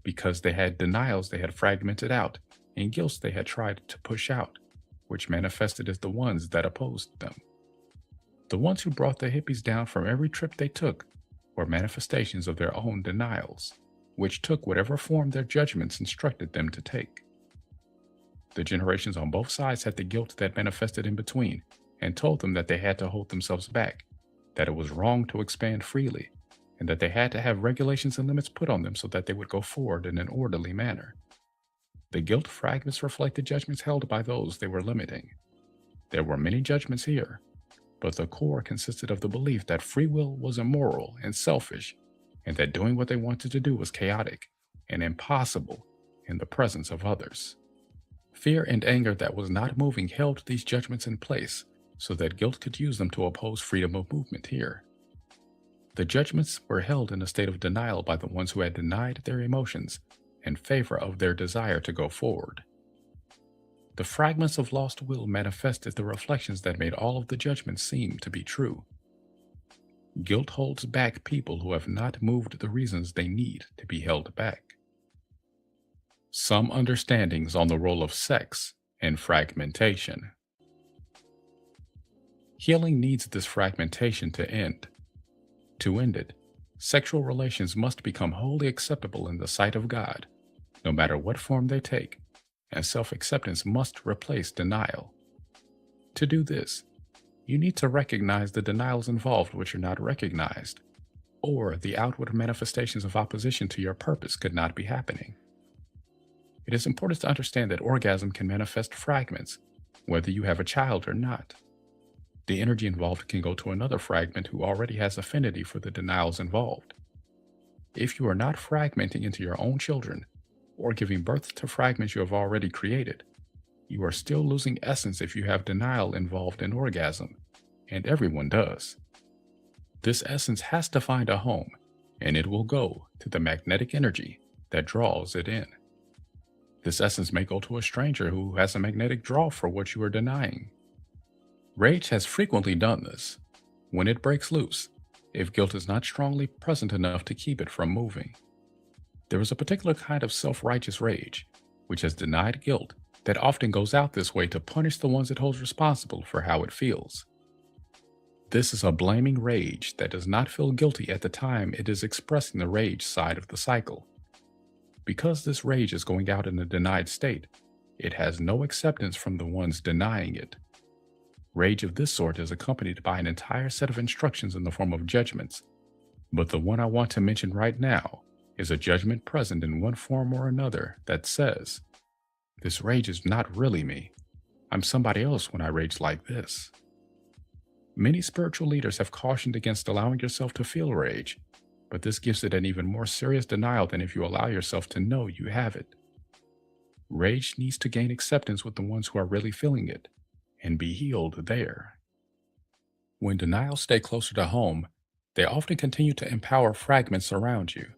Because they had denials they had fragmented out and guilts they had tried to push out, which manifested as the ones that opposed them. The ones who brought the hippies down from every trip they took were manifestations of their own denials, which took whatever form their judgments instructed them to take. The generations on both sides had the guilt that manifested in between and told them that they had to hold themselves back, that it was wrong to expand freely, and that they had to have regulations and limits put on them so that they would go forward in an orderly manner. The guilt fragments reflected judgments held by those they were limiting. There were many judgments here, but the core consisted of the belief that free will was immoral and selfish, and that doing what they wanted to do was chaotic and impossible in the presence of others. Fear and anger that was not moving held these judgments in place so that guilt could use them to oppose freedom of movement here. The judgments were held in a state of denial by the ones who had denied their emotions in favor of their desire to go forward. The fragments of lost will manifested the reflections that made all of the judgments seem to be true. Guilt holds back people who have not moved the reasons they need to be held back. Some understandings on the role of sex in fragmentation. Healing needs this fragmentation to end. To end it, sexual relations must become wholly acceptable in the sight of God, no matter what form they take, and self-acceptance must replace denial. To do this, you need to recognize the denials involved which are not recognized, or the outward manifestations of opposition to your purpose could not be happening. It is important to understand that orgasm can manifest fragments, whether you have a child or not. The energy involved can go to another fragment who already has affinity for the denials involved. If you are not fragmenting into your own children, or giving birth to fragments you have already created, you are still losing essence if you have denial involved in orgasm, and everyone does. This essence has to find a home, and it will go to the magnetic energy that draws it in. This essence may go to a stranger who has a magnetic draw for what you are denying. Rage has frequently done this. When it breaks loose, if guilt is not strongly present enough to keep it from moving. There is a particular kind of self-righteous rage, which has denied guilt, that often goes out this way to punish the ones it holds responsible for how it feels. This is a blaming rage that does not feel guilty at the time it is expressing the rage side of the cycle. Because this rage is going out in a denied state, it has no acceptance from the ones denying it. Rage of this sort is accompanied by an entire set of instructions in the form of judgments, but the one I want to mention right now is a judgment present in one form or another that says, "This rage is not really me. I'm somebody else when I rage like this." Many spiritual leaders have cautioned against allowing yourself to feel rage, but this gives it an even more serious denial than if you allow yourself to know you have it. Rage needs to gain acceptance with the ones who are really feeling it, and be healed there. When denials stay closer to home, they often continue to empower fragments around you.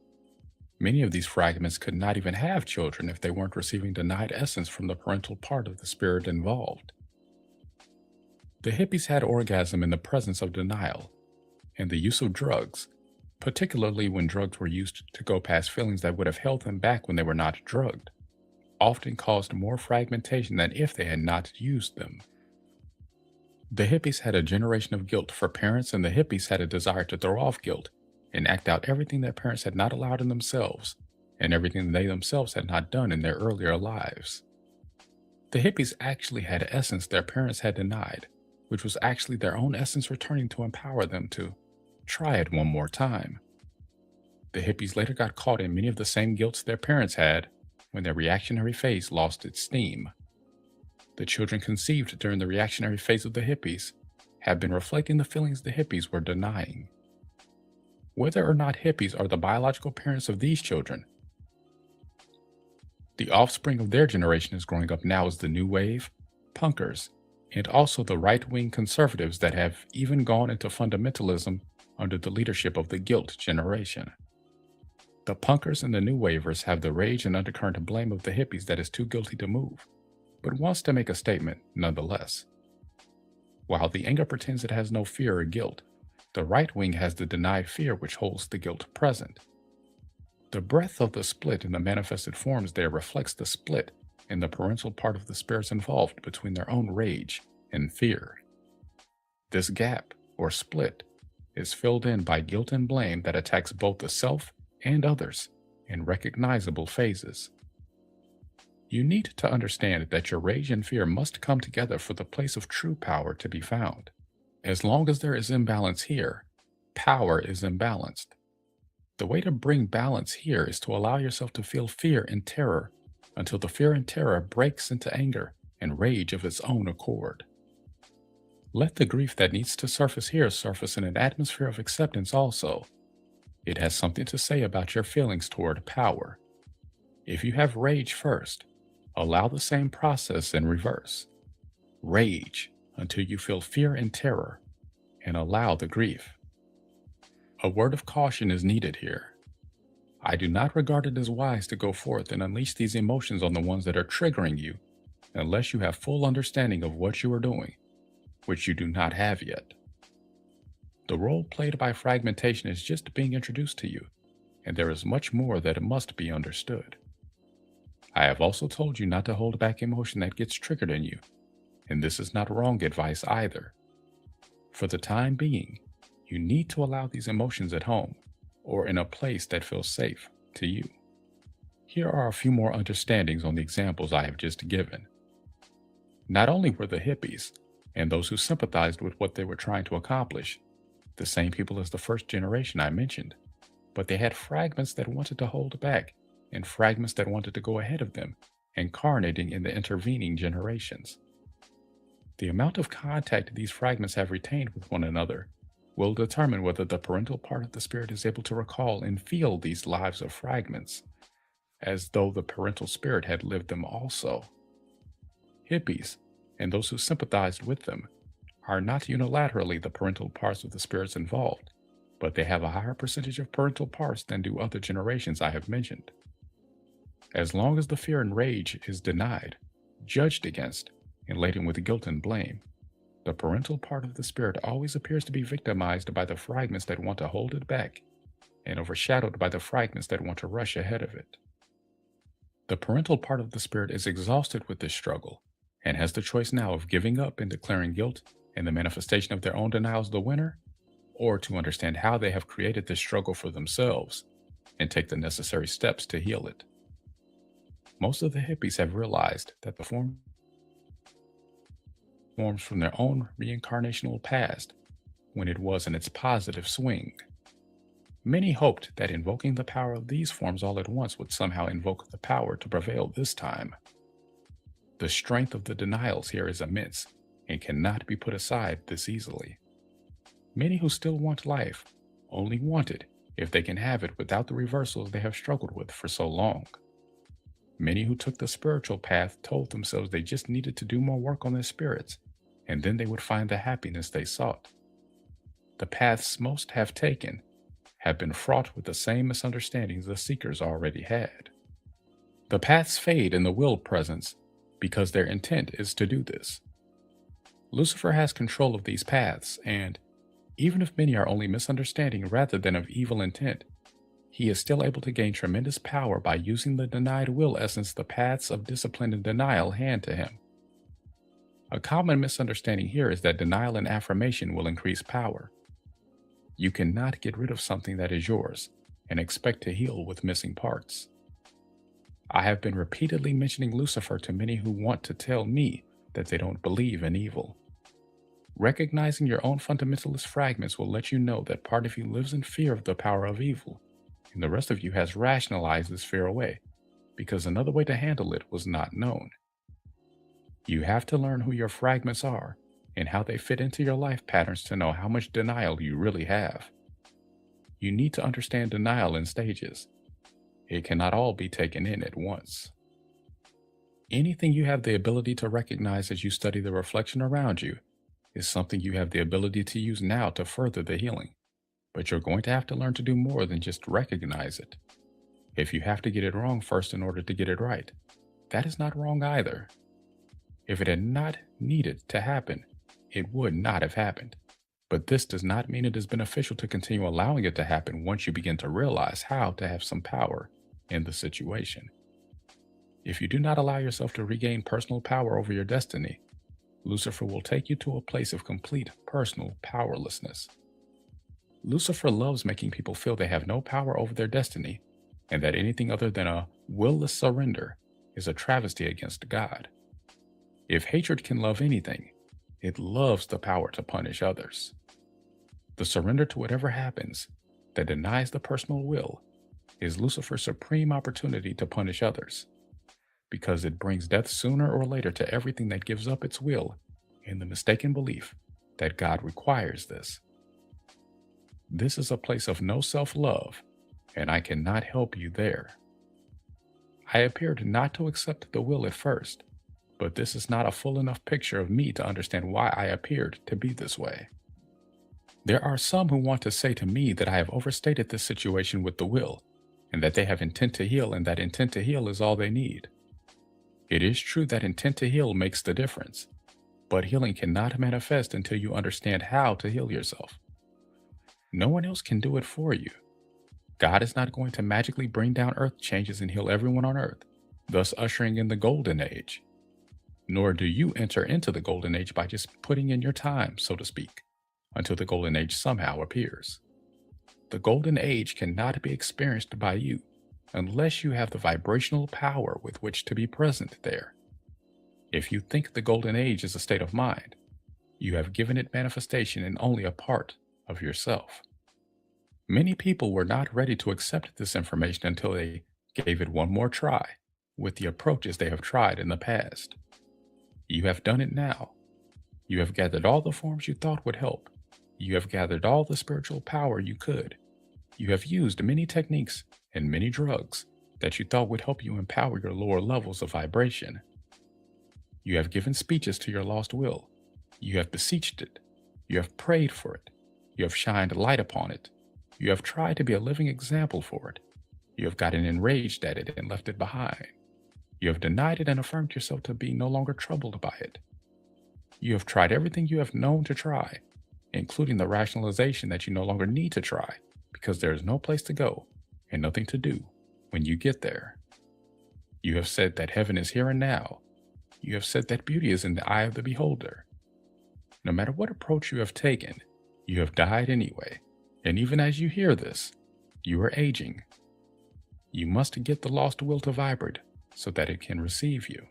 Many of these fragments could not even have children if they weren't receiving denied essence from the parental part of the spirit involved. The hippies had orgasm in the presence of denial, and the use of drugs, particularly when drugs were used to go past feelings that would have held them back when they were not drugged, often caused more fragmentation than if they had not used them. The hippies had a generation of guilt for parents, and the hippies had a desire to throw off guilt and act out everything their parents had not allowed in themselves and everything they themselves had not done in their earlier lives. The hippies actually had essence their parents had denied, which was actually their own essence returning to empower them to try it one more time. The hippies later got caught in many of the same guilts their parents had when their reactionary phase lost its steam. The children conceived during the reactionary phase of the hippies have been reflecting the feelings the hippies were denying. Whether or not hippies are the biological parents of these children, the offspring of their generation is growing up now as the new wave, punkers, and also the right-wing conservatives that have even gone into fundamentalism under the leadership of the guilt generation. The punkers and the new wavers have the rage and undercurrent of blame of the hippies that is too guilty to move, but wants to make a statement nonetheless. While the anger pretends it has no fear or guilt, the right wing has the denied fear which holds the guilt present. The breadth of the split in the manifested forms there reflects the split in the parental part of the spirits involved between their own rage and fear. This gap, or split, is filled in by guilt and blame that attacks both the self and others in recognizable phases. You need to understand that your rage and fear must come together for the place of true power to be found. As long as there is imbalance here, power is imbalanced. The way to bring balance here is to allow yourself to feel fear and terror until the fear and terror breaks into anger and rage of its own accord. Let the grief that needs to surface here surface in an atmosphere of acceptance also. It has something to say about your feelings toward power. If you have rage first, allow the same process in reverse. Rage until you feel fear and terror, and allow the grief. A word of caution is needed here. I do not regard it as wise to go forth and unleash these emotions on the ones that are triggering you, unless you have full understanding of what you are doing, which you do not have yet. The role played by fragmentation is just being introduced to you, and there is much more that must be understood. I have also told you not to hold back emotion that gets triggered in you, and this is not wrong advice either. For the time being, you need to allow these emotions at home, or in a place that feels safe to you. Here are a few more understandings on the examples I have just given. Not only were the hippies, and those who sympathized with what they were trying to accomplish, the same people as the first generation I mentioned, but they had fragments that wanted to hold back, and fragments that wanted to go ahead of them, incarnating in the intervening generations. The amount of contact these fragments have retained with one another will determine whether the parental part of the spirit is able to recall and feel these lives of fragments, as though the parental spirit had lived them also. Hippies, and those who sympathized with them, are not unilaterally the parental parts of the spirits involved, but they have a higher percentage of parental parts than do other generations I have mentioned. As long as the fear and rage is denied, judged against, and laden with guilt and blame, the parental part of the spirit always appears to be victimized by the fragments that want to hold it back, and overshadowed by the fragments that want to rush ahead of it. The parental part of the spirit is exhausted with this struggle, and has the choice now of giving up and declaring guilt and the manifestation of their own denials the winner, or to understand how they have created this struggle for themselves, and take the necessary steps to heal it. Most of the hippies have realized that the forms from their own reincarnational past when it was in its positive swing. Many hoped that invoking the power of these forms all at once would somehow invoke the power to prevail this time. The strength of the denials here is immense and cannot be put aside this easily. Many who still want life only want it if they can have it without the reversals they have struggled with for so long. Many who took the spiritual path told themselves they just needed to do more work on their spirits, and then they would find the happiness they sought. The paths most have taken have been fraught with the same misunderstandings the seekers already had. The paths fade in the willed presence because their intent is to do this. Lucifer has control of these paths, and Even if many are only misunderstanding rather than of evil intent, he is still able to gain tremendous power by using the denied will essence the paths of discipline and denial hand to him. A common misunderstanding here is that denial and affirmation will increase power. You cannot get rid of something that is yours and expect to heal with missing parts. I have been repeatedly mentioning Lucifer to many who want to tell me that they don't believe in evil. Recognizing your own fundamentalist fragments will let you know that part of you lives in fear of the power of evil, and the rest of you has rationalized this fear away, because another way to handle it was not known. You have to learn who your fragments are and how they fit into your life patterns to know how much denial you really have. You need to understand denial in stages. It cannot all be taken in at once. Anything you have the ability to recognize as you study the reflection around you is something you have the ability to use now to further the healing. But you're going to have to learn to do more than just recognize it. If you have to get it wrong first in order to get it right, that is not wrong either. If it had not needed to happen, it would not have happened. But this does not mean it is beneficial to continue allowing it to happen once you begin to realize how to have some power in the situation. If you do not allow yourself to regain personal power over your destiny, Lucifer will take you to a place of complete personal powerlessness. Lucifer loves making people feel they have no power over their destiny, and that anything other than a willless surrender is a travesty against God. If hatred can love anything, it loves the power to punish others. The surrender to whatever happens that denies the personal will is Lucifer's supreme opportunity to punish others, because it brings death sooner or later to everything that gives up its will in the mistaken belief that God requires this. This is a place of no self-love, and I cannot help you there. I appeared not to accept the will at first, but this is not a full enough picture of me to understand why I appeared to be this way. There are some who want to say to me that I have overstated this situation with the will, and that they have intent to heal, and that intent to heal is all they need. It is true that intent to heal makes the difference, but healing cannot manifest until you understand how to heal yourself. No one else can do it for you. God is not going to magically bring down earth changes and heal everyone on earth, thus ushering in the golden age. Nor do you enter into the golden age by just putting in your time, so to speak, until the golden age somehow appears. The golden age cannot be experienced by you unless you have the vibrational power with which to be present there. If you think the golden age is a state of mind, you have given it manifestation in only a part of yourself. Many people were not ready to accept this information until they gave it one more try with the approaches they have tried in the past. You have done it now. You have gathered all the forms you thought would help. You have gathered all the spiritual power you could. You have used many techniques and many drugs that you thought would help you empower your lower levels of vibration. You have given speeches to your lost will. You have beseeched it. You have prayed for it. You have shined light upon it. You have tried to be a living example for it. You have gotten enraged at it and left it behind. You have denied it and affirmed yourself to be no longer troubled by it. You have tried everything you have known to try, including the rationalization that you no longer need to try, because there is no place to go and nothing to do when you get there. You have said that heaven is here and now. You have said that beauty is in the eye of the beholder. No matter what approach you have taken, you have died anyway. And even as you hear this, you are aging. You must get the lost will to vibrate so that it can receive you.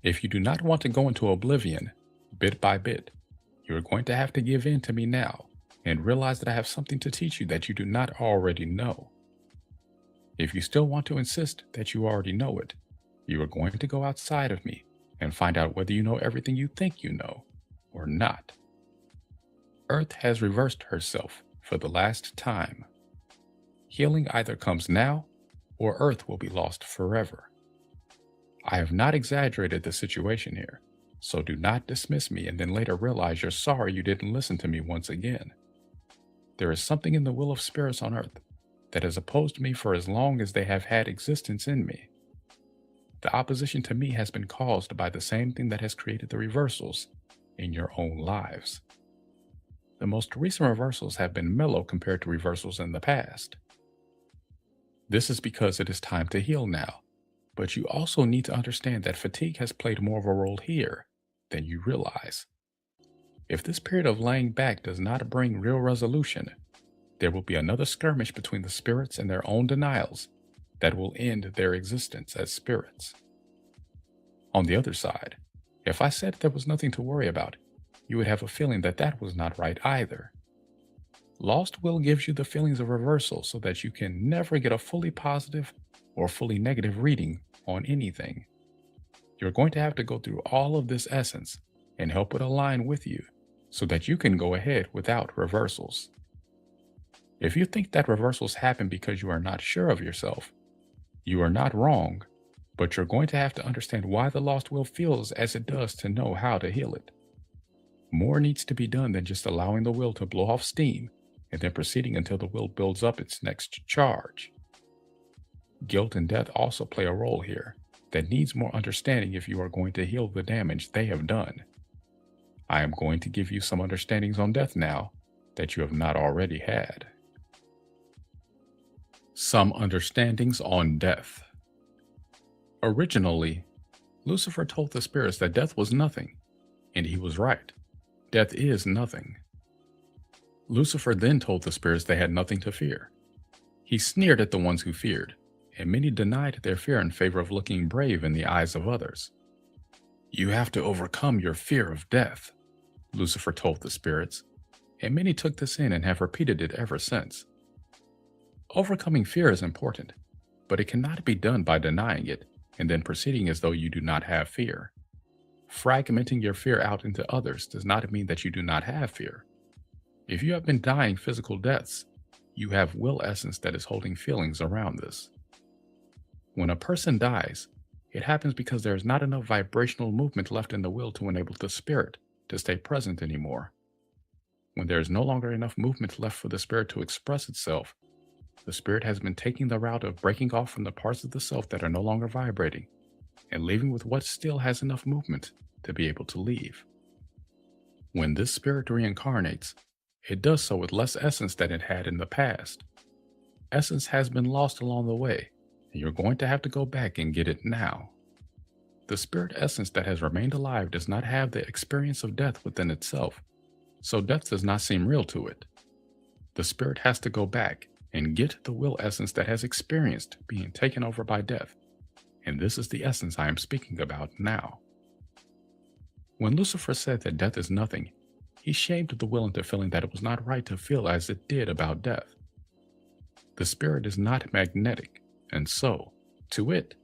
If you do not want to go into oblivion, bit by bit, you are going to have to give in to me now and realize that I have something to teach you that you do not already know. If you still want to insist that you already know it, you are going to go outside of me and find out whether you know everything you think you know or not. Earth has reversed herself for the last time. Healing either comes now or Earth will be lost forever. I have not exaggerated the situation here, so do not dismiss me and then later realize you're sorry you didn't listen to me once again. There is something in the will of spirits on Earth that has opposed me for as long as they have had existence in me. The opposition to me has been caused by the same thing that has created the reversals in your own lives. The most recent reversals have been mellow compared to reversals in the past. This is because it is time to heal now, but you also need to understand that fatigue has played more of a role here than you realize. If this period of laying back does not bring real resolution, there will be another skirmish between the spirits and their own denials that will end their existence as spirits. On the other side, if I said there was nothing to worry about, you would have a feeling that that was not right either. Lost will gives you the feelings of reversal so that you can never get a fully positive or fully negative reading on anything. You're going to have to go through all of this essence and help it align with you so that you can go ahead without reversals. If you think that reversals happen because you are not sure of yourself, you are not wrong, but you're going to have to understand why the lost will feels as it does to know how to heal it. More needs to be done than just allowing the will to blow off steam and then proceeding until the will builds up its next charge. Guilt and death also play a role here that needs more understanding if you are going to heal the damage they have done. I am going to give you some understandings on death now that you have not already had. Some understandings on death. Originally, Lucifer told the spirits that death was nothing, and he was right. Death is nothing. Lucifer then told the spirits they had nothing to fear. He sneered at the ones who feared, and many denied their fear in favor of looking brave in the eyes of others. You have to overcome your fear of death, Lucifer told the spirits, and many took this in and have repeated it ever since. Overcoming fear is important, but it cannot be done by denying it and then proceeding as though you do not have fear. Fragmenting your fear out into others does not mean that you do not have fear. If you have been dying physical deaths, you have will essence that is holding feelings around this. When a person dies, it happens because there is not enough vibrational movement left in the will to enable the spirit to stay present anymore. When there is no longer enough movement left for the spirit to express itself, the spirit has been taking the route of breaking off from the parts of the self that are no longer vibrating and leaving with what still has enough movement to be able to leave. When this spirit reincarnates, it does so with less essence than it had in the past. Essence has been lost along the way, and you're going to have to go back and get it now. The spirit essence that has remained alive does not have the experience of death within itself, so death does not seem real to it. The spirit has to go back and get the will essence that has experienced being taken over by death, and this is the essence I am speaking about now. When Lucifer said that death is nothing, he shamed the will into feeling that it was not right to feel as it did about death. The spirit is not magnetic, and so, to it,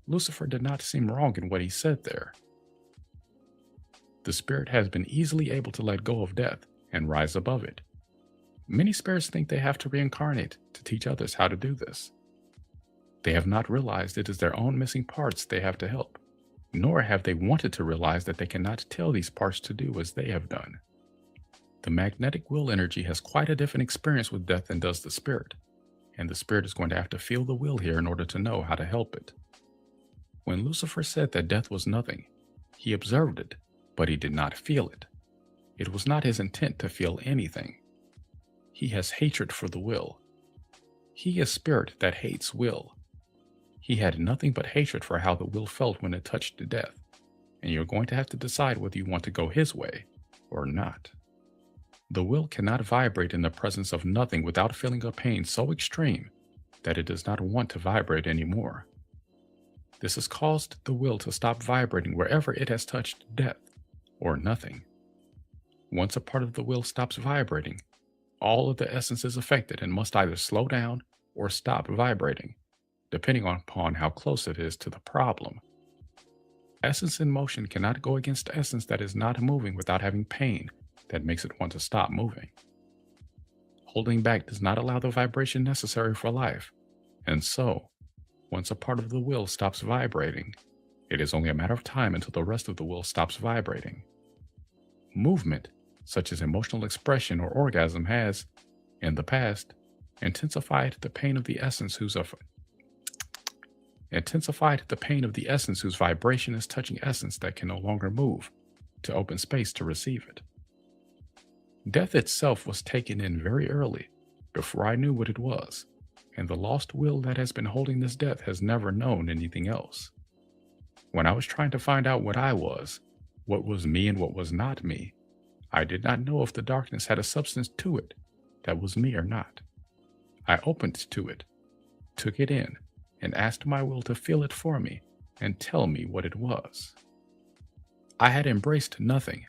Lucifer did not seem wrong in what he said there. The spirit has been easily able to let go of death and rise above it. Many spirits think they have to reincarnate to teach others how to do this. They have not realized it is their own missing parts they have to help, nor have they wanted to realize that they cannot tell these parts to do as they have done. The magnetic will energy has quite a different experience with death than does the spirit, and the spirit is going to have to feel the will here in order to know how to help it. When Lucifer said that death was nothing, he observed it, but he did not feel it. It was not his intent to feel anything. He has hatred for the will. He is spirit that hates will. He had nothing but hatred for how the will felt when it touched death, and you're going to have to decide whether you want to go his way or not. The will cannot vibrate in the presence of nothing without feeling a pain so extreme that it does not want to vibrate anymore. This has caused the will to stop vibrating wherever it has touched death or nothing. Once a part of the will stops vibrating, all of the essence is affected and must either slow down or stop vibrating, depending upon how close it is to the problem. Essence in motion cannot go against essence that is not moving without having pain that makes it want to stop moving. Holding back does not allow the vibration necessary for life, and so, once a part of the will stops vibrating, it is only a matter of time until the rest of the will stops vibrating. Movement, such as emotional expression or orgasm, has, in the past, intensified the pain of the essence whose vibration is touching essence that can no longer move, to open space to receive it. Death itself was taken in very early, before I knew what it was, and the lost will that has been holding this death has never known anything else. When I was trying to find out what was me and what was not me, I did not know if the darkness had a substance to it that was me or not. I opened to it, took it in, and asked my will to feel it for me and tell me what it was. I had embraced nothing,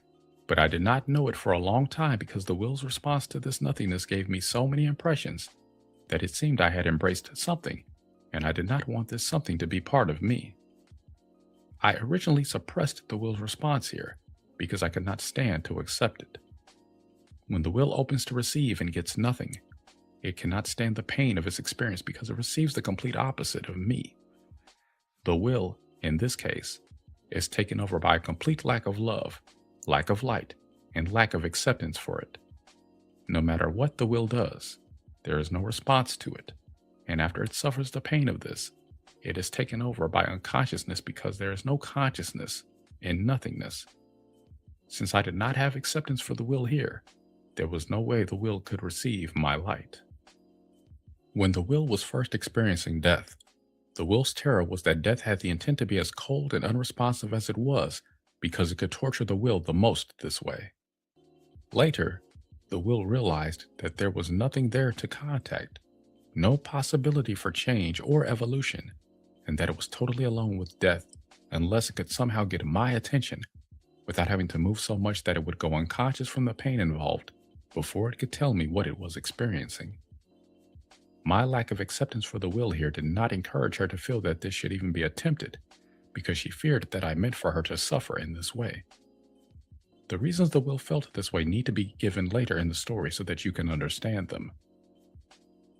but I did not know it for a long time because the will's response to this nothingness gave me so many impressions that it seemed I had embraced something, and I did not want this something to be part of me. I originally suppressed the will's response here because I could not stand to accept it. When the will opens to receive and gets nothing, it cannot stand the pain of its experience because it receives the complete opposite of me. The will, in this case, is taken over by a complete lack of love, lack of light, and lack of acceptance for it. No matter what the will does, there is no response to it, and after it suffers the pain of this, it is taken over by unconsciousness because there is no consciousness in nothingness. Since I did not have acceptance for the will here, there was no way the will could receive my light. When the will was first experiencing death, the will's terror was that death had the intent to be as cold and unresponsive as it was because it could torture the will the most this way. Later, the will realized that there was nothing there to contact, no possibility for change or evolution, and that it was totally alone with death unless it could somehow get my attention without having to move so much that it would go unconscious from the pain involved before it could tell me what it was experiencing. My lack of acceptance for the will here did not encourage her to feel that this should even be attempted, because she feared that I meant for her to suffer in this way. The reasons the will felt this way need to be given later in the story so that you can understand them.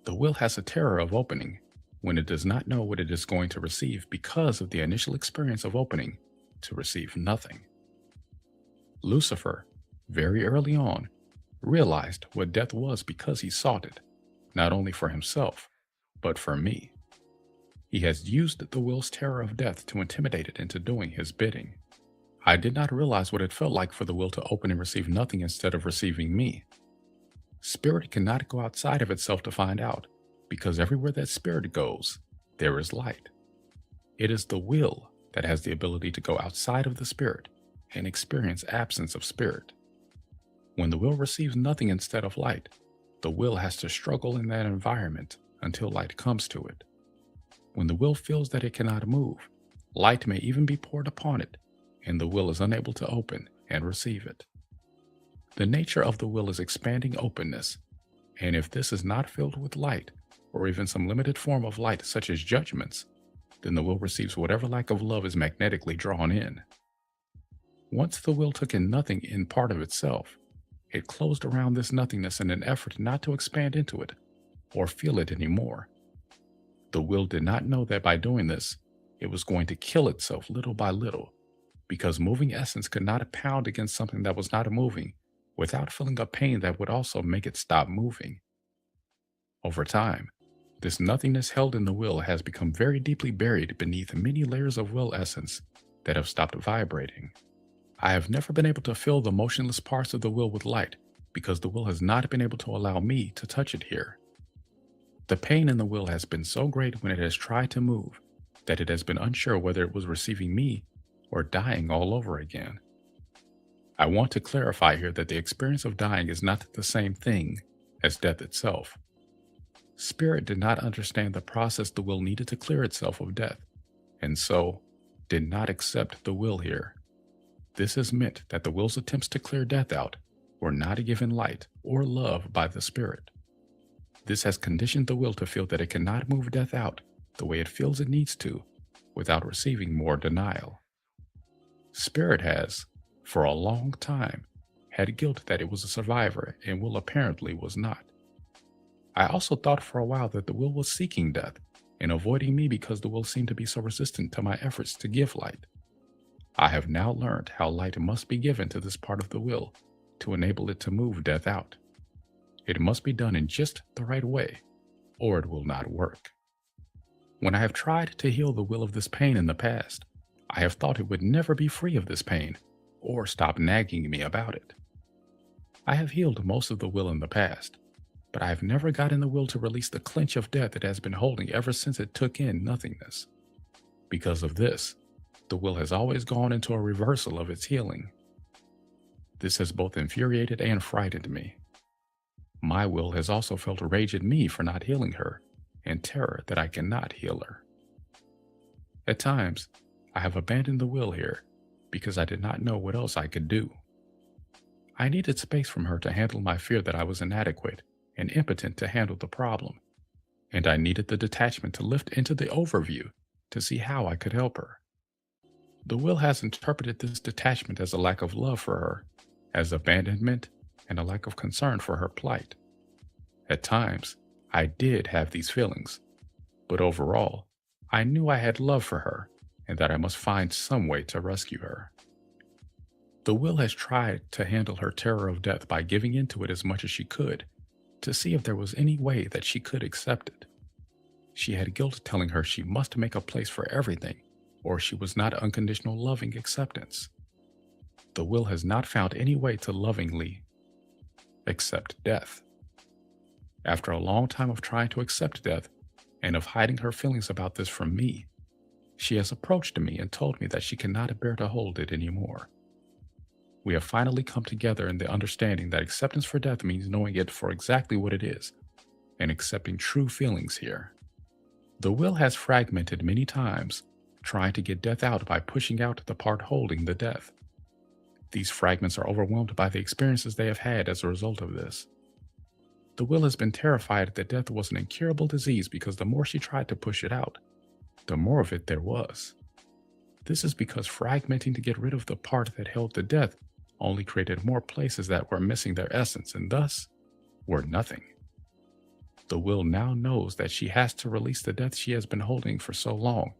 The will has a terror of opening when it does not know what it is going to receive because of the initial experience of opening to receive nothing. Lucifer, very early on, realized what death was because he sought it, not only for himself, but for me. He has used the will's terror of death to intimidate it into doing his bidding. I did not realize what it felt like for the will to open and receive nothing instead of receiving me. Spirit cannot go outside of itself to find out, because everywhere that spirit goes, there is light. It is the will that has the ability to go outside of the spirit and experience absence of spirit. When the will receives nothing instead of light, the will has to struggle in that environment until light comes to it. When the will feels that it cannot move, light may even be poured upon it, and the will is unable to open and receive it. The nature of the will is expanding openness, and if this is not filled with light, or even some limited form of light such as judgments, then the will receives whatever lack of love is magnetically drawn in. Once the will took in nothing in part of itself, it closed around this nothingness in an effort not to expand into it or feel it anymore. The will did not know that by doing this, it was going to kill itself little by little, because moving essence could not pound against something that was not moving without feeling a pain that would also make it stop moving. Over time, this nothingness held in the will has become very deeply buried beneath many layers of will essence that have stopped vibrating. I have never been able to fill the motionless parts of the will with light because the will has not been able to allow me to touch it here. The pain in the will has been so great when it has tried to move that it has been unsure whether it was receiving me or dying all over again. I want to clarify here that the experience of dying is not the same thing as death itself. Spirit did not understand the process the will needed to clear itself of death, and so did not accept the will here. This has meant that the will's attempts to clear death out were not given light or love by the spirit. This has conditioned the will to feel that it cannot move death out the way it feels it needs to without receiving more denial. Spirit has, for a long time, had guilt that it was a survivor and will apparently was not. I also thought for a while that the will was seeking death and avoiding me because the will seemed to be so resistant to my efforts to give light. I have now learned how light must be given to this part of the will to enable it to move death out. It must be done in just the right way, or it will not work. When I have tried to heal the will of this pain in the past, I have thought it would never be free of this pain, or stop nagging me about it. I have healed most of the will in the past, but I have never gotten the will to release the clench of death it has been holding ever since it took in nothingness. Because of this, the will has always gone into a reversal of its healing. This has both infuriated and frightened me. My will has also felt rage at me for not healing her, and terror that I cannot heal her. At times, I have abandoned the will here because I did not know what else I could do. I needed space from her to handle my fear that I was inadequate and impotent to handle the problem, and I needed the detachment to lift into the overview to see how I could help her. The will has interpreted this detachment as a lack of love for her, as abandonment, and a lack of concern for her plight. At times, I did have these feelings, but overall, I knew I had love for her and that I must find some way to rescue her. The will has tried to handle her terror of death by giving into it as much as she could, to see if there was any way that she could accept it. She had guilt telling her she must make a place for everything, or she was not unconditional loving acceptance. The will has not found any way to lovingly accept death. After a long time of trying to accept death, and of hiding her feelings about this from me, she has approached me and told me that she cannot bear to hold it anymore. We have finally come together in the understanding that acceptance for death means knowing it for exactly what it is, and accepting true feelings here. The will has fragmented many times, trying to get death out by pushing out the part holding the death. These fragments are overwhelmed by the experiences they have had as a result of this. The will has been terrified that death was an incurable disease because the more she tried to push it out, the more of it there was. This is because fragmenting to get rid of the part that held the death only created more places that were missing their essence and thus were nothing. The will now knows that she has to release the death she has been holding for so long,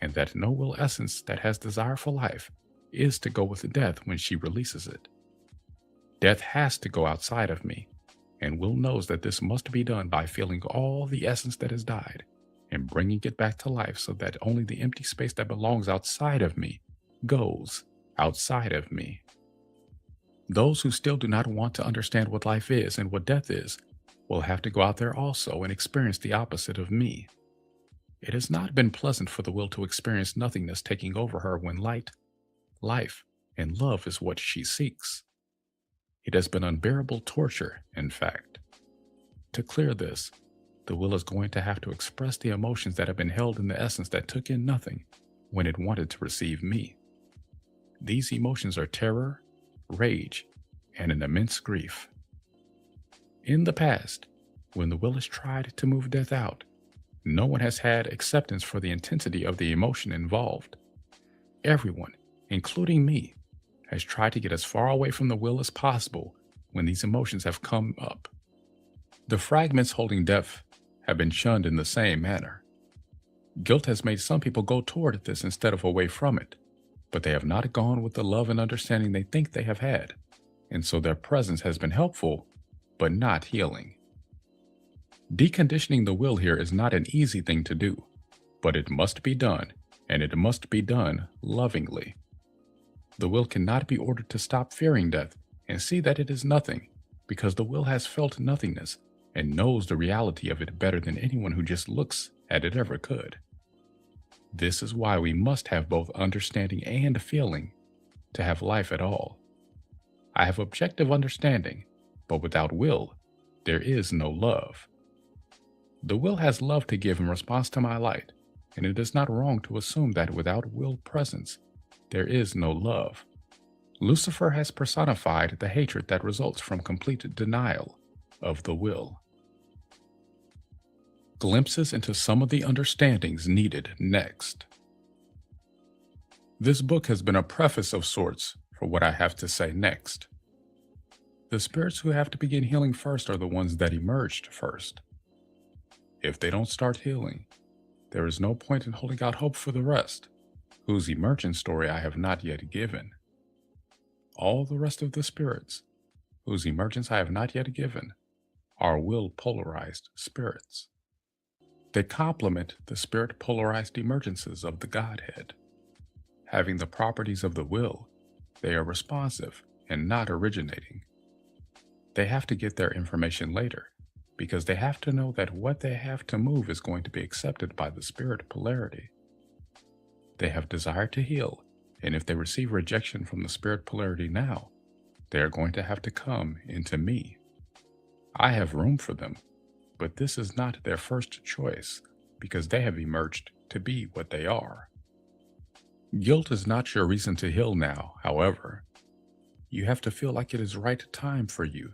and that no will essence that has desire for life is to go with death when she releases it. Death has to go outside of me, and will knows that this must be done by feeling all the essence that has died and bringing it back to life so that only the empty space that belongs outside of me goes outside of me. Those who still do not want to understand what life is and what death is will have to go out there also and experience the opposite of me. It has not been pleasant for the will to experience nothingness taking over her when light, life, and love is what she seeks. It has been unbearable torture, in fact. To clear this, the will is going to have to express the emotions that have been held in the essence that took in nothing when it wanted to receive me. These emotions are terror, rage, and an immense grief. In the past, when the will has tried to move death out, no one has had acceptance for the intensity of the emotion involved. Everyone, including me, has tried to get as far away from the will as possible when these emotions have come up. The fragments holding death have been shunned in the same manner. Guilt has made some people go toward this instead of away from it, but they have not gone with the love and understanding they think they have had, and so their presence has been helpful, but not healing. Deconditioning the will here is not an easy thing to do, but it must be done, and it must be done lovingly. The will cannot be ordered to stop fearing death and see that it is nothing, because the will has felt nothingness and knows the reality of it better than anyone who just looks at it ever could. This is why we must have both understanding and feeling to have life at all. I have objective understanding, but without will, there is no love. The will has love to give in response to my light, and it is not wrong to assume that without will presence, there is no love. Lucifer has personified the hatred that results from complete denial of the will. Glimpses into some of the understandings needed next. This book has been a preface of sorts for what I have to say next. The spirits who have to begin healing first are the ones that emerged first. If they don't start healing, there is no point in holding out hope for the rest, whose emergent story I have not yet given. All the rest of the spirits, whose emergence I have not yet given, are will-polarized spirits. They complement the spirit-polarized emergences of the Godhead. Having the properties of the will, they are responsive and not originating. They have to get their information later because they have to know that what they have to move is going to be accepted by the spirit polarity. They have desire to heal, and if they receive rejection from the spirit polarity now, they are going to have to come into me. I have room for them, but this is not their first choice because they have emerged to be what they are. Guilt is not your reason to heal now, however. You have to feel like it is right time for you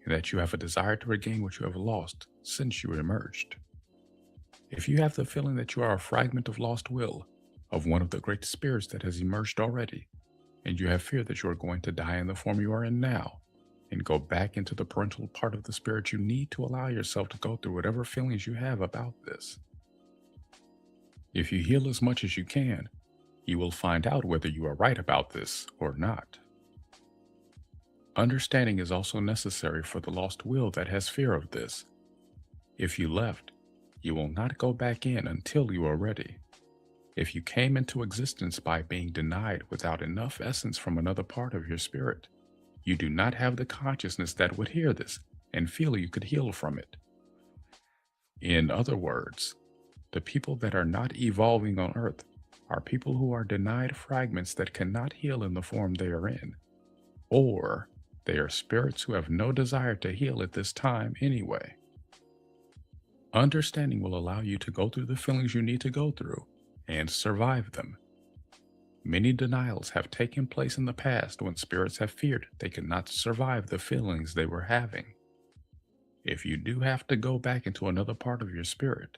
and that you have a desire to regain what you have lost since you emerged. If you have the feeling that you are a fragment of lost will, of one of the great spirits that has emerged already, and you have fear that you are going to die in the form you are in now, and go back into the parental part of the spirit, you need to allow yourself to go through whatever feelings you have about this. If you heal as much as you can, you will find out whether you are right about this or not. Understanding is also necessary for the lost will that has fear of this. If you left, you will not go back in until you are ready. If you came into existence by being denied without enough essence from another part of your spirit, you do not have the consciousness that would hear this and feel you could heal from it. In other words, the people that are not evolving on Earth are people who are denied fragments that cannot heal in the form they are in, or they are spirits who have no desire to heal at this time anyway. Understanding will allow you to go through the feelings you need to go through and survive them. Many denials have taken place in the past when spirits have feared they could not survive the feelings they were having. If you do have to go back into another part of your spirit,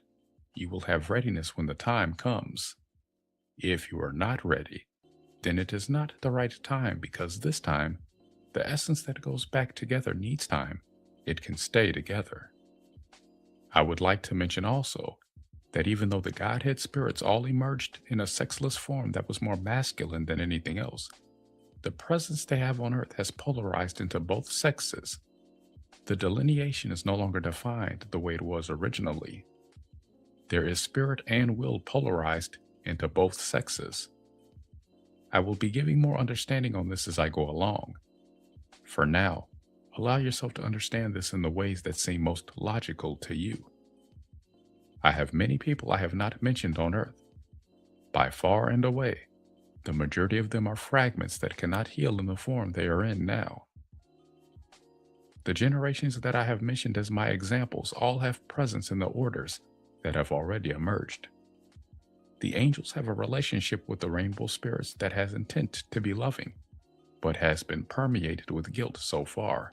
you will have readiness when the time comes. If you are not ready, then it is not the right time because this time, the essence that goes back together needs time. It can stay together. I would like to mention also that even though the Godhead spirits all emerged in a sexless form that was more masculine than anything else, the presence they have on Earth has polarized into both sexes. The delineation is no longer defined the way it was originally. There is spirit and will polarized into both sexes. I will be giving more understanding on this as I go along. For now, allow yourself to understand this in the ways that seem most logical to you. I have many people I have not mentioned on Earth. By far and away, the majority of them are fragments that cannot heal in the form they are in now. The generations that I have mentioned as my examples all have presence in the orders that have already emerged. The angels have a relationship with the rainbow spirits that has intent to be loving, but has been permeated with guilt so far.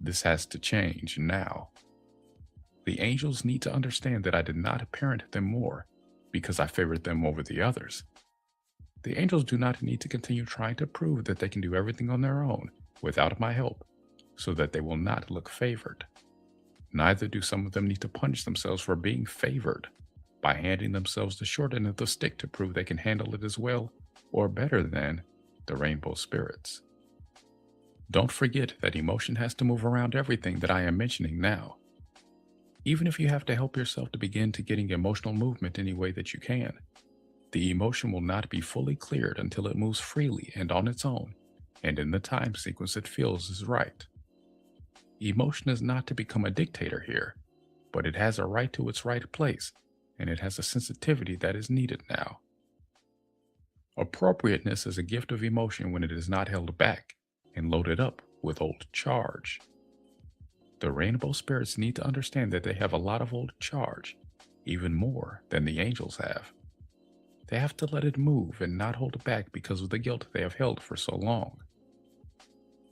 This has to change now. The angels need to understand that I did not parent them more because I favored them over the others. The angels do not need to continue trying to prove that they can do everything on their own without my help so that they will not look favored. Neither do some of them need to punish themselves for being favored by handing themselves the short end of the stick to prove they can handle it as well or better than the rainbow spirits. Don't forget that emotion has to move around everything that I am mentioning now. Even if you have to help yourself to begin to getting emotional movement any way that you can, the emotion will not be fully cleared until it moves freely and on its own, and in the time sequence it feels is right. Emotion is not to become a dictator here, but it has a right to its right place, and it has a sensitivity that is needed now. Appropriateness is a gift of emotion when it is not held back and loaded up with old charge. The rainbow spirits need to understand that they have a lot of old charge, even more than the angels have. They have to let it move and not hold it back because of the guilt they have held for so long.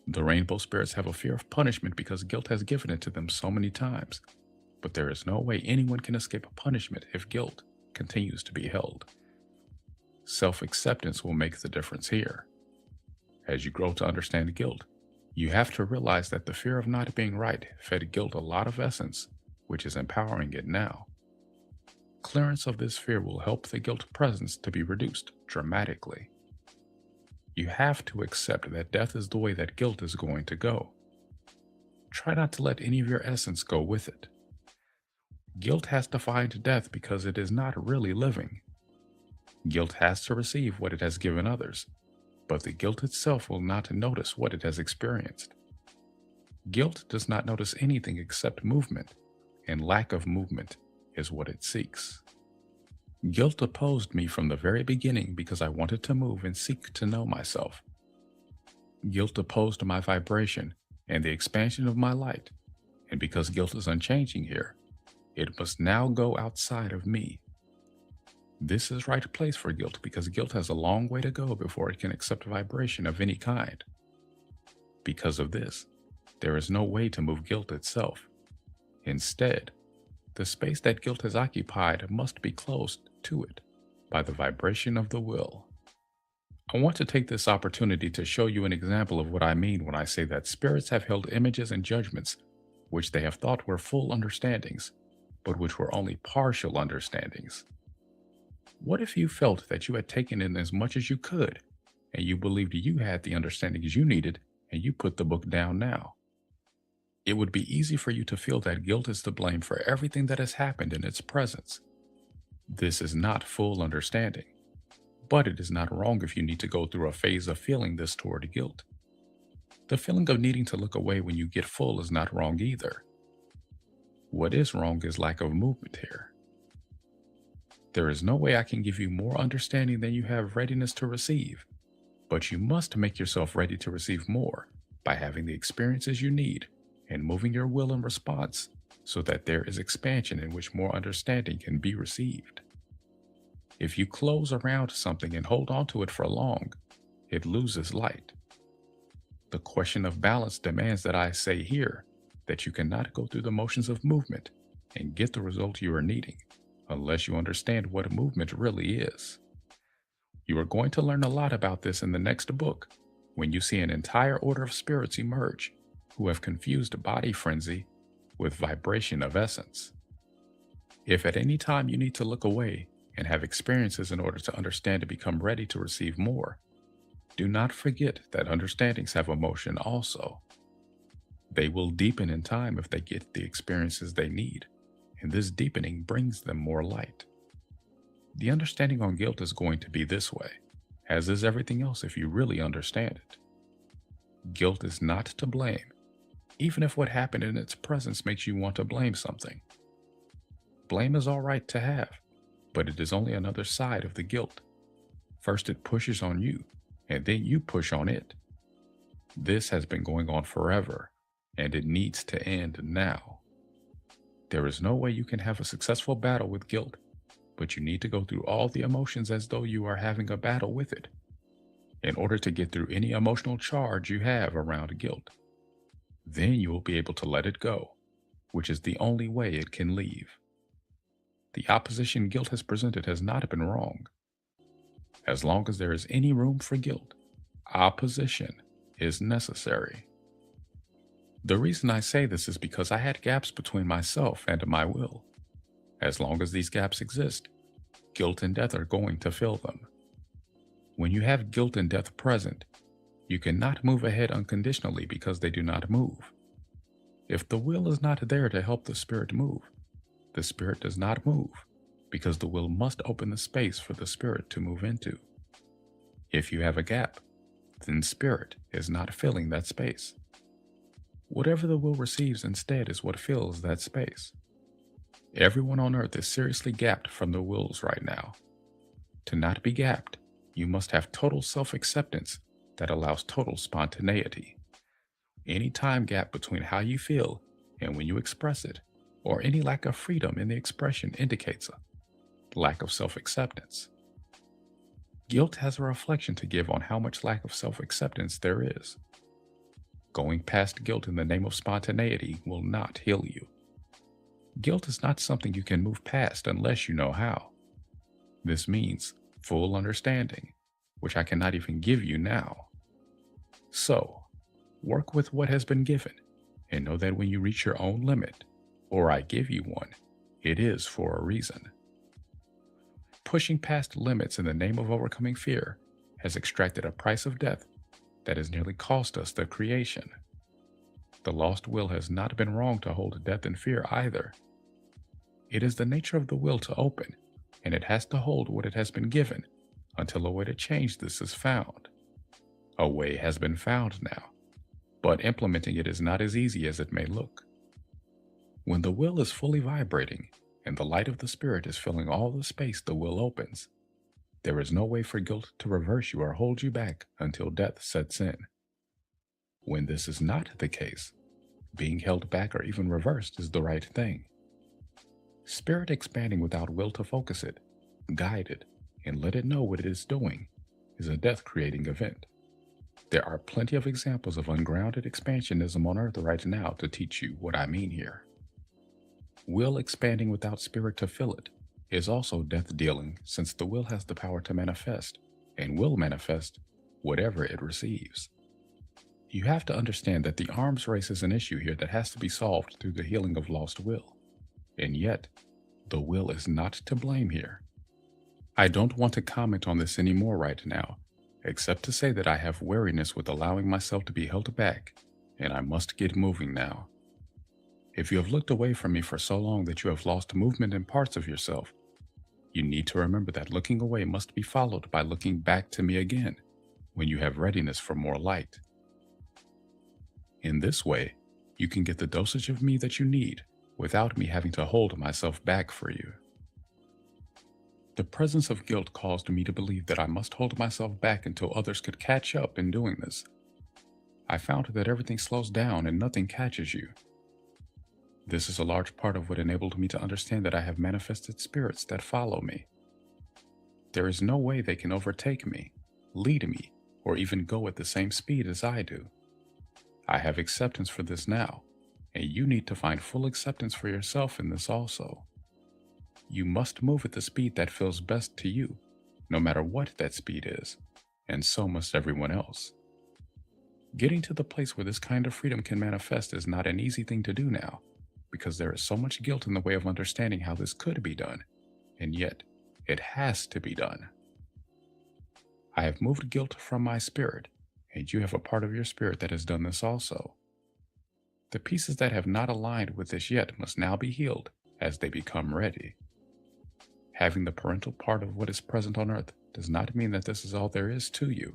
The rainbow spirits have a fear of punishment because guilt has given it to them so many times, but there is no way anyone can escape punishment if guilt continues to be held. Self-acceptance will make the difference here. As you grow to understand guilt, you have to realize that the fear of not being right fed guilt a lot of essence, which is empowering it now. Clearance of this fear will help the guilt presence to be reduced dramatically. You have to accept that death is the way that guilt is going to go. Try not to let any of your essence go with it. Guilt has to find death because it is not really living. Guilt has to receive what it has given others, but the guilt itself will not notice what it has experienced. Guilt does not notice anything except movement, and lack of movement is what it seeks. Guilt opposed me from the very beginning because I wanted to move and seek to know myself. Guilt opposed my vibration and the expansion of my light, and because guilt is unchanging here, it must now go outside of me. This is right place for guilt because guilt has a long way to go before it can accept vibration of any kind. Because of this, there is no way to move guilt itself. Instead, the space that guilt has occupied must be closed to it by the vibration of the will. I want to take this opportunity to show you an example of what I mean when I say that spirits have held images and judgments which they have thought were full understandings, but which were only partial understandings. What if you felt that you had taken in as much as you could, and you believed you had the understandings you needed, and you put the book down now? It would be easy for you to feel that guilt is to blame for everything that has happened in its presence. This is not full understanding, but it is not wrong if you need to go through a phase of feeling this toward guilt. The feeling of needing to look away when you get full is not wrong either. What is wrong is lack of movement here. There is no way I can give you more understanding than you have readiness to receive, but you must make yourself ready to receive more by having the experiences you need and moving your will in response so that there is expansion in which more understanding can be received. If you close around something and hold on to it for long, it loses light. The question of balance demands that I say here that you cannot go through the motions of movement and get the result you are needing unless you understand what movement really is. You are going to learn a lot about this in the next book when you see an entire order of spirits emerge who have confused body frenzy with vibration of essence. If at any time you need to look away and have experiences in order to understand and become ready to receive more, do not forget that understandings have emotion also. They will deepen in time if they get the experiences they need, and this deepening brings them more light. The understanding on guilt is going to be this way, as is everything else if you really understand it. Guilt is not to blame, even if what happened in its presence makes you want to blame something. Blame is all right to have, but it is only another side of the guilt. First it pushes on you, and then you push on it. This has been going on forever, and it needs to end now. There is no way you can have a successful battle with guilt, but you need to go through all the emotions as though you are having a battle with it, in order to get through any emotional charge you have around guilt. Then you will be able to let it go, which is the only way it can leave. The opposition guilt has presented has not been wrong. As long as there is any room for guilt, opposition is necessary. The reason I say this is because I had gaps between myself and my will. As long as these gaps exist, guilt and death are going to fill them. When you have guilt and death present, you cannot move ahead unconditionally because they do not move. If the will is not there to help the spirit move, the spirit does not move because the will must open the space for the spirit to move into. If you have a gap, then spirit is not filling that space. Whatever the will receives instead is what fills that space. Everyone on earth is seriously gapped from the wills right now. To not be gapped, you must have total self-acceptance that allows total spontaneity. Any time gap between how you feel and when you express it, or any lack of freedom in the expression indicates a lack of self-acceptance. Guilt has a reflection to give on how much lack of self-acceptance there is. Going past guilt in the name of spontaneity will not heal you. Guilt is not something you can move past unless you know how. This means full understanding, which I cannot even give you now. So, work with what has been given, and know that when you reach your own limit, or I give you one, it is for a reason. Pushing past limits in the name of overcoming fear has extracted a price of death that has nearly cost us the creation. The lost will has not been wrong to hold death and fear either. It is the nature of the will to open, and it has to hold what it has been given until a way to change this is found. A way has been found now. but implementing it is not as easy as it may look. When the will is fully vibrating and the light of the Spirit is filling all the space the will opens, there is no way for guilt to reverse you or hold you back until death sets in. When this is not the case, being held back or even reversed is the right thing. Spirit expanding without will to focus it, guide it, and let it know what it is doing is a death-creating event. There are plenty of examples of ungrounded expansionism on Earth right now to teach you what I mean here. Will expanding without spirit to fill it is also death-dealing, since the will has the power to manifest and will manifest whatever it receives. You have to understand that the arms race is an issue here that has to be solved through the healing of lost will. And yet, the will is not to blame here. I don't want to comment on this anymore right now, except to say that I have wariness with allowing myself to be held back, and I must get moving now. If you have looked away from me for so long that you have lost movement in parts of yourself, you need to remember that looking away must be followed by looking back to me again when you have readiness for more light. In this way, you can get the dosage of me that you need without me having to hold myself back for you. The presence of guilt caused me to believe that I must hold myself back until others could catch up in doing this. I found that everything slows down and nothing catches you. This is a large part of what enabled me to understand that I have manifested spirits that follow me. There is no way they can overtake me, lead me, or even go at the same speed as I do. I have acceptance for this now, and you need to find full acceptance for yourself in this also. You must move at the speed that feels best to you, no matter what that speed is, and so must everyone else. Getting to the place where this kind of freedom can manifest is not an easy thing to do now, because there is so much guilt in the way of understanding how this could be done, and yet it has to be done. I have moved guilt from my spirit, and you have a part of your spirit that has done this also. The pieces that have not aligned with this yet must now be healed as they become ready. Having the parental part of what is present on earth does not mean that this is all there is to you.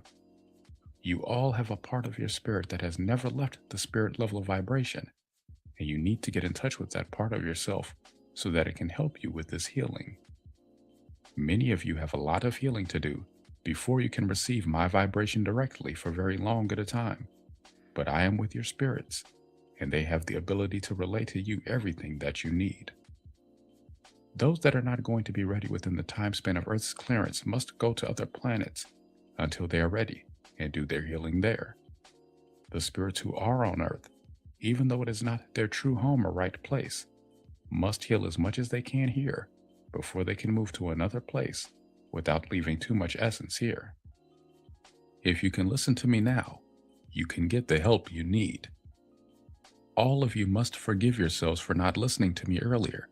You all have a part of your spirit that has never left the spirit level of vibration, and you need to get in touch with that part of yourself so that it can help you with this healing. Many of you have a lot of healing to do before you can receive my vibration directly for very long at a time, but I am with your spirits, and they have the ability to relay to you everything that you need. Those that are not going to be ready within the time span of Earth's clearance must go to other planets until they are ready and do their healing there. The spirits who are on Earth, even though it is not their true home or right place, must heal as much as they can here before they can move to another place without leaving too much essence here. If you can listen to me now, you can get the help you need. All of you must forgive yourselves for not listening to me earlier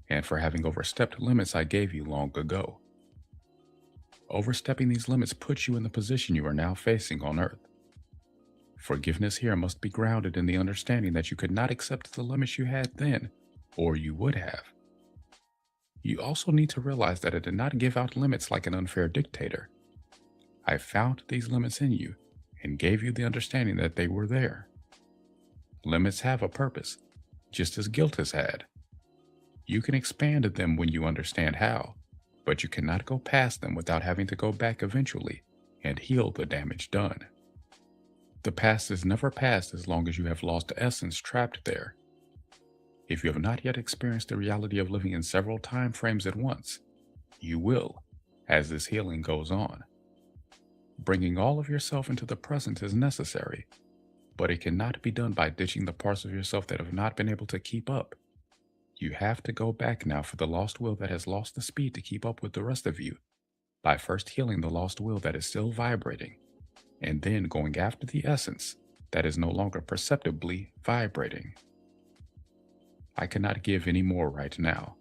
and for having overstepped limits I gave you long ago. Overstepping these limits puts you in the position you are now facing on Earth. Forgiveness here must be grounded in the understanding that you could not accept the limits you had then, or you would have. You also need to realize that I did not give out limits like an unfair dictator. I found these limits in you and gave you the understanding that they were there. Limits have a purpose, just as guilt has had. You can expand them when you understand how, but you cannot go past them without having to go back eventually and heal the damage done. The past is never past as long as you have lost essence trapped there. If you have not yet experienced the reality of living in several time frames at once, you will, as this healing goes on. Bringing all of yourself into the present is necessary, but it cannot be done by ditching the parts of yourself that have not been able to keep up. You have to go back now for the lost will that has lost the speed to keep up with the rest of you, by first healing the lost will that is still vibrating, and then going after the essence that is no longer perceptibly vibrating. I cannot give any more right now.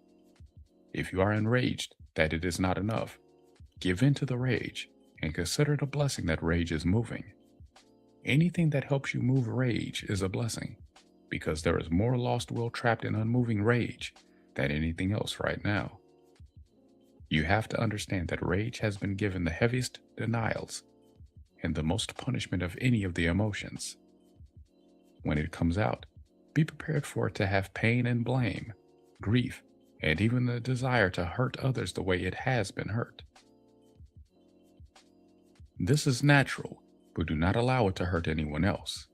If you are enraged that it is not enough, give in to the rage and consider it a blessing that rage is moving. Anything that helps you move rage is a blessing, because there is more lost will trapped in unmoving rage than anything else right now. You have to understand that rage has been given the heaviest denials and the most punishment of any of the emotions. When it comes out, be prepared for it to have pain and blame, grief, and even the desire to hurt others the way it has been hurt. This is natural, but do not allow it to hurt anyone else.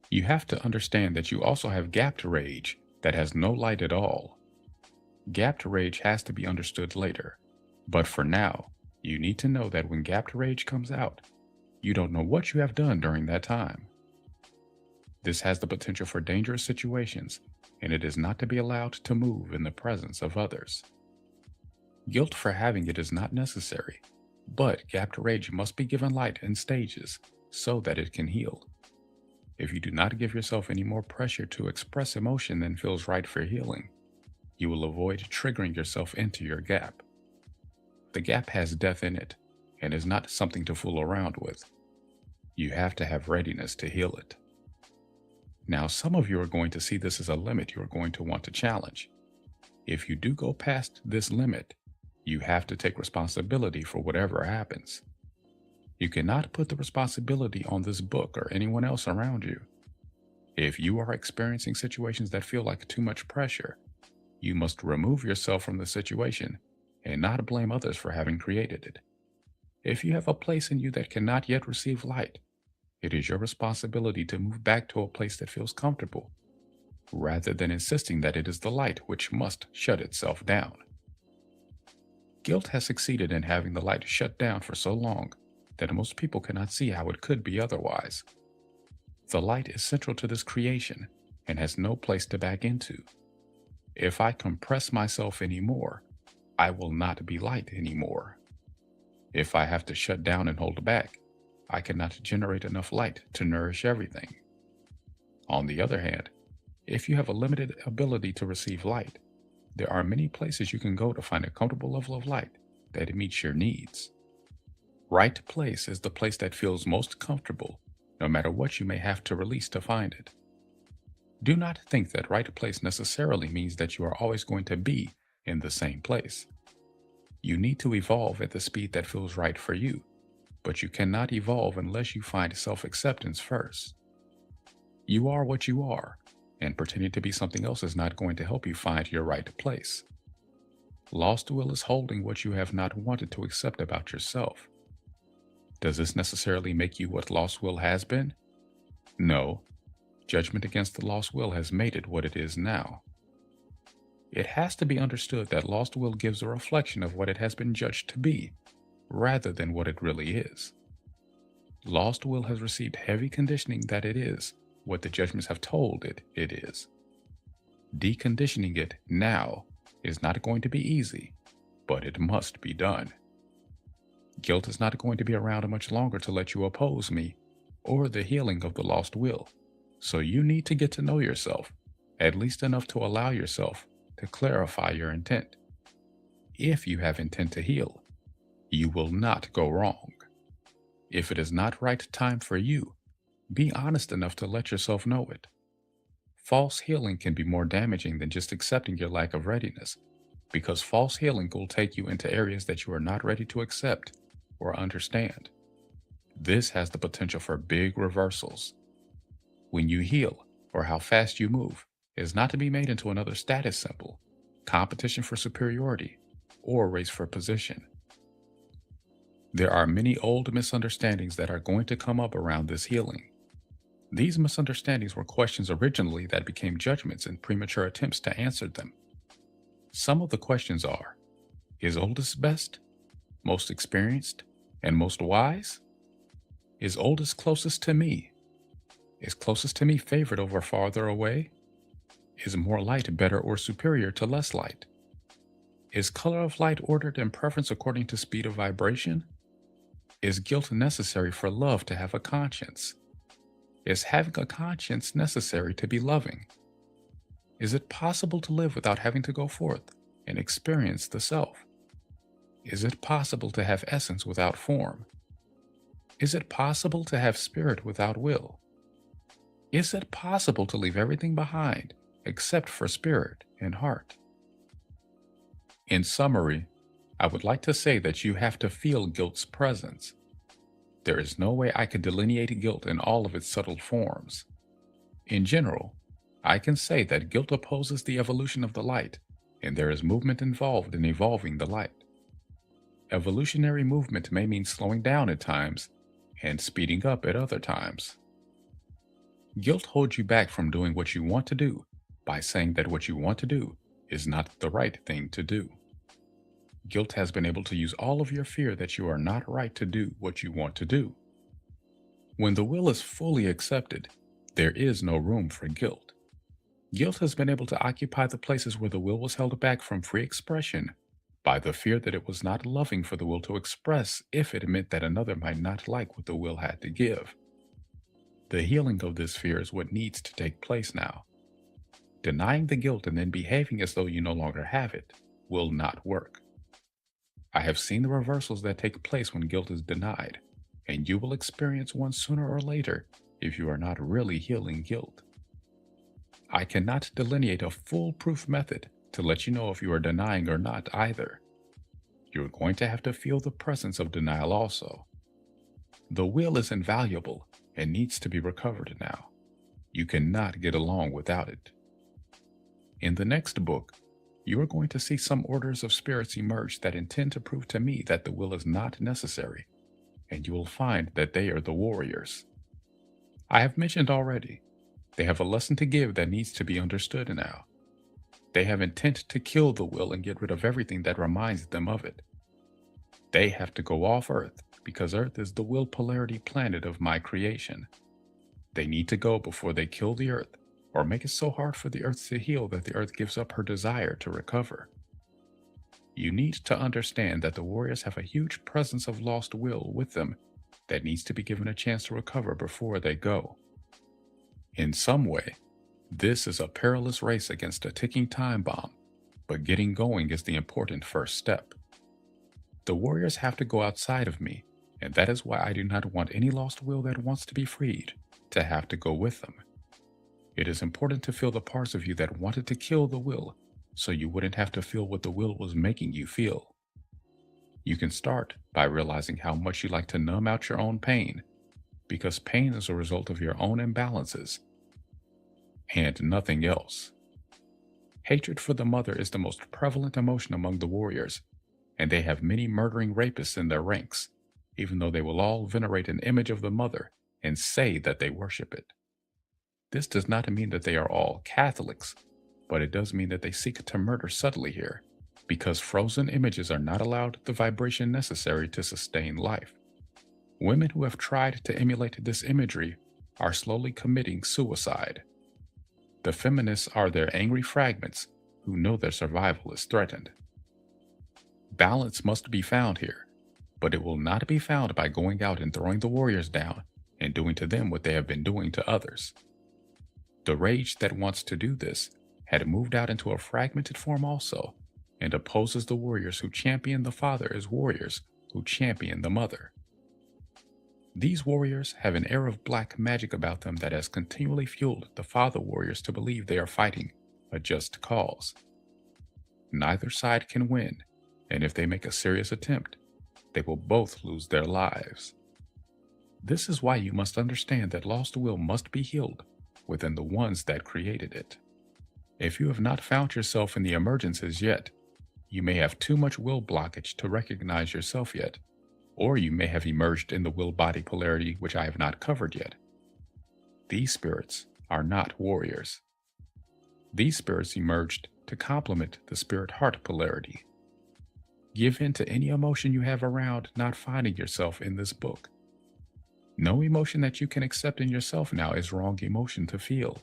You have to understand that you also have gapped rage that has no light at all. Gapped rage has to be understood later, but for now, you need to know that when gapped rage comes out, you don't know what you have done during that time. This has the potential for dangerous situations, and it is not to be allowed to move in the presence of others. Guilt for having it is not necessary, but gapped rage must be given light in stages so that it can heal. If you do not give yourself any more pressure to express emotion than feels right for healing, you will avoid triggering yourself into your gap. The gap has death in it and is not something to fool around with. You have to have readiness to heal it. Now, some of you are going to see this as a limit you are going to want to challenge. If you do go past this limit, you have to take responsibility for whatever happens. You cannot put the responsibility on this book or anyone else around you. If you are experiencing situations that feel like too much pressure, you must remove yourself from the situation and not blame others for having created it. If you have a place in you that cannot yet receive light, it is your responsibility to move back to a place that feels comfortable, rather than insisting that it is the light which must shut itself down. Guilt has succeeded in having the light shut down for so long that most people cannot see how it could be otherwise. The light is central to this creation and has no place to back into. If I compress myself anymore, I will not be light anymore. If I have to shut down and hold back, I cannot generate enough light to nourish everything. On the other hand, if you have a limited ability to receive light, there are many places you can go to find a comfortable level of light that meets your needs. Right place is the place that feels most comfortable, no matter what you may have to release to find it. Do not think that right place necessarily means that you are always going to be in the same place. You need to evolve at the speed that feels right for you, but you cannot evolve unless you find self-acceptance first. You are what you are, and pretending to be something else is not going to help you find your right place. Lost will is holding what you have not wanted to accept about yourself. Does this necessarily make you what lost will has been? No. Judgment against the lost will has made it what it is now. It has to be understood that lost will gives a reflection of what it has been judged to be, rather than what it really is. Lost will has received heavy conditioning that it is what the judgments have told it is. Deconditioning it now is not going to be easy, but it must be done. Guilt is not going to be around much longer to let you oppose me or the healing of the lost will, so you need to get to know yourself, at least enough to allow yourself to clarify your intent. If you have intent to heal, you will not go wrong. If it is not right time for you, be honest enough to let yourself know it. False healing can be more damaging than just accepting your lack of readiness, because false healing will take you into areas that you are not ready to accept or understand. This has the potential for big reversals. When you heal, or how fast you move, is not to be made into another status symbol, competition for superiority, or race for position. There are many old misunderstandings that are going to come up around this healing. These misunderstandings were questions originally that became judgments in premature attempts to answer them. Some of the questions are: is oldest best, most experienced, and most wise? Is oldest closest to me? Is closest to me favored over farther away? Is more light better or superior to less light? Is color of light ordered in preference according to speed of vibration? Is guilt necessary for love to have a conscience? Is having a conscience necessary to be loving? Is it possible to live without having to go forth and experience the self? Is it possible to have essence without form? Is it possible to have spirit without will? Is it possible to leave everything behind except for spirit and heart? In summary, I would like to say that you have to feel guilt's presence. There is no way I could delineate guilt in all of its subtle forms. In general, I can say that guilt opposes the evolution of the light, and there is movement involved in evolving the light. Evolutionary movement may mean slowing down at times and speeding up at other times. Guilt holds you back from doing what you want to do by saying that what you want to do is not the right thing to do. Guilt has been able to use all of your fear that you are not right to do what you want to do. When the will is fully accepted, there is no room for guilt. Guilt has been able to occupy the places where the will was held back from free expression by the fear that it was not loving for the will to express if it meant that another might not like what the will had to give. The healing of this fear is what needs to take place now. Denying the guilt and then behaving as though you no longer have it will not work. I have seen the reversals that take place when guilt is denied, and you will experience one sooner or later if you are not really healing guilt. I cannot delineate a foolproof method to let you know if you are denying or not either. You're going to have to feel the presence of denial also. The will is invaluable and needs to be recovered now. You cannot get along without it. In the next book, you are going to see some orders of spirits emerge that intend to prove to me that the will is not necessary, and you will find that they are the warriors. I have mentioned already, they have a lesson to give that needs to be understood now. They have intent to kill the will and get rid of everything that reminds them of it. They have to go off Earth because Earth is the will polarity planet of my creation. They need to go before they kill the Earth, or make it so hard for the Earth to heal that the Earth gives up her desire to recover. You need to understand that the warriors have a huge presence of lost will with them that needs to be given a chance to recover before they go. In some way, this is a perilous race against a ticking time bomb, but getting going is the important first step. The warriors have to go outside of me, and that is why I do not want any lost will that wants to be freed to have to go with them. It is important to feel the parts of you that wanted to kill the will, so you wouldn't have to feel what the will was making you feel. You can start by realizing how much you like to numb out your own pain, because pain is a result of your own imbalances, and nothing else. Hatred for the mother is the most prevalent emotion among the warriors, and they have many murdering rapists in their ranks, even though they will all venerate an image of the mother and say that they worship it. This does not mean that they are all Catholics, but it does mean that they seek to murder subtly here, because frozen images are not allowed the vibration necessary to sustain life. Women who have tried to emulate this imagery are slowly committing suicide. The feminists are their angry fragments who know their survival is threatened. Balance must be found here, but it will not be found by going out and throwing the warriors down and doing to them what they have been doing to others. The rage that wants to do this had moved out into a fragmented form also, and opposes the warriors who champion the father as warriors who champion the mother. These warriors have an air of black magic about them that has continually fueled the father warriors to believe they are fighting a just cause. Neither side can win, and if they make a serious attempt, they will both lose their lives. This is why you must understand that lost will must be healed within the ones that created it. If you have not found yourself in the emergences yet, you may have too much will blockage to recognize yourself yet, or you may have emerged in the will-body polarity which I have not covered yet. These spirits are not warriors. These spirits emerged to complement the spirit-heart polarity. Give in to any emotion you have around not finding yourself in this book. No emotion that you can accept in yourself now is wrong emotion to feel.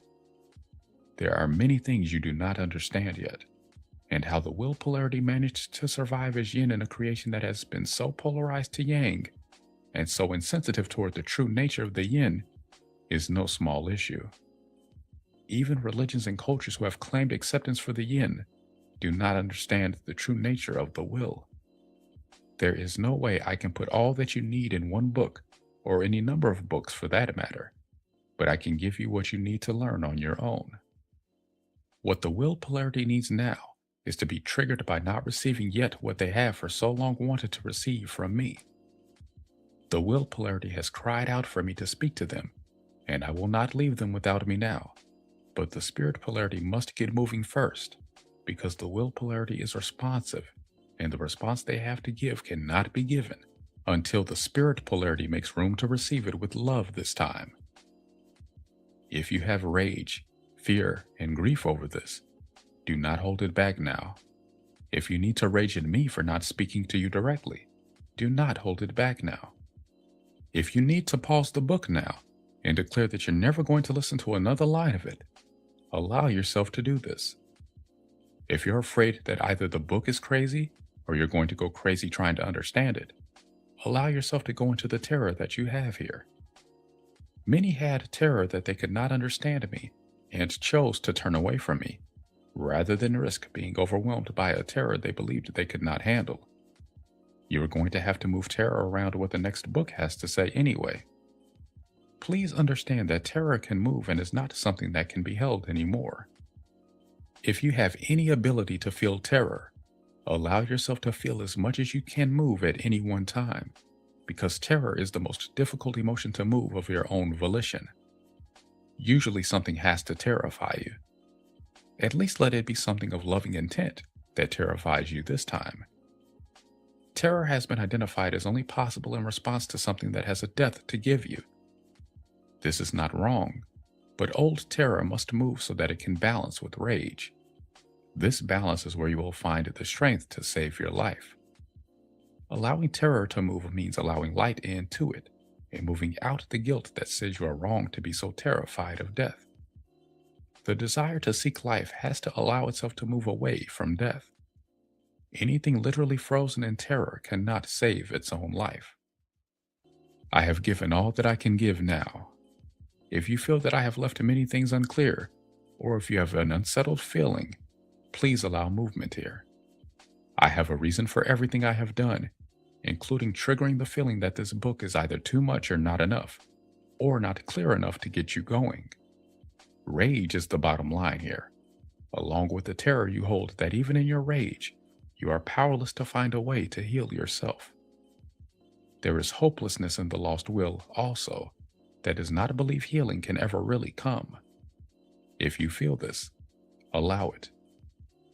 There are many things you do not understand yet, and how the will polarity managed to survive as yin in a creation that has been so polarized to yang, and so insensitive toward the true nature of the yin, is no small issue. Even religions and cultures who have claimed acceptance for the yin do not understand the true nature of the will. There is no way I can put all that you need in one book, or any number of books for that matter, but I can give you what you need to learn on your own. What the will polarity needs now is to be triggered by not receiving yet what they have for so long wanted to receive from me. The will polarity has cried out for me to speak to them, and I will not leave them without me now. But the spirit polarity must get moving first, because the will polarity is responsive, and the response they have to give cannot be given until the spirit polarity makes room to receive it with love this time. If you have rage, fear, and grief over this, do not hold it back now. If you need to rage at me for not speaking to you directly, do not hold it back now. If you need to pause the book now and declare that you're never going to listen to another line of it, allow yourself to do this. If you're afraid that either the book is crazy or you're going to go crazy trying to understand it, allow yourself to go into the terror that you have here. Many had terror that they could not understand me and chose to turn away from me, rather than risk being overwhelmed by a terror they believed they could not handle. You are going to have to move terror around what the next book has to say anyway. Please understand that terror can move and is not something that can be held anymore. If you have any ability to feel terror, allow yourself to feel as much as you can move at any one time, because terror is the most difficult emotion to move of your own volition. Usually something has to terrify you. At least let it be something of loving intent that terrifies you this time. Terror has been identified as only possible in response to something that has a death to give you. This is not wrong, but old terror must move so that it can balance with rage. This balance is where you will find the strength to save your life. Allowing terror to move means allowing light into it and moving out the guilt that says you are wrong to be so terrified of death. The desire to seek life has to allow itself to move away from death. Anything literally frozen in terror cannot save its own life. I have given all that I can give now. If you feel that I have left many things unclear, or if you have an unsettled feeling, please allow movement here. I have a reason for everything I have done, including triggering the feeling that this book is either too much or not enough, or not clear enough to get you going. Rage is the bottom line here, along with the terror you hold that even in your rage, you are powerless to find a way to heal yourself. There is hopelessness in the lost will also, that does not believe healing can ever really come. If you feel this, allow it.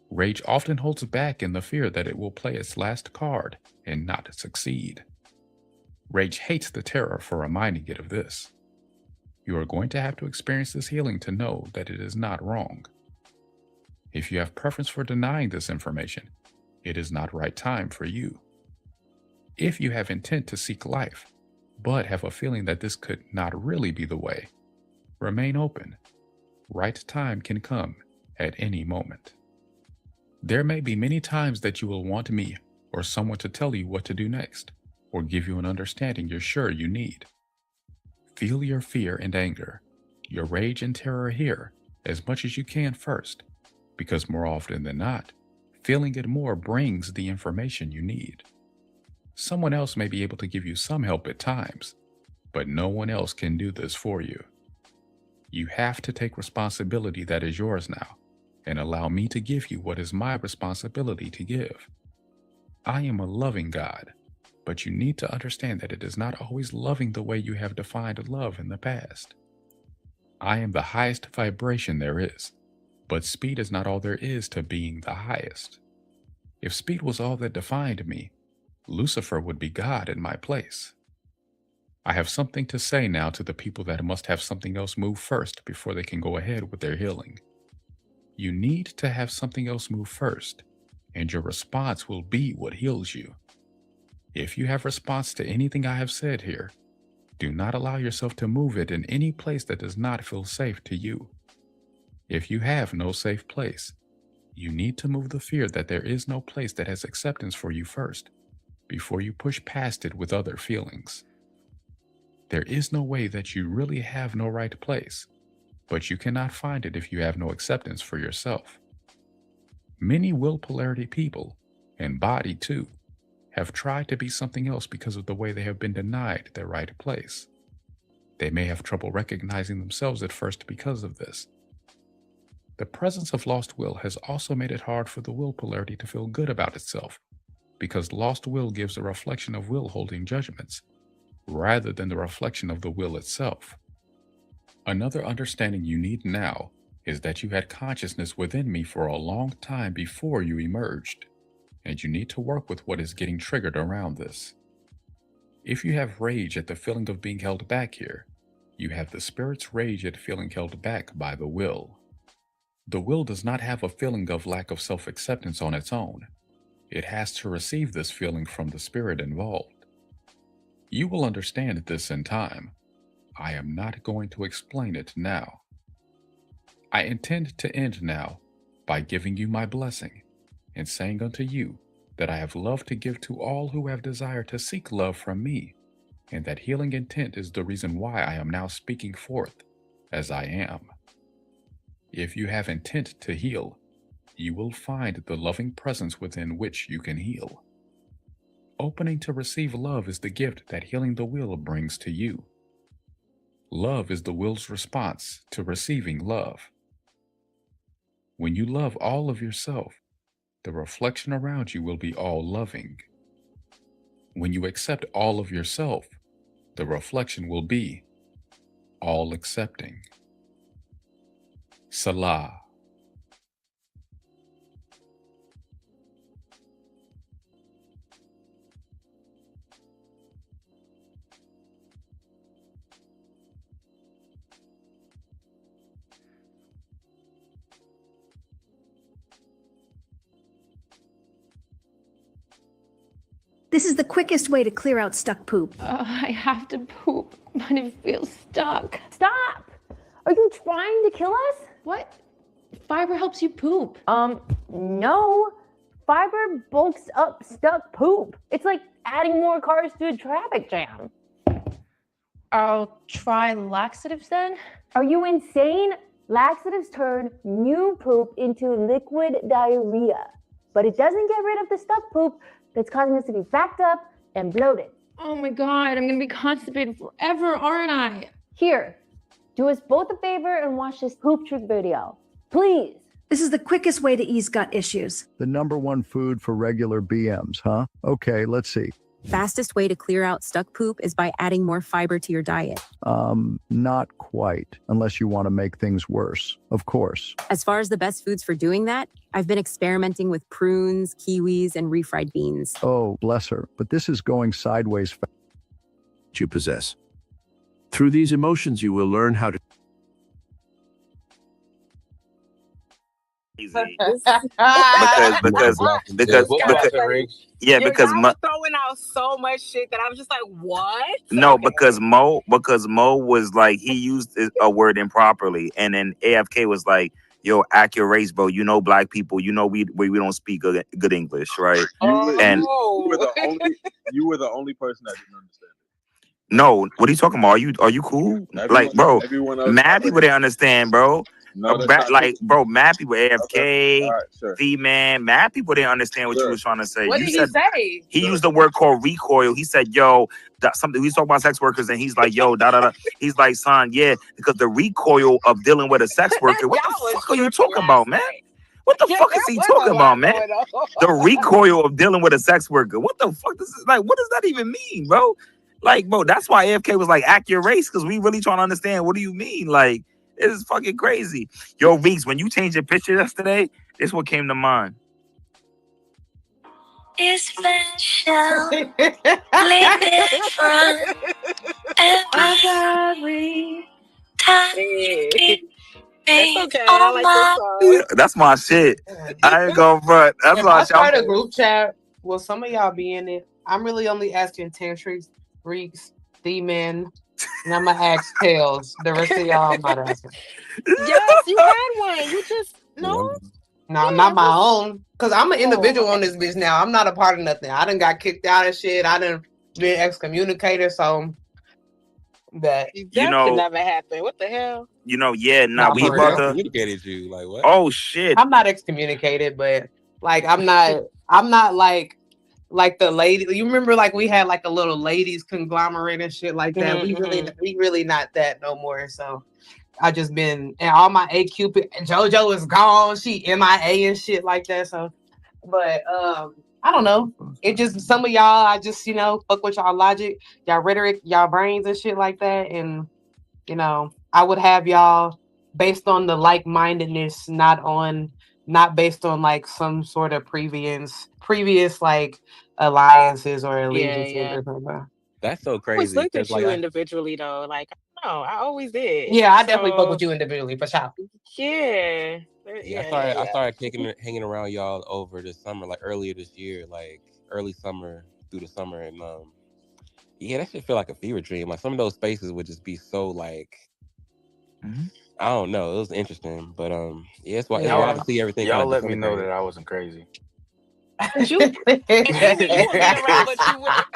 Rage often holds back in the fear that it will play its last card and not succeed. Rage hates the terror for reminding it of this. You are going to have to experience this healing to know that it is not wrong. If you have preference for denying this information, it is not right time for you. If you have intent to seek life, but have a feeling that this could not really be the way, remain open. Right time can come at any moment. There may be many times that you will want me or someone to tell you what to do next, or give you an understanding you're sure you need. Feel your fear and anger, your rage and terror here as much as you can first, because more often than not, feeling it more brings the information you need. Someone else may be able to give you some help at times, but no one else can do this for you. You have to take responsibility that is yours now, and allow me to give you what is my responsibility to give. I am a loving God, but you need to understand that it is not always loving the way you have defined love in the past. I am the highest vibration there is, but speed is not all there is to being the highest. If speed was all that defined me, Lucifer would be God in my place. I have something to say now to the people that must have something else move first before they can go ahead with their healing. You need to have something else move first, and your response will be what heals you. If you have response to anything I have said here, do not allow yourself to move it in any place that does not feel safe to you. If you have no safe place, you need to move the fear that there is no place that has acceptance for you first, before you push past it with other feelings. There is no way that you really have no right place, but you cannot find it if you have no acceptance for yourself. Many will polarity people, and body too, have tried to be something else because of the way they have been denied their right place. They may have trouble recognizing themselves at first because of this. The presence of lost will has also made it hard for the will polarity to feel good about itself, because lost will gives a reflection of will holding judgments, rather than the reflection of the will itself. Another understanding you need now is that you had consciousness within me for a long time before you emerged, and you need to work with what is getting triggered around this. If you have rage at the feeling of being held back here, you have the spirit's rage at feeling held back by the will. The will does not have a feeling of lack of self-acceptance on its own. It has to receive this feeling from the spirit involved. You will understand this in time. I am not going to explain it now. I intend to end now by giving you my blessing and saying unto you that I have love to give to all who have desire to seek love from me, and that healing intent is the reason why I am now speaking forth as I am. If you have intent to heal, you will find the loving presence within which you can heal. Opening to receive love is the gift that healing the will brings to you. Love is the will's response to receiving love. When you love all of yourself, the reflection around you will be all loving. When you accept all of yourself, the reflection will be all accepting. Salah. This is the quickest way to clear out stuck poop. I have to poop, but it feels stuck. Stop! Are you trying to kill us? What? Fiber helps you poop. No. Fiber bulks up stuck poop. It's like adding more cars to a traffic jam. I'll try laxatives then. Are you insane? Laxatives turn new poop into liquid diarrhea. But it doesn't get rid of the stuck poop that's causing us to be backed up and bloated. Oh my God, I'm gonna be constipated forever, aren't I? Here, do us both a favor and watch this poop trick video. Please. This is the quickest way to ease gut issues. The number one food for regular BMs, huh? Okay, let's see. Fastest way to clear out stuck poop is by adding more fiber to your diet. Not quite, unless you want to make things worse, of course. As far as the best foods for doing that, I've been experimenting with prunes, kiwis, and refried beans. Oh, bless her, but this is going sideways. You possess. Through these emotions, you will learn how to because yeah, Your because guy Mo, was throwing out so much shit that I was just like, what? no, Okay. because Mo was like he used a word improperly, and then AFK was like, "Yo, act your race, bro. You know, black people. You know, we don't speak good English, right?" And You were the only person that didn't understand it. no, what are you talking about? Are you cool? Like, bro, mad people didn't understand, bro. Mad people, AFK, V-Man, mad people didn't understand what you was trying to say. What You did said he say? he used the word called recoil. He said, "Yo, something." He's talking about sex workers, and he's like, "Yo, da da da." He's like, "Son, yeah, because the recoil of dealing with a sex worker. What the fuck are you talking about, man? What the fuck is he talking about, man? The recoil of dealing with a sex worker. What the fuck? This is like, what does that even mean, bro? Like, bro, that's why AFK was like, act your race, because we really trying to understand. What do you mean? Like, it is fucking crazy. Yo, Reeks, when you changed your picture yesterday, this what came to mind. It's special. Leave it from every time. That's okay. I like this song. That's my shit. I ain't gonna front. That's If my I shit. start a group chat, will some of y'all be in it? I'm really only asking Tantrix, Reeks, D-Men, and I'm gonna ask Tails. The rest of y'all, I'm not asking. Yes, you had one. You just no. No, not my own. Cause I'm an individual on this bitch now. I'm not a part of nothing. I done got kicked out of shit. I done been excommunicated. So that could never happen. What the hell? We for about real. to Communicated you like what? Oh shit. I'm not excommunicated, but like I'm not like the lady. You remember like we had like a little ladies conglomerate and shit like that. Mm-hmm. We really not that no more. So I just been and all my AQ JoJo is gone. She MIA and shit like that. So but I don't know. It just some of y'all I just fuck with y'all logic, y'all rhetoric, y'all brains and shit like that. And I I would have y'all based on the like-mindedness, not based on like some sort of previous like alliances or allegiances or something. That's so always crazy looked because at you individually though. Like, I don't know, I always did. Yeah, I definitely fuck So with you individually for sure. yeah. I started hanging around y'all over the summer, like earlier this year, like early summer through the summer, and yeah, that shit feel like a fever dream. Like some of those spaces would just be so like I don't know. It was interesting, but yeah, it's wild to see everything kind Y'all of let me know disintegrate. that I wasn't crazy. Cause you you would be around, but you wouldn't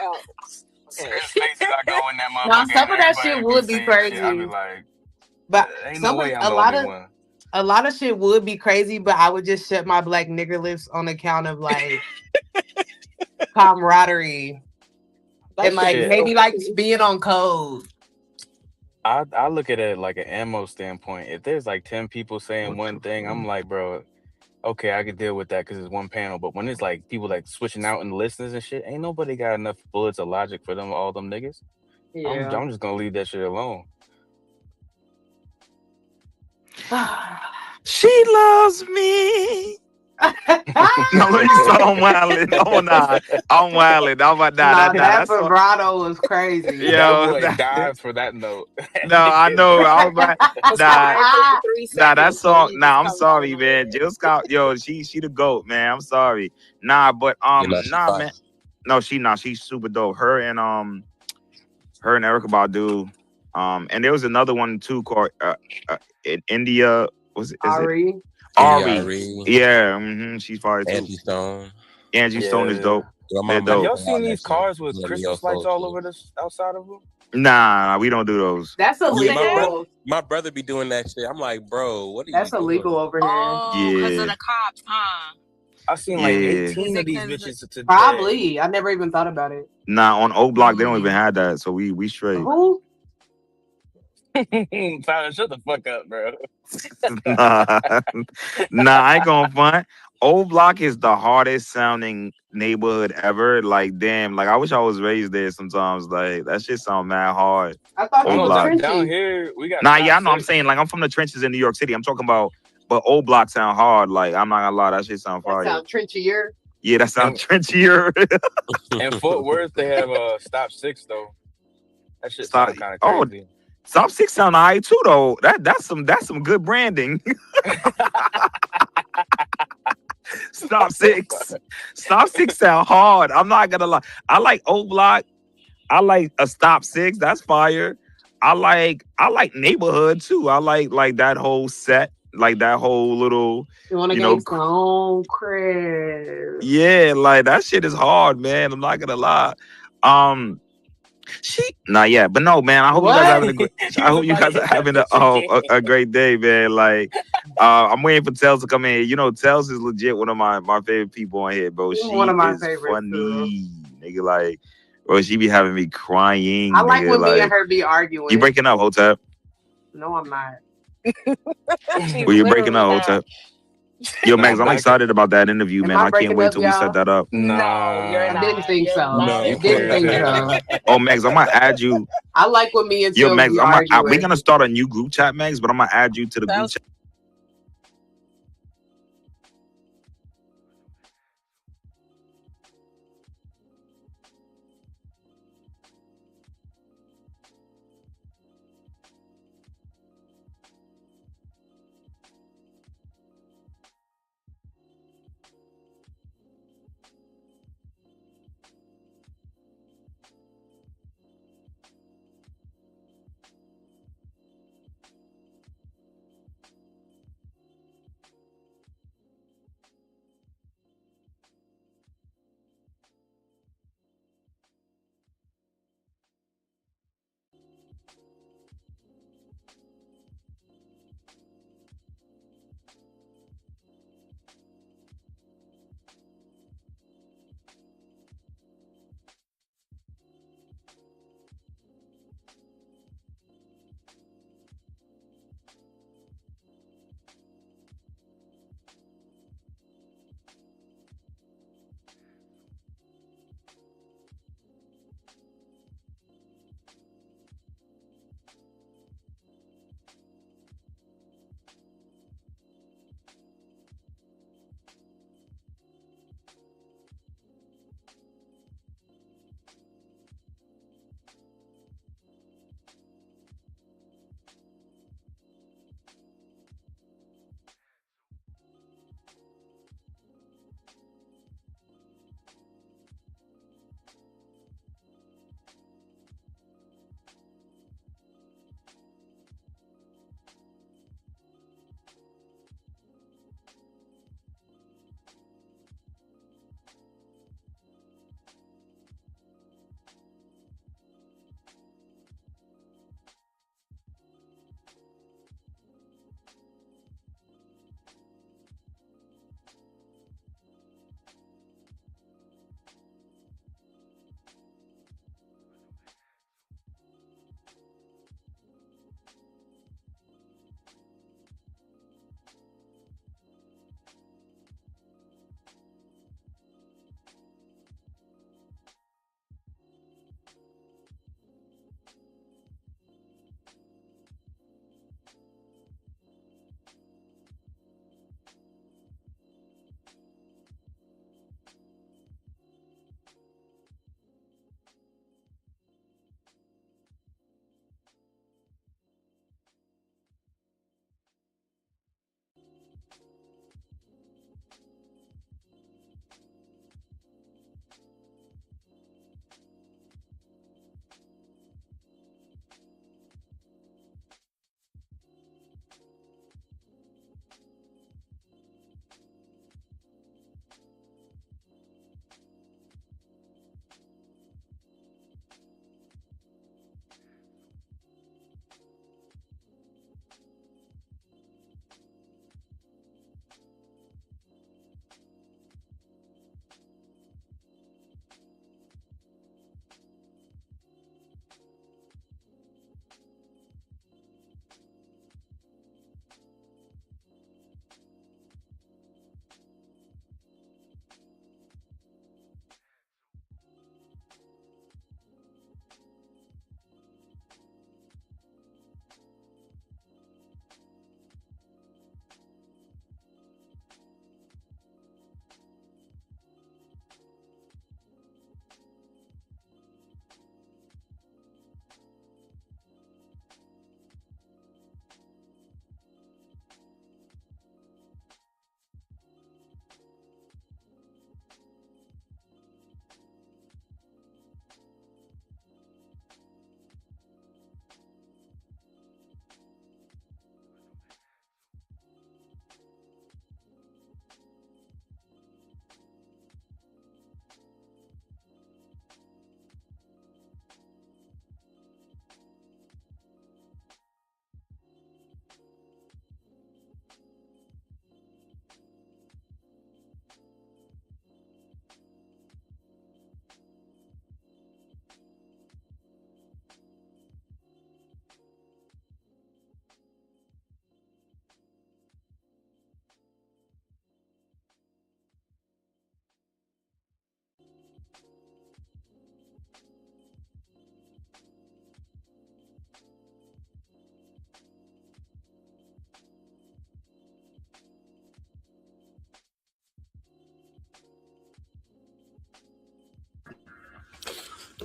Certain spaces I go in that Now motherfucker some and of that everybody shit be would be saying shit. I be crazy. like, But ain't no way I'm the only one. a lot of shit would be crazy, but I would just shut my black nigger lips on account of like camaraderie and like Shit. maybe like being on code. I look at it like an ammo standpoint. If there's like 10 people saying one thing, I'm like, bro, okay, I could deal with that because it's one panel. But when it's like people like switching out and listeners and shit, ain't nobody got enough bullets of logic for them, all them niggas. Yeah. I'm just gonna leave that shit alone. She loves me. No, let me start on wildin'. Oh nah, I'm wildin'. I'm about Nah, that that's all. vibrato was crazy. That Yo, boy dies for that note. no, I know. I was like, that song. Nah, I'm sorry, man. Jill Scott, yo, she the goat, man. I'm sorry. Nah, but She nah, fine. man. No, she's super dope. Her and Erica Badu. And there was another one too called in India. Is it Ari. Ari? Yeah, she's fire too. Angie Stone. Angie Stone is dope. Girl, They're Have dope. y'all seen these cars with Christmas lights all over this outside of them? Nah, we don't do those. That's Yeah, illegal. my brother be doing that shit. I'm like, bro, what are That's you illegal doing? over here. Oh, because of Yeah. the cops, huh? I've seen like 18 of these bitches today. Probably. I never even thought about it. Nah, on O Block they don't even have that, so we straight. Who? Tyler, shut the fuck up, bro. Nah, I ain't gonna front. O Block is the hardest sounding neighborhood ever. Like, damn, like I wish I was raised there sometimes. Like that shit sound mad hard. I thought O you was Block. Down Trenchy. here, we got Nah, top yeah, I know. I'm six. saying like I'm from the trenches in New York City. I'm talking about, but O Block sound hard. Like I'm not gonna lie, that shit sound That fire. sound trenchier. Yeah, that sounds trenchier. In Fort Worth, they have Stop 6 though. That shit Stop. sound kind of Oh, crazy. Stop 6 sound alright too though. That's some good branding. Stop 6. Stop 6 sound hard. I'm not gonna lie. I like O Block. I like a Stop 6. That's fire. I like neighborhood too. I like that whole set, like that whole little, You want to you know, gangsta on crib. yeah, like that shit is hard, man. I'm not gonna lie. Not yet, but no, man. I hope you guys are having a great. I hope you guys are having a great day, man. Like, I'm waiting for Tels to come in. You know, Tels is legit one of my favorite people on here, bro. She's She one of my is favorites, funny, nigga. Like, bro, she be having me crying. I like nigga, when like, me and her be arguing. You breaking up, Hotep? No, I'm not. Well, you breaking up, Hotep? Yo, Max, I'm back excited about that interview, Am man. I I can't breaking wait up, till we set y'all? that up. Nah, you're I didn't think so. No, I didn't think so. Oh, Max, I'm gonna add you. I like when me and Yo, Till Max, be we're arguing. gonna start a new group chat, Max, but I'm gonna add you to the group chat.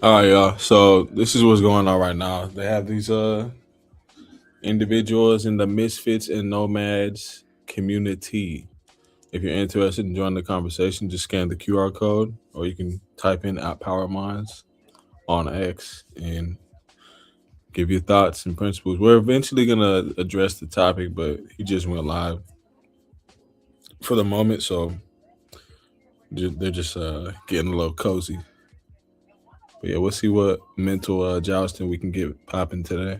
All right, y'all. So this is what's going on right now. They have these individuals in the Misfits and Nomads community. If you're interested in joining the conversation, just scan the QR code, or you can type in @PowerMinds on X and give your thoughts and principles. We're eventually gonna address the topic, but he just went live for the moment, so they're just getting a little cozy. But yeah, we'll see what mental jousting we can get popping today,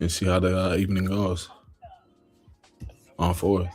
and see how the evening goes on 4th.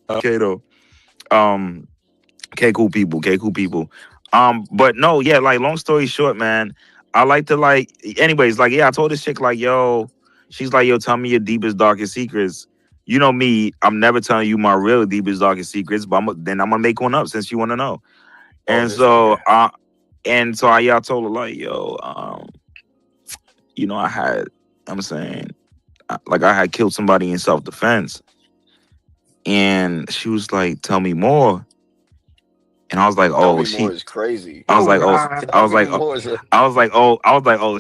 Okay, though. Um, okay, cool people. Okay, cool people. But no, yeah, like long story short, man, I like to like anyways, like yeah, I told this chick, like, yo, she's like, yo, tell me your deepest, darkest secrets. You know me, I'm never telling you my real deepest, darkest secrets, but then I'm gonna make one up since you wanna know. Oh, And this so nigga. And so I told her like, yo, you know, I'm saying, like I had killed somebody in self-defense. And she was like, tell me more. And I was like, Tell oh, me more is crazy. I was like, oh, Tell me more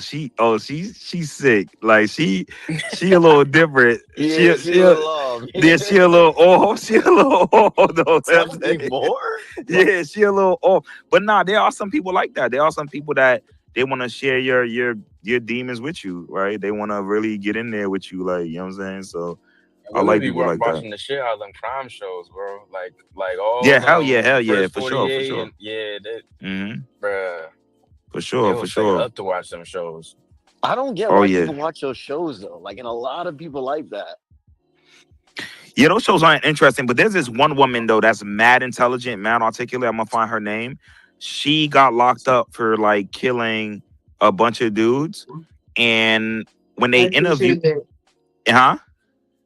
is she's sick. Like she a little different. yeah, she a little off. She a little off. She a little off. Though, Tell me more. yeah, she a little off. But nah, there are some people like that. There are some people that they want to share your demons with you, right? They want to really get in there with you, like, you know what I'm saying? So I We like be people like that. watching the shit out of them crime shows, bro. Like all Yeah, hell yeah, First for sure, 48 for sure. and yeah, that, Mm-hmm. bruh. For sure, They'll for stay sure. up to watch them shows. I don't get Oh, why yeah. people watch those shows though. Like, and a lot of people like that. Yeah, those shows aren't interesting, but there's this one woman though that's mad intelligent, mad articulate. I'm gonna find her name. She got locked up for like killing a bunch of dudes, and when they interviewed,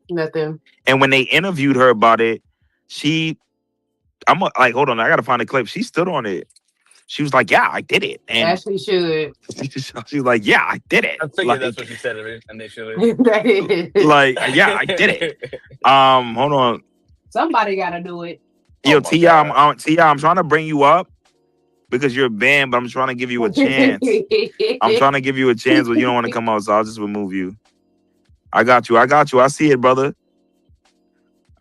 Nothing. and when they interviewed her about it, like, hold on, I gotta find a clip. She stood on it. She was like, "Yeah, I did it," and Ashley should. she was like, "Yeah, I did it." I figured Like, that's what she said initially. like, yeah, I did it. Hold on. Somebody gotta do it. Yo, T.I., I'm trying to bring you up because you're banned, but I'm trying to give you a chance. I'm trying to give you a chance, but you don't want to come out, so I'll just remove you. I got you. I see it, brother.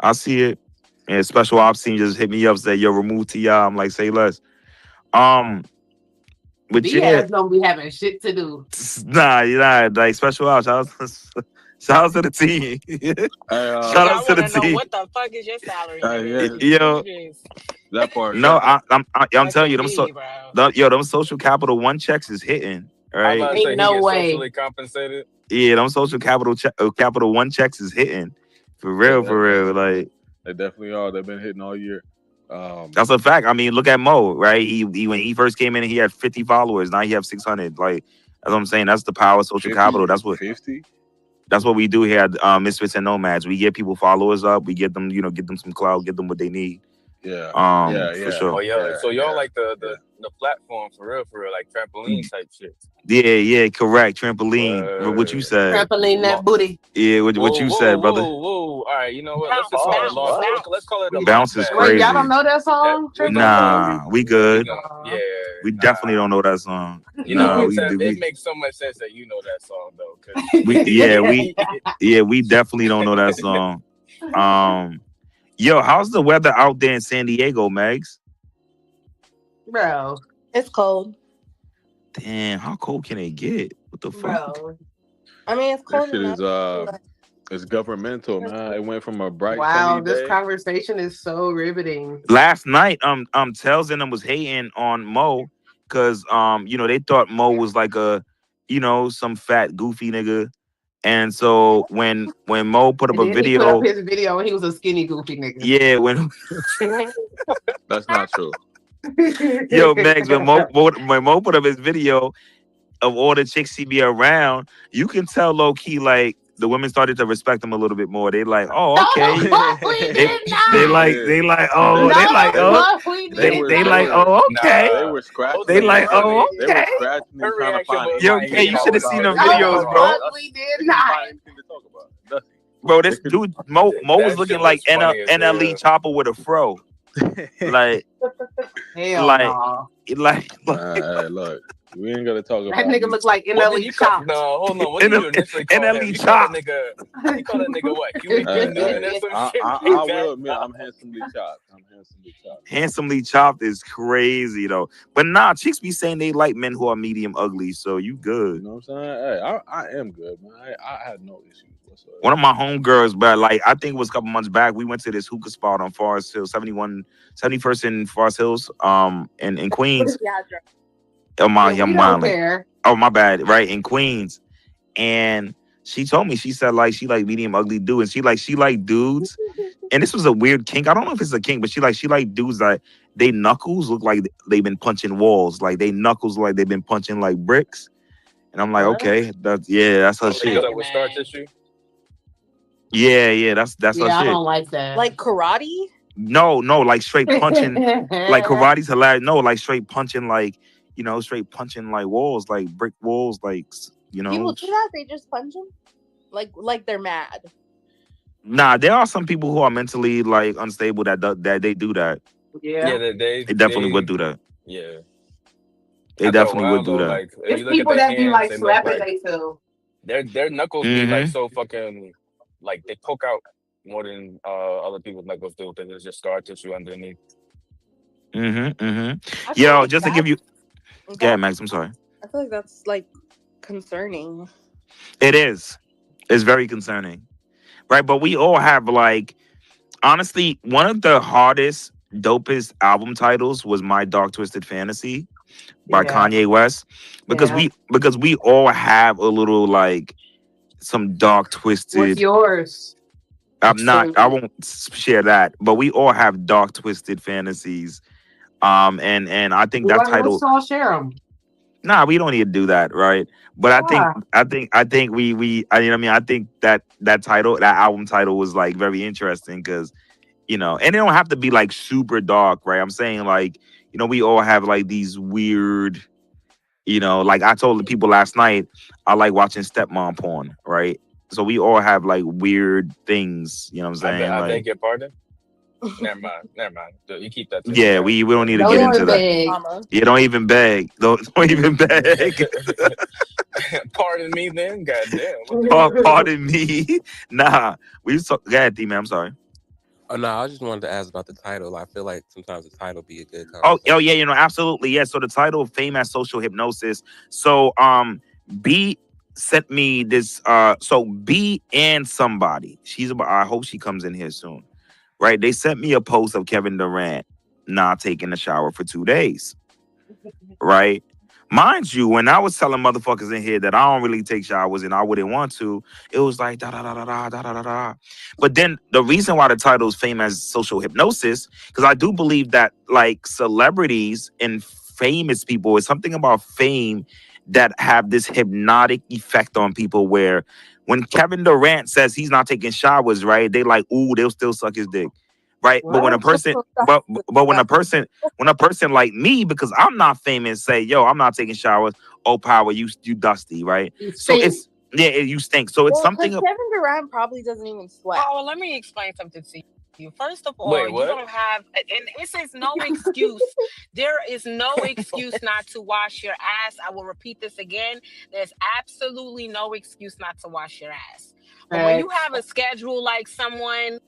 I see it. And special ops team just hit me up, said, yo, remove T.I. I'm like, say less. But Diaz don't be having shit to do. Nah, like special ops. Shout out to the team. Shout out to the team. What the fuck is your salary? Yo, that part. No, I'm telling you, them social capital one checks is hitting. Right? Ain't no way. Socially compensated. Yeah, them social capital one checks is hitting. For real, Like they definitely are. They've been hitting all year. That's a fact. I mean, look at Mo, right? He when he first came in, he had 50 followers. Now he have 600. Like, that's what I'm saying. That's the power of social capital. That's what 50. That's what we do here at Misfits and Nomads. We get people followers up. We get them, get them some clout, get them what they need. Yeah. For sure. Oh, yeah. So y'all like the platform for real, like trampoline type shit. Yeah, correct. Trampoline. What you said. Trampoline that booty. Yeah, what you said, brother. Whoa. All right, you know what? Let's just call it launch. Let's call it a Bounce is launch pad. crazy. Wait, y'all don't know that song? Nah, we good. Yeah. We definitely don't know that song. You know, it makes so much sense that you know that song though. We definitely don't know that song. Yo, how's the weather out there in San Diego, Megs? Bro, it's cold. Damn, how cold can it get? What the fuck? Bro. I mean, it's cold. That shit it's governmental, man. It went from a bright wow, sunny this day. conversation is so riveting. Last night, Tells and them was hating on Mo because they thought Mo was like some fat goofy nigga. And so when Mo put up a video, he put up his video and he was a skinny goofy nigga. Yeah, that's not true. Yo, Megs, when Mo put up his video of all the chicks he be around, you can tell low key like the women started to respect him a little bit more. They like, oh, okay. They like, oh, okay. They were scratching. They like, oh, okay. They were scratching and trying to find. Yo, okay, you should have seen them videos, bro. We did not. Bro, this dude Mo was looking like NLE Chopper with a fro. Like, look, we ain't gonna talk about that nigga look like NLE Chop. No, hold on. What did you initially call NLE Chop? You call that nigga what? I will admit I'm handsomely chopped. Handsomely chopped is crazy though. But nah, chicks be saying they like men who are medium ugly, so you good. You know what I'm saying? Hey, I am good, man. I had no issues whatsoever. One of my homegirls, but like I think it was a couple months back, we went to this hookah spot on Forest Hills, 71st in Forest Hills, in Queens. Oh my bad, right, in Queens. And she told me, she said like she like medium ugly dudes, and she like dudes. And this was a weird kink. I don't know if it's a kink, but she like dudes that they knuckles look like they've been punching walls, like they knuckles like they've been punching like bricks. And I'm like, okay, that's her shit. With scar tissue? Yeah, that's her shit. I don't like that. Like karate? No, like straight punching. Like karate's hilarious. No, like straight punching, like straight punching like walls, like brick walls, like People do that. They just punch them, like they're mad. Nah, there are some people who are mentally like unstable that they do that. Yeah, They definitely would do that. yeah. They After a definitely while would do though, that. like if It's you look at people their that be hands, like they look slapping like themselves. their knuckles be like Mm-hmm. so fucking like they poke out more than other people's knuckles do because there's just scar tissue underneath. Mm-hmm. Mm-hmm. I feel like Just to give you. that. Yeah, Max. I'm sorry. I feel like that's like concerning. It is. It's very concerning, right? But we all have like, honestly, one of the hardest, dopest album titles was "My Dark Twisted Fantasy" by Yeah. Kanye West, because Yeah. we all have a little like some dark What's twisted. yours? I won't share that, but we all have dark twisted fantasies. And I think that Let's title. all share them. Nah, we don't need to do that, right? But Why? I think you know what I mean. I think that title, that album title, was like very interesting because and it don't have to be like super dark, right? I'm saying like we all have like these weird, like I told the people last night, I like watching stepmom porn, right? So we all have like weird things, you know what I'm saying? I Like, beg your pardon. Never mind. Dude, you keep that to yeah, yourself. we don't need to Don't get even into that. beg. Yeah, don't even beg. Don't even beg. Pardon me, then. Goddamn. What the fuck? Pardon me. Nah, we so go ahead, D man. I'm sorry. Oh no, I just wanted to ask about the title. I feel like sometimes the title be a good Oh conversation. yeah, absolutely. Yeah. So the title of Fame as Social Hypnosis. So B sent me this so B and somebody. I hope she comes in here soon. Right? They sent me a post of Kevin Durant not taking a shower for 2 days. Right? Mind you, when I was telling motherfuckers in here that I don't really take showers and I wouldn't want to, it was like da da da da da da da da da. But then the reason why the title is Fame as Social Hypnosis, because I do believe that like celebrities and famous people, is something about fame that have this hypnotic effect on people where when Kevin Durant says he's not taking showers, right? They like, ooh, they'll still suck his dick. Right. But when a person but when a person like me, because I'm not famous, say, yo, I'm not taking showers, oh power, you dusty, right? So it's you stink. So it's Well, because something Kevin Durant probably doesn't even sweat. Oh, well, let me explain something to you. First of all, Wait, you what? don't have, and this is no excuse. There is no excuse not to wash your ass. I will repeat this again. There's absolutely no excuse not to wash your ass. But when you have a schedule like someone.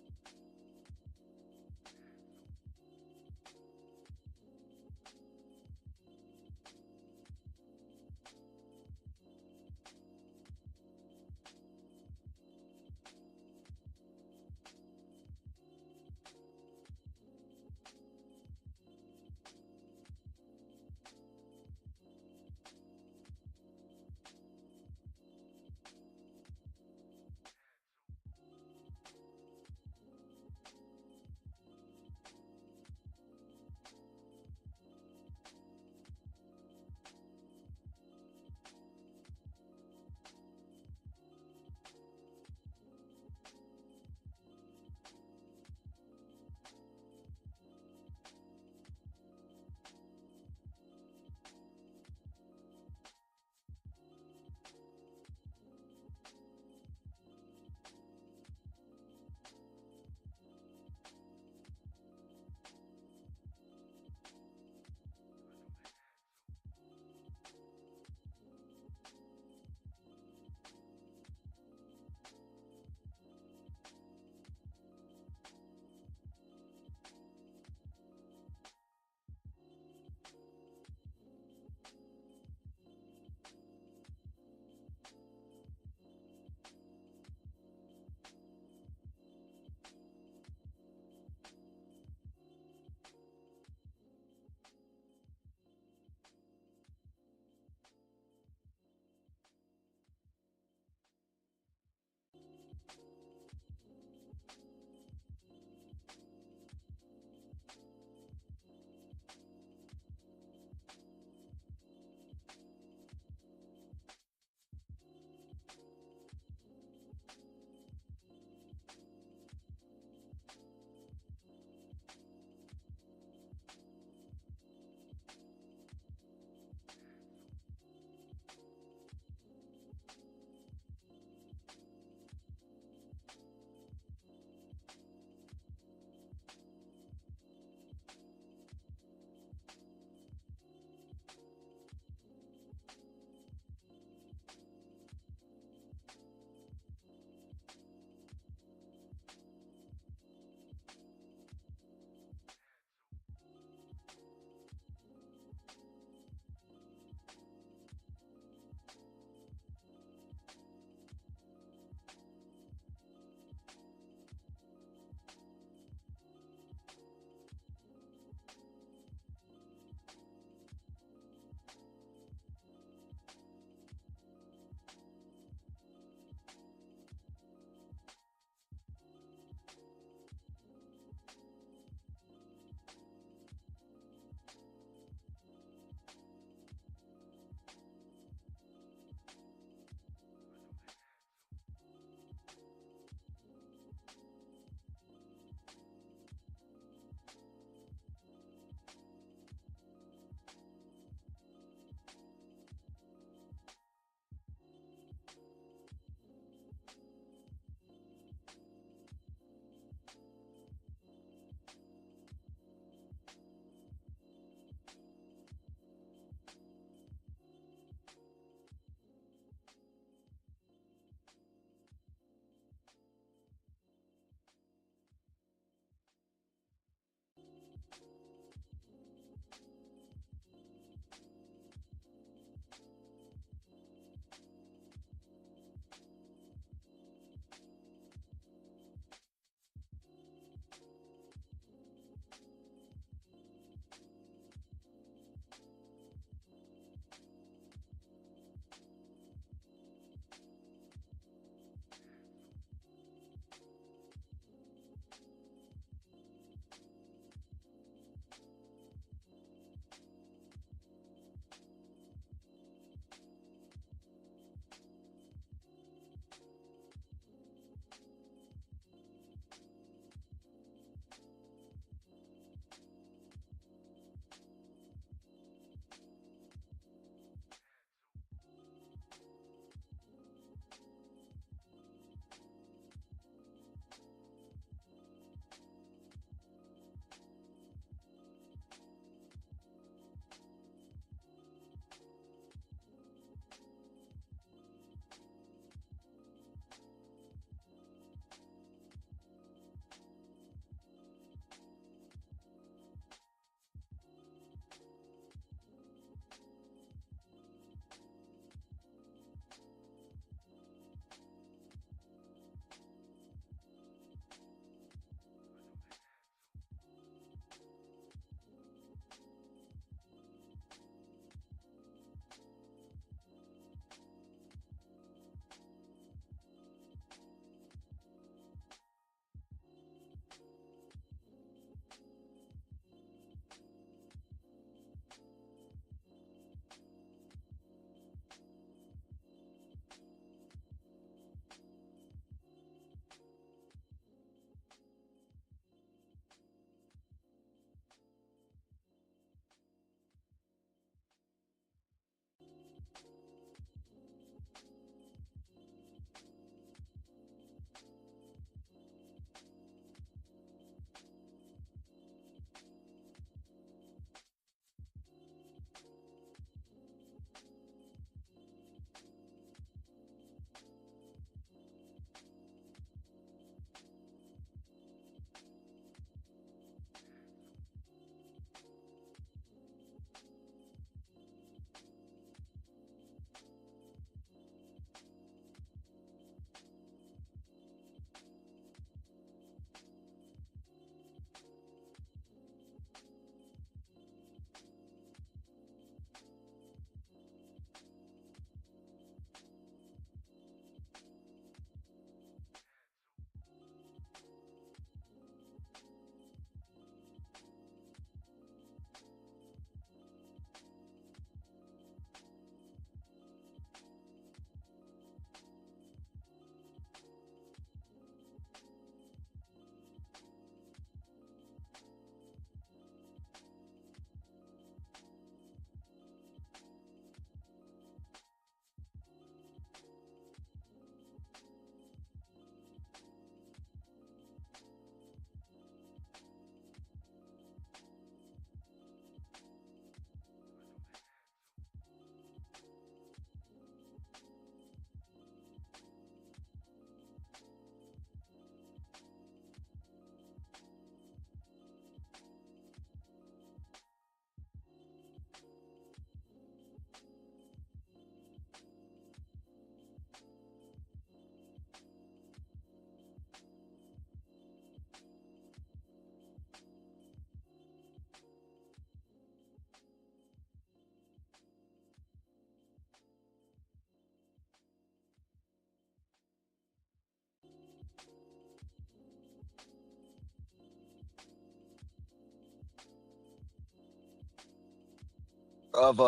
Of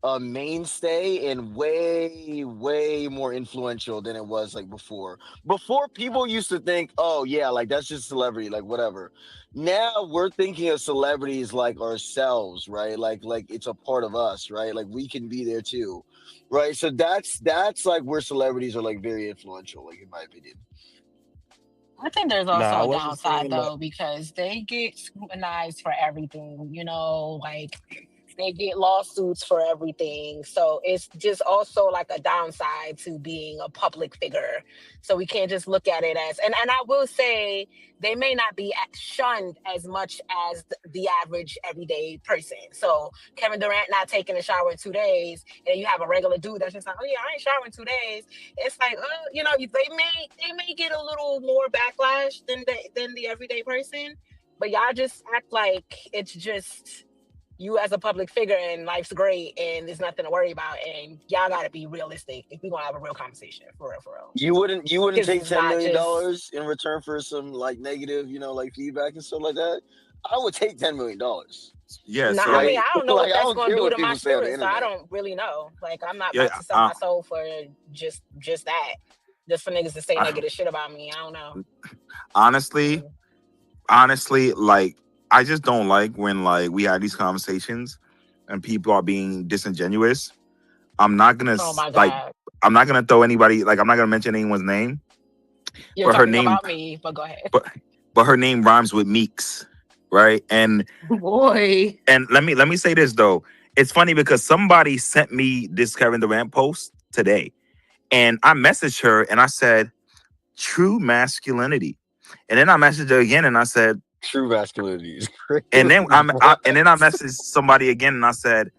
a mainstay and way more influential than it was like before. Before people used to think, oh yeah, like that's just celebrity, like whatever. Now we're thinking of celebrities like ourselves, right? Like it's a part of us, right? Like we can be there too, right? So that's like where celebrities are like very influential, like in my opinion. I think there's Nah, I also a wasn't downside saying that. though, because they get scrutinized for everything, you know, like They get lawsuits for everything. So it's just also like a downside to being a public figure. So we can't just look at it as, and I will say they may not be shunned as much as the average everyday person. So Kevin Durant not taking a shower in 2 days, and you have a regular dude that's just like, oh yeah, I ain't showering 2 days. It's like, you know, they may get a little more backlash than the everyday person, but y'all just act like it's just you as a public figure and life's great and there's nothing to worry about, and y'all gotta be realistic if we gonna have a real conversation for real. You wouldn't Because take it's $10 not million just in return for some like negative, like feedback and stuff like that? I would take $10 million. Yeah. nah, So I mean, I don't know Like what I that's don't gonna care do what to my people say on the spirit, so I internet. don't really know. Like, I'm not yeah, about to sell my soul for just that. Just for niggas to say negative shit about me. I don't know. honestly, like I just don't like when like we have these conversations and people are being disingenuous. I'm not gonna Oh my like. God. I'm not gonna throw anybody. Like I'm not gonna mention anyone's name. You're But her talking name, about me, but go ahead. but her name rhymes with Meeks, right? And Boy. let me say this though. It's funny because somebody sent me this Kevin Durant post today, and I messaged her and I said, "True masculinity," and then I messaged her again and I said, "True masculinity is crazy." And then I messaged somebody again and I said,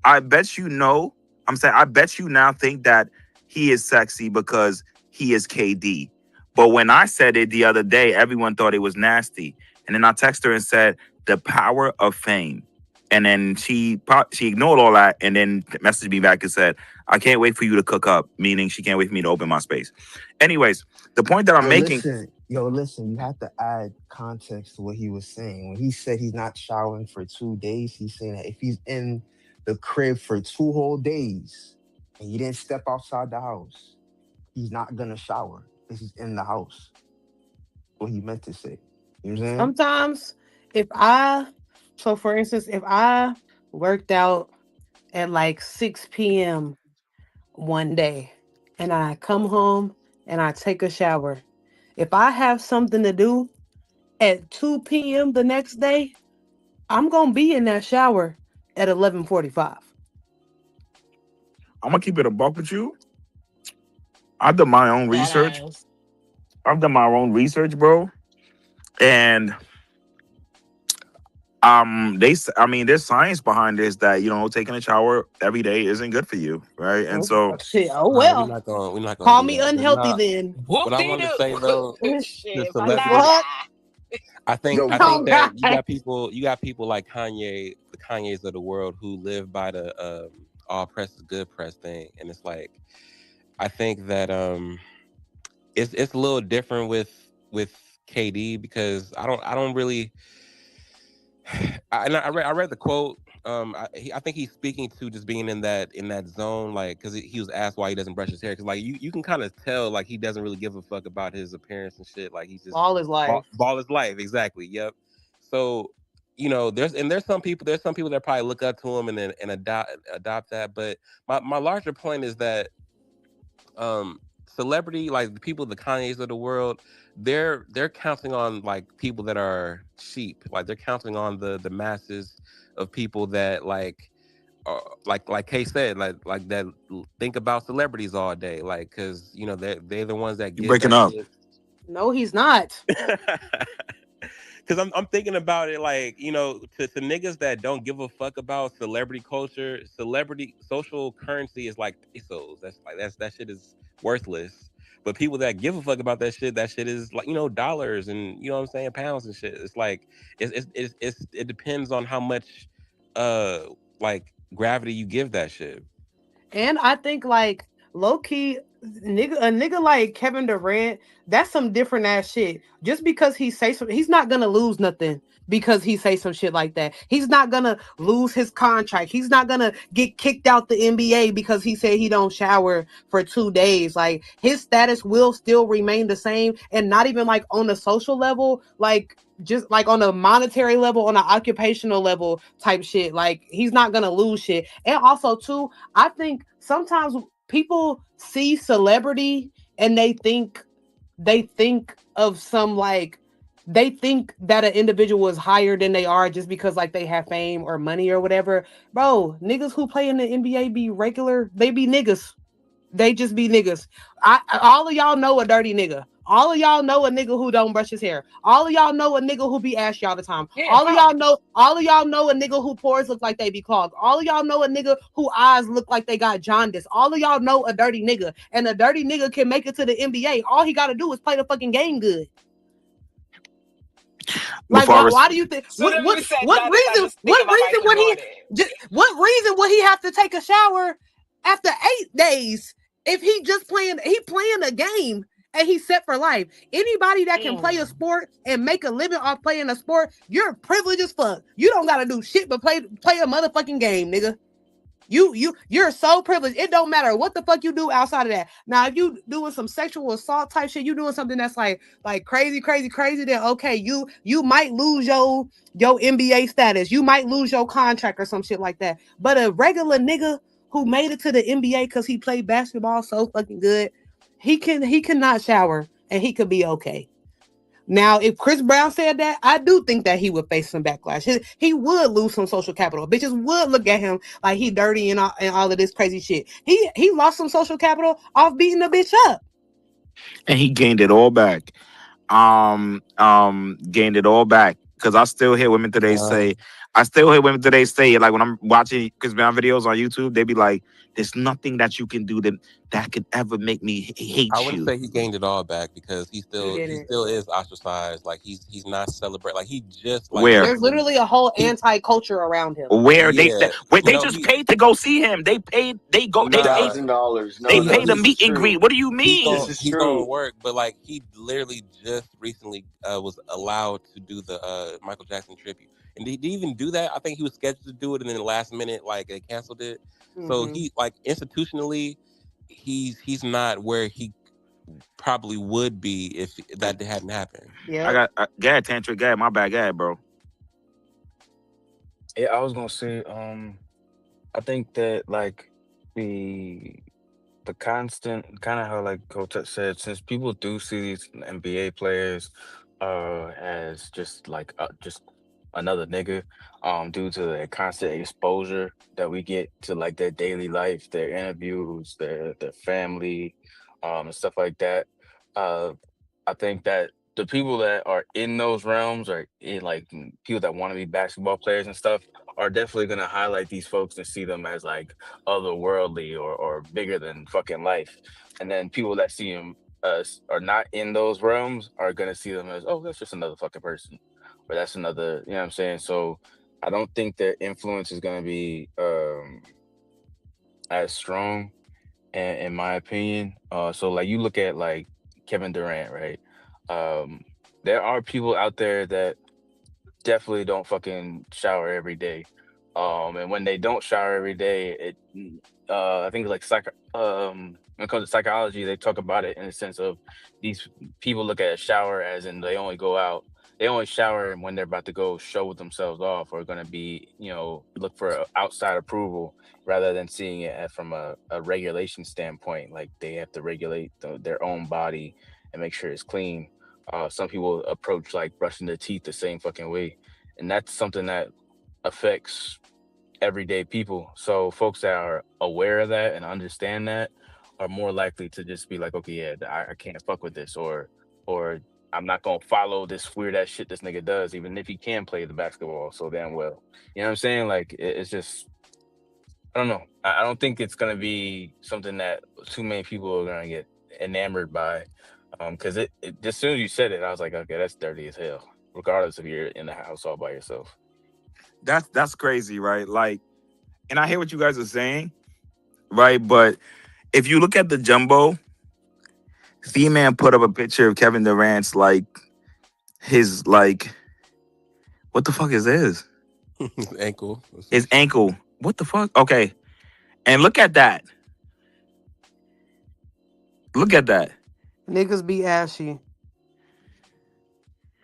"I bet you know." I'm saying, I bet you now think that he is sexy because he is KD. But when I said it the other day, everyone thought it was nasty. And then I texted her and said, "The power of fame." And then she ignored all that and then messaged me back and said, "I can't wait for you to cook up," meaning she can't wait for me to open my space. Anyways, the point that I'm making. Listen, you have to add context to what he was saying. When he said he's not showering for 2 days, he's saying that if he's in the crib for 2 whole days and he didn't step outside the house, he's not gonna shower because he's in the house. What he meant to say. You know what I'm saying? Sometimes for instance, if I worked out at like 6 p.m. one day and I come home and I take a shower, if I have something to do at 2 p.m. the next day, I'm gonna be in that shower at 11:45. I'm gonna keep it a buck with you. I've done my own research. Bro. And there's science behind this that taking a shower every day isn't good for you, right? And so Shit, oh We're well. not gonna Call do me that. But unhealthy then. what I wanted to say though, Shit, if I the die, I think Yo, that you got people like Kanye, the Kanyes of the world who live by the all press is good press thing, and it's like I think that it's a little different with KD because I don't really I read the quote. I think he's speaking to just being in that zone, like because he was asked why he doesn't brush his hair, because like you can kind of tell like he doesn't really give a fuck about his appearance and shit. Like he's just all his life, ball his life, exactly. Yep. So there's some people that probably look up to him and then adopt that. But my larger point is that celebrity, like the people, the Kanyes of the world, they're counting on like people that are sheep, like they're counting on the masses of people that like like Kay said, like that think about celebrities all day, like because they're the ones that you're give breaking that up. shit. No, he's not. Because I'm thinking about it like, to niggas that don't give a fuck about celebrity culture, celebrity social currency is like pesos. That shit is worthless. But people that give a fuck about that shit is like, dollars and you know what I'm saying, pounds and shit. It's like it depends on how much like gravity you give that shit. And I think like low key, a nigga like Kevin Durant, that's some different ass shit. Just because he say something, he's not gonna lose nothing because he say some shit like that. He's not gonna lose his contract. He's not gonna get kicked out the NBA because he said he don't shower for 2 days. Like his status will still remain the same, and not even like on a social level, like just like on a monetary level, on an occupational level type shit. Like he's not gonna lose shit. And also too, I think sometimes people see celebrity and they think of some like they think that an individual is higher than they are just because like they have fame or money or whatever. Bro, niggas who play in the NBA be regular, they be niggas. They just be niggas. All of y'all know a dirty nigga. All of y'all know a nigga who don't brush his hair. All of y'all know a nigga who be ashy all the time. All of y'all know a nigga who pores look like they be clogged. All of y'all know a nigga who eyes look like they got jaundice. All of y'all know a dirty nigga. And a dirty nigga can make it to the NBA. All he gotta do is play the fucking game good. Like why do you think what reason would he have to take a shower after 8 days if he playing a game and he's set for life? Anybody that can play a sport and make a living off playing a sport, you're privileged as fuck. You don't gotta do shit but play a motherfucking game, nigga. You're so privileged. It don't matter what the fuck you do outside of that. Now, if you doing some sexual assault type shit, you doing something that's like crazy, then okay, you might lose your NBA status. You might lose your contract or some shit like that. But a regular nigga who made it to the NBA because he played basketball so fucking good, he cannot shower and he could be okay. Now, if Chris Brown said that, I do think that he would face some backlash. He would lose some social capital. Bitches would look at him like he dirty and all of this crazy shit. He lost some social capital off beating the bitch up. And he gained it all back. Gained it all back. Because I still hear women today say, like when I'm watching Chris Brown videos on YouTube, they be like, there's nothing that you can do that could ever make me hate I wouldn't you. say he gained it all back because he still is ostracized. Like he's not celebrated. Like he just like Where there's literally a whole anti-culture around him. Where they just paid to go see him. They paid $1,000. They paid a meet and greet. What do you mean? He's gonna work, but like he literally just recently was allowed to do the Michael Jackson tribute. And did he even do that? I think he was scheduled to do it, and then the last minute, like they canceled it. So he like institutionally, he's not where he probably would be if that hadn't happened. Yeah, I got Tantric. Go ahead, my bad. Go ahead, bro. Yeah, I was gonna say, I think that like the constant kind of how like Coach said, since people do see these NBA players as just like just another nigga, due to the constant exposure that we get to like their daily life, their interviews, their family, and stuff like that. I think that the people that are in those realms, or in like people that want to be basketball players and stuff, are definitely going to highlight these folks and see them as like otherworldly or bigger than fucking life. And then people that see them are not in those realms are going to see them as, oh, that's just another fucking person, or that's another, you know what I'm saying? So I don't think their influence is going to be as strong, in my opinion. So like you look at like Kevin Durant, right? There are people out there that definitely don't fucking shower every day. And when they don't shower every day, I think like when it comes to psychology, they talk about it in the sense of these people look at a shower as in they only shower when they're about to go show themselves off or going to be, look for outside approval rather than seeing it from a regulation standpoint. Like they have to regulate their own body and make sure it's clean. Some people approach like brushing their teeth the same fucking way. And that's something that affects everyday people. So folks that are aware of that and understand that are more likely to just be like, okay, yeah, I can't fuck with this, or I'm not gonna follow this weird ass shit this nigga does, even if he can play the basketball so damn well. You know what I'm saying? Like it's just, I don't know. I don't think it's gonna be something that too many people are gonna get enamored by. Because it as soon as you said it, I was like, okay, that's dirty as hell, regardless if you're in the house all by yourself. That's crazy, right? Like, and I hear what you guys are saying, right? But if you look at the jumbo, Ceanne put up a picture of Kevin Durant's his what the fuck is this? Ankle. His ankle. What the fuck? Okay. And look at that. Look at that. niggas be ashy.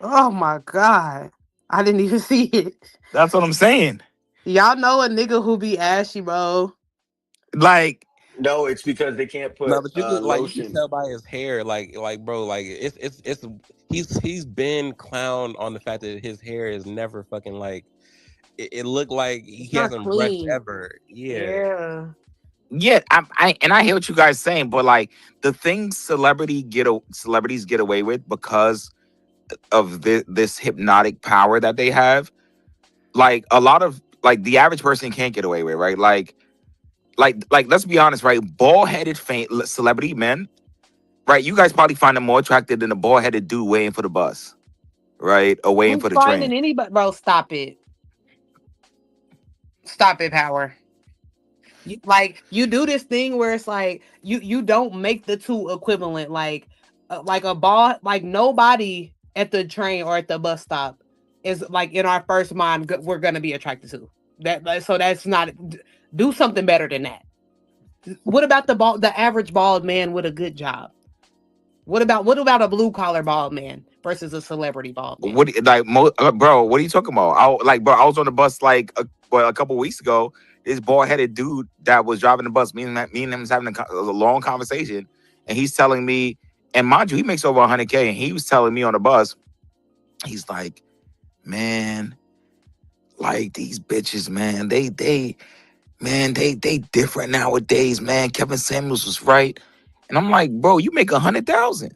Oh my god, I didn't even see it. That's what I'm saying. Y'all know a nigga who be ashy, bro. Like, No, it's because they can't No, put but you can lotion. tell by his hair, like bro, like it's he's been clowned on the fact that his hair is never fucking like it looked like It's he not hasn't brushed clean. ever. Yeah. Yeah. Yeah, I hear what you guys saying, but like the things celebrities get away with because of this hypnotic power that they have, like a lot of like the average person can't get away with, right? Like let's be honest, right? Bald-headed celebrity men, right? You guys probably find them more attractive than a bald-headed dude waiting for the bus, right? Or waiting Who's for the finding train. anybody? Bro, stop it. Stop it, Power. You do this thing where it's like you don't make the two equivalent. Like a ball, like nobody at the train or at the bus stop is like in our first mind we're gonna be attracted to so that's not do something better than that. What about the average bald man with a good job? What about a blue collar bald man versus a celebrity bald man? Bro? What are you talking about? I was on the bus like a couple weeks ago. This bald-headed dude that was driving the bus, me and him was having a long conversation, and he's telling me, and mind you, he makes over 100K, and he was telling me on the bus, he's like, man, like these bitches, man, they different nowadays, man. Kevin Samuels was right, and I'm like, bro, you make 100,000,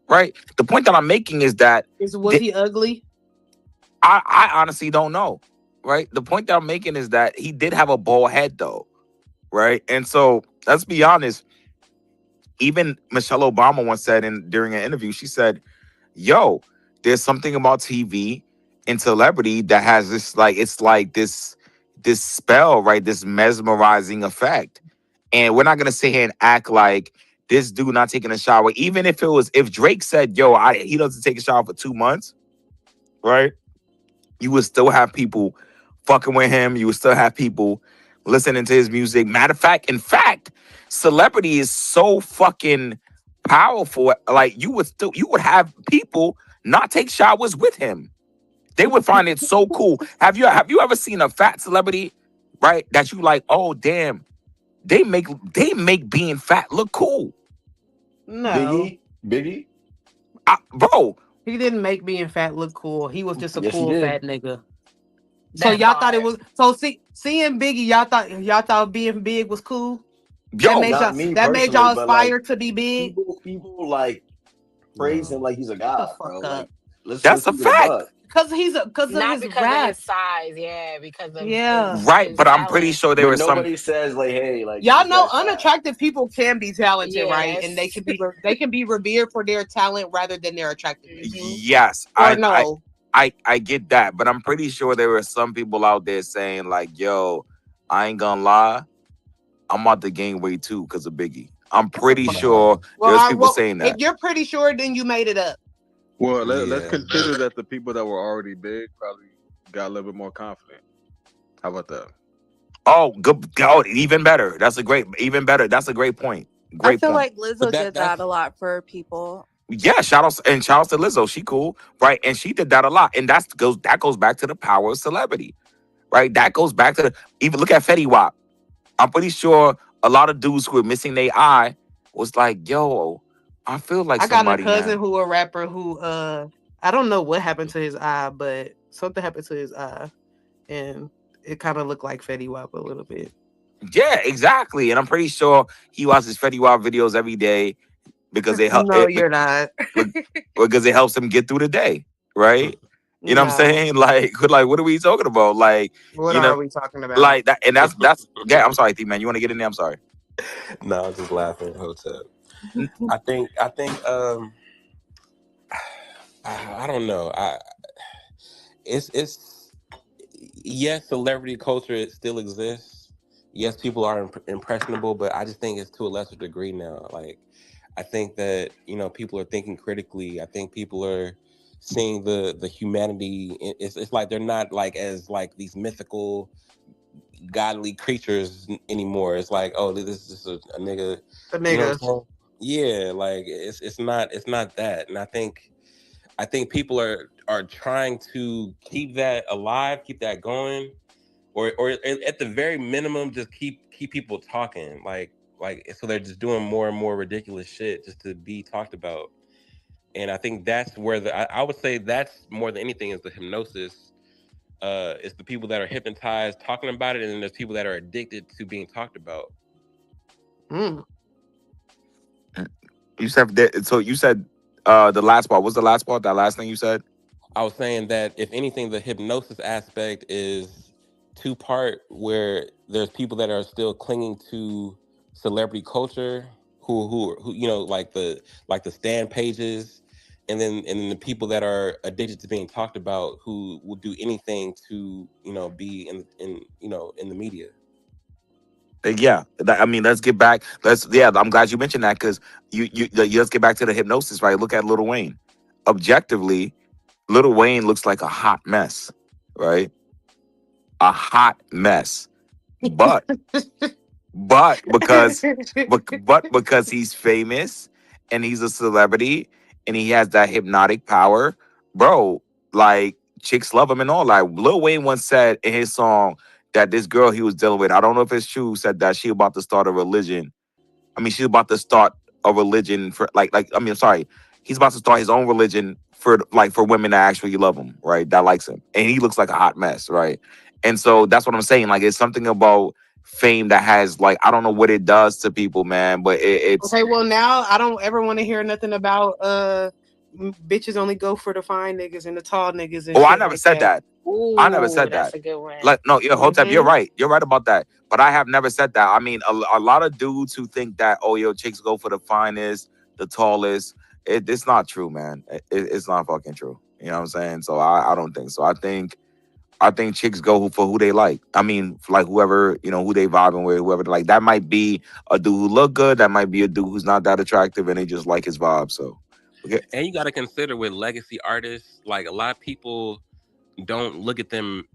right? The point that I'm making is that Was he ugly? I honestly don't know, right? The point that I'm making is that he did have a bald head, though, right? And so let's be honest. Even Michelle Obama once said during an interview, she said, "Yo, there's something about TV and celebrity that has this it's like this spell, right? This mesmerizing effect. And we're not gonna sit here and act like this dude not taking a shower, even if Drake said, "Yo, he doesn't take a shower for 2 months," right? You would still have people fucking with him. You would still have people listening to his music. In fact, celebrity is so fucking powerful. Like you would have people not take showers with him. They would find it so cool. Have you ever seen a fat celebrity, right? That you like, oh damn, they make being fat look cool. No. Biggie? Bro. He didn't make being fat look cool. He was just a Yes, he cool did. fat nigga. So y'all thought it was seeing Biggie, y'all thought being big was cool? Yo, not me that made personally, y'all but like aspire to be big? people like praise him like he's a god, bro. Like let's keep it a buck. Because of Not his because rap. of his size, yeah, because of Right, his but I'm pretty talent. sure there But was nobody says like, hey, like Y'all this know guy's fat. unattractive people can be talented, right? Yes. And they can be revered for their talent rather than their attractiveness. Yes, Or no. I get that, but I'm pretty sure there were some people out there saying like, "Yo, I ain't gonna lie, I'm about to gain weight too because of Biggie." I'm pretty sure there's people saying that. If you're pretty sure, then you made it up. Well, let's consider that the people that were already big probably got a little bit more confident. How about that? Oh, good. Oh, even better. Even better. That's a great point. I feel like Lizzo did that a lot for people. Yeah, shout outs to Lizzo. She cool, right? And she did that a lot, and that goes back to the power of celebrity, right? That goes back to even look at Fetty Wap. I'm pretty sure a lot of dudes who were missing their eye was like, "Yo, I feel like I got a somebody cousin now." who a rapper who I don't know what happened to his eye, but something happened to his eye, and it kind of looked like Fetty Wap a little bit. Yeah, exactly. And I'm pretty sure he watches Fetty Wap videos every day because they help. No, you're not. Because it helps him get through the day, right? You know what I'm saying? Like what are we talking about? Like, what are we talking about? Like that, and that's yeah. I'm sorry, T-Man. You want to get in there? I'm sorry. No, I was just laughing. Hotel. I think I don't know. It's yes, celebrity culture still exists. Yes, people are impressionable, but I just think it's to a lesser degree now. Like, I think that people are thinking critically. I think people are seeing the humanity. It's like they're not like as like these mythical, godly creatures anymore. It's like, oh, this is a nigga. A nigga. You know what I'm saying? Yeah, like it's not that. And I think people are trying to keep that alive, keep that going, or at the very minimum, just keep people talking. Like Like, so they're just doing more and more ridiculous shit just to be talked about. And I think that's where I would say that's more than anything is the hypnosis. It's the people that are hypnotized talking about it, and then there's people that are addicted to being talked about. You said that, so you said the last part. What's the last part? That last thing you said? I was saying that if anything, the hypnosis aspect is two-part, where there's people that are still clinging to celebrity culture, who like the stand pages, and then the people that are addicted to being talked about, who will do anything to be in the media. Yeah, I mean, let's get back. I'm glad you mentioned that because let's get back to the hypnosis, right? Look at Lil Wayne. Objectively, Lil Wayne looks like a hot mess, right? A hot mess, but because he's famous and he's a celebrity and he has that hypnotic power, bro. Like chicks love him and all. Like Lil Wayne once said in his song that this girl he was dealing with, I don't know if it's true, said that she about to start a religion. I mean, she's about to start a religion for I'm sorry, he's about to start his own religion for women that actually love him, right? That likes him, and he looks like a hot mess, right? And so that's what I'm saying. Like, it's something about fame that has like I don't know what it does to people, man, but it's Okay, well now I don't ever want to hear nothing about bitches only go for the fine niggas and the tall niggas and Oh, shit I never said that. I never said That's that. a good one. Like, no, Hotep, you're Mhm. right. You're right about that. But I have never said that. I mean, a lot of dudes who think that, oh, yo, chicks go for the finest, the tallest. It's not true, man. It's not fucking true. You know what I'm saying? So I don't think so. I think chicks go for who they like. I mean, like whoever, who they vibing with, whoever they like. That might be a dude who look good. That might be a dude who's not that attractive and they just like his vibe. So, okay. And you got to consider with legacy artists, like a lot of people don't look at them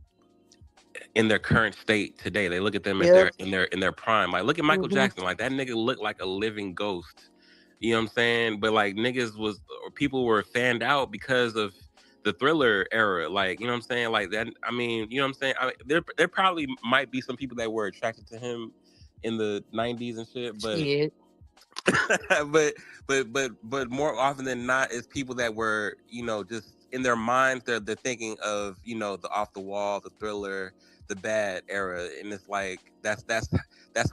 in their current state today. They look at them at Yep. their prime. Like, look at Michael Mhm. Jackson. Like, that nigga looked like a living ghost. You know what I'm saying? But like people were fanned out because of the Thriller era. Like, you know what I'm saying? Like that. I mean, you know what I'm saying? There probably might be some people that were attracted to him in the 90s and shit, but Shit. but more often than not, it's people that were just in their minds they're thinking of the Off the Wall, the Thriller, the Bad era, and it's like that's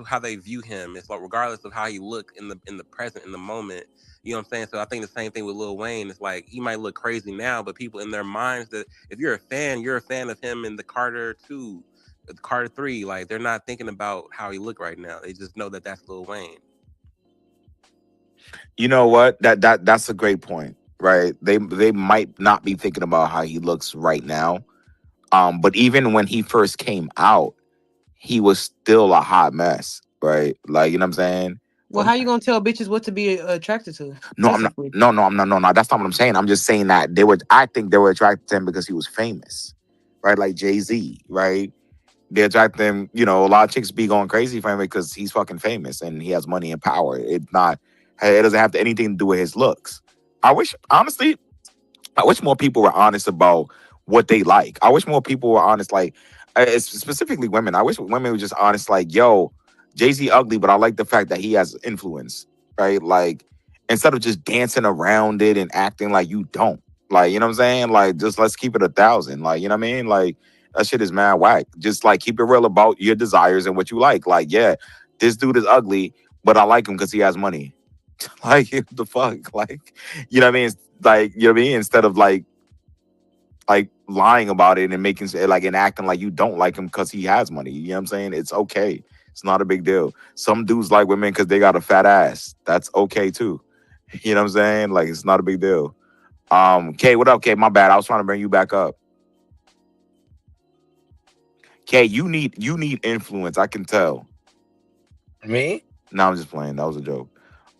how they view him. It's like regardless of how he look in the present, in the moment. You know what I'm saying? So I think the same thing with Lil Wayne. It's like he might look crazy now, but people in their minds, that if you're a fan of him in the Carter 2, the Carter 3, like they're not thinking about how he look right now. They just know that that's Lil Wayne. You know what? That's a great point, right? They might not be thinking about how he looks right now. But even when he first came out, he was still a hot mess, right? Like, you know what I'm saying? Well, how you gonna tell bitches what to be attracted to? No, I'm not. Physically? No, I'm not. No, that's not what I'm saying. I'm just saying that I think they were attracted to him because he was famous, right? Like Jay-Z, right? They attract him. A lot of chicks be going crazy for him because he's fucking famous and he has money and power. It doesn't have anything to do with his looks. Honestly, I wish more people were honest about what they like. I wish more people were honest, like specifically women. I wish women were just honest, like, yo, Jay-Z ugly, but I like the fact that he has influence, right? Like, instead of just dancing around it and acting like you don't. Like, you know what I'm saying? Like, just let's keep it 1,000. Like, you know what I mean? Like, that shit is mad whack. Just like keep it real about your desires and what you like. Like, yeah, this dude is ugly, but I like him because he has money. Like, what the fuck? Like, you know what I mean? Like, you know what I mean? Instead of like lying about it and making and acting like you don't like him because he has money. You know what I'm saying? It's okay. It's not a big deal. Some dudes like women because they got a fat ass. That's okay too. You know what I'm saying? Like, it's not a big deal. Kay, what up, Kay? My bad. I was trying to bring you back up. Kay, you need influence. I can tell. Me? No, I'm just playing. That was a joke.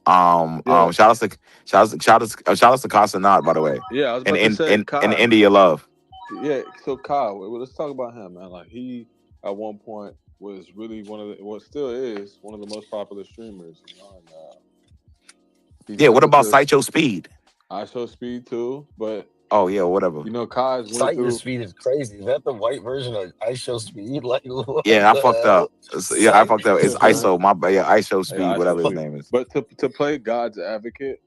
Yeah. Shout out to Casa Not, by the way. Yeah, I was And about to say, in Kai. India Love. Yeah, so Kyle, let's talk about him, man. Like, he at one point was really still is one of the most popular streamers. Yeah, what about Sideshow Speed? I Show Speed too, but Oh yeah, whatever. You know, Kai's went Sight your through. speed is crazy. Is that the white version of ice show speed? Like what Yeah, I the fucked hell? up. Yeah, I Sight fucked up. your It's speed. ISO. My bad. Yeah, ISO Yeah, speed, I show whatever his speed. name is. But to play God's advocate,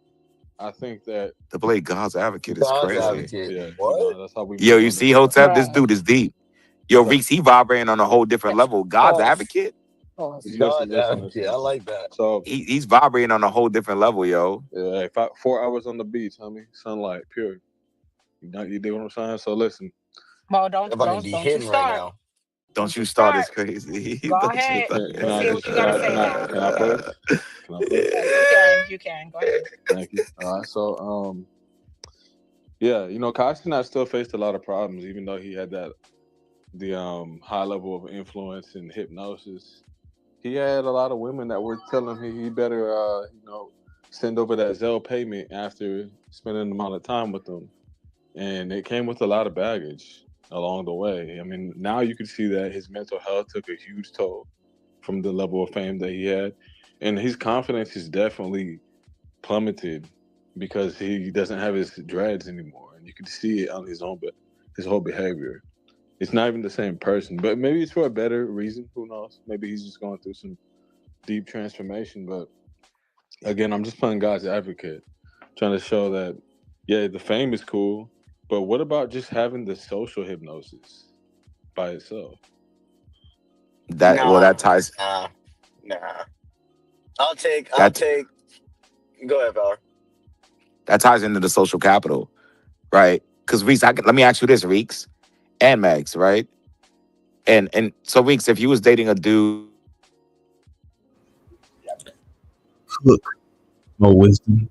I think that To play God's advocate is God's crazy. advocate. yeah, you What? know, that's how we Yo, move you on this see side. Hotep? This Bruh. dude is deep. Yo, So Reeks, he vibrating on a whole different level. God's Pause. advocate? Pause. listen, God's listen, advocate. I listen. like that. So He's vibrating on a whole different level, yo. yeah, 4 hours on the beach, homie, sunlight, pure. You dig what I'm saying? So listen, Well, I'm about to be don't you hitting right start. now. Don't you You start start. is crazy. Go Don't you ahead. start. can Let's I hear just what you gotta say now. can I push? Can I push? Yeah, you can. Go ahead. Thank you. All right. So yeah, you know, Kai Cenat still faced a lot of problems, even though he had the high level of influence and hypnosis. He had a lot of women that were telling him he better you know, send over that Zelle payment after spending an amount of time with them. And it came with a lot of baggage along the way. I mean, now you can see that his mental health took a huge toll from the level of fame that he had. And his confidence is definitely plummeted because he doesn't have his dreads anymore. And you can see it on his whole behavior. It's not even the same person, but maybe it's for a better reason. Who knows? Maybe he's just going through some deep transformation. But again, I'm just playing God's advocate, trying to show that, yeah, the fame is cool, but what about just having the social hypnosis by itself? That ties Nah. I'll take. that Go ahead, Power. that ties into the social capital, right? Because Reeks, let me ask you this, Reeks and Max, right? And so Reeks, if you was dating a dude, Cook. No wisdom.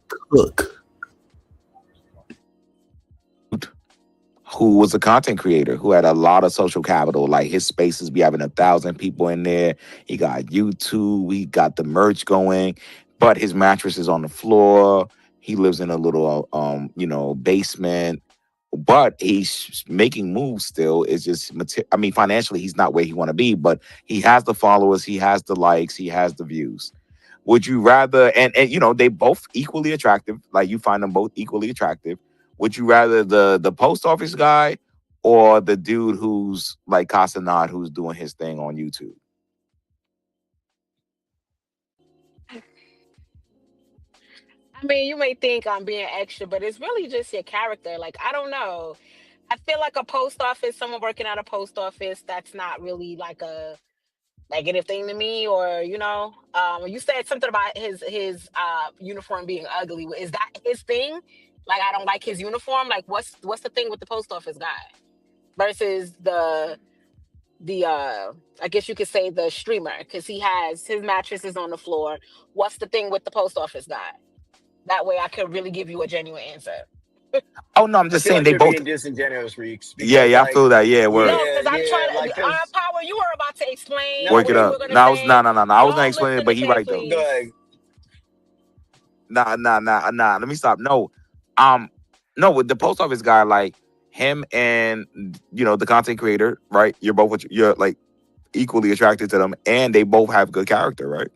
Cook. who was a content creator who had a lot of social capital, like his spaces be having 1,000 people in there. He got YouTube, he got the merch going, but his mattress is on the floor. He lives in a little you know, basement, but he's making moves still. It's just I mean, financially he's not where he want to be, but he has the followers, he has the likes, he has the views. Would you rather, and you know, they both equally attractive, like you find them both equally attractive. Would you rather the post office guy or the dude who's like Casanat, who's doing his thing on YouTube? I mean, you may think I'm being extra, but it's really just your character. Like, I don't know. I feel like a post office, someone working at a post office, that's not really like a negative thing to me. Or, you know, you said something about his uniform being ugly. Is that his thing? Like, I don't like his uniform. Like, what's the thing with the post office guy versus the I guess you could say the streamer, because he has his mattresses on the floor. What's the thing with the post office guy? That way I could really give you a genuine answer. Oh no, I'm I just feel saying like they you're both. being disingenuous, Reeks, Yeah, because yeah, I like, feel that. Yeah, word. No, yeah, because I'm trying to like, cause Power, you were about to explain no, Work what it you Reeks, were up. gonna No, I was say. no. I was gonna Don't explain it, listen but to he Tay, right though. go please. ahead. Nah. Let me stop. No, no, with the post office guy, like him and you know the content creator, right? You're like equally attracted to them, and they both have good character, right?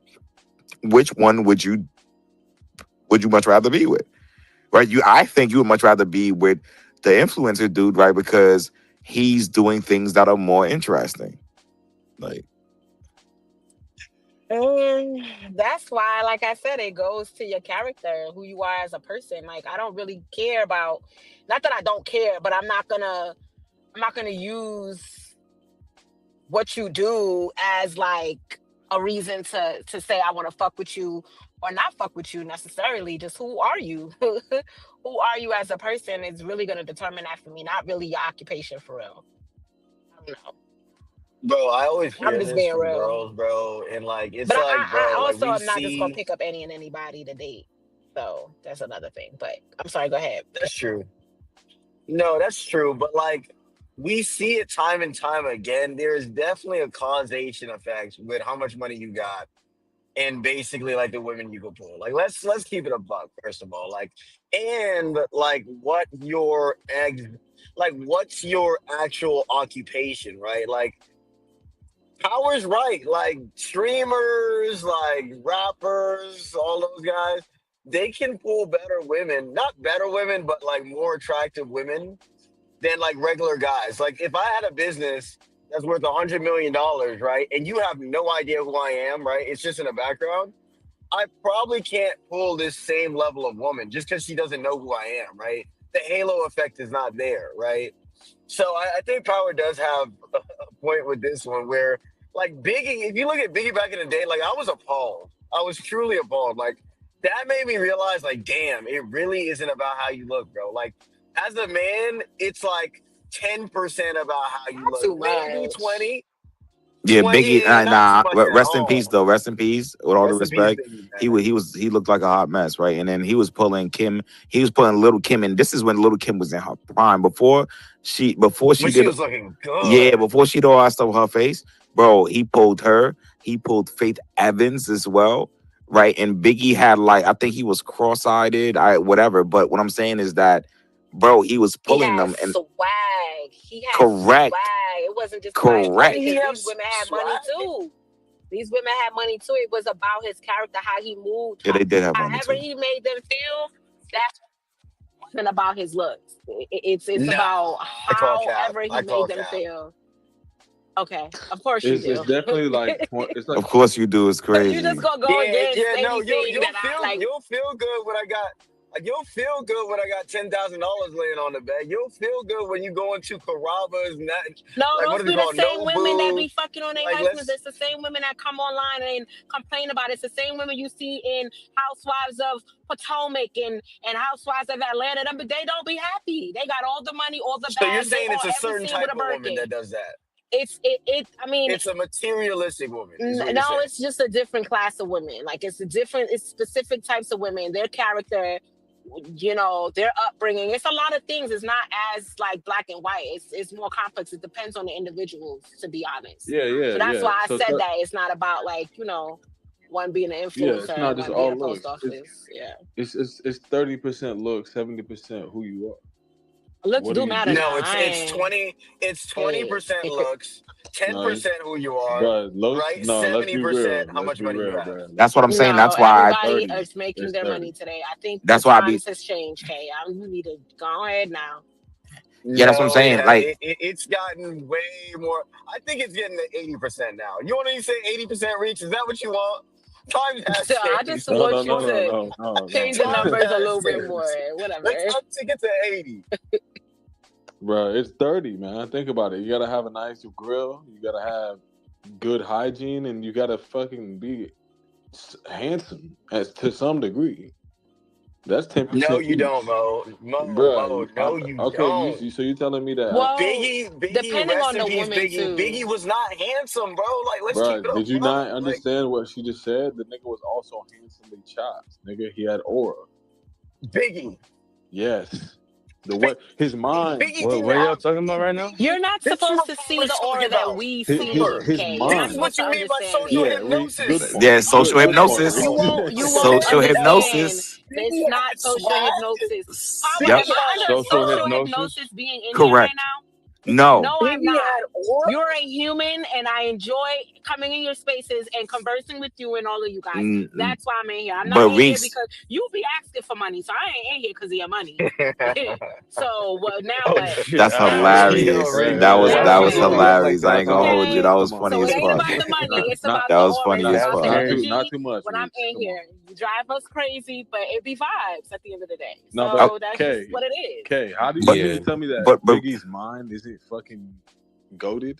Which one would you much rather be with, right? I think you would much rather be with the influencer dude, right? Because he's doing things that are more interesting, like. That's why, like I said, it goes to your character, who you are as a person. Like, I don't really care about, not that I don't care, but I'm not gonna use what you do as like a reason to say I want to fuck with you or not fuck with you necessarily. Just who are you? Who are you as a person is really gonna determine that for me, not really your occupation for real. I don't know. Bro, I always I'm hear just this being from real. girls, bro, and like, it's But I, like, I bro, I like also we am not just gonna see. pick up any and anybody to date. So that's another thing. But I'm sorry, go ahead. That's true. No, that's true. But like we see it time and time again. There is definitely a causation effect with how much money you got and basically like the women you go pull. Like let's keep it a buck, first of all. Like and like what's your actual occupation, right? Like Power's right. Like streamers, like rappers, all those guys. they can pull better women, not better women, but like more attractive women than like regular guys. Like if I had a business that's worth $100 million, right, and you have no idea who I am, right? It's just in the background. I probably can't pull this same level of woman just because she doesn't know who I am, right? The halo effect is not there, right? So I think Power does have a point with this one where, like Biggie, if you look at Biggie back in the day, like I was appalled. I was truly appalled. Like that made me realize, like, damn, it really isn't about how you look, bro. Like as a man, it's like 10% about how you Not too look, maybe much. 20. Yeah, 20 Biggie. and not too much at Rest in peace, all. though. Rest in peace. With all due Rest in peace, respect, Biggie, he looked like a hot mess, right? And then he was pulling Kim. He was pulling Little Kim, and this is when Little Kim was in her prime. Before she When she did, was looking yeah, good. before she did all that stuff with her face, bro. He pulled her. He pulled Faith Evans as well, right? And Biggie had like I think he was cross-eyed, whatever. But what I'm saying is that, bro, he was He pulling had them and swag. He had correct, swag. It wasn't just about his Why money did correct. he because have these women had swag? money too. These women had money too. It was about his character, how he moved, Yeah, they did have money however too. he made them feel. That's wasn't about his looks. It's Nah, about I call cap. however he I call made them cap. feel. Okay, of course you It's do. definitely like it's like Of course you do. It's Because you just crazy. gonna go against Yeah, no, anything that I like. you'll feel good when I got you'll feel good when I got $10,000 laying on the bed. You'll feel good when you go into Carrabba's and that, No, like what those is it be the called? same women that Nobu. be fucking on their Like husbands. let's It's the same women that come online and complain about it. It's the same women you see in Housewives of Potomac and Housewives of Atlanta. Them, but they don't be happy. They got all the money, all the so you're bags. They saying all it's a every certain scene with type a of woman Birkin. that does that. I mean, It's a materialistic woman, is what you're no, saying. it's just a different class of women. Like it's specific types of women. Their character, their upbringing. It's a lot of things. It's not as like black and white. It's more complex. It depends on the individuals, to be honest. yeah, So that's yeah. why I So said that it's not about like one being an yeah, influencer it's and not just one being a all post looks. office. Yeah, It's 30% looks, 70% who you are. looks What do do you matter do? No, now. it's 20, it's 20% looks, No, 10% who you are, bro, looks. right? No, let's be 70% real. how Let's much be money you real, have. bro. That's what I'm saying. No, That's why everybody 30. is making It's their 30. money today. I think the that's why I be times has changed, Kay. You need to go ahead now. yeah, that's what I'm No, saying. Like it's gotten way more. I think it's getting to 80% now. You want to say 80% reach? Is that what you want? Times has So I changed. just No, want no, you no, no, to no, no, change no. the Times numbers a has little bit more. changed. Whatever. Let's uptick it to 80. Bro, it's 30, man. Think about it. You gotta have a nice grill. You gotta have good hygiene, and you gotta fucking be handsome to some degree. That's 10% No, you each, don't, bro. No, you Okay, don't. so you're telling me that, Well, Biggie, depending rest on in the peace, woman Biggie. Biggie too. was not handsome, bro. Like, let's keep bro? it up, Did you bro. not Like, understand what she just said? The nigga was also handsomely chopped. Nigga, he had aura. Biggie. Yes. The way his mind. Biggie didn't What y'all have. talking about right now? You're not This is supposed what to I see was the talking aura that about. we Remember, see, His Kay. You're not this is mind. what supposed to you mean by understand social it. Yeah, good hypnosis. point. yeah, social Good point. hypnosis. You won't, You you won't won't Social understand. understand. hypnosis. It's Biggie not had social swag. hypnosis. Power, Yep. am Biggie I had under Social social aura. hypnosis. hypnosis being in here right Correct. now? No. No, I'm Biggie not. had aura. You're a human, and I enjoy coming in your spaces and conversing with you and all of you guys. That's why I'm in here. I'm not But in here Reeks, because you be asking for money, so I ain't in here because of your money. So, now Oh what? shit! that's Yo, hilarious. Rick, That was Now that Hey, was what? bro, that's like hilarious. I that's ain't gonna all. hold you. Okay. That was Come on, funny So it as ain't fuck. about the money. It's not about That the was aura. funny It's as about the fuck. energy. not too much, When I'm Reeks. in Come on. here, you drive us crazy, but it be vibes at the end of the day. No, So but that's Kay, just what it is. Kay, how do you But mean to tell me that but Biggie's mind isn't fucking goated?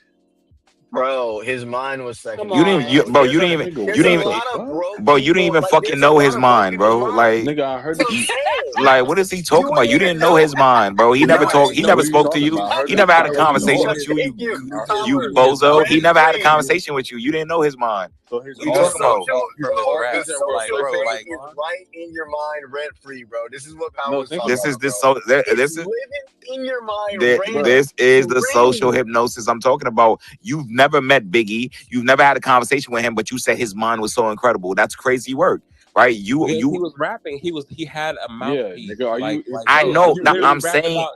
bro, his mind was Come second to you none, didn't you bro. on. bro, you didn't even Nigga, you There's a didn't what even the lot of fuck? broke bro, you didn't people. even Like, fucking there's a know his lot of broke mind, people's bro. mind. Like Nigga, I heard That's what it. I'm saying. like what is he talking You about? ain't You even didn't know know. his mind, bro. He never Right. talked he No, never what are you spoke to talking you. about? I heard He the never had a I heard the conversation aura. with you, Thank you. I you Power. heard his bozo. He aura. never had a Rent-free. conversation with you. You didn't know his mind. So his What you The talking aura. about? social, His bro, aura the isn't social reflecting thing his is mind. right in your mind rent free, bro. This is what Power No, was think talking This is about about, this bro. so It's this is living in your mind rent it, this is the social free. hypnosis I'm talking about. You've never met Biggie. You've never had a conversation with him, but you said his mind was so incredible. That's crazy work, right? Because he You. was rapping. He had a bro. Yeah, mouthpiece. nigga, are you? I Bro, know. he No, literally I'm rapped saying. about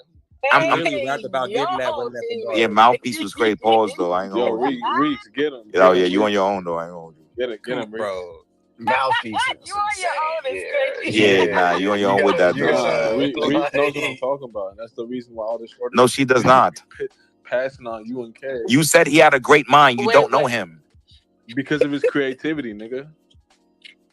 I'm. he I'm literally rapped about Yo, getting that women at the yeah, bar. mouthpiece was great. Pause though. I ain't gonna Yo, hold you. Reeks, Oh get yeah, him, you on Reeks. your own though. I ain't gonna hold you. Get him, Come on, Reeks. bro. Mouthpieces. You on your own is crazy. Yeah, nah, you on your own with that You though, got Nah, son. it. Reese knows what I'm talking about. And that's the reason why all the shorties No, she does not. passing on you and K. You said he had a great mind. You don't know him. Because of his creativity, nigga.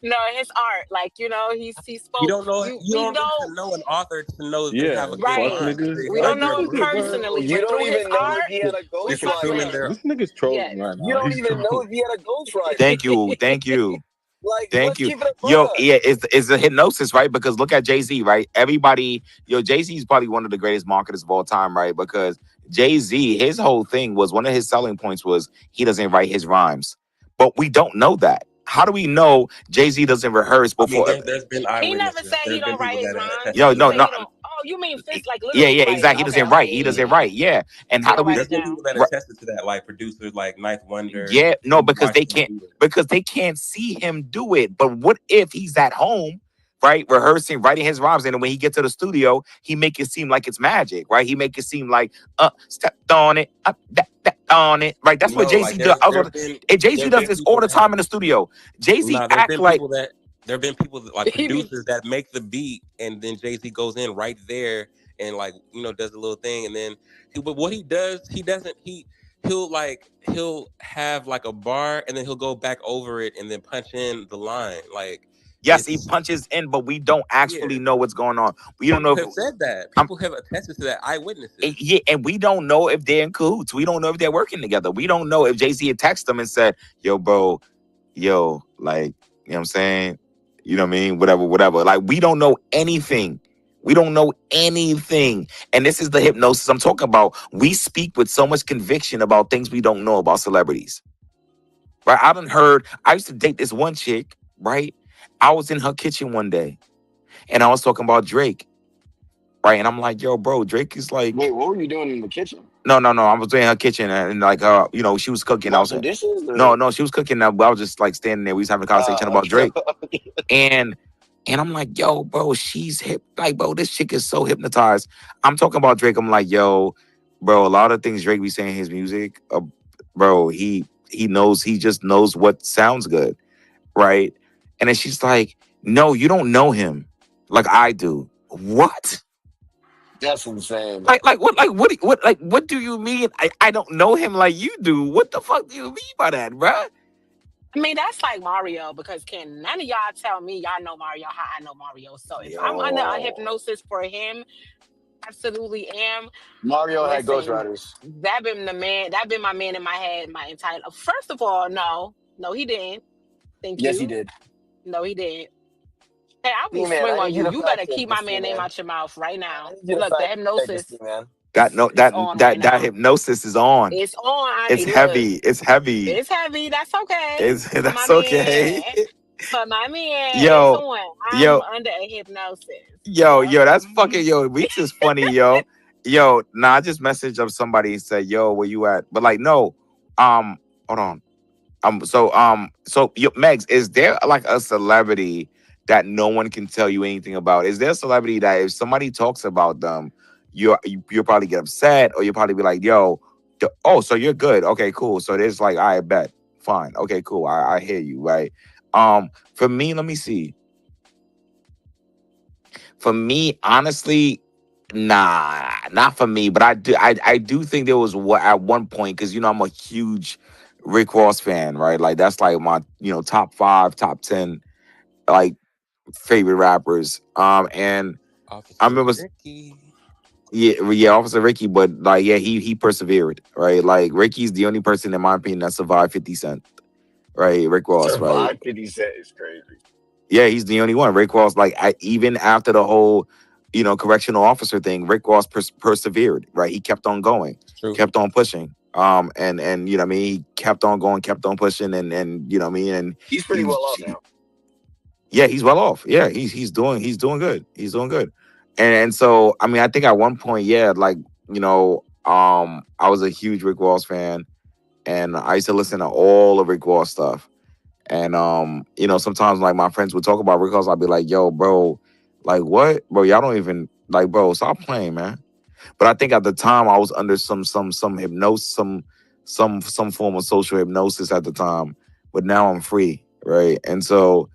No, his art, like he spoke. You don't know. We You don't know, need to know an author to know that they Yeah, have a good right? mind. nigga. We don't know him personally, You but don't through his even know art, if he had a we fuck with consuming him. their. This nigga's trolling Yes. right now. You don't He's even know trolling. if he had a ghostwriter. Thank you. Thank you. Like, Thank let's you. keep it a Yo, buck. yeah, it's a hypnosis, right? Because look at Jay-Z, right? Everybody, Jay-Z is probably one of the greatest marketers of all time, right? Because Jay-Z, his whole thing was one of his selling points was he doesn't write his rhymes. But we don't know that. How do we know Jay-Z doesn't rehearse before? There's been He eyewitnesses. never said he There's been don't write people his that have rhymes. attested He to No, said that. no. he don't. Oh, you mean Fist like Yeah, literally writing? exactly. He doesn't write. He doesn't write. Yeah. And He how do don't we? write There's it been down. people that attested to that, like producers like Ninth Wonder. Yeah, no, because they watched him can't do it. because they can't see him do it. But what if he's at home, right, rehearsing, writing his rhymes, and then when he gets to the studio, he make it seem like it's magic, right? He make it seem like stepped on it, up that on it, right? That's what No, Jay-Z like does. Jay-Z there've does been this all people the that time in the studio. Jay-Z there's act been like people that there've been people that, like producers that make the beat and then Jay-Z goes in right there and like does a little thing and then but what he does he'll have like a bar and then he'll go back over it and then punch in the line like yes, he punches in, but we don't actually know what's going on. We don't know people if have said that. People have attested to that, eyewitnesses. yeah, and we don't know if they're in cahoots. We don't know if they're working together. We don't know if Jay-Z had texted them and said, yo, bro, like, you know what I'm saying? You know what I mean? Whatever. Like, we don't know anything. We don't know anything. And this is the hypnosis I'm talking about. We speak with so much conviction about things we don't know about celebrities. Right? I used to date this one chick, right? I was in her kitchen one day and I was talking about Drake. Right? And I'm like, yo, bro, Drake is like. Wait, what were you doing in the kitchen? No. I was in her kitchen and like she was cooking. I was Washing dishes? no, she was cooking. I was just like standing there. We was having a conversation about Drake. And I'm like, yo, bro, she's hip. Like, bro, this chick is so hypnotized. I'm talking about Drake. I'm like, yo, bro, a lot of things Drake be saying in his music, bro, he just knows what sounds good. Right. And then she's like, no, you don't know him like I do. What? That's insane. What do you mean? I don't know him like you do. What the fuck do you mean by that, bruh? I mean, that's like Mario because can none of y'all tell me y'all know Mario how I know Mario? So if I'm under a hypnosis for him, absolutely am. Mario had ghostwriters. That been my man in my head my entire. First of all, no, he didn't. Thank you. Yes, he did. No, he didn't. Hey, I will man, swing I on need you. you to You better fact check keep my this, man name man. out your mouth right now. You Look, the hypnosis. man. That hypnosis is on. It's on. I It's mean, heavy. look, it's heavy. it's heavy. That's okay. That's okay. But my man Yo, is on. I'm yo. under a hypnosis. Yo, that's fucking Reach is funny, yo. I just messaged up somebody and said, yo, where you at? But like, no, hold on. So Megs, is there like a celebrity that no one can tell you anything about? Is there a celebrity that if somebody talks about them, you'll probably get upset or you'll probably be like, yo, so you're good. Okay, cool. So there's like, I bet. Fine. Okay, cool. I hear you, right? For me, let me see. For me, honestly, nah, not for me. But I do think there was at one point because I'm a huge Rick Ross fan, right? Like that's like my top 5, top 10, like favorite rappers. And Officer I remember, Ricky. yeah, Officer Ricky, but like he persevered, right? Like Ricky's the only person in my opinion that survived 50 Cent, right? Rick Ross, right? 50 Cent is crazy. Yeah, he's the only one. Rick Ross, like even after the whole, correctional officer thing, Rick Ross persevered, right? He kept on going, kept on pushing. And you know what I mean, he kept on going, kept on pushing, and you know what I mean, and he's pretty well off now. Yeah, he's well off. Yeah, he's doing good. He's doing good. And so I mean, I think at one point, yeah, like I was a huge Rick Ross fan, and I used to listen to all of Rick Ross stuff. And sometimes like my friends would talk about Rick Ross, I'd be like, yo, bro, like what? Bro, y'all don't even like, bro, stop playing, man. But I think at the time I was under some hypnosis, some form of social hypnosis at the time. But now I'm free, right? And so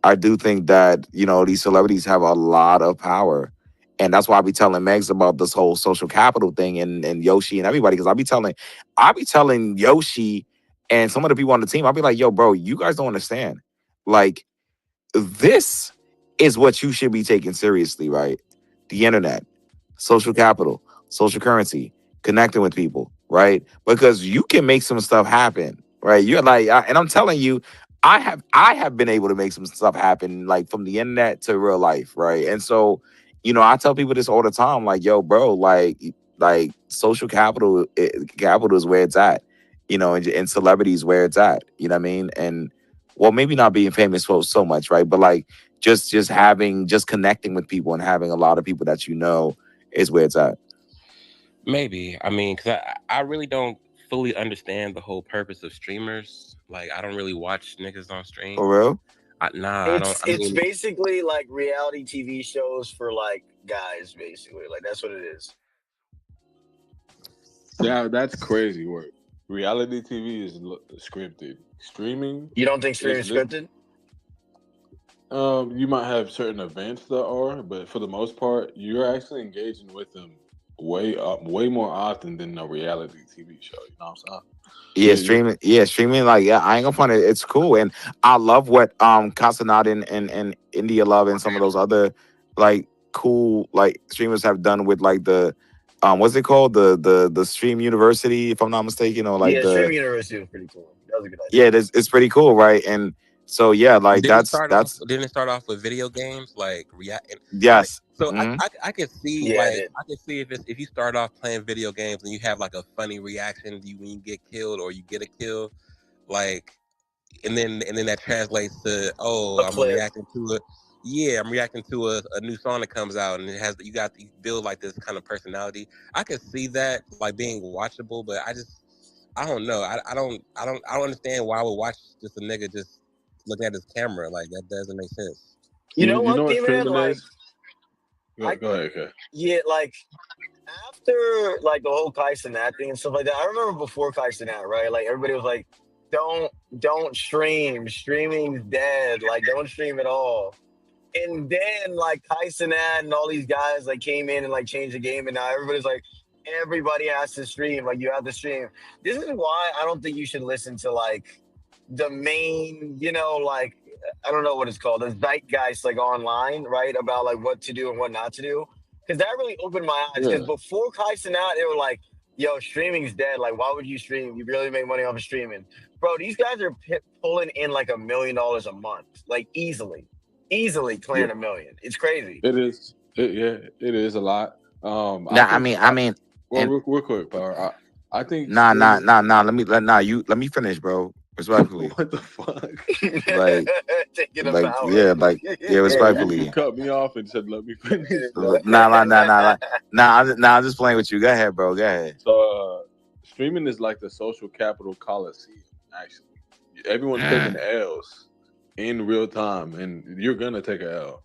I do think that, these celebrities have a lot of power. And that's why I be telling Megs about this whole social capital thing and Yoshi and everybody, because I be telling Yoshi and some of the people on the team, I'll be like, yo, bro, you guys don't understand. Like, this is what you should be taking seriously, right? The internet, social capital, social currency, connecting with people, right? Because you can make some stuff happen, right? You're like, and I'm telling you, I have been able to make some stuff happen, like from the internet to real life, right? And so, I tell people this all the time, like, yo, bro, like social capital is where it's at, and celebrities where it's at, you know what I mean? And well, maybe not being famous for so much, right? But like just connecting with people and having a lot of people that is where it's at. Maybe. I mean, because I really don't fully understand the whole purpose of streamers. Like, I don't really watch niggas on stream. For real? I don't. I It's mean, basically like reality TV shows for like guys, basically. Like that's what it is. Yeah, that's crazy work. Reality TV is scripted. Streaming. You don't think streaming is scripted? You might have certain events that are, but for the most part, you're actually engaging with them way more often than a reality TV show. You know what I'm saying? Streaming. Like, I ain't gonna find it. It's cool, and I love what Casanat and India Love and some of those other like cool like streamers have done with like the what's it called, the Stream University, if I'm not mistaken, or like Stream the University was pretty cool. That was a good idea. yeah, it's pretty cool, right? And so like didn't it start off with video games like yes. So Mhm. I can see Yeah, I can see if you start off playing video games and you have like a funny reaction when you get killed or you get a kill, like, and then that translates to I'm reacting to it. Yeah, I'm reacting to a new song that comes out and it has you build like this kind of personality. I can see that like being watchable, but I don't know. I don't understand why I would watch just a nigga just looking at his camera. Like, that doesn't make sense. You know what what, streaming like, is? Go ahead, okay. Yeah, like after like the whole Kai Cenat thing and stuff like that. I remember before Kai Cenat, right? Like everybody was like, don't stream. Streaming's dead. Like, don't stream at all. And then like Kai Cenat and all these guys like came in and like changed the game, and now everybody's like, everybody has to stream. Like, you have to stream. This is why I don't think you should listen to like the main, like, I don't know what it's called, the zeitgeist like online, right? About like what to do and what not to do. Because that really opened my eyes. Because before Kai Cenat, they were like, yo, streaming's dead. Like, why would you stream? You really make money off of streaming. Bro, these guys are pulling in like $1 million a month. Like, easily clearing $1 million. It's crazy. It is. It is a lot. I mean, well, real quick, Power. I think Nah. Let me finish, bro. Respectfully. What the fuck? Respectfully. You cut me off and said, "Let me finish." Nah. I'm just playing with you. Go ahead, bro. Go ahead. So, streaming is like the social capital coliseum. Actually, everyone's taking L's in real time, and you're gonna take an L.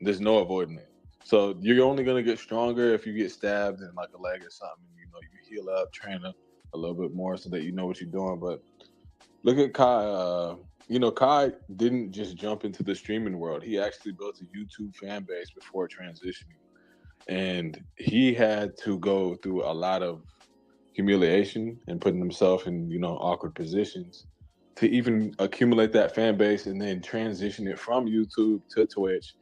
There's no avoiding it. So you're only gonna get stronger if you get stabbed in like a leg or something. You heal up, train up a little bit more so that you know what you're doing. But look at Kai. Kai didn't just jump into the streaming world. He actually built a YouTube fan base before transitioning, and he had to go through a lot of humiliation and putting himself in awkward positions to even accumulate that fan base and then transition it from YouTube to Twitch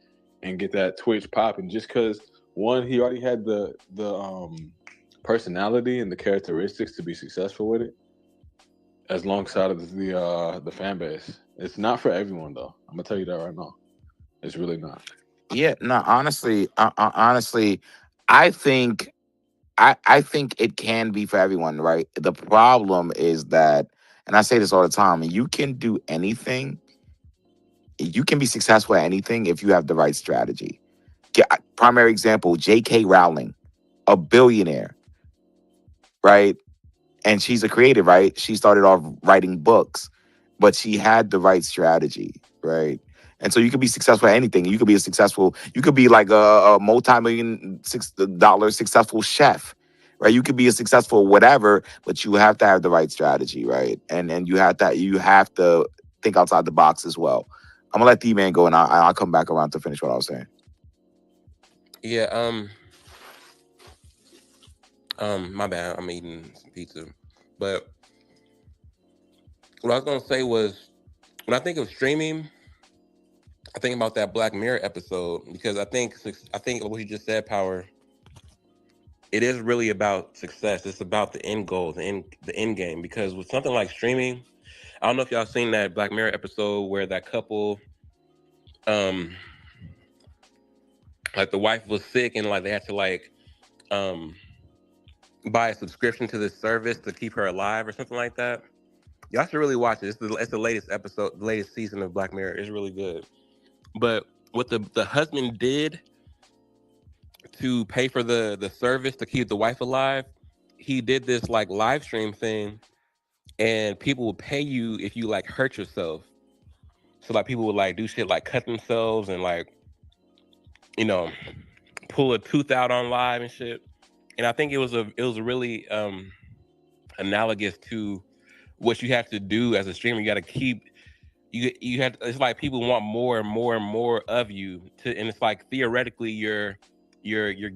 and get that Twitch popping. Just because he already had the personality and the characteristics to be successful with it, as alongside of the fan base. It's not for everyone though. I'm gonna tell you that right now. It's really not. Yeah, no, honestly, I think it can be for everyone, right? The problem is that, and I say this all the time, you can do anything. You can be successful at anything if you have the right strategy. Primary example, J.K. Rowling, a billionaire, right? And she's a creative, right? She started off writing books, but she had the right strategy, right? And so you could be successful at anything. You could be like a multi-million dollar successful chef, right? You could be a successful whatever, but you have to have the right strategy, right? And you have to think outside the box as well. I'm gonna let D-Man go, and I'll come back around to finish what I was saying. Yeah. My bad. I'm eating some pizza, but what I was gonna say was, when I think of streaming, I think about that Black Mirror episode, because I think what you just said, Power. It is really about success. It's about the end goal, the end game. Because with something like streaming, I don't know if y'all seen that Black Mirror episode where that couple, like the wife was sick and like they had to like um buy a subscription to this service to keep her alive or something like that. Y'all should really watch it. It's the latest episode, the latest season of Black Mirror. It's really good. But what the husband did to pay for the service to keep the wife alive, he did this like live stream thing, and people would pay you if you like hurt yourself. So like people would like do shit like cut themselves and like, you know, pull a tooth out on live and shit. And I think it was really analogous to what you have to do as a streamer. You got to keep you have. It's like people want more and more and more of you to, and it's like theoretically you're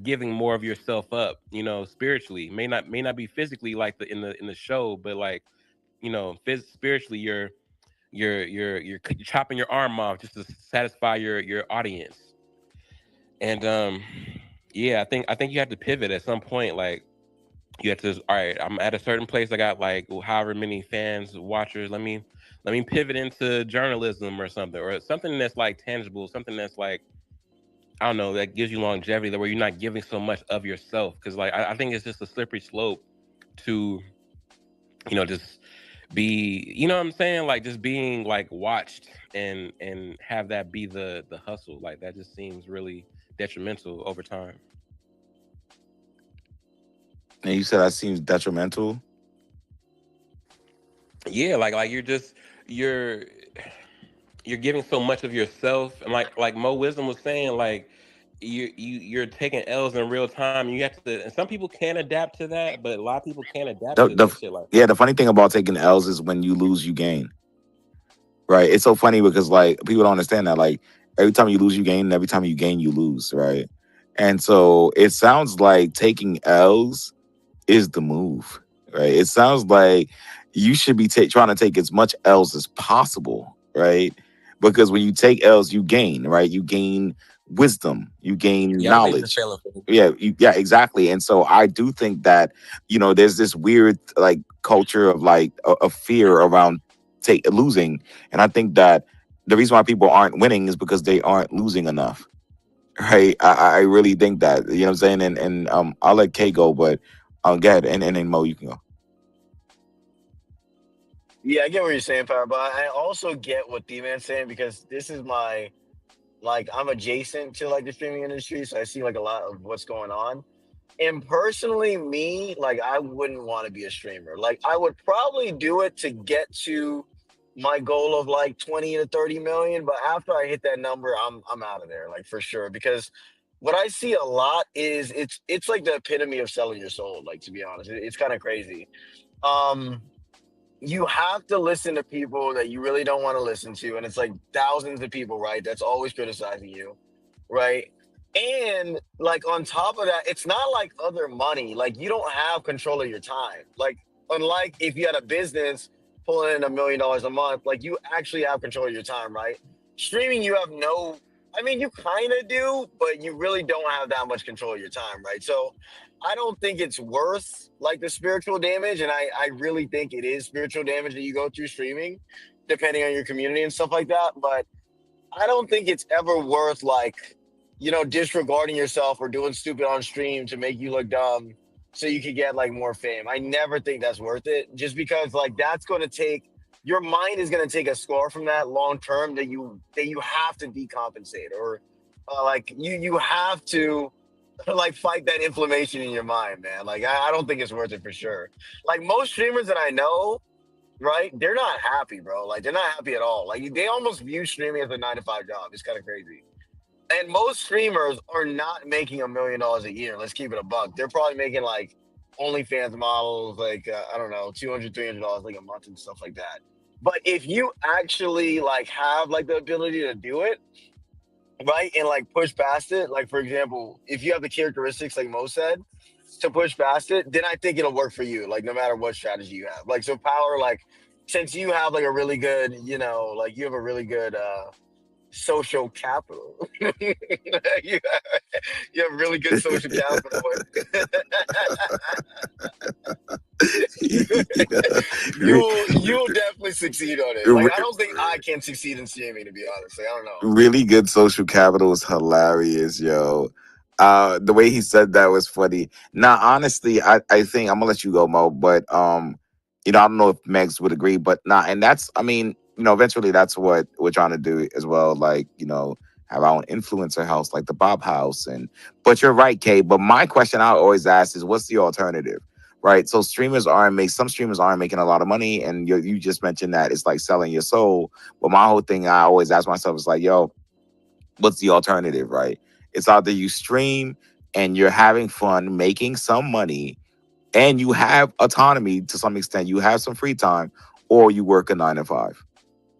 giving more of yourself up, you know, spiritually. May not be physically like in the show, but like, you know, spiritually you're chopping your arm off just to satisfy your audience. And yeah, I think you have to pivot at some point. Like you have to, all right, I'm at a certain place, I got like however many fans, watchers, let me pivot into journalism or something that's like tangible, something that's like, I don't know, that gives you longevity, that where you're not giving so much of yourself. Because like I think it's just a slippery slope to, you know, just be, you know what I'm saying, like just being like watched and have that be the hustle. Like that just seems really detrimental over time. And you said that seems detrimental. Yeah, like you're you're giving so much of yourself, and like Mo Wisdom was saying, like you're taking L's in real time. You have to, and some people can adapt to that, but a lot of people can't adapt to that shit like Yeah, that. the funny thing about taking L's is when you lose, you gain. Right? It's so funny because like people don't understand that. Like every time you lose, you gain, and every time you gain, you lose. Right? And so it sounds like taking L's is the move. Right? It sounds like you should be trying to take as much L's as possible. Right? Because when you take L's, you gain. Right? You gain wisdom. You gain Yeah, I don't think it's a knowledge. failure. Yeah, exactly. And so I do think that, you know, there's this weird like culture of like a fear around losing, and I think that the reason why people aren't winning is because they aren't losing enough. Right? I really think that. You know what I'm saying? And I'll let Kay go, but go ahead, and then Mo, you can go. Yeah, I get what you're saying, Power, but I also get what D-Man's saying because this is my, like, I'm adjacent to like the streaming industry, so I see like a lot of what's going on. And personally, me, like, I wouldn't want to be a streamer. Like, I would probably do it to get to my goal of like 20 to 30 million, but after I hit that number, I'm out of there, like for sure. Because what I see a lot is it's like the epitome of selling your soul. Like, to be honest, it's kind of crazy. Um, you have to listen to people that you really don't want to listen to, and it's like thousands of people, right? That's always criticizing you, right? And like on top of that, it's not like other money. Like you don't have control of your time. Like unlike if you had a business pulling in $1 million a month, like you actually have control of your time, right? Streaming, you have no. I mean, you kind of do, but you really don't have that much control of your time, right? So I don't think it's worth like the spiritual damage, and I really think it is spiritual damage that you go through streaming, depending on your community and stuff like that. But I don't think it's ever worth like, you know, disregarding yourself or doing stupid on stream to make you look dumb so you could get like more fame. I never think that's worth it, just because like that's going to take your mind is going to take a score from that long term that you have to decompensate or like you have to like fight that inflammation in your mind, man. Like I don't think it's worth it for sure. Like most streamers that I know, right? They're not happy, bro. Like they're not happy at all. Like they almost view streaming as a 9 to 5 job. It's kind of crazy. And most streamers are not making $1 million a year. Let's keep it a buck. They're probably making like OnlyFans models, like I don't know, $200, $300 like a month and stuff like that. But if you actually like have like the ability to do it, right, and like push past it, like for example, if you have the characteristics like Mo said to push past it, then I think it'll work for you, like no matter what strategy you have. Like so power, like since you have like a really good, you know, like you have a really good social capital. you, you have really good social capital. You'll definitely succeed on it. Like I don't think I can succeed in streaming, to be honest. Like I don't know. Really good social capital is hilarious, yo. The way he said that was funny. Now, honestly, I think I'm gonna let you go, Mo, but I don't know if Megs would agree, but nah, and that's I mean, eventually that's what we're trying to do as well, like, have our own influencer house like the Bob House. But you're right, Kay. But my question I always ask is what's the alternative? Right. So some streamers aren't making a lot of money, and you just mentioned that it's like selling your soul. But my whole thing I always ask myself is like, yo, what's the alternative, right? It's either you stream and you're having fun, making some money, and you have autonomy to some extent, you have some free time, or you work a 9 to 5,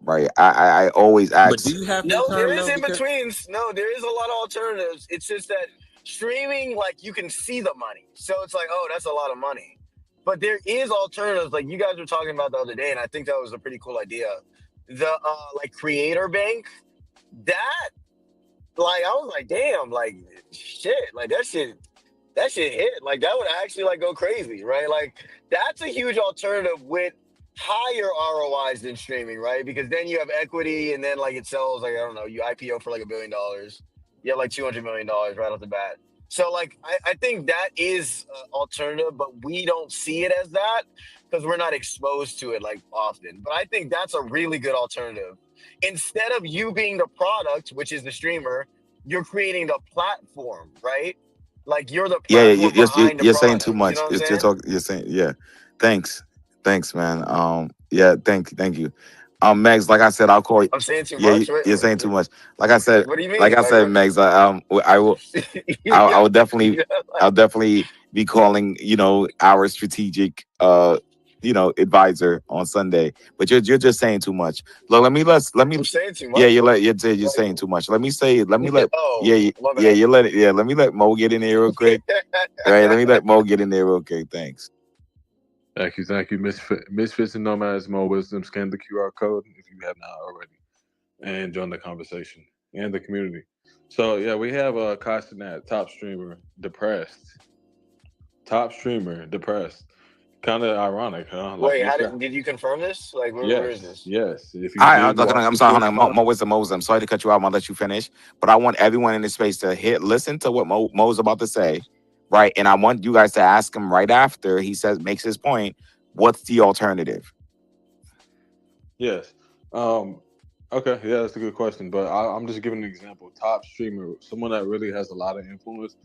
right? I always But do ask. you have free No, there time is though? in Because betweens. No, there is a lot of alternatives. It's just that streaming, like you can see the money. So it's like, oh, that's a lot of money. But there is alternatives, like you guys were talking about the other day, and I think that was a pretty cool idea. The like creator bank, that like I was like, damn, like shit, like that shit hit. Like that would actually like go crazy, right? Like that's a huge alternative with higher ROIs than streaming, right? Because then you have equity and then like it sells like I don't know, you IPO for like $1 billion. You have like $200 million right off the bat. So like I think that is alternative, but we don't see it as that because we're not exposed to it like often. But I think that's a really good alternative. Instead of you being the product, which is the streamer, you're creating the platform, right? Like you're the Yeah, platform behind the you're saying too product. You know much. what I'm You're saying? talking. You're saying yeah. Thanks, thanks, man. Yeah, thank you. Megs, like I said, I'll call you. I'm saying too Yeah, much. Wait, you're saying too much. Like I said, what do you like mean? I Like said, what? Megs, I will. you I will got, definitely, you got I'll like, definitely be calling, our strategic, advisor on Sunday. But you're just saying too much. Look, let me. I'm saying too Yeah, much. What? you're Like, saying too much. Let me let. oh, Yeah, my yeah, bad. you let it. Yeah, let me let Mo get in there real quick. All right, let me let Mo get in there real quick. Thanks. Thank you, Misfits and Nomads, Mo Wisdom. Scan the QR code if you have not already, and join the conversation and the community. So yeah, we have Castanat, top streamer, depressed. Top streamer, depressed. Kind of ironic, huh? Like Wait, this how guy. did you confirm this? Like, where is Yes, this? yes. If you I, did look, watch I'm the sorry, hold Twitch on. live, I'm sorry to cut you out. I'm gonna let you finish, but I want everyone in this space to listen to what Mo's about to say, right? And I want you guys to ask him right after he makes his point. What's the alternative? yes. Okay, yeah, that's a good question. But I'm just giving an example. Top streamer, someone that really has a lot of influence,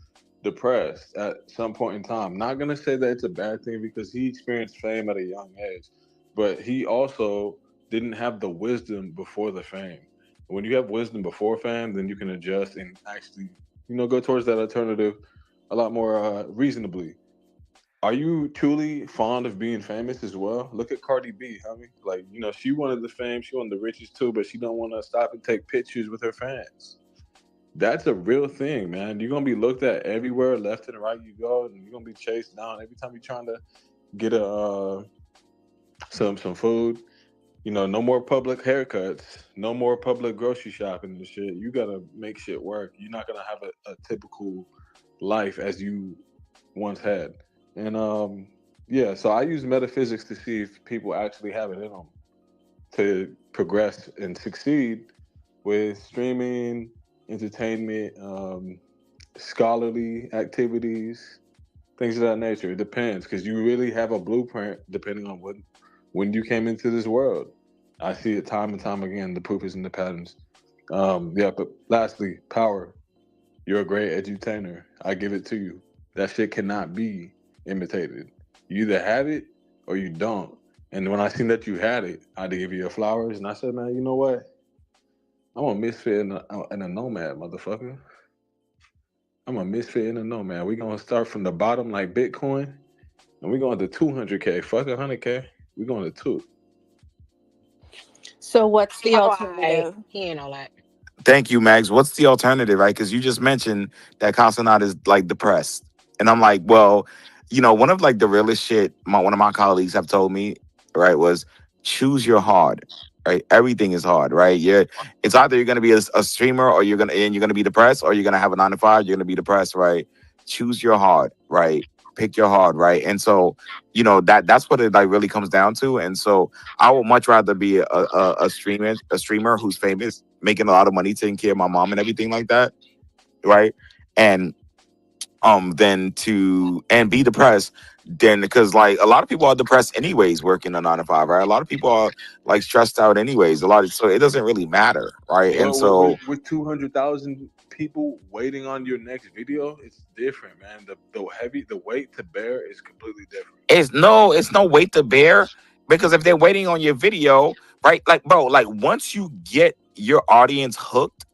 depressed at some point in time. Not gonna say that it's a bad thing because he experienced fame at a young age, but he also didn't have the wisdom before the fame. When you have wisdom before fame, then you can adjust and actually, go towards that alternative a lot more reasonably. Are you truly fond of being famous as well? Look at Cardi B, homie. Like, she wanted the fame, she wanted the riches too, but she don't want to stop and take pictures with her fans. That's a real thing, man. You're gonna be looked at everywhere, left and right you go, and you're gonna be chased down every time you're trying to get some food. No more public haircuts, no more public grocery shopping and shit. You gotta make shit work. You're not gonna have a typical life as you once had. And yeah, so I use metaphysics to see if people actually have it in them to progress and succeed with streaming, entertainment, scholarly activities, things of that nature. It depends because you really have a blueprint depending on when you came into this world. I see it time and time again. The proof is in the patterns. Yeah, but lastly, power. You're a great edutainer. I give it to you. That shit cannot be imitated. You either have it or you don't. And when I seen that you had it, I had to give you your flowers. And I said, man, you know what? I'm a misfit in a nomad, motherfucker. I'm a misfit in a nomad. We're going to start from the bottom like Bitcoin, and we're going to 200K. Fuck 100K. We're going to 2. So what's the Oh, I alternative? he ain't all that. Thank you, Max. What's the alternative, right? Because you just mentioned that Casanat is like depressed, and I'm like, well, one of like the realest shit one of my colleagues have told me, right, was choose your hard, right? Everything is hard, right? It's either you're gonna be a streamer or you're gonna be depressed, or you're gonna have a 9 to 5. You're gonna be depressed, right? Choose your hard, right? Pick your hard, right? And so, that's what it like really comes down to. And so, I would much rather be a streamer who's famous, making a lot of money, taking care of my mom and everything like that, right? And than to and be depressed, then because like a lot of people are depressed anyways, working a 9 to 5, right? A lot of people are like stressed out anyways. So it doesn't really matter, right? And Well, so with 200,000 people waiting on your next video, it's different, man. The weight to bear is completely different. it's no weight to bear, because if they're waiting on your video, right? Like, bro, like once you get your audience hooked,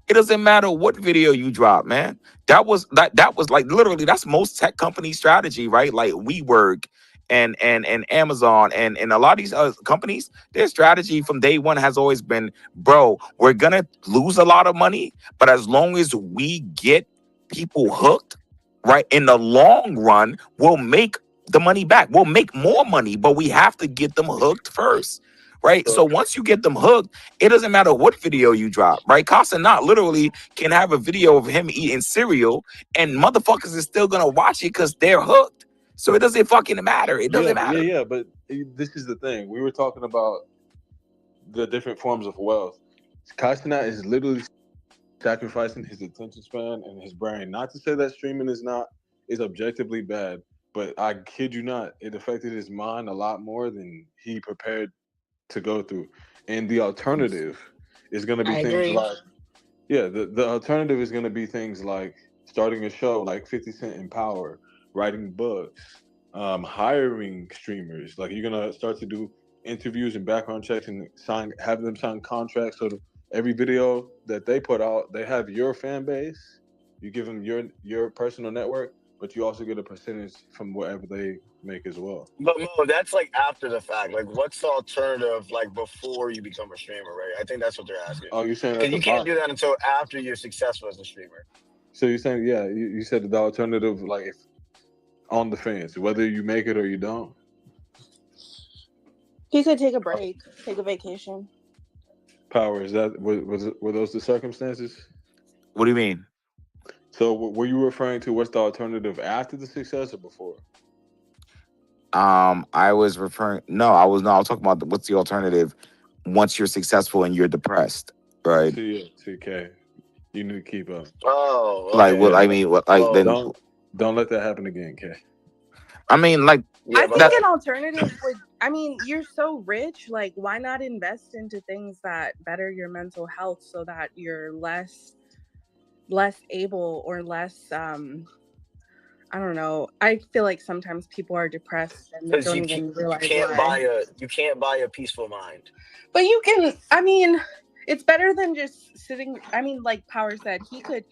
it doesn't matter what video you drop, man. That was like literally that's most tech company strategy, right? Like WeWork and Amazon and a lot of these other companies, their strategy from day one has always been, bro, we're gonna lose a lot of money, but as long as we get people hooked, right, in the long run, we'll make the money back. We'll make more money, but we have to get them hooked first. Right. So once you get them hooked, it doesn't matter what video you drop, right? Casanat literally can have a video of him eating cereal and motherfuckers is still gonna watch it because they're hooked. So it doesn't fucking matter. It doesn't matter. Yeah. But this is the thing. We were talking about the different forms of wealth. Casanat is literally sacrificing his attention span and his brain. Not to say that streaming is objectively bad, but I kid you not, it affected his mind a lot more than he prepared to go through. And the alternative is going to be I things agree. like, the alternative is going to be things like starting a show like 50 Cent in Power, writing books, hiring streamers. Like you're going to start to do interviews and background checks and have them sign contracts. So every video that they put out, they have your fan base. You give them your personal network, but you also get a percentage from whatever they make as well. But Mo, that's like after the fact. Like, what's the alternative? Like before you become a streamer, right? I think that's what they're asking. Oh, you're saying Because that's a you can't bot. do that until after you're successful as a streamer. So you're saying, you said the alternative, like if on the fence, whether you make it or you don't. He could take a break, take a vacation. Power, is that were those the circumstances? What do you mean? So were you referring to what's the alternative after the success or before? I was referring. No, I was talking about what's the alternative once you're successful and you're depressed, right? TK, you need to keep up. Oh, okay. Like, what I mean, what like then? Don't let that happen again, K. I mean, like, I think an alternative would, you're so rich, like, why not invest into things that better your mental health so that you're less able or less, I don't know. I feel like sometimes people are depressed and they Because don't you even realize can't why. you can't buy a peaceful mind. But you can, it's better than just sitting. Like Power said, he could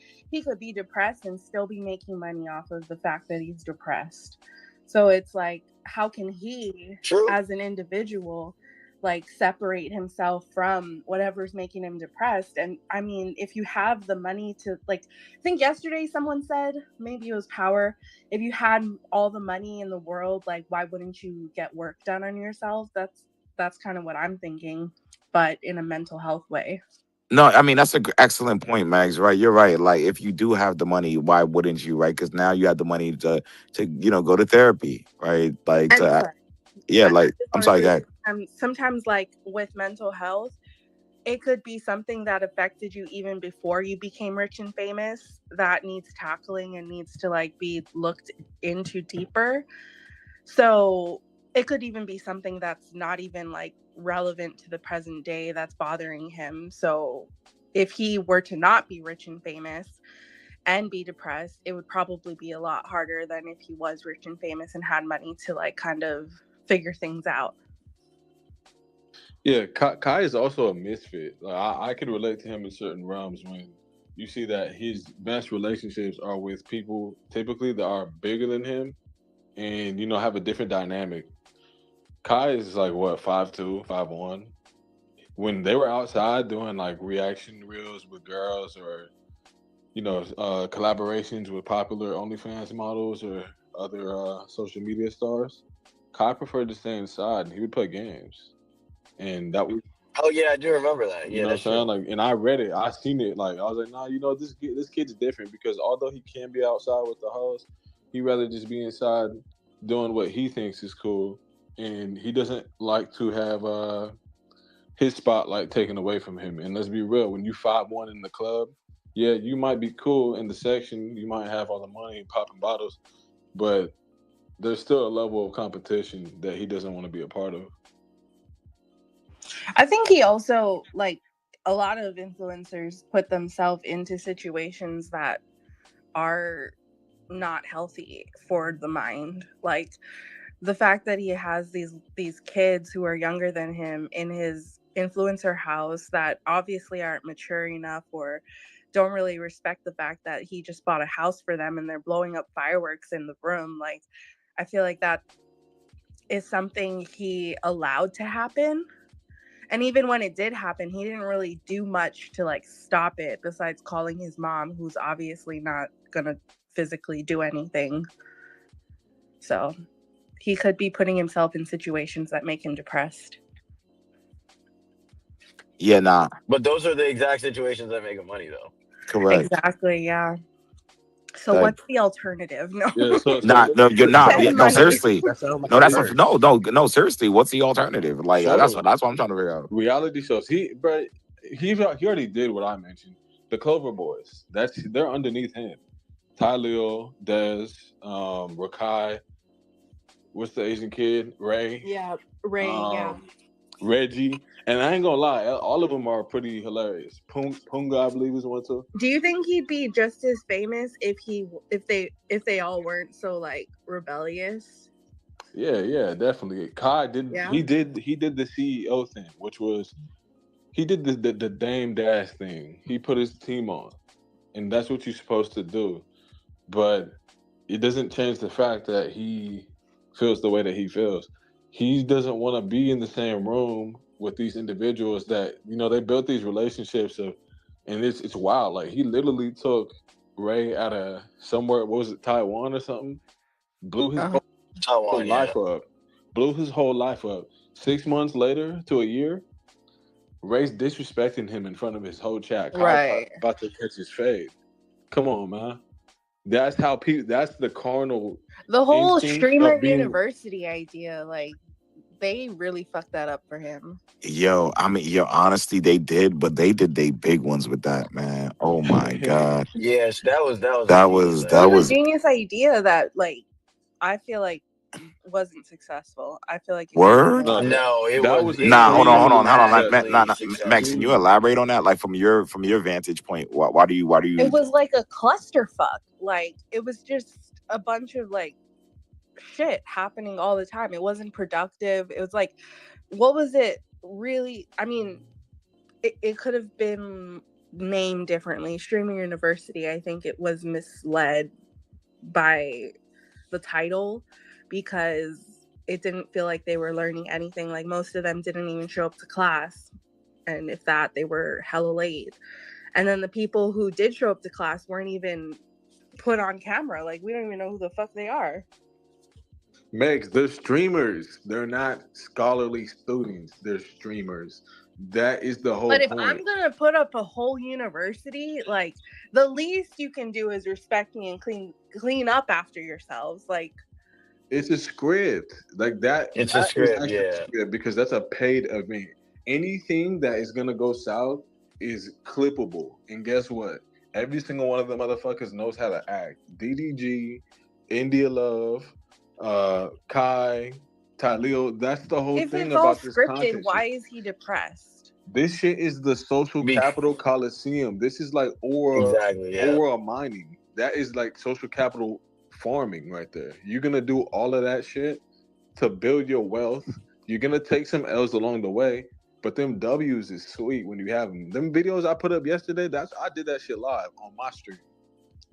be depressed and still be making money off of the fact that he's depressed. So it's like, how can he, as an individual, like separate himself from whatever's making him depressed? And if you have the money to, like, I think yesterday someone said, maybe it was Power, if you had all the money in the world, like, why wouldn't you get work done on yourself? That's kind of what I'm thinking, but in a mental health way. No, I mean that's an excellent point, Max. Right, you're right. Like, if you do have the money, why wouldn't you? Right, because now you have the money to go to therapy, right? Like, I'm sorry, guys. Sometimes, like with mental health, it could be something that affected you even before you became rich and famous that needs tackling and needs to like be looked into deeper. So it could even be something that's not even like relevant to the present day that's bothering him. So if he were to not be rich and famous and be depressed, it would probably be a lot harder than if he was rich and famous and had money to like kind of figure things out. Yeah, Kai is also a misfit. Like, I could relate to him in certain realms when you see that his best relationships are with people typically that are bigger than him and, have a different dynamic. Kai is like, what, 5'2", 5'1". when they were outside doing like reaction reels with girls or collaborations with popular OnlyFans models or other social media stars, Kai preferred to stay inside and he would play games. And that was, Oh yeah, I do remember that. you Yeah, know what I'm that's saying? true. Like, and I read it, I seen it. Like, I was like, nah, this kid's different because although he can be outside with the hoes, he rather just be inside doing what he thinks is cool, and he doesn't like to have his spotlight taken away from him. And let's be real, when you 5'1" in the club, yeah, you might be cool in the section, you might have all the money and popping bottles, but there's still a level of competition that he doesn't want to be a part of. I think he also, like, a lot of influencers put themselves into situations that are not healthy for the mind. Like, the fact that he has these kids who are younger than him in his influencer house that obviously aren't mature enough or don't really respect the fact that he just bought a house for them and they're blowing up fireworks in the room. Like, I feel like that is something he allowed to happen. And even when it did happen, he didn't really do much to like stop it besides calling his mom, who's obviously not gonna physically do anything. So he could be putting himself in situations that make him depressed. Yeah, nah, But those are the exact situations that make him money, though. correct. Exactly, yeah. So Like, what's the alternative? No. Yeah, nah, no, you're not. Yeah, Spend no, money. seriously. That sounds like No, a that's nerd. no. Seriously, what's the alternative? Like, Shows. that's what I'm trying to figure out. Reality shows. He already did what I mentioned. The Clover Boys. They're underneath him. Tylil, Des, Rakai. What's the Asian kid? Ray. Yeah, Ray, yeah. Reggie. And I ain't gonna lie, all of them are pretty hilarious. Punga, I believe, is one too. Do you think he'd be just as famous if they all weren't so like rebellious? Yeah, definitely. Kai did. Yeah. He did the CEO thing, which was he did the Dame Dash thing. He put his team on, and that's what you're supposed to do. But it doesn't change the fact that he feels the way that he feels. He doesn't want to be in the same room with these individuals that they built these relationships of, and it's wild. Like, he literally took Ray out of somewhere. What was it, Taiwan or something? Blew his whole Taiwan, yeah. life up. Blew his whole life up. 6 months later to a year, Ray's disrespecting him in front of his whole chat. Kai's Right. about to catch his fade. Come on, man. That's how people. That's the carnal. The whole instinct streamer of being. university idea, like, they really fucked that up for him. Yo, I mean, honestly, they did, but they did they big ones with that, man. Oh my god, Yes, that was that a genius was It that was was. a genius idea that, like, I feel like wasn't successful. I feel like it could have Word? been. No, it That was was Nah, hold on. dramatically Max, can you successful. elaborate on that? Like, from your vantage point, why do you? It was like a clusterfuck. Like, it was just a bunch of like shit happening all the time. It wasn't productive. It was like, what was it really? I mean, it could have been named differently. Streaming University, I think it was misled by the title because it didn't feel like they were learning anything. Like, most of them didn't even show up to class, and if that, they were hella late. And then the people who did show up to class weren't even put on camera. Like, we don't even know who the fuck they are. Megs, they're streamers. They're not scholarly students. They're streamers. That is the whole But if point. I'm gonna put up a whole university, like, the least you can do is respect me and clean up after yourselves. Like, It's a script. Like that. It's a That is script, actually a yeah. script because that's a paid event. Anything that is gonna go south is clippable. And guess what? Every single one of the motherfuckers knows how to act. DDG, India Love, Kai, Tylil. That's the whole if thing it's all about this scripted, content why shit. is he depressed? This shit is the social Be- capital coliseum. This is like Exactly, yeah. aura mining. That is like social capital farming right there. You're gonna do all of that shit to build your wealth. You're gonna take some L's along the way, but them W's is sweet when you have them. Them videos I put up yesterday, I did that shit live on my stream.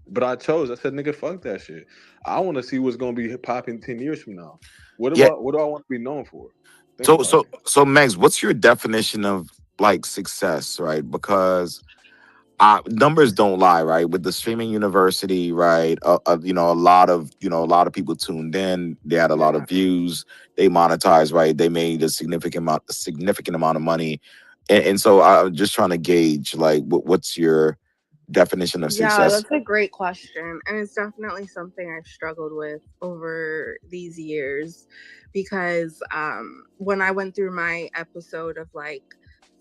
But I said, nigga, fuck that shit. I want to see what's gonna be popping 10 years from now. What do Yeah. I want to be known for? Think So about so it. so Megs, what's your definition of like success, right? Because numbers don't lie, right? With the streaming university, right? A lot of people tuned in. They had a lot of views. They monetized, right? They made a significant amount of money, and so I'm just trying to gauge, like, what's your definition of Yeah, success? that's a great question. And it's definitely something I've struggled with over these years because when I went through my episode of like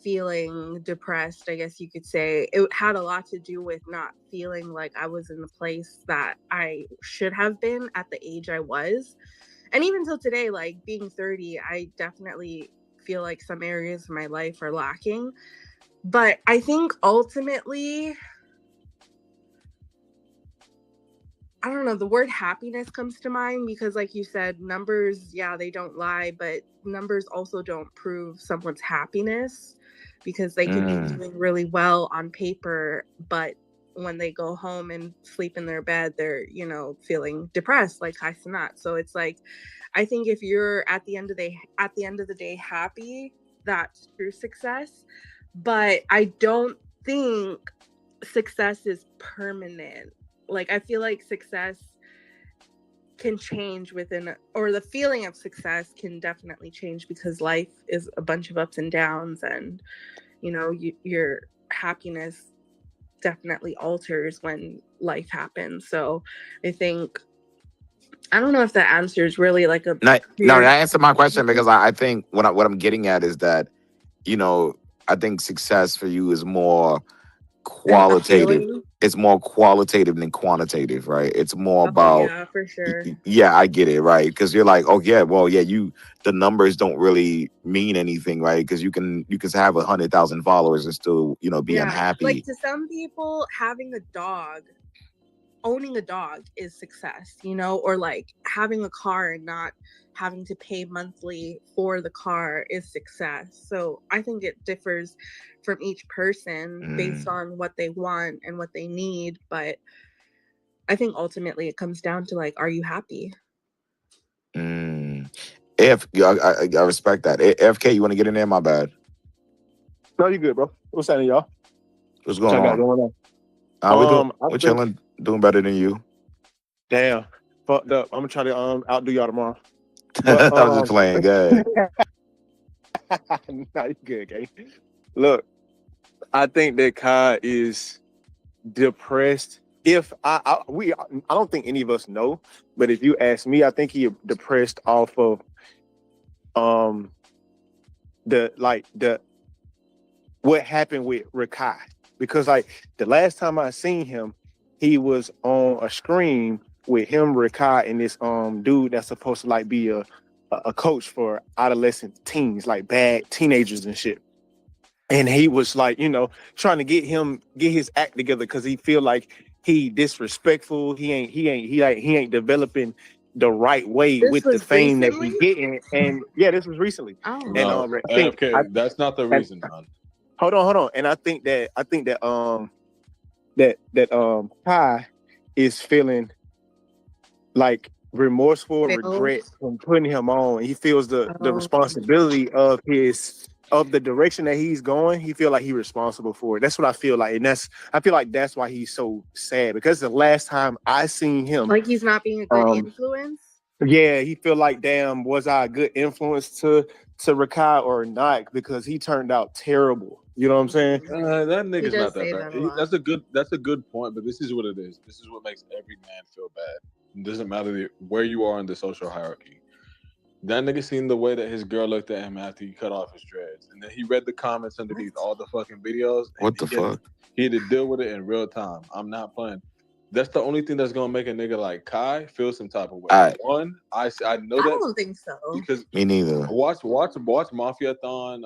feeling depressed, I guess you could say, it had a lot to do with not feeling like I was in the place that I should have been at the age I was. And even till today, like being 30, I definitely feel like some areas of my life are lacking. But I think ultimately, I don't know, the word happiness comes to mind because, like you said, numbers, yeah, they don't lie, but numbers also don't prove someone's happiness because they could be doing really well on paper, but when they go home and sleep in their bed, they're, feeling depressed, like Kai Sanat. So it's like, I think if you're at the end of the day happy, that's true success. But I don't think success is permanent. Like, I feel like success can change or the feeling of success can definitely change because life is a bunch of ups and downs, and your happiness definitely alters when life happens. So I don't know if that answer is really like a No, clear. that answered my question because I think what I'm getting at is that, I think success for you is more qualitative. Feeling. It's more qualitative than quantitative, right? It's more Oh about, yeah, for sure. yeah, I get it, right? Because you're like, oh yeah, well, yeah, the numbers don't really mean anything, right? Because you can have 100,000 followers and still, be Yeah, unhappy. like to some people, owning a dog is success, or like having a car and not having to pay monthly for the car is success. So I think it differs from each person based on what they want and what they need. But I think ultimately it comes down to like, are you happy? If I respect that. FK, you want to get in there? My bad. No, you good, bro. What's happening, y'all? What's going on? Going on? We're chilling, doing better than you. Damn, fucked up. I'm gonna try to outdo y'all tomorrow. I was just playing. Good. Nah, you good, Gay. Look, I think that Kai is depressed. I don't think any of us know, but if you ask me, I think he depressed off of what happened with Rakai. Because like the last time I seen him, he was on a screen with him, Rakai, and this dude that's supposed to like be a coach for adolescent teens, like bad teenagers and shit. And he was like, trying to get his act together because he feel like he disrespectful. He ain't developing the right way with the fame that he getting. And yeah, this was recently. Oh. No, AFK, that's not the reason, man. Hold on. And I think that Kai is feeling like remorseful, regret from putting him on. He feels the responsibility of the direction that he's going. He feel like he's responsible for it. That's what I feel like, and I feel like that's why he's so sad, because the last time I seen him, like he's not being a good influence. Yeah, he feel like, damn, was I a good influence to Rakai or not? Because he turned out terrible. You know what I'm saying? That nigga's not that bad. That's a good point, but this is what it is. This is what makes every man feel bad. It doesn't matter where you are in the social hierarchy. That nigga seen the way that his girl looked at him after he cut off his dreads, and then he read the comments underneath all the fucking videos. What the fuck? He had to deal with it in real time. I'm not playing. That's the only thing that's gonna make a nigga like Kai feel some type of way. One, I know that. I don't think so. Because me neither. Watch Mafia-thon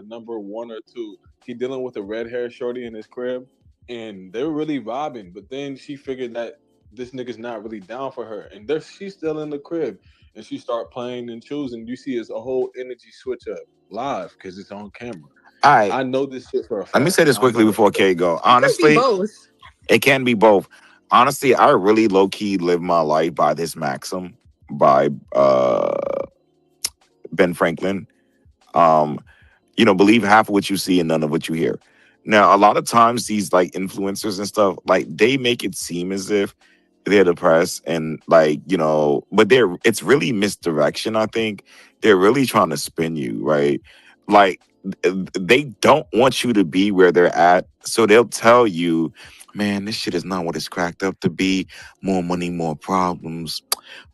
number 1 or 2. He dealing with a red hair shorty in his crib, and they were really vibing. But then she figured that this nigga's not really down for her, and she's still in the crib, and she start playing and choosing. You see, it's a whole energy switch up live because it's on camera. All right. I know this shit for a fact. Let me say this quickly before Kay go. Honestly, it can be both. Honestly, I really low-key live my life by this maxim by Ben Franklin. Believe half of what you see and none of what you hear. Now, a lot of times these like influencers and stuff, like they make it seem as if they're depressed and like, but it's really misdirection, I think. They're really trying to spin you, right? Like they don't want you to be where they're at. So they'll tell you, man, this shit is not what it's cracked up to be. More money, more problems.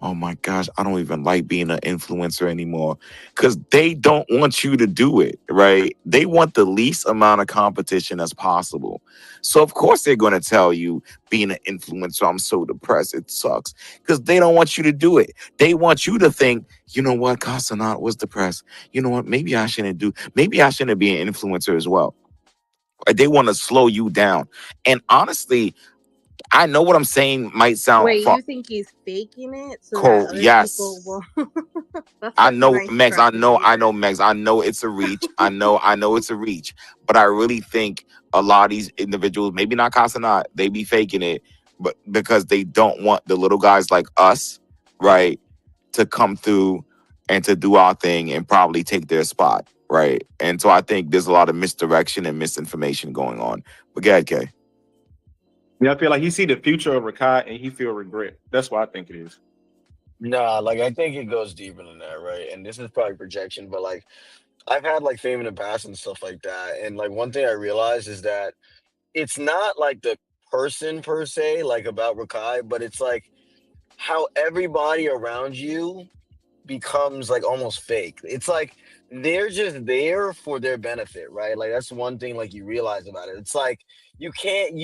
Oh my gosh, I don't even like being an influencer anymore because they don't want you to do it, right? They want the least amount of competition as possible. So, of course, they're going to tell you being an influencer, I'm so depressed, it sucks because they don't want you to do it. They want you to think, you know what, Casanat was depressed. You know what, maybe I shouldn't be an influencer as well. They want to slow you down. And honestly, I know what I'm saying might sound Wait, you think he's faking it so that cold. other people Yes. will? That's I like a know, nice Megs. I know, strategy. Megs. I know it's a reach. I know it's a reach. But I really think a lot of these individuals, maybe not Casanat, they be faking it, but because they don't want the little guys like us, right, to come through and to do our thing and probably take their spot, right? And so I think there's a lot of misdirection and misinformation going on. But go ahead, Kay. Yeah, I feel like he see the future of Rakai and he feel regret. That's what I think it is. Nah, like I think it goes deeper than that, right? And this is probably projection, but like I've had like fame in the past and stuff like that. And like one thing I realized is that it's not like the person per se, like about Rakai, but it's like how everybody around you becomes like almost fake. It's like they're just there for their benefit, right? Like that's one thing like you realize about it. It's like you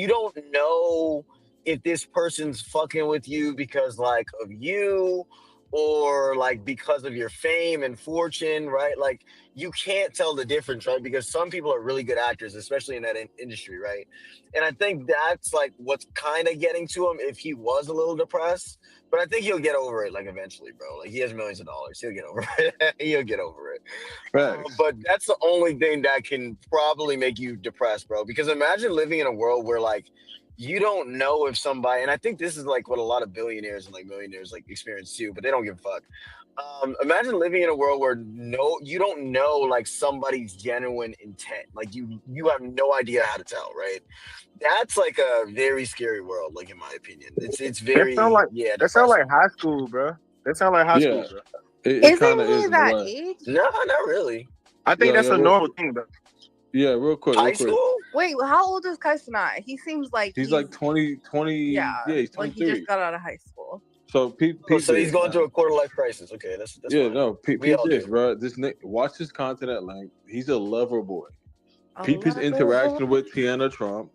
don't know if this person's fucking with you because like of you or like because of your fame and fortune, right? Like you can't tell the difference, right? Because some people are really good actors, especially in that industry, right? And I think that's like what's kind of getting to him if he was a little depressed, but I think he'll get over it, like eventually, bro. Like he has millions of dollars, he'll get over it. He'll get over it. Facts. But that's the only thing that can probably make you depressed, bro. Because imagine living in a world where like you don't know if somebody, and I think this is like what a lot of billionaires and like millionaires like experience too, but they don't give a fuck. Imagine living in a world where you don't know like somebody's genuine intent. Like you have no idea how to tell, right? That's like a very scary world, like in my opinion. It's That sound very like depressing. high school, bro. That sound like high Yeah, school, bro. it kind Isn't of he is in a that way. age? No, not really. I think Yeah, that's yeah, a normal thing, bro. Yeah, real quick. High school? Wait, how old is Kaisanat? He seems like He's like 20, yeah, yeah, he's like he 23. just got out of high school. So peep Oh, so he's this, going man. through a quarter life crisis. Okay, that's Yeah, fine. no, We peep all this, do. bro. Watch his content at length. He's a lover boy. A Peep his lover interaction boy? with Tiana Trump,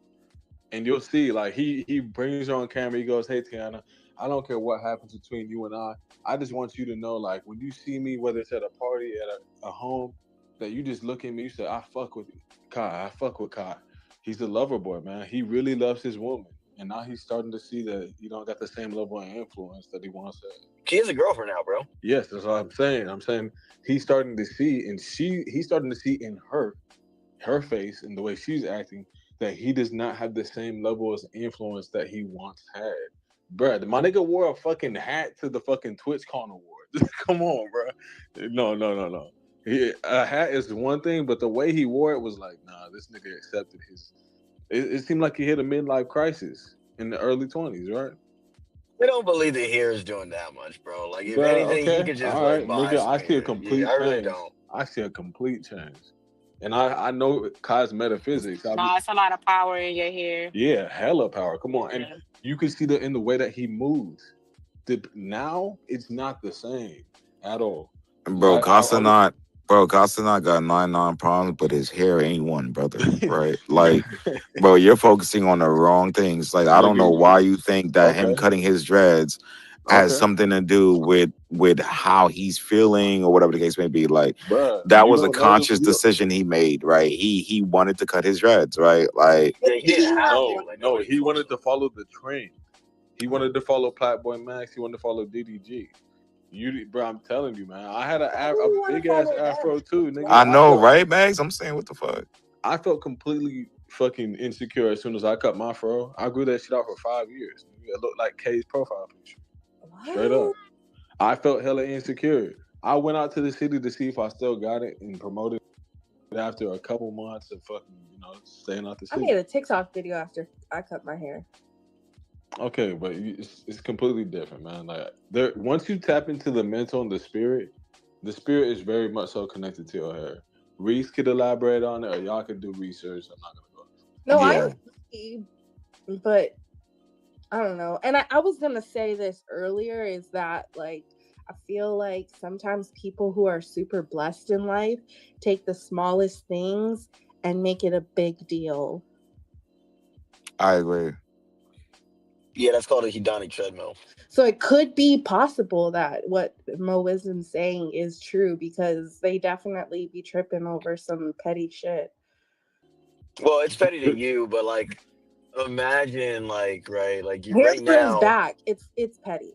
and you'll see. Like he brings her on camera. He goes, "Hey, Tiana, I don't care what happens between you and I just want you to know, like, when you see me, whether it's at a party, at a home, that you just look at me. You say, I fuck with Kai. I fuck with Kai. He's a lover boy, man. He really loves his woman, and now he's starting to see that you don't got the same level of influence that he wants to." She has a girlfriend now, bro. Yes, that's what I'm saying. I'm saying he's starting to see, and he's starting to see in her face and the way she's acting that he does not have the same level of influence that he once had. Bruh, my nigga wore a fucking hat to the fucking TwitchCon Awards. Come on, bruh. No. A hat is one thing, but the way he wore it was like, nah, this nigga accepted his. It seemed like he hit a midlife crisis in the early 20s, right? I don't believe the hair is doing that much, bro. Like if Bruh, anything, he okay, could just all like right, buy nigga. some I see a hair. Yeah, complete I really change. don't. I see a complete change, and I know Kai's metaphysics. No, it's a lot of power in your hair. Yeah, hella power. Come on, and Yeah. you can see in the way that he moves. Now it's not the same at all. Bro, I Casanat got 99 problems, but his hair ain't one, brother. Right? Like, bro, you're focusing on the wrong things. Like, I don't know why you think that him Okay. cutting his dreads has Okay. something to do with how he's feeling or whatever the case may be. Like, Bruh, that you was a don't know. conscious decision he made, right? He wanted to cut his dreads, right? Like, Yeah, he didn't have to. Like No, nobody he forced wanted him. to follow the trend. He wanted to follow Platboy Max. He wanted to follow DDG. Bro, I'm telling you, man. I had a big ass afro too, nigga. I know, right, Max? I'm saying, what the fuck? I felt completely fucking insecure as soon as I cut my fro. I grew that shit out for 5 years. It looked like K's profile picture. Straight up. I felt hella insecure. I went out to the city to see if I still got it and promoted. after a couple months of fucking, staying out the I city. made a TikTok video after I cut my hair. Okay, but it's completely different, man. Like once you tap into the mental and the spirit is very much so connected to your hair. Reese could elaborate on it, or y'all could do research. I'm not gonna go. No, Yeah. I agree, but I don't know. And I was gonna say this earlier is that like I feel like sometimes people who are super blessed in life take the smallest things and make it a big deal. I agree. Yeah, that's called a hedonic treadmill. So it could be possible that what Mo Wisdom's saying is true because they definitely be tripping over some petty shit. Well, it's petty to you, but like, imagine like right, like you Hair right grows now. back. It's petty.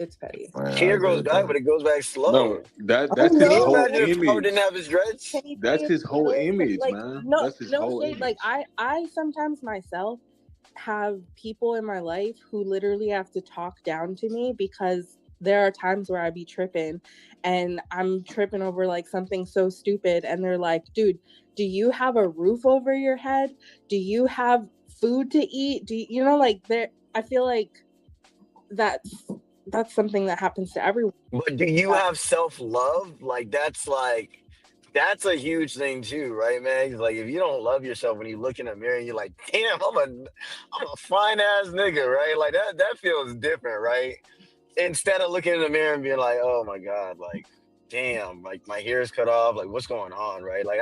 It's petty. Hair grows back, but it goes back slow. No, that's Oh, his Can you whole imagine if Power image. didn't have his dreads? That's his whole image, Like man. no, That's his no whole shade. image. Like I sometimes myself have people in my life who literally have to talk down to me because there are times where I be tripping and I'm tripping over like something so stupid and they're like, dude, do you have a roof over your head? Do you have food to eat? Do you know like there I feel like that's something that happens to everyone. But do you have self-love? Like that's a huge thing too, right, man? Like if you don't love yourself when you look in the mirror and you're like, damn, I'm a fine ass nigga, right? Like that feels different, right? Instead of looking in the mirror and being like, oh my God, like damn, like my hair is cut off, like what's going on, right? Like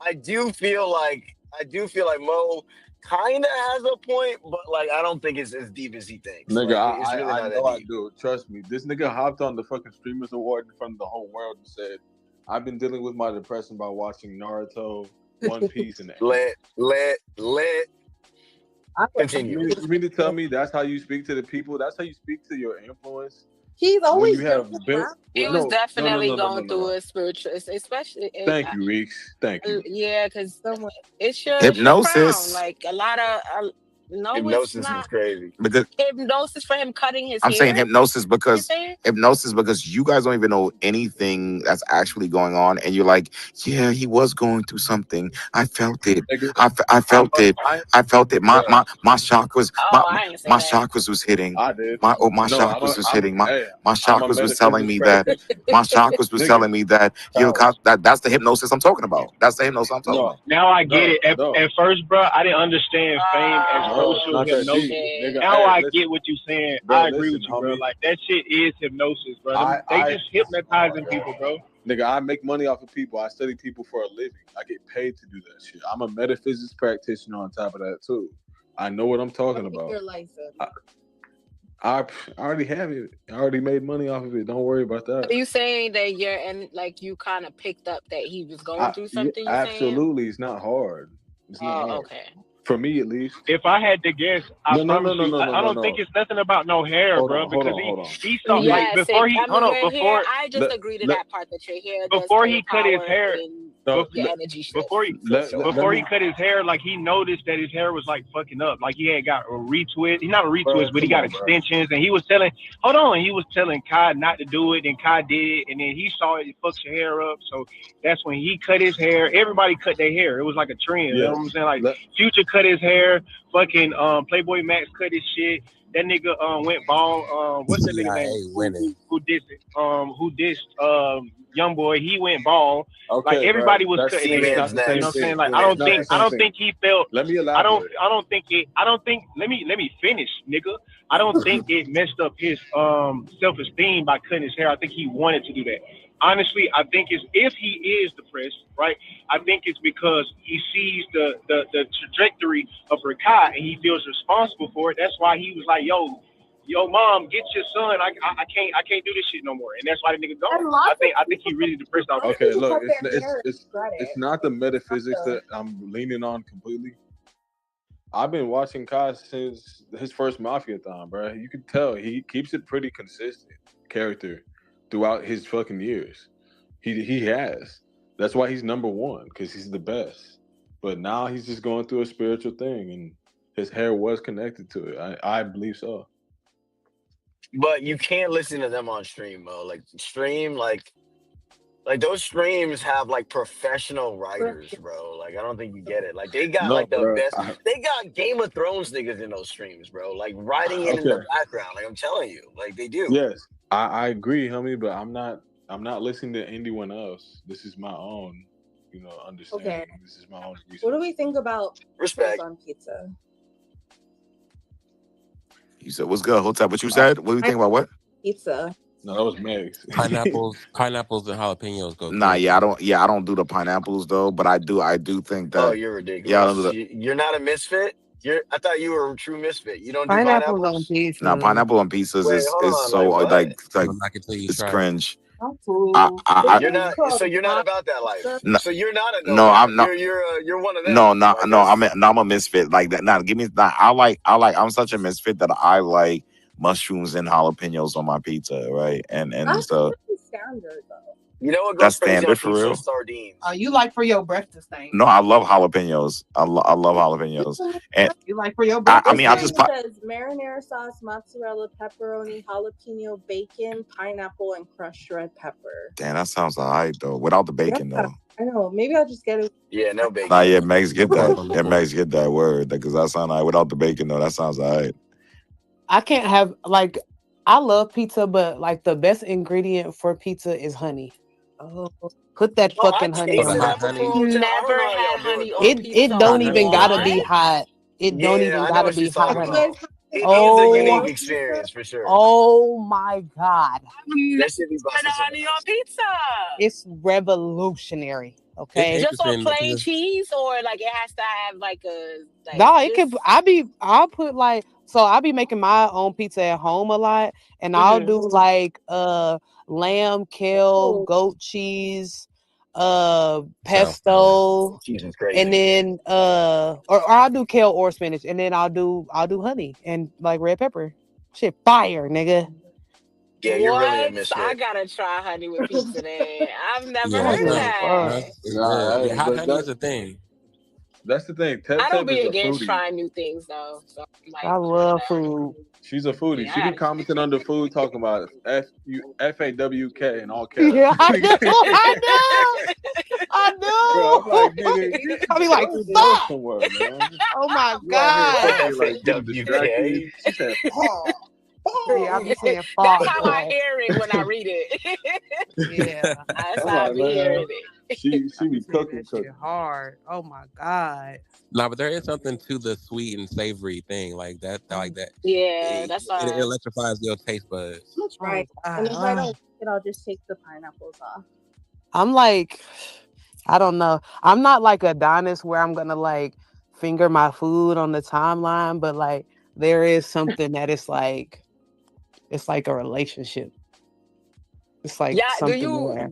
I do feel like Mo kind of has a point, but like I don't think it's as deep as he thinks. Nigga, Like it's really I not know that I deep. do. Trust me. This nigga hopped on the fucking Streamers Award in front of the whole world and said, I've been dealing with my depression by watching Naruto, One Piece, and Lit. Continue. You mean to tell me that's how you speak to the people? That's how you speak to your influence? He's When always you have built... He was definitely going through a spiritual, especially. Thank you, Reeks. Thank you. Yeah, because it's your Hypnosis. crown. Like a lot of no, it's Hypnosis not. is crazy. Because Hypnosis for him cutting his I'm hair. saying hypnosis You're because saying? you guys don't even know anything that's actually going on, and you're like, yeah, he was going through something. I felt it. I felt it. I felt it. My chakras. I ain't say My that. chakras was hitting. I did. My No, chakras was hitting. My I'm a chakras was telling me that. metaphysics My chakras was Nigga, telling me that that's the hypnosis I'm talking about. That's the hypnosis I'm talking about. Now I get it. At first, bro, I didn't understand fame as No, it's social not that hypnosis. deep. Nigga, Now hey, I listen. get what you're saying. Bro, I agree with listen, you, bro. homie. Like that shit is hypnosis, bro. I- They just hypnotizing people, bro. Nigga, I make money off of people. I study people for a living. I get paid to do that shit. I'm a metaphysics practitioner on top of that too. I know what I'm talking about. Your license. I already have it. I already made money off of it. Don't worry about that. Are you saying that like you kind of picked up that he was going through something? Yeah, absolutely. It's not hard. It's not hard. Okay. For me, at least. If I had to guess, I promise you, I don't no. think it's nothing about no hair, Hold bro. on, hold Because on. he saw Yeah, like before he your hair. I just agree to that part that your hair does before play he a cut his power hair. in No, your energy shift. Before he cut his hair, like he noticed that his hair was like fucking up. Like he had got a retwist. He's not a retwist, but he got extensions. And he was telling Kai not to do it, and Kai did it. And then he saw it fucks your hair up. So that's when he cut his hair. Everybody cut their hair. It was like a trend. You know what I'm saying? Like Future cut his hair. Fucking Playboy Max cut his shit. That nigga went bald. What's that nigga name? Who dissed it? Who dissed Young Boy? He went bald. Okay, like everybody bro. was cutting their hair. You know what I'm saying? Like I don't think he felt. Let me I elaborate. don't think. Let me finish, nigga. I don't think it messed up his self-esteem by cutting his hair. I think he wanted to do that. Honestly, I think it's if he is depressed, right? I think it's because he sees the trajectory of Rakai and he feels responsible for it. That's why he was like, yo, mom, get your son. I can't do this shit no more. And that's why the nigga gone. I think he really depressed off. Okay, look, it's not the metaphysics that I'm leaning on completely. I've been watching Kai since his first Mafia-thon, bro. You can tell he keeps it pretty consistent character throughout his fucking years. He has. That's why he's number one, because he's the best. But now he's just going through a spiritual thing, and his hair was connected to it. I believe so. But you can't listen to them on stream, Mo. Like stream, like Like those streams have like professional writers, bro. Like I don't think you get it. Like they got No, like the bro. best. They got Game of Thrones niggas in those streams, bro. Like writing it in the Okay. background. Like I'm telling you, like they do. Yes, I agree, homie, but I'm not listening to anyone else. This is my own, understanding. Okay. This is my own research. What do we think about Respect on pizza? You said what's good? Hotep, what you said? What do you think about what? Pizza. No, that was Meg's. Pineapples and jalapenos go Nah, crazy. I don't do the pineapples though, but I do think Oh, that you're yeah, I don't do ridiculous. the You're not a misfit. I thought you were a true misfit. You don't do Pineapple on pineapples. pizza. nah, pineapple on pizzas Wait, hold is on. so Like what? like I can tell you it's try it. cringe. Food. You're not. So you're not about that life. No, So you're not a no, nomad. I'm not. You're one of them. No, no, Like no. that's I'm a misfit like that. Nah, give me. Nah, I'm such a misfit that I like mushrooms and jalapenos on my pizza, right? And That's so pretty standard though. you know what that's goes crazy on standard for pizza? real. Sardines. You like for your breakfast thing. No, I love jalapenos. I love jalapenos, and You like for your I breakfast mean I This just one put. says marinara sauce, mozzarella, pepperoni, jalapeno, bacon, pineapple, and crushed red pepper. Damn, that sounds alright though. Without the bacon Yeah, though. I know. Maybe I'll just get it. Yeah, no bacon. Nah, yeah, Max get that. on the Yeah, board. Max get that word because that sound alright. Without the bacon though, that sounds alright. I can't have like I love pizza, but like the best ingredient for pizza is honey. Oh, Put that Oh, I fucking honey Oh, the on tasted it. hot that honey. before. Hotel. I don't Never know how had y'all do it honey though. on It pizza. don't Hot even honey is gotta be different. What? hot. It don't Yeah, even I know gotta what be she's hot talking have you honey. guys about. had It is a unique Oh, experience for sure. oh my God. I've never That should be had busting something honey on else. pizza. It's revolutionary. It's Okay. Just on interesting plain because cheese, or like it has to have like a No, it could just. I'll put like so I'll be making my own pizza at home a lot and I'll Mhm. do like lamb, kale, oh, goat cheese, sounds pesto, Cheese is and crazy. then or I'll do kale or spinach and then I'll do honey and like red pepper. Shit fire, nigga. Yeah, you're really a What? I misfit. gotta try honey with pizza then. I've never yeah, That that heard of shit sounds that. fire. it's Nah, good. Yeah, hot but honey is a thing. that's the thing. I Tep don't Tep be is a against foodie. trying new things though. So I'm I like, love food. She's a foodie. She be yeah. commenting under food, talking about FAWK in all caps. Yeah, I do. I Bro, I'm do. like, nigga, get I be go like, and go fuck. somewhere, man. Oh my You out here God. fucking like getting distracted. FAWK. She said, "Paul, Yeah, I be saying That's fuck, how I boy. hear it when I read it. Yeah. That's I'm how I like, be man, hearing it. she I be be saying cooking, that shit cooking. hard. Oh my God. Nah, but there is something to the sweet and savory thing like that. Like that, Yeah, it, that's it fine. electrifies your taste buds. that's Oh right. my And if I God. don't like it, I'll just take the pineapples off. I'm like, I don't know. I'm not like Adonis where I'm gonna like finger my food on the timeline, but like there is something that it's like a relationship. It's like Yeah, something there.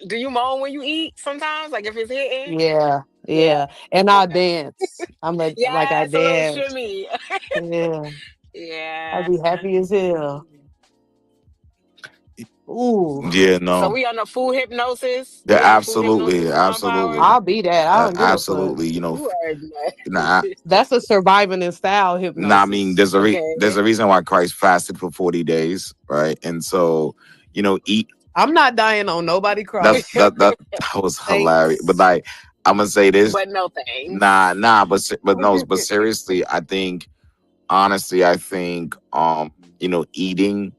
do you moan when you eat sometimes? Like if it's hitting? Yeah, Yeah. yeah. And I Okay. dance. I'm like I Yes, a little dance. shimmy. Yeah. Yeah. I'd be happy as hell. Ooh. Yeah, So no. we on the food hypnosis? Yeah, We on the food hypnosis I'll absolutely. be that. I don't give a fuck. Absolutely. You know, You are nah, That's a surviving in style I mean, hypnosis. there's a reason why Christ fasted for 40 days, right? And so, eat. I'm not dying on nobody cross. That was hilarious. But like, I'm gonna say this. But no thanks. Nah, but seriously, honestly, I think, eating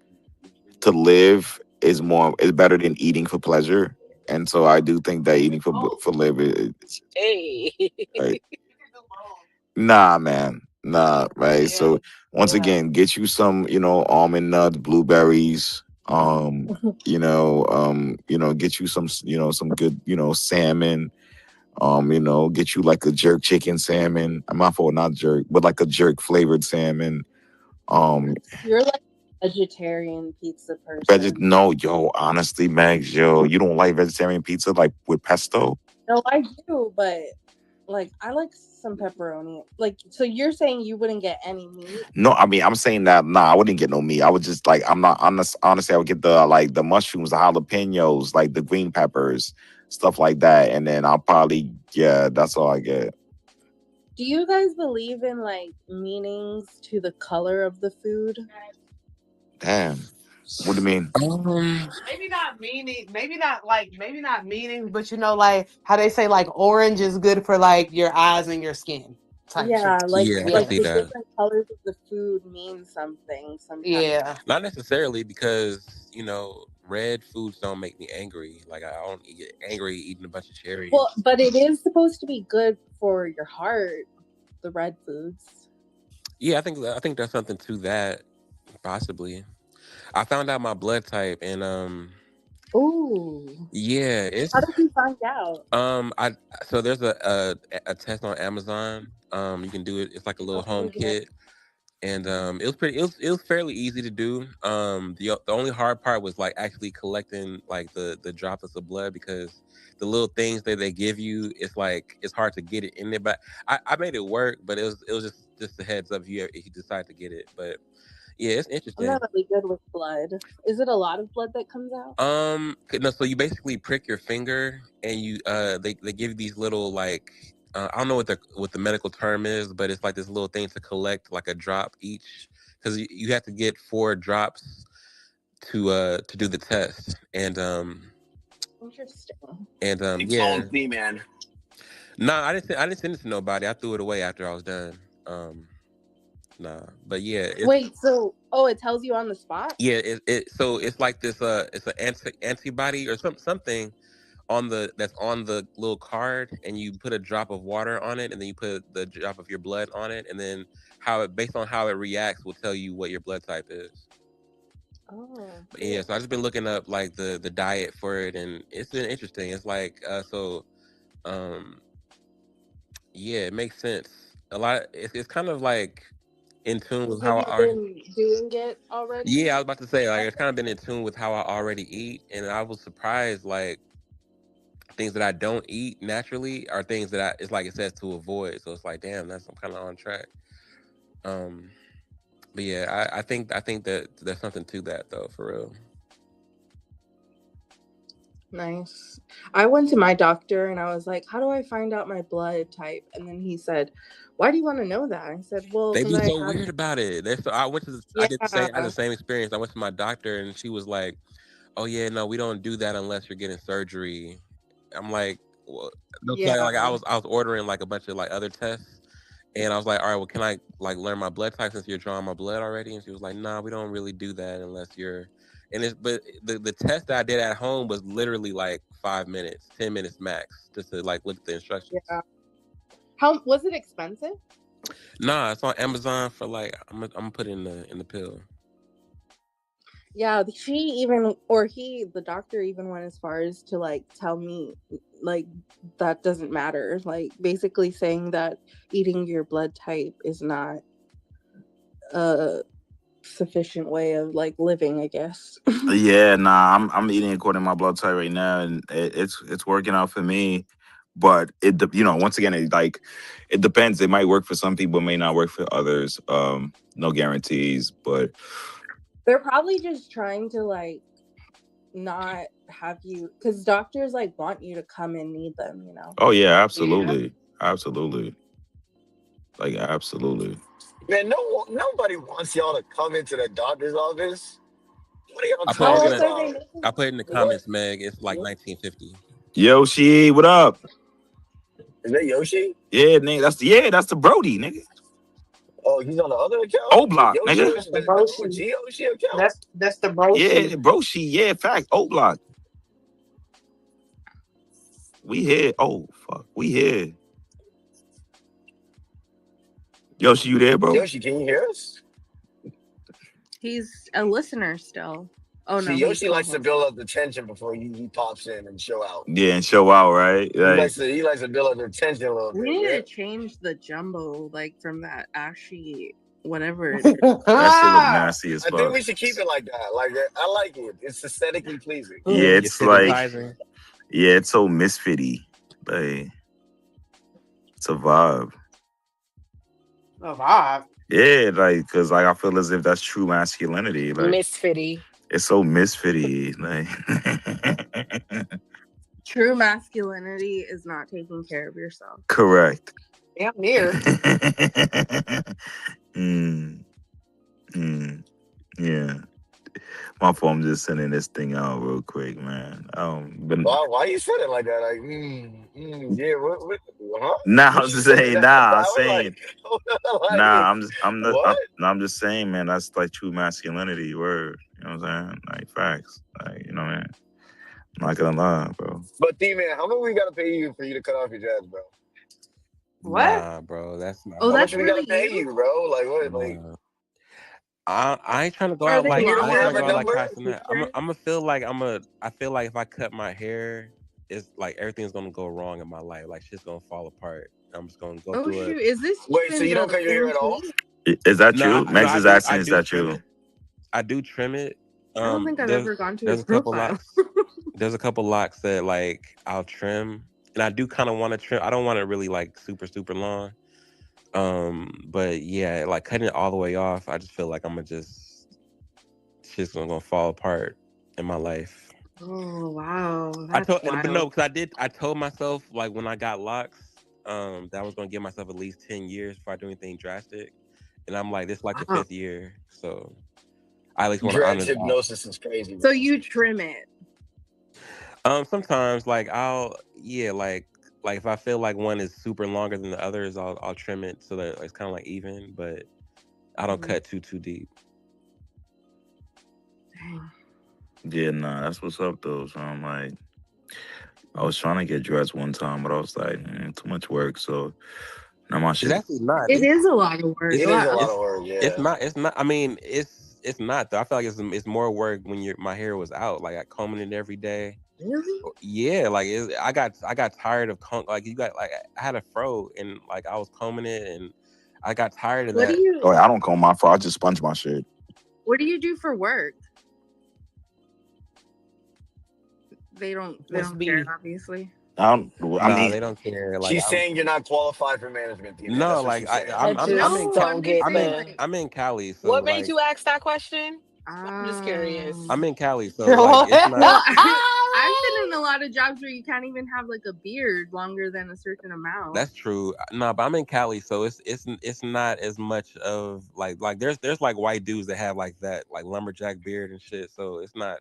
to live is better than eating for pleasure. And so I do think that eating for live is Hey. right. Nah, man. Nah, right. Yeah. So once again, get you some, almond nuts, blueberries, get you some, some good, salmon, get you like a jerk chicken salmon. I'm not for not jerk, but like a jerk flavored salmon. You're like a vegetarian pizza person. No, yo, honestly, Max, yo, you don't like vegetarian pizza like with pesto? No, I do, but like I like some pepperoni. Like, so you're saying you wouldn't get any meat? No, I mean, I'm saying that, I wouldn't get no meat. I would just like, I'm not honestly, I would get the mushrooms, the jalapenos, like the green peppers, stuff like that. And then I'll probably, that's all I get. Do you guys believe in like meanings to the color of the food? Damn. What do you mean? Maybe not meaning, but like how they say like orange is good for like your eyes and your skin type shit. Yeah, like Yeah, I can like see the that. different colors of the food mean something sometimes. Yeah. Not necessarily because red foods don't make me angry. Like I don't get angry eating a bunch of cherries. Well, but it is supposed to be good for your heart, the red foods. Yeah, I think there's something to that, possibly. I found out my blood type, and Ooh. yeah, it's How did you find out? I so there's a test on Amazon. You can do it. It's like a little home kit, and it was fairly easy to do. The only hard part was like actually collecting like the droplets of blood, because the little things that they give you, it's hard to get it in there. But I made it work, but it was just a heads up if you decide to get it. But yeah, it's I'm interesting. not really good with blood. Is it a lot of blood that comes out? No, so you basically prick your finger, and they give you these little like I don't know what the medical term is, but it's like this little thing to collect like a drop each, because you have to get 4 drops to do the test, and Interesting. It's yeah. on me, man. No, I didn't send it to nobody. I threw it away after I was done. Nah, but yeah. Wait, so it tells you on the spot? Yeah, so it's like this it's an antibody or something that's on the little card, and you put a drop of water on it, and then you put the drop of your blood on it, and then based on how it reacts will tell you what your blood type is. Oh. But yeah, so I just been looking up like the diet for it, and it's been interesting. It's like yeah, it makes sense. It's kind of like in tune with Have how you I already. been doing it already? Yeah, I was about to say, like, it's kind of been in tune with how I already eat, and I was surprised, like, things that I don't eat naturally are things that it's like it says to avoid. So it's like, damn, I'm kind of on track. But yeah, I think that there's something to that though, for real. Nice. I went to my doctor and I was like, how do I find out my blood type? And then he said, why do you want to know that? I said, well, They because be so weird about it. I did I had the same experience. I went to my doctor and she was like, oh yeah, no, we don't do that unless you're getting surgery. I'm like, well, no, like I was ordering like a bunch of like other tests, and I was like, all right, well, can I like learn my blood type since you're drawing my blood already? And she was like, nah, we don't really do that unless you're. But the test that I did at home was literally like 5 minutes, 10 minutes max, just to like look at the instructions. Yeah. How was it expensive? Nah, it's on Amazon for like I'm gonna put it in the pill. Yeah, the doctor even went as far as to like tell me like that doesn't matter. Like basically saying that eating your blood type is not a sufficient way of like living, I guess. Yeah, nah, I'm eating according to my blood type right now, and it's working out for me. But once again, it depends. It might work for some people, it may not work for others. No guarantees, but They're probably just trying to like not have you, because doctors like want you to come and need them, you know. oh yeah, absolutely, absolutely, like absolutely. Man, nobody wants y'all to come into the doctor's office. What are y'all I talking about? put it in the comments, Meg. It's like 1950. Yoshi, what up? Is that Yoshi? Yeah, nigga, that's the Brody, nigga. Oh, he's on the other account? O Block, Yoshi nigga. is the OG Yoshi account? That's the Broshi. Yeah, Broshi, yeah, fact. O Block. We here. Oh fuck, we here. Yoshi, you there, bro? Yoshi, can you hear us? He's a listener still. Oh no. See, Yoshi likes to build up the tension before he pops in and show out. Yeah, and show out, right? He likes to build up the tension a little bit. We need Yeah? to change the jumbo like from that ashy whatever. That shit look nasty as I fuck. think we should keep it like that. Like I like it. It's aesthetically pleasing. Yeah, it's like, yeah, it's so misfitty. Like, it's a vibe. A vibe. Yeah, like, cause like I feel as if that's true masculinity. Like, Misfitty. it's so misfitty. Like, True masculinity is not taking care of yourself. correct. Damn near. Yeah. My fault. I'm just sending this thing out real quick, man. But Why you said it like that? Like, yeah, huh? nah, What I'm you just saying? saying. I Nah, I'm was saying. like, Nah, like, I'm, what? no, I'm just saying, man. That's like true masculinity. Word. You know what I'm saying? Like facts. Like you know, man. I'm not gonna lie, bro. But D-Man, how much we gotta pay you for you to cut off your dreads, bro? What? Nah, bro, that's not. Oh, How much that's we gotta really pay you? you, bro? Like what? Like Nah. I ain't trying to go Are out they like you don't I ain't trying have to a go out like number? Casanat. I'm gonna feel like I feel like if I cut my hair, it's like everything's gonna go wrong in my life. Like shit's gonna fall apart. I'm just gonna go Oh through it. shoot! Is this Wait, so even you don't the cut your hair in at all? tweet? Is that No, true? Max is I asking, is do that trim true? it. I do trim it. I don't think I've ever gone to There's his a couple profile. locks. There's a couple locks that like I'll trim, and I do kind of want to trim. I don't want it really like super long. But yeah, like cutting it all the way off, I just feel like I'm gonna just shit's gonna fall apart in my life. Oh wow, I that's told, but no, wild. because I told myself like when I got locks, that I was gonna give myself at least 10 years before I do anything drastic, and I'm like, this is like the Wow. 5th year, so I at least want to Dread honor that. hypnosis is crazy, So bro. you trim it? Sometimes like like if I feel like one is super longer than the others, I'll trim it so that it's kind of like even, but I don't cut too deep. Dang. Yeah, nah, that's what's up though. So I'm like, I was trying to get dressed one time, but I was like, too much work. So now my It's shit. actually not. It is a lot of work. It's It is a lot it's of work, it's yeah. not. It's not. I mean, it's not though. I feel like it's more work when my hair was out. Like I combing it every day. Really? Yeah, like I got tired of like you got like I had a fro and like I was combing it and I got tired of What do that. you Oh, I don't comb my fro. I just sponge my shit. What do you do for work? They don't care, obviously. I Nah, mean, they don't care. Like She's saying you're not qualified for management, D-Man. no, That's what like she's saying. No, I'm just saying like I'm in Cali, so What made like you ask that question? I'm just curious. I'm in Cali, so like it's not. well, I've been in a lot of jobs where you can't even have like a beard longer than a certain amount. That's true. No, but I'm in Cali, so it's not as much of like there's like white dudes that have like that like lumberjack beard and shit. So it's not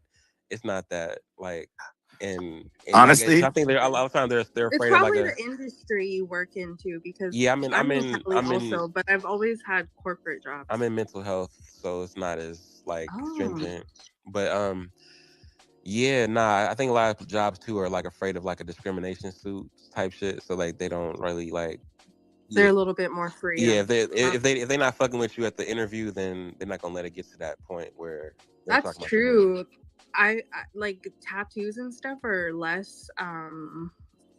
that like and like honestly, I think a lot of times they're It's afraid of like probably a the industry you work into because yeah. I'm in Cali also, but I've always had corporate jobs. I'm in mental health, so it's not as like stringent. But yeah, nah. I think a lot of jobs too are like afraid of like a discrimination suit type shit, so like they don't really like. They're a little bit more free. Yeah, if they not fucking with you at the interview, then they're not gonna let it get to that point where That's true. I like tattoos and stuff are less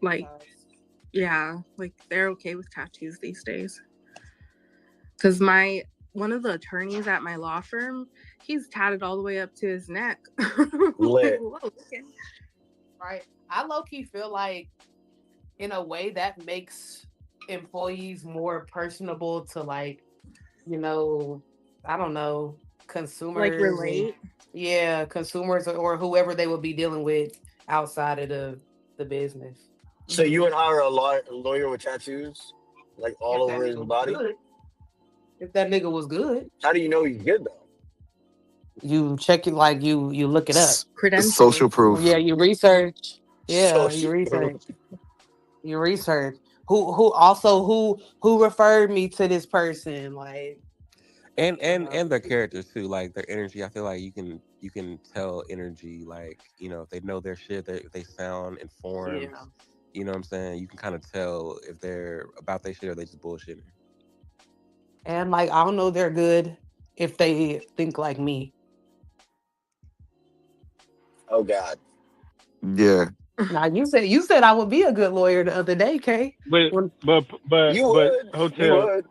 like yeah, like they're okay with tattoos these days. Cause one of the attorneys at my law firm, he's tatted all the way up to his neck. Lit. Whoa, okay. Right. I low-key feel like in a way that makes employees more personable to like, I don't know, consumers. Like relate. Yeah, consumers or whoever they would be dealing with outside of the business. So you would hire a lawyer with tattoos, like all over his body? If that nigga was good. How do you know he's good though? You check it, like you look it up. Credentials. Social proof. Yeah, you research. Yeah, Social you research. proof. You research. Who referred me to this person? Like and their characters too, like their energy. I feel like you can tell energy, like if they know their shit, if they sound informed. Yeah. You know what I'm saying? You can kind of tell if they're about their shit or they just bullshitting. And like I don't know they're good if they think like me. Oh God. Yeah. Now you said I would be a good lawyer the other day, Kay. But You would. hotel. You would.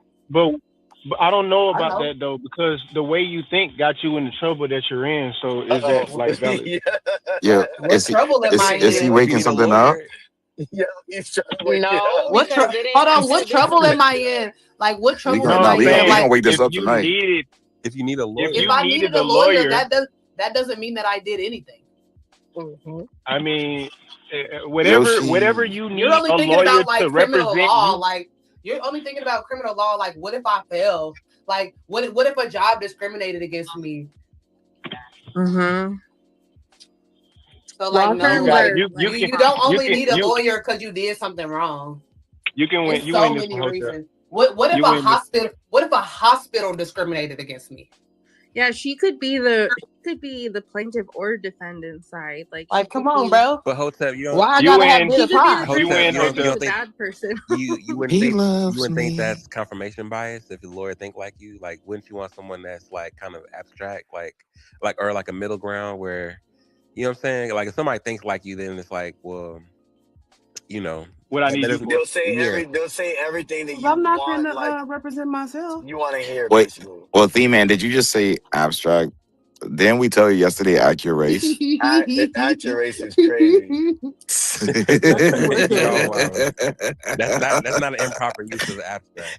But I don't know I about know. that though, because the way you think got you in the trouble that you're in. So is that like valid? Yeah. What trouble am I Is he in? waking something up? Yeah, he's trying to wake No, it up. What because it hold ain't- on, what trouble am I in? Like what trouble gonna- am no, I we in? gonna- we Like gonna wake this if up you tonight. needed, If you need a lawyer, if I needed a lawyer, that doesn't mean that I did anything. I mean, whatever you need You're only a thinking lawyer about like to criminal represent law. you. Like you're only thinking about criminal law. Like what if I fail? Like what if a job discriminated against me? Mm-hmm. So like, Law no, firms like are you don't only need a lawyer because you did something wrong. You can win. It's You so win this many one, Hotel. reasons. What if You a win this. hospital? What if a hospital discriminated against me? Yeah, she could be the plaintiff or defendant side. Like come on, bro. But Hotep, you don't. Why I You gotta have win. bitter She could be the pie? You person win, trying to be Hotel. the bad person. You wouldn't He think loves me. that's confirmation bias if the lawyer think like you. Like, wouldn't you want someone that's like kind of abstract, like or like a middle ground where, you know what I'm saying? Like, if somebody thinks like you, then it's like, well, you know, What I that need you doesn't. for? They'll say everything that you I'm not want, like gonna represent myself. you want to hear, Wait, basically. well, Theme-Man, did you just say abstract? Didn't we tell you yesterday accurate race? Actor race is crazy. Y'all wild. That's not an improper use of abstract.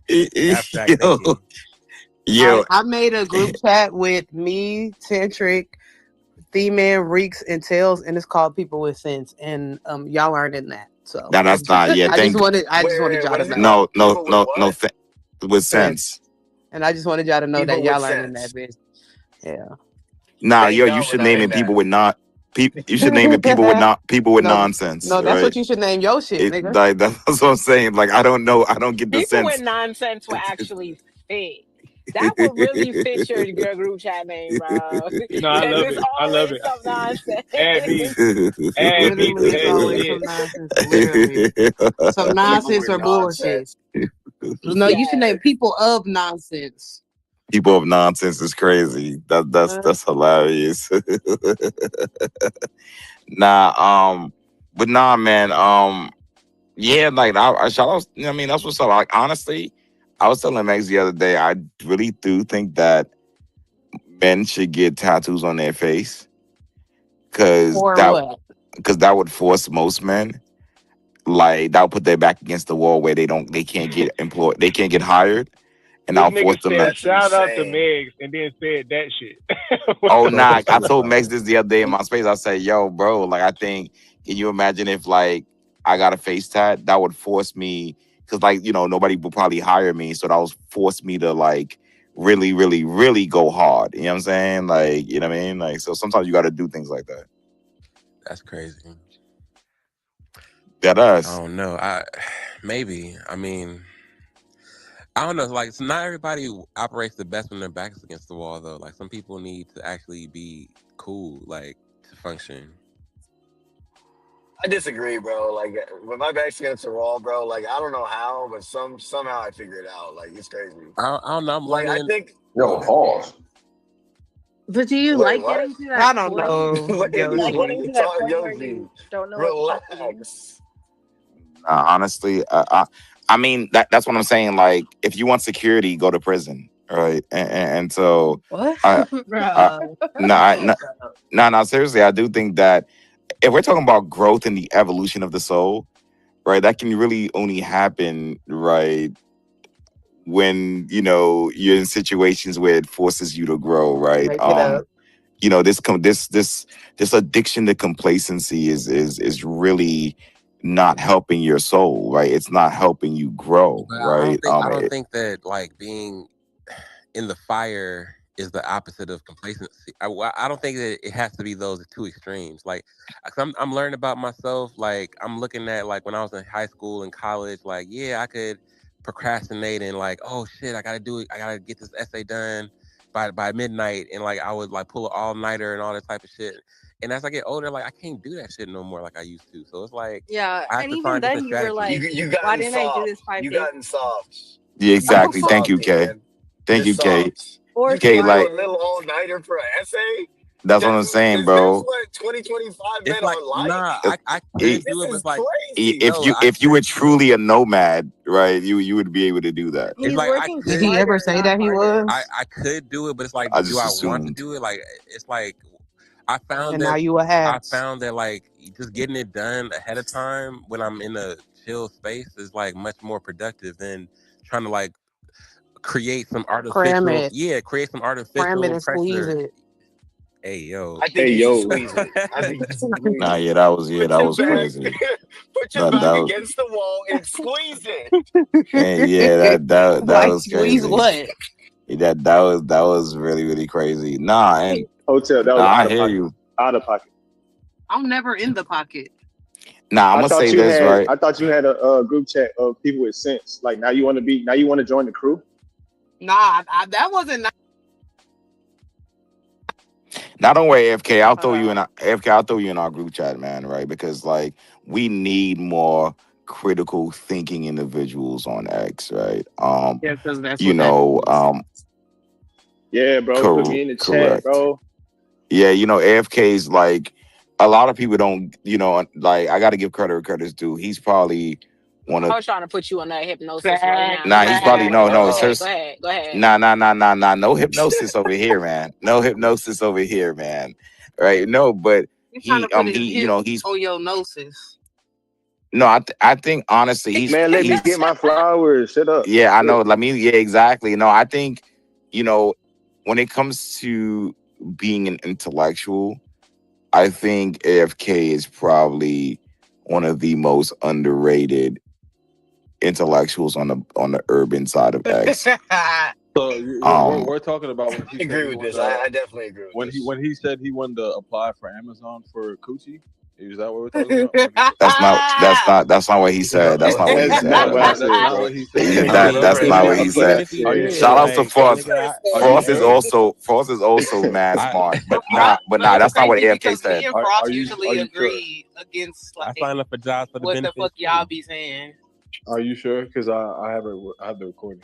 Abstract thinking. Yo, I made a group chat with me, Tantric, Theme-Man, Reeks, and Tails, and it's called People with Sense. And y'all aren't in that. So that's not. Yeah, I thank. just wanted Wait, y'all what to is it know. called? No, People with what? with sense. And I just wanted y'all to know that People y'all with aren't in that sense. bitch. Yeah. Nah, Thank yo, you God we're should not name in it people that. with not. You should name it people with No, nonsense, no, that's right? what you should name your shit, nigga. Like, that's what I'm saying. Like, I don't know. I don't get the People with sense. nonsense will actually fit. That would really fit your group chat name, bro. No, I Because love it's it. I love always it. some nonsense. Add me. Add me. Literally, it's always Yeah. some nonsense. Literally, some People nonsense with or bullshit. nonsense. No, you should Yes. name people of nonsense. People of nonsense is crazy. That's hilarious. But nah, man. Yeah, like I shout out. I mean, that's what's up. Like, honestly, I was telling Max the other day. I really do think that men should get tattoos on their face because Or what? that would force most men. Like, that would put their back against the wall where they can't get employed, they can't get hired, and This I'll force nigga them said to. That's shout out to insane. Megs and then said that shit. Oh, Thought nah, that's I told suicide. Max this the other day in my space. I said, yo, bro, like, I think, can you imagine if, like, I got a face tat? That would force me, because, like, nobody would probably hire me. So that would force me to, like, really, really, really go hard. You know what I'm saying? Like, you know what I mean? Like, so sometimes you got to do things like that. That's crazy. That I us. don't know. Maybe. I mean, I don't know. Like, so not everybody operates the best when their back is against the wall, though. Like, some people need to actually be cool, like, to function. I disagree, bro. Like when my back's against the wall, bro. Like I don't know how, but somehow I figure it out. Like it's crazy. I don't know. I'm Like I learning. think. Yo, pause. But do you Wait, like what? getting to that I don't point? know, Wait, Do you like what are getting you to that talking, point where Yoshi? you don't know what to do? Relax. Honestly, I mean, that's what I'm saying. Like, if you want security, go to prison, right? And so, What? no, no, seriously, I do think that if we're talking about growth and the evolution of the soul, right, that can really only happen, right, when you're in situations where it forces you to grow, right? Make it up. This addiction to complacency is really not helping your soul, right? It's not helping you grow, But right? I don't think that like being in the fire is the opposite of complacency. I don't think that it has to be those two extremes. Like, 'cause I'm learning about myself. Like, I'm looking at like when I was in high school and college. Like, yeah, I could procrastinate and like, oh shit, I gotta do it. I gotta get this essay done by midnight, and like I would like pull an all nighter and all that type of shit. And as I get older, like I can't do that shit no more like I used to. So it's like Yeah, I have and to even find then different you were strategies. like, You why gotten didn't I do soft. this 5 You days? gotten soft. Yeah, exactly. Thank you, Softy, Kay. man. Thank You're you, Kay. soft. Or You can't Kay, do like, a little all nighter for an essay. that's what I'm saying, That's bro. what 2025 It's men like are like. nah, I It- could do it, but This is it's like crazy. if no, you were truly a nomad, right, you would be able to do that. it's He's like working Did he ever smarter, say not that he harder. was? I could do it, but it's like, I do just I want to assumed. do it? Like, it's like I found And now that you a has. like just getting it done ahead of time when I'm in a chill space is like much more productive than trying to like create some Cram artificial it. create some Cram it artificial and squeeze pressure. it. Hey yo. I think you should squeeze it. I think you should squeeze Nah, it. yeah, that was Put crazy. your back That was, against the wall and squeeze it. and yeah, that Like was squeeze crazy. what? That was really really crazy. Nah, and Hotel, that was Nah, out I of hear pocket. you. Out of pocket. I'm never in the pocket. Nah, I'm I gonna thought say you this, had. right? I thought you had a group chat of people with sense. Like now you want to be. Now you want to join the crew. Nah, that wasn't. Now don't worry, AFK. I'll throw you in. Uh, AFK, I'll throw you in our group chat, man. Right? Because like we need more critical thinking individuals on X, right? yeah, because that's You what that know, is. Yeah, bro. Put me in the chat, correct. bro. Yeah, you know, AFK's like a lot of people don't. You know, like I got to give credit where credit's due. He's probably one I of. was trying to put you on that hypnosis right now. Nah, he's probably Go no. ahead. Seriously. Go ahead. Nah. No hypnosis over here, man. No hypnosis over here, man. Right? No, but He's trying to put his you hip know, he's on your gnosis. no. I think honestly, Man, let me he's. get my flowers. Shut up. Yeah, I know. Yeah, exactly. No, I think you know when it comes to being an intellectual, I think AFK is probably one of the most underrated intellectuals on the urban side of X. So we're talking about when I he said agree he with wanted this. I definitely agree with when this. he said he wanted to apply for Amazon for coochie. Is that what we're talking about? That's not what he said. That's not what he That's said. not what I That's said, not bro. what he said. That's not what he said. Are you Shout sure? out to Frost. Are you sure? Frost is also mad smart, but But that's it's not what crazy AFK because me said. and Frost Are usually you sure? agree against I like signed up for jobs for the what the fuck benefits y'all too. be saying. Are you sure? Because I have the recording.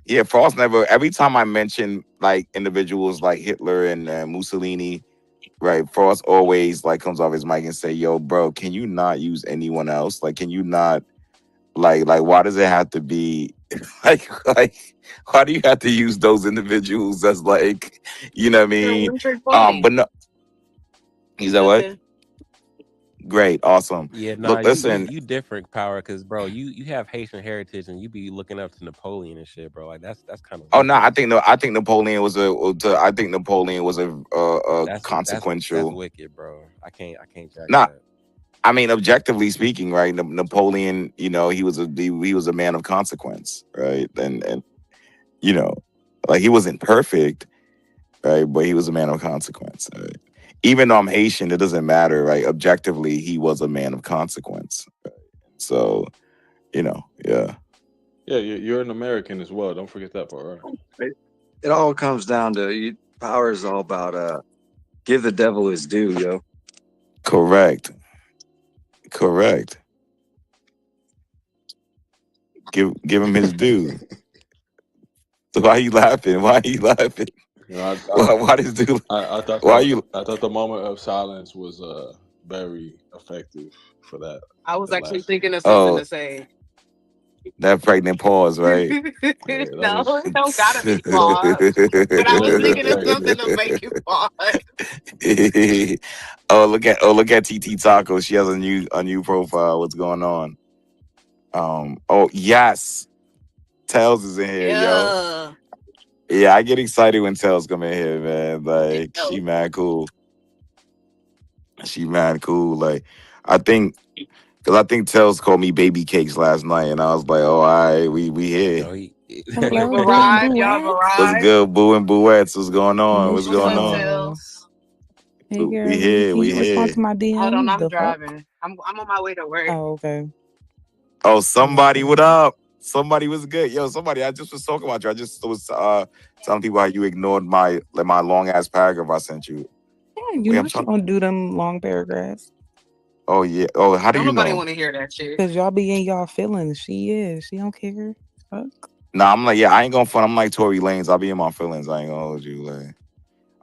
Yeah, Frost never. Every time I mention like individuals like Hitler and Mussolini, right? Frost always like comes off his mic and say, "Yo, bro, can you not use anyone else? Like, can you not like why does it have to be like why do you have to use those individuals as like you know what I mean? But no, he said what? Nothing. Great, awesome. Yeah, nah, Look, listen. you different power because bro, you have Haitian heritage and you be looking up to Napoleon and shit, bro. Like that's kind of Oh no, I think Napoleon was a that's consequential. wicked, bro. I can't jack Nah, that. I mean, objectively speaking, right? Napoleon, you know, he was a man of consequence, right? And you know, like he wasn't perfect, right? But he was a man of consequence. Right? Even though I'm Haitian, it doesn't matter, right? Objectively, he was a man of consequence. Right? So, you know, yeah. Yeah, you're an American as well. Don't forget that part, right? It all comes down to power is all about give the devil his due, yo. Correct. Give him his due. So why are you laughing? You know, Why this dude? I thought Why are you? I thought the moment of silence was very effective for that. I was actually last. thinking of something to Oh, say. that pregnant pause, right? Yeah, No, was... it don't gotta be paused. But I was thinking of something to make you pause. look at TT Taco. She has a new profile. What's going on? Oh yes, Tails is in here, yo. Yeah. Yeah, I get excited when Tails come in here, man. Like she mad cool. Like I think Tails called me baby cakes last night, and I was like, oh, all right, we here. You've arrived. Y'all have What's arrived. good, Boo and Booettes? What's going on? What's What's going up, on? Tails? Hey, We girl, here. can We you respond here. to my DM? Hold on, I'm The fuck? driving. I'm on my way to work. Oh, okay. Oh, somebody, what up? Somebody was good. Yo, somebody, I just was talking about you. I just was telling people how you ignored my long ass paragraph I sent you. Yeah, you know she don't do them long paragraphs. Oh yeah. Oh, how do you Nobody know? want to hear that shit. Cause y'all be in y'all feelings. She don't care. Fuck. Nah, I'm like, yeah, I ain't gonna front. I'm like Tory Lanez. I'll be in my feelings. I ain't gonna hold you. Like,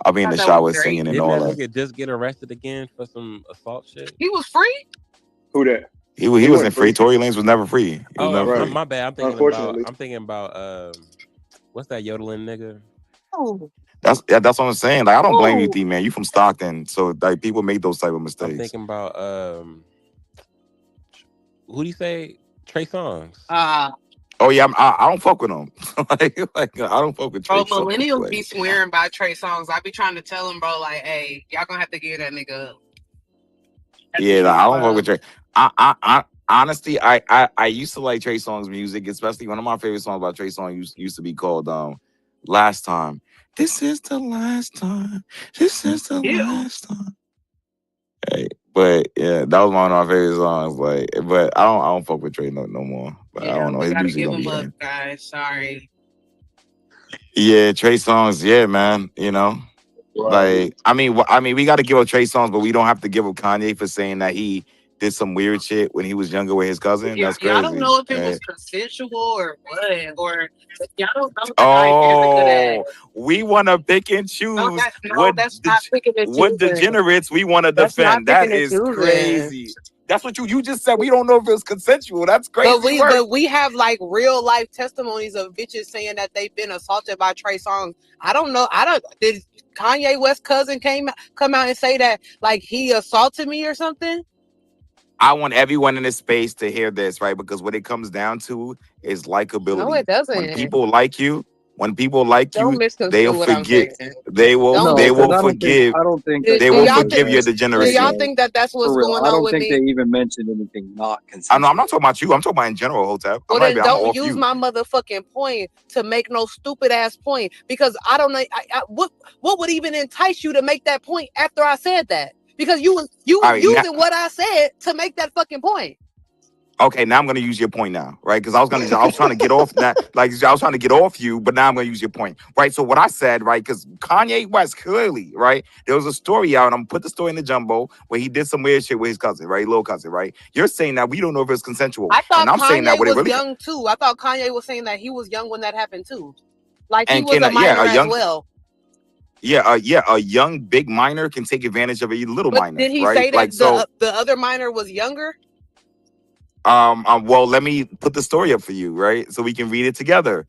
I'll be in the Thought that shower was great. singing and Didn't all that that. nigga just get arrested again for some assault shit? He was free? Who that? He wasn't free. Tory Lanez was never free. He was never free. My bad. I'm thinking about what's that yodeling nigga? Oh. That's what I'm saying. Like, I don't blame you, Oh. D man. You from Stockton, so like people make those type of mistakes. I'm thinking about who do you say? Trey Songz. Oh yeah, I don't fuck with him. like I don't fuck with Trey Bro, Songz. millennials Like, be swearing by Trey Songz. I be trying to tell him, bro, like, hey, y'all gonna have to give that nigga up. yeah, like, I don't fuck with Trey. I honestly, I used to like Trey Songz music, especially one of my favorite songs by Trey Songz used to be called Last Time. This is the last time. This is the Ew. last time. Hey, but yeah, that was one of my favorite songs. Like, but I don't fuck with Trey no more. But I Yeah, don't know. we His gotta music give don't be him up, hitting. guys. Sorry. Yeah, Trey songs. Yeah, man. You know, like I mean, we got to give up Trey songs, but we don't have to give up Kanye for saying that he did some weird shit when he was younger with his cousin. Yeah, That's I don't crazy. know if it was Right? consensual or what, or y'all don't know that Kanye's a good Oh, ass. we want to pick and No, choose that's not picking and what choosing. degenerates we want to That's not defend. That picking and is choosing. crazy. That's what you just said. We don't know if it was consensual. That's crazy work. But we have like real life testimonies of bitches saying that they've been assaulted by Trey Songz. I don't know. Did Kanye West's cousin come out and say that like he assaulted me or something? I want everyone in this space to hear this, right? Because what it comes down to is likability. No, it doesn't. When people like you, Don't they'll misconstrue what I'm forget. saying. They will. Don't They will misconstrue. forgive. I don't think Do that They they will y'all forgive think? your Do degeneracy. y'all think that that's what's for real. going I on don't with think me? they even mentioned anything not I'm consensual. not talking about you. I'm talking about in general, Hotep. Well, I'm then don't off use you. my motherfucking point to make no stupid ass point because I don't know what would even entice you to make that point after I said that because you was All right, now, using what I said to make that fucking point. okay, now I'm gonna use your point now, right? Because I was trying to get off that, like I was trying to get off you, but now I'm gonna use your point, right? So what I said, right? Because Kanye West clearly, right? There was a story out, and I'm gonna put the story in the jumbo where he did some weird shit with his cousin, right? Little cousin, right? You're saying that we don't know if it's consensual, I thought and I'm saying that Kanye what it was really young too. I thought Kanye was saying that he was young when that happened too, like he and was can a minor a as young well. a young big minor can take advantage of a little But minor, did he right? say Like that so. the other minor was younger? Well, let me put the story up for you, right? So we can read it together.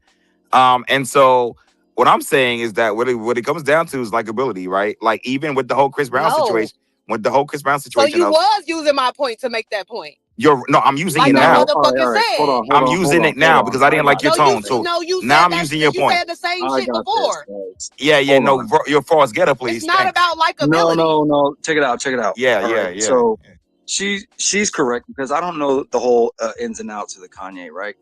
And so what I'm saying is that what it comes down to is likability, right? Like even with the whole Chris Brown No. situation, So situation you of was using my point to make that point. I'm using Like it I now. motherfucking said. Hold I'm on, using it now because I didn't like your No, tone. So you now said I'm that using your you point. said the same I shit got before. this, guys. Yeah, Hold on. your false getter, It's please. not Thanks. about likability. No. Check it out. Yeah, All yeah, right. yeah. So she's correct because I don't know the whole ins and outs of the Kanye, right?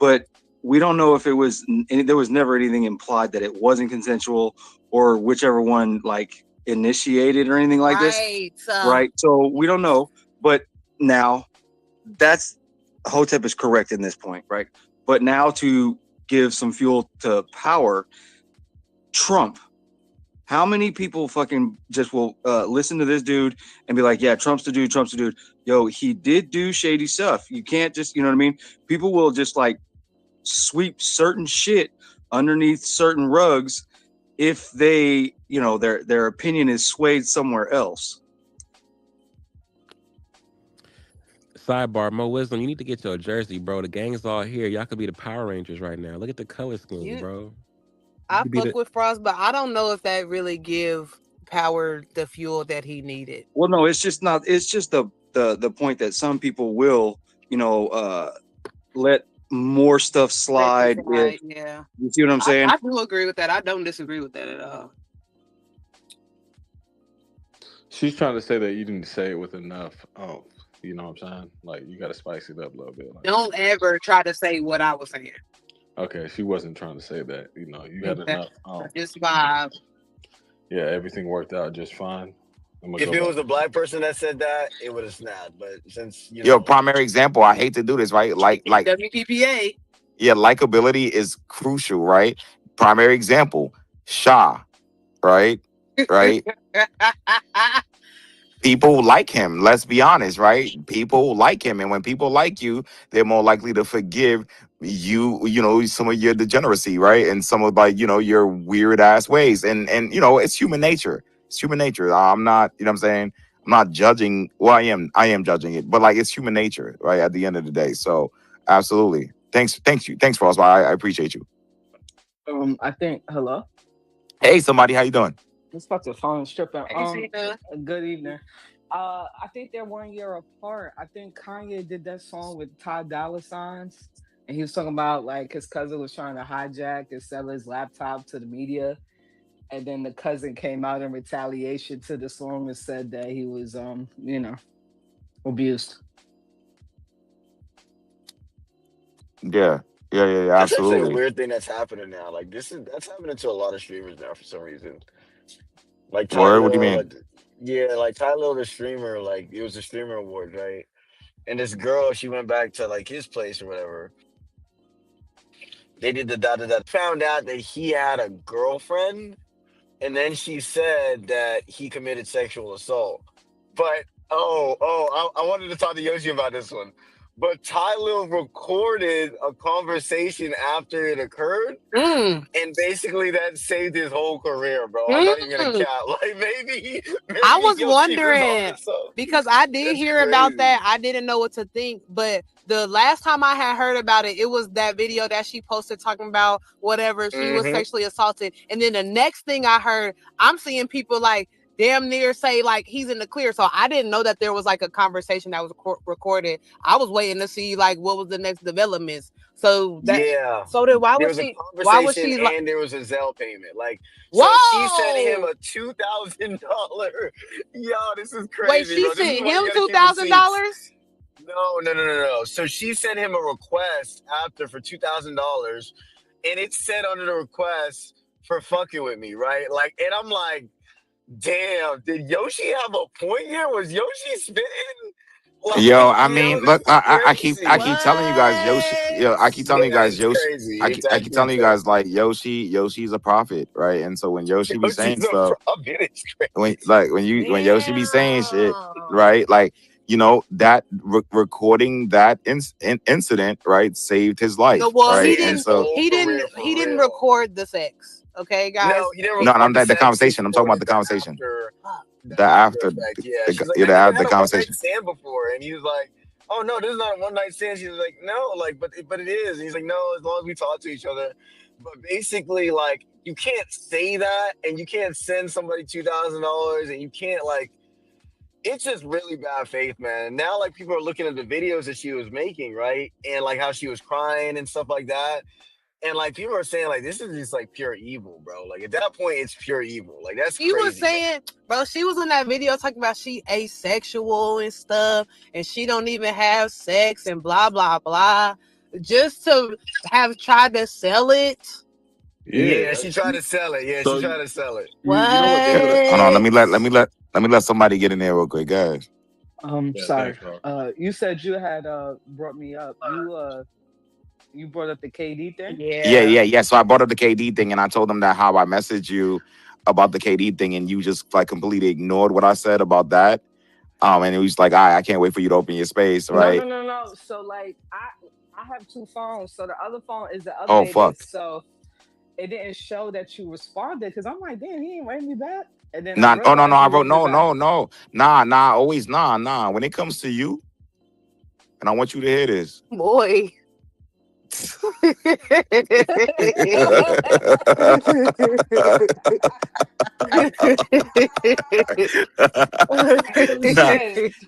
But we don't know if it was. There was never anything implied that it wasn't consensual or whichever one like initiated or anything like this, right? So we don't know. But now that's Hotep is correct in this point, right? But now to give some fuel to power, Trump. How many people fucking just will listen to this dude and be like, yeah, Trump's the dude. Yo, he did do shady stuff. You can't just, you know what I mean? People will just like sweep certain shit underneath certain rugs if they, you know, their opinion is swayed somewhere else. Sidebar, Mo Wisdom, you need to get your jersey, bro. The gang's all here. Y'all could be the Power Rangers right now. Look at the color scheme, bro. I fuck with Frost, but I don't know if that really give Power the fuel that he needed. Well, no, it's just not. It's just the point that some people will, you know, let more stuff slide. If, Yeah. you see what I'm saying? I do agree with that. I don't disagree with that at all. She's trying to say that you didn't say it with enough. You know what I'm saying? Like you got to spice it up a little bit. Like, Don't ever try to say what I was saying. okay, she wasn't trying to say that. You know, you had enough. Just vibe. Yeah, everything worked out just fine. If it was a black person that said that, it would have snapped. But since you Yo, know, primary example. I hate to do this, right? Like WPPA. yeah, likability is crucial, right? Primary example, Sha, right? Right? People like him. Let's be honest, right? People like him, and when people like you, they're more likely to forgive you. You know, some of your degeneracy, right? And some of like your weird ass ways, and it's human nature. It's human nature. I'm not, you know what I'm saying? I'm not judging. Well, I am judging it, but like it's human nature, right? At the end of the day, so absolutely. Thanks, Frost. I appreciate you. I think hello. Hey, somebody, how you doing? This fucking phone stripping. Hey, Good evening. I think they're 1 year apart. I think Kanye did that song with Ty Dolla Signs, and he was talking about like his cousin was trying to hijack and sell his laptop to the media, and then the cousin came out in retaliation to the song and said that he was abused. Yeah. That's actually a absolutely. weird thing that's happening now. Like that's happening to a lot of streamers now for some reason. Like Ty Word, what do you Lil, mean? like yeah, like Ty Lil, the streamer, like it was a streamer award, right? And this girl, she went back to like his place or whatever. They did the da da da. Found out that he had a girlfriend, and then she said that he committed sexual assault. But I wanted to talk to Yoshi about this one. But Tyler recorded a conversation after it occurred, Mm. and basically that saved his whole career, bro. I'm not even gonna Mm. count. Like maybe I was Yoshi was wondering on some. because I did That's hear about crazy. that. I didn't know what to think, but the last time I had heard about it, it was that video that she posted talking about whatever she was Mhm. sexually assaulted. And then the next thing I heard, I'm seeing people like damn near say like he's in the clear. So I didn't know that there was like a conversation that was recorded. I was waiting to see like what was the next developments. So that Yeah. so then There was a why was conversation she like and there was a Zelle payment. Like, so she sent him whoa? a $2,000. Yo, this is Wait, crazy, she bro. This is sent why him Yoshi receipts. $2,000? No. So she sent him a request after for $2,000, and it said under the request for fucking with me, right? Like, and I'm like, damn, did Yoshi have a point here? Was Yoshi spitting? Like, Yo, I yo, mean, this look, is I crazy. keep telling you guys, Yoshi. Yo, I keep telling you Yeah, guys, it's Yoshi. crazy. It's I keep actually telling you guys, crazy. like Yoshi's a prophet, right? And so when Yoshi be saying Yoshi's a stuff, prophet. It's crazy. when Yoshi be saying shit, right? Like that recording that incident, right, saved his No, life, well, right? Saved And his so whole career for he didn't real. record the sex. Okay, guys. No, he didn't no, record I'm the the sex. He conversation. I'm talking about recorded the the conversation, after, the the after after, effect. Yeah, she's like, I never the had a one night conversation. stand before, and he was like, "Oh no, this is not a one night stand." She's like, "No, like, but it is." And he's like, "No, as long as we talk to each other." But basically, like, you can't say that, and you can't send somebody $2,000, and you can't like. It's just really bad faith, man. And now, like, people are looking at the videos that she was making, right, and like how she was crying and stuff like that. And like people are saying, like, this is just like pure evil, bro. Like at that point, it's pure evil. Like that's She was crazy, saying, bro, she was in that video talking about she asexual and stuff, and she don't even have sex and blah blah blah, just to have tried to sell it. Yeah, she tried to sell it. Yeah, she tried to sell it. What? You know what? Hold on, let me let somebody get in there real quick, guys. Sorry. You said you had brought me up. You brought up the KD thing? Yeah. So I brought up the KD thing, and I told them that how I messaged you about the KD thing, and you just like completely ignored what I said about that. And it was like, I can't wait for you to open your space, right? No. So like I have two phones. So the other phone is the Oh updated. fuck. So it didn't show that you responded because I'm like, damn, he ain't writing me back. And then I Nah, oh no, realized I you wrote wrote me back. no. Always nah. When it comes to you, and I want you to hear this. Boy.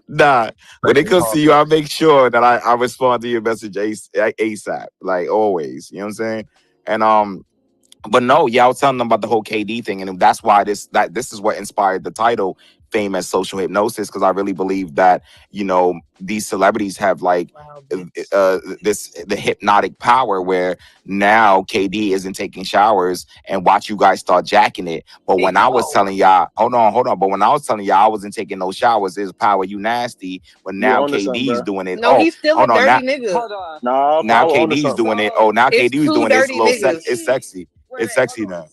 nah. When it comes to you, I make sure that I respond to your message ASAP, like always. You know what I'm saying? And but no, yeah, I was telling them about the whole KD thing, and that's why this is what inspired the title "Fame as Social Hypnosis," because I really believe that these celebrities have like the hypnotic power where now KD isn't taking showers and watch you guys start jacking it. But when I was telling y'all, hold on, but when I was telling y'all I wasn't taking no showers, there's power, you nasty. But You now on to something, KD's bro. doing it. No, he's still a Hold on, dirty now. nigga. Hold on. Nah, Now power on to KD's something. doing it. Oh, now It's KD's two doing it. It's a dirty little niggas. it's sexy. It's sexy now.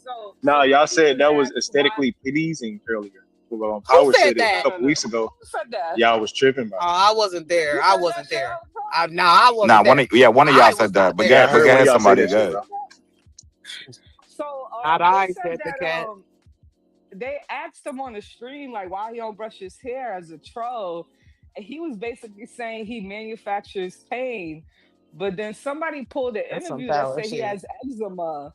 Nah, y'all said that was Why? aesthetically pleasing earlier. Well, Who Power said said it a that? couple weeks ago. Who said that? Y'all was tripping Oh, about it. I wasn't there. You I said wasn't that shit there. all the time? I wasn't there. One of y'all I said was that. not But Yeah, I there. go heard one of ahead, y'all say somebody. that Go shit, ahead. bro. So Not they I said said the that cat. they asked him on the stream like why he don't brush his hair as a troll, and he was basically saying he manufactures pain. But then somebody pulled an That's some interview that power said he shit. has eczema.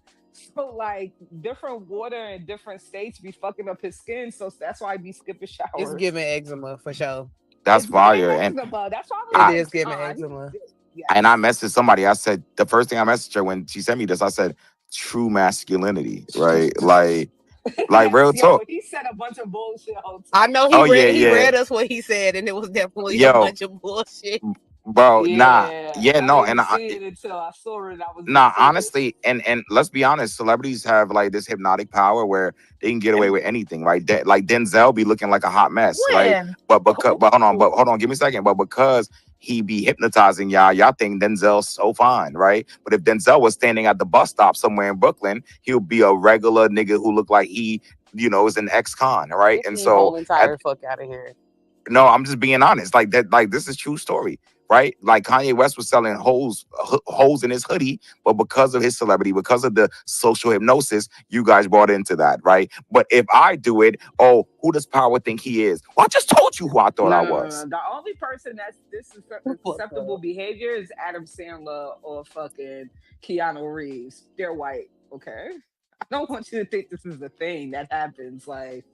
So like different water in different states be fucking up his skin, so that's why he be skipping showers. It's giving eczema for sure. That's It's giving fire. And eczema. That's why I was It I like, is giving he eczema. and I yes. messaged somebody. I said the first thing I messaged her when she sent me this, I said true masculinity, right? Like Yes, real yo, talk. he said a bunch of bullshit all the I time. know Oh he yeah. read us what he said, and it was definitely a Yo, bunch of bullshit. bro. Nah, Yeah, yeah, I no, didn't see it until I saw it. I was nah, into it. honestly, and let's be honest, celebrities have like this hypnotic power where they can get away with anything, right? Like Denzel be looking like a hot mess, right? When? But hold on, give me a second. But because he be hypnotizing y'all think Denzel's so fine, right? But if Denzel was standing at the bus stop somewhere in Brooklyn, he'll be a regular nigga who look like he, is an ex-con, right? Get And the so whole entire fuck out of here. no, I'm just being honest. Like that, like this is true story, right? Like Kanye West was selling holes in his hoodie, but because of his celebrity, because of the social hypnosis, you guys bought into that, right? But if I do it, oh, who does Power think he is? Well, I just told you who I thought I was. No. The only person that's this is acceptable behavior is Adam Sandler or fucking Keanu Reeves. They're white, okay? I don't want you to think this is a thing that happens. Like,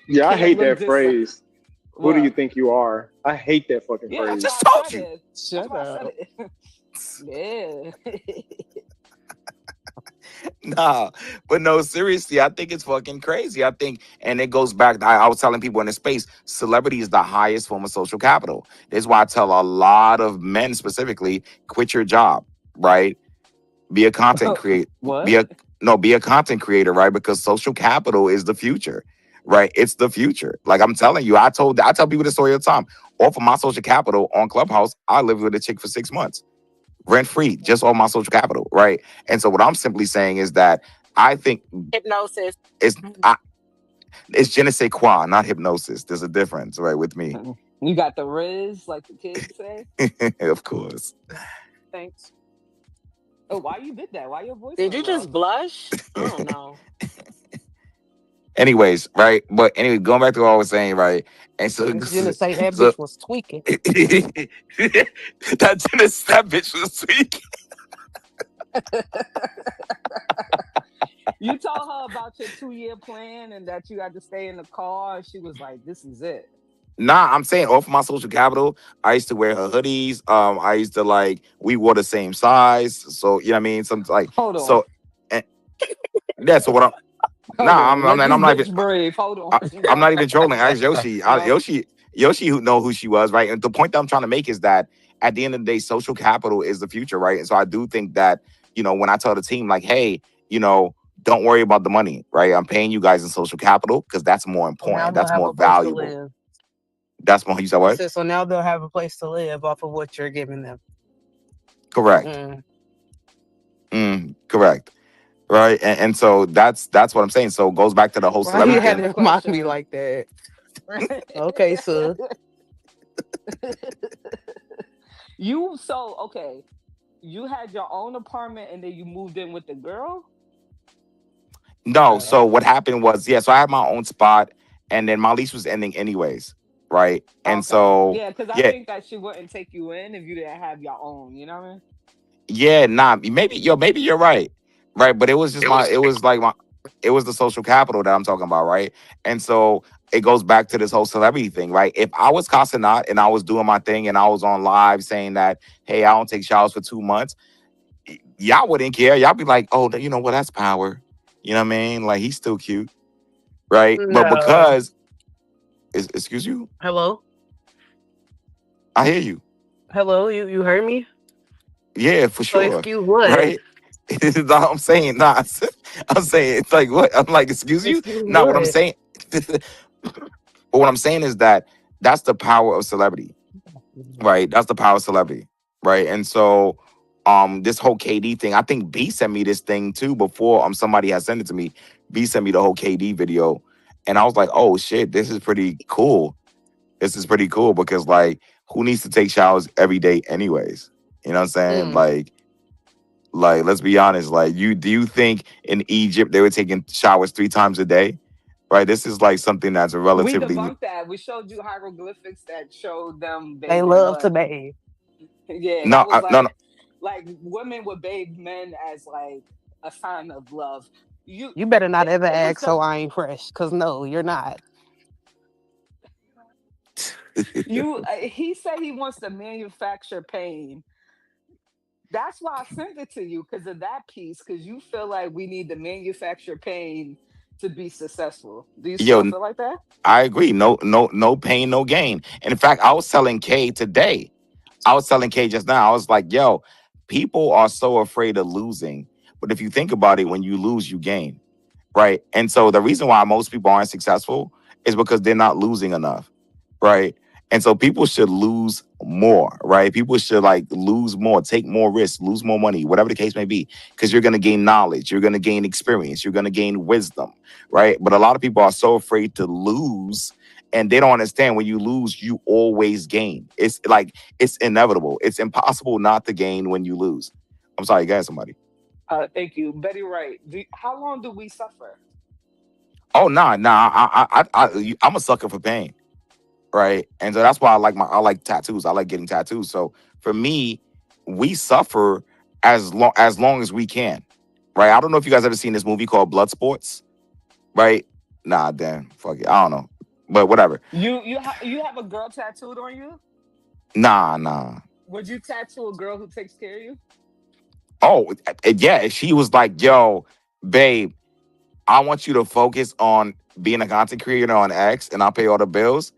you Yeah, I can't hate look that just like phrase. Who do you what? think you are? I hate that fucking Yeah, that's phrase. why I said it. That's Shut why I said up. it. Yeah. Nah, but no, seriously, I think it's fucking crazy. I think, and it goes back. I was telling people in the space, celebrity is the highest form of social capital. That's why I tell a lot of men specifically, quit your job, right? Be a content creator. Be What? a no, be a content creator, right? Because social capital is the future, right? It's the future. Like I'm telling you, I tell people this story all the time. Off of my social capital on Clubhouse, I lived with a chick for 6 months, rent free, just on my social capital, right? And so what I'm simply saying is that I think Hypnosis. it's I, it's je ne sais quoi, not hypnosis. There's a difference, right? With me, You got the Riz, like the kids say. of course. Thanks. Oh, why you did that? Why your voice Did so you just low? blush? I don't know. Anyways, right? But anyway, going back to what I was saying, right? And so, Miss Jenna say that so bitch was tweaking. that bitch was sweet. You told her about your 2-year plan and that you had to stay in the car. And she was like, "This is it." Nah, I'm saying off my social capital, I used to wear her hoodies. I used to like we wore the same size. So you know what I mean? Some like Hold on. so and, yeah, so what I'm Hold nah, on. Let this I'm not even bitch breathe. Hold on. I'm not even trolling. Ask Yoshi. No. Yoshi who know who she was, right? And the point that I'm trying to make is that at the end of the day, social capital is the future, right? And so I do think that, when I tell the team, like, hey, don't worry about the money, right? I'm paying you guys in social capital because that's more So now important. they'll That's have more a place to valuable. live. That's more, you said I what? said, so now they'll have a place to live off of what you're giving them. Correct. Correct. Right. And so that's what I'm saying. So it goes back to the whole Why you celebrity had thing. to mock me like that? Okay, so Okay. You had your own apartment and then you moved in with the girl? No, so what happened was, so I had my own spot and then my lease was ending anyways. Right. And Okay. so Yeah, because I yeah, think that she wouldn't take you in if you didn't have your own. You know what I mean? yeah, nah, maybe you're right. Right. But it was just it was the social capital that I'm talking about, right? And so it goes back to this whole celebrity thing, right? If I was Casanat and I was doing my thing and I was on live saying that, hey, I don't take showers for 2 months, y'all wouldn't care. Y'all be like, oh, you know what? That's Power. You know what I mean? Like he's still cute, right? But no. because, excuse you, Hello? I hear you. Hello, you heard me? Yeah, for So sure. excuse what? Right? No, I'm saying, nah. I'm saying, it's like, what? I'm like, excuse you? Excuse Nah, what I'm what? saying, but what I'm saying is that that's the power of celebrity, right? That's the power of celebrity, right? And so, this whole KD thing, I think B sent me this thing too before somebody had sent it to me. B sent me the whole KD video, and I was like, oh shit, this is pretty cool. This is pretty cool because like, who needs to take showers every day anyways? You know what I'm saying? Like, let's be honest. Like, do you think in Egypt they were taking showers 3 times a day? Right. This is like something that's a We relatively debunked that. We showed you hieroglyphics that showed them They bathing love to what? bathe. Yeah, no, that was no, no. like women would bathe men as like a sign of love. You better not ever It was ask, so I ain't fresh. Cause no, you're not. he said he wants to manufacture pain. That's why I sent it to you because of that piece. Because you feel like we need to manufacture pain to be successful. Do you Yo, still feel like that? I agree. No pain, no gain. And in fact, I was telling Kay today. I was telling Kay just now, I was like, yo, people are so afraid of losing. But if you think about it, when you lose, you gain. Right. And so the reason why most people aren't successful is because they're not losing enough. Right. And so people should lose more, right? People should like lose more, take more risks, lose more money, whatever the case may be, because you're going to gain knowledge, you're going to gain experience, you're going to gain wisdom, right? But a lot of people are so afraid to lose, and they don't understand when you lose, you always gain. It's like it's inevitable. It's impossible not to gain when you lose. I'm sorry, guys, somebody. Thank you, Betty. Right? How long do we suffer? Oh nah. I'm a sucker for pain, right? And so that's why I like tattoos. I like getting tattoos. So for me, we suffer as long as we can, right? I don't know if you guys ever seen this movie called Blood Sports, right? Nah, damn, fuck it, I don't know, but whatever. You have a girl tattooed on you? Nah. Would you tattoo a girl who takes care of you? Oh, yeah. She was like, "Yo, babe, I want you to focus on being a content creator on X, and I'll pay all the bills."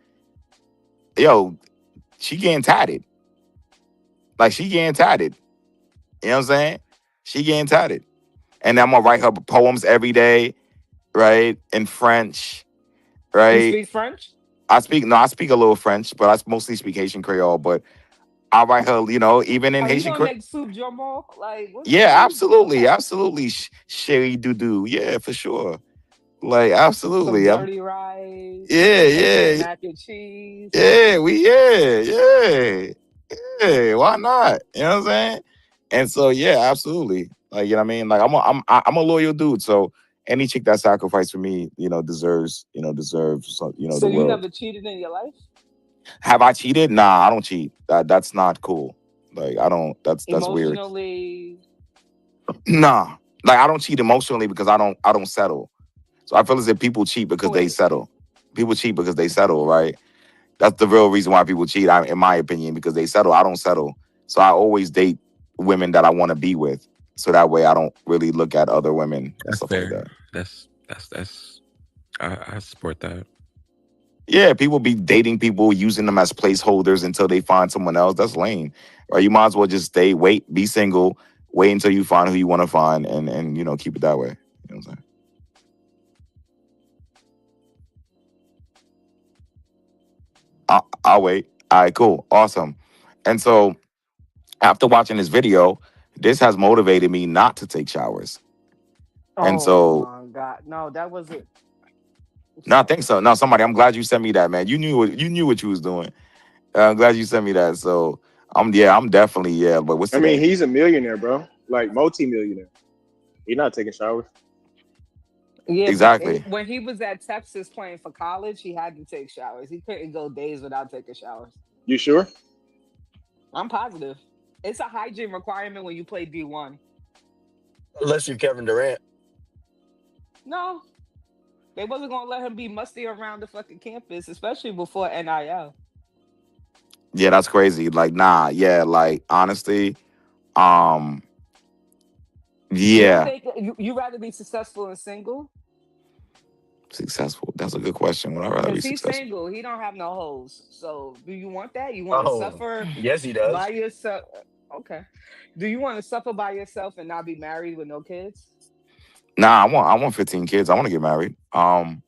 Yo, she getting tatted. Like she getting tatted. You know what I'm saying? She getting tatted. And I'm gonna write her poems every day, right? In French, You right? speak French? I speak a little French, but I mostly speak Haitian Creole. But I write her, even in Are you Haitian gonna Creole. make soup jumbo? Like Yeah, absolutely. okay. Absolutely. Sherry doo doo. Yeah, for sure. Like, Some absolutely. dirty rice, Yeah, some Haitian yeah. mac and cheese. Yeah. Why not? You know what I'm saying? And so, yeah, absolutely. Like, you know what I mean? Like, I'm a loyal dude. So any chick that sacrificed for me, deserves, So the you world. never cheated in your life? Have I cheated? Nah, I don't cheat. That's not cool. Like, I don't. That's weird. Emotionally? Nah, like I don't cheat emotionally because I don't settle. So I feel as if people cheat because they Wait. settle. People cheat because they settle, right? That's the real reason why people cheat, in my opinion, because they settle. I don't settle. So I always date women that I want to be with. So that way I don't really look at other women and That's stuff like fair. that. That's. I support that. Yeah, people be dating people, using them as placeholders until they find someone else. That's lame. Right? You might as well just stay, wait, be single, wait until you find who you want to find, and keep it that way. You know what I'm saying? I'll wait. All right, cool, awesome. And so after watching this video, this has motivated me not to take showers. And Oh so, my God. No, that wasn't. I'm no, I think sorry. so. No, somebody, I'm glad you sent me that, man. You knew what you was doing. I'm glad you sent me that. So I'm definitely, yeah. But what's I mean, today? he's a millionaire, bro. Like multi-millionaire. He's not taking showers. Yeah, but Exactly. when he was at Texas playing for college, he had to take showers. He couldn't go days without taking showers. You sure? I'm positive. It's a hygiene requirement when you play D1. Unless you're Kevin Durant. No, they wasn't gonna let him be musty around the fucking campus, especially before NIL. Yeah, that's crazy. Like, nah, yeah, like honestly, um, You yeah, think you rather be successful and single? successful. That's a good question. Would I rather be Because he's successful? single, he don't have no hoes. So, do you want that? You want to Oh, suffer yes, he by does. yourself? Okay. Do you want to suffer by yourself and not be married with no kids? Nah, I want 15 kids. I want to get married. I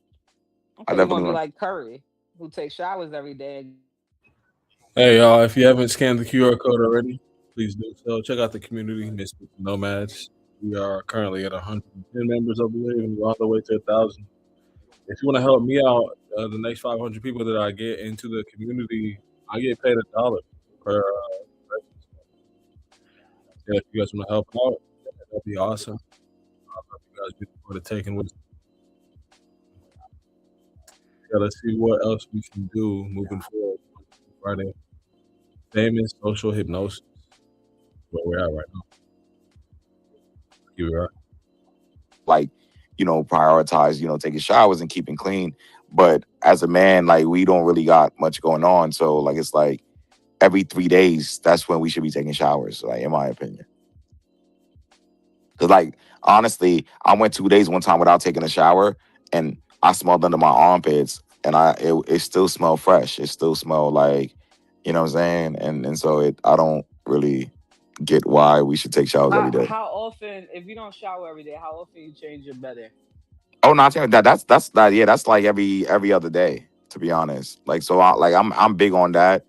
Okay, you want definitely to be want. like Curry, who takes showers every day. Hey, y'all, if you haven't scanned the QR code already, please do so. Check out the community, Misfits and Nomads. We are currently at 110 members, I believe, and we're on the way to 1,000. If you want to help me out, the next 500 people that I get into the community, I get paid $1 per person. Yeah, if you guys want to help out, that'd be awesome. I'll let you guys be part of taking with. Yeah, let's see what else we can do moving forward. Friday. Famous social hypnosis. Where we're at right now. Here we are. Like, prioritize, taking showers and keeping clean. But as a man, like we don't really got much going on. So like it's like every 3 days, that's when we should be taking showers, like in my opinion. Cause like honestly, I went 2 days one time without taking a shower and I smelled under my armpits and it still smelled fresh. It still smelled like, You know what I'm saying? And so I don't really get why we should take showers every day. How often, if you don't shower every day, how often you change your bedding? Oh no, I'm saying that's that yeah, that's like every other day, to be honest. Like so I'm big on that.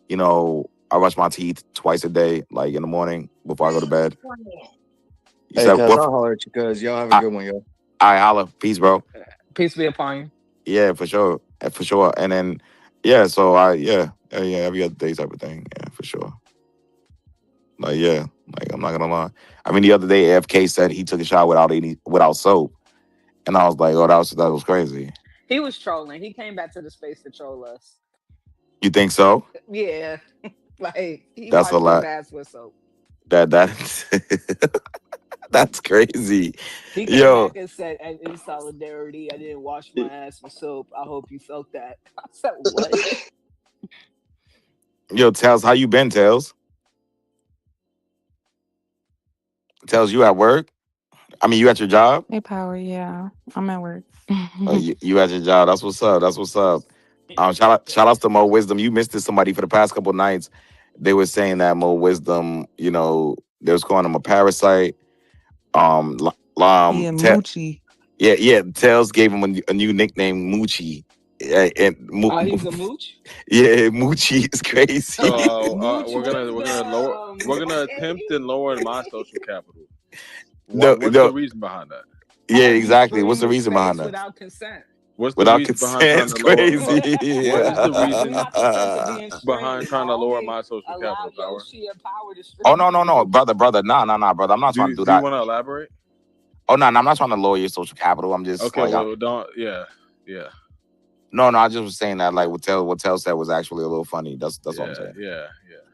You know, I brush my teeth twice a day, like in the morning before I go to bed. You Hey, said cuz what? I'll holler at you, cuz y'all have a good one, yo. I holla. Peace, bro. Peace be upon you. Yeah, for sure. For sure. And then yeah, so every other day type of thing. Yeah, for sure. Like yeah, like I'm not gonna lie. I mean the other day AFK said he took a shower without soap. And I was like, oh, that was crazy. He was trolling. He came back to the space to troll us. You think so? Yeah. Like he That's a washed his lot. ass with soap. That that's crazy. He came Yo, back and said, "And in solidarity, I didn't wash my ass with soap. I hope you felt that." I said, "What?" yo, Tails, how you been, Tails? Tails, you at work? I mean, you at your job? Hey, Power, yeah. I'm at work. Oh, you at your job. That's what's up. That's what's up. Shout outs to Mo Wisdom. You missed it, somebody for the past couple nights. They were saying that Mo Wisdom, you know, they was calling him a parasite. Yeah, Moochie. Yeah. Tails gave him a new nickname, Moochie. He's a mooch. Yeah, Moochie is crazy. So Mooch we're gonna attempt and lower my social capital. No, What's the reason behind that? Yeah, exactly. Stream What's the the reason space behind that? without consent. What's the Without reason consent, behind trying it's to lower? crazy. What is the Do reason not consent to being behind streamed. trying to I lower only my social allow capital power? Yoshi and Power to stream. Oh no, brother, nah, brother. I'm not trying to do Do you that. want to elaborate? Oh no, I'm not trying to lower your social capital. I'm just Okay, like, well, don't. Yeah. no, I just was saying that like what Tell said was actually a little funny. That's all I'm saying. Yeah.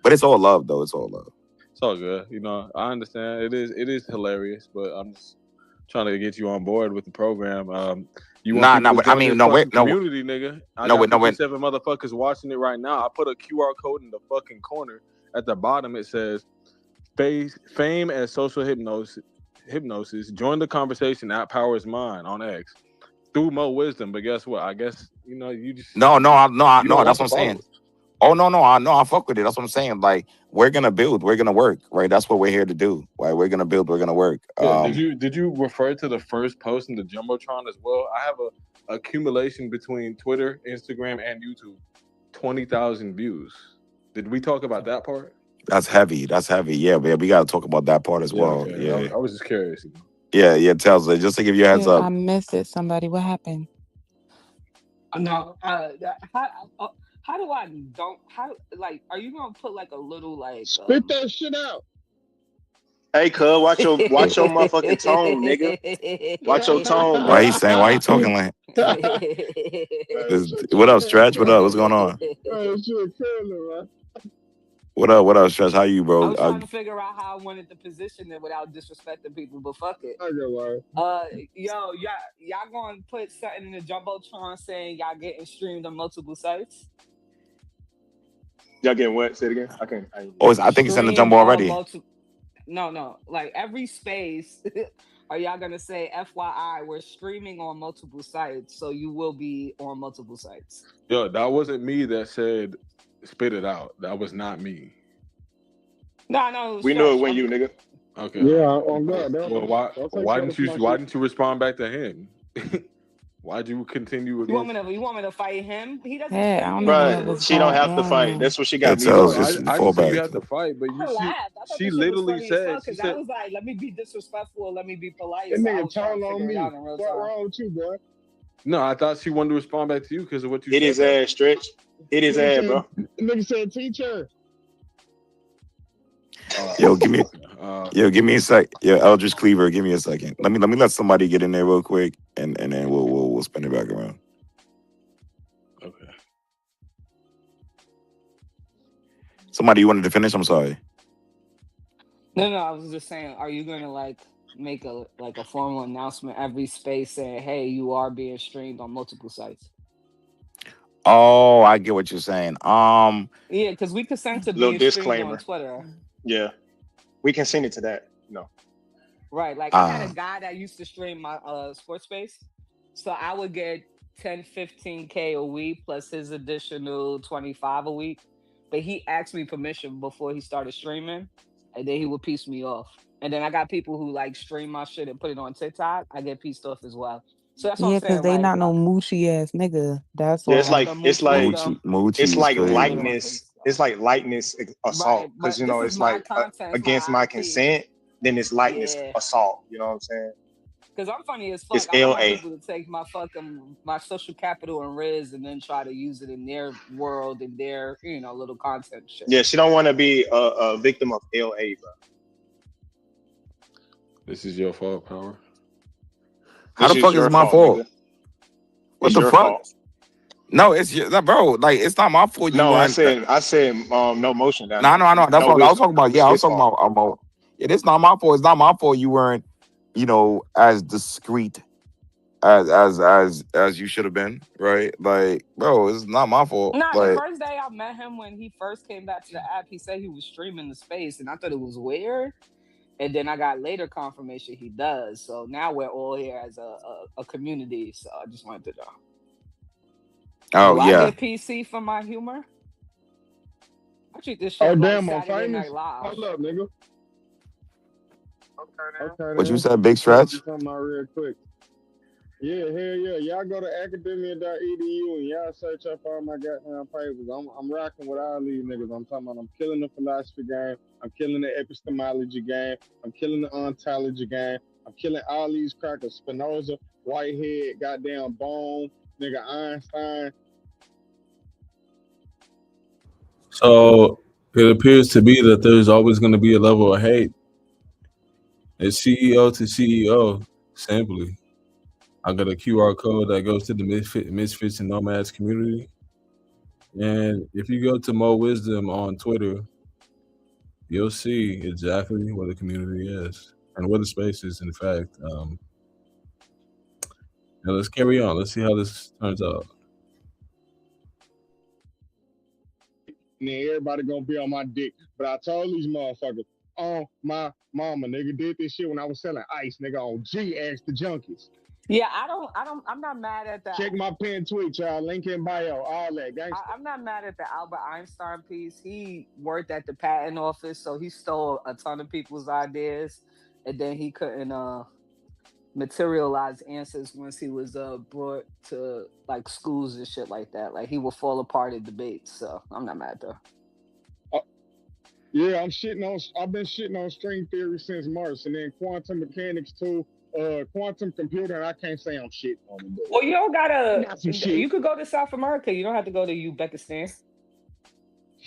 But it's all love though. It's all love. It's all good. You know, I understand. It is hilarious, but I'm just trying to get you on board with the program. You want people to but I join mean, this no, fucking wait, no, community, nigga. I no, got wait, no, wait. 57 motherfuckers watching it right now. I put a QR code in the fucking corner. At the bottom, it says fame and social hypnosis. Join the conversation at Power is Mine on X through Mo Wisdom. But guess what? I guess you just No. you don't That's want what the I'm saying. followers. Oh no, I fuck with it. That's what I'm saying. Like we're gonna build, we're gonna work, right? That's what we're here to do. Right? We're gonna build, we're gonna work. Yeah, did you refer to the first post in the Jumbotron as well? I have a accumulation between Twitter, Instagram, and YouTube, 20,000 views. Did we talk about that part? That's heavy. Yeah, we gotta talk about that part as well. Okay. Yeah. I was just curious. Yeah, Tells it. Just to give you a heads up. I missed it. Somebody, what happened? No, how do I don't like? Are you gonna put like a little like spit that shit out? Hey, cuz, watch your motherfucking tone, nigga. Watch your tone, bro. Why you talking like? What up, Stretch? What up? What's going on? Oh, shit, killing, man. What up, Stretch? How you, bro? I was trying to figure out how I wanted to position it without disrespecting people, but fuck it. Y'all gonna put something in the Jumbotron saying y'all getting streamed on multiple sites? Y'all getting what? Say it again. I think it's in the Jumbo already. No. Like every space, are y'all gonna say, FYI, we're streaming on multiple sites, so you will be on multiple sites? Yo, that wasn't me that said spit it out. That was not me. No. We know it when you, nigga. Okay. Yeah, on God. Well, why didn't you respond back to him? Why'd you continue with You want me to fight him? He doesn't. Hey, I don't Bro, she don't have to fight. That's what she got me Tells doing. just I fall didn't say you back. have to fight, but she was literally said because I was like, let me be disrespectful, let me be polite. That So I nigga was trying told to on figure me. it out in real What time. wrong with you, boy? No, I thought she wanted to respond back to you because of what you said. Hit his ass, Stretch. Hit his ass, bro. Nigga said teacher. Yo, give me a sec. Yo, Eldridge Cleaver, give me a second. Let me let somebody get in there real quick, and then we'll spin it back around. Okay. Somebody you wanted to finish? I'm sorry. No, I was just saying, are you gonna like make a formal announcement every space saying, hey, you are being streamed on multiple sites? Oh, I get what you're saying. Yeah, because we consent to Little being streamed disclaimer. on Twitter. Yeah, we can send it to that. No. Right, like I had a guy that used to stream my sports space, so I would get 10, 15K a week plus his additional 25 a week. but he asked me permission before he started streaming, and then he would piece me off. And then I got people who like stream my shit and put it on TikTok. I get pieced off as well. So that's what I'm Yeah, because saying. they Like, not no moochy ass nigga. That's Yeah, like why. a mooch wisdom. it's Moochie is like crazy. lightness Right, assault because but this is it's my like content, it's against my my IP. consent. Then it's lightness Yeah. assault. You know what I'm saying? Because I'm funny as It's fuck. I don't want LA. people to take my fucking my social capital and riz and then try to use it in their world and their little content shit. Yeah, she don't want to be a victim of LA, bro. This is your fault, Power. How This the is fuck is your my fault, fault? nigga. What It's the your fuck? fault. No, it's your, bro. Like, it's not my fault. You No, weren't. I said no motion down No, I there. know, I know. That's No what I was wisdom. talking about. It's Yeah, I was his talking fault. about. Yeah, it's not my fault. It's not my fault. You weren't, as discreet as you should have been, right? Like, bro, it's not my fault. Nah, the Like, first day I met him when he first came back to the app, he said he was streaming the space, and I thought it was weird. And then I got later confirmation he does. So now we're all here as a community. So I just wanted to know. oh Do I yeah. get PC for my humor? I treat this Oh shit like damn, I'm Saturday Night famous. Live. Hold up, nigga. Okay, What you then. said, Big I'm gonna Stretch? do something out real quick. Yeah, hell yeah. Y'all go to academia.edu and y'all search up all my goddamn papers. I'm rocking with all these niggas. I'm talking about I'm killing the philosophy game. I'm killing the epistemology game. I'm killing the ontology game. I'm killing all these crackers. Spinoza, Whitehead, goddamn Bone, nigga Einstein. So it appears to be that there's always going to be a level of hate. It's CEO to CEO, simply. I got a QR code that goes to the Misfits and Nomads community. And if you go to Mo Wisdom on Twitter, you'll see exactly what the community is and what the space is, in fact. Now let's carry on. Let's see how this turns out. And then everybody gonna be on my dick. But I told these motherfuckers, on my mama, nigga, did this shit when I was selling ice, nigga, on G, ask the junkies. Yeah, I'm not mad at that. Check my pin tweet, y'all. Link in bio, all that gangster. I'm not mad at the Albert Einstein piece. He worked at the patent office, so he stole a ton of people's ideas, and then he couldn't materialize answers once he was brought to like schools and shit like that. Like he would fall apart in debates. So I'm not mad though. Yeah, I've been shitting on string theory since March, and then quantum mechanics too. Quantum computer, and I can't say I'm shitting on it. Well, you don't gotta. Got some shit. You could go to South America. You don't have to go to Uzbekistan.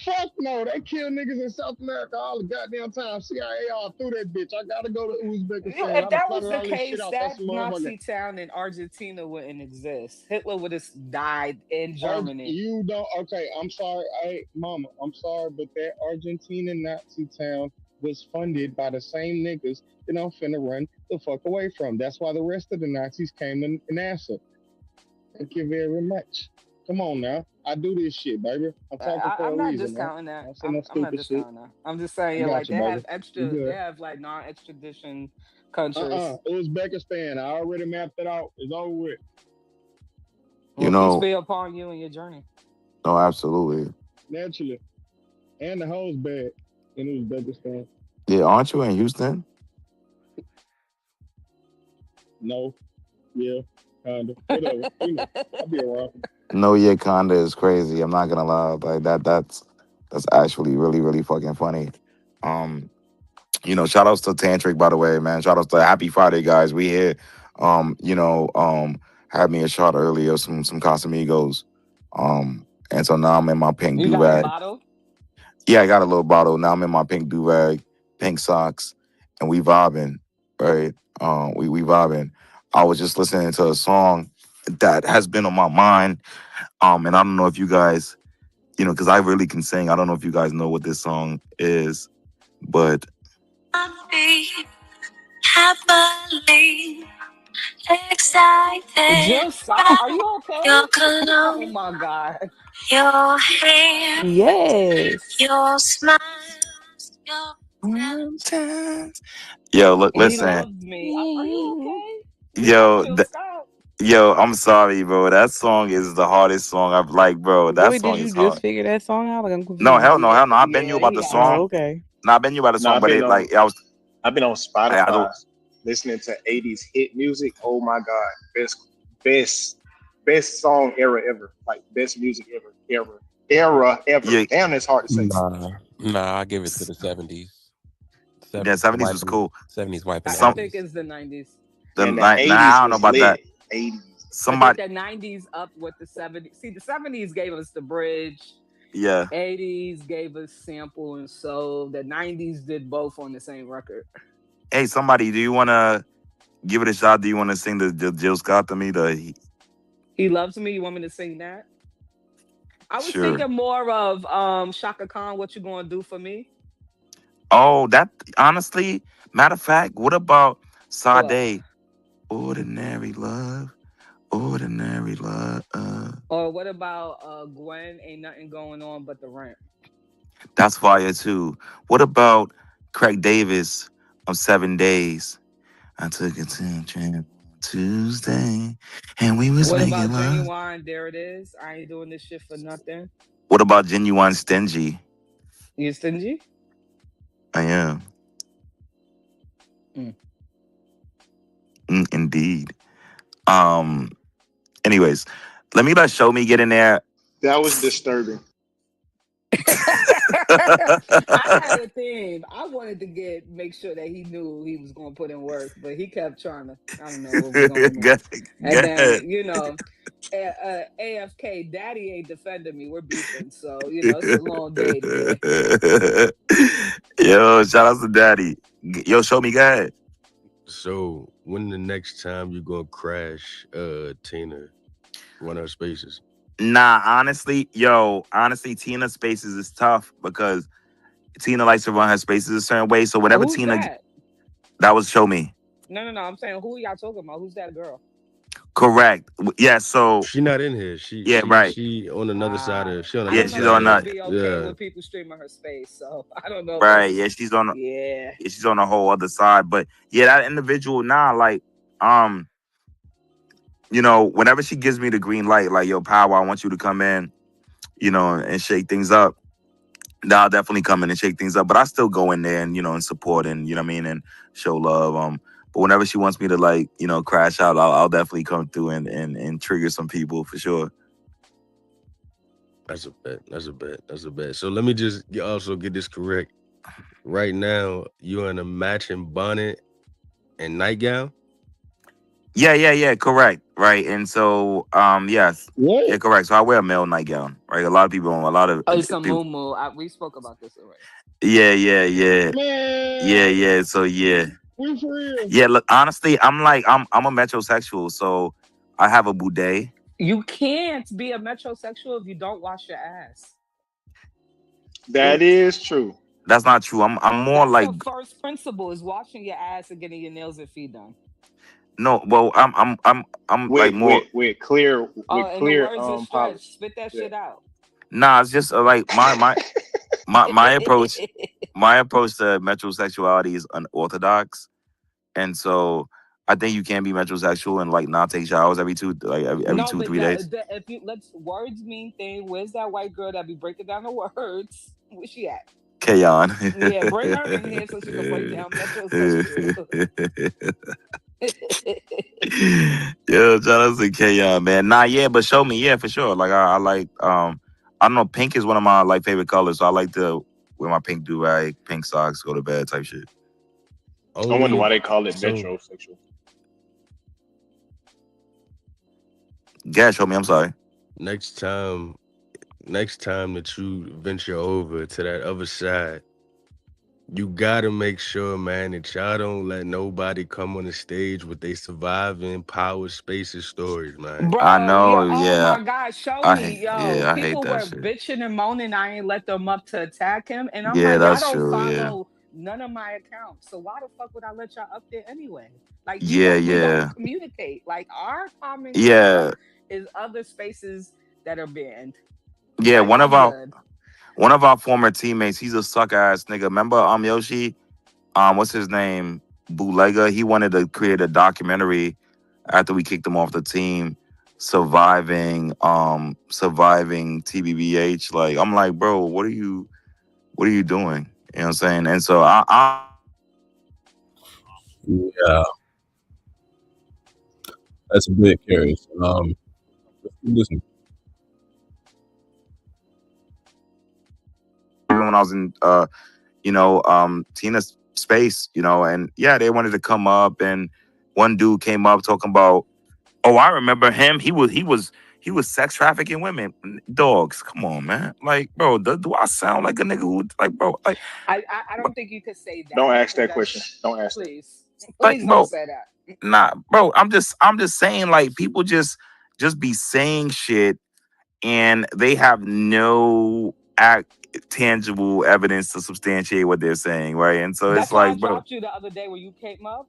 Fuck no, they kill niggas in South America all the goddamn time. CIA all through that bitch. I gotta go to Uzbekistan. If that was the all this case, shit out. that That's Nazi town in Argentina wouldn't exist. Hitler would have died in Germany. You don't. Okay, I'm sorry. Hey, mama, I'm sorry, but that Argentina Nazi town was funded by the same niggas that I'm finna run the fuck away from. That's why the rest of the Nazis came to NASA. Thank you very much. Come on now. I do this shit, baby. I'm talking for I'm a not reason, discounting man. that. I'm not discounting that. I'm just saying, I like got you, they baby. have extra. You good. They have like non-extradition countries. Uzbekistan. I already mapped it out. It's over with. Well, peace be upon you and your journey. No, absolutely. Naturally. And the hoes bad in Uzbekistan. Yeah, aren't you in Houston? No. Yeah. Kinda. Whatever. I'll be around. No, yeah, Conda is crazy. I'm not gonna lie. Like that's actually really, really fucking funny. Shout outs to Tantric, by the way, man. Shout outs to Happy Friday, guys. We here. Had me a shot earlier, some Casamigos. And so now I'm in my pink You got a do-rag. bottle? Yeah, I got a little bottle. Now I'm in my pink do-rag, pink socks, and we vibing, right? We vibing. I was just listening to a song that has been on my mind. And I don't know if you guys, because I really can sing. I don't know if you guys know what this song is, but Happily excited. Jill, stop. Are you okay? Your Oh my God. Your hair. Yes. Your smile. yo, look, And he listen. loves me. Are you okay? Yo, Jill, stop. Yo, I'm sorry, bro. That song is the hardest song I've like, bro. That Wait, did song you is just hard. figure that song out? Like I'm No, hell confused. no, hell no. I've been you Yeah, about he the had Oh, song. to. okay. No, I've been you about the No, song, but it like I've been on I Spotify don't listening to 80s hit music. Oh my god. Best best song era ever. Like best music era ever. yeah, Damn, that's hard to say. Nah, I give it to the 70s. yeah, 70s was Wiping, cool. 70s wiping the I Some think 80s. it's the 90s. the And the like nah, I 80s don't know was about that. lit. 80s. I think Somebody the 90s up with the 70s. See, the 70s gave us the bridge. yeah. 80s gave us sample and soul. The 90s did both on the same record. Hey, somebody, do you wanna give it a shot? Do you wanna sing the Jill Scott to me? He loves me. You want me to sing that? I was Sure. thinking more of Shaka Khan, what you gonna do for me? Oh, that honestly, matter of fact, what about What? Sade? Ordinary love, ordinary love. Or what about Gwen? Ain't nothing going on but the rent. That's fire too. What about Craig Davis of 7 Days? I took it to a trip on Tuesday, and we was What making about love. Genuine? There it is. I ain't doing this shit for nothing. What about Genuine Stingy? You stingy? I am. Mm. Indeed. Anyways, let Show Me get in there. That was disturbing. I had a theme. I wanted to make sure that he knew he was going to put in work, but he kept trying to. I don't know what was going Go on. And then ahead. AFK Daddy ain't defending me. We're beefing, so it's a long day today. Yo, shout out to Daddy. Yo, Show Me, go ahead. So when the next time you gonna crash Tina run her spaces? Nah, honestly, Tina Spaces is tough because Tina likes to run her spaces a certain way. So whenever Who's Tina, that? that was Show Me. No. I'm saying, who are y'all talking about? Who's that girl? Correct. Yeah. So She not in here. yeah, right. She on another side of she on I Yeah, don't another know she's if side on she'll of that. be okay yeah. with people streaming her space, so I don't know if Right. that's. Yeah, Yeah. she's on a whole other side. But yeah, that individual now, like, whenever she gives me the green light, like, yo, Power, I want you to come in, and shake things up. Now I'll definitely come in and shake things up. But I still go in there and support and you know what I mean and show love. But whenever she wants me to crash out, I'll definitely come through and trigger some people for sure. That's a bet. So let me just also get this correct. Right now, you're in a matching bonnet and nightgown. Yeah, correct. Right. And so, yes. What? Yeah, correct. So I wear a male nightgown, right? A lot of people, Oh, it's a people. moo. We spoke about this already. Yeah. Man, So yeah. we for real. Yeah, look, honestly, I'm a metrosexual, so I have a boudet. You can't be a metrosexual if you don't wash your ass. That is true. That's not true. I'm more That's like the first principle: is washing your ass and getting your nails and feet done. no. Well, I'm like more. With clear Oh, in the words of Stretch, polish. spit that shit out. Nah, it's just like my approach. My approach to metrosexuality is unorthodox, and so I think you can be metrosexual and not take showers every every No, two but 3 days. if you let's words mean thing. Where's that white girl that be breaking down the words? Where's she at? Kayon. Yeah, bring her in here so she can break down metrosexual. Yo, shout out to Kayon, man. Nah, yeah, but show me, yeah, for sure. Like I like I don't know, pink is one of my favorite colors, so I like to wear my pink do-rag, pink socks, go to bed type shit. I wonder why they call it metrosexual. Yeah, show me. I'm sorry. Next time that you venture over to that other side, you gotta make sure, man, that y'all don't let nobody come on the stage with they surviving power spaces stories, man. Bro, I know, oh yeah. my God, show me, yo. I hate People that were shit. bitching and moaning. I ain't let them up to attack him, and I'm Yeah, like, y'all that's don't true. Yeah. follow none of my accounts, so why the fuck would I let y'all up there anyway? Like, we Yeah. don't communicate. Like, our common Yeah. ground is other spaces that are banned. Yeah, Like, I'm good. one of our former teammates, he's a suck ass nigga. Remember Yoshi? What's his name? Bootlegger. He wanted to create a documentary after we kicked him off the team, surviving TBBH. Like I'm like, bro, what are you doing? You know what I'm saying? And so I Yeah, that's a bit curious. Listen, even when I was in Tina's space, and yeah, they wanted to come up, and one dude came up talking about, oh, I remember him. He was sex trafficking women. Dogs, come on, man. Like, bro, do I sound like a nigga who like, bro, like, I don't think you could say Don't that ask because that question. that's Don't ask that. please like, please don't bro, say that. nah, bro. I'm just saying, like, people just be saying shit, and they have no tangible evidence to substantiate what they're saying, right? And so it's That's why I like, bro, dropped you the other day when you came up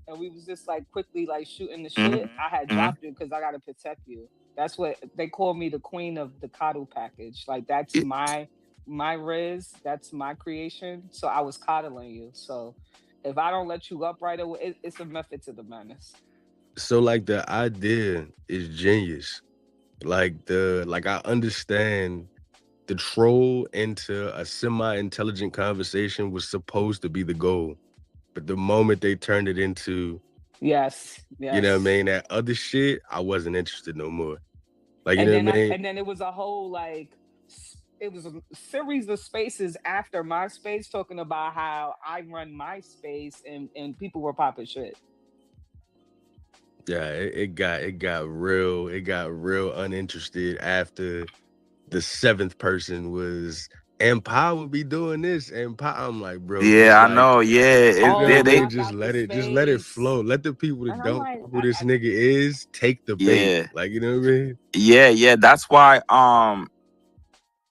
and we was just like quickly like shooting the mhm, shit. I had mhm. dropped you because I gotta protect you. That's what they call me, the queen of the coddle package. Like that's my riz, that's my creation. So I was coddling you. So if I don't let you up right away, it's a method to the madness. So like the idea is genius. Like I understand the troll into a semi-intelligent conversation was supposed to be the goal. But the moment they turned it into, Yes, you know what I yes. mean, that other shit, I wasn't interested no more. Like, you And know then what I mean? it was a whole like it was a series of spaces after MySpace talking about how I run MySpace and people were popping shit. Yeah, it got real uninterested after the seventh person was and Pa would be doing this and Pa. I'm like, bro, just Yeah, I like know. Yeah, you know what I Oh, mean? block Just out the let it space. flow. Let the people that And I'm don't like, know who this nigga is take the bait. yeah, Like, you know what I mean? yeah. That's why,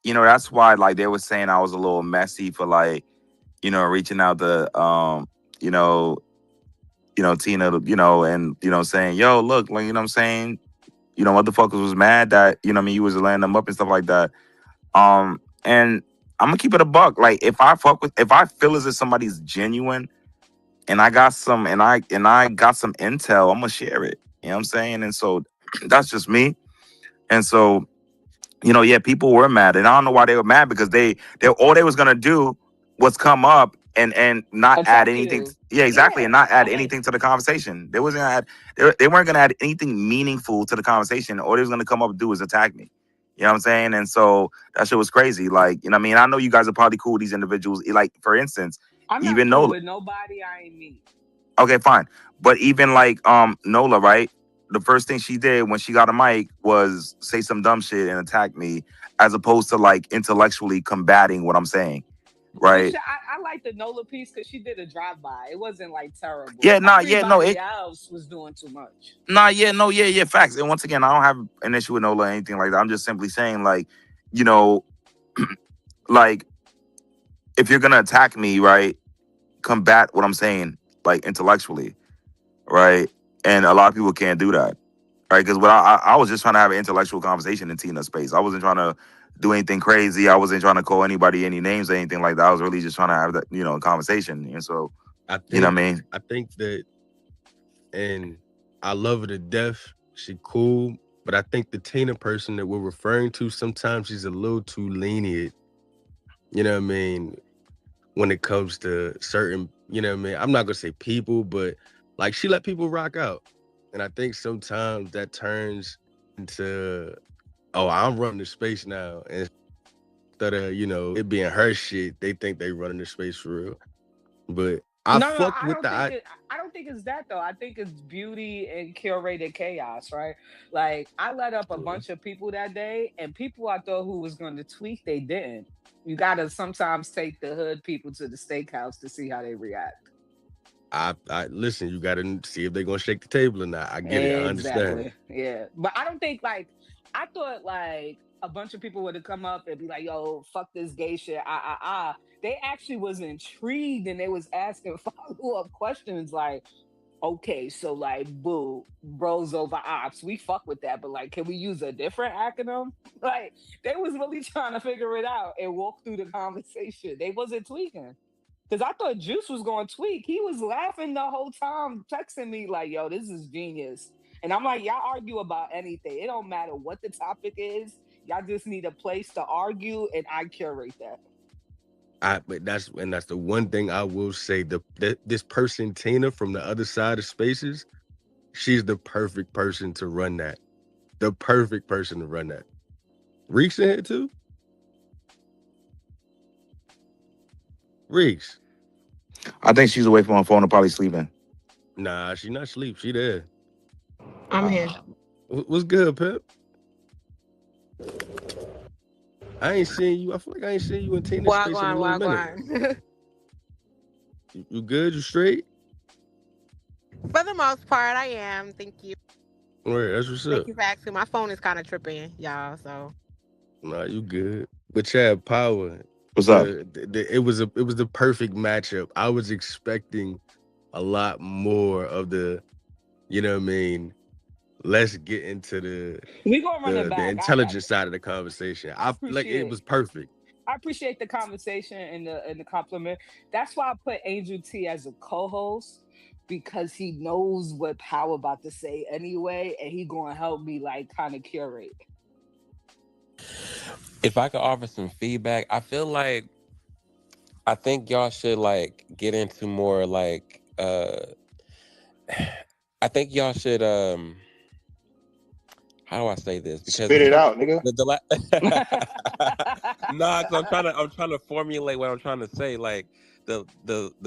that's why, like, they were saying I was a little messy for, like, reaching out to, you know, Tina, and saying, yo, look, like, you know what I'm saying, motherfuckers was mad that, what I mean, you was laying them up and stuff like that. And I'm gonna keep it a buck. Like, if I feel as if somebody's genuine, and I got some intel, I'm gonna share it. You know what I'm saying? And so that's just me. And so, yeah, people were mad, and I don't know why they were mad, because they all they was gonna do was come up and not add attack anything. you. Yeah, exactly, and Yeah. not add Like anything to the conversation. They wasn't gonna add. They weren't gonna add anything meaningful to the conversation. All they was gonna come up and do is attack me. You know what I'm saying? And so that shit was crazy. Like, what I mean, I know you guys are probably cool with these individuals. Like, for instance, I'm not even cool Nola. with nobody I ain't meet. Okay, fine. But even like Nola, right? The first thing she did when she got a mic was say some dumb shit and attack me, as opposed to like intellectually combating what I'm saying, But right? I like the Nola piece because she did a drive by. It wasn't like terrible. Yeah, nah, yeah, no, Everybody it, else was doing too much. nah, yeah, no, yeah, yeah, facts. And once again, I don't have an issue with Nola or anything like that. I'm just simply saying, like, you know, like, if you're gonna attack me, right, combat what I'm saying, like, intellectually, right? And a lot of people can't do that, right? Because what I was just trying to have an intellectual conversation in Tina's space. I wasn't trying to do anything crazy. I wasn't trying to call anybody any names or anything like that. I was really just trying to have that, conversation. And so, I you know what think I mean? I think that and I love her to death. She cool. But I think the Tina person that we're referring to, sometimes she's a little too lenient, you know what I mean, when it comes to certain, you know what I mean? I'm not gonna say people, but like she let people rock out. And I think sometimes that turns into, oh, I'm running the space now. And instead of, it being her shit, they think they running the space for real. But I No, no, fucked with the I I don't think it's that though. I think it's beauty and curated chaos, right? Like I let up a bunch of people that day, and people I thought who was going to tweak, they didn't. You gotta sometimes take the hood people to the steakhouse to see how they react. I listen, you gotta see if they're gonna shake the table or not. I get it, I understand. Exactly. Yeah. But I don't think like I thought like a bunch of people would have come up and be like, yo, fuck this gay shit. They actually was intrigued and they was asking follow-up questions like, okay, so like boo, bros over ops. We fuck with that, but like can we use a different acronym? Like they was really trying to figure it out and walk through the conversation. They wasn't tweaking. Because I thought Juice was going to tweak. He was laughing the whole time, texting me like, yo, this is genius. And I'm like, y'all argue about anything. It don't matter what the topic is. Y'all just need a place to argue, and I curate that. But that's the one thing I will say. This person Tina from the other side of spaces, she's the perfect person to run that. The perfect person to run that. Reeks in here too. Reeks. I think she's away from her phone and probably sleeping. Nah, she not asleep. She there. I'm here. What's good, Pip? I ain't seen you. I feel like I ain't seen you in Tina's space in a little minute. You good? You straight? For the most part, I am. Thank you. Wait, that's what's Thank up. you for asking. My phone is kind of tripping, y'all. So. Nah, you good. But Chad, Power. What's up? It was the perfect matchup. I was expecting a lot more of the, you know what I mean. Let's get into We gonna run it the back. intelligent side of the conversation. I like it was perfect. I appreciate the conversation and the compliment. That's why I put Angel T as a co-host, because he knows what Power about to say anyway, and he gonna help me like kind of curate. If I could offer some feedback, I feel like I think y'all should like get into more like I think y'all should how do I say this? Because spit it out, nigga. Nah, cause I'm trying to formulate what I'm trying to say. Like the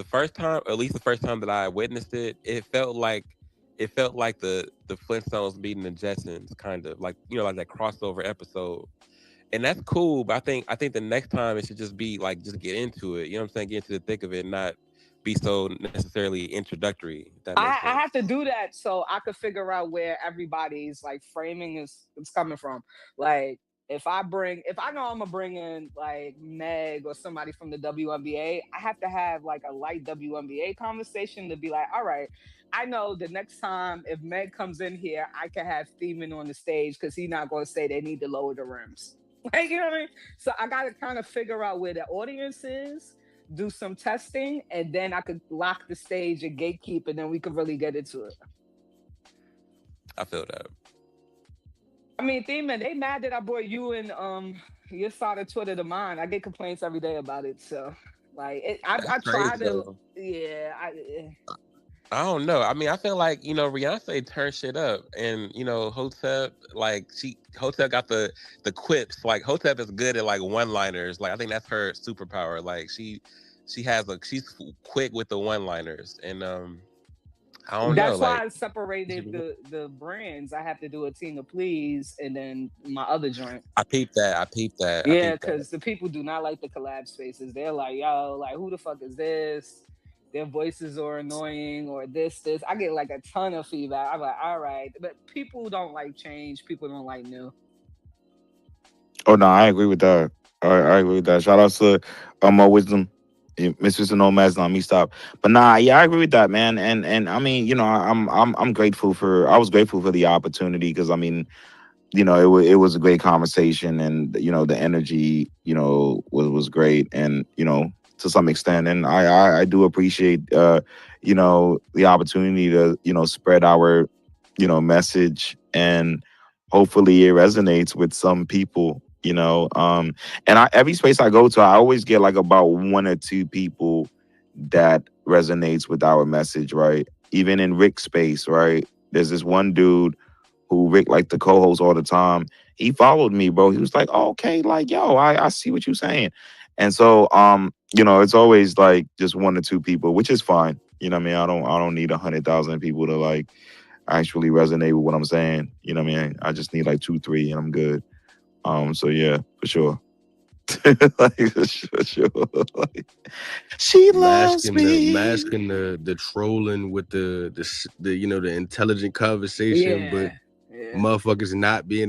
first time, or at least the first time that I witnessed it, it felt like the Flintstones beating the Jetsons, kind of like, you know, like that crossover episode. And that's cool, but I think the next time it should just be like, just get into it. You know what I'm saying? Get into the thick of it, not be so necessarily introductory. If that I makes sense. have to do that so I could figure out where everybody's like framing is coming from. Like if I know I'm gonna bring in like Meg or somebody from the WNBA, I have to have like a light WNBA conversation to be like, all right, I know the next time if Meg comes in here, I can have Thiemann on the stage because he's not gonna say they need to lower the rims. Like, you know what I mean? So I gotta kind of figure out where the audience is, do some testing, and then I could lock the stage and gatekeep, and then we could really get into it. I feel that. I mean, Thiemann, they mad that I brought you and your side of Twitter to mine. I get complaints every day about it. So like I try to I don't know. I mean, I feel like, you know, Beyonce turned shit up, and you know, Hotep, like Hotep got the quips. Like Hotep is good at like one-liners. Like I think that's her superpower. Like she's quick with the one-liners, and I don't know. That's why Like I separated the brands. I have to do a Tina Please and then my other joint. I peeped that. Yeah, because the people do not like the collab spaces. They're like, yo, like who the fuck is this? Their voices are annoying or this. I get like a ton of feedback. I'm like, all right. But people don't like change. People don't like new. Oh no, I agree with that. I agree with that. Shout out to my wisdom. Mr. Nomad's not me stop. But nah, yeah, I agree with that, man. And I mean, you know, I'm grateful for I was grateful for the opportunity because I mean, you know, it was a great conversation, and you know, the energy, you know, was great, and you know, to some extent, and I do appreciate you know, the opportunity to, you know, spread our, you know, message, and hopefully it resonates with some people, you know. And every space I go to, I always get like about one or two people that resonates with our message, right? Even in Rick's space, right? There's this one dude who Rick like the co-host all the time. He followed me, bro. He was like, oh, okay, like, yo, I see what you're saying. And so you know, it's always like just one or two people, which is fine. You know what I mean? I don't need 100,000 people to like actually resonate with what I'm saying. You know what I mean? I just need like 2, 3 and I'm good. So yeah, for sure. Like for sure. Like, she loves me. Masking the trolling with the you know, the intelligent conversation, but motherfuckers not being